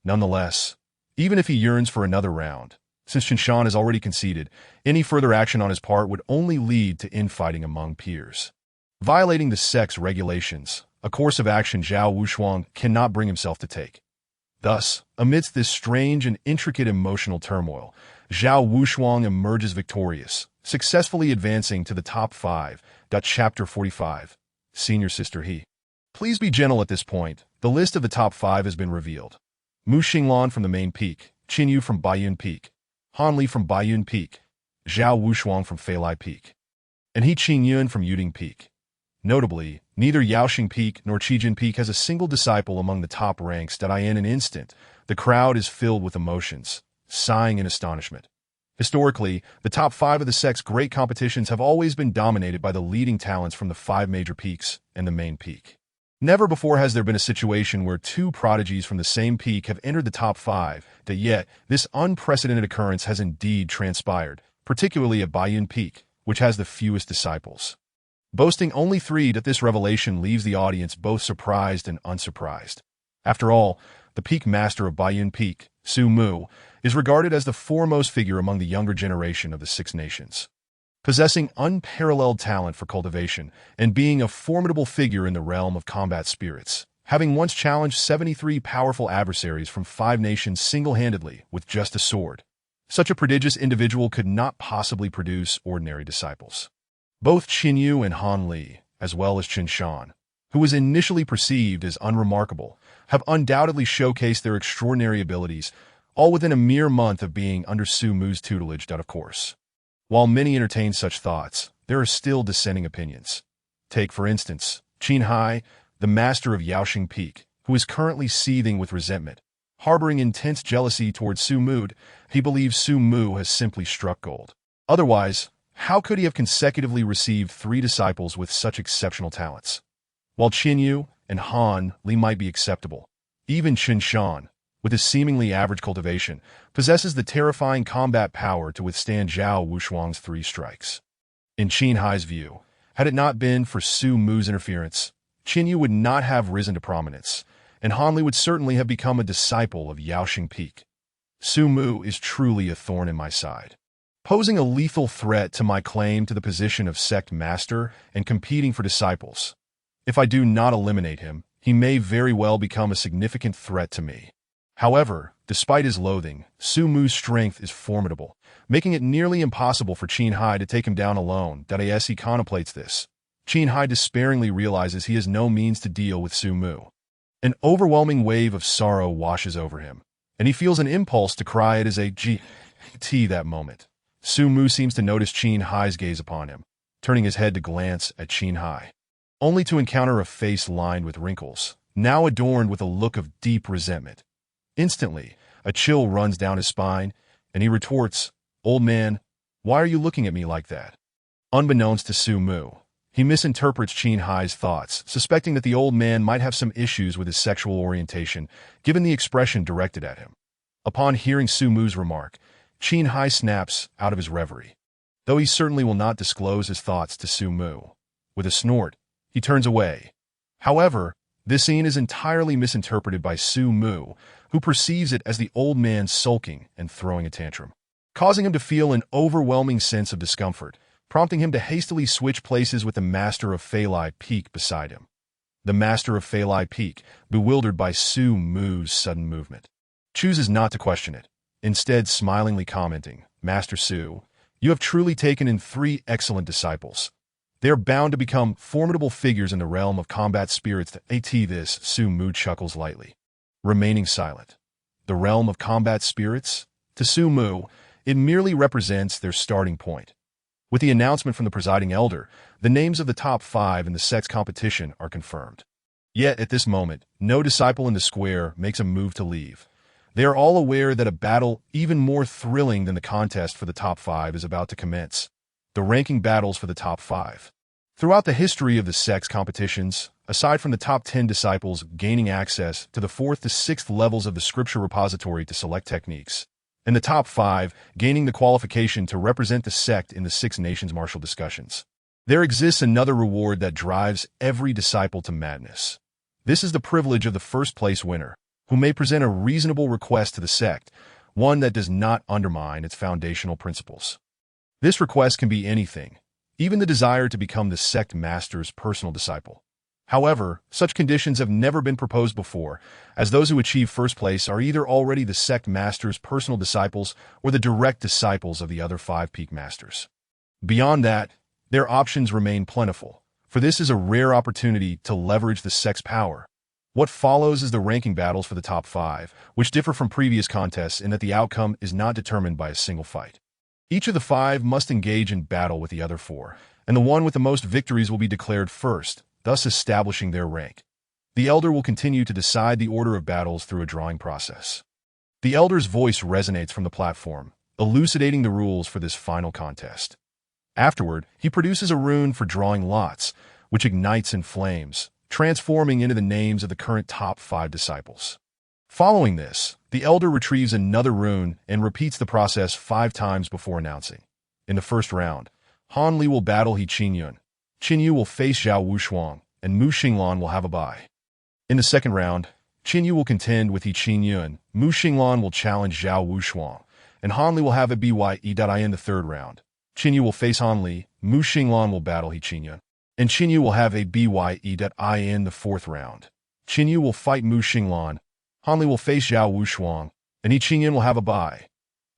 Nonetheless, even if he yearns for another round, since Chun Shan has already conceded, any further action on his part would only lead to infighting among peers, violating the sect's regulations, a course of action Zhao Wushuang cannot bring himself to take. Thus, amidst this strange and intricate emotional turmoil, Zhao Wushuang emerges victorious, successfully advancing to the top 5. Chapter 45. Senior Sister He. Please be gentle at this point. The list of the top 5 has been revealed. Mu Xinglan from the main peak, Qin Yu from Baiyun Peak, Han Li from Baiyun Peak, Zhao Wushuang from Feilai Peak, and He Qingyun from Yuding Peak. Notably, neither Yaoxing Peak nor Qijin Peak has a single disciple among the top ranks that in an instant, the crowd is filled with emotions, sighing in astonishment. Historically, the top 5 of the sect's great competitions have always been dominated by the leading talents from the 5 major peaks and the main peak. Never before has there been a situation where 2 prodigies from the same peak have entered the top 5, yet this unprecedented occurrence has indeed transpired, particularly at Baiyun Peak, which has the fewest disciples. Boasting only 3, this revelation leaves the audience both surprised and unsurprised. After all, the peak master of Baiyun Peak, Su Mu, is regarded as the foremost figure among the younger generation of the 6 nations. Possessing unparalleled talent for cultivation and being a formidable figure in the realm of combat spirits, having once challenged 73 powerful adversaries from 5 nations single-handedly with just a sword, such a prodigious individual could not possibly produce ordinary disciples. Both Qin Yu and Han Li, as well as Qin Shan, who was initially perceived as unremarkable, have undoubtedly showcased their extraordinary abilities, all within a mere month of being under Su Mu's tutelage, of course. While many entertain such thoughts, there are still dissenting opinions. Take, for instance, Qin Hai, the master of Yaoxing Peak, who is currently seething with resentment. Harboring intense jealousy towards Su Mu, he believes Su Mu has simply struck gold. Otherwise, how could he have consecutively received 3 disciples with such exceptional talents? While Qin Yu and Han Li might be acceptable, even Qin Shan, with his seemingly average cultivation, possesses the terrifying combat power to withstand Zhao Wushuang's 3 strikes. In Qin Hai's view, had it not been for Su Mu's interference, Qin Yu would not have risen to prominence, and Han Li would certainly have become a disciple of Yaoxing Peak. Su Mu is truly a thorn in my side, posing a lethal threat to my claim to the position of sect master and competing for disciples. If I do not eliminate him, he may very well become a significant threat to me. However, despite his loathing, Su Mu's strength is formidable, making it nearly impossible for Qin Hai to take him down alone. As he contemplates this, Qin Hai despairingly realizes he has no means to deal with Su Mu. An overwhelming wave of sorrow washes over him, and he feels an impulse to cry. It is a GT that moment. Su Mu seems to notice Qin Hai's gaze upon him, turning his head to glance at Qin Hai, only to encounter a face lined with wrinkles, now adorned with a look of deep resentment. Instantly, a chill runs down his spine, and he retorts, "Old man, why are you looking at me like that?" Unbeknownst to Su Mu, he misinterprets Qin Hai's thoughts, suspecting that the old man might have some issues with his sexual orientation, given the expression directed at him. Upon hearing Su Mu's remark, Qin Hai snaps out of his reverie, though he certainly will not disclose his thoughts to Su Mu. With a snort, he turns away. However, this scene is entirely misinterpreted by Su Mu, who perceives it as the old man sulking and throwing a tantrum, causing him to feel an overwhelming sense of discomfort, prompting him to hastily switch places with the master of Feilai Peak beside him. The master of Feilai Peak, bewildered by Su Mu's sudden movement, chooses not to question it, instead smilingly commenting, "Master Su, you have truly taken in 3 excellent disciples. They are bound to become formidable figures in the realm of combat spirits." This, Su Mu chuckles lightly, remaining silent. The realm of combat spirits? To Su Mu, it merely represents their starting point. With the announcement from the presiding elder, the names of the top 5 in the sect's competition are confirmed. Yet, at this moment, no disciple in the square makes a move to leave. They are all aware that a battle even more thrilling than the contest for the top 5 is about to commence. The ranking battles for the top 5. Throughout the history of the sect's competitions, aside from the top 10 disciples gaining access to the 4th to 6th levels of the scripture repository to select techniques, and the top 5 gaining the qualification to represent the sect in the 6 nations martial discussions, there exists another reward that drives every disciple to madness. This is the privilege of the first-place winner, who may present a reasonable request to the sect, one that does not undermine its foundational principles. This request can be anything, even the desire to become the sect master's personal disciple. However, such conditions have never been proposed before, as those who achieve first place are either already the sect master's personal disciples or the direct disciples of the other 5 peak masters. Beyond that, their options remain plentiful, for this is a rare opportunity to leverage the sect's power. What follows is the ranking battles for the top 5, which differ from previous contests in that the outcome is not determined by a single fight. Each of the 5 must engage in battle with the other 4, and the one with the most victories will be declared first, thus establishing their rank. The Elder will continue to decide the order of battles through a drawing process. The Elder's voice resonates from the platform, elucidating the rules for this final contest. Afterward, he produces a rune for drawing lots, which ignites in flames, transforming into the names of the current top 5 disciples. Following this, the Elder retrieves another rune and repeats the process 5 times before announcing. In the first round, Han Li will battle He Qingyun, Qin Yu will face Zhao Wushuang, and Mu Xinglan will have a bye. In the second round, Qin Yu will contend with He Qingyun, Mu Xinglan will challenge Zhao Wushuang, and Han Li will have a bye. In the third round, Qin Yu will face Han Li, Mu Xinglan will battle He Qingyun, and Qin Yu will have a bye. In the fourth round, Qin Yu will fight Mu Xinglan, Han Li will face Zhao Wushuang, and He Qingyun will have a bye.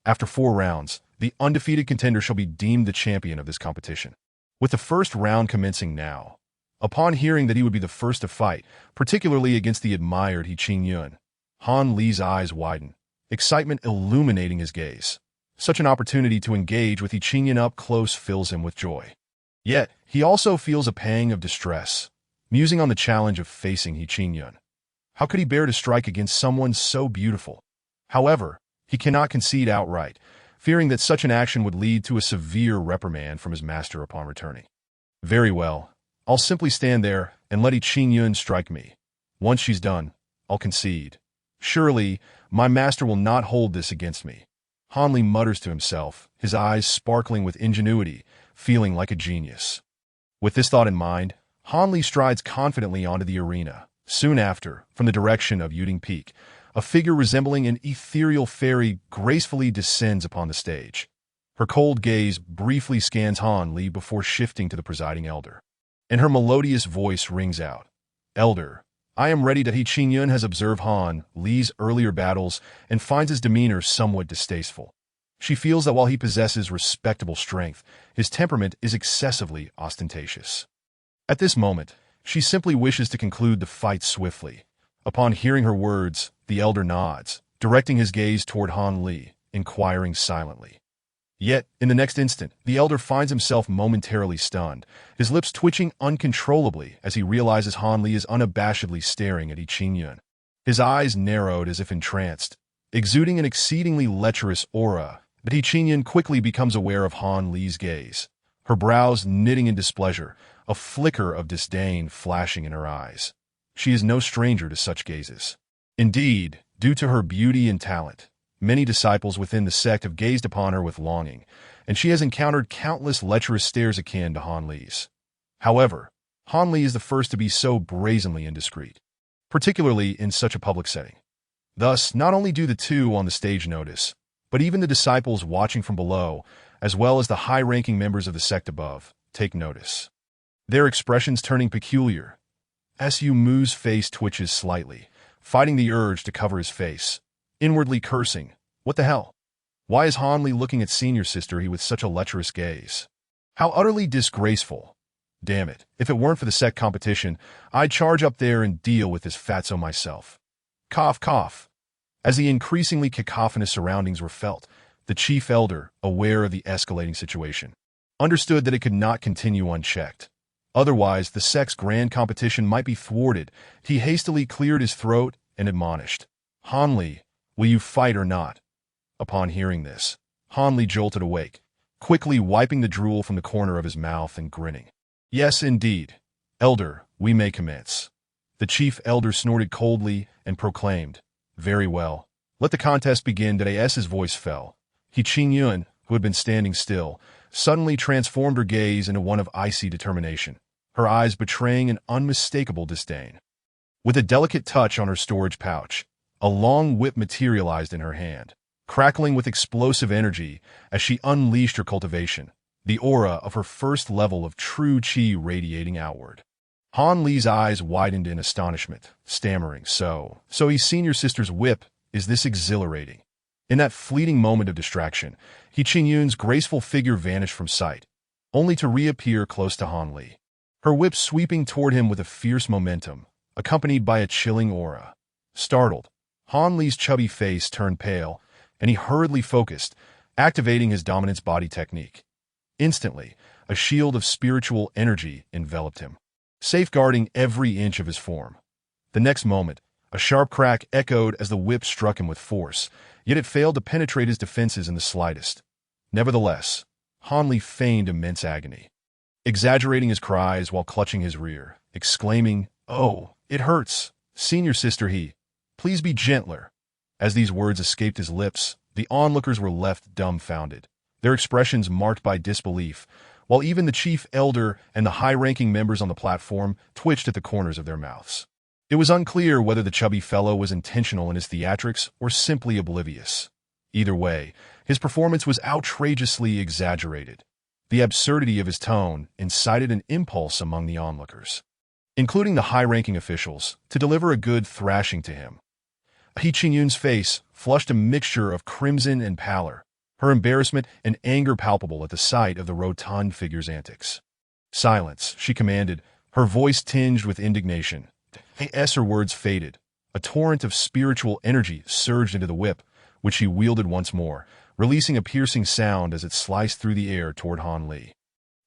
After 4 rounds, the undefeated contender shall be deemed the champion of this competition. With the first round commencing now, upon hearing that he would be the first to fight, particularly against the admired He Qingyun, Han Li's eyes widen, excitement illuminating his gaze. Such an opportunity to engage with He Qingyun up close fills him with joy. Yet, he also feels a pang of distress, musing on the challenge of facing He Qingyun. How could he bear to strike against someone so beautiful? However, he cannot concede outright, fearing that such an action would lead to a severe reprimand from his master upon returning. Very well, I'll simply stand there and let He Qingyun strike me. Once she's done, I'll concede. Surely, my master will not hold this against me. Han Li mutters to himself, his eyes sparkling with ingenuity, feeling like a genius. With this thought in mind, Han Li strides confidently onto the arena. Soon after, from the direction of Baiyun Peak, a figure resembling an ethereal fairy gracefully descends upon the stage. Her cold gaze briefly scans Han Li before shifting to the presiding elder. And her melodious voice rings out, "Elder, I am ready that He Qingyun has observed Han Li's earlier battles and finds his demeanor somewhat distasteful. She feels that while he possesses respectable strength, his temperament is excessively ostentatious." At this moment, she simply wishes to conclude the fight swiftly. Upon hearing her words, the elder nods, directing his gaze toward Han Li, inquiring silently. Yet, in the next instant, the elder finds himself momentarily stunned, his lips twitching uncontrollably as he realizes Han Li is unabashedly staring at He Qingyun. His eyes narrowed as if entranced, exuding an exceedingly lecherous aura, but He Qingyun quickly becomes aware of Han Li's gaze, her brows knitting in displeasure, a flicker of disdain flashing in her eyes. She is no stranger to such gazes. Indeed, due to her beauty and talent, many disciples within the sect have gazed upon her with longing, and she has encountered countless lecherous stares akin to Han Li's. However, Han Li is the first to be so brazenly indiscreet, particularly in such a public setting. Thus, not only do the two on the stage notice, but even the disciples watching from below, as well as the high-ranking members of the sect above, take notice. Their expressions turning peculiar. Su Mu's face twitches slightly, fighting the urge to cover his face, inwardly cursing, "What the hell? Why is Han Li looking at senior sister he with such a lecherous gaze? How utterly disgraceful. Damn it, if it weren't for the sect competition, I'd charge up there and deal with this fatso myself." Cough, cough. As the increasingly cacophonous surroundings were felt, the chief elder, aware of the escalating situation, understood that it could not continue unchecked. Otherwise, the sect's grand competition might be thwarted. He hastily cleared his throat and admonished, "Han Li, will you fight or not?" Upon hearing this, Han Li jolted awake, quickly wiping the drool from the corner of his mouth and grinning. "Yes, indeed. Elder, we may commence." The chief elder snorted coldly and proclaimed, "Very well. Let the contest begin." S's voice fell. He Qingyun, who had been standing still, suddenly transformed her gaze into one of icy determination, her eyes betraying an unmistakable disdain. With a delicate touch on her storage pouch, a long whip materialized in her hand, crackling with explosive energy as she unleashed her cultivation, the aura of her first level of true qi radiating outward. Han Li's eyes widened in astonishment, stammering, So he's senior sister's whip, is this exhilarating?" In that fleeting moment of distraction, He Qingyun's graceful figure vanished from sight, only to reappear close to Han Li. her whip sweeping toward him with a fierce momentum, accompanied by a chilling aura. Startled, Han Li's chubby face turned pale, and he hurriedly focused, activating his dominance body technique. Instantly, a shield of spiritual energy enveloped him, safeguarding every inch of his form. The next moment, a sharp crack echoed as the whip struck him with force, yet it failed to penetrate his defenses in the slightest. Nevertheless, Han Li feigned immense agony, exaggerating his cries while clutching his rear, exclaiming, "Oh, it hurts! Senior sister he, please be gentler." As these words escaped his lips, the onlookers were left dumbfounded, their expressions marked by disbelief, while even the chief elder and the high-ranking members on the platform twitched at the corners of their mouths. It was unclear whether the chubby fellow was intentional in his theatrics or simply oblivious. Either way, his performance was outrageously exaggerated. The absurdity of his tone incited an impulse among the onlookers, including the high-ranking officials, to deliver a good thrashing to him. He Qingyun's face flushed a mixture of crimson and pallor, her embarrassment and anger palpable at the sight of the rotund figure's antics. "Silence," she commanded, her voice tinged with indignation. As her words faded, a torrent of spiritual energy surged into the whip, which she wielded once more, releasing a piercing sound as it sliced through the air toward Han Li.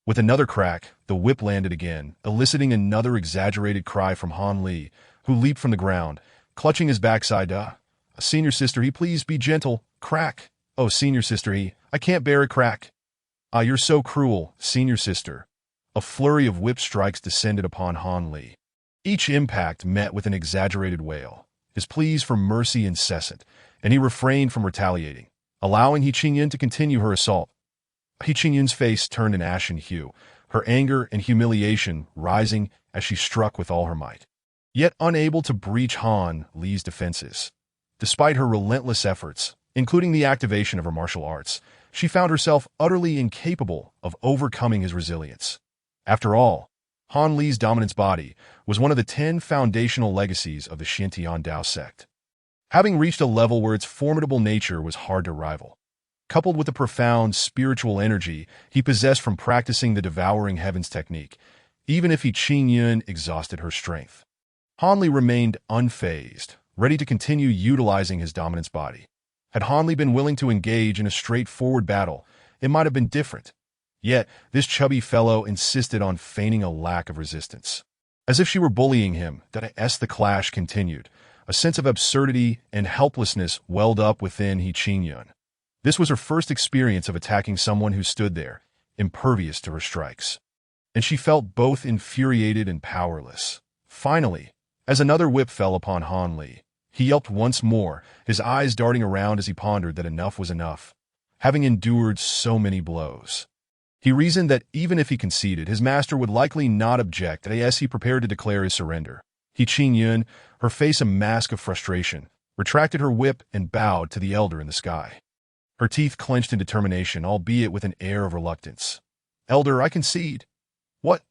With another crack, the whip landed again, eliciting another exaggerated cry from Han Li, who leaped from the ground, clutching his backside. "Senior sister he, please be gentle." Crack. "Oh, senior sister he, I can't bear a crack." "Ah, you're so cruel, senior sister." A flurry of whip strikes descended upon Han Li, each impact met with an exaggerated wail, his pleas for mercy incessant, and he refrained from retaliating, allowing He Qingyun to continue her assault. He Qingyun's face turned an ashen hue, her anger and humiliation rising as she struck with all her might, yet unable to breach Han Li's defenses. Despite her relentless efforts, including the activation of her martial arts, she found herself utterly incapable of overcoming his resilience. After all, Han Li's dominance body was one of the 10 foundational legacies of the Xintian Dao sect, having reached a level where its formidable nature was hard to rival. Coupled with the profound spiritual energy he possessed from practicing the devouring heavens technique, even if He Qingyun exhausted her strength, Han Li remained unfazed, ready to continue utilizing his dominance body. Had Han Li been willing to engage in a straightforward battle, it might have been different. Yet, this chubby fellow insisted on feigning a lack of resistance. As if she were bullying him, as the clash continued, a sense of absurdity and helplessness welled up within He Qingyun. This was her first experience of attacking someone who stood there, impervious to her strikes, and she felt both infuriated and powerless. Finally, as another whip fell upon Han Li, he yelped once more, his eyes darting around as he pondered that enough was enough, having endured so many blows. He reasoned that even if he conceded, his master would likely not object as he prepared to declare his surrender. He Qingyun, her face a mask of frustration, retracted her whip and bowed to the elder in the sky, her teeth clenched in determination, albeit with an air of reluctance. "Elder, I concede." "What?"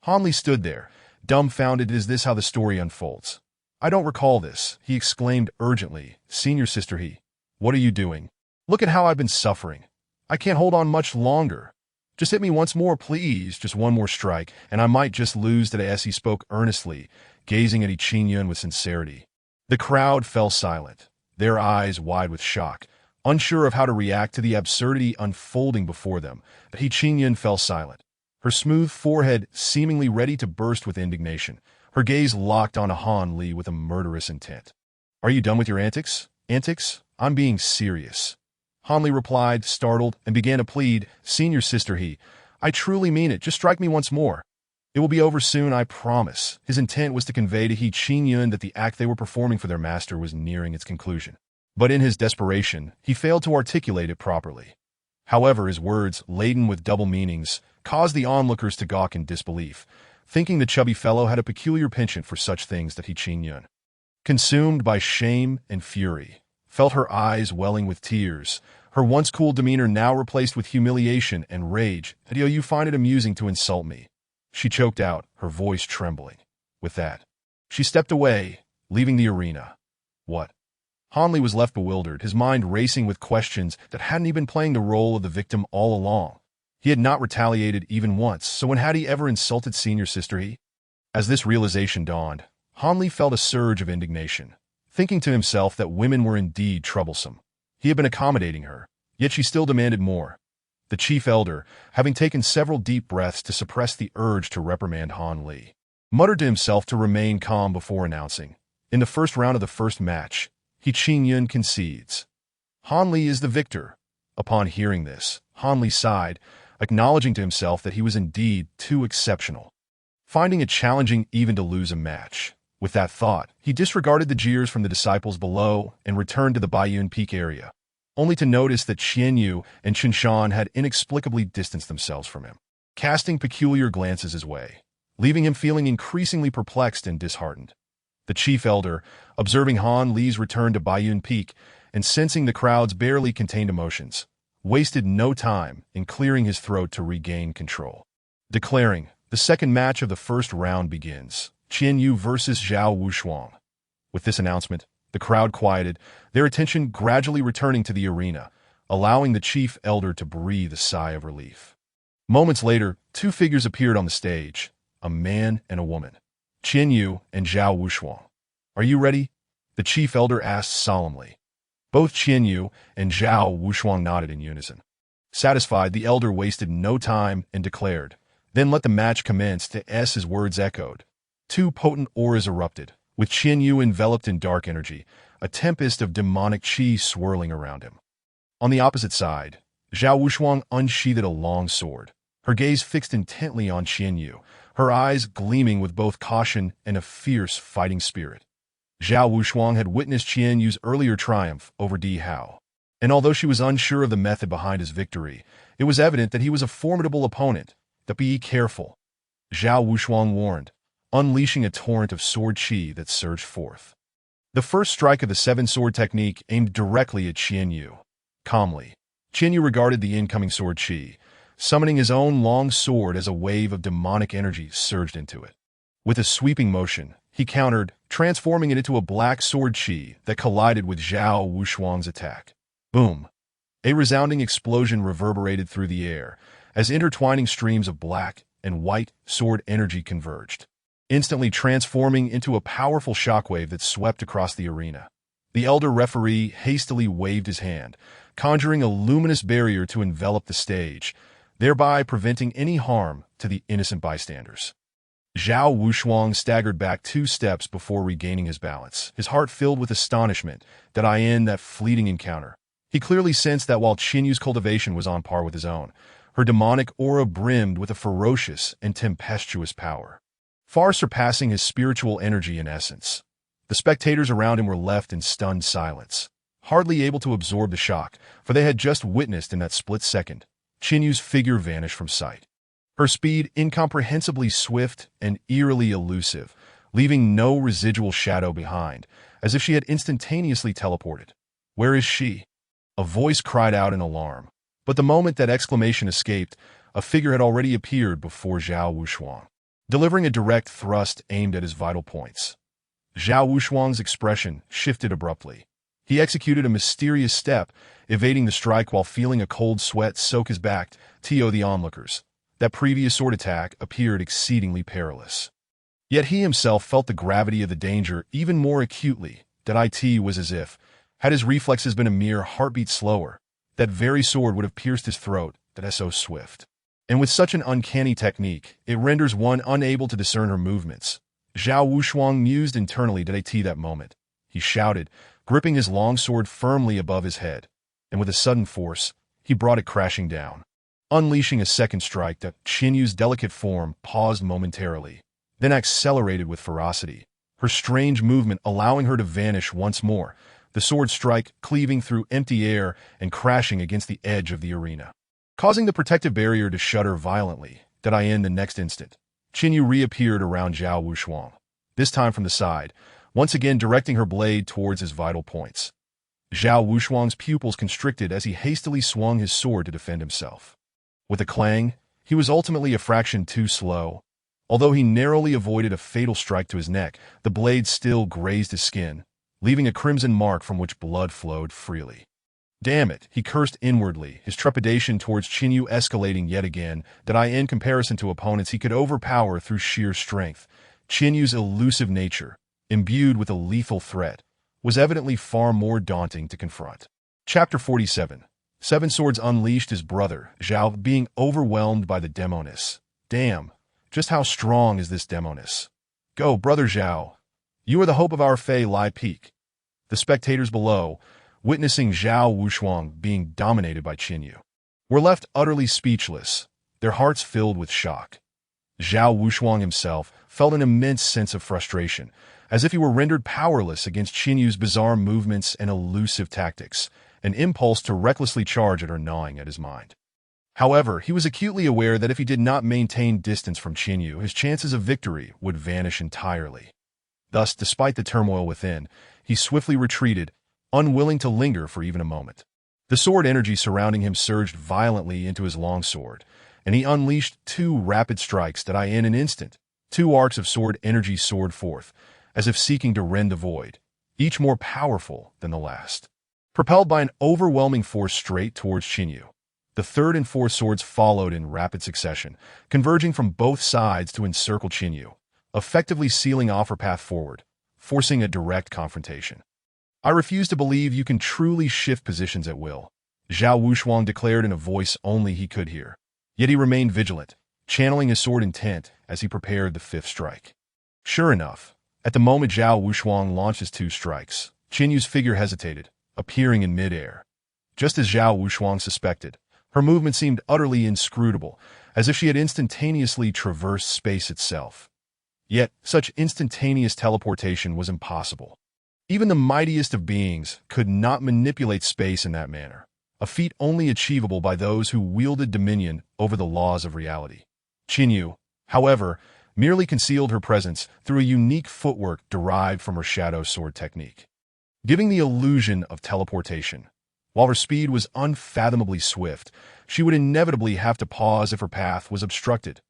Han Li stood there, dumbfounded. "Is this how the story unfolds?" "I don't recall this," he exclaimed urgently. "Senior sister he, what are you doing? Look at how I've been suffering. I can't hold on much longer. Just hit me once more, please. Just one more strike, and I might just lose today." As he spoke earnestly, gazing at He Qingyun with sincerity, the crowd fell silent, their eyes wide with shock, unsure of how to react to the absurdity unfolding before them. He Qingyun fell silent, her smooth forehead seemingly ready to burst with indignation, her gaze locked on Han Li with a murderous intent. "Are you done with your antics?" "Antics? I'm being serious." Han Li replied, startled, and began to plead. "Senior sister he, I truly mean it. Just strike me once more. It will be over soon, I promise." His intent was to convey to He Qingyun that the act they were performing for their master was nearing its conclusion. But in his desperation, he failed to articulate it properly. However, his words, laden with double meanings, caused the onlookers to gawk in disbelief, thinking the chubby fellow had a peculiar penchant for such things. That He Qingyun, consumed by shame and fury, felt her eyes welling with tears, her once cool demeanor now replaced with humiliation and rage. "You find it amusing to insult me," she choked out, her voice trembling. With that, she stepped away, leaving the arena. What? Han Li was left bewildered, his mind racing with questions that hadn't he been playing the role of the victim all along. He had not retaliated even once, so when had he ever insulted senior sister he? As this realization dawned, Han Li felt a surge of indignation, thinking to himself that women were indeed troublesome. He had been accommodating her, yet she still demanded more. The chief elder, having taken several deep breaths to suppress the urge to reprimand Han Li, muttered to himself to remain calm before announcing, "In the first round of the first match, Qin Yun concedes. Han Li is the victor." Upon hearing this, Han Li sighed, acknowledging to himself that he was indeed too exceptional, finding it challenging even to lose a match. With that thought, he disregarded the jeers from the disciples below and returned to the Baiyun Peak area, only to notice that Qian Yu and Chen Shan had inexplicably distanced themselves from him, casting peculiar glances his way, leaving him feeling increasingly perplexed and disheartened. The chief elder, observing Han Li's return to Baiyun Peak and sensing the crowd's barely contained emotions, wasted no time in clearing his throat to regain control, declaring, "The second match of the first round begins. Qian Yu versus Zhao Wushuang." With this announcement, the crowd quieted, their attention gradually returning to the arena, allowing the chief elder to breathe a sigh of relief. Moments later, two figures appeared on the stage, a man and a woman, Qian Yu and Zhao Wushuang. "Are you ready?" the chief elder asked solemnly. Both Qian Yu and Zhao Wushuang nodded in unison. Satisfied, the elder wasted no time and declared, "Then let the match commence." As his words echoed, two potent auras erupted, with Qian Yu enveloped in dark energy, a tempest of demonic qi swirling around him. On the opposite side, Zhao Wushuang unsheathed a long sword, her gaze fixed intently on Qian Yu, her eyes gleaming with both caution and a fierce fighting spirit. Zhao Wushuang had witnessed Qian Yu's earlier triumph over Di Hao, and although she was unsure of the method behind his victory, it was evident that he was a formidable opponent. "Be careful," Zhao Wushuang warned, unleashing a torrent of sword qi that surged forth. The first strike of the seven-sword technique aimed directly at Qian Yu. Calmly, Qian Yu regarded the incoming sword qi, summoning his own long sword as a wave of demonic energy surged into it. With a sweeping motion, he countered, transforming it into a black sword qi that collided with Zhao Wushuang's attack. Boom! A resounding explosion reverberated through the air as intertwining streams of black and white sword energy converged, instantly transforming into a powerful shockwave that swept across the arena. The elder referee hastily waved his hand, conjuring a luminous barrier to envelop the stage, thereby preventing any harm to the innocent bystanders. Zhao Wushuang staggered back 2 steps before regaining his balance, his heart filled with astonishment in that fleeting encounter. He clearly sensed that while Qian Yu's cultivation was on par with his own, her demonic aura brimmed with a ferocious and tempestuous power, far surpassing his spiritual energy in essence. The spectators around him were left in stunned silence, hardly able to absorb the shock, for they had just witnessed in that split second Qian Yu's figure vanish from sight. Her speed incomprehensibly swift and eerily elusive, leaving no residual shadow behind, as if she had instantaneously teleported. "Where is she?" a voice cried out in alarm. But the moment that exclamation escaped, a figure had already appeared before Zhao Wushuang, delivering a direct thrust aimed at his vital points. Zhao Wushuang's expression shifted abruptly. He executed a mysterious step, evading the strike while feeling a cold sweat soak his back. To the onlookers, that previous sword attack appeared exceedingly perilous. Yet he himself felt the gravity of the danger even more acutely. It was as if, had his reflexes been a mere heartbeat slower, that very sword would have pierced his throat. So swift. And with such an uncanny technique, it renders one unable to discern her movements. Zhao Wushuang mused internally at that moment. He shouted, gripping his long sword firmly above his head, and with a sudden force, he brought it crashing down, unleashing a second strike. Qian Yu's delicate form paused momentarily, then accelerated with ferocity, her strange movement allowing her to vanish once more, the sword strike cleaving through empty air and crashing against the edge of the arena, causing the protective barrier to shudder violently. The next instant, Qian Yu reappeared around Zhao Wushuang, this time from the side, once again directing her blade towards his vital points. Zhao Wushuang's pupils constricted as he hastily swung his sword to defend himself. With a clang, he was ultimately a fraction too slow. Although he narrowly avoided a fatal strike to his neck, the blade still grazed his skin, leaving a crimson mark from which blood flowed freely. Damn it, he cursed inwardly, his trepidation towards Qinyu escalating yet again, in comparison to opponents he could overpower through sheer strength. Qinyu's elusive nature, imbued with a lethal threat, was evidently far more daunting to confront. Chapter 47. Seven Swords unleashed his brother, Zhao, being overwhelmed by the demoness. Damn, just how strong is this demoness? Go, brother Zhao. You are the hope of our Enlightening Peak. The spectators below, witnessing Zhao Wushuang being dominated by Qinyu, were left utterly speechless, their hearts filled with shock. Zhao Wushuang himself felt an immense sense of frustration, as if he were rendered powerless against Qinyu's bizarre movements and elusive tactics, an impulse to recklessly charge at her gnawing at his mind. However, he was acutely aware that if he did not maintain distance from Qinyu, his chances of victory would vanish entirely. Thus, despite the turmoil within, he swiftly retreated, unwilling to linger for even a moment. The sword energy surrounding him surged violently into his longsword, and he unleashed two rapid strikes that in an instant, two arcs of sword energy soared forth, as if seeking to rend the void, each more powerful than the last. Propelled by an overwhelming force straight towards Qinyu, the third and fourth swords followed in rapid succession, converging from both sides to encircle Qinyu, effectively sealing off her path forward, forcing a direct confrontation. I refuse to believe you can truly shift positions at will, Zhao Wushuang declared in a voice only he could hear. Yet he remained vigilant, channeling his sword intent as he prepared the fifth strike. Sure enough, at the moment Zhao Wushuang launched his two strikes, Qinyu's figure hesitated, appearing in midair. Just as Zhao Wushuang suspected, her movement seemed utterly inscrutable, as if she had instantaneously traversed space itself. Yet, such instantaneous teleportation was impossible. Even the mightiest of beings could not manipulate space in that manner, a feat only achievable by those who wielded dominion over the laws of reality. Qinyu, however, merely concealed her presence through a unique footwork derived from her shadow sword technique, giving the illusion of teleportation. While her speed was unfathomably swift, she would inevitably have to pause if her path was obstructed.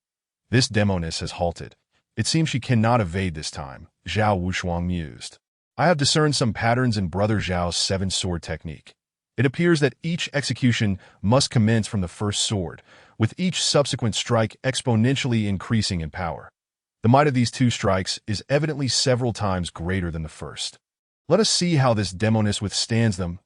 This demoness has halted. It seems she cannot evade this time, Zhao Wushuang mused. I have discerned some patterns in Brother Zhao's seven-sword technique. It appears that each execution must commence from the first sword, with each subsequent strike exponentially increasing in power. The might of these two strikes is evidently several times greater than the first. Let us see how this demoness withstands them.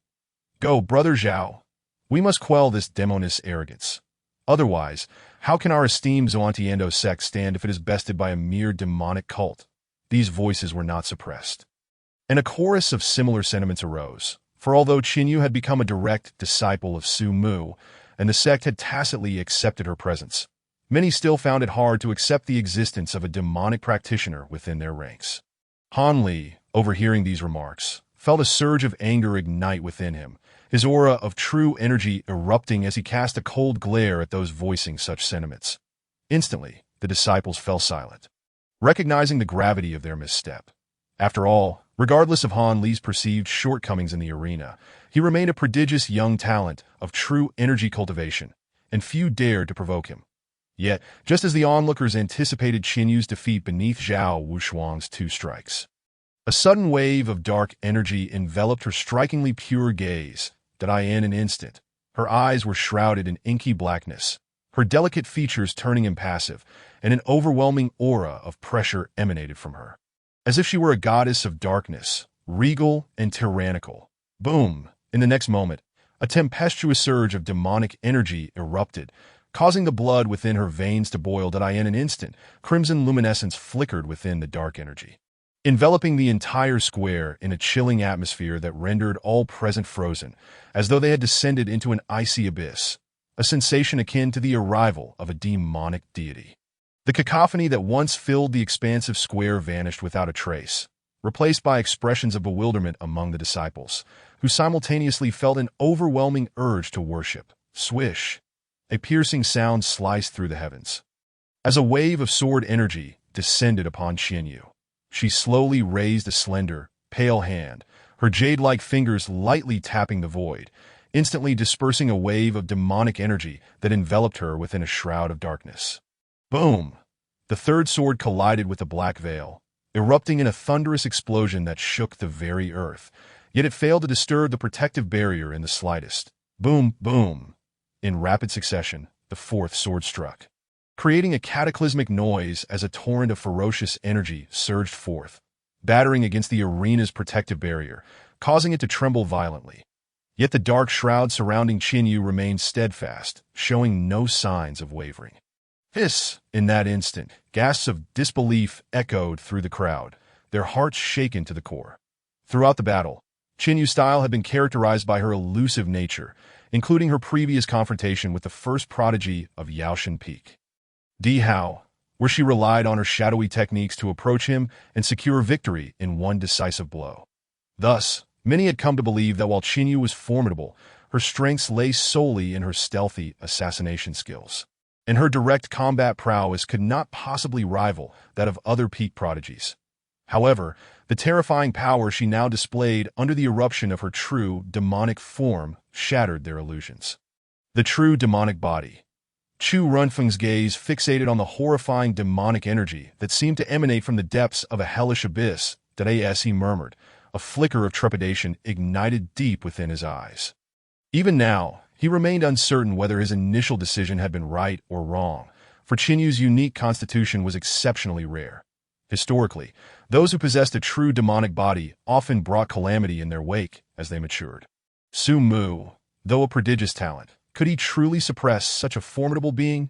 Go, Brother Zhao. We must quell this demoness' arrogance. Otherwise, how can our esteemed Zhuangtiando sect stand if it is bested by a mere demonic cult? These voices were not suppressed, and a chorus of similar sentiments arose. For although Qinyu had become a direct disciple of Su Mu, and the sect had tacitly accepted her presence, many still found it hard to accept the existence of a demonic practitioner within their ranks. Han Li, overhearing these remarks, felt a surge of anger ignite within him, his aura of true energy erupting as he cast a cold glare at those voicing such sentiments. Instantly, the disciples fell silent, recognizing the gravity of their misstep. After all, regardless of Han Li's perceived shortcomings in the arena, he remained a prodigious young talent of true energy cultivation, and few dared to provoke him. Yet, just as the onlookers anticipated Qinyu's defeat beneath Zhao Wushuang's two strikes, a sudden wave of dark energy enveloped her strikingly pure gaze, in an instant. Her eyes were shrouded in inky blackness, her delicate features turning impassive, and an overwhelming aura of pressure emanated from her, as if she were a goddess of darkness, regal and tyrannical. Boom! In the next moment, a tempestuous surge of demonic energy erupted, causing the blood within her veins to boil. In an instant, crimson luminescence flickered within the dark energy, enveloping the entire square in a chilling atmosphere that rendered all present frozen, as though they had descended into an icy abyss, a sensation akin to the arrival of a demonic deity. The cacophony that once filled the expansive square vanished without a trace, replaced by expressions of bewilderment among the disciples, who simultaneously felt an overwhelming urge to worship. Swish! A piercing sound sliced through the heavens, as a wave of sword energy descended upon Qinyu. She slowly raised a slender, pale hand, her jade-like fingers lightly tapping the void, instantly dispersing a wave of demonic energy that enveloped her within a shroud of darkness. Boom! The third sword collided with the black veil, erupting in a thunderous explosion that shook the very earth, yet it failed to disturb the protective barrier in the slightest. Boom, boom. In rapid succession, the fourth sword struck, creating a cataclysmic noise as a torrent of ferocious energy surged forth, battering against the arena's protective barrier, causing it to tremble violently. Yet the dark shroud surrounding Qinyu remained steadfast, showing no signs of wavering. Hiss! In that instant, gasps of disbelief echoed through the crowd, their hearts shaken to the core. Throughout the battle, Qinyu's style had been characterized by her elusive nature, including her previous confrontation with the first prodigy of Baiyun Peak, Di Hao, where she relied on her shadowy techniques to approach him and secure victory in one decisive blow. Thus, many had come to believe that while Qinyu was formidable, her strengths lay solely in her stealthy assassination skills, and her direct combat prowess could not possibly rival that of other peak prodigies. However, the terrifying power she now displayed under the eruption of her true demonic form shattered their illusions. The true demonic body. Chu Runfeng's gaze fixated on the horrifying demonic energy that seemed to emanate from the depths of a hellish abyss that, as he murmured, a flicker of trepidation ignited deep within his eyes. Even now, he remained uncertain whether his initial decision had been right or wrong, for Qinyu's unique constitution was exceptionally rare. Historically, those who possessed a true demonic body often brought calamity in their wake as they matured. Su Mu, though a prodigious talent, could he truly suppress such a formidable being?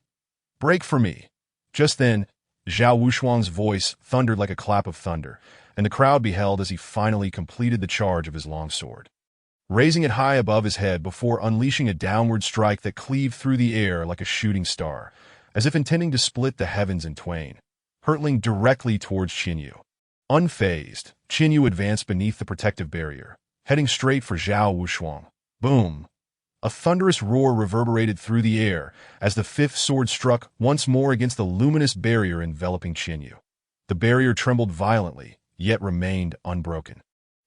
Break for me. Just then, Zhao Wushuang's voice thundered like a clap of thunder, and the crowd beheld as he finally completed the charge of his long sword, raising it high above his head before unleashing a downward strike that cleaved through the air like a shooting star, as if intending to split the heavens in twain, hurtling directly towards Qinyu. Unfazed, Qinyu advanced beneath the protective barrier, heading straight for Zhao Wushuang. Boom! A thunderous roar reverberated through the air as the fifth sword struck once more against the luminous barrier enveloping Qinyu. The barrier trembled violently, yet remained unbroken,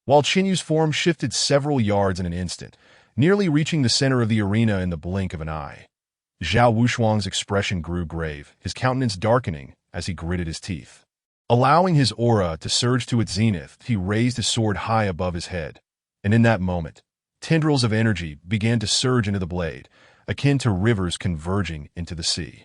while Qinyu's form shifted several yards in an instant, nearly reaching the center of the arena in the blink of an eye. Zhao Wushuang's expression grew grave, his countenance darkening as he gritted his teeth. Allowing his aura to surge to its zenith, he raised his sword high above his head, and in that moment, tendrils of energy began to surge into the blade, akin to rivers converging into the sea.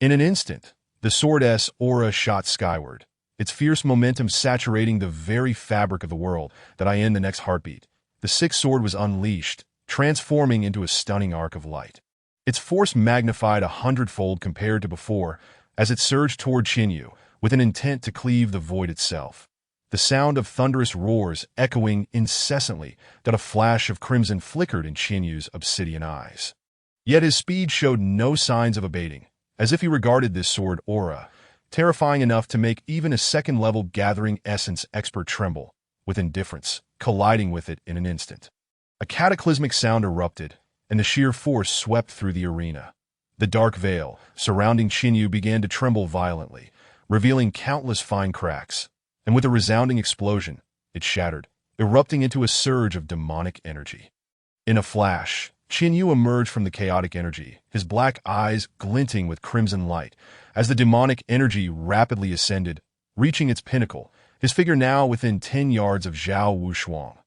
In an instant, the sword's aura shot skyward, its fierce momentum saturating the very fabric of the world that in the next heartbeat. The sixth sword was unleashed, transforming into a stunning arc of light. Its force magnified 100-fold compared to before as it surged toward Qinyu, with an intent to cleave the void itself. The sound of thunderous roars echoing incessantly that a flash of crimson flickered in Qinyu's obsidian eyes. Yet his speed showed no signs of abating, as if he regarded this sword aura, terrifying enough to make even a second-level gathering essence expert tremble, with indifference, colliding with it in an instant. A cataclysmic sound erupted, and the sheer force swept through the arena. The dark veil surrounding Qinyu began to tremble violently, revealing countless fine cracks, and with a resounding explosion, it shattered, erupting into a surge of demonic energy. In a flash, Qinyu emerged from the chaotic energy, his black eyes glinting with crimson light, as the demonic energy rapidly ascended, reaching its pinnacle, his figure now within 10 yards of Zhao Wushuang.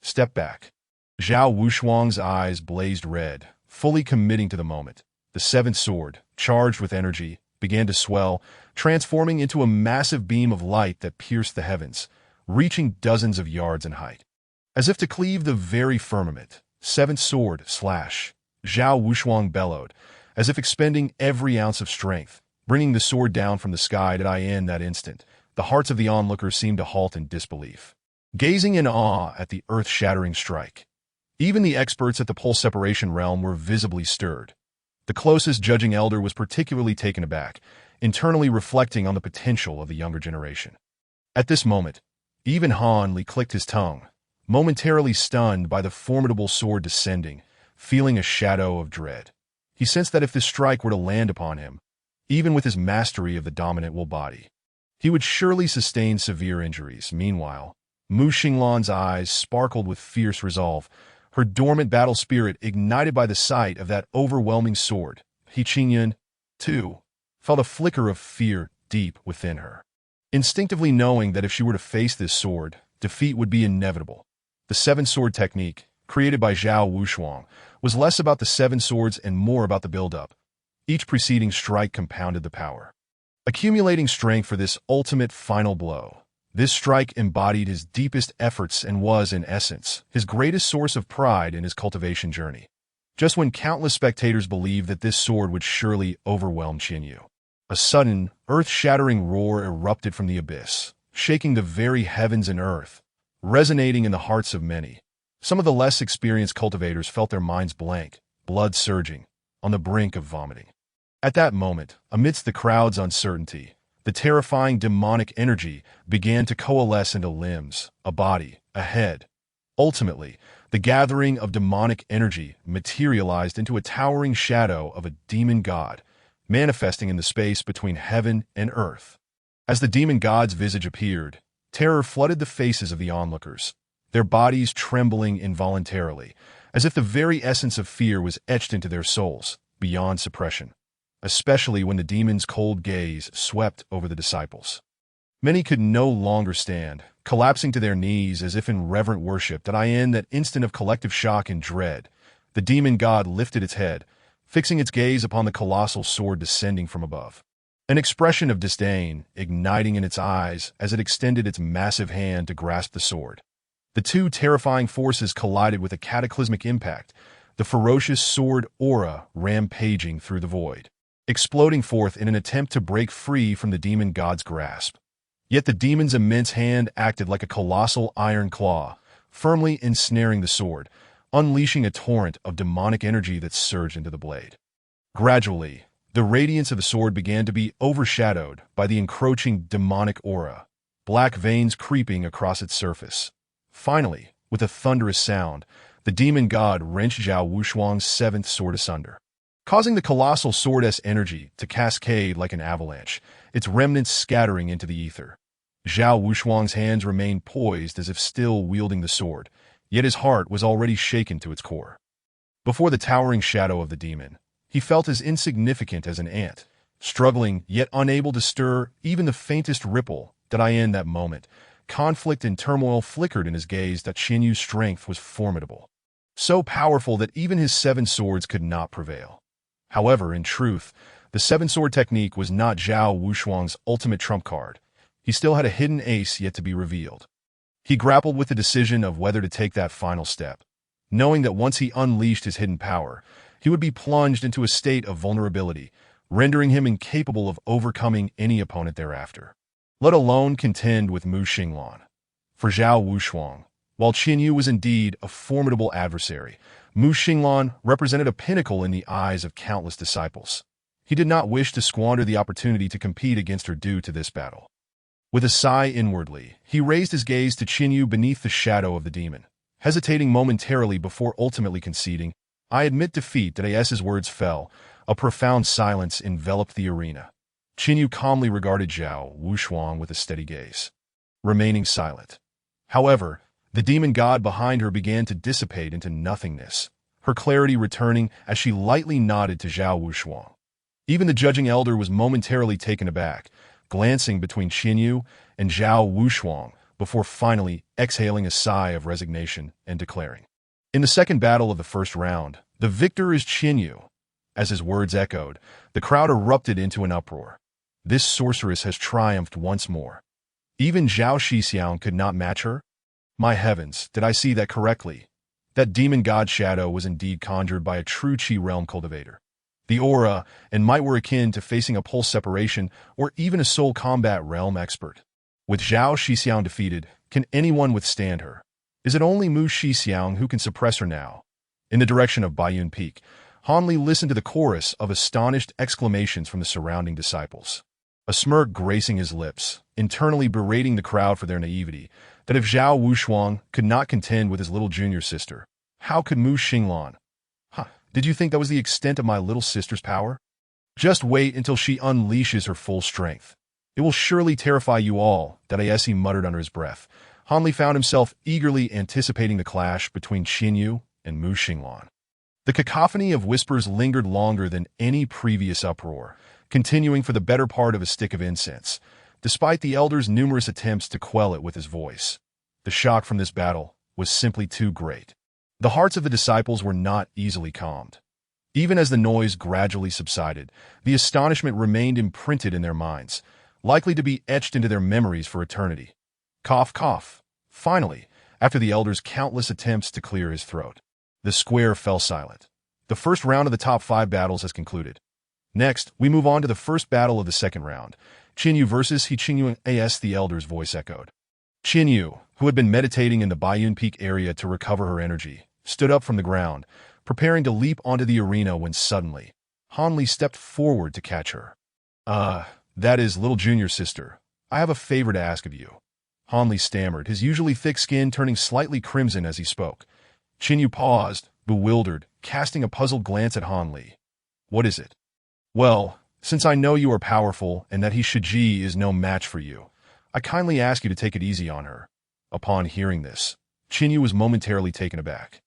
Step back. Zhao Wushuang's eyes blazed red, fully committing to the moment. The seventh sword, charged with energy, began to swell, transforming into a massive beam of light that pierced the heavens, reaching dozens of yards in height. As if to cleave the very firmament, seventh sword, slash, Zhao Wushuang bellowed, as if expending every ounce of strength, bringing the sword down from the sky in that instant. The hearts of the onlookers seemed to halt in disbelief, gazing in awe at the earth-shattering strike. Even the experts at the pole separation realm were visibly stirred. The closest judging elder was particularly taken aback, internally reflecting on the potential of the younger generation. At this moment, even Han Li clicked his tongue, momentarily stunned by the formidable sword descending, feeling a shadow of dread. He sensed that if this strike were to land upon him, even with his mastery of the dominant will body, he would surely sustain severe injuries. Meanwhile, Mu Xinglan's eyes sparkled with fierce resolve, her dormant battle spirit ignited by the sight of that overwhelming sword. He Qingyun, too, felt a flicker of fear deep within her, instinctively knowing that if she were to face this sword, defeat would be inevitable. The The seven-sword technique, created by Zhao Wushuang, was less about the seven swords and more about the build-up. Each preceding strike compounded the power, accumulating strength for this ultimate final blow. This strike embodied his deepest efforts and was, in essence, his greatest source of pride in his cultivation journey. Just when countless spectators believed that this sword would surely overwhelm Qianyu, a sudden, earth-shattering roar erupted from the abyss, shaking the very heavens and earth, resonating in the hearts of many. Some of the less experienced cultivators felt their minds blank, blood surging, on the brink of vomiting. At that moment, amidst the crowd's uncertainty, the terrifying demonic energy began to coalesce into limbs, a body, a head. Ultimately, the gathering of demonic energy materialized into a towering shadow of a demon god, manifesting in the space between heaven and earth. As the demon god's visage appeared, terror flooded the faces of the onlookers, their bodies trembling involuntarily, as if the very essence of fear was etched into their souls, beyond suppression, especially when the demon's cold gaze swept over the disciples. Many could no longer stand, collapsing to their knees as if in reverent worship. In that instant of collective shock and dread, the demon god lifted its head, fixing its gaze upon the colossal sword descending from above. An expression of disdain igniting in its eyes as it extended its massive hand to grasp the sword. The two terrifying forces collided with a cataclysmic impact, the ferocious sword aura rampaging through the void, exploding forth in an attempt to break free from the demon god's grasp. Yet the demon's immense hand acted like a colossal iron claw, firmly ensnaring the sword, unleashing a torrent of demonic energy that surged into the blade. Gradually, the radiance of the sword began to be overshadowed by the encroaching demonic aura, black veins creeping across its surface. Finally, with a thunderous sound, the demon god wrenched Zhao Wushuang's seventh sword asunder, causing the colossal sword's energy to cascade like an avalanche, its remnants scattering into the ether. Zhao Wushuang's hands remained poised as if still wielding the sword, yet his heart was already shaken to its core. Before the towering shadow of the demon, he felt as insignificant as an ant, struggling yet unable to stir even the faintest ripple. In that moment, conflict and turmoil flickered in his gaze. Qianyu's strength was formidable, so powerful that even his seven swords could not prevail. However, in truth, the seven-sword technique was not Zhao Wushuang's ultimate trump card. He still had a hidden ace yet to be revealed. He grappled with the decision of whether to take that final step, knowing that once he unleashed his hidden power, he would be plunged into a state of vulnerability, rendering him incapable of overcoming any opponent thereafter, let alone contend with Mu Xinglan. For Zhao Wushuang, while Qianyu was indeed a formidable adversary, Mu Xinglan represented a pinnacle in the eyes of countless disciples. He did not wish to squander the opportunity to compete against her due to this battle. With a sigh inwardly, he raised his gaze to Qianyu beneath the shadow of the demon, hesitating momentarily before ultimately conceding. "I admit defeat." As his words fell, a profound silence enveloped the arena. Qianyu calmly regarded Zhao Wushuang with a steady gaze, remaining silent. However, the demon god behind her began to dissipate into nothingness, her clarity returning as she lightly nodded to Zhao Wushuang. Even the judging elder was momentarily taken aback, glancing between Qianyu and Zhao Wushuang before finally exhaling a sigh of resignation and declaring, "In the second battle of the first round, the victor is Qianyu." As his words echoed, the crowd erupted into an uproar. This sorceress has triumphed once more. Even Zhao Shixiang could not match her? My heavens, did I see that correctly? That demon god shadow was indeed conjured by a true Qi realm cultivator. The aura and might were akin to facing a pulse separation or even a soul combat realm expert. With Zhao Shixiang defeated, can anyone withstand her? Is it only Mu Shixiang who can suppress her now? In the direction of Baiyun Peak, Hanli listened to the chorus of astonished exclamations from the surrounding disciples, a smirk gracing his lips, internally berating the crowd for their naivety, that if Zhao Wushuang could not contend with his little junior sister, how could Mu Xinglan? Did you think that was the extent of my little sister's power? Just wait until she unleashes her full strength. It will surely terrify you all, he muttered under his breath. Hanli found himself eagerly anticipating the clash between Qianyu and Mu Xinglan. The cacophony of whispers lingered longer than any previous uproar, continuing for the better part of a stick of incense, despite the elder's numerous attempts to quell it with his voice. The shock from this battle, was simply too great. The hearts of the disciples were not easily calmed. Even as the noise gradually subsided, the astonishment remained imprinted in their minds, likely to be etched into their memories for eternity. Cough, cough. Finally, after the elder's countless attempts to clear his throat, the square fell silent. The first round of the top 5 battles has concluded. Next, we move on to the first battle of the second round. Qinyu versus He Qingyun as the elder's voice echoed. Qinyu, who had been meditating in the Baiyun Peak area to recover her energy, stood up from the ground, preparing to leap onto the arena when suddenly, Han Li stepped forward to catch her. That is, little junior sister, I have a favor to ask of you. Han Li stammered, his usually thick skin turning slightly crimson as he spoke. Qinyu paused, bewildered, casting a puzzled glance at Han Li. What is it? Well, since I know you are powerful and that He Shiji is no match for you, I kindly ask you to take it easy on her. Upon hearing this, Qinyu was momentarily taken aback.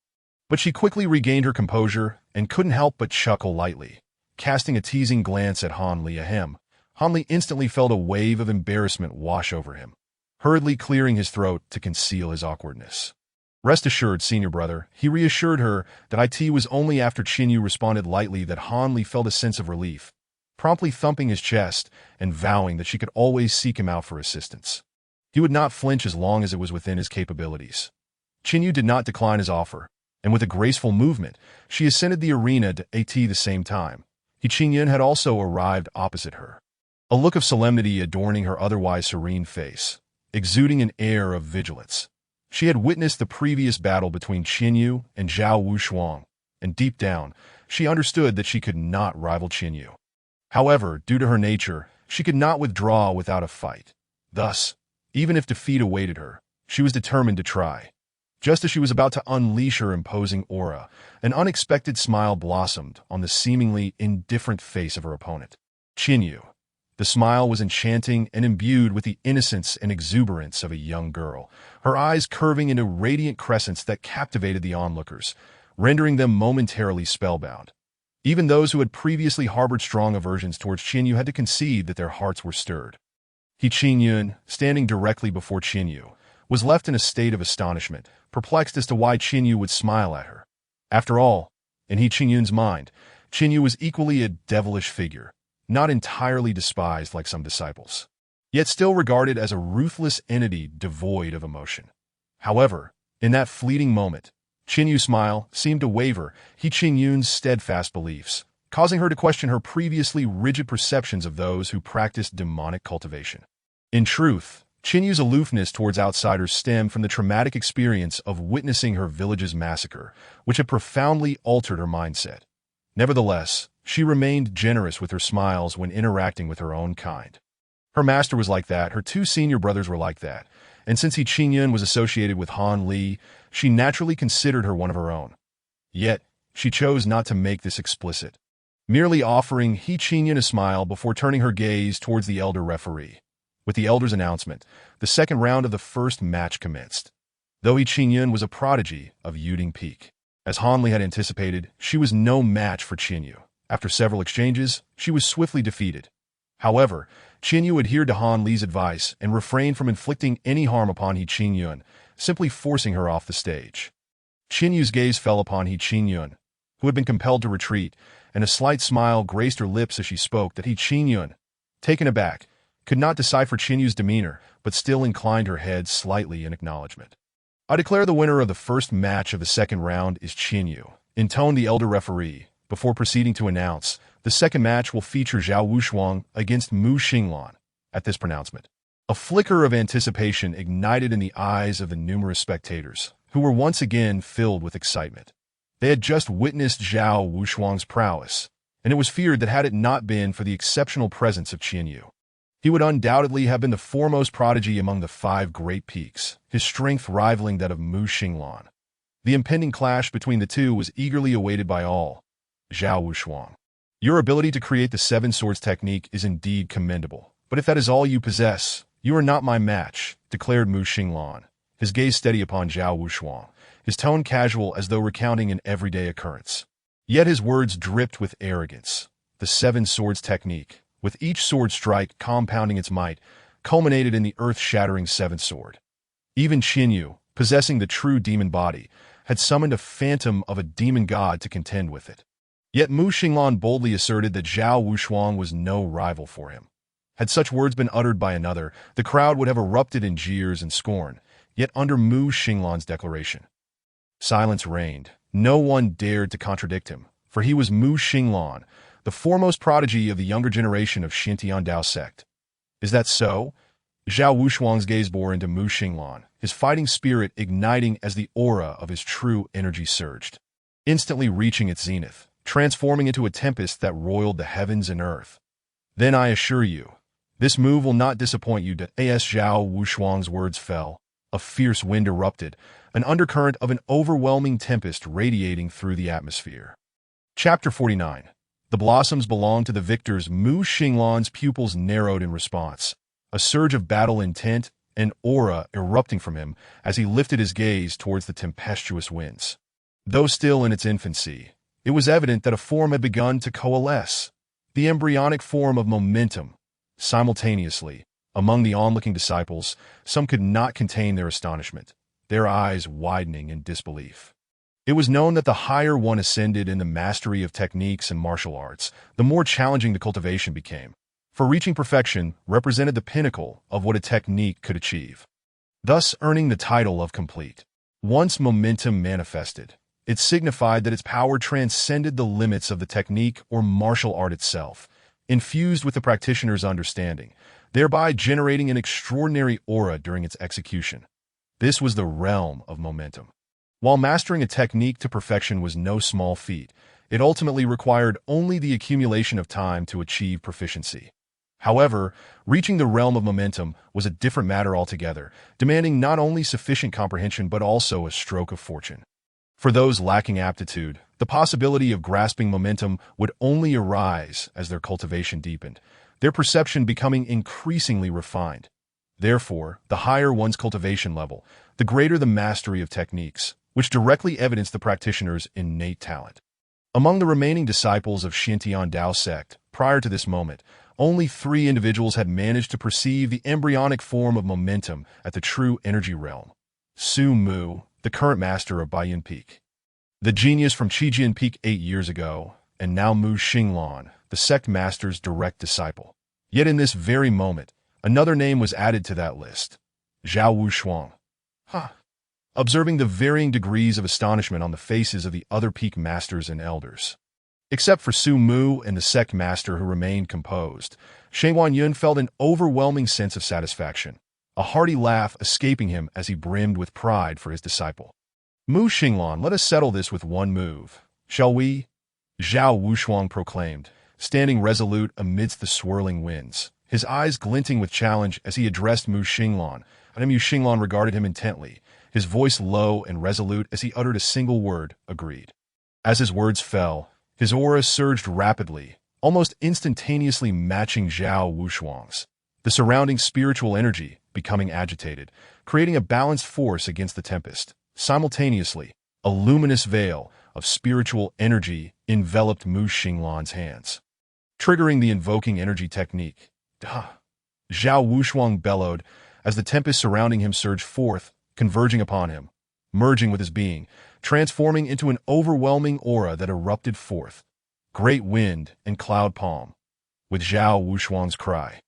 But she quickly regained her composure and couldn't help but chuckle lightly. Casting a teasing glance at Han Li ahem, Han Li instantly felt a wave of embarrassment wash over him, hurriedly clearing his throat to conceal his awkwardness. Rest assured, senior brother, he reassured her that it was only after Qinyu responded lightly that Han Li felt a sense of relief, promptly thumping his chest and vowing that she could always seek him out for assistance. He would not flinch as long as it was within his capabilities. Qinyu did not decline his offer, and with a graceful movement, she ascended the arena at the same time. He Qingyun had also arrived opposite her, a look of solemnity adorning her otherwise serene face, exuding an air of vigilance. She had witnessed the previous battle between Qinyu and Zhao Wushuang, and deep down, she understood that she could not rival Qinyu. However, due to her nature, she could not withdraw without a fight. Thus, even if defeat awaited her, she was determined to try. Just as she was about to unleash her imposing aura, an unexpected smile blossomed on the seemingly indifferent face of her opponent. Qinyu. The smile was enchanting and imbued with the innocence and exuberance of a young girl, her eyes curving into radiant crescents that captivated the onlookers, rendering them momentarily spellbound. Even those who had previously harbored strong aversions towards Qinyu had to concede that their hearts were stirred. He Qingyun, standing directly before Qinyu, was left in a state of astonishment, perplexed as to why Qinyu would smile at her. After all, in He Qingyun's mind, Qinyu was equally a devilish figure, not entirely despised like some disciples, yet still regarded as a ruthless entity devoid of emotion. However, in that fleeting moment, Qinyu's smile seemed to waver He Qingyun's steadfast beliefs, causing her to question her previously rigid perceptions of those who practiced demonic cultivation. In truth, Qinyu's aloofness towards outsiders stemmed from the traumatic experience of witnessing her village's massacre, which had profoundly altered her mindset. Nevertheless, she remained generous with her smiles when interacting with her own kind. Her master was like that, her 2 senior brothers were like that, and since He Qingyun was associated with Han Li, she naturally considered her one of her own. Yet, she chose not to make this explicit, merely offering He Qingyun a smile before turning her gaze towards the elder referee. With the elder's announcement, the second round of the first match commenced. Though He Qingyun was a prodigy of Baiyun Peak, as Han Li had anticipated, she was no match for Qinyu. After several exchanges, she was swiftly defeated. However, Qinyu adhered to Han Li's advice and refrained from inflicting any harm upon He Qingyun, simply forcing her off the stage. Qinyu's gaze fell upon He Qingyun, who had been compelled to retreat, and a slight smile graced her lips as she spoke that He Qingyun, taken aback, could not decipher Qinyu's demeanor, but still inclined her head slightly in acknowledgement. I declare the winner of the first match of the second round is Qinyu, intoned the elder referee, before proceeding to announce, the second match will feature Zhao Wushuang against Mu Xinglan. At this pronouncement, a flicker of anticipation ignited in the eyes of the numerous spectators, who were once again filled with excitement. They had just witnessed Zhao Wushuang's prowess, and it was feared that had it not been for the exceptional presence of Qinyu, he would undoubtedly have been the foremost prodigy among the 5 great peaks, his strength rivaling that of Mu Xinglan. The impending clash between the two was eagerly awaited by all. Zhao Wushuang, your ability to create the 7 swords technique is indeed commendable, but if that is all you possess, you are not my match, declared Mu Xinglan, his gaze steady upon Zhao Wushuang, his tone casual as though recounting an everyday occurrence. Yet his words dripped with arrogance. The 7 swords technique, with each sword strike compounding its might, culminated in the earth-shattering 7th sword. Even Qinyu, possessing the true demon body, had summoned a phantom of a demon god to contend with it. Yet Mu Xinglan boldly asserted that Zhao Wushuang was no rival for him. Had such words been uttered by another, the crowd would have erupted in jeers and scorn, yet under Mu Xinglan's declaration, silence reigned. No one dared to contradict him, for he was Mu Xinglan, the foremost prodigy of the younger generation of Xintian Dao sect. Is that so? Zhao Wushuang's gaze bore into Mu Xinglan, his fighting spirit igniting as the aura of his true energy surged, instantly reaching its zenith, transforming into a tempest that roiled the heavens and earth. Then I assure you, this move will not disappoint you. As Zhao Wushuang's words fell, a fierce wind erupted, an undercurrent of an overwhelming tempest radiating through the atmosphere. Chapter 49. The blossoms belong to the victors. Mu Xinglan's pupils narrowed in response, a surge of battle intent and aura erupting from him as he lifted his gaze towards the tempestuous winds. Though still in its infancy, it was evident that a form had begun to coalesce, the embryonic form of momentum. Simultaneously, among the onlooking disciples, some could not contain their astonishment, their eyes widening in disbelief. It was known that the higher one ascended in the mastery of techniques and martial arts, the more challenging the cultivation became, for reaching perfection represented the pinnacle of what a technique could achieve, thus earning the title of complete. Once momentum manifested, it signified that its power transcended the limits of the technique or martial art itself, infused with the practitioner's understanding, thereby generating an extraordinary aura during its execution. This was the realm of momentum. While mastering a technique to perfection was no small feat, it ultimately required only the accumulation of time to achieve proficiency. However, reaching the realm of momentum was a different matter altogether, demanding not only sufficient comprehension but also a stroke of fortune. For those lacking aptitude, the possibility of grasping momentum would only arise as their cultivation deepened, their perception becoming increasingly refined. Therefore, the higher one's cultivation level, the greater the mastery of techniques, which directly evidenced the practitioner's innate talent. Among the remaining disciples of Xintian Dao sect, prior to this moment, only 3 individuals had managed to perceive the embryonic form of momentum at the true energy realm. Su Mu, the current master of Baiyun Peak, the genius from Qijian Peak 8 years ago, and now Mu Xinglan, the sect master's direct disciple. Yet in this very moment, another name was added to that list, Zhao Wushuang. Observing the varying degrees of astonishment on the faces of the other peak masters and elders. Except for Su Mu and the sect master who remained composed, Shen Yun felt an overwhelming sense of satisfaction, a hearty laugh escaping him as he brimmed with pride for his disciple. Mu Xinglan, let us settle this with one move, shall we? Zhao Wushuang proclaimed, standing resolute amidst the swirling winds, his eyes glinting with challenge as he addressed Mu Xinglan, and Mu Xinglan regarded him intently, his voice low and resolute as he uttered a single word, agreed. As his words fell, his aura surged rapidly, almost instantaneously matching Zhao Wushuang's, the surrounding spiritual energy becoming agitated, creating a balanced force against the tempest. Simultaneously, a luminous veil of spiritual energy enveloped Mu Xinglan's hands, triggering the invoking energy technique. Zhao Wushuang bellowed as the tempest surrounding him surged forth, converging upon him, merging with his being, transforming into an overwhelming aura that erupted forth. Great wind and cloud palm. With Zhao Wushuang's cry,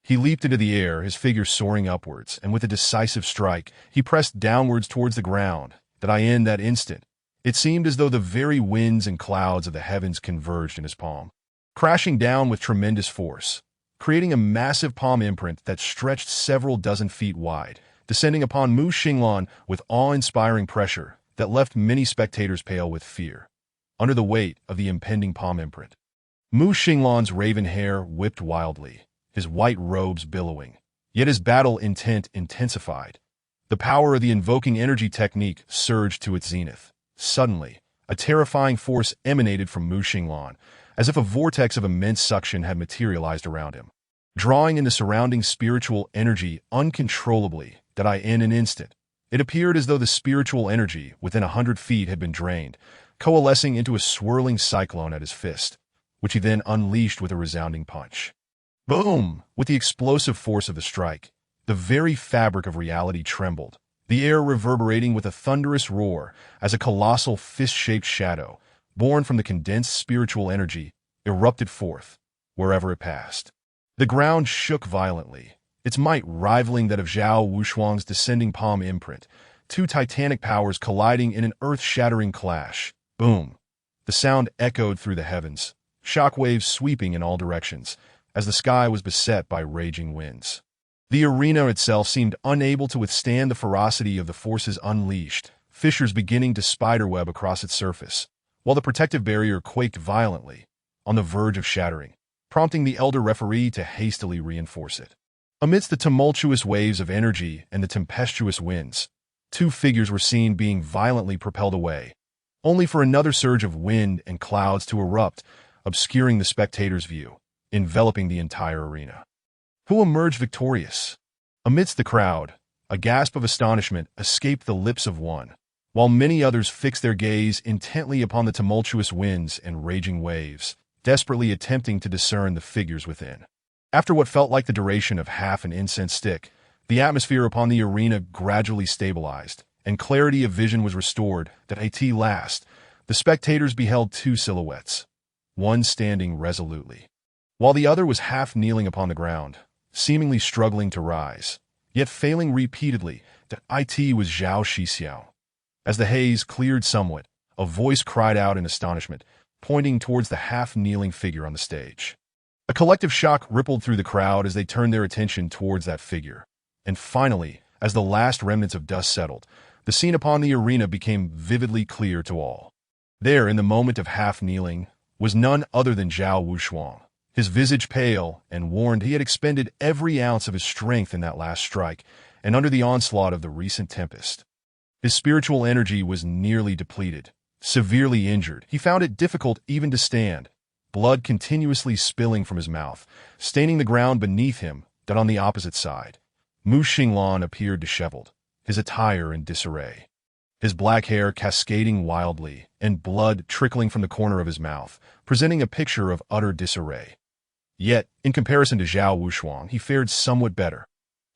he leaped into the air, his figure soaring upwards, and with a decisive strike, he pressed downwards towards the ground. In that instant, it seemed as though the very winds and clouds of the heavens converged in his palm, crashing down with tremendous force, creating a massive palm imprint that stretched several dozen feet wide, descending upon Mu Xinglan with awe-inspiring pressure that left many spectators pale with fear. Under the weight of the impending palm imprint, Mu Xinglan's raven hair whipped wildly, his white robes billowing, yet his battle intent intensified. The power of the invoking energy technique surged to its zenith. Suddenly, a terrifying force emanated from Mu Xinglan, as if a vortex of immense suction had materialized around him, drawing in the surrounding spiritual energy uncontrollably. In an instant, it appeared as though the spiritual energy within 100 feet had been drained, coalescing into a swirling cyclone at his fist, which he then unleashed with a resounding punch. Boom! With the explosive force of the strike, the very fabric of reality trembled, the air reverberating with a thunderous roar as a colossal fist-shaped shadow, born from the condensed spiritual energy, erupted forth, wherever it passed. The ground shook violently, its might rivaling that of Zhao Wushuang's descending palm imprint, two titanic powers colliding in an earth-shattering clash. Boom! The sound echoed through the heavens, shockwaves sweeping in all directions, as the sky was beset by raging winds. The arena itself seemed unable to withstand the ferocity of the forces unleashed, fissures beginning to spiderweb across its surface, while the protective barrier quaked violently, on the verge of shattering, prompting the elder referee to hastily reinforce it. Amidst the tumultuous waves of energy and the tempestuous winds, two figures were seen being violently propelled away, only for another surge of wind and clouds to erupt, obscuring the spectator's view, enveloping the entire arena. Who emerged victorious? Amidst the crowd, a gasp of astonishment escaped the lips of one, while many others fixed their gaze intently upon the tumultuous winds and raging waves, desperately attempting to discern the figures within. After what felt like the duration of half an incense stick, the atmosphere upon the arena gradually stabilized, and clarity of vision was restored. At last, the spectators beheld two silhouettes, one standing resolutely, while the other was half kneeling upon the ground, seemingly struggling to rise, yet failing repeatedly. It was Zhao Shixiao. As the haze cleared somewhat, a voice cried out in astonishment, pointing towards the half-kneeling figure on the stage. A collective shock rippled through the crowd as they turned their attention towards that figure. And finally, as the last remnants of dust settled, the scene upon the arena became vividly clear to all. There, in the moment of half-kneeling, was none other than Zhao Wushuang. His visage pale and worn, he had expended every ounce of his strength in that last strike, and under the onslaught of the recent tempest. His spiritual energy was nearly depleted. Severely injured, he found it difficult even to stand, blood continuously spilling from his mouth, staining the ground beneath him. That on the opposite side, Mu Xinglan appeared disheveled, his attire in disarray, his black hair cascading wildly, and blood trickling from the corner of his mouth, presenting a picture of utter disarray. Yet, in comparison to Zhao Wushuang, he fared somewhat better.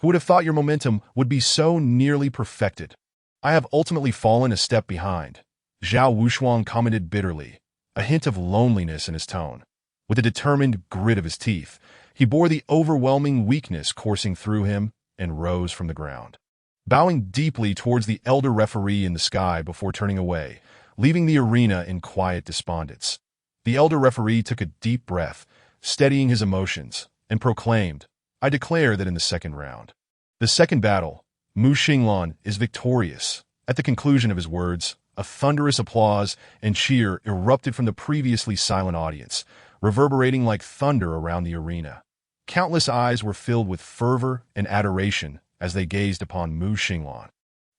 Who would have thought your momentum would be so nearly perfected? I have ultimately fallen a step behind, Zhao Wushuang commented bitterly, a hint of loneliness in his tone. With a determined grit of his teeth, he bore the overwhelming weakness coursing through him and rose from the ground, bowing deeply towards the elder referee in the sky before turning away, leaving the arena in quiet despondence. The elder referee took a deep breath, steadying his emotions, and proclaimed, "I declare that in the second round, the second battle, Mu Xinglan is victorious." At the conclusion of his words, a thunderous applause and cheer erupted from the previously silent audience, reverberating like thunder around the arena. Countless eyes were filled with fervor and adoration as they gazed upon Mu Xinglan,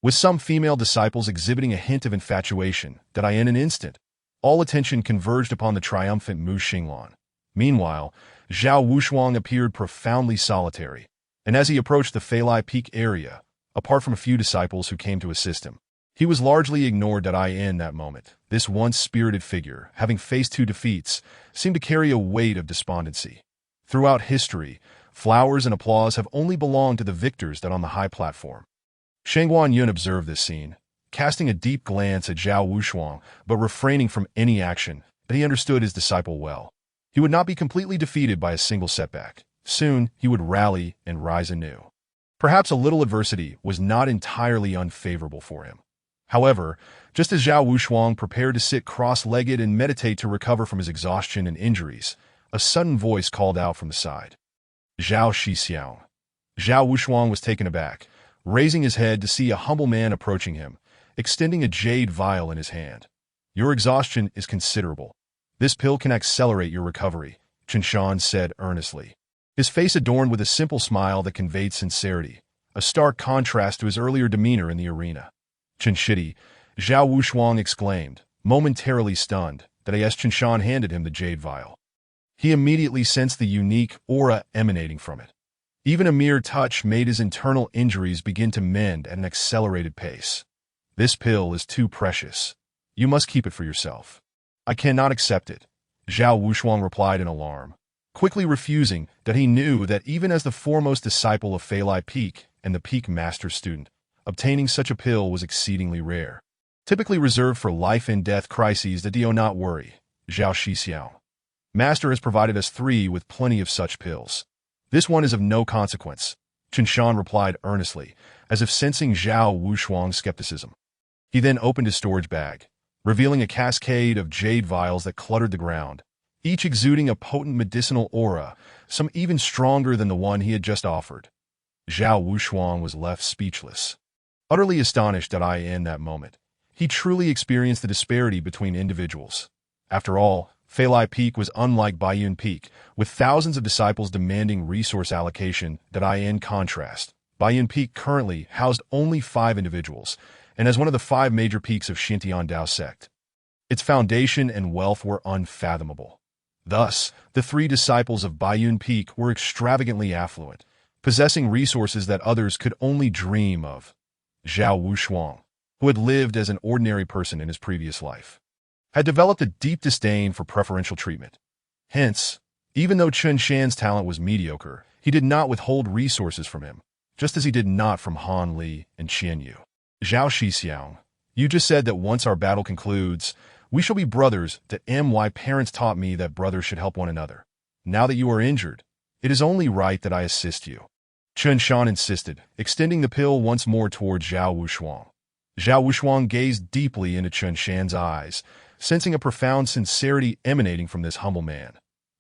with some female disciples exhibiting a hint of infatuation. In an instant, all attention converged upon the triumphant Mu Xinglan. Meanwhile, Zhao Wushuang appeared profoundly solitary, and as he approached the Enlightening Peak area, apart from a few disciples who came to assist him, he was largely ignored. In that moment, this once spirited figure, having faced two defeats, seemed to carry a weight of despondency. Throughout history, flowers and applause have only belonged to the victors. On the high platform, Shang Guanyun observed this scene, casting a deep glance at Zhao Wushuang, but refraining from any action. He understood his disciple well. He would not be completely defeated by a single setback. Soon, he would rally and rise anew. Perhaps a little adversity was not entirely unfavorable for him. However, just as Zhao Wushuang prepared to sit cross-legged and meditate to recover from his exhaustion and injuries, a sudden voice called out from the side, "Zhao Shixiao." Zhao Wushuang was taken aback, raising his head to see a humble man approaching him, extending a jade vial in his hand. "Your exhaustion is considerable. This pill can accelerate your recovery," Qinshan said earnestly, his face adorned with a simple smile that conveyed sincerity, a stark contrast to his earlier demeanor in the arena. "Qinshan," Zhao Wushuang exclaimed, momentarily stunned. As Qinshan handed him the jade vial, he immediately sensed the unique aura emanating from it. Even a mere touch made his internal injuries begin to mend at an accelerated pace. "This pill is too precious. You must keep it for yourself." "I cannot accept it," Zhao Wushuang replied in alarm, quickly refusing. He knew that even as the foremost disciple of Enlightening Peak and the Peak Master student, obtaining such a pill was exceedingly rare. Typically reserved for life-and-death crises that do not worry, Zhao Shixiao. Master has provided us 3 with plenty of such pills. This one is of no consequence, Qinshan replied earnestly, as if sensing Zhao Wushuang's skepticism. He then opened his storage bag, revealing a cascade of jade vials that cluttered the ground, each exuding a potent medicinal aura, some even stronger than the one he had just offered. Zhao Wushuang was left speechless. Utterly astonished in that moment, he truly experienced the disparity between individuals. After all, Enlightening Peak was unlike Baiyun Peak, with thousands of disciples demanding resource allocation. In contrast, Baiyun Peak currently housed only 5 individuals, and as one of the 5 major peaks of Xintian Dao sect, its foundation and wealth were unfathomable. Thus, the 3 disciples of Baiyun Peak were extravagantly affluent, possessing resources that others could only dream of. Zhao Wushuang, who had lived as an ordinary person in his previous life, had developed a deep disdain for preferential treatment. Hence, even though Qinshan's talent was mediocre, he did not withhold resources from him, just as he did not from Han Li and Qian Yu. Zhao Shixiang, you just said that once our battle concludes, we shall be brothers. My parents taught me that brothers should help one another. Now that you are injured, it is only right that I assist you. Qinshan insisted, extending the pill once more towards Zhao Wushuang. Zhao Wushuang gazed deeply into Qinshan's eyes, sensing a profound sincerity emanating from this humble man.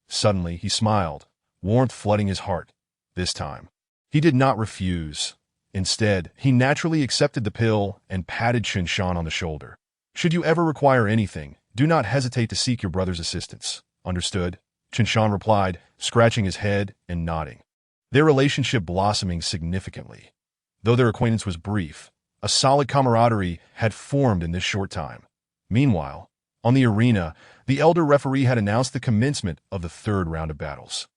Suddenly, he smiled, warmth flooding his heart. This time, he did not refuse. Instead, he naturally accepted the pill and patted Qinshan on the shoulder. Should you ever require anything, do not hesitate to seek your brother's assistance. Understood? Qinshan replied, scratching his head and nodding. Their relationship blossoming significantly. Though their acquaintance was brief, a solid camaraderie had formed in this short time. Meanwhile, on the arena, the elder referee had announced the commencement of the 3rd round of battles,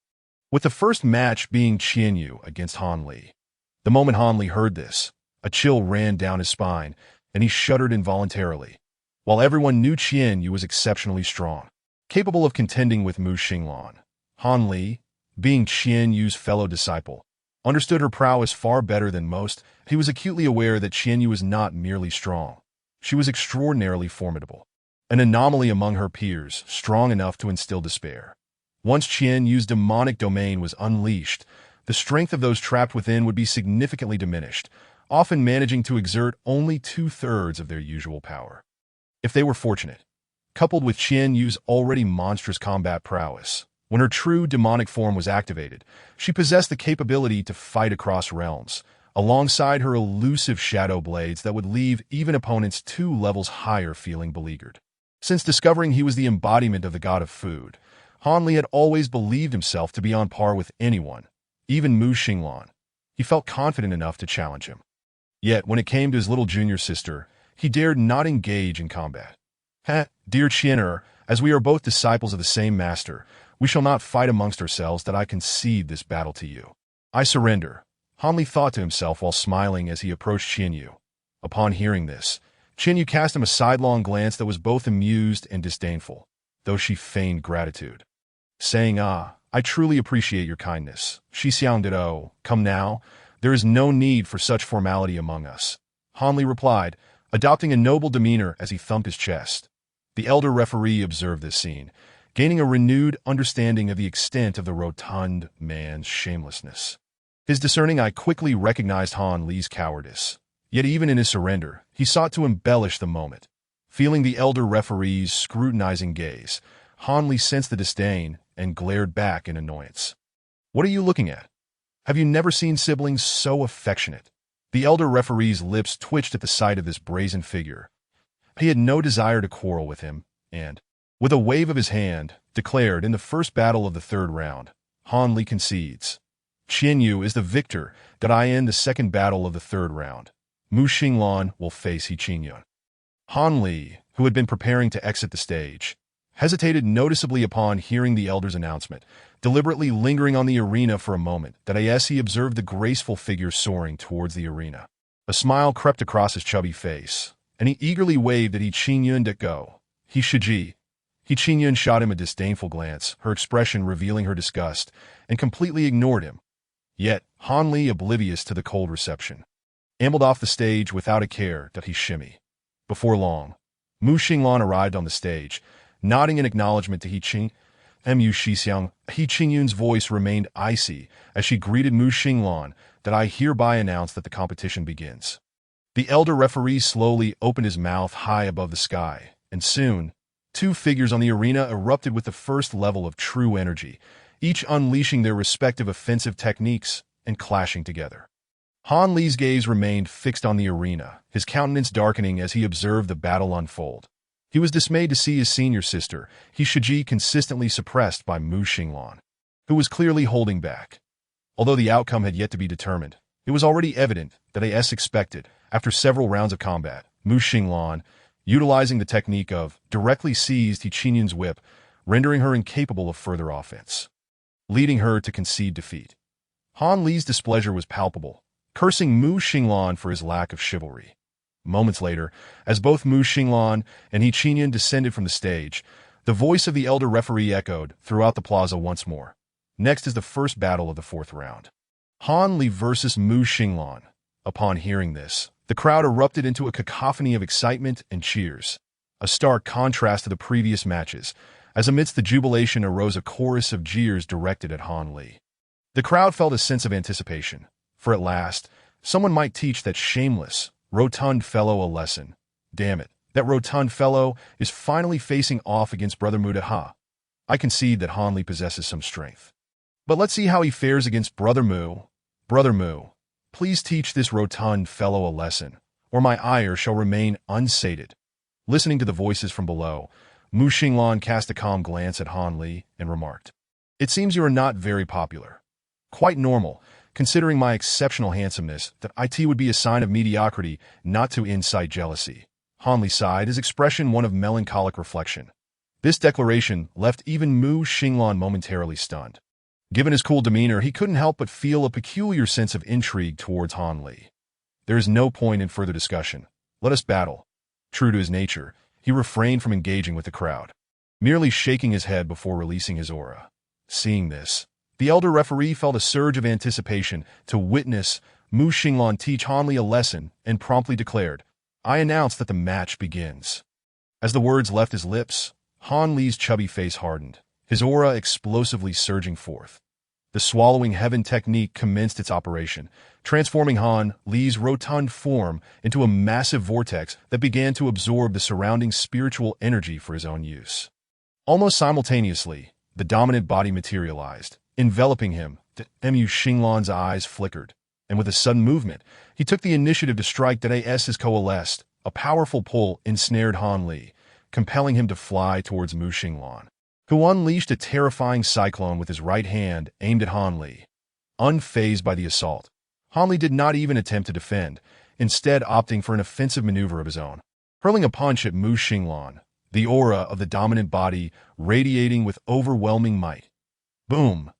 with the first match being Qian Yu against Han Li. The moment Han Li heard this, a chill ran down his spine, and he shuddered involuntarily. While everyone knew Qian Yu was exceptionally strong, capable of contending with Mu Xinglan, Han Li, being Qian Yu's fellow disciple, understood her prowess far better than most. He was acutely aware that Qian Yu was not merely strong. She was extraordinarily formidable, an anomaly among her peers, strong enough to instill despair. Once Qian Yu's demonic domain was unleashed, the strength of those trapped within would be significantly diminished, often managing to exert only 2/3 of their usual power. If they were fortunate, coupled with Qian Yu's already monstrous combat prowess, when her true demonic form was activated, she possessed the capability to fight across realms, alongside her elusive shadow blades that would leave even opponents 2 levels higher feeling beleaguered. Since discovering he was the embodiment of the god of food, Han Li had always believed himself to be on par with anyone, even Mu Xinglan. He felt confident enough to challenge him. Yet, when it came to his little junior sister, he dared not engage in combat. Dear Qianer, as we are both disciples of the same master, we shall not fight amongst ourselves that I concede this battle to you. I surrender, Han Li thought to himself while smiling as he approached Qian Yu. Upon hearing this, Qian Yu cast him a sidelong glance that was both amused and disdainful, though she feigned gratitude, saying, I truly appreciate your kindness. Shixiang did. Come now, there is no need for such formality among us. Han Li replied, adopting a noble demeanor as he thumped his chest. The elder referee observed this scene, gaining a renewed understanding of the extent of the rotund man's shamelessness. His discerning eye quickly recognized Han Li's cowardice. Yet even in his surrender, he sought to embellish the moment. Feeling the elder referee's scrutinizing gaze, Han Li sensed the disdain and glared back in annoyance. What are you looking at? Have you never seen siblings so affectionate? The elder referee's lips twitched at the sight of this brazen figure. He had no desire to quarrel with him, and, with a wave of his hand, declared in the first battle of the 3rd round, Han Li concedes. Qian Yu is the victor. In the 2nd battle of the 3rd round, Mu Xinglan will face He Qingyun. Han Li, who had been preparing to exit the stage, hesitated noticeably upon hearing the elder's announcement, deliberately lingering on the arena for a moment. As he observed the graceful figure soaring towards the arena, a smile crept across his chubby face, and he eagerly waved at He Qingyun to go. He Qingyun shot him a disdainful glance, her expression revealing her disgust, and completely ignored him. Yet, Han Li oblivious to the cold reception. ambled off the stage without a care that he shimmy. Before long, Mu Xinglan arrived on the stage, nodding in acknowledgement to He Qing. Mu Shixiang, He Qingyun's voice remained icy as she greeted Mu Xinglan that I hereby announce that the competition begins. The elder referee slowly opened his mouth high above the sky, and soon, two figures on the arena erupted with the first level of true energy, each unleashing their respective offensive techniques and clashing together. Han Li's gaze remained fixed on the arena, his countenance darkening as he observed the battle unfold. He was dismayed to see his senior sister, He Shiji, consistently suppressed by Mu Xinglan, who was clearly holding back. Although the outcome had yet to be determined, it was already evident that as expected, after several rounds of combat, Mu Xinglan, utilizing the technique of directly seized He Qingyun's whip, rendering her incapable of further offense, leading her to concede defeat. Han Li's displeasure was palpable, cursing Mu Xinglan for his lack of chivalry. Moments later, as both Mu Xinglan and He Qingyun descended from the stage, the voice of the elder referee echoed throughout the plaza once more. Next is the first battle of the fourth round. Han Li versus Mu Xinglan. Upon hearing this, the crowd erupted into a cacophony of excitement and cheers, a stark contrast to the previous matches, as amidst the jubilation arose a chorus of jeers directed at Han Li. The crowd felt a sense of anticipation, for at last, someone might teach that shameless, rotund fellow a lesson. Damn it, that rotund fellow is finally facing off against Brother Mu Ha. I concede that Han Li possesses some strength. But let's see how he fares against Brother Mu. Brother Mu, please teach this rotund fellow a lesson, or my ire shall remain unsated. Listening to the voices from below, Mu Xinglan cast a calm glance at Han Li and remarked, "It seems you are not very popular. Quite normal, considering my exceptional handsomeness, that it would be a sign of mediocrity not to incite jealousy." Han Li sighed, his expression one of melancholic reflection. This declaration left even Mu Xinglan momentarily stunned. Given his cool demeanor, he couldn't help but feel a peculiar sense of intrigue towards Han Li. There is no point in further discussion. Let us battle. True to his nature, he refrained from engaging with the crowd, merely shaking his head before releasing his aura. Seeing this, the elder referee felt a surge of anticipation to witness Mu Xinglan teach Han Li a lesson and promptly declared, "I announce that the match begins." As the words left his lips, Han Li's chubby face hardened, his aura explosively surging forth. The swallowing heaven technique commenced its operation, transforming Han Li's rotund form into a massive vortex that began to absorb the surrounding spiritual energy for his own use. Almost simultaneously, the dominant body materialized, enveloping him. Mu Xinglan's eyes flickered, and with a sudden movement, he took the initiative to strike that as coalesced. A powerful pull ensnared Han Li, compelling him to fly towards Mu Xinglan, who unleashed a terrifying cyclone with his right hand aimed at Han Li. Unfazed by the assault, Han Li did not even attempt to defend, instead opting for an offensive maneuver of his own, hurling a punch at Mu Xinglan, the aura of the dominant body radiating with overwhelming might. Boom!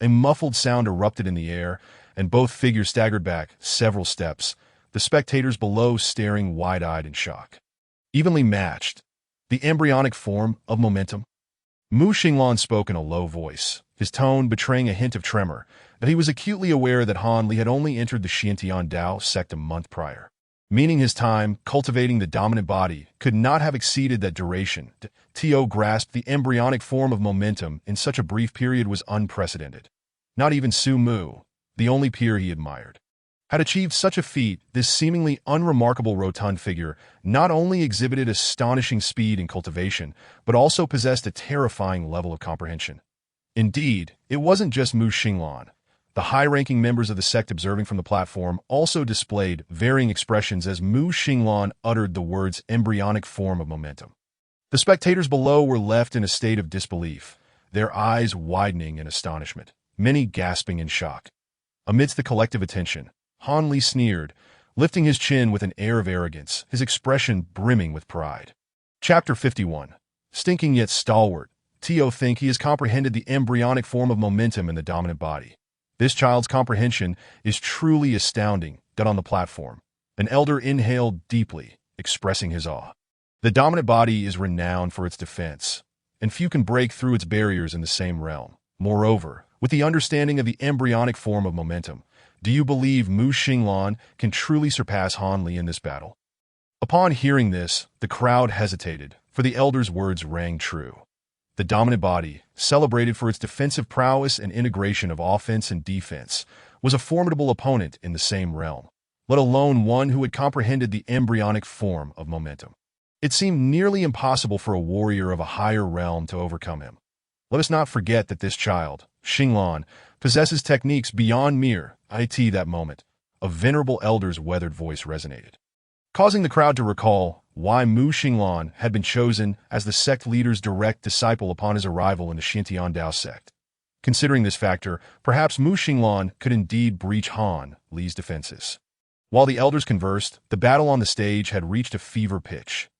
A muffled sound erupted in the air, and both figures staggered back several steps, the spectators below staring wide-eyed in shock. Evenly matched, the embryonic form of momentum. Mu Xinglan spoke in a low voice, his tone betraying a hint of tremor, that he was acutely aware that Han Li had only entered the Xiantian Dao sect a month prior, meaning his time cultivating the dominant body could not have exceeded that duration. Tio grasped the embryonic form of momentum in such a brief period was unprecedented. Not even Su Mu, the only peer he admired, had achieved such a feat. This seemingly unremarkable rotund figure not only exhibited astonishing speed and cultivation, but also possessed a terrifying level of comprehension. Indeed, it wasn't just Mu Xinglan. The high-ranking members of the sect observing from the platform also displayed varying expressions as Mu Xinglan uttered the words embryonic form of momentum. The spectators below were left in a state of disbelief, their eyes widening in astonishment, many gasping in shock. Amidst the collective attention, Han Li sneered, lifting his chin with an air of arrogance, his expression brimming with pride. Chapter 51. Stinking yet stalwart, Tio think he has comprehended the embryonic form of momentum in the dominant body. This child's comprehension is truly astounding. That on the platform, an elder inhaled deeply, expressing his awe. The dominant body is renowned for its defense, and few can break through its barriers in the same realm. Moreover, with the understanding of the embryonic form of momentum, Do you believe Mu Xinglan can truly surpass Han Li in this battle? Upon hearing this, the crowd hesitated, for the elder's words rang true. The dominant body, celebrated for its defensive prowess and integration of offense and defense, was a formidable opponent in the same realm, let alone one who had comprehended the embryonic form of momentum. It seemed nearly impossible for a warrior of a higher realm to overcome him. Let us not forget that this child, Xinglan, possesses techniques beyond mere IT. That moment, a venerable elder's weathered voice resonated, causing the crowd to recall why Mu Xinglan had been chosen as the sect leader's direct disciple upon his arrival in the Xintian Dao sect. Considering this factor, perhaps Mu Xinglan could indeed breach Han Li's defenses. While the elders conversed, the battle on the stage had reached a fever pitch.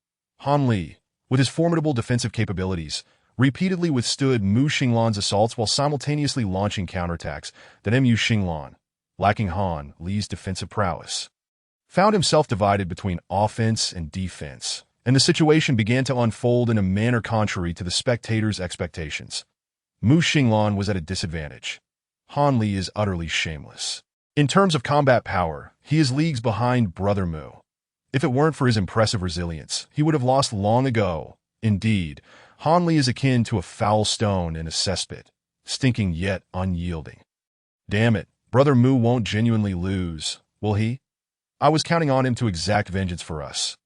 Han Li, with his formidable defensive capabilities, repeatedly withstood Mu Xinglan's assaults while simultaneously launching counterattacks that Mu Xinglan, lacking Han Li's defensive prowess, found himself divided between offense and defense, and the situation began to unfold in a manner contrary to the spectators' expectations. Mu Xinglan was at a disadvantage. Han Li is utterly shameless. In terms of combat power, he is leagues behind Brother Mu. If it weren't for his impressive resilience, he would have lost long ago. Indeed, Han Li is akin to a foul stone in a cesspit, stinking yet unyielding. Damn it, Brother Mu won't genuinely lose, will he? I was counting on him to exact vengeance for us.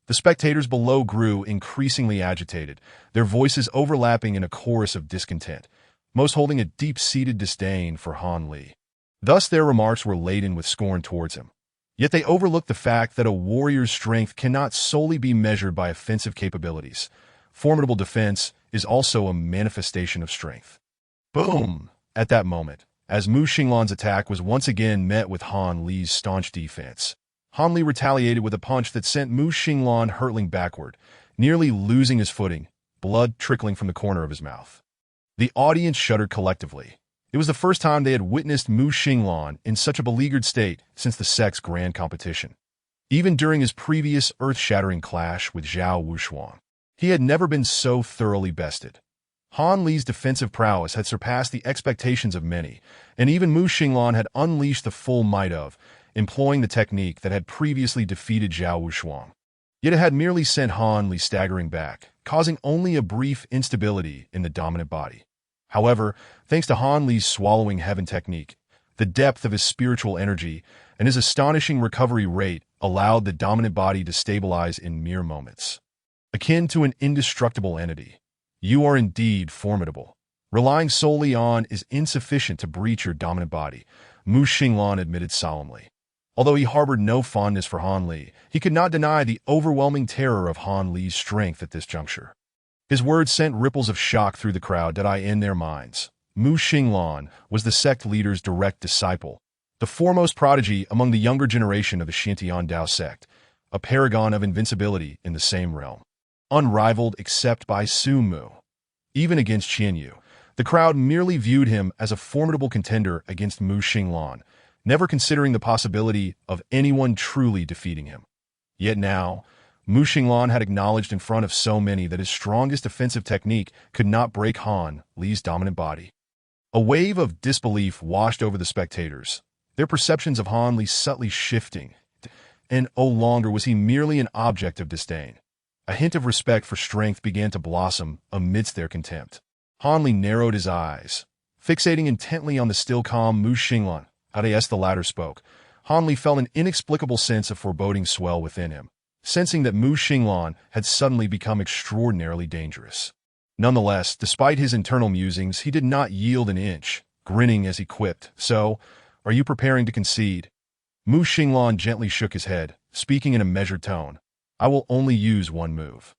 The spectators below grew increasingly agitated, their voices overlapping in a chorus of discontent, most holding a deep-seated disdain for Han Li. Thus their remarks were laden with scorn towards him. Yet they overlooked the fact that a warrior's strength cannot solely be measured by offensive capabilities. Formidable defense is also a manifestation of strength. Boom! At that moment, as Mu Xinglan's attack was once again met with Han Li's staunch defense, Han Li retaliated with a punch that sent Mu Xinglan hurtling backward, nearly losing his footing, blood trickling from the corner of his mouth. The audience shuddered collectively. It was the first time they had witnessed Mu Xinglan in such a beleaguered state since the sect's grand competition. Even during his previous earth-shattering clash with Zhao Wushuang, he had never been so thoroughly bested. Han Li's defensive prowess had surpassed the expectations of many, and even Mu Xinglan had unleashed the full might of, employing the technique that had previously defeated Zhao Wushuang. Yet it had merely sent Han Li staggering back, causing only a brief instability in the dominant body. However, thanks to Han Li's swallowing heaven technique, the depth of his spiritual energy and his astonishing recovery rate allowed the dominant body to stabilize in mere moments. Akin to an indestructible entity, you are indeed formidable. Relying solely on is insufficient to breach your dominant body, Mu Xinglan admitted solemnly. Although he harbored no fondness for Han Li, he could not deny the overwhelming terror of Han Li's strength at this juncture. His words sent ripples of shock through the crowd that in their minds. Mu Xinglan was the sect leader's direct disciple, the foremost prodigy among the younger generation of the Xintian Dao sect, a paragon of invincibility in the same realm, unrivaled except by Su Mu. Even against Qianyu, the crowd merely viewed him as a formidable contender against Mu Xinglan, never considering the possibility of anyone truly defeating him. Yet now, Mu Xinglan had acknowledged in front of so many that his strongest offensive technique could not break Han Li's dominant body. A wave of disbelief washed over the spectators, their perceptions of Han Li subtly shifting, and no longer was he merely an object of disdain. A hint of respect for strength began to blossom amidst their contempt. Han Li narrowed his eyes, fixating intently on the still calm Mu Xinglan. As the latter spoke, Han Li felt an inexplicable sense of foreboding swell within him, sensing that Mu Xinglan had suddenly become extraordinarily dangerous. Nonetheless, despite his internal musings, he did not yield an inch, grinning as he quipped, "So, are you preparing to concede?" Mu Xinglan gently shook his head, speaking in a measured tone. "I will only use one move.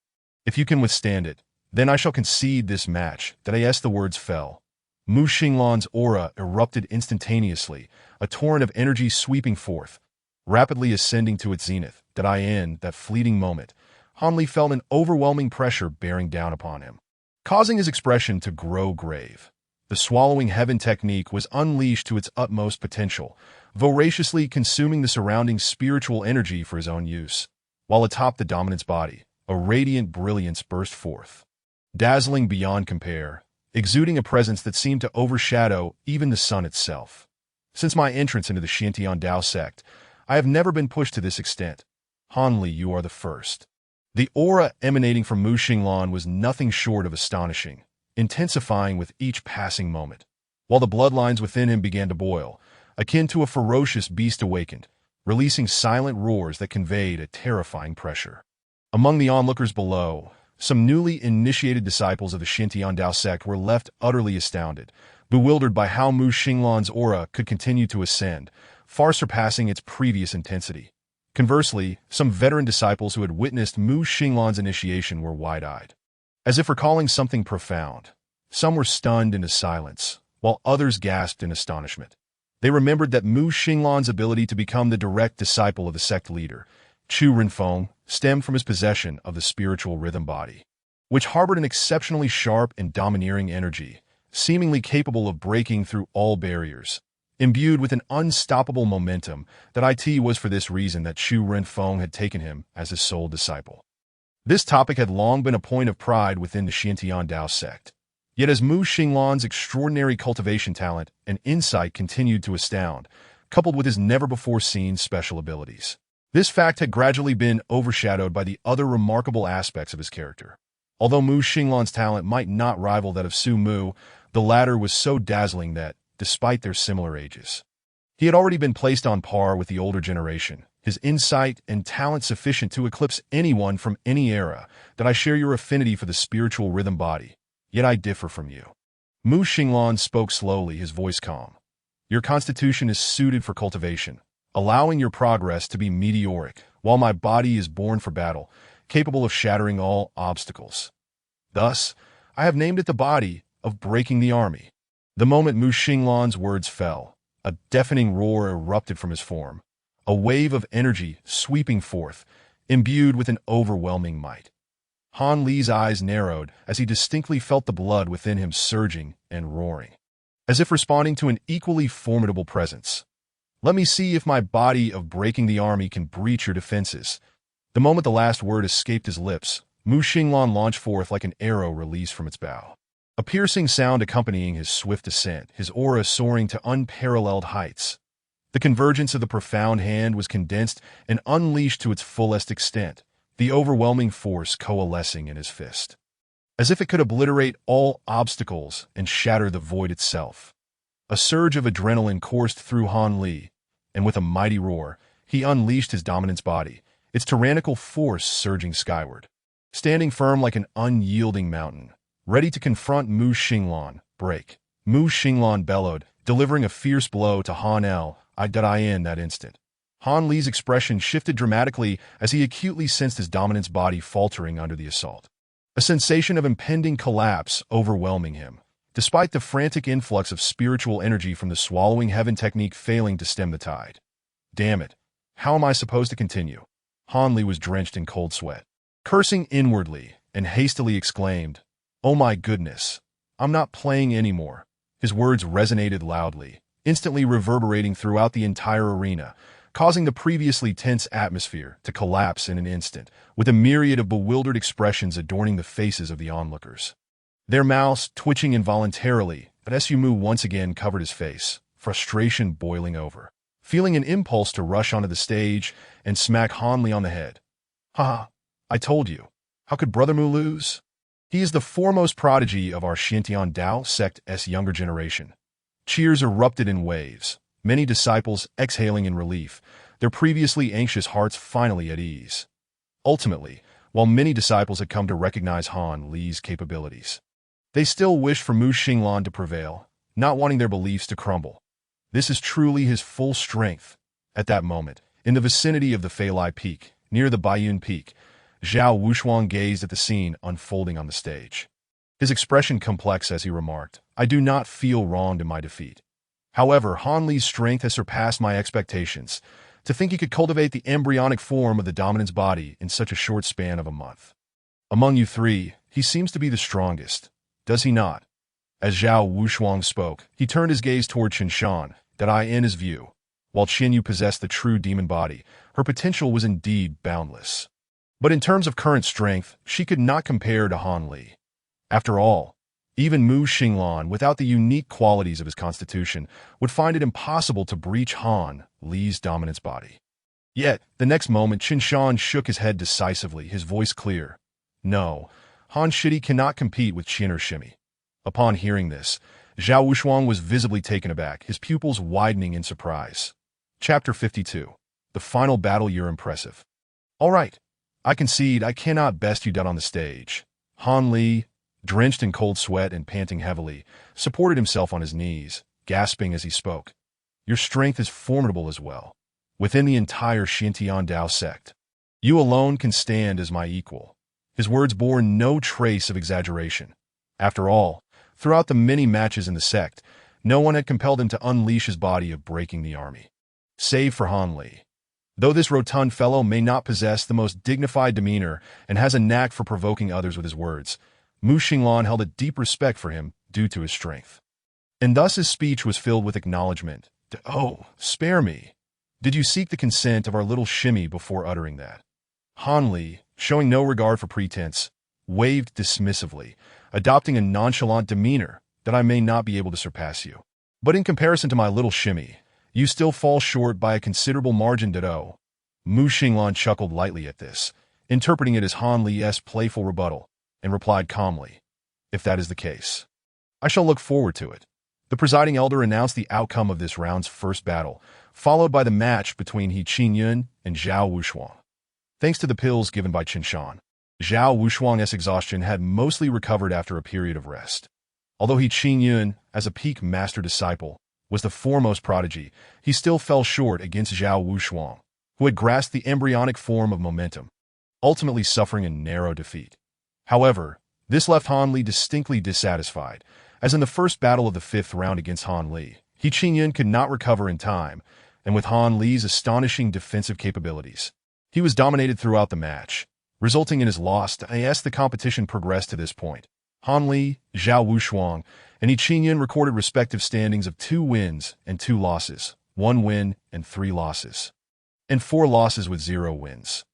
If you can withstand it, then I shall concede this match." As the words fell, Mu Xinglan's aura erupted instantaneously, a torrent of energy sweeping forth, rapidly ascending to its zenith. In that fleeting moment, Han Li felt an overwhelming pressure bearing down upon him, causing his expression to grow grave. The swallowing heaven technique was unleashed to its utmost potential, voraciously consuming the surrounding spiritual energy for his own use. While atop the dominant's body, a radiant brilliance burst forth, dazzling beyond compare, exuding a presence that seemed to overshadow even the sun itself. Since my entrance into the Xiantian Dao sect, I have never been pushed to this extent. Han Li, you are the first. The aura emanating from Mu Xinglan was nothing short of astonishing, intensifying with each passing moment. While the bloodlines within him began to boil, akin to a ferocious beast awakened, releasing silent roars that conveyed a terrifying pressure. Among the onlookers below, some newly initiated disciples of the Xiantian Dao sect were left utterly astounded, bewildered by how Mu Xinglan's aura could continue to ascend, far surpassing its previous intensity. Conversely, some veteran disciples who had witnessed Mu Xinglan's initiation were wide-eyed, as if recalling something profound. Some were stunned into silence, while others gasped in astonishment. They remembered that Mu Xinglan's ability to become the direct disciple of the sect leader, Chu Renfeng, stemmed from his possession of the spiritual rhythm body, which harbored an exceptionally sharp and domineering energy, seemingly capable of breaking through all barriers. Imbued with an unstoppable momentum, that it was for this reason that Chu Renfeng had taken him as his sole disciple. This topic had long been a point of pride within the Xiantian Dao sect. Yet as Mu Xinglan's extraordinary cultivation talent and insight continued to astound, coupled with his never-before-seen special abilities, this fact had gradually been overshadowed by the other remarkable aspects of his character. Although Mu Xinglan's talent might not rival that of Su Mu, the latter was so dazzling that, despite their similar ages, he had already been placed on par with the older generation, his insight and talent sufficient to eclipse anyone from any era. That I share your affinity for the spiritual rhythm body, yet I differ from you. Mu Xinglan spoke slowly, his voice calm. Your constitution is suited for cultivation, allowing your progress to be meteoric, while my body is born for battle, capable of shattering all obstacles. Thus, I have named it the body of breaking the army. The moment Mu Xinglan's words fell, a deafening roar erupted from his form, a wave of energy sweeping forth, imbued with an overwhelming might. Han Li's eyes narrowed as he distinctly felt the blood within him surging and roaring, as if responding to an equally formidable presence. Let me see if my body of breaking the army can breach your defenses. The moment the last word escaped his lips, Mu Xinglan launched forth like an arrow released from its bow. A piercing sound accompanying his swift ascent, his aura soaring to unparalleled heights. The convergence of the profound hand was condensed and unleashed to its fullest extent, the overwhelming force coalescing in his fist, as if it could obliterate all obstacles and shatter the void itself. A surge of adrenaline coursed through Han Li, and with a mighty roar, he unleashed his dominance body, its tyrannical force surging skyward. Standing firm like an unyielding mountain, ready to confront Mu Xinglan, break. Mu Xinglan bellowed, delivering a fierce blow to Han Li that instant. Han Li's expression shifted dramatically as he acutely sensed his dominance body faltering under the assault. A sensation of impending collapse overwhelming him, despite the frantic influx of spiritual energy from the swallowing heaven technique failing to stem the tide. Damn it, how am I supposed to continue? Han Li was drenched in cold sweat. Cursing inwardly, and hastily exclaimed, "Oh my goodness, I'm not playing anymore." His words resonated loudly, instantly reverberating throughout the entire arena, causing the previously tense atmosphere to collapse in an instant, with a myriad of bewildered expressions adorning the faces of the onlookers. Their mouths twitching involuntarily, but Su Mu once again covered his face, frustration boiling over, feeling an impulse to rush onto the stage and smack Han Li on the head. "Ha! I told you. How could Brother Mu lose? He is the foremost prodigy of our Xiantian Dao sect's younger generation." Cheers erupted in waves, many disciples exhaling in relief, their previously anxious hearts finally at ease. Ultimately, while many disciples had come to recognize Han Li's capabilities, they still wished for Mu Xinglan to prevail, not wanting their beliefs to crumble. This is truly his full strength. At that moment, in the vicinity of the Enlightening Peak, near the Baiyun Peak, Zhao Wushuang gazed at the scene unfolding on the stage. His expression complex as he remarked, "I do not feel wronged in my defeat. However, Han Li's strength has surpassed my expectations. To think he could cultivate the embryonic form of the dominance body in such a short span of a month. Among you three, he seems to be the strongest, does he not?" As Zhao Wushuang spoke, he turned his gaze toward Qinshan, in his view. While Qianyu possessed the true demon body, her potential was indeed boundless. But in terms of current strength, she could not compare to Han Li. After all, Even Mu Xinglan, without the unique qualities of his constitution, would find it impossible to breach Han Li's dominance body. Yet, the next moment, Qin Shan shook his head decisively, his voice clear. No, Han Shidi cannot compete with Qin or Shimi. Upon hearing this, Zhao Wushuang was visibly taken aback, his pupils widening in surprise. Chapter 52. The final battle. You're impressive. All right, I concede I cannot best you down on the stage. Han Li, drenched in cold sweat and panting heavily, supported himself on his knees, gasping as he spoke. Your strength is formidable as well. Within the entire Xintian Dao sect, you alone can stand as my equal. His words bore no trace of exaggeration. After all, throughout the many matches in the sect, no one had compelled him to unleash his body of breaking the army. Save for Han Li. Though this rotund fellow may not possess the most dignified demeanor and has a knack for provoking others with his words, Mu Xinglan held a deep respect for him due to his strength. And thus his speech was filled with acknowledgement. Oh, spare me. Did you seek the consent of our little Shimi before uttering that? Han Li, showing no regard for pretense, waved dismissively, adopting a nonchalant demeanor that I may not be able to surpass you. But in comparison to my little Shimi, you still fall short by a considerable margin. Ditto. Mu Xinglan chuckled lightly at this, interpreting it as Han Li's playful rebuttal, and replied calmly, if that is the case, I shall look forward to it. The presiding elder announced the outcome of this round's first battle, followed by the match between He Qingyun and Zhao Wushuang. Thanks to the pills given by Qin Shan, Zhao Wushuang's exhaustion had mostly recovered after a period of rest. Although He Qingyun, as a peak master disciple, was the foremost prodigy, he still fell short against Zhao Wushuang, who had grasped the embryonic form of momentum, ultimately suffering a narrow defeat. However, this left Han Li distinctly dissatisfied, as in the first battle of the fifth round against Han Li, He Qingyun could not recover in time, and with Han Li's astonishing defensive capabilities, he was dominated throughout the match, resulting in his loss. As the competition progressed to this point, Han Li, Zhao Wushuang, and He Qingyun recorded respective standings of 2 wins and 2 losses, 1 win and 3 losses, and 4 losses with 0 wins.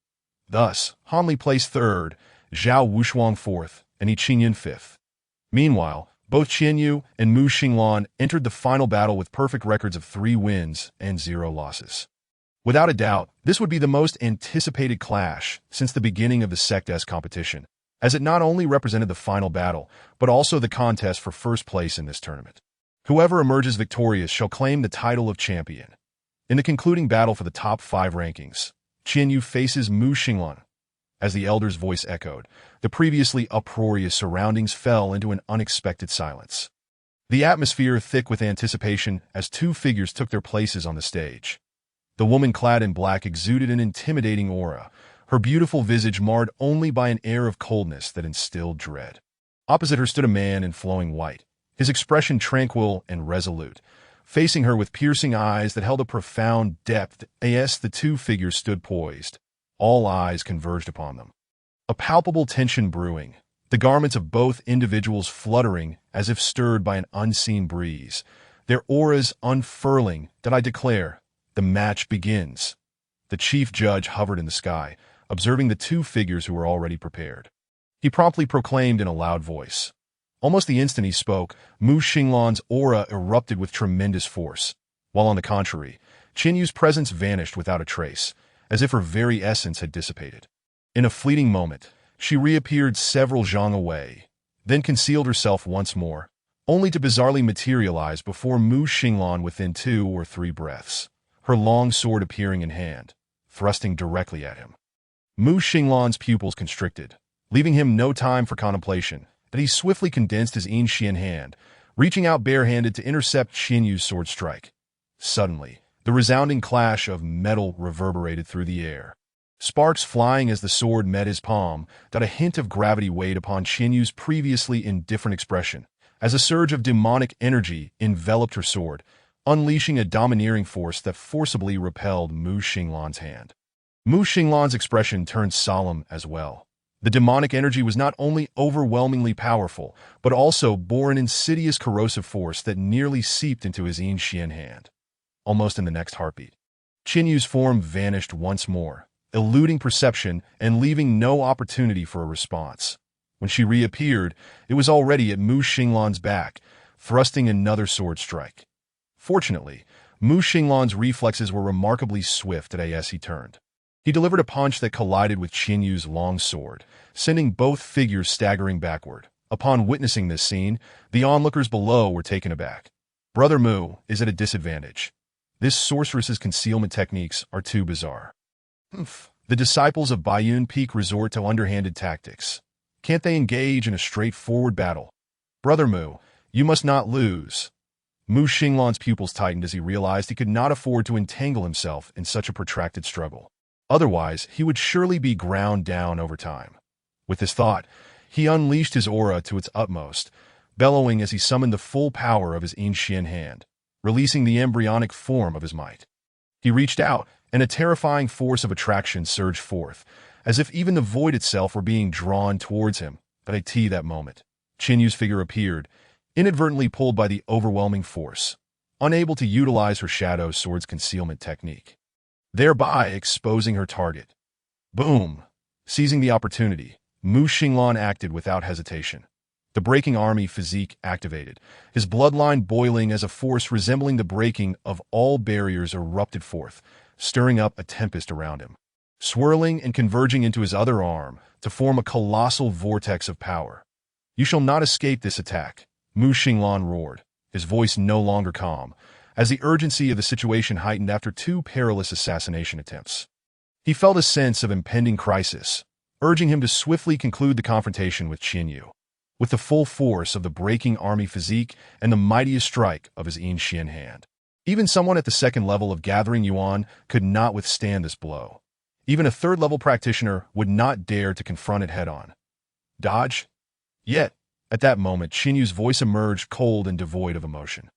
Thus, Han Li placed third, Zhao Wushuang fourth, and He Qingyun fifth. Meanwhile, both Qian Yu and Mu Xinglan entered the final battle with perfect records of 3 wins and 0 losses. Without a doubt, this would be the most anticipated clash since the beginning of the Sect-S competition, as it not only represented the final battle, but also the contest for first place in this tournament. Whoever emerges victorious shall claim the title of champion. In the concluding battle for the top 5 rankings, Qian Yu faces Mu Xinglan. As the elder's voice echoed, the previously uproarious surroundings fell into an unexpected silence. The atmosphere thick with anticipation as 2 figures took their places on the stage. The woman clad in black exuded an intimidating aura, her beautiful visage marred only by an air of coldness that instilled dread. Opposite her stood a man in flowing white, his expression tranquil and resolute, facing her with piercing eyes that held a profound depth. As the 2 figures stood poised, all eyes converged upon them. A palpable tension brewing, the garments of both individuals fluttering as if stirred by an unseen breeze, their auras unfurling. That I declare, the match begins. The chief judge hovered in the sky, observing the 2 figures who were already prepared. He promptly proclaimed in a loud voice. Almost the instant he spoke, Mu Xinglan's aura erupted with tremendous force, while on the contrary, Qian Yu's presence vanished without a trace, as if her very essence had dissipated. In a fleeting moment, she reappeared several zhang away, then concealed herself once more, only to bizarrely materialize before Mu Xinglan within 2 or 3 breaths, her long sword appearing in hand, thrusting directly at him. Mu Xinglan's pupils constricted, leaving him no time for contemplation, that he swiftly condensed his Yin Xian hand, reaching out barehanded to intercept Qian Yu's sword strike. Suddenly, the resounding clash of metal reverberated through the air, sparks flying as the sword met his palm. That a hint of gravity weighed upon Qian Yu's previously indifferent expression, as a surge of demonic energy enveloped her sword, unleashing a domineering force that forcibly repelled Mu Xinglan's hand. Mu Xinglan's expression turned solemn as well. The demonic energy was not only overwhelmingly powerful, but also bore an insidious corrosive force that nearly seeped into his Yin Xian hand. Almost in the next heartbeat, Qian Yu's form vanished once more, eluding perception and leaving no opportunity for a response. When she reappeared, it was already at Mu Xinglan's back, thrusting another sword strike. Fortunately, Mu Xinglan's reflexes were remarkably swift as he turned. He delivered a punch that collided with Qin Yu's long sword, sending both figures staggering backward. Upon witnessing this scene, the onlookers below were taken aback. Brother Mu is at a disadvantage. This sorceress's concealment techniques are too bizarre. The disciples of Baiyun Peak resort to underhanded tactics. Can't they engage in a straightforward battle? Brother Mu, you must not lose. Mu Xinglan's pupils tightened as he realized he could not afford to entangle himself in such a protracted struggle. Otherwise, he would surely be ground down over time. With this thought, he unleashed his aura to its utmost, bellowing as he summoned the full power of his Enlightening hand, releasing the embryonic form of his might. He reached out, and a terrifying force of attraction surged forth, as if even the void itself were being drawn towards him. At that moment, Qin Yu's figure appeared, inadvertently pulled by the overwhelming force, unable to utilize her shadow sword's concealment technique, thereby exposing her target. Boom! Seizing the opportunity, Mu Xinglan acted without hesitation. The breaking army physique activated, his bloodline boiling as a force resembling the breaking of all barriers erupted forth, stirring up a tempest around him, swirling and converging into his other arm to form a colossal vortex of power. You shall not escape this attack, Mu Xinglan roared, his voice no longer calm, as the urgency of the situation heightened after two perilous assassination attempts. He felt a sense of impending crisis, urging him to swiftly conclude the confrontation with Qin Yu. With the full force of the breaking army physique and the mightiest strike of his Enlightening hand, even someone at the second level of Gathering Yuan could not withstand this blow. Even a third-level practitioner would not dare to confront it head-on. Dodge? Yet, at that moment, Qin Yu's voice emerged cold and devoid of emotion.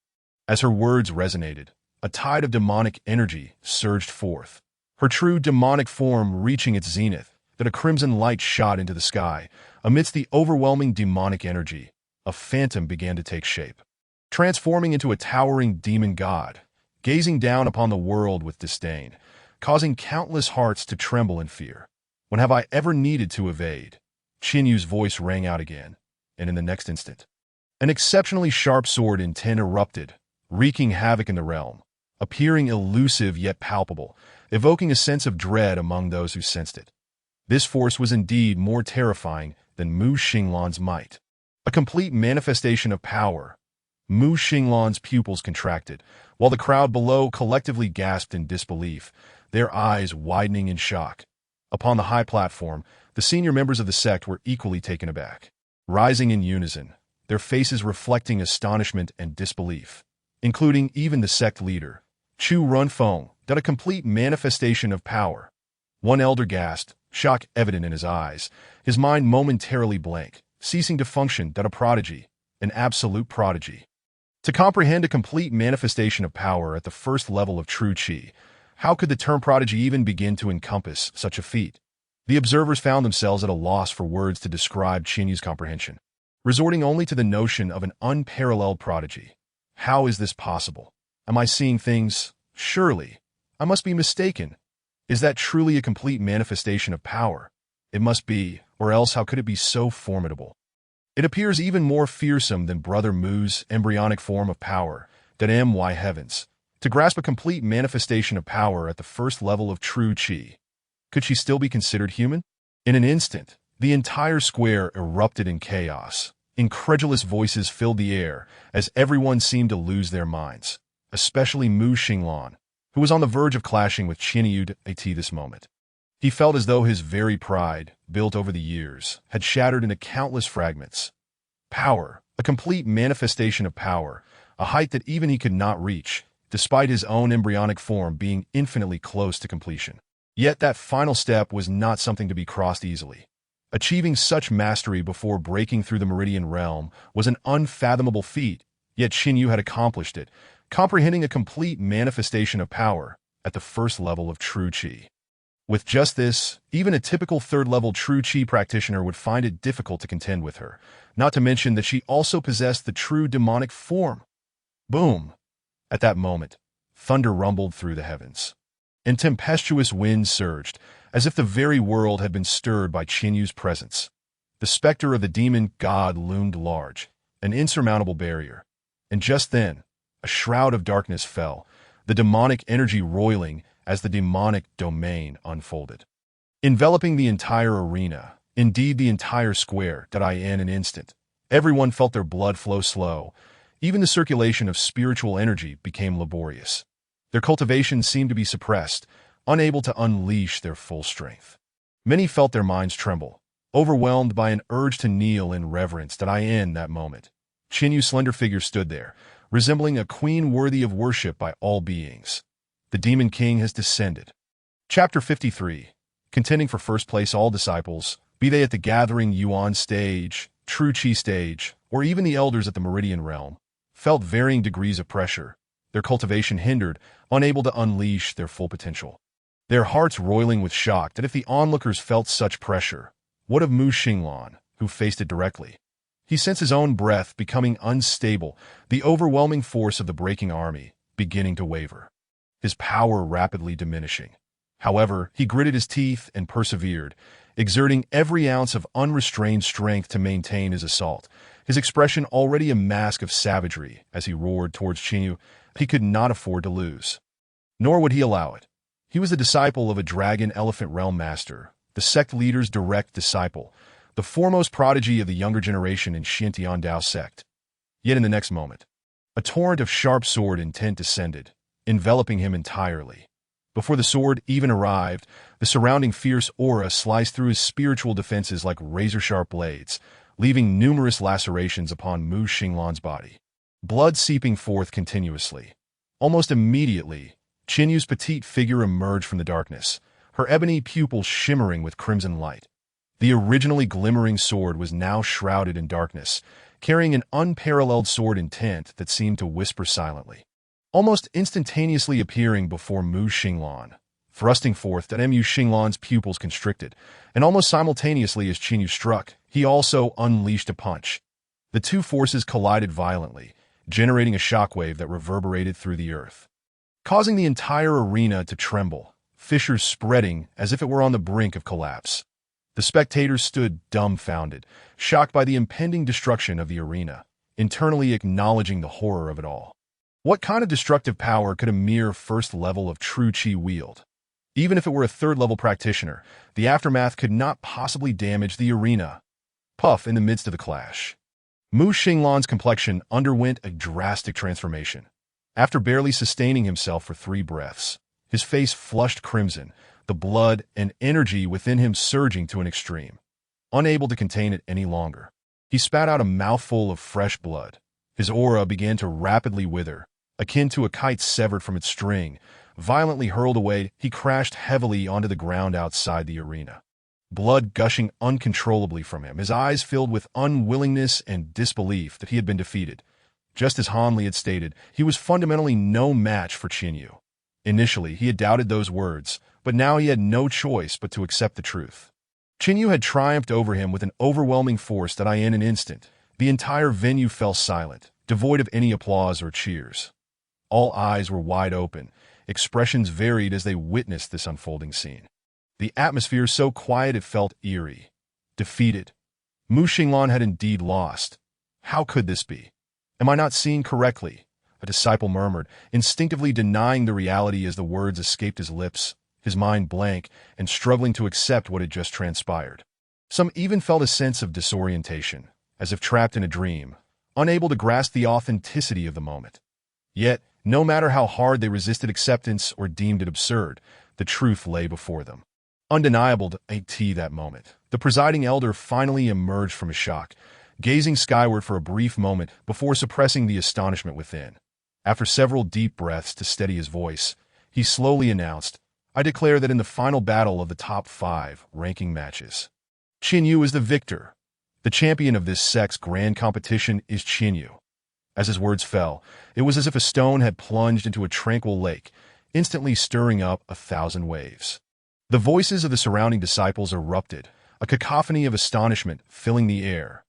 As her words resonated, a tide of demonic energy surged forth, her true demonic form reaching its zenith, that a crimson light shot into the sky. Amidst the overwhelming demonic energy, a phantom began to take shape, transforming into a towering demon god, gazing down upon the world with disdain, causing countless hearts to tremble in fear. When have I ever needed to evade? Qin Yu's voice rang out again, and in the next instant, an exceptionally sharp sword in 10 erupted, wreaking havoc in the realm, appearing elusive yet palpable, evoking a sense of dread among those who sensed it. This force was indeed more terrifying than Mu Xinglan's might. A complete manifestation of power. Mu Xinglan's pupils contracted, while the crowd below collectively gasped in disbelief, their eyes widening in shock. Upon the high platform, the senior members of the sect were equally taken aback, rising in unison, their faces reflecting astonishment and disbelief, including even the sect leader, Chu Runfeng, that a complete manifestation of power. One elder gasped, shock evident in his eyes, his mind momentarily blank, ceasing to function, that a prodigy, an absolute prodigy. To comprehend a complete manifestation of power at the first level of true qi, how could the term prodigy even begin to encompass such a feat? The observers found themselves at a loss for words to describe Qin Yu's comprehension, resorting only to the notion of an unparalleled prodigy. How is this possible? Am I seeing things? Surely, I must be mistaken. Is that truly a complete manifestation of power? It must be, or else how could it be so formidable? It appears even more fearsome than Brother Mu's embryonic form of power, that my heavens, to grasp a complete manifestation of power at the first level of true qi. Could she still be considered human? In an instant, the entire square erupted in chaos. Incredulous voices filled the air as everyone seemed to lose their minds, especially Mu Xinglan, who was on the verge of clashing with Qin Yu at this moment. He felt as though his very pride, built over the years, had shattered into countless fragments. Power, a complete manifestation of power, a height that even he could not reach, despite his own embryonic form being infinitely close to completion. Yet that final step was not something to be crossed easily. Achieving such mastery before breaking through the Meridian realm was an unfathomable feat, yet Qin Yu had accomplished it, comprehending a complete manifestation of power at the first level of true qi. With just this, even a typical third-level true qi practitioner would find it difficult to contend with her, not to mention that she also possessed the true demonic form. Boom! At that moment, thunder rumbled through the heavens, and tempestuous winds surged, as if the very world had been stirred by Qin Yu's presence. The specter of the demon god loomed large, an insurmountable barrier. And just then, a shroud of darkness fell, the demonic energy roiling as the demonic domain unfolded. Enveloping the entire arena, indeed the entire square, in an instant. Everyone felt their blood flow slow. Even the circulation of spiritual energy became laborious. Their cultivation seemed to be suppressed, unable to unleash their full strength. Many felt their minds tremble, overwhelmed by an urge to kneel in reverence. In that moment, Qinyu's slender figure stood there, resembling a queen worthy of worship by all beings. The Demon King has descended. Chapter 53. Contending for first place, all disciples, be they at the gathering Yuan stage, True Qi stage, or even the elders at the Meridian realm, felt varying degrees of pressure, their cultivation hindered, unable to unleash their full potential. Their hearts roiling with shock that if the onlookers felt such pressure, what of Mu Xinglan, who faced it directly? He sensed his own breath becoming unstable, the overwhelming force of the breaking army beginning to waver, his power rapidly diminishing. However, he gritted his teeth and persevered, exerting every ounce of unrestrained strength to maintain his assault, his expression already a mask of savagery as he roared towards Qinyu. He could not afford to lose. Nor would he allow it. He was the disciple of a dragon elephant realm master, the sect leader's direct disciple, the foremost prodigy of the younger generation in Xintian Dao sect. Yet in the next moment, a torrent of sharp sword intent descended, enveloping him entirely. Before the sword even arrived, the surrounding fierce aura sliced through his spiritual defenses like razor-sharp blades, leaving numerous lacerations upon Mu Xinglan's body. Blood seeping forth continuously. Almost immediately, Qinyu's petite figure emerged from the darkness, her ebony pupils shimmering with crimson light. The originally glimmering sword was now shrouded in darkness, carrying an unparalleled sword intent that seemed to whisper silently. Almost instantaneously appearing before Mu Xinglan, thrusting forth that Mu Xinglan's pupils constricted, and almost simultaneously as Qinyu struck, he also unleashed a punch. The two forces collided violently, generating a shockwave that reverberated through the earth, causing the entire arena to tremble, fissures spreading as if it were on the brink of collapse. The spectators stood dumbfounded, shocked by the impending destruction of the arena, internally acknowledging the horror of it all. What kind of destructive power could a mere first level of true Qi wield? Even if it were a third-level practitioner, the aftermath could not possibly damage the arena. Puff in the midst of the clash. Mu Xinglan's complexion underwent a drastic transformation. After barely sustaining himself for 3 breaths, his face flushed crimson, the blood and energy within him surging to an extreme. Unable to contain it any longer, he spat out a mouthful of fresh blood. His aura began to rapidly wither, akin to a kite severed from its string. Violently hurled away, he crashed heavily onto the ground outside the arena. Blood gushing uncontrollably from him, his eyes filled with unwillingness and disbelief that he had been defeated. Just as Hanli had stated, he was fundamentally no match for Qinyu. Initially, he had doubted those words, but now he had no choice but to accept the truth. Qinyu had triumphed over him with an overwhelming force that in an instant, the entire venue fell silent, devoid of any applause or cheers. All eyes were wide open, expressions varied as they witnessed this unfolding scene. The atmosphere so quiet it felt eerie. Defeated. Mu Xinglan had indeed lost. How could this be? Am I not seeing correctly? A disciple murmured, instinctively denying the reality as the words escaped his lips, his mind blank and struggling to accept what had just transpired. Some even felt a sense of disorientation, as if trapped in a dream, unable to grasp the authenticity of the moment. Yet, no matter how hard they resisted acceptance or deemed it absurd, the truth lay before them. Undeniable to that moment, the presiding elder finally emerged from his shock, gazing skyward for a brief moment before suppressing the astonishment within. After several deep breaths to steady his voice, he slowly announced, "I declare that in the final battle of the top 5 ranking matches, Qinyu is the victor. The champion of this sect's grand competition is Qinyu." As his words fell, it was as if a stone had plunged into a tranquil lake, instantly stirring up 1,000 waves. The voices of the surrounding disciples erupted, a cacophony of astonishment filling the air.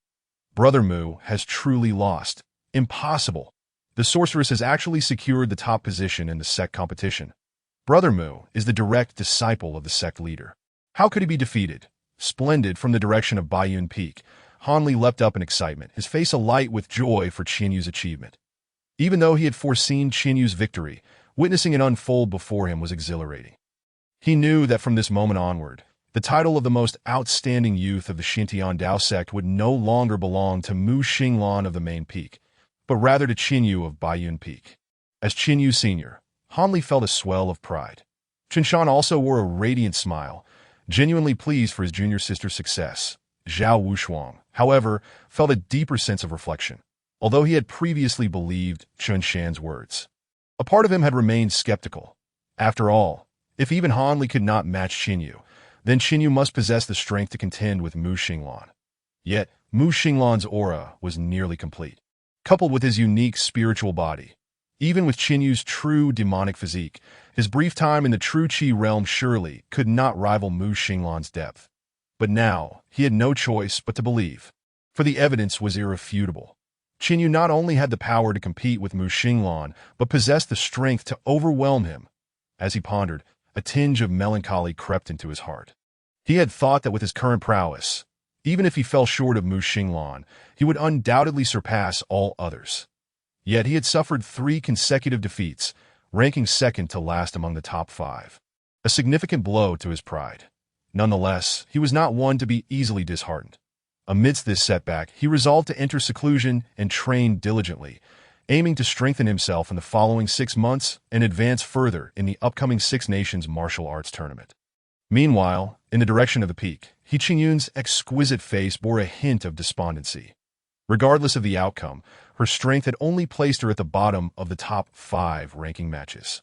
Brother Mu has truly lost. Impossible. The sorceress has actually secured the top position in the sect competition. Brother Mu is the direct disciple of the sect leader. How could he be defeated? Splendid, from the direction of Baiyun Peak. Han Li leapt up in excitement, his face alight with joy for Qin Yu's achievement. Even though he had foreseen Qin Yu's victory, witnessing it unfold before him was exhilarating. He knew that from this moment onward, the title of the most outstanding youth of the Xintian Dao sect would no longer belong to Mu Xinglan of the main peak, but rather to Qin Yu of Baiyun Peak. As Qin Yu Sr., Han Li felt a swell of pride. Qinshan also wore a radiant smile, genuinely pleased for his junior sister's success. Zhao Wushuang, however, felt a deeper sense of reflection, although he had previously believed Qinshan's words. A part of him had remained skeptical. After all, if even Han Li could not match Qin Yu, then Qin Yu must possess the strength to contend with Mu Xinglan. Yet, Mu Xinglan's aura was nearly complete. Coupled with his unique spiritual body, even with Qin Yu's true demonic physique, his brief time in the true Qi realm surely could not rival Mu Xinglan's depth. But now, he had no choice but to believe, for the evidence was irrefutable. Qin Yu not only had the power to compete with Mu Xinglan, but possessed the strength to overwhelm him. As he pondered, a tinge of melancholy crept into his heart. He had thought that with his current prowess, even if he fell short of Mu Xinglan, he would undoubtedly surpass all others. Yet he had suffered 3 consecutive defeats, ranking second to last among the top 5. A significant blow to his pride. Nonetheless, he was not one to be easily disheartened. Amidst this setback, he resolved to enter seclusion and train diligently, aiming to strengthen himself in the following 6 months and advance further in the upcoming Six Nations martial arts tournament. Meanwhile, in the direction of the peak, He Qingyun's exquisite face bore a hint of despondency. Regardless of the outcome, her strength had only placed her at the bottom of the top 5 ranking matches.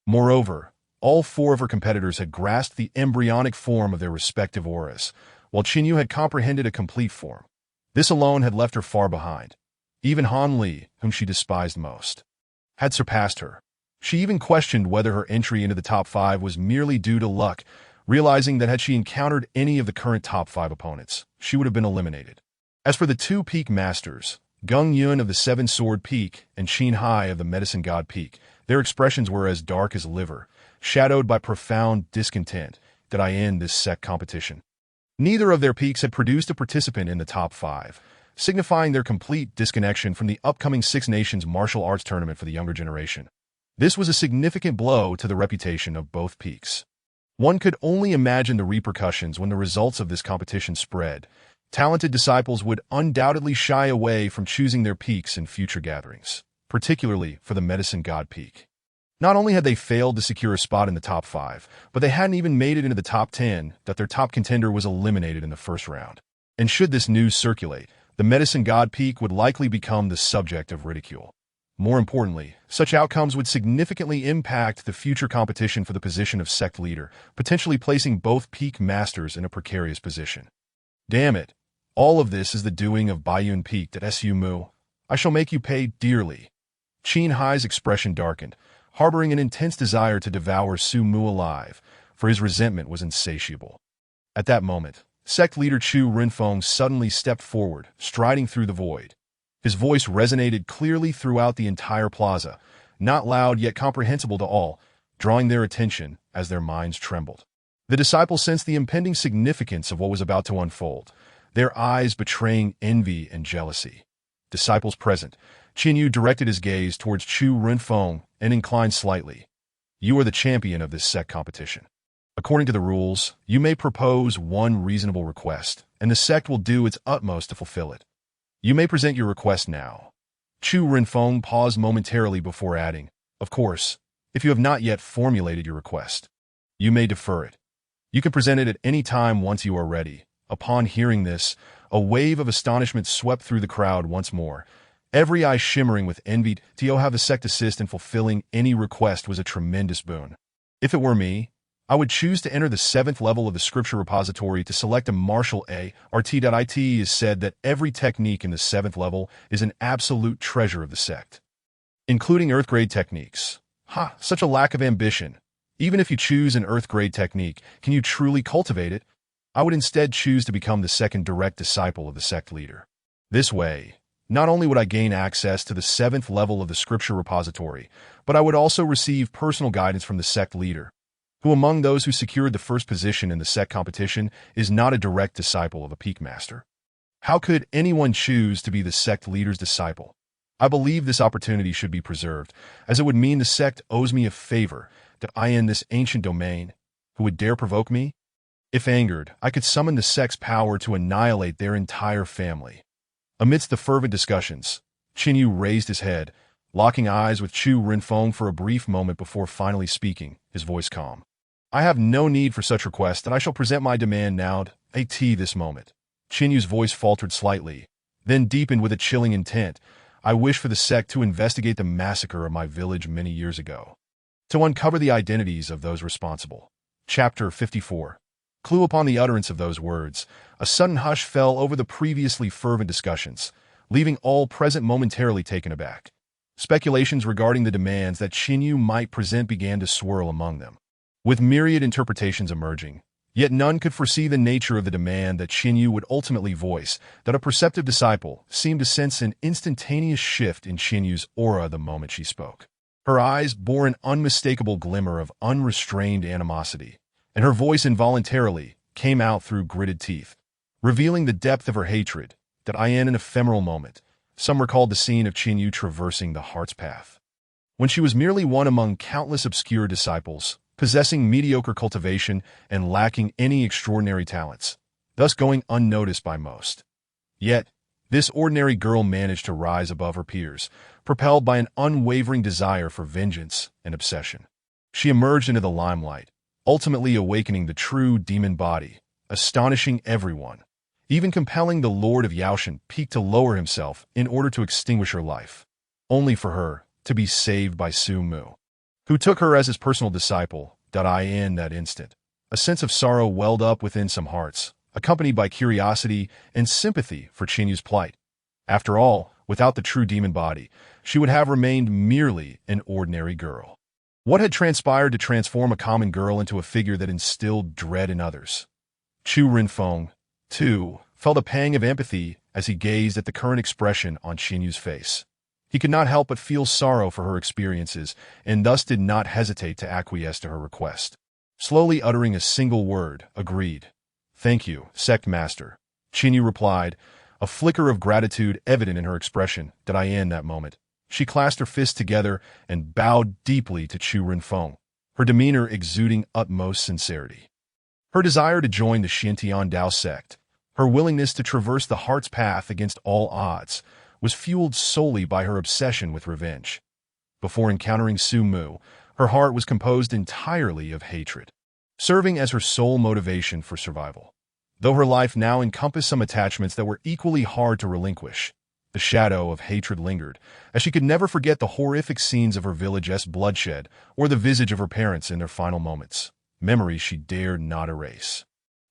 Moreover, all 4 of her competitors had grasped the embryonic form of their respective auras, while Qin Yu had comprehended a complete form. This alone had left her far behind. Even Han Li, whom she despised most, had surpassed her. She even questioned whether her entry into the top 5 was merely due to luck, realizing that had she encountered any of the current top 5 opponents, she would have been eliminated. As for the 2 peak masters, Gung Yun of the Seven Sword Peak and Qin Hai of the Medicine God Peak, their expressions were as dark as liver, shadowed by profound discontent. Did I end this sect competition? Neither of their peaks had produced a participant in the top 5, signifying their complete disconnection from the upcoming Six Nations martial arts tournament for the younger generation. This was a significant blow to the reputation of both peaks. One could only imagine the repercussions when the results of this competition spread. Talented disciples would undoubtedly shy away from choosing their peaks in future gatherings, particularly for the Medicine God Peak. Not only had they failed to secure a spot in the top 5, but they hadn't even made it into the top 10, that their top contender was eliminated in the first round. And should this news circulate, the Medicine God Peak would likely become the subject of ridicule. More importantly, such outcomes would significantly impact the future competition for the position of sect leader, potentially placing both peak masters in a precarious position. Damn it. All of this is the doing of Baiyun Peak at Su Mu. I shall make you pay dearly. Qin Hai's expression darkened, harboring an intense desire to devour Su Mu alive, for his resentment was insatiable. At that moment, sect leader Chu Renfeng suddenly stepped forward, striding through the void. His voice resonated clearly throughout the entire plaza, not loud yet comprehensible to all, drawing their attention as their minds trembled. The disciples sensed the impending significance of what was about to unfold, their eyes betraying envy and jealousy. Disciples present, Qin Yu directed his gaze towards Chu Renfeng and inclined slightly. You are the champion of this sect competition. According to the rules, you may propose one reasonable request, and the sect will do its utmost to fulfill it. You may present your request now. Chu Renfeng paused momentarily before adding, of course, if you have not yet formulated your request, you may defer it. You can present it at any time once you are ready. Upon hearing this, a wave of astonishment swept through the crowd once more, every eye shimmering with envy. To have the sect assist in fulfilling any request was a tremendous boon. If it were me, I would choose to enter the 7th level of the scripture repository to select a martial A. RT.IT is said that every technique in the 7th level is an absolute treasure of the sect, including earth grade techniques. Such a lack of ambition. Even if you choose an earth grade technique, can you truly cultivate it? I would instead choose to become the second direct disciple of the sect leader. This way, not only would I gain access to the 7th level of the scripture repository, but I would also receive personal guidance from the sect leader. who among those who secured the first position in the sect competition is not a direct disciple of a peak master? How could anyone choose to be the sect leader's disciple? I believe this opportunity should be preserved, as it would mean the sect owes me a favor that I end this ancient domain. Who would dare provoke me? If angered, I could summon the sect's power to annihilate their entire family. Amidst the fervent discussions, Qinyu raised his head, locking eyes with Chu Renfeng for a brief moment before finally speaking, his voice calm. I have no need for such request, and I shall present my demand now at this moment. Qinyu's voice faltered slightly, then deepened with a chilling intent. I wish for the sect to investigate the massacre of my village many years ago, to uncover the identities of those responsible. Chapter 54. Clue. Upon the utterance of those words, a sudden hush fell over the previously fervent discussions, leaving all present momentarily taken aback. Speculations regarding the demands that Qinyu might present began to swirl among them, with myriad interpretations emerging. Yet none could foresee the nature of the demand that Qinyu would ultimately voice. That a perceptive disciple seemed to sense an instantaneous shift in Qinyu's aura the moment she spoke. Her eyes bore an unmistakable glimmer of unrestrained animosity, and her voice involuntarily came out through gritted teeth, revealing the depth of her hatred. That in an ephemeral moment, some recalled the scene of Qinyu traversing the heart's path, when she was merely one among countless obscure disciples, possessing mediocre cultivation and lacking any extraordinary talents, thus going unnoticed by most. Yet, this ordinary girl managed to rise above her peers, propelled by an unwavering desire for vengeance and obsession. She emerged into the limelight, ultimately awakening the true demon body, astonishing everyone, even compelling the Lord of Yaoshan Peak to lower himself in order to extinguish her life, only for her to be saved by Su Mu, who took her as his personal disciple. In that instant, a sense of sorrow welled up within some hearts, accompanied by curiosity and sympathy for Qinyu's plight. After all, without the true demon body, she would have remained merely an ordinary girl. What had transpired to transform a common girl into a figure that instilled dread in others? Chu Renfeng, too, felt a pang of empathy as he gazed at the current expression on Qinyu's face. He could not help but feel sorrow for her experiences, and thus did not hesitate to acquiesce to her request. Slowly uttering a single word, agreed. "Thank you, sect master," Qinyu replied, a flicker of gratitude evident in her expression. In that moment, she clasped her fists together and bowed deeply to Chu Renfeng, her demeanor exuding utmost sincerity. Her desire to join the Xintian Dao sect, her willingness to traverse the heart's path against all odds, was fueled solely by her obsession with revenge. Before encountering Su Mu, her heart was composed entirely of hatred, serving as her sole motivation for survival. Though her life now encompassed some attachments that were equally hard to relinquish, the shadow of hatred lingered, as she could never forget the horrific scenes of her village's bloodshed or the visage of her parents in their final moments, memories she dared not erase.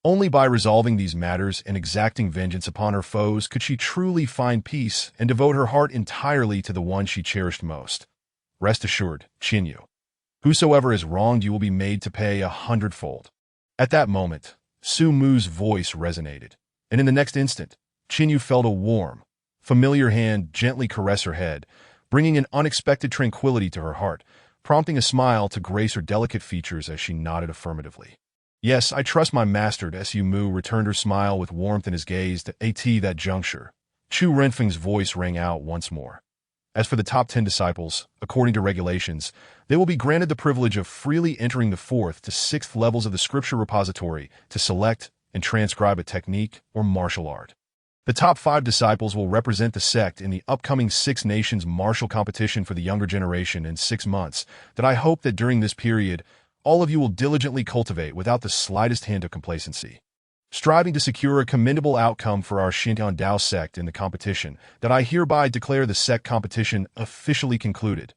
Only by resolving these matters and exacting vengeance upon her foes could she truly find peace and devote her heart entirely to the one she cherished most. Rest assured, Qinyu, whosoever has wronged you will be made to pay 100-fold. At that moment, Su Mu's voice resonated, and in the next instant, Qinyu felt a warm, familiar hand gently caress her head, bringing an unexpected tranquility to her heart, prompting a smile to grace her delicate features as she nodded affirmatively. "Yes, I trust my master." Su Mu returned her smile with warmth in his gaze. At that juncture, Chu Renfeng's voice rang out once more. As for the top 10 disciples, according to regulations, they will be granted the privilege of freely entering the 4th to 6th levels of the scripture repository to select and transcribe a technique or martial art. The top 5 disciples will represent the sect in the upcoming Six Nations martial competition for the younger generation in 6 months. I hope that during this period, all of you will diligently cultivate without the slightest hint of complacency, striving to secure a commendable outcome for our Xintian Dao sect in the competition. I hereby declare the sect competition officially concluded.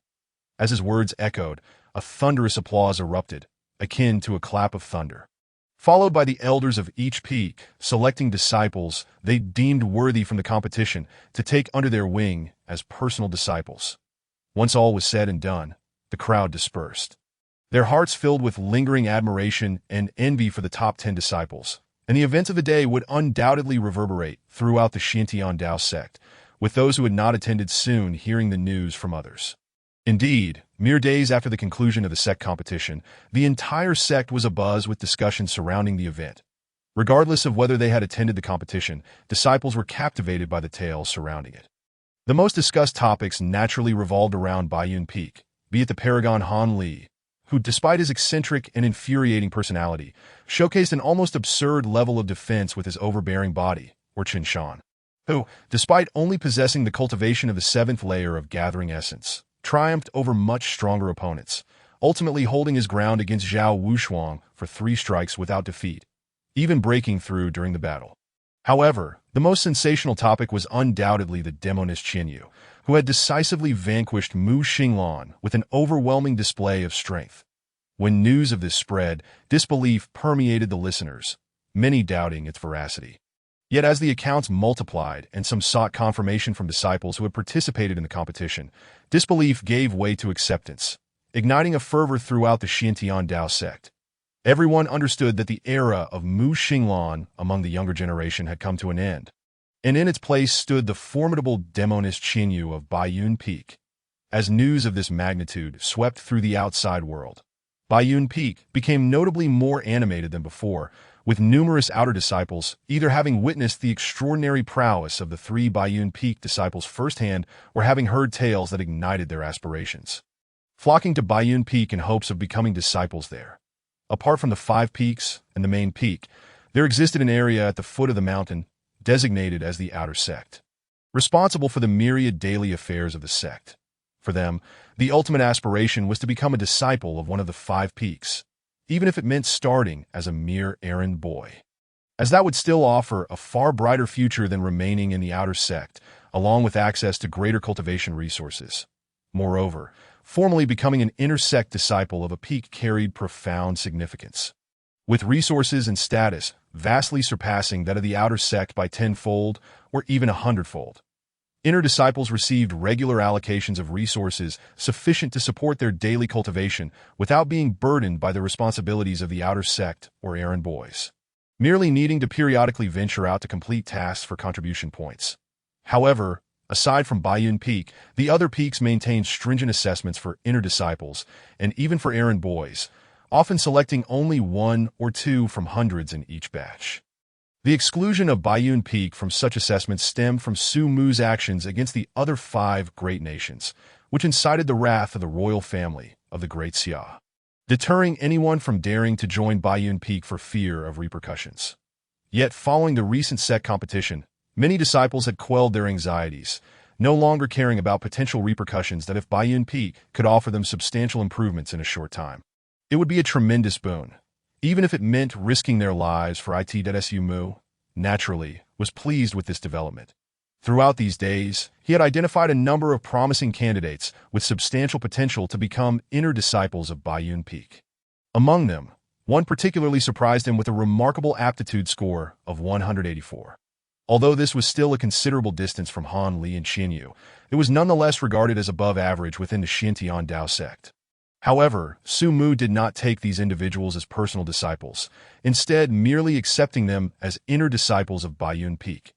As his words echoed, a thunderous applause erupted, akin to a clap of thunder, followed by the elders of each peak selecting disciples they deemed worthy from the competition to take under their wing as personal disciples. Once all was said and done, the crowd dispersed, their hearts filled with lingering admiration and envy for the top 10 disciples, and the events of the day would undoubtedly reverberate throughout the Xintian Dao sect, with those who had not attended soon hearing the news from others. Indeed, mere days after the conclusion of the sect competition, the entire sect was abuzz with discussions surrounding the event. Regardless of whether they had attended the competition, disciples were captivated by the tales surrounding it. The most discussed topics naturally revolved around Baiyun Peak, be it the paragon Han Li, who, despite his eccentric and infuriating personality, showcased an almost absurd level of defense with his overbearing body, or Chen Shan, who, despite only possessing the cultivation of the seventh layer of gathering essence, triumphed over much stronger opponents, ultimately holding his ground against Zhao Wushuang for 3 strikes without defeat, even breaking through during the battle. However, the most sensational topic was undoubtedly the demonist Qianyu, who had decisively vanquished Mu Xinglan with an overwhelming display of strength. When news of this spread, disbelief permeated the listeners, many doubting its veracity. Yet as the accounts multiplied and some sought confirmation from disciples who had participated in the competition, disbelief gave way to acceptance, igniting a fervor throughout the Xiantian Dao sect. Everyone understood that the era of Mu Xinglan among the younger generation had come to an end, and in its place stood the formidable demonist Qianyu of Baiyun Peak. As news of this magnitude swept through the outside world, Baiyun Peak became notably more animated than before, with numerous outer disciples either having witnessed the extraordinary prowess of the 3 Baiyun Peak disciples firsthand or having heard tales that ignited their aspirations, flocking to Baiyun Peak in hopes of becoming disciples there. Apart from the 5 peaks and the main peak, there existed an area at the foot of the mountain designated as the outer sect, responsible for the myriad daily affairs of the sect. For them, the ultimate aspiration was to become a disciple of one of the 5 peaks, even if it meant starting as a mere errand boy, as that would still offer a far brighter future than remaining in the outer sect, along with access to greater cultivation resources. Moreover, formally becoming an inner sect disciple of a peak carried profound significance, with resources and status vastly surpassing that of the outer sect by 10-fold or even 100-fold. Inner disciples received regular allocations of resources sufficient to support their daily cultivation without being burdened by the responsibilities of the outer sect or errand boys, merely needing to periodically venture out to complete tasks for contribution points. However, aside from Baiyun Peak, the other peaks maintained stringent assessments for inner disciples and even for errand boys, often selecting only 1 or 2 from hundreds in each batch. The exclusion of Baiyun Peak from such assessments stemmed from Su Mu's actions against the other 5 great nations, which incited the wrath of the royal family of the Great Xia, deterring anyone from daring to join Baiyun Peak for fear of repercussions. Yet, following the recent sect competition, many disciples had quelled their anxieties, no longer caring about potential repercussions that if Baiyun Peak could offer them substantial improvements in a short time, it would be a tremendous boon, even if it meant risking their lives for it. Su Mu, naturally, was pleased with this development. Throughout these days, he had identified a number of promising candidates with substantial potential to become inner disciples of Baiyun Peak. Among them, one particularly surprised him with a remarkable aptitude score of 184. Although this was still a considerable distance from Han Li and Qianyu, it was nonetheless regarded as above average within the Xiantian Dao sect. However, Su Mu did not take these individuals as personal disciples, instead merely accepting them as inner disciples of Baiyun Peak.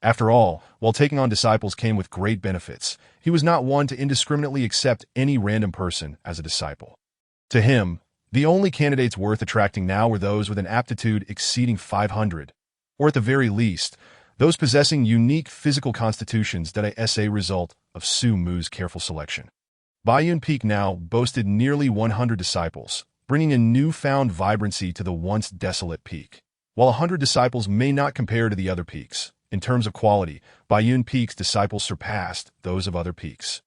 After all, while taking on disciples came with great benefits, he was not one to indiscriminately accept any random person as a disciple. To him, the only candidates worth attracting now were those with an aptitude exceeding 500, or at the very least, those possessing unique physical constitutions that as a result of Su Mu's careful selection. Baiyun Peak now boasted nearly 100 disciples, bringing a newfound vibrancy to the once desolate peak. While 100 disciples may not compare to the other peaks, in terms of quality, Baiyun Peak's disciples surpassed those of other peaks.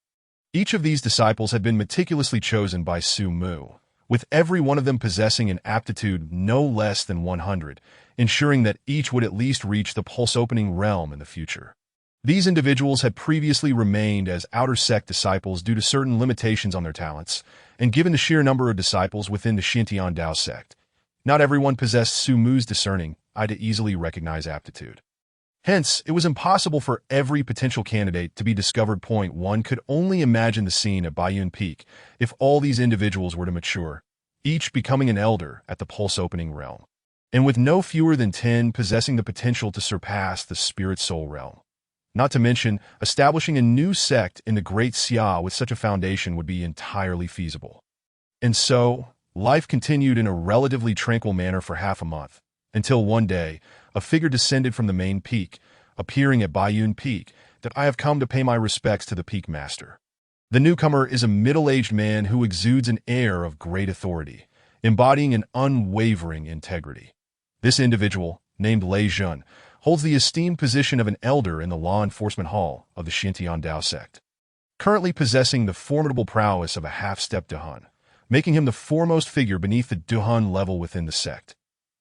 Each of these disciples had been meticulously chosen by Su Mu, with every one of them possessing an aptitude no less than 100, ensuring that each would at least reach the pulse-opening realm in the future. These individuals had previously remained as outer sect disciples due to certain limitations on their talents, and given the sheer number of disciples within the Xiantian Dao sect, not everyone possessed Su Mu's discerning eye to easily recognize aptitude. Hence, it was impossible for every potential candidate to be discovered. One could only imagine the scene at Baiyun Peak if all these individuals were to mature, each becoming an elder at the pulse-opening realm, and with no fewer than 10 possessing the potential to surpass the spirit-soul realm. Not to mention, establishing a new sect in the Great Xia with such a foundation would be entirely feasible. And so, life continued in a relatively tranquil manner for half a month, until one day, a figure descended from the main peak, appearing at Baiyun Peak, that I have come to pay my respects to the peak master. The newcomer is a middle-aged man who exudes an air of great authority, embodying an unwavering integrity. This individual, named Lei Jun, holds the esteemed position of an elder in the law enforcement hall of the Xintian Dao sect, currently possessing the formidable prowess of a half-step Duhan, making him the foremost figure beneath the Duhan level within the sect.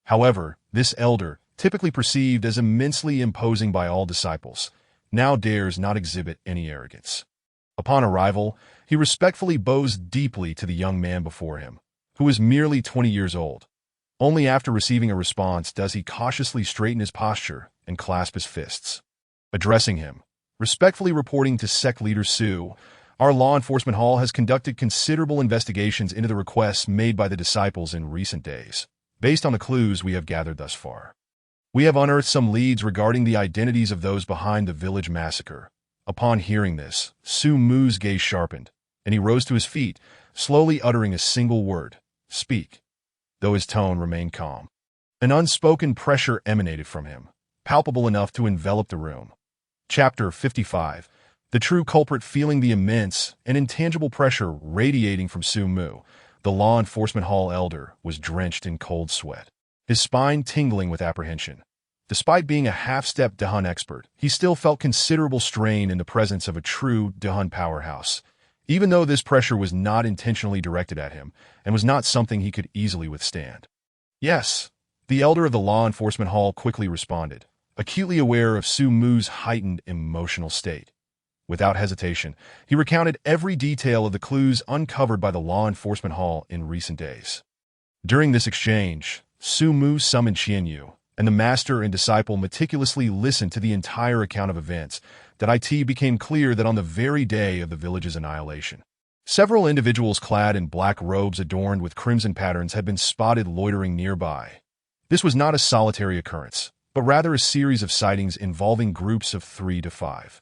However, this elder, typically perceived as immensely imposing by all disciples, now dares not exhibit any arrogance. Upon arrival, he respectfully bows deeply to the young man before him, who is merely 20 years old. Only after receiving a response does he cautiously straighten his posture and clasp his fists. Addressing him, respectfully reporting to sect leader Su, our law enforcement hall has conducted considerable investigations into the requests made by the disciples in recent days. Based on the clues we have gathered thus far, we have unearthed some leads regarding the identities of those behind the village massacre. Upon hearing this, Su Mu's gaze sharpened, and he rose to his feet, slowly uttering a single word, "Speak," though his tone remained calm. An unspoken pressure emanated from him, palpable enough to envelop the room. Chapter 55. The true culprit. Feeling the immense and intangible pressure radiating from Su Mu, the law enforcement hall elder was drenched in cold sweat, his spine tingling with apprehension. Despite being a half-step Duhan expert, he still felt considerable strain in the presence of a true Duhan powerhouse, even though this pressure was not intentionally directed at him and was not something he could easily withstand. Yes, the elder of the law enforcement hall quickly responded, acutely aware of Su Mu's heightened emotional state. Without hesitation, he recounted every detail of the clues uncovered by the law enforcement hall in recent days. During this exchange, Su Mu summoned Qianyu, and the master and disciple meticulously listened to the entire account of events. That it became clear that on the very day of the village's annihilation, several individuals clad in black robes adorned with crimson patterns had been spotted loitering nearby. This was not a solitary occurrence, but rather a series of sightings involving groups of 3 to 5.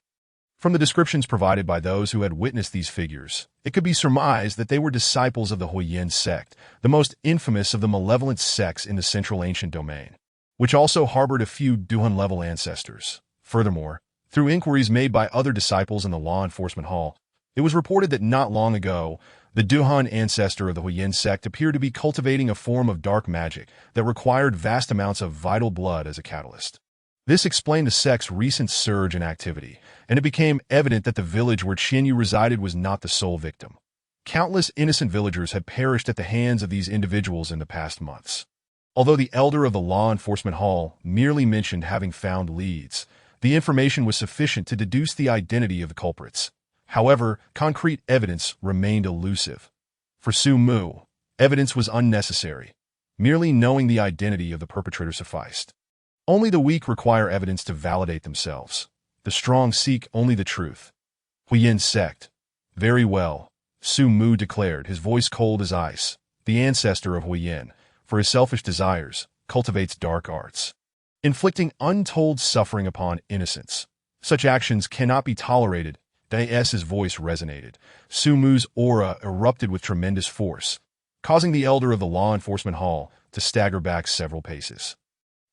From the descriptions provided by those who had witnessed these figures, it could be surmised that they were disciples of the Huoyin sect, the most infamous of the malevolent sects in the central ancient domain, which also harbored a few Duhan-level ancestors. Furthermore, through inquiries made by other disciples in the law enforcement hall, it was reported that not long ago, the Duhan ancestor of the Huoyin sect appeared to be cultivating a form of dark magic that required vast amounts of vital blood as a catalyst. This explained the sect's recent surge in activity, and it became evident that the village where Qianyu resided was not the sole victim. Countless innocent villagers had perished at the hands of these individuals in the past months. Although the elder of the law enforcement hall merely mentioned having found leads, the information was sufficient to deduce the identity of the culprits. However, concrete evidence remained elusive. For Su Mu, evidence was unnecessary. Merely knowing the identity of the perpetrator sufficed. Only the weak require evidence to validate themselves. The strong seek only the truth. Huoyin sect. Very well, Su Mu declared, his voice cold as ice. The ancestor of Huoyin, for his selfish desires, cultivates dark arts, inflicting untold suffering upon innocents. Such actions cannot be tolerated. Daes's voice resonated. Su Mu's aura erupted with tremendous force, causing the elder of the law enforcement hall to stagger back several paces,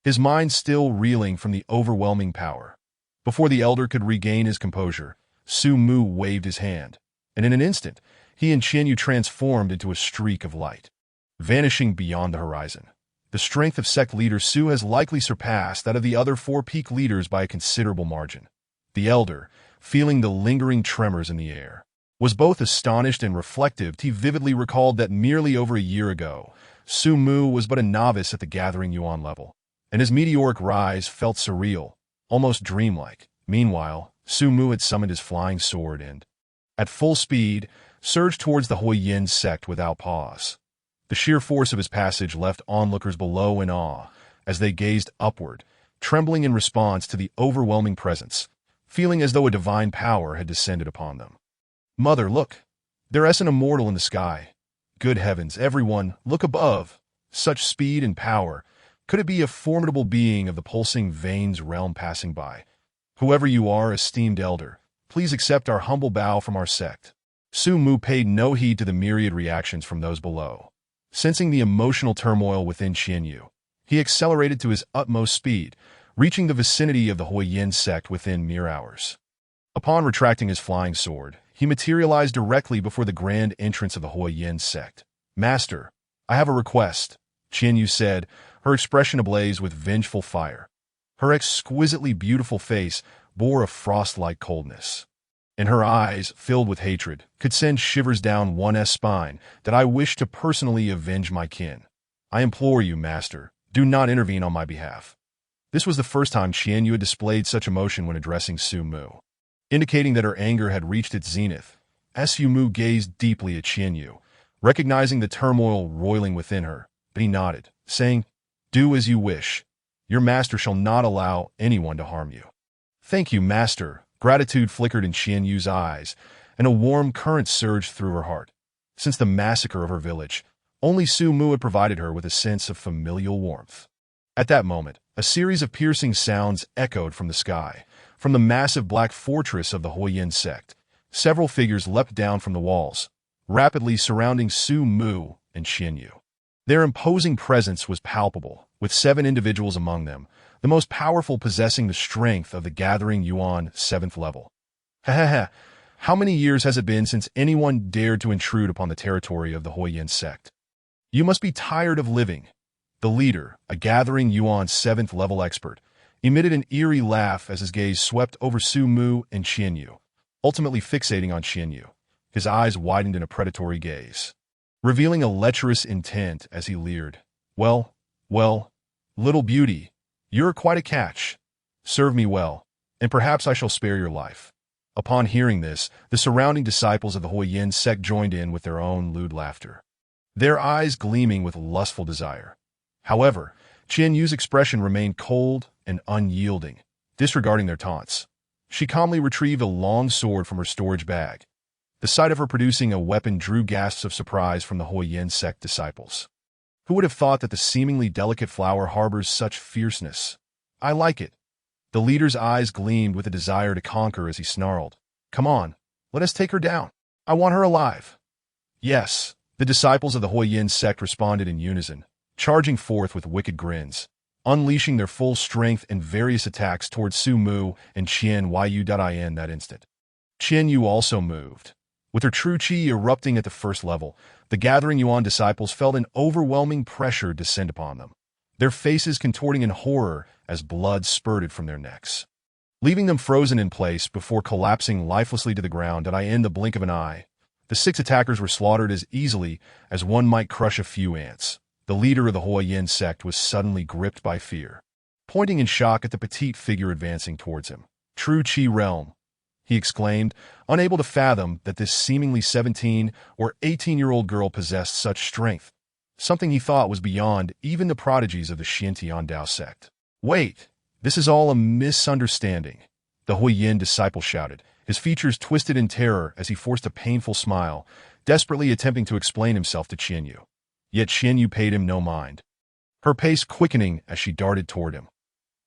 his mind still reeling from the overwhelming power. Before the elder could regain his composure, Su Mu waved his hand, and in an instant, he and Qianyu transformed into a streak of light, vanishing beyond the horizon. The strength of sect leader Su has likely surpassed that of the other 4 peak leaders by a considerable margin. The elder, feeling the lingering tremors in the air, was both astonished and reflective. He vividly recalled that merely over a year ago, Su Mu was but a novice at the gathering Yuan level, and his meteoric rise felt surreal, almost dreamlike. Meanwhile, Su Mu had summoned his flying sword and, at full speed, surged towards the Huoyin sect without pause. The sheer force of his passage left onlookers below in awe as they gazed upward, trembling in response to the overwhelming presence, feeling as though a divine power had descended upon them. Mother, look! There is an immortal in the sky. Good heavens, everyone, look above! Such speed and power! Could it be a formidable being of the pulsing veins realm passing by? Whoever you are, esteemed elder, please accept our humble bow from our sect. Su Mu paid no heed to the myriad reactions from those below. Sensing the emotional turmoil within Qianyu, he accelerated to his utmost speed, reaching the vicinity of the Huoyin sect within mere hours. Upon retracting his flying sword, he materialized directly before the grand entrance of the Huoyin sect. "Master, I have a request," Qianyu said, her expression ablaze with vengeful fire. Her exquisitely beautiful face bore a frost-like coldness, and her eyes, filled with hatred, could send shivers down one's spine. "That I wish to personally avenge my kin. I implore you, master, do not intervene on my behalf." This was the first time Qianyu had displayed such emotion when addressing Su Mu. Indicating that her anger had reached its zenith, Su Mu gazed deeply at Qianyu, recognizing the turmoil roiling within her, but he nodded, saying, "Do as you wish. Your master shall not allow anyone to harm you." "Thank you, master." Gratitude flickered in Qianyu's eyes, and a warm current surged through her heart. Since the massacre of her village, only Su Mu had provided her with a sense of familial warmth. At that moment, a series of piercing sounds echoed from the sky. From the massive black fortress of the Huoyin sect, several figures leapt down from the walls, rapidly surrounding Su Mu and Qianyu. Their imposing presence was palpable, with 7 individuals among them, the most powerful possessing the strength of the Gathering Yuan 7th level. "Ha. How many years has it been since anyone dared to intrude upon the territory of the Huoyin sect? You must be tired of living." The leader, a Gathering Yuan 7th level expert, emitted an eerie laugh as his gaze swept over Su Mu and Qianyu, ultimately fixating on Qianyu. His eyes widened in a predatory gaze, revealing a lecherous intent as he leered. Well, little beauty, you're quite a catch. Serve me well, and perhaps I shall spare your life." Upon hearing this, the surrounding disciples of the Huoyin sect joined in with their own lewd laughter, their eyes gleaming with lustful desire. However, Qianyu's expression remained cold and unyielding, disregarding their taunts. She calmly retrieved a long sword from her storage bag. The sight of her producing a weapon drew gasps of surprise from the Huoyin sect disciples. Who would have thought that the seemingly delicate flower harbors such fierceness? "I like it." The leader's eyes gleamed with a desire to conquer as he snarled, "Come on, let us take her down. I want her alive." "Yes," the disciples of the Huoyin sect responded in unison, charging forth with wicked grins, unleashing their full strength and various attacks towards Su Mu and Tianyu that instant. Qianyu also moved. With her true qi erupting at the first level, the Gathering Yuan disciples felt an overwhelming pressure descend upon them, their faces contorting in horror as blood spurted from their necks, leaving them frozen in place before collapsing lifelessly to the ground in the blink of an eye. The 6 attackers were slaughtered as easily as one might crush a few ants. The leader of the Huoyin sect was suddenly gripped by fear, pointing in shock at the petite figure advancing towards him. "True Qi realm," he exclaimed, unable to fathom that this seemingly 17 or 18-year-old girl possessed such strength, something he thought was beyond even the prodigies of the Xiantian Dao sect. "Wait, this is all a misunderstanding," the Huoyin disciple shouted, his features twisted in terror as he forced a painful smile, desperately attempting to explain himself to Qianyu. Yet Qianyu paid him no mind, her pace quickening as she darted toward him.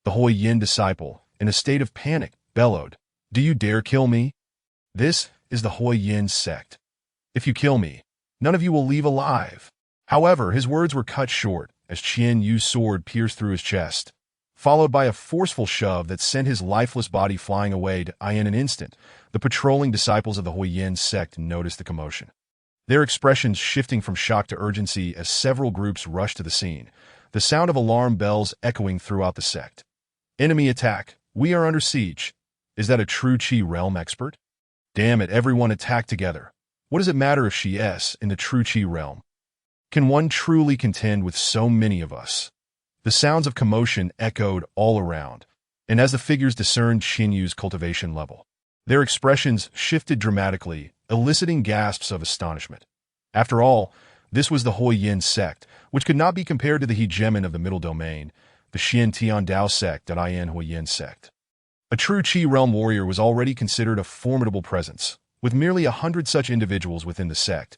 The Huoyin disciple, in a state of panic, bellowed, "Do you dare kill me? This is the Huoyin sect. If you kill me, none of you will leave alive." However, his words were cut short as Qianyu's sword pierced through his chest, followed by a forceful shove that sent his lifeless body flying away in an instant. The patrolling disciples of the Huoyin sect noticed the commotion, their expressions shifting from shock to urgency as several groups rushed to the scene, the sound of alarm bells echoing throughout the sect. "Enemy attack! We are under siege! Is that a true Qi realm expert? Damn it, everyone attack together! What does it matter if she is in the true Qi realm? Can one truly contend with so many of us?" The sounds of commotion echoed all around, and as the figures discerned Qianyu's cultivation level, their expressions shifted dramatically, eliciting gasps of astonishment. After all, this was the Huoyin sect, which could not be compared to the hegemon of the middle domain, the Xiantian Dao sect and Huoyin sect. A true Qi realm warrior was already considered a formidable presence, with merely 100 such individuals within the sect,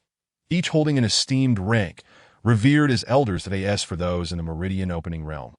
each holding an esteemed rank, revered as elders as for those in the Meridian Opening realm.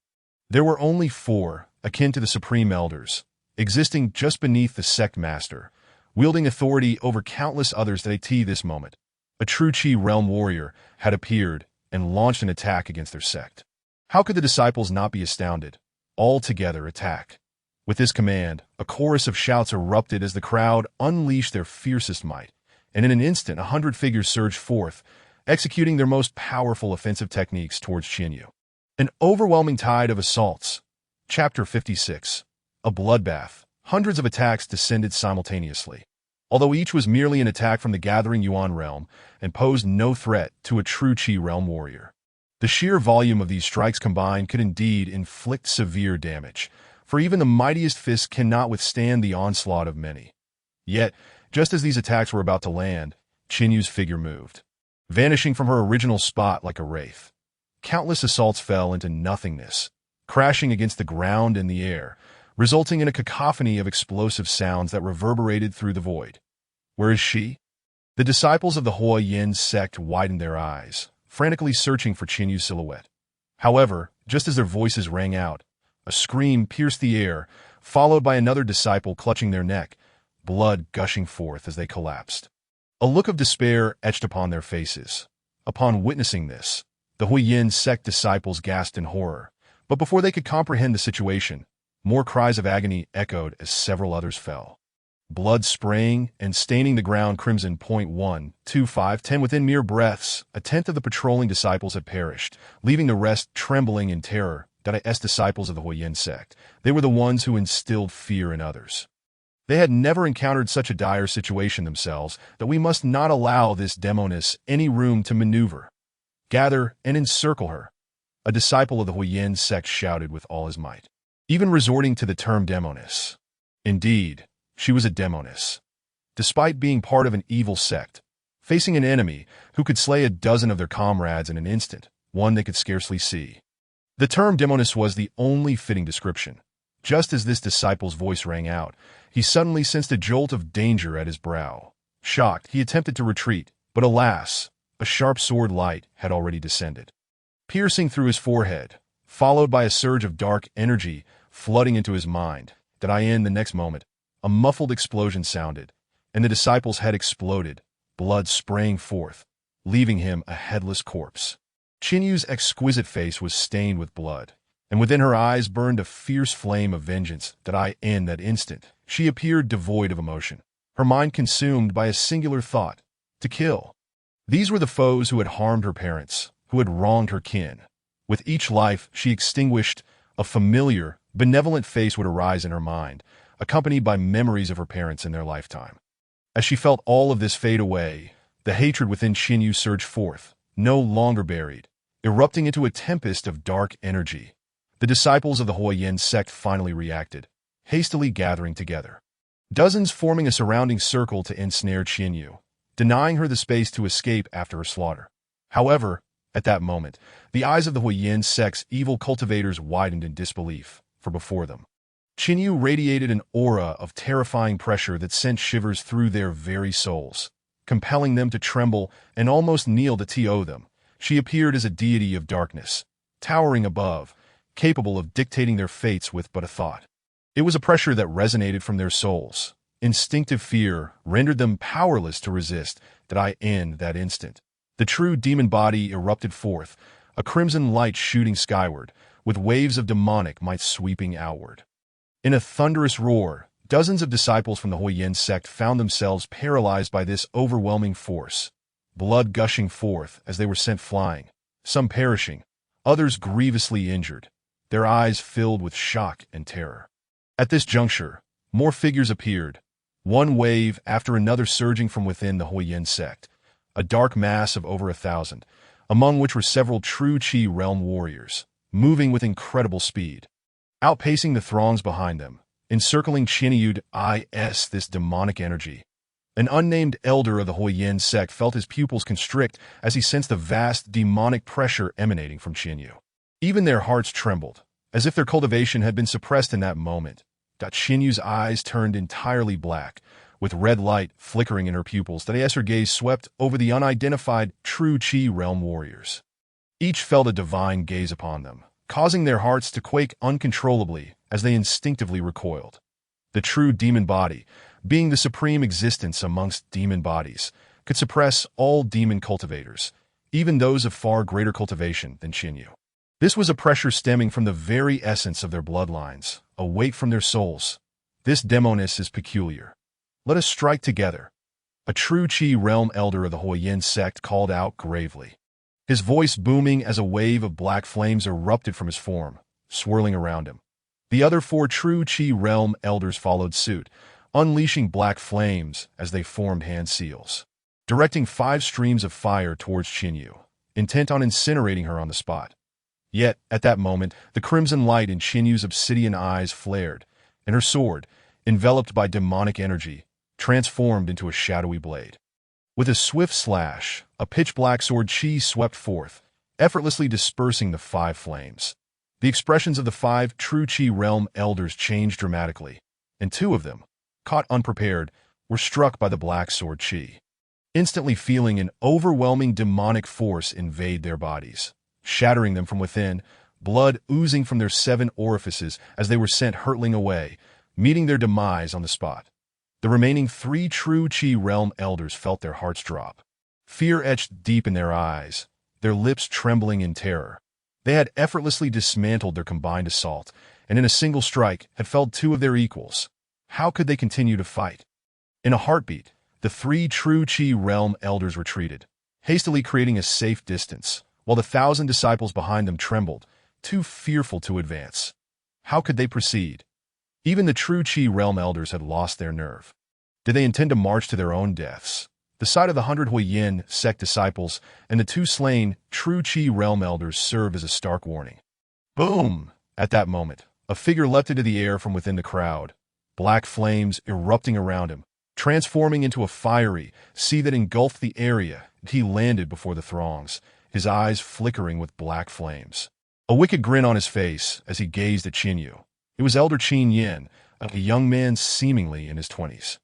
There were only 4, akin to the supreme elders, existing just beneath the sect master, wielding authority over countless others. At this moment, a true Qi realm warrior had appeared and launched an attack against their sect. How could the disciples not be astounded? All together attack. With this command, a chorus of shouts erupted as the crowd unleashed their fiercest might, and in an instant 100 figures surged forth, executing their most powerful offensive techniques towards Qianyu. An overwhelming tide of assaults. Chapter 56. A bloodbath. Hundreds of attacks descended simultaneously. Although each was merely an attack from the gathering Yuan realm and posed no threat to a true Qi realm warrior. The sheer volume of these strikes combined could indeed inflict severe damage, for even the mightiest fists cannot withstand the onslaught of many. Yet, just as these attacks were about to land, Qianyu's figure moved, vanishing from her original spot like a wraith. Countless assaults fell into nothingness, crashing against the ground and the air, resulting in a cacophony of explosive sounds that reverberated through the void. Where is she? The disciples of the Hua Yin sect widened their eyes, frantically searching for Qianyu's silhouette. However, just as their voices rang out, a scream pierced the air, followed by another disciple clutching their neck, blood gushing forth as they collapsed. A look of despair etched upon their faces. Upon witnessing this, the Hua Yin sect disciples gasped in horror, but before they could comprehend the situation, more cries of agony echoed as several others fell. Blood spraying and staining the ground crimson. 1, 2, 5, 10 within mere breaths, a tenth of the patrolling disciples had perished, leaving the rest trembling in terror. Disciples of the Hua Yin sect. They were the ones who instilled fear in others. They had never encountered such a dire situation themselves, that we must not allow this demoness any room to maneuver. Gather and encircle her. A disciple of the Hua Yin sect shouted with all his might, even resorting to the term demoness. Indeed, she was a demoness. Despite being part of an evil sect, facing an enemy who could slay a dozen of their comrades in an instant, one they could scarcely see. The term demoness was the only fitting description. Just as this disciple's voice rang out, he suddenly sensed a jolt of danger at his brow. Shocked, he attempted to retreat, but alas, a sharp sword light had already descended, piercing through his forehead, followed by a surge of dark energy flooding into his mind. The next moment, a muffled explosion sounded, and the disciple's head exploded, blood spraying forth, leaving him a headless corpse. Qianyu's exquisite face was stained with blood, and within her eyes burned a fierce flame of vengeance. In that instant, she appeared devoid of emotion, her mind consumed by a singular thought: to kill. These were the foes who had harmed her parents, who had wronged her kin. With each life she extinguished, a familiar, benevolent face would arise in her mind, accompanied by memories of her parents in their lifetime. As she felt all of this fade away, the hatred within Qianyu surged forth, no longer buried, erupting into a tempest of dark energy. The disciples of the Hua Yin sect finally reacted, hastily gathering together, dozens forming a surrounding circle to ensnare Qianyu, denying her the space to escape after her slaughter. However, at that moment, the eyes of the Hua Yin sect's evil cultivators widened in disbelief, for before them, Qianyu radiated an aura of terrifying pressure that sent shivers through their very souls, compelling them to tremble and almost kneel to them. She appeared as a deity of darkness, towering above, capable of dictating their fates with but a thought. It was a pressure that resonated from their souls. Instinctive fear rendered them powerless to resist. In that instant, the true demon body erupted forth, a crimson light shooting skyward, with waves of demonic might sweeping outward. In a thunderous roar, dozens of disciples from the Hua Yin sect found themselves paralyzed by this overwhelming force, blood gushing forth as they were sent flying, some perishing, others grievously injured, their eyes filled with shock and terror. At this juncture, more figures appeared, one wave after another surging from within the Hua Yin sect, a dark mass of over 1,000, among which were several true Qi realm warriors, moving with incredible speed, outpacing the throngs behind them, encircling Qianyu. This demonic energy. An unnamed elder of the Hua Yin sect felt his pupils constrict as he sensed the vast demonic pressure emanating from Qianyu. Even their hearts trembled, as if their cultivation had been suppressed in that moment. Qianyu's eyes turned entirely black, with red light flickering in her pupils as her gaze swept over the unidentified true Qi realm warriors. Each felt a divine gaze upon them, causing their hearts to quake uncontrollably as they instinctively recoiled. The true demon body, being the supreme existence amongst demon bodies, could suppress all demon cultivators, even those of far greater cultivation than Qinyu. This was a pressure stemming from the very essence of their bloodlines, a weight from their souls. This demoness is peculiar. Let us strike together. A true Qi realm elder of the Huayin sect called out gravely, his voice booming as a wave of black flames erupted from his form, swirling around him. The other 4 true Qi realm elders followed suit, unleashing black flames as they formed hand seals, directing 5 streams of fire towards Qinyu, intent on incinerating her on the spot. Yet, at that moment, the crimson light in Qinyu's obsidian eyes flared, and her sword, enveloped by demonic energy, transformed into a shadowy blade. With a swift slash, a pitch-black sword Qi swept forth, effortlessly dispersing the 5 flames. The expressions of the 5 true Qi realm elders changed dramatically, and 2 of them, caught unprepared, were struck by the black sword Qi, instantly feeling an overwhelming demonic force invade their bodies, shattering them from within, blood oozing from their 7 orifices as they were sent hurtling away, meeting their demise on the spot. The remaining 3 true Qi realm elders felt their hearts drop. Fear etched deep in their eyes, their lips trembling in terror. They had effortlessly dismantled their combined assault, and in a single strike had felled 2 of their equals. How could they continue to fight? In a heartbeat, the 3 true Qi realm elders retreated, hastily creating a safe distance, while the 1,000 disciples behind them trembled, too fearful to advance. How could they proceed? Even the true Qi realm elders had lost their nerve. Did they intend to march to their own deaths? The sight of the 100 Huayin sect disciples and the 2 slain true Qi realm elders served as a stark warning. Boom! At that moment, a figure leapt into the air from within the crowd, black flames erupting around him, transforming into a fiery sea that engulfed the area, and he landed before the throngs, his eyes flickering with black flames. A wicked grin on his face as he gazed at Qinyu. It was Elder Qin Yin, a young man seemingly in his 20s.